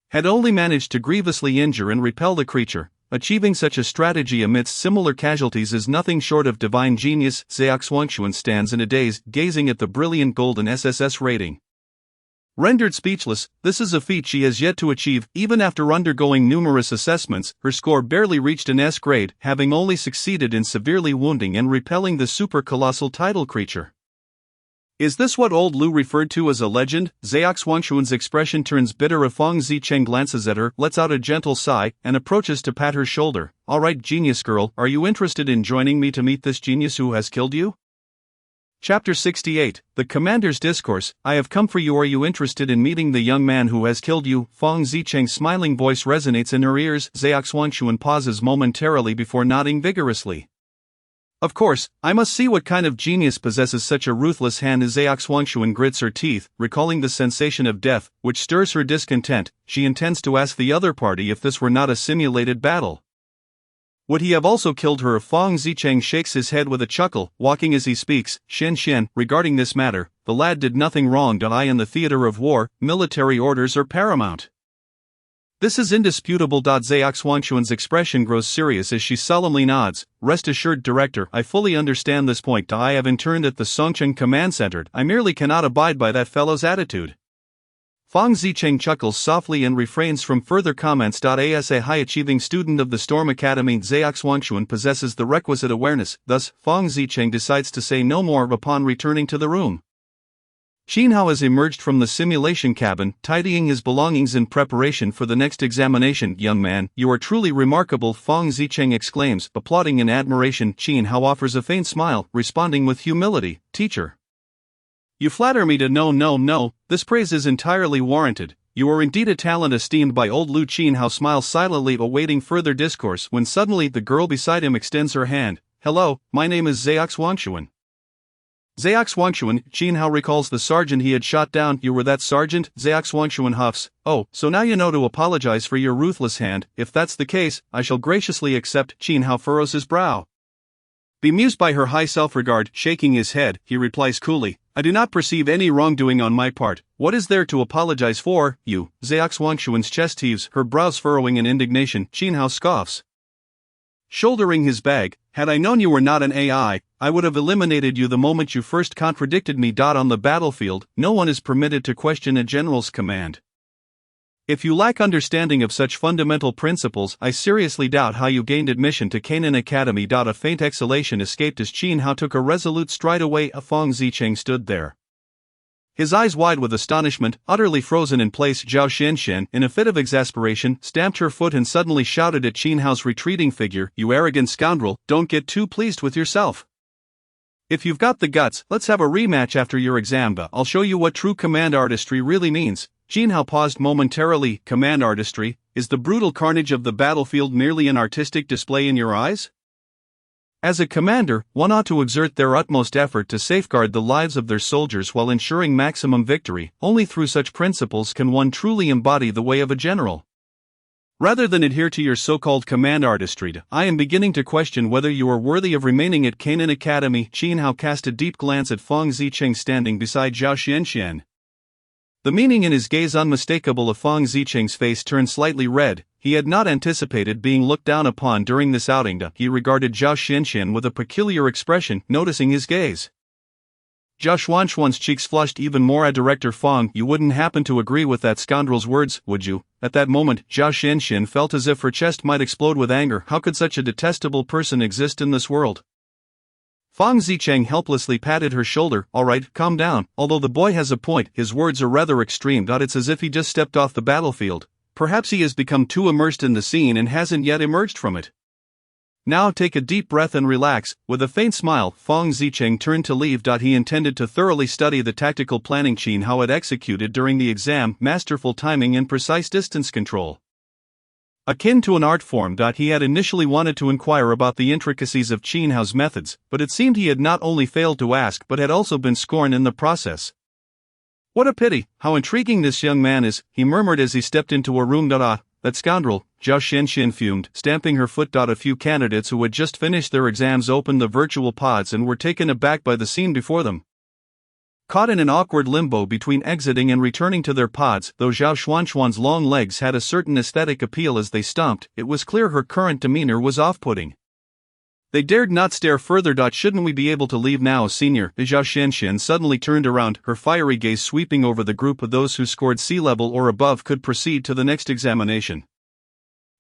had only managed to grievously injure and repel the creature. Achieving such a strategy amidst similar casualties is nothing short of divine genius. Zhao Xuanxuan stands in a daze, gazing at the brilliant golden SSS rating. Rendered speechless, this is a feat she has yet to achieve. Even after undergoing numerous assessments, her score barely reached an S grade, having only succeeded in severely wounding and repelling the super colossal tidal creature. Is this what old Lu referred to as a legend? Zhao Xuanxuan's expression turns bitter as Fong Zicheng glances at her, lets out a gentle sigh, and approaches to pat her shoulder. Alright, genius girl, are you interested in joining me to meet this genius who has killed you? Chapter 68, The Commander's Discourse. I have come for you. Are you interested in meeting the young man who has killed you? Fong Zicheng's smiling voice resonates in her ears. Zhao Xuanxuan pauses momentarily before nodding vigorously. Of course, I must see what kind of genius possesses such a ruthless hand. As Zhao Xuanxuan grits her teeth, recalling the sensation of death, which stirs her discontent, she intends to ask the other party if this were not a simulated battle. Would he have also killed her? Fong Zicheng shakes his head with a chuckle, walking as he speaks. Shen Shen, regarding this matter, the lad did nothing wrong. I in the theater of war, military orders are paramount. This is indisputable. Zhao Xuanxuan's expression grows serious as she solemnly nods. Rest assured, Director, I fully understand this point. I have interned at the Songcheng Command Center. I merely cannot abide by that fellow's attitude. Fong Zicheng chuckles softly and refrains from further comments. As a high-achieving student of the Storm Academy, Zhao Xuanxuan possesses the requisite awareness. Thus, Fong Zicheng decides to say no more upon returning to the room. Qin Hao has emerged from the simulation cabin, tidying his belongings in preparation for the next examination. Young man, you are truly remarkable, Fong Zicheng exclaims, applauding in admiration. Qin Hao offers a faint smile, responding with humility. Teacher, you flatter me. No, this praise is entirely warranted. You are indeed a talent esteemed by old Lu. Qin Hao smiles silently, awaiting further discourse, when suddenly the girl beside him extends her hand. Hello, my name is Zhao Xuanxuan. Zhao Xuanxuan. Qin Hao recalls the sergeant he had shot down. You were that sergeant? Zhao Xuanxuan huffs. Oh, so now you know to apologize for your ruthless hand. If that's the case, I shall graciously accept. Qin Hao furrows his brow. Bemused by her high self-regard, shaking his head, he replies coolly, I do not perceive any wrongdoing on my part. What is there to apologize for? You. Zhao Xuanxuan's chest heaves, her brows furrowing in indignation. Qin Hao scoffs. Shouldering his bag, had I known you were not an AI, I would have eliminated you the moment you first contradicted me. On the battlefield, no one is permitted to question a general's command. If you lack understanding of such fundamental principles, I seriously doubt how you gained admission to Canaan Academy. A faint exhalation escaped as Qin Hao took a resolute stride away. Fong Zicheng stood there, his eyes wide with astonishment, utterly frozen in place. Zhao Shenshen, in a fit of exasperation, stamped her foot and suddenly shouted at Qin Hao's retreating figure, You arrogant scoundrel, don't get too pleased with yourself. If you've got the guts, let's have a rematch after your exam. I'll show you what true command artistry really means. Qin Hao paused momentarily. Command artistry? Is the brutal carnage of the battlefield merely an artistic display in your eyes? As a commander, one ought to exert their utmost effort to safeguard the lives of their soldiers while ensuring maximum victory. Only through such principles can one truly embody the way of a general. Rather than adhere to your so-called command artistry, I am beginning to question whether you are worthy of remaining at Canaan Academy. Qin Hao cast a deep glance at Fong Zicheng standing beside Zhao Shenshen. The meaning in his gaze unmistakable. Of Fong Zicheng's face turned slightly red. He had not anticipated being looked down upon during this outing. He regarded Zhao Shenshen with a peculiar expression, noticing his gaze. Zhao Xuanxuan's cheeks flushed even more. Director Fong, you wouldn't happen to agree with that scoundrel's words, would you? At that moment, Zhao Xianxian felt as if her chest might explode with anger. How could such a detestable person exist in this world? Fong Zicheng helplessly patted her shoulder. All right, calm down. Although the boy has a point, his words are rather extreme. It's as if he just stepped off the battlefield. Perhaps he has become too immersed in the scene and hasn't yet emerged from it. Now take a deep breath and relax. With a faint smile, Fong Zicheng turned to leave. He intended to thoroughly study the tactical planning Qin Hao had executed during the exam, masterful timing and precise distance control. Akin to an art form. He had initially wanted to inquire about the intricacies of Qin Hao's methods, but it seemed he had not only failed to ask but had also been scorned in the process. What a pity, how intriguing this young man is, he murmured as he stepped into a room. That scoundrel, Zhao Xianxian fumed, stamping her foot. A few candidates who had just finished their exams opened the virtual pods and were taken aback by the scene before them. Caught in an awkward limbo between exiting and returning to their pods, though Zhao Xuanxuan's long legs had a certain aesthetic appeal as they stomped, it was clear her current demeanor was off-putting. They dared not stare further. Shouldn't we be able to leave now, senior? Zhao Xianxian suddenly turned around, her fiery gaze sweeping over the group of those who scored C-level or above could proceed to the next examination.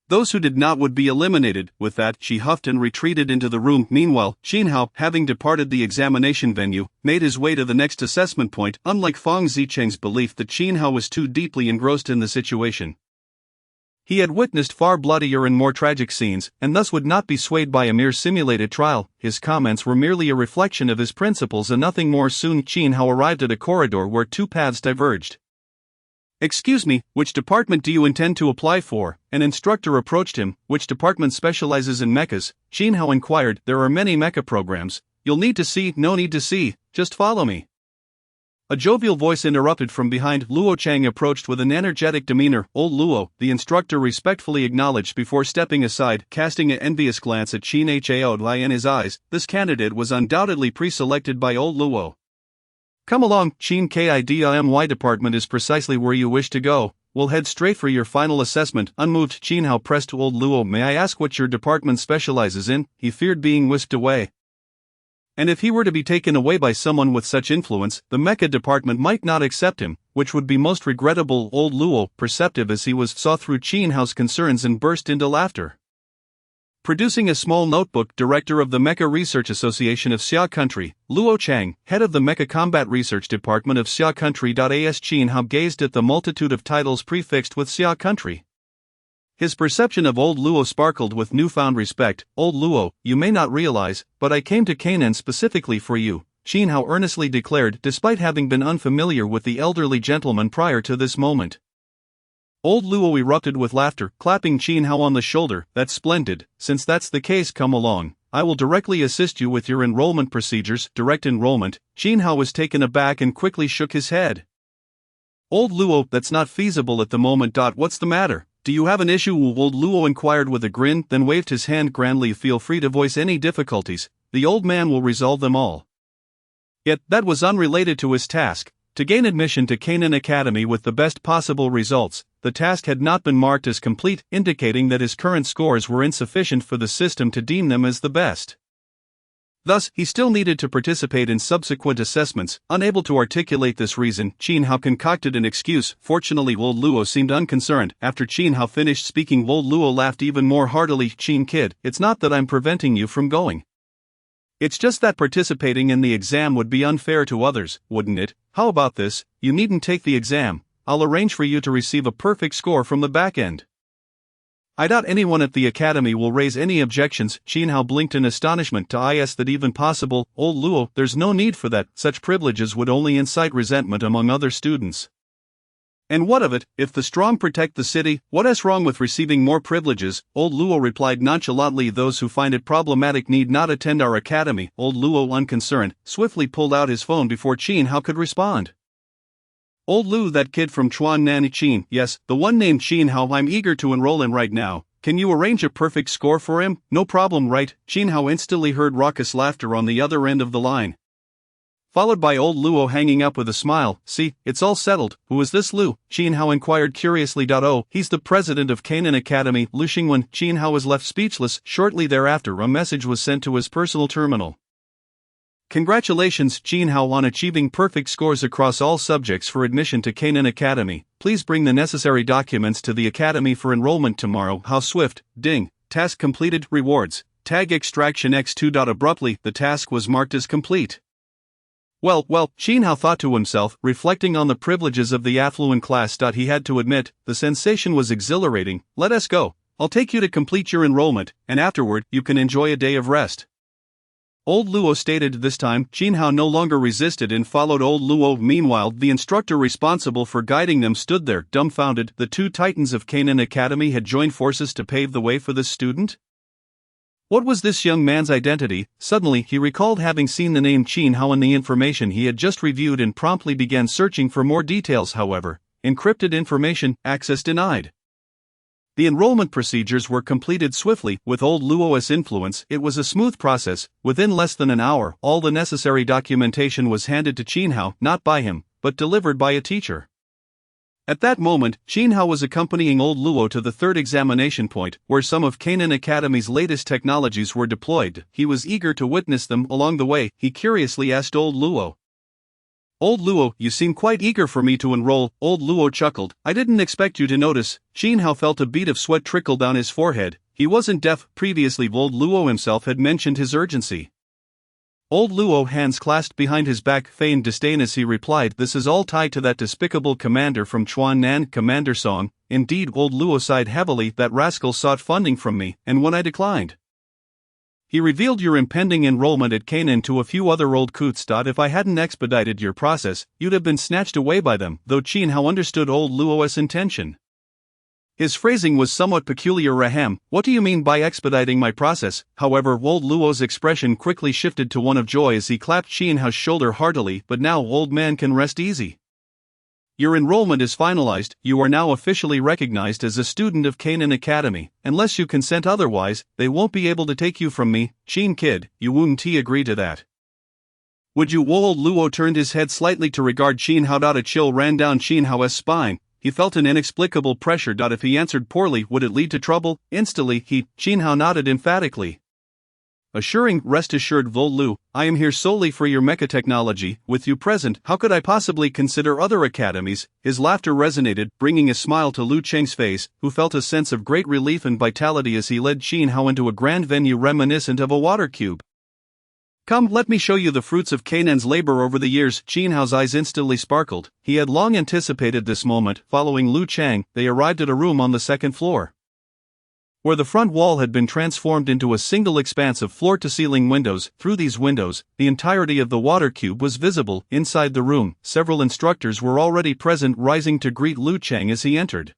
Those who did not would be eliminated. With that, she huffed and retreated into the room. Meanwhile, Qin Hao, having departed the examination venue, made his way to the next assessment point. Unlike Fong Zicheng's belief that Qin Hao was too deeply engrossed in the situation, he had witnessed far bloodier and more tragic scenes, and thus would not be swayed by a mere simulated trial. His comments were merely a reflection of his principles and nothing more. Soon Qin Hao arrived at a corridor where two paths diverged. Excuse me, which department do you intend to apply for? An instructor approached him. Which department specializes in mechas? Qin Hao inquired. There are many mecha programs. You'll need to see. No need to see, just follow me. A jovial voice interrupted from behind. Luo Chang approached with an energetic demeanor. Old Luo, the instructor respectfully acknowledged before stepping aside, casting an envious glance at Qin Hao in his eyes. This candidate was undoubtedly pre-selected by old Luo. Come along, Qin Kidmy department is precisely where you wish to go. We'll head straight for your final assessment. Unmoved, Qin Hao pressed old Luo. May I ask what your department specializes in? He feared being whisked away. And if he were to be taken away by someone with such influence, the mecha department might not accept him, which would be most regrettable. Old Luo, perceptive as he was, saw through Qin Hao's concerns and burst into laughter. Producing a small notebook, director of the Mecha Research Association of Xia Country, Luo Chang, head of the Mecha Combat Research Department of Xia Country. As Qin Hao gazed at the multitude of titles prefixed with Xia Country, his perception of old Luo sparkled with newfound respect. Old Luo, you may not realize, but I came to Canaan specifically for you, Qin Hao earnestly declared, despite having been unfamiliar with the elderly gentleman prior to this moment. Old Luo erupted with laughter, clapping Qin Hao on the shoulder. That's splendid. Since that's the case, come along. I will directly assist you with your enrollment procedures. Direct enrollment. Qin Hao was taken aback and quickly shook his head. Old Luo, that's not feasible at the moment. What's the matter? Do you have an issue? Old Luo inquired with a grin, then waved his hand grandly. Feel free to voice any difficulties. The old man will resolve them all. Yet, that was unrelated to his task. To gain admission to Canaan Academy with the best possible results, the task had not been marked as complete, indicating that his current scores were insufficient for the system to deem them as the best. Thus, he still needed to participate in subsequent assessments. Unable to articulate this reason, Qin Hao concocted an excuse. Fortunately, old Luo seemed unconcerned. After Qin Hao finished speaking, old Luo laughed even more heartily. Qin kid, it's not that I'm preventing you from going. It's just that participating in the exam would be unfair to others, wouldn't it? How about this? You needn't take the exam. I'll arrange for you to receive a perfect score from the back end. I doubt anyone at the academy will raise any objections. Qin Hao blinked in astonishment. Is that even possible? Old Luo, there's no need for that. Such privileges would only incite resentment among other students. And what of it? If the strong protect the city, what is wrong with receiving more privileges? Old Luo replied nonchalantly. Those who find it problematic need not attend our academy. Old Luo, unconcerned, swiftly pulled out his phone before Qin Hao could respond. Old Lu, that kid from Chuan Nan. Qin, yes, the one named Qin Hao I'm eager to enroll in right now. Can you arrange a perfect score for him? No problem, right? Qin Hao instantly heard raucous laughter on the other end of the line, followed by old Luo hanging up with a smile. See, it's all settled. Who is this Lu? Qin Hao inquired curiously. Oh, he's the president of Canaan Academy, Lu Xingwen. Qin Hao was left speechless. Shortly thereafter, a message was sent to his personal terminal. Congratulations, Jin Hao, on achieving perfect scores across all subjects for admission to Canaan Academy. Please bring the necessary documents to the academy for enrollment tomorrow. How swift. Ding. Task completed. Rewards. Tag extraction X2. Abruptly, the task was marked as complete. Well, Jin Hao thought to himself, reflecting on the privileges of the affluent class. He had to admit, the sensation was exhilarating. Let us go. I'll take you to complete your enrollment, and afterward, you can enjoy a day of rest. Old Luo stated. This time, Jin Hao no longer resisted and followed Old Luo. Meanwhile, the instructor responsible for guiding them stood there, dumbfounded. The two titans of Canaan Academy had joined forces to pave the way for this student? What was this young man's identity? Suddenly, he recalled having seen the name Jin Hao in the information he had just reviewed and promptly began searching for more details. However, encrypted information, access denied. The enrollment procedures were completed swiftly. With Old Luo's influence, it was a smooth process. Within less than an hour, all the necessary documentation was handed to Jin Hao, not by him, but delivered by a teacher. At that moment, Jin Hao was accompanying Old Luo to the third examination point, where some of Canaan Academy's latest technologies were deployed. He was eager to witness them. Along the way, he curiously asked Old Luo, "Old Luo, you seem quite eager for me to enroll." Old Luo chuckled. "I didn't expect you to notice." Jin Hao felt a bead of sweat trickle down his forehead. He wasn't deaf. Previously, Old Luo himself had mentioned his urgency. Old Luo, hands clasped behind his back, feigned disdain as he replied, "This is all tied to that despicable commander from Chuan-Nan, Commander Song." Indeed, Old Luo sighed heavily. "That rascal sought funding from me, and when I declined, he revealed your impending enrollment at Canaan to a few other old coots. If I hadn't expedited your process, you'd have been snatched away by them." Though Jin Hao understood Old Luo's intention, his phrasing was somewhat peculiar. "Rahem, what do you mean by expediting my process?" However, Old Luo's expression quickly shifted to one of joy as he clapped Jin Hao's shoulder heartily. "But now, old man can rest easy. Your enrollment is finalized. You are now officially recognized as a student of Canaan Academy. Unless you consent otherwise, they won't be able to take you from me." "Jin kid, you wouldn't agree to that, would you?" Old Luo turned his head slightly to regard Jin Hao. A chill ran down Jin Hao's spine. He felt an inexplicable pressure. If he answered poorly, would it lead to trouble? Instantly, Jin Hao nodded emphatically, assuring, "Rest assured, Vol Lu, I am here solely for your mecha technology. With you present, how could I possibly consider other academies?" His laughter resonated, bringing a smile to Lu Cheng's face, who felt a sense of great relief and vitality as he led Jin Hao into a grand venue reminiscent of a water cube. "Come, let me show you the fruits of Canaan's labor over the years." Jin Hao's eyes instantly sparkled. He had long anticipated this moment. Following Lu Cheng, they arrived at a room on the second floor, where the front wall had been transformed into a single expanse of floor-to-ceiling windows. Through these windows, the entirety of the water cube was visible. Inside the room, several instructors were already present, rising to greet Lu Cheng as he entered.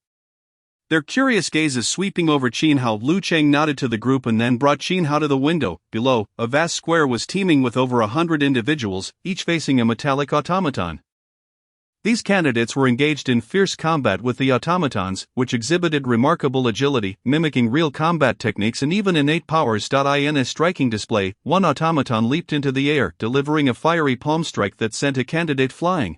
Their curious gazes sweeping over Jin Hao, Lu Cheng nodded to the group and then brought Jin Hao to the window. Below, a vast square was teeming with over 100 individuals, each facing a metallic automaton. These candidates were engaged in fierce combat with the automatons, which exhibited remarkable agility, mimicking real combat techniques and even innate powers. In a striking display, one automaton leaped into the air, delivering a fiery palm strike that sent a candidate flying,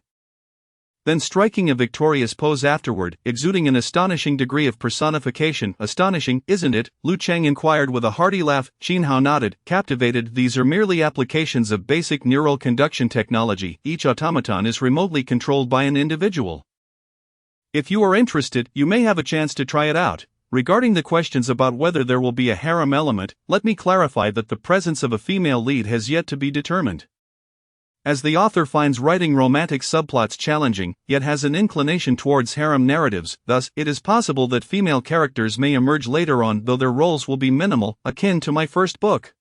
then striking a victorious pose afterward, exuding an astonishing degree of personification. "Astonishing, isn't it?" Lu Cheng inquired with a hearty laugh. Jin Hao nodded, captivated. "These are merely applications of basic neural conduction technology. Each automaton is remotely controlled by an individual. If you are interested, you may have a chance to try it out. Regarding the questions about whether there will be a harem element, let me clarify that the presence of a female lead has yet to be determined. As the author finds writing romantic subplots challenging, yet has an inclination towards harem narratives, thus, it is possible that female characters may emerge later on, though their roles will be minimal, akin to my first book.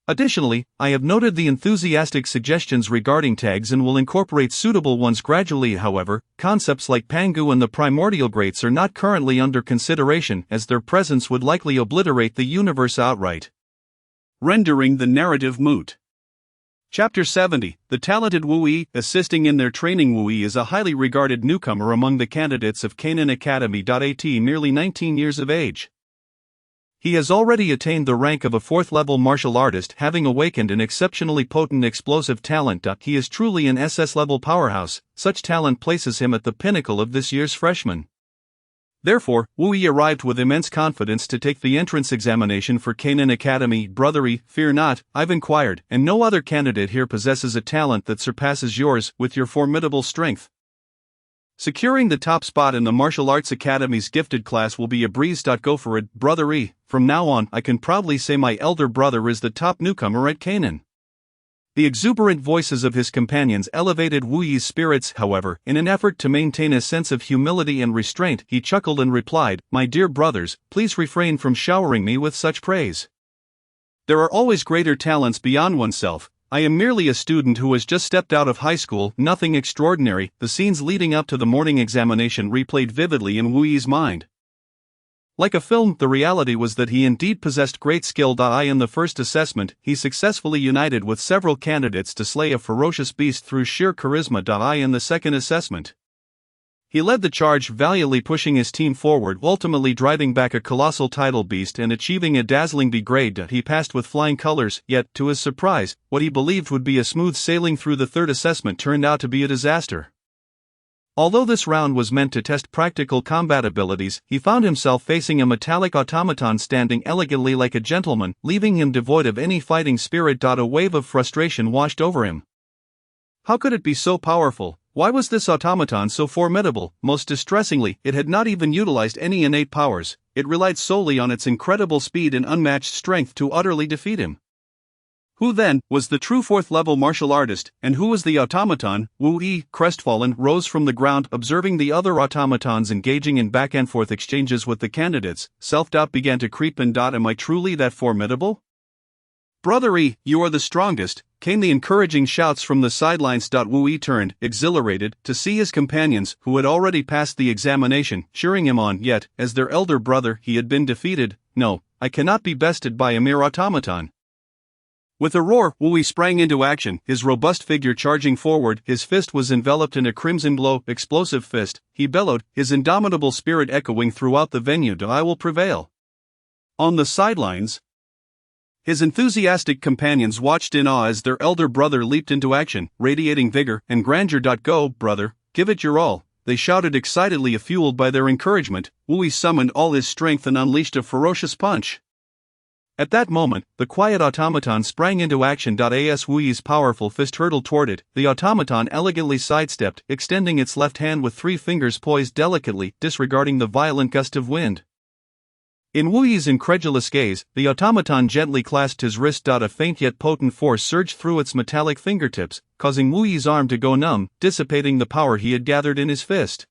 Additionally, I have noted the enthusiastic suggestions regarding tags and will incorporate suitable ones gradually. However, concepts like Pangu and the primordial greats are not currently under consideration, as their presence would likely obliterate the universe outright, rendering the narrative moot. Chapter 70. The talented Wu Yi. Assisting in their training, Wu Yi is a highly regarded newcomer among the candidates of Canaan Academy. At merely 19 years of age, he has already attained the rank of a 4th-level martial artist, having awakened an exceptionally potent explosive talent. He is truly an SS-level powerhouse. Such talent places him at the pinnacle of this year's freshman Therefore, Wu Yi arrived with immense confidence to take the entrance examination for Canaan Academy. Brother Yi, fear not, I've inquired, and no other candidate here possesses a talent that surpasses yours with your formidable strength. Securing the top spot in the Martial Arts Academy's gifted class will be a breeze. Go for it, Brother Yi. From now on, I can proudly say my elder brother is the top newcomer at Canaan. The exuberant voices of his companions elevated Wu Yi's spirits. However, in an effort to maintain a sense of humility and restraint, he chuckled and replied, "My dear brothers, please refrain from showering me with such praise. There are always greater talents beyond oneself. I am merely a student who has just stepped out of high school, nothing extraordinary." The scenes leading up to the morning examination replayed vividly in Wu Yi's mind. Like a film, the reality was that he indeed possessed great skill. In the first assessment, he successfully united with several candidates to slay a ferocious beast through sheer charisma. In the second assessment, he led the charge, valiantly pushing his team forward, ultimately driving back a colossal tidal beast and achieving a dazzling B grade. He passed with flying colors, yet, to his surprise, what he believed would be a smooth sailing through the third assessment turned out to be a disaster. Although this round was meant to test practical combat abilities, he found himself facing a metallic automaton standing elegantly like a gentleman, leaving him devoid of any fighting spirit. A wave of frustration washed over him. How could it be so powerful? Why was this automaton so formidable? Most distressingly, it had not even utilized any innate powers. It relied solely on its incredible speed and unmatched strength to utterly defeat him. Who then was the true fourth-level martial artist, and who was the automaton? Wu Yi, crestfallen, rose from the ground, observing the other automatons engaging in back-and-forth exchanges with the candidates. Self-doubt began to creep in. Am I truly that formidable? Brother Yi, you are the strongest, came the encouraging shouts from the sidelines. Wu Yi turned, exhilarated, to see his companions, who had already passed the examination, cheering him on. Yet, as their elder brother, he had been defeated. No, I cannot be bested by a mere automaton. With a roar, Wu Yi sprang into action, his robust figure charging forward. His fist was enveloped in a crimson glow. Explosive fist, he bellowed, his indomitable spirit echoing throughout the venue. I will prevail. On the sidelines, his enthusiastic companions watched in awe as their elder brother leaped into action, radiating vigor and grandeur. Go, brother, give it your all, they shouted excitedly. Fueled by their encouragement, Wu Yi summoned all his strength and unleashed a ferocious punch. At that moment, the quiet automaton sprang into action. As Wu Yi's powerful fist hurtled toward it, the automaton elegantly sidestepped, extending its left hand with 3 fingers poised delicately, disregarding the violent gust of wind. In Wu Yi's incredulous gaze, the automaton gently clasped his wrist. A faint yet potent force surged through its metallic fingertips, causing Wu Yi's arm to go numb, dissipating the power he had gathered in his fist.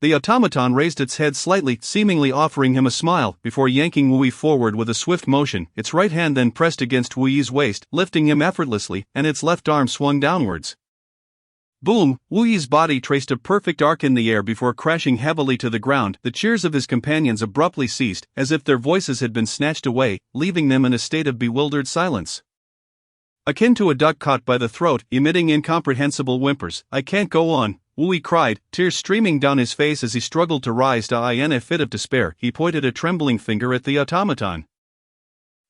The automaton raised its head slightly, seemingly offering him a smile, before yanking Wu Yi forward with a swift motion. Its right hand then pressed against Wu Yi's waist, lifting him effortlessly, and its left arm swung downwards. Boom! Wu Yi's body traced a perfect arc in the air before crashing heavily to the ground. The cheers of his companions abruptly ceased, as if their voices had been snatched away, leaving them in a state of bewildered silence. Akin to a duck caught by the throat, emitting incomprehensible whimpers. I can't go on, Wu Yi cried, tears streaming down his face as he struggled to rise. In a fit of despair, he pointed a trembling finger at the automaton.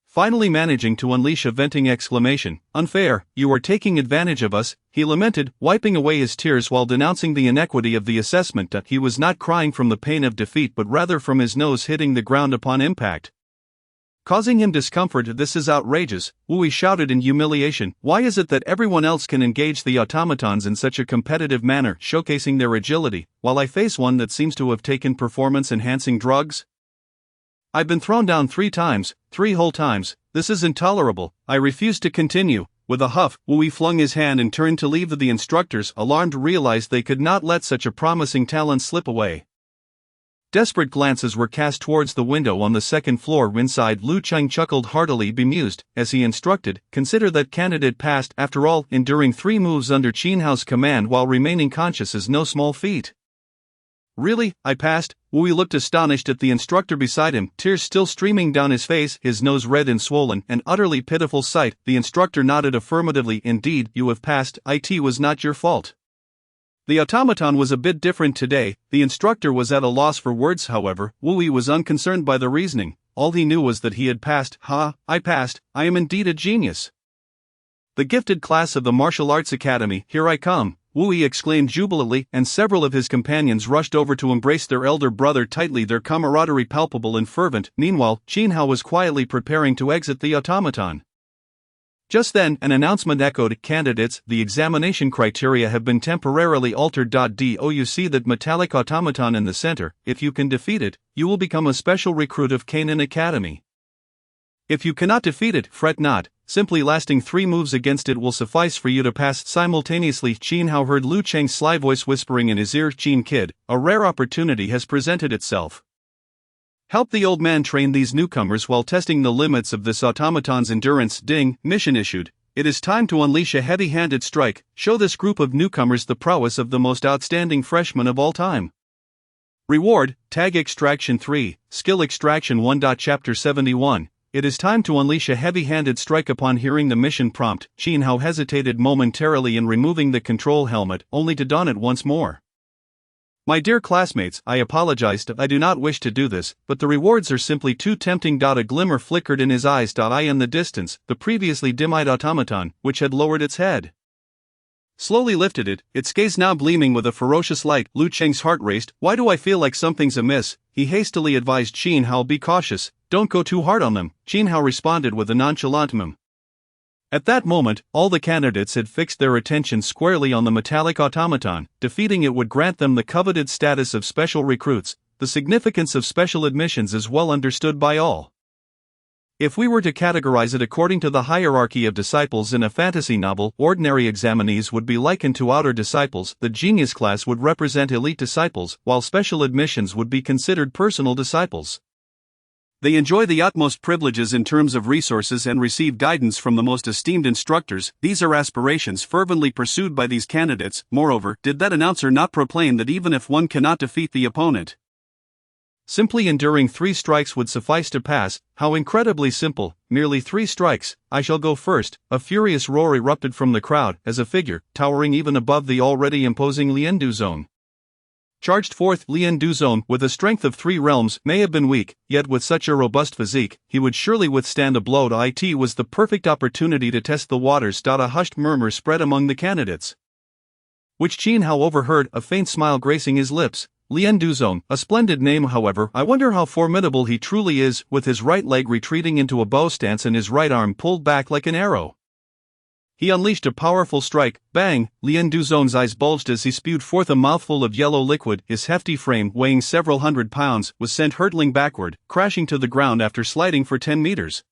Finally managing to unleash a venting exclamation, "Unfair, you are taking advantage of us," he lamented, wiping away his tears while denouncing the inequity of the assessment. He was not crying from the pain of defeat but rather from his nose hitting the ground upon impact, causing him discomfort. "This is outrageous," Wu Yi shouted in humiliation. "Why is it that everyone else can engage the automatons in such a competitive manner, showcasing their agility, while I face one that seems to have taken performance-enhancing drugs? I've been thrown down 3 times, 3 whole times. This is intolerable. I refuse to continue." With a huff, Wu Yi flung his hand and turned to leave. The instructors, alarmed, realized they could not let such a promising talent slip away. Desperate glances were cast towards the window on the second floor. Inside, Lu Cheng chuckled heartily, bemused, as he instructed, "Consider that candidate passed. After all, enduring 3 moves under Qin Hao's command while remaining conscious is no small feat." "Really, I passed?" Wu Yi looked astonished at the instructor beside him, tears still streaming down his face, his nose red and swollen, an utterly pitiful sight. The instructor nodded affirmatively. "Indeed, you have passed. It was not your fault." The automaton was a bit different today. The instructor was at a loss for words. However, Wu Yi was unconcerned by the reasoning. All he knew was that he had passed. I passed. I am indeed a genius. The gifted class of the Martial Arts Academy, here I come. Wu Yi exclaimed jubilantly, and several of his companions rushed over to embrace their elder brother tightly, their camaraderie palpable and fervent. Meanwhile, Qin Hao was quietly preparing to exit the automaton. Just then, an announcement echoed, "Candidates, the examination criteria have been temporarily altered. Do you see that metallic automaton in the center? If you can defeat it, you will become a special recruit of Canaan Academy. If you cannot defeat it, fret not, simply lasting 3 moves against it will suffice for you to pass." Simultaneously, Qin Hao heard Lu Cheng's sly voice whispering in his ear, "Qin kid, a rare opportunity has presented itself. Help the old man train these newcomers while testing the limits of this automaton's endurance." Ding, mission issued. It is time to unleash a heavy-handed strike, show this group of newcomers the prowess of the most outstanding freshman of all time. Reward, Tag Extraction 3, Skill Extraction 1. Chapter 71. It is time to unleash a heavy-handed strike. Upon hearing the mission prompt, Qin Hao hesitated momentarily in removing the control helmet, only to don it once more. "My dear classmates, I apologized, I do not wish to do this, but the rewards are simply too tempting." A glimmer flickered in his eyes. In the distance, the previously dim-eyed automaton, which had lowered its head, slowly lifted it, its gaze now gleaming with a ferocious light. Lu Cheng's heart raced. "Why do I feel like something's amiss?" He hastily advised Qin Hao, "Be cautious, don't go too hard on them." Qin Hao responded with a nonchalant mum. At that moment, all the candidates had fixed their attention squarely on the metallic automaton. Defeating it would grant them the coveted status of special recruits. The significance of special admissions is well understood by all. If we were to categorize it according to the hierarchy of disciples in a fantasy novel, ordinary examinees would be likened to outer disciples, the genius class would represent elite disciples, while special admissions would be considered personal disciples. They enjoy the utmost privileges in terms of resources and receive guidance from the most esteemed instructors. These are aspirations fervently pursued by these candidates. Moreover, did that announcer not proclaim that even if one cannot defeat the opponent, simply enduring 3 strikes would suffice to pass? How incredibly simple, merely 3 strikes. "I shall go first." A furious roar erupted from the crowd, as a figure, towering even above the already imposing Lien Duzon, charged forth. Lien Duzon, with a strength of 3 realms, may have been weak, yet with such a robust physique, he would surely withstand a blow. It was the perfect opportunity to test the waters. A hushed murmur spread among the candidates, which Qin Hao overheard, a faint smile gracing his lips. Lien Duzon, a splendid name. However, I wonder how formidable he truly is, with his right leg retreating into a bow stance and his right arm pulled back like an arrow. He unleashed a powerful strike. Bang! Lien Duzon's eyes bulged as he spewed forth a mouthful of yellow liquid. His hefty frame, weighing several hundred pounds, was sent hurtling backward, crashing to the ground after sliding for 10 meters.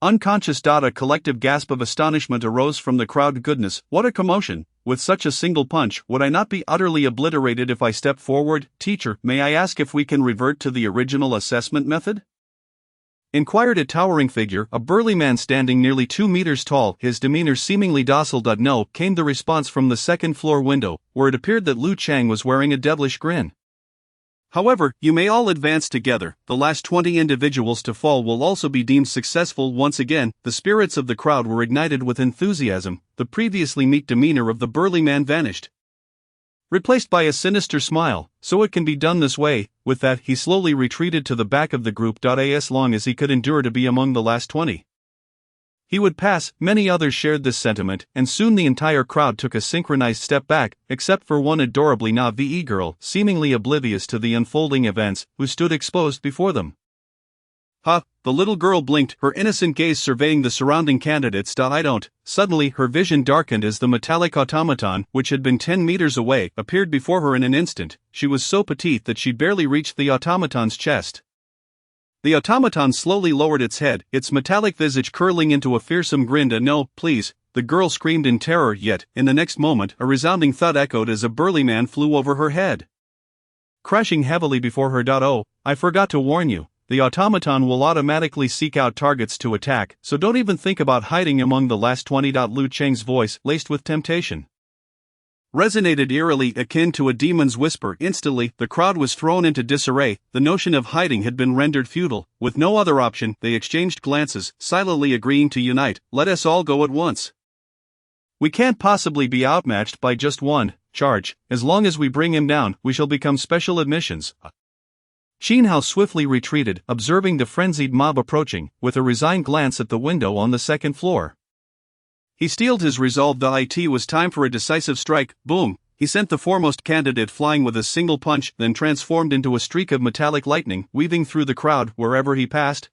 Unconscious. A collective gasp of astonishment arose from the crowd. Goodness, what a commotion! With such a single punch, would I not be utterly obliterated if I stepped forward? "Teacher, may I ask if we can revert to the original assessment method?" inquired a towering figure, a burly man standing nearly 2 meters tall, his demeanor seemingly docile. "No," came the response from the second-floor window, where it appeared that Lu Cheng was wearing a devilish grin. "However, you may all advance together. The last 20 individuals to fall will also be deemed successful." Once again, the spirits of the crowd were ignited with enthusiasm. The previously meek demeanor of the burly man vanished, replaced by a sinister smile. "So it can be done this way." With that, he slowly retreated to the back of the group. As long as he could endure to be among the last 20, he would pass. Many others shared this sentiment, and soon the entire crowd took a synchronized step back, except for one adorably naive girl, seemingly oblivious to the unfolding events, who stood exposed before them. "Ha!" The little girl blinked, her innocent gaze surveying the surrounding candidates. "I don't." Suddenly, her vision darkened as the metallic automaton, which had been 10 meters away, appeared before her in an instant. She was so petite that she barely reached the automaton's chest. The automaton slowly lowered its head, its metallic visage curling into a fearsome grin. "No, please!" the girl screamed in terror, yet, in the next moment, a resounding thud echoed as a burly man flew over her head, crashing heavily before her. "Oh, I forgot to warn you. The automaton will automatically seek out targets to attack, so don't even think about hiding among the last 20. Lu Cheng's voice, laced with temptation, resonated eerily, akin to a demon's whisper. Instantly, the crowd was thrown into disarray. The notion of hiding had been rendered futile. With no other option, they exchanged glances, silently agreeing to unite. "Let us all go at once. We can't possibly be outmatched by just one charge. As long as we bring him down, we shall become special admissions." Qin Hao swiftly retreated, observing the frenzied mob approaching, with a resigned glance at the window on the second floor. He steeled his resolve that it was time for a decisive strike. Boom! He sent the foremost candidate flying with a single punch, then transformed into a streak of metallic lightning, weaving through the crowd wherever he passed.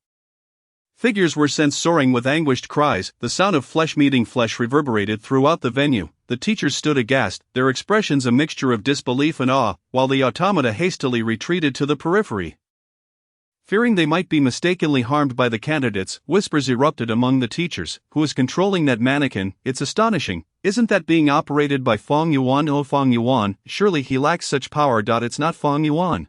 Figures were sent soaring with anguished cries, the sound of flesh meeting flesh reverberated throughout the venue. The teachers stood aghast, their expressions a mixture of disbelief and awe, while the automata hastily retreated to the periphery. Fearing they might be mistakenly harmed by the candidates, whispers erupted among the teachers. Who is controlling that mannequin? It's astonishing. Isn't that being operated by Feng Yuan? Oh, Feng Yuan, surely he lacks such power. It's not Feng Yuan.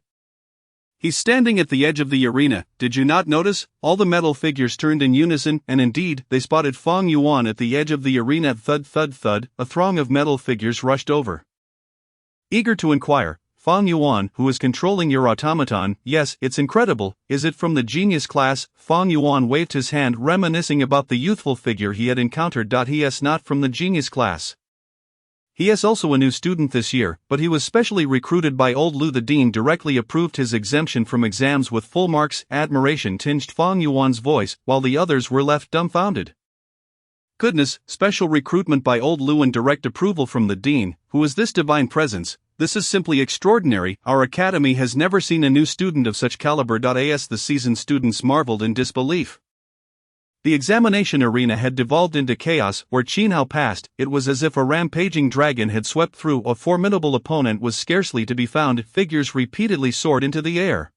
He's standing at the edge of the arena. Did you not notice? All the metal figures turned in unison, and indeed, they spotted Feng Yuan at the edge of the arena. Thud, thud, thud, a throng of metal figures rushed over. Eager to inquire, Feng Yuan, who is controlling your automaton? Yes, it's incredible. Is it from the genius class? Feng Yuan waved his hand, reminiscing about the youthful figure he had encountered. He is not from the genius class. He is also a new student this year, but he was specially recruited by old Lu. The dean directly approved his exemption from exams with full marks. Admiration tinged Feng Yuan's voice, while the others were left dumbfounded. Goodness, special recruitment by old Lu and direct approval from the dean. Who is this divine presence? This is simply extraordinary. Our academy has never seen a new student of such caliber. As the seasoned students marveled in disbelief. The examination arena had devolved into chaos. Where Qin Hao passed, it was as if a rampaging dragon had swept through. A formidable opponent was scarcely to be found. Figures repeatedly soared into the air,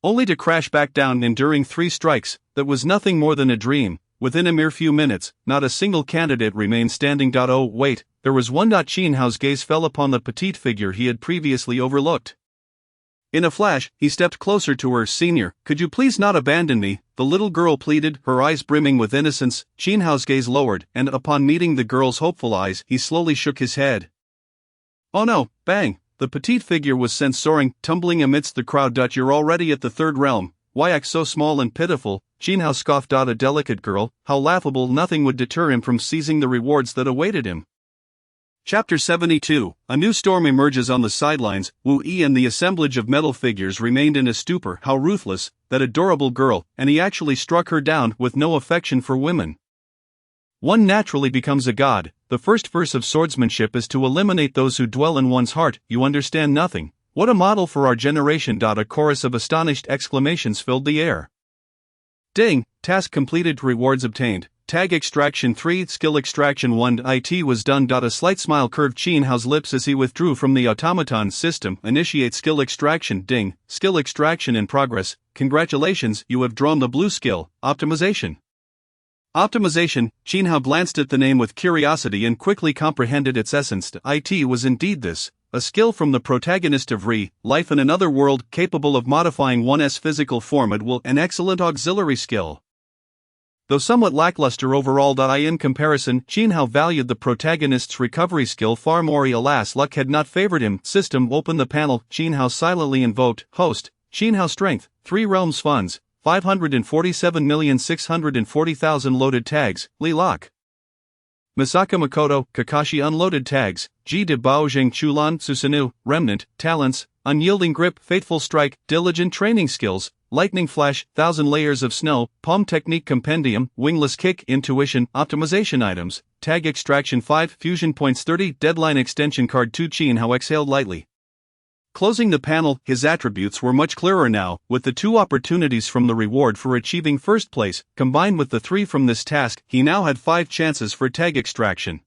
only to crash back down. Enduring 3 strikes, that was nothing more than a dream. Within a mere few minutes, not a single candidate remained standing. Oh, wait, there was one. Qin Hao's gaze fell upon the petite figure he had previously overlooked. In a flash, he stepped closer to her. Senior, could you please not abandon me? The little girl pleaded, her eyes brimming with innocence. Qin Hao's gaze lowered, and upon meeting the girl's hopeful eyes, he slowly shook his head. Oh no, bang! The petite figure was sent soaring, tumbling amidst the crowd. You're already at the 3rd realm. Why act so small and pitiful? Qin Hao scoffed. A delicate girl, how laughable. Nothing would deter him from seizing the rewards that awaited him. Chapter 72. A new storm emerges on the sidelines. Wu Yi and the assemblage of metal figures remained in a stupor. How ruthless, that adorable girl, and he actually struck her down with no affection for women. One naturally becomes a god. The first verse of swordsmanship is to eliminate those who dwell in one's heart. You understand nothing. What a model for our generation. A chorus of astonished exclamations filled the air. Ding! Task completed. Rewards obtained. Tag extraction 3, skill extraction 1. It was done. A slight smile curved Qin Hao's lips as he withdrew from the automaton system. Initiate skill extraction. Ding! Skill extraction in progress. Congratulations, you have drawn the blue skill, optimization. Optimization. Qin Hao glanced at the name with curiosity and quickly comprehended its essence. It was indeed this. A skill from the protagonist of Re, Life in Another World, capable of modifying one's physical form at will. An excellent auxiliary skill. Though somewhat lackluster overall. In comparison, Qin Hao valued the protagonist's recovery skill far more. Alas, luck had not favored him. System, open the panel. Qin Hao silently invoked. Host, Qin Hao strength, 3 realms funds, 547,640,000 loaded tags. Li Lok. Misaka Makoto, Kakashi unloaded tags. Ji de Baozheng Chulan Susanoo, remnant, talents, unyielding grip, faithful strike, diligent training skills, lightning flash, 1,000 layers of snow, palm technique compendium, wingless kick, intuition, optimization items, tag extraction 5, fusion points 30, deadline extension card 2. Qin Hao exhaled lightly. Closing the panel, his attributes were much clearer now, with the 2 opportunities from the reward for achieving first place, combined with the 3 from this task, he now had 5 chances for tag extraction.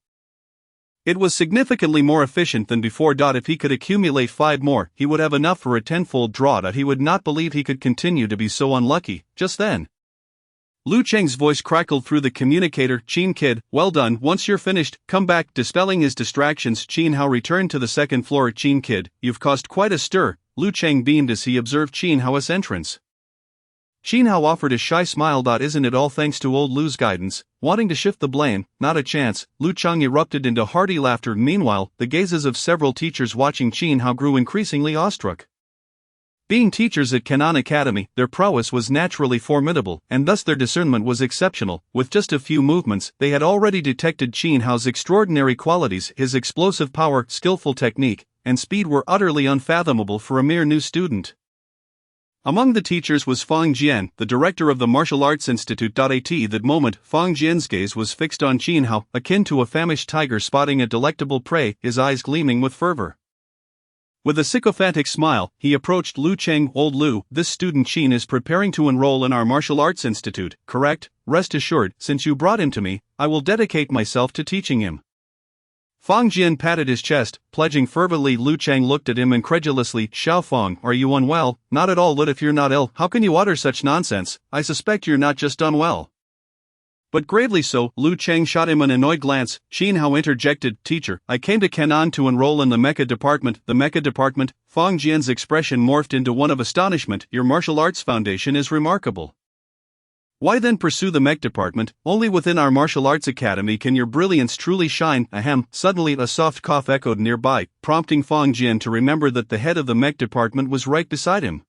It was significantly more efficient than before. If he could accumulate 5 more, he would have enough for a 10-fold draw. He would not believe he could continue to be so unlucky. Just then, Lu Cheng's voice crackled through the communicator. Qin kid, well done. Once you're finished, come back. Dispelling his distractions, Qin Hao returned to the 2nd floor. Qin kid, you've caused quite a stir. Lu Cheng beamed as he observed Qin Hao's entrance. Qin Hao offered a shy smile. Isn't it all thanks to old Lu's guidance? Wanting to shift the blame, not a chance. Lu Cheng erupted into hearty laughter. Meanwhile, the gazes of several teachers watching Qin Hao grew increasingly awestruck. Being teachers at Kanan Academy, their prowess was naturally formidable, and thus their discernment was exceptional. With just a few movements, they had already detected Qin Hao's extraordinary qualities. His explosive power, skillful technique, and speed were utterly unfathomable for a mere new student. Among the teachers was Fang Jian, the director of the Martial Arts Institute. At that moment, Fang Jian's gaze was fixed on Qin Hao, akin to a famished tiger spotting a delectable prey, his eyes gleaming with fervor. With a sycophantic smile, he approached Lu Cheng. Old Lu, this student Qin is preparing to enroll in our Martial Arts Institute, correct? Rest assured, since you brought him to me, I will dedicate myself to teaching him. Fang Jian patted his chest, pledging fervently. Lu Cheng looked at him incredulously. Xiao Fang, are you unwell? Not at all. But if you're not ill, how can you utter such nonsense? I suspect you're not just unwell. But gravely so. Lu Cheng shot him an annoyed glance. Qin Hao interjected, teacher, I came to Canaan to enroll in the Mecha department. The Mecha department? Fang Jian's expression morphed into one of astonishment. Your martial arts foundation is remarkable. Why then pursue the Mech department? Only within our martial arts academy can your brilliance truly shine. Ahem. Suddenly a soft cough echoed nearby, prompting Fang Jian to remember that the head of the Mech department was right beside him.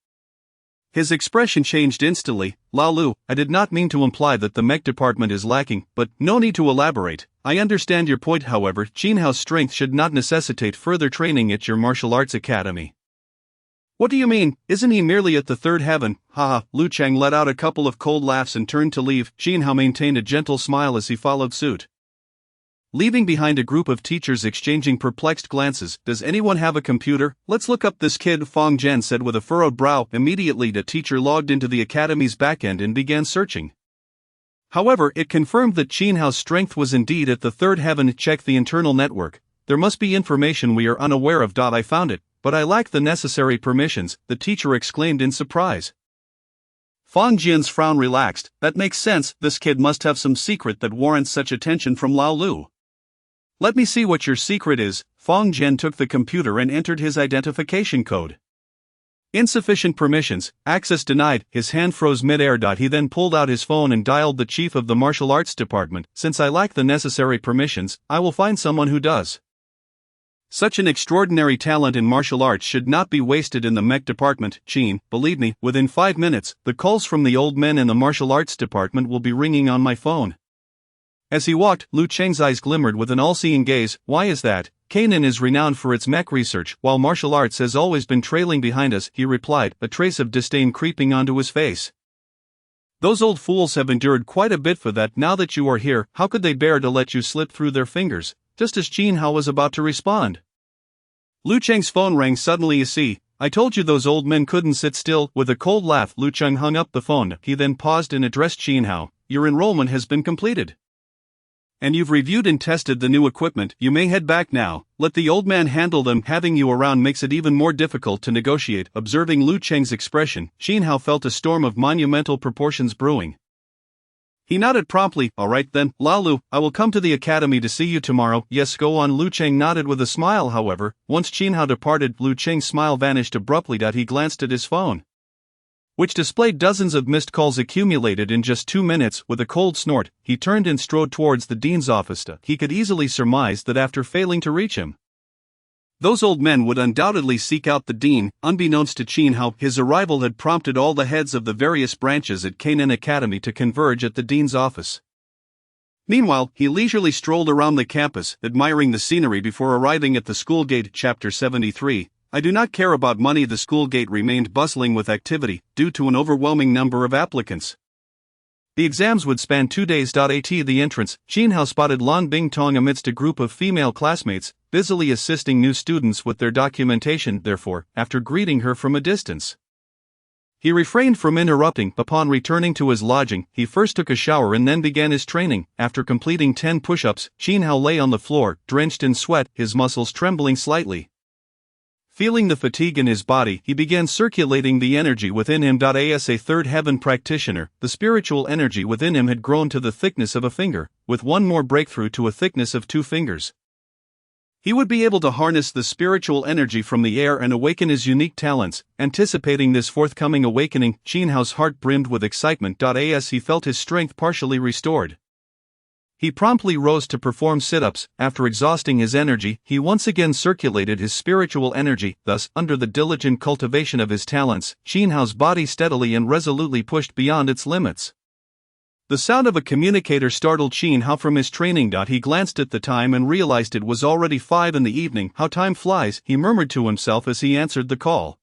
His expression changed instantly. Lao Lu, I did not mean to imply that the Mech department is lacking, but no need to elaborate. I understand your point. However, Qin Hao's strength should not necessitate further training at your martial arts academy. What do you mean? Isn't he merely at the third heaven? Haha. Lu Cheng let out a couple of cold laughs and turned to leave. Qin Hao maintained a gentle smile as he followed suit. Leaving behind a group of teachers exchanging perplexed glances. Does anyone have a computer? Let's look up this kid, Fang Jian said with a furrowed brow. Immediately the teacher logged into the academy's backend and began searching. However, it confirmed that Qin Hao's strength was indeed at the third heaven. Check the internal network. There must be information we are unaware of. I found it. But I lack the necessary permissions, the teacher exclaimed in surprise. Fang Jian's frown relaxed. That makes sense, this kid must have some secret that warrants such attention from Lao Lu. Let me see what your secret is. Fang Jian took the computer and entered his identification code. Insufficient permissions, access denied. His hand froze mid-air. He then pulled out his phone and dialed the chief of the martial arts department. Since I lack the necessary permissions, I will find someone who does. Such an extraordinary talent in martial arts should not be wasted in the Mech department. Qin, believe me, within 5 minutes, the calls from the old men in the martial arts department will be ringing on my phone. As he walked, Lu Cheng's eyes glimmered with an all-seeing gaze. Why is that? Canaan is renowned for its mech research, while martial arts has always been trailing behind us, he replied, a trace of disdain creeping onto his face. Those old fools have endured quite a bit for that. Now that you are here, how could they bear to let you slip through their fingers? Just as Qin Hao was about to respond, Lu Cheng's phone rang suddenly. You see, I told you those old men couldn't sit still. With a cold laugh, Lu Cheng hung up the phone. He then paused and addressed Qin Hao. Your enrollment has been completed. And you've reviewed and tested the new equipment. You may head back now. Let the old man handle them. Having you around makes it even more difficult to negotiate. Observing Lu Cheng's expression, Qin Hao felt a storm of monumental proportions brewing. He nodded promptly. All right then, Lao Lu, I will come to the academy to see you tomorrow. Yes, go on. Lu Cheng nodded with a smile. However, once Qin Hao departed, Lu Cheng's smile vanished abruptly. He glanced at his phone, which displayed dozens of missed calls accumulated in just 2 minutes. With a cold snort, he turned and strode towards the dean's office. He could easily surmise that after failing to reach him, those old men would undoubtedly seek out the dean. Unbeknownst to Qin Hao, his arrival had prompted all the heads of the various branches at Canaan Academy to converge at the dean's office. Meanwhile, he leisurely strolled around the campus, admiring the scenery before arriving at the school gate. Chapter 73. I do not care about money. The school gate remained bustling with activity, due to an overwhelming number of applicants. The exams would span 2 days. At the entrance, Qin Hao spotted Lan Bingtong amidst a group of female classmates, busily assisting new students with their documentation. Therefore, after greeting her from a distance, he refrained from interrupting. Upon returning to his lodging, he first took a shower and then began his training. After completing 10 push-ups, Qin Hao lay on the floor, drenched in sweat, his muscles trembling slightly. Feeling the fatigue in his body, he began circulating the energy within him. As a third heaven practitioner, the spiritual energy within him had grown to the thickness of a finger, with one more breakthrough to a thickness of 2 fingers. He would be able to harness the spiritual energy from the air and awaken his unique talents. Anticipating this forthcoming awakening, Qin Hao's heart brimmed with excitement. As he felt his strength partially restored, he promptly rose to perform sit-ups. After exhausting his energy, he once again circulated his spiritual energy. Thus, under the diligent cultivation of his talents, Qin Hao's body steadily and resolutely pushed beyond its limits. The sound of a communicator startled Qin Hao from his training. He glanced at the time and realized it was already 5 in the evening. How time flies, he murmured to himself as he answered the call.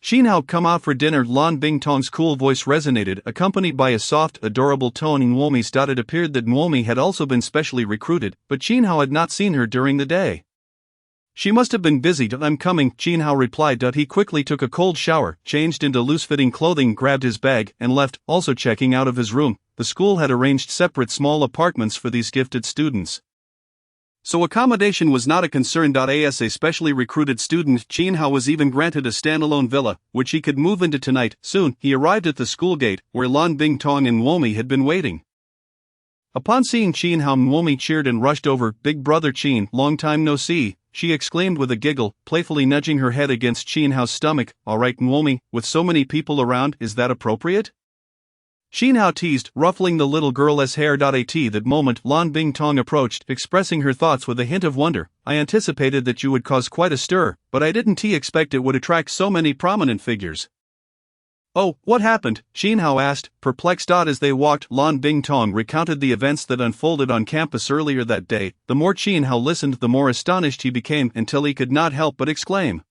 Xin Hao, come out for dinner. Lan Bingtong's cool voice resonated, accompanied by a soft, adorable tone in Nuomi's. It appeared that Nuomi had also been specially recruited, but Xin Hao had not seen her during the day. She must have been busy. I'm coming, Xin Hao replied. He quickly took a cold shower, changed into loose-fitting clothing, grabbed his bag, and left, also checking out of his room. The school had arranged separate small apartments for these gifted students, so accommodation was not a concern. As a specially recruited student, Xin Hao was even granted a standalone villa, which he could move into tonight. Soon, he arrived at the school gate, where Lan Bingtong and Nuomi had been waiting. Upon seeing Xin Hao, Nuomi cheered and rushed over. Big brother Xin, long time no see, she exclaimed with a giggle, playfully nudging her head against Xin Hao's stomach. All right, Nuomi, with so many people around, is that appropriate? Xin Hao teased, ruffling the little girl's hair. At that moment, Lan Bingtong approached, expressing her thoughts with a hint of wonder. I anticipated that you would cause quite a stir, but I didn't expect it would attract so many prominent figures. Oh, what happened? Xin Hao asked, perplexed. As they walked, Lan Bingtong recounted the events that unfolded on campus earlier that day. The more Xin Hao listened, the more astonished he became, until he could not help but exclaim.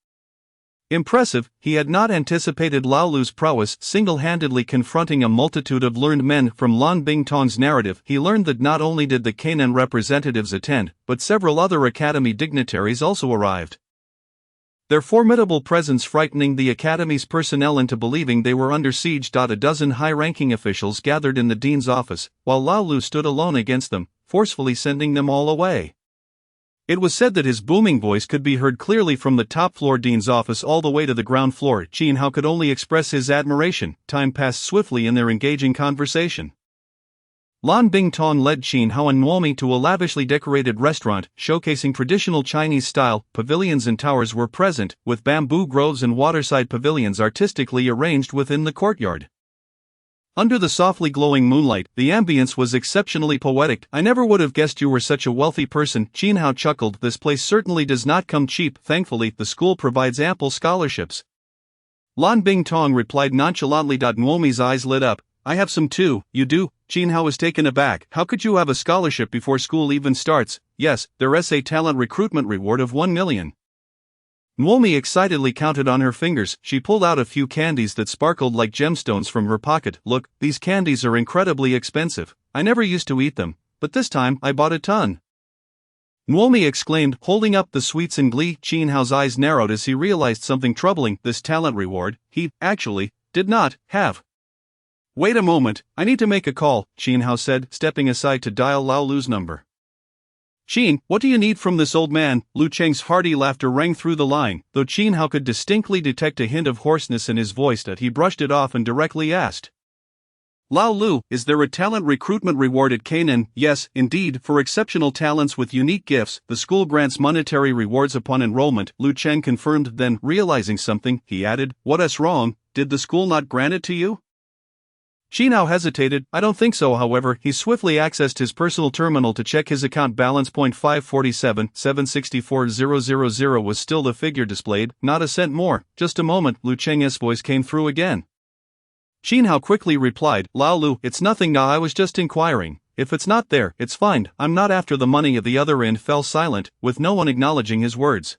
Impressive. He had not anticipated Lao Lu's prowess, single-handedly confronting a multitude of learned men. From Lan Bingtong's narrative, he learned that not only did the Canaan representatives attend, but several other academy dignitaries also arrived, their formidable presence frightening the academy's personnel into believing they were under siege. A dozen high-ranking officials gathered in the dean's office, while Lao Lu stood alone against them, forcefully sending them all away. It was said that his booming voice could be heard clearly from the top-floor dean's office all the way to the ground floor. Xin Hao could only express his admiration. Time passed swiftly in their engaging conversation. Lan Bingtong led Xin Hao and Nuomi to a lavishly decorated restaurant, showcasing traditional Chinese style. Pavilions and towers were present, with bamboo groves and waterside pavilions artistically arranged within the courtyard. Under the softly glowing moonlight, the ambience was exceptionally poetic. I never would have guessed you were such a wealthy person, Xin Hao chuckled. This place certainly does not come cheap. Thankfully, the school provides ample scholarships, Lan Bingtong replied nonchalantly. Nuomi's eyes lit up. I have some too. You do? Xin Hao was taken aback. How could you have a scholarship before school even starts? Yes, their SA talent recruitment reward of 1 million. Nuomi excitedly counted on her fingers. She pulled out a few candies that sparkled like gemstones from her pocket. Look, these candies are incredibly expensive. I never used to eat them, but this time I bought a ton, Nuomi exclaimed, holding up the sweets in glee. Xin Hao's eyes narrowed as he realized something troubling. This talent reward, he, actually, did not have. Wait a moment, I need to make a call, Xin Hao said, stepping aside to dial Lao Lu's number. Xin, what do you need from this old man? Lu Cheng's hearty laughter rang through the line, though Xin Hao could distinctly detect a hint of hoarseness in his voice. He brushed it off and directly asked, Lao Lu, is there a talent recruitment reward at Canaan? Yes, indeed, for exceptional talents with unique gifts, the school grants monetary rewards upon enrollment, Lu Cheng confirmed. Then, realizing something, he added, what's wrong? Did the school not grant it to you? Xin Hao hesitated. I don't think so. However, he swiftly accessed his personal terminal to check his account balance. 547,764,000 was still the figure displayed, not a cent more. Just a moment, Lu Cheng's voice came through again. Xin Hao quickly replied, Lao Lu, it's nothing now, I was just inquiring. If it's not there, it's fine, I'm not after the money. At the other end fell silent, with no one acknowledging his words.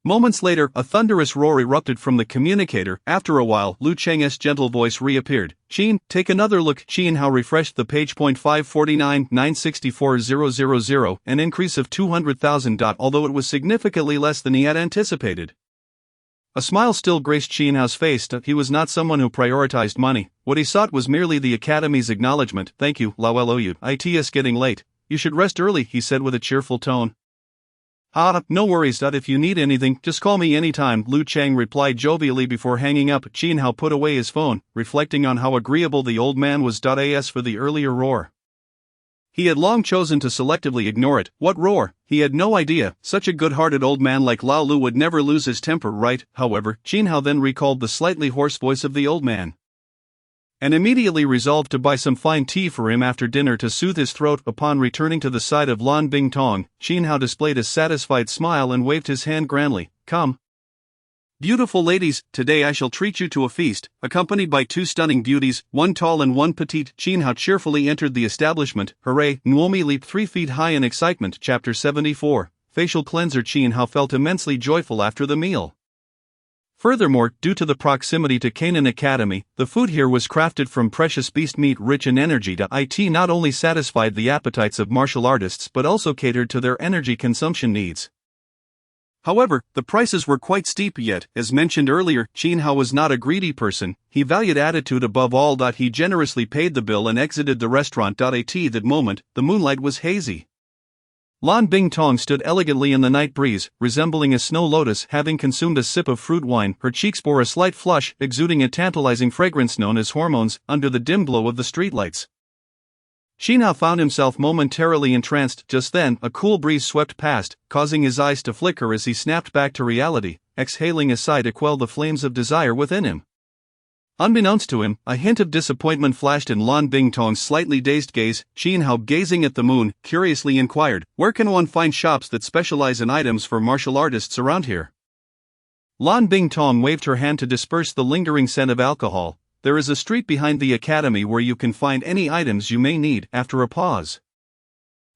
Moments later, a thunderous roar erupted from the communicator. After a while, Lu Cheng's gentle voice reappeared. Xin, take another look. Xin Hao refreshed the page. 549,964,000, an increase of 200,000. Although it was significantly less than he had anticipated. A smile still graced Xin Hao's face. He was not someone who prioritized money. What he sought was merely the academy's acknowledgement. Thank you, Lao Lu. It's getting late. You should rest early, he said with a cheerful tone. No worries. If you need anything, just call me anytime, Lu Cheng replied jovially before hanging up. Xin Hao put away his phone, reflecting on how agreeable the old man was. As for the earlier roar, he had long chosen to selectively ignore it. What roar? He had no idea. Such a good-hearted old man like Lao Lu would never lose his temper, right? However, Xin Hao then recalled the slightly hoarse voice of the old man, and immediately resolved to buy some fine tea for him after dinner to soothe his throat. Upon returning to the side of Lan Bingtong, Xin Hao displayed a satisfied smile and waved his hand grandly. Come, beautiful ladies, today I shall treat you to a feast, accompanied by two stunning beauties, one tall and one petite. Xin Hao cheerfully entered the establishment. Hooray! Nuomi leaped 3 feet high in excitement. Chapter 74. Facial cleanser. Xin Hao felt immensely joyful after the meal. Furthermore, due to the proximity to Canaan Academy, the food here was crafted from precious beast meat rich in energy. It not only satisfied the appetites of martial artists but also catered to their energy consumption needs. However, the prices were quite steep yet, as mentioned earlier, Qin Hao was not a greedy person, he valued attitude above all. He generously paid the bill and exited the restaurant. At that moment, the moonlight was hazy. Lan Bingtong stood elegantly in the night breeze, resembling a snow lotus having consumed a sip of fruit wine. Her cheeks bore a slight flush, exuding a tantalizing fragrance known as hormones, under the dim glow of the streetlights. Qin Hao found himself momentarily entranced. Just then, a cool breeze swept past, causing his eyes to flicker as he snapped back to reality, exhaling a sigh to quell the flames of desire within him. Unbeknownst to him, a hint of disappointment flashed in Lan Bingtong's slightly dazed gaze. Qin Hao, gazing at the moon, curiously inquired, "Where can one find shops that specialize in items for martial artists around here?" Lan Bingtong waved her hand to disperse the lingering scent of alcohol. "There is a street behind the academy where you can find any items you may need." After a pause,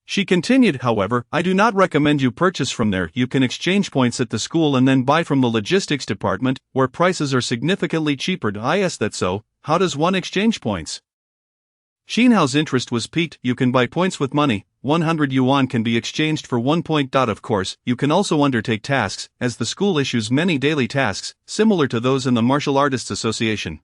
she continued, "However, I do not recommend you purchase from there. You can exchange points at the school and then buy from the logistics department, where prices are significantly cheaper." "Is that so? How does one exchange points?" Qin Hao's interest was piqued. "You can buy points with money. 100 yuan can be exchanged for 1 point. Of course, you can also undertake tasks, as the school issues many daily tasks, similar to those in the Martial Artists Association.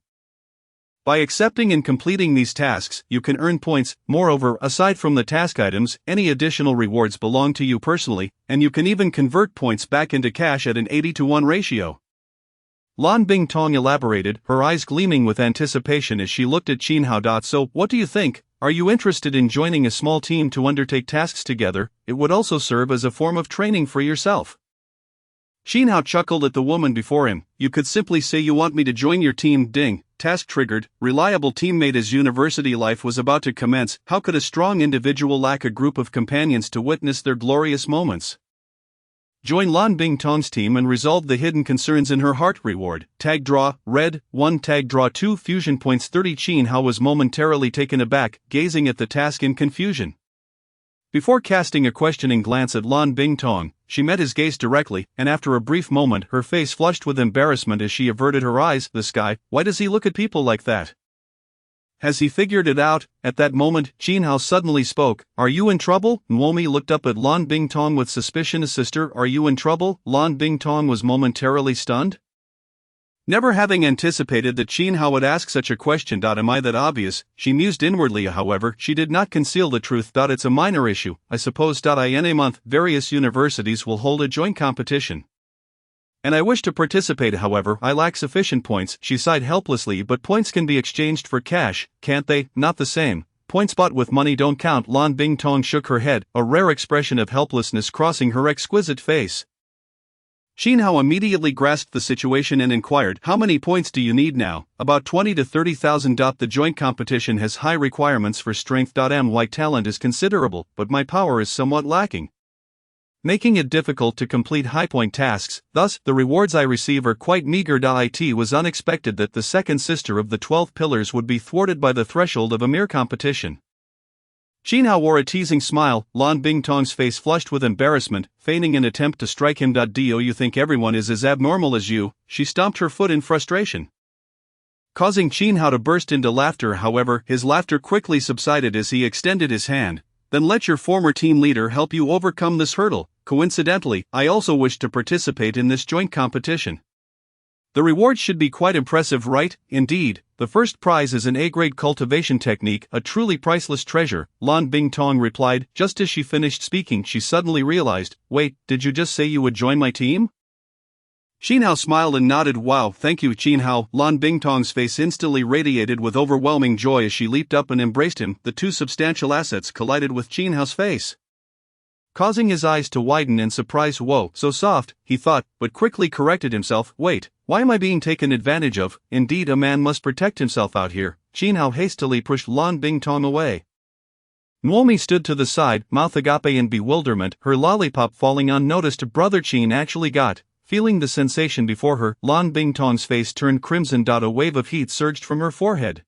By accepting and completing these tasks, you can earn points. Moreover, aside from the task items, any additional rewards belong to you personally, and you can even convert points back into cash at an 80-to-1 ratio." Lan Bingtong elaborated, her eyes gleaming with anticipation as she looked at Qin Hao. "So, what do you think? Are you interested in joining a small team to undertake tasks together? It would also serve as a form of training for yourself." Qin Hao chuckled at the woman before him. "You could simply say you want me to join your team." Ding. Task triggered. Reliable teammate. As university life was about to commence, how could a strong individual lack a group of companions to witness their glorious moments? Join Lan Bingtong's team and resolve the hidden concerns in her heart. Reward: tag draw, red, 1 tag draw 2 fusion points 30. Qin Hao was momentarily taken aback, gazing at the task in confusion. Before casting a questioning glance at Lan Bingtong, she met his gaze directly, and after a brief moment her face flushed with embarrassment as she averted her eyes. "This guy, why does he look at people like that? Has he figured it out?" At that moment, Qin Hao suddenly spoke. "Are you in trouble?" Nuomi looked up at Lan Bingtong with suspicion. "Sister, are you in trouble?" Lan Bingtong was momentarily stunned. Never having anticipated that Qin Hao would ask such a question. "Am I that obvious?" she mused inwardly. However, she did not conceal the truth. "It's a minor issue, I suppose. In a month, various universities will hold a joint competition, and I wish to participate. However, I lack sufficient points." She sighed helplessly. "But points can be exchanged for cash, can't they?" "Not the same. Points bought with money don't count." Lan Bingtong shook her head, a rare expression of helplessness crossing her exquisite face. Qin Hao immediately grasped the situation and inquired, "How many points do you need now?" "About 20 to 30,000. The joint competition has high requirements for strength. My talent is considerable, but my power is somewhat lacking, making it difficult to complete high-point tasks, thus, the rewards I receive are quite meager." It was unexpected that the second sister of the 12 pillars would be thwarted by the threshold of a mere competition. Qin Hao wore a teasing smile. Lan Bingtong's face flushed with embarrassment, feigning an attempt to strike him. "Do you think everyone is as abnormal as you?" She stomped her foot in frustration, causing Qin Hao to burst into laughter. However, his laughter quickly subsided as he extended his hand. "Then let your former team leader help you overcome this hurdle. Coincidentally, I also wish to participate in this joint competition. The reward should be quite impressive, right?" "Indeed, the first prize is an A-grade cultivation technique, a truly priceless treasure," Lan Bingtong replied. Just as she finished speaking, she suddenly realized, "Wait, did you just say you would join my team?" Qin Hao smiled and nodded. "Wow, thank you, Qin Hao." Lan Bingtong's face instantly radiated with overwhelming joy as she leaped up and embraced him. The two substantial assets collided with Qin Hao's face, causing his eyes to widen in surprise. "Whoa, so soft," he thought, but quickly corrected himself. "Wait, why am I being taken advantage of? Indeed, a man must protect himself out here." Qin Hao hastily pushed Lan Bingtong away. Nuomi stood to the side, mouth agape in bewilderment, her lollipop falling unnoticed. "Brother Qin actually got..." Feeling the sensation before her, Lan Bingtong's face turned crimson. A wave of heat surged from her forehead,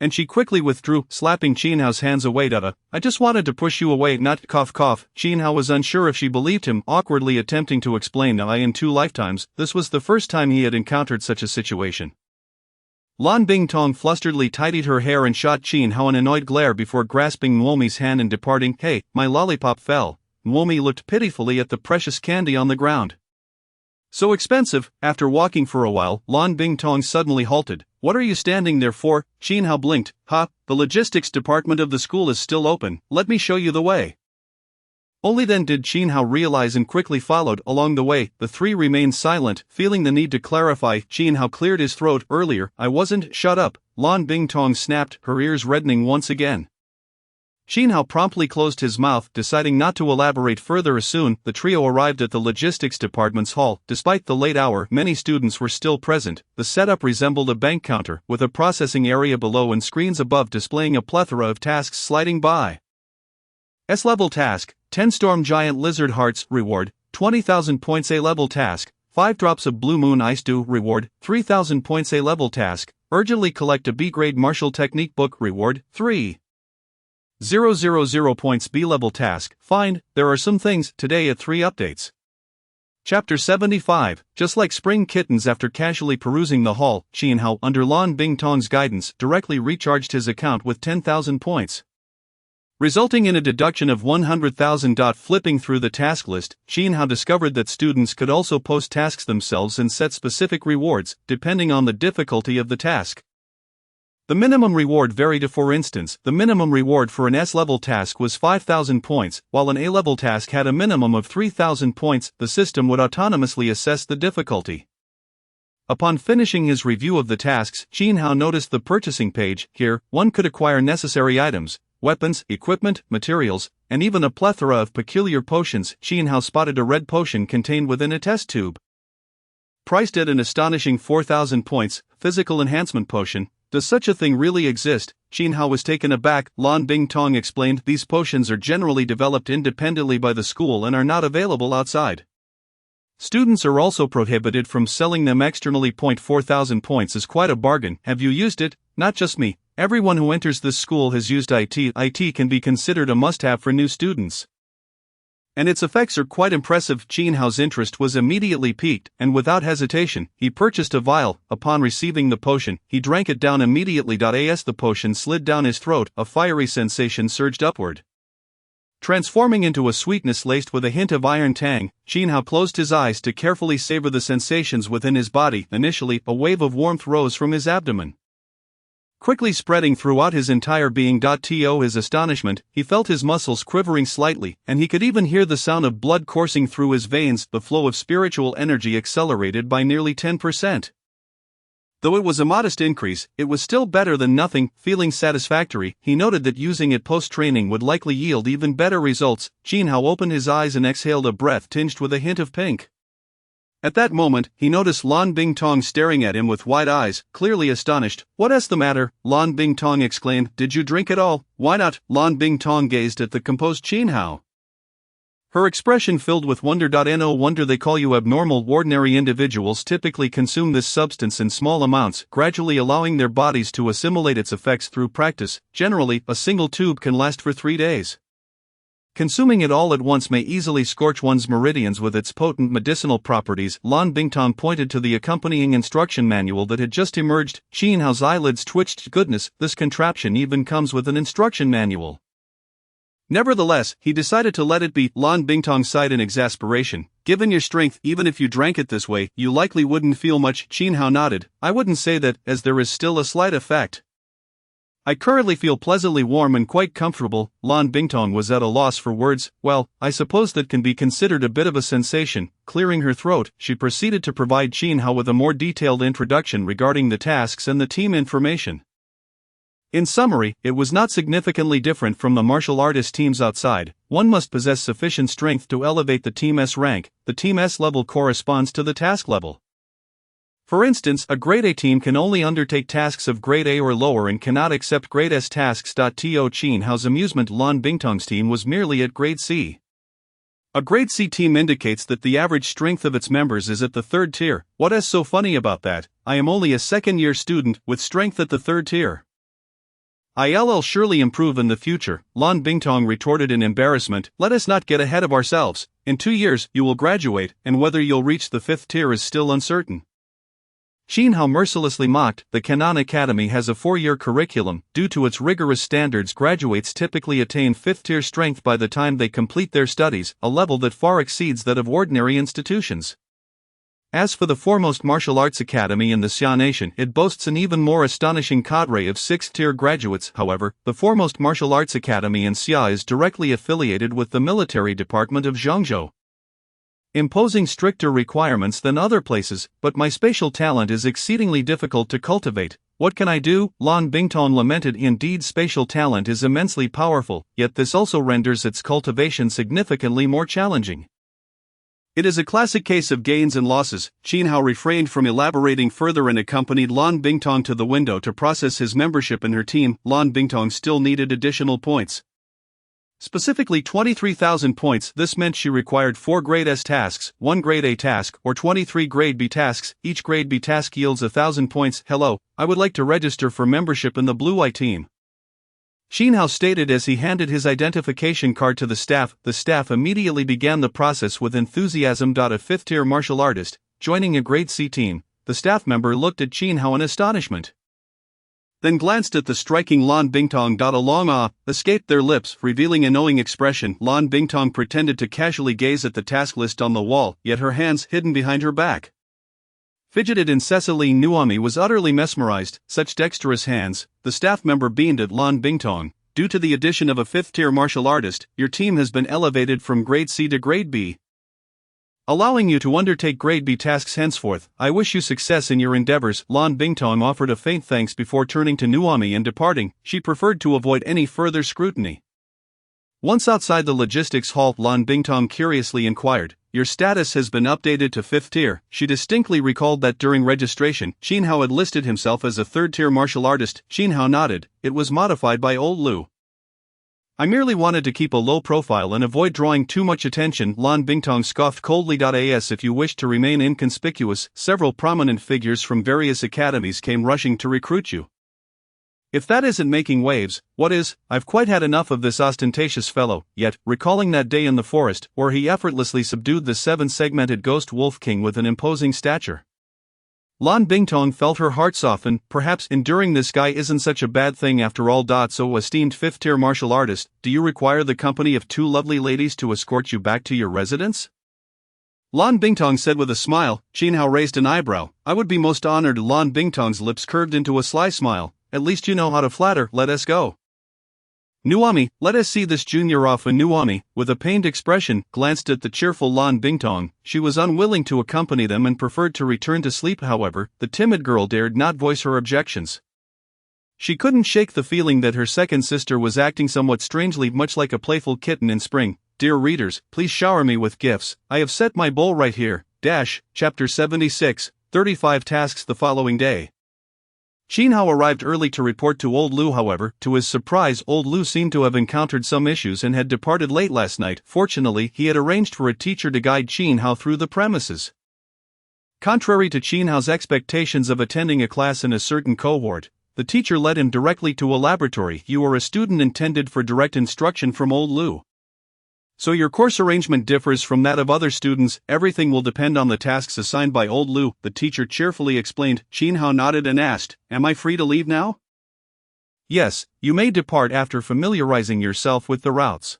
and she quickly withdrew, slapping Qin Hao's hands away. I just wanted to push you away, not cough cough. Qin Hao was unsure if she believed him, awkwardly attempting to explain that in 2 lifetimes, this was the first time he had encountered such a situation. Lan Bingtong flusteredly tidied her hair and shot Qin Hao an annoyed glare before grasping Nuomi's hand and departing. Hey, my lollipop fell. Nuomi looked pitifully at the precious candy on the ground. So expensive. After walking for a while, Lan Bingtong suddenly halted. What are you standing there for? Qin Hao blinked. Ha, the logistics department of the school is still open, let me show you the way. Only then did Qin Hao realize and quickly followed. Along the way, the three remained silent, feeling the need to clarify. Qin Hao cleared his throat. Earlier, I wasn't. Shut up, Lan Bingtong snapped, her ears reddening once again. Qin Hao promptly closed his mouth, deciding not to elaborate further. As soon the trio arrived at the logistics department's hall. Despite the late hour, many students were still present. The setup resembled a bank counter, with a processing area below and screens above displaying a plethora of tasks sliding by. S-level task, 10 storm giant lizard hearts, reward, 20,000 points. A-level task, 5 drops of blue moon ice dew, reward, 3,000 points. A-level task, urgently collect a B-grade martial technique book, reward, 3,000 points. B-level task, find, there are some things, today at 3 updates. Chapter 75, just like spring kittens. After casually perusing the hall, Qin Hao, under Lan Bingtong's guidance, directly recharged his account with 10,000 points, resulting in a deduction of 100,000. Flipping through the task list, Qin Hao discovered that students could also post tasks themselves and set specific rewards, depending on the difficulty of the task. The minimum reward varied. For instance, the minimum reward for an S-level task was 5,000 points, while an A-level task had a minimum of 3,000 points. The system would autonomously assess the difficulty. Upon finishing his review of the tasks, Qin Hao noticed the purchasing page. Here, one could acquire necessary items, weapons, equipment, materials, and even a plethora of peculiar potions. Qin Hao spotted a red potion contained within a test tube, priced at an astonishing 4,000 points, physical enhancement potion. Does such a thing really exist? Qin Hao was taken aback. Lan Bingtong explained, these potions are generally developed independently by the school and are not available outside. Students are also prohibited from selling them externally. 4,000 points is quite a bargain. Have you used it? Not just me. Everyone who enters this school has used it. It can be considered a must-have for new students, and its effects are quite impressive. Qin Hao's interest was immediately piqued, and without hesitation, he purchased a vial. Upon receiving the potion, he drank it down immediately. As the potion slid down his throat, a fiery sensation surged upward, transforming into a sweetness laced with a hint of iron tang. Qin Hao closed his eyes to carefully savor the sensations within his body. Initially, a wave of warmth rose from his abdomen, quickly spreading throughout his entire being. To his astonishment, he felt his muscles quivering slightly, and he could even hear the sound of blood coursing through his veins. The flow of spiritual energy accelerated by nearly 10%. Though it was a modest increase, it was still better than nothing. Feeling satisfactory, he noted that using it post-training would likely yield even better results. Qin Hao opened his eyes and exhaled a breath tinged with a hint of pink. At that moment, he noticed Lan Bingtong staring at him with wide eyes, clearly astonished. What's the matter? Lan Bingtong exclaimed. Did you drink it all? Why not? Lan Bingtong gazed at the composed Qin Hao, her expression filled with wonder. No wonder they call you abnormal. Ordinary individuals typically consume this substance in small amounts, gradually allowing their bodies to assimilate its effects through practice. Generally, a single tube can last for 3 days. Consuming it all at once may easily scorch one's meridians with its potent medicinal properties. Lan Bingtong pointed to the accompanying instruction manual that had just emerged. Qin Hao's eyelids twitched. Goodness, this contraption even comes with an instruction manual. Nevertheless, he decided to let it be. Lan Bingtong sighed in exasperation. Given your strength, even if you drank it this way, you likely wouldn't feel much. Qin Hao nodded. I wouldn't say that, as there is still a slight effect. I currently feel pleasantly warm and quite comfortable. Lan Bingtong was at a loss for words. Well, I suppose that can be considered a bit of a sensation. Clearing her throat, she proceeded to provide Qin Hao with a more detailed introduction regarding the tasks and the team information. In summary, it was not significantly different from the martial artist teams outside. One must possess sufficient strength to elevate the Team S rank. The Team S level corresponds to the task level. For instance, a Grade A team can only undertake tasks of Grade A or lower and cannot accept Grade S tasks. To Qin Hao's amusement, Lan Bingtong's team was merely at Grade C. A Grade C team indicates that the average strength of its members is at the 3rd tier. What is so funny about that? I am only a second-year student with strength at the 3rd tier. I'll surely improve in the future, Lan Bingtong retorted in embarrassment. Let us not get ahead of ourselves. In 2 years, you will graduate, and whether you'll reach the 5th tier is still uncertain. Xin Hao mercilessly mocked. The Canaan Academy has a 4-year curriculum. Due to its rigorous standards, graduates typically attain 5th tier strength by the time they complete their studies, a level that far exceeds that of ordinary institutions. As for the foremost martial arts academy in the Xia Nation, it boasts an even more astonishing cadre of 6th-tier graduates. However, the foremost martial arts academy in Xia is directly affiliated with the military department of Zhangzhou, imposing stricter requirements than other places. But my spatial talent is exceedingly difficult to cultivate. What can I do? Lan Bingtong lamented. Indeed, spatial talent is immensely powerful, yet this also renders its cultivation significantly more challenging. It is a classic case of gains and losses. Xin Hao refrained from elaborating further and accompanied Lan Bingtong to the window to process his membership in her team. Lan Bingtong still needed additional points. Specifically 23,000 points. This meant she required 4 grade S tasks, 1 grade A task, or 23 grade B tasks. Each grade B task yields 1,000 points. Hello, I would like to register for membership in the Blue Eye team, Xin Hao stated as he handed his identification card to the staff. The staff immediately began the process with enthusiasm. A 5th-tier martial artist, joining a grade C team. The staff member looked at Xin Hao in astonishment, then glanced at the striking Lan Bingtong. A long ah escaped their lips, revealing a knowing expression. Lan Bingtong pretended to casually gaze at the task list on the wall, yet her hands, hidden behind her back, fidgeted incessantly. Nuomi was utterly mesmerized. Such dexterous hands. The staff member beamed at Lan Bingtong. Due to the addition of a 5th-tier martial artist, your team has been elevated from grade C to grade B, allowing you to undertake grade B tasks henceforth. I wish you success in your endeavors. Lan Bingtong offered a faint thanks before turning to Nuomi and departing. She preferred to avoid any further scrutiny. Once outside the logistics hall, Lan Bingtong curiously inquired, "Your status has been updated to 5th tier." She distinctly recalled that during registration, Xin Hao had listed himself as a 3rd-tier martial artist. Xin Hao nodded. It was modified by old Lu. I merely wanted to keep a low profile and avoid drawing too much attention. Lan Bingtong scoffed coldly. As if you wish to remain inconspicuous, several prominent figures from various academies came rushing to recruit you. If that isn't making waves, what is? I've quite had enough of this ostentatious fellow. Yet, recalling that day in the forest, where he effortlessly subdued the 7-segmented ghost wolf king with an imposing stature, Lan Bingtong felt her heart soften. Perhaps enduring this guy isn't such a bad thing after all. So, esteemed 5th-tier martial artist, do you require the company of 2 lovely ladies to escort you back to your residence? Lan Bingtong said with a smile. Xin Hao raised an eyebrow. I would be most honored. Lan Bingtong's lips curved into a sly smile. At least you know how to flatter. Let us go. Nuomi, let us see this junior off. And Nuomi, with a pained expression, glanced at the cheerful Lan Bingtong. She was unwilling to accompany them and preferred to return to sleep. However, the timid girl dared not voice her objections. She couldn't shake the feeling that her second sister was acting somewhat strangely, much like a playful kitten in spring. Dear readers, please shower me with gifts. I have set my bowl right here. Chapter 76, 35 tasks the following day. Xin Hao arrived early to report to old Lu. However, to his surprise, old Lu seemed to have encountered some issues and had departed late last night. Fortunately, he had arranged for a teacher to guide Xin Hao through the premises. Contrary to Xin Hao's expectations of attending a class in a certain cohort, the teacher led him directly to a laboratory. You are a student intended for direct instruction from old Lu, so your course arrangement differs from that of other students. Everything will depend on the tasks assigned by old Lu, the teacher cheerfully explained. Xin Hao nodded and asked, Am I free to leave now? Yes, you may depart after familiarizing yourself with the routes.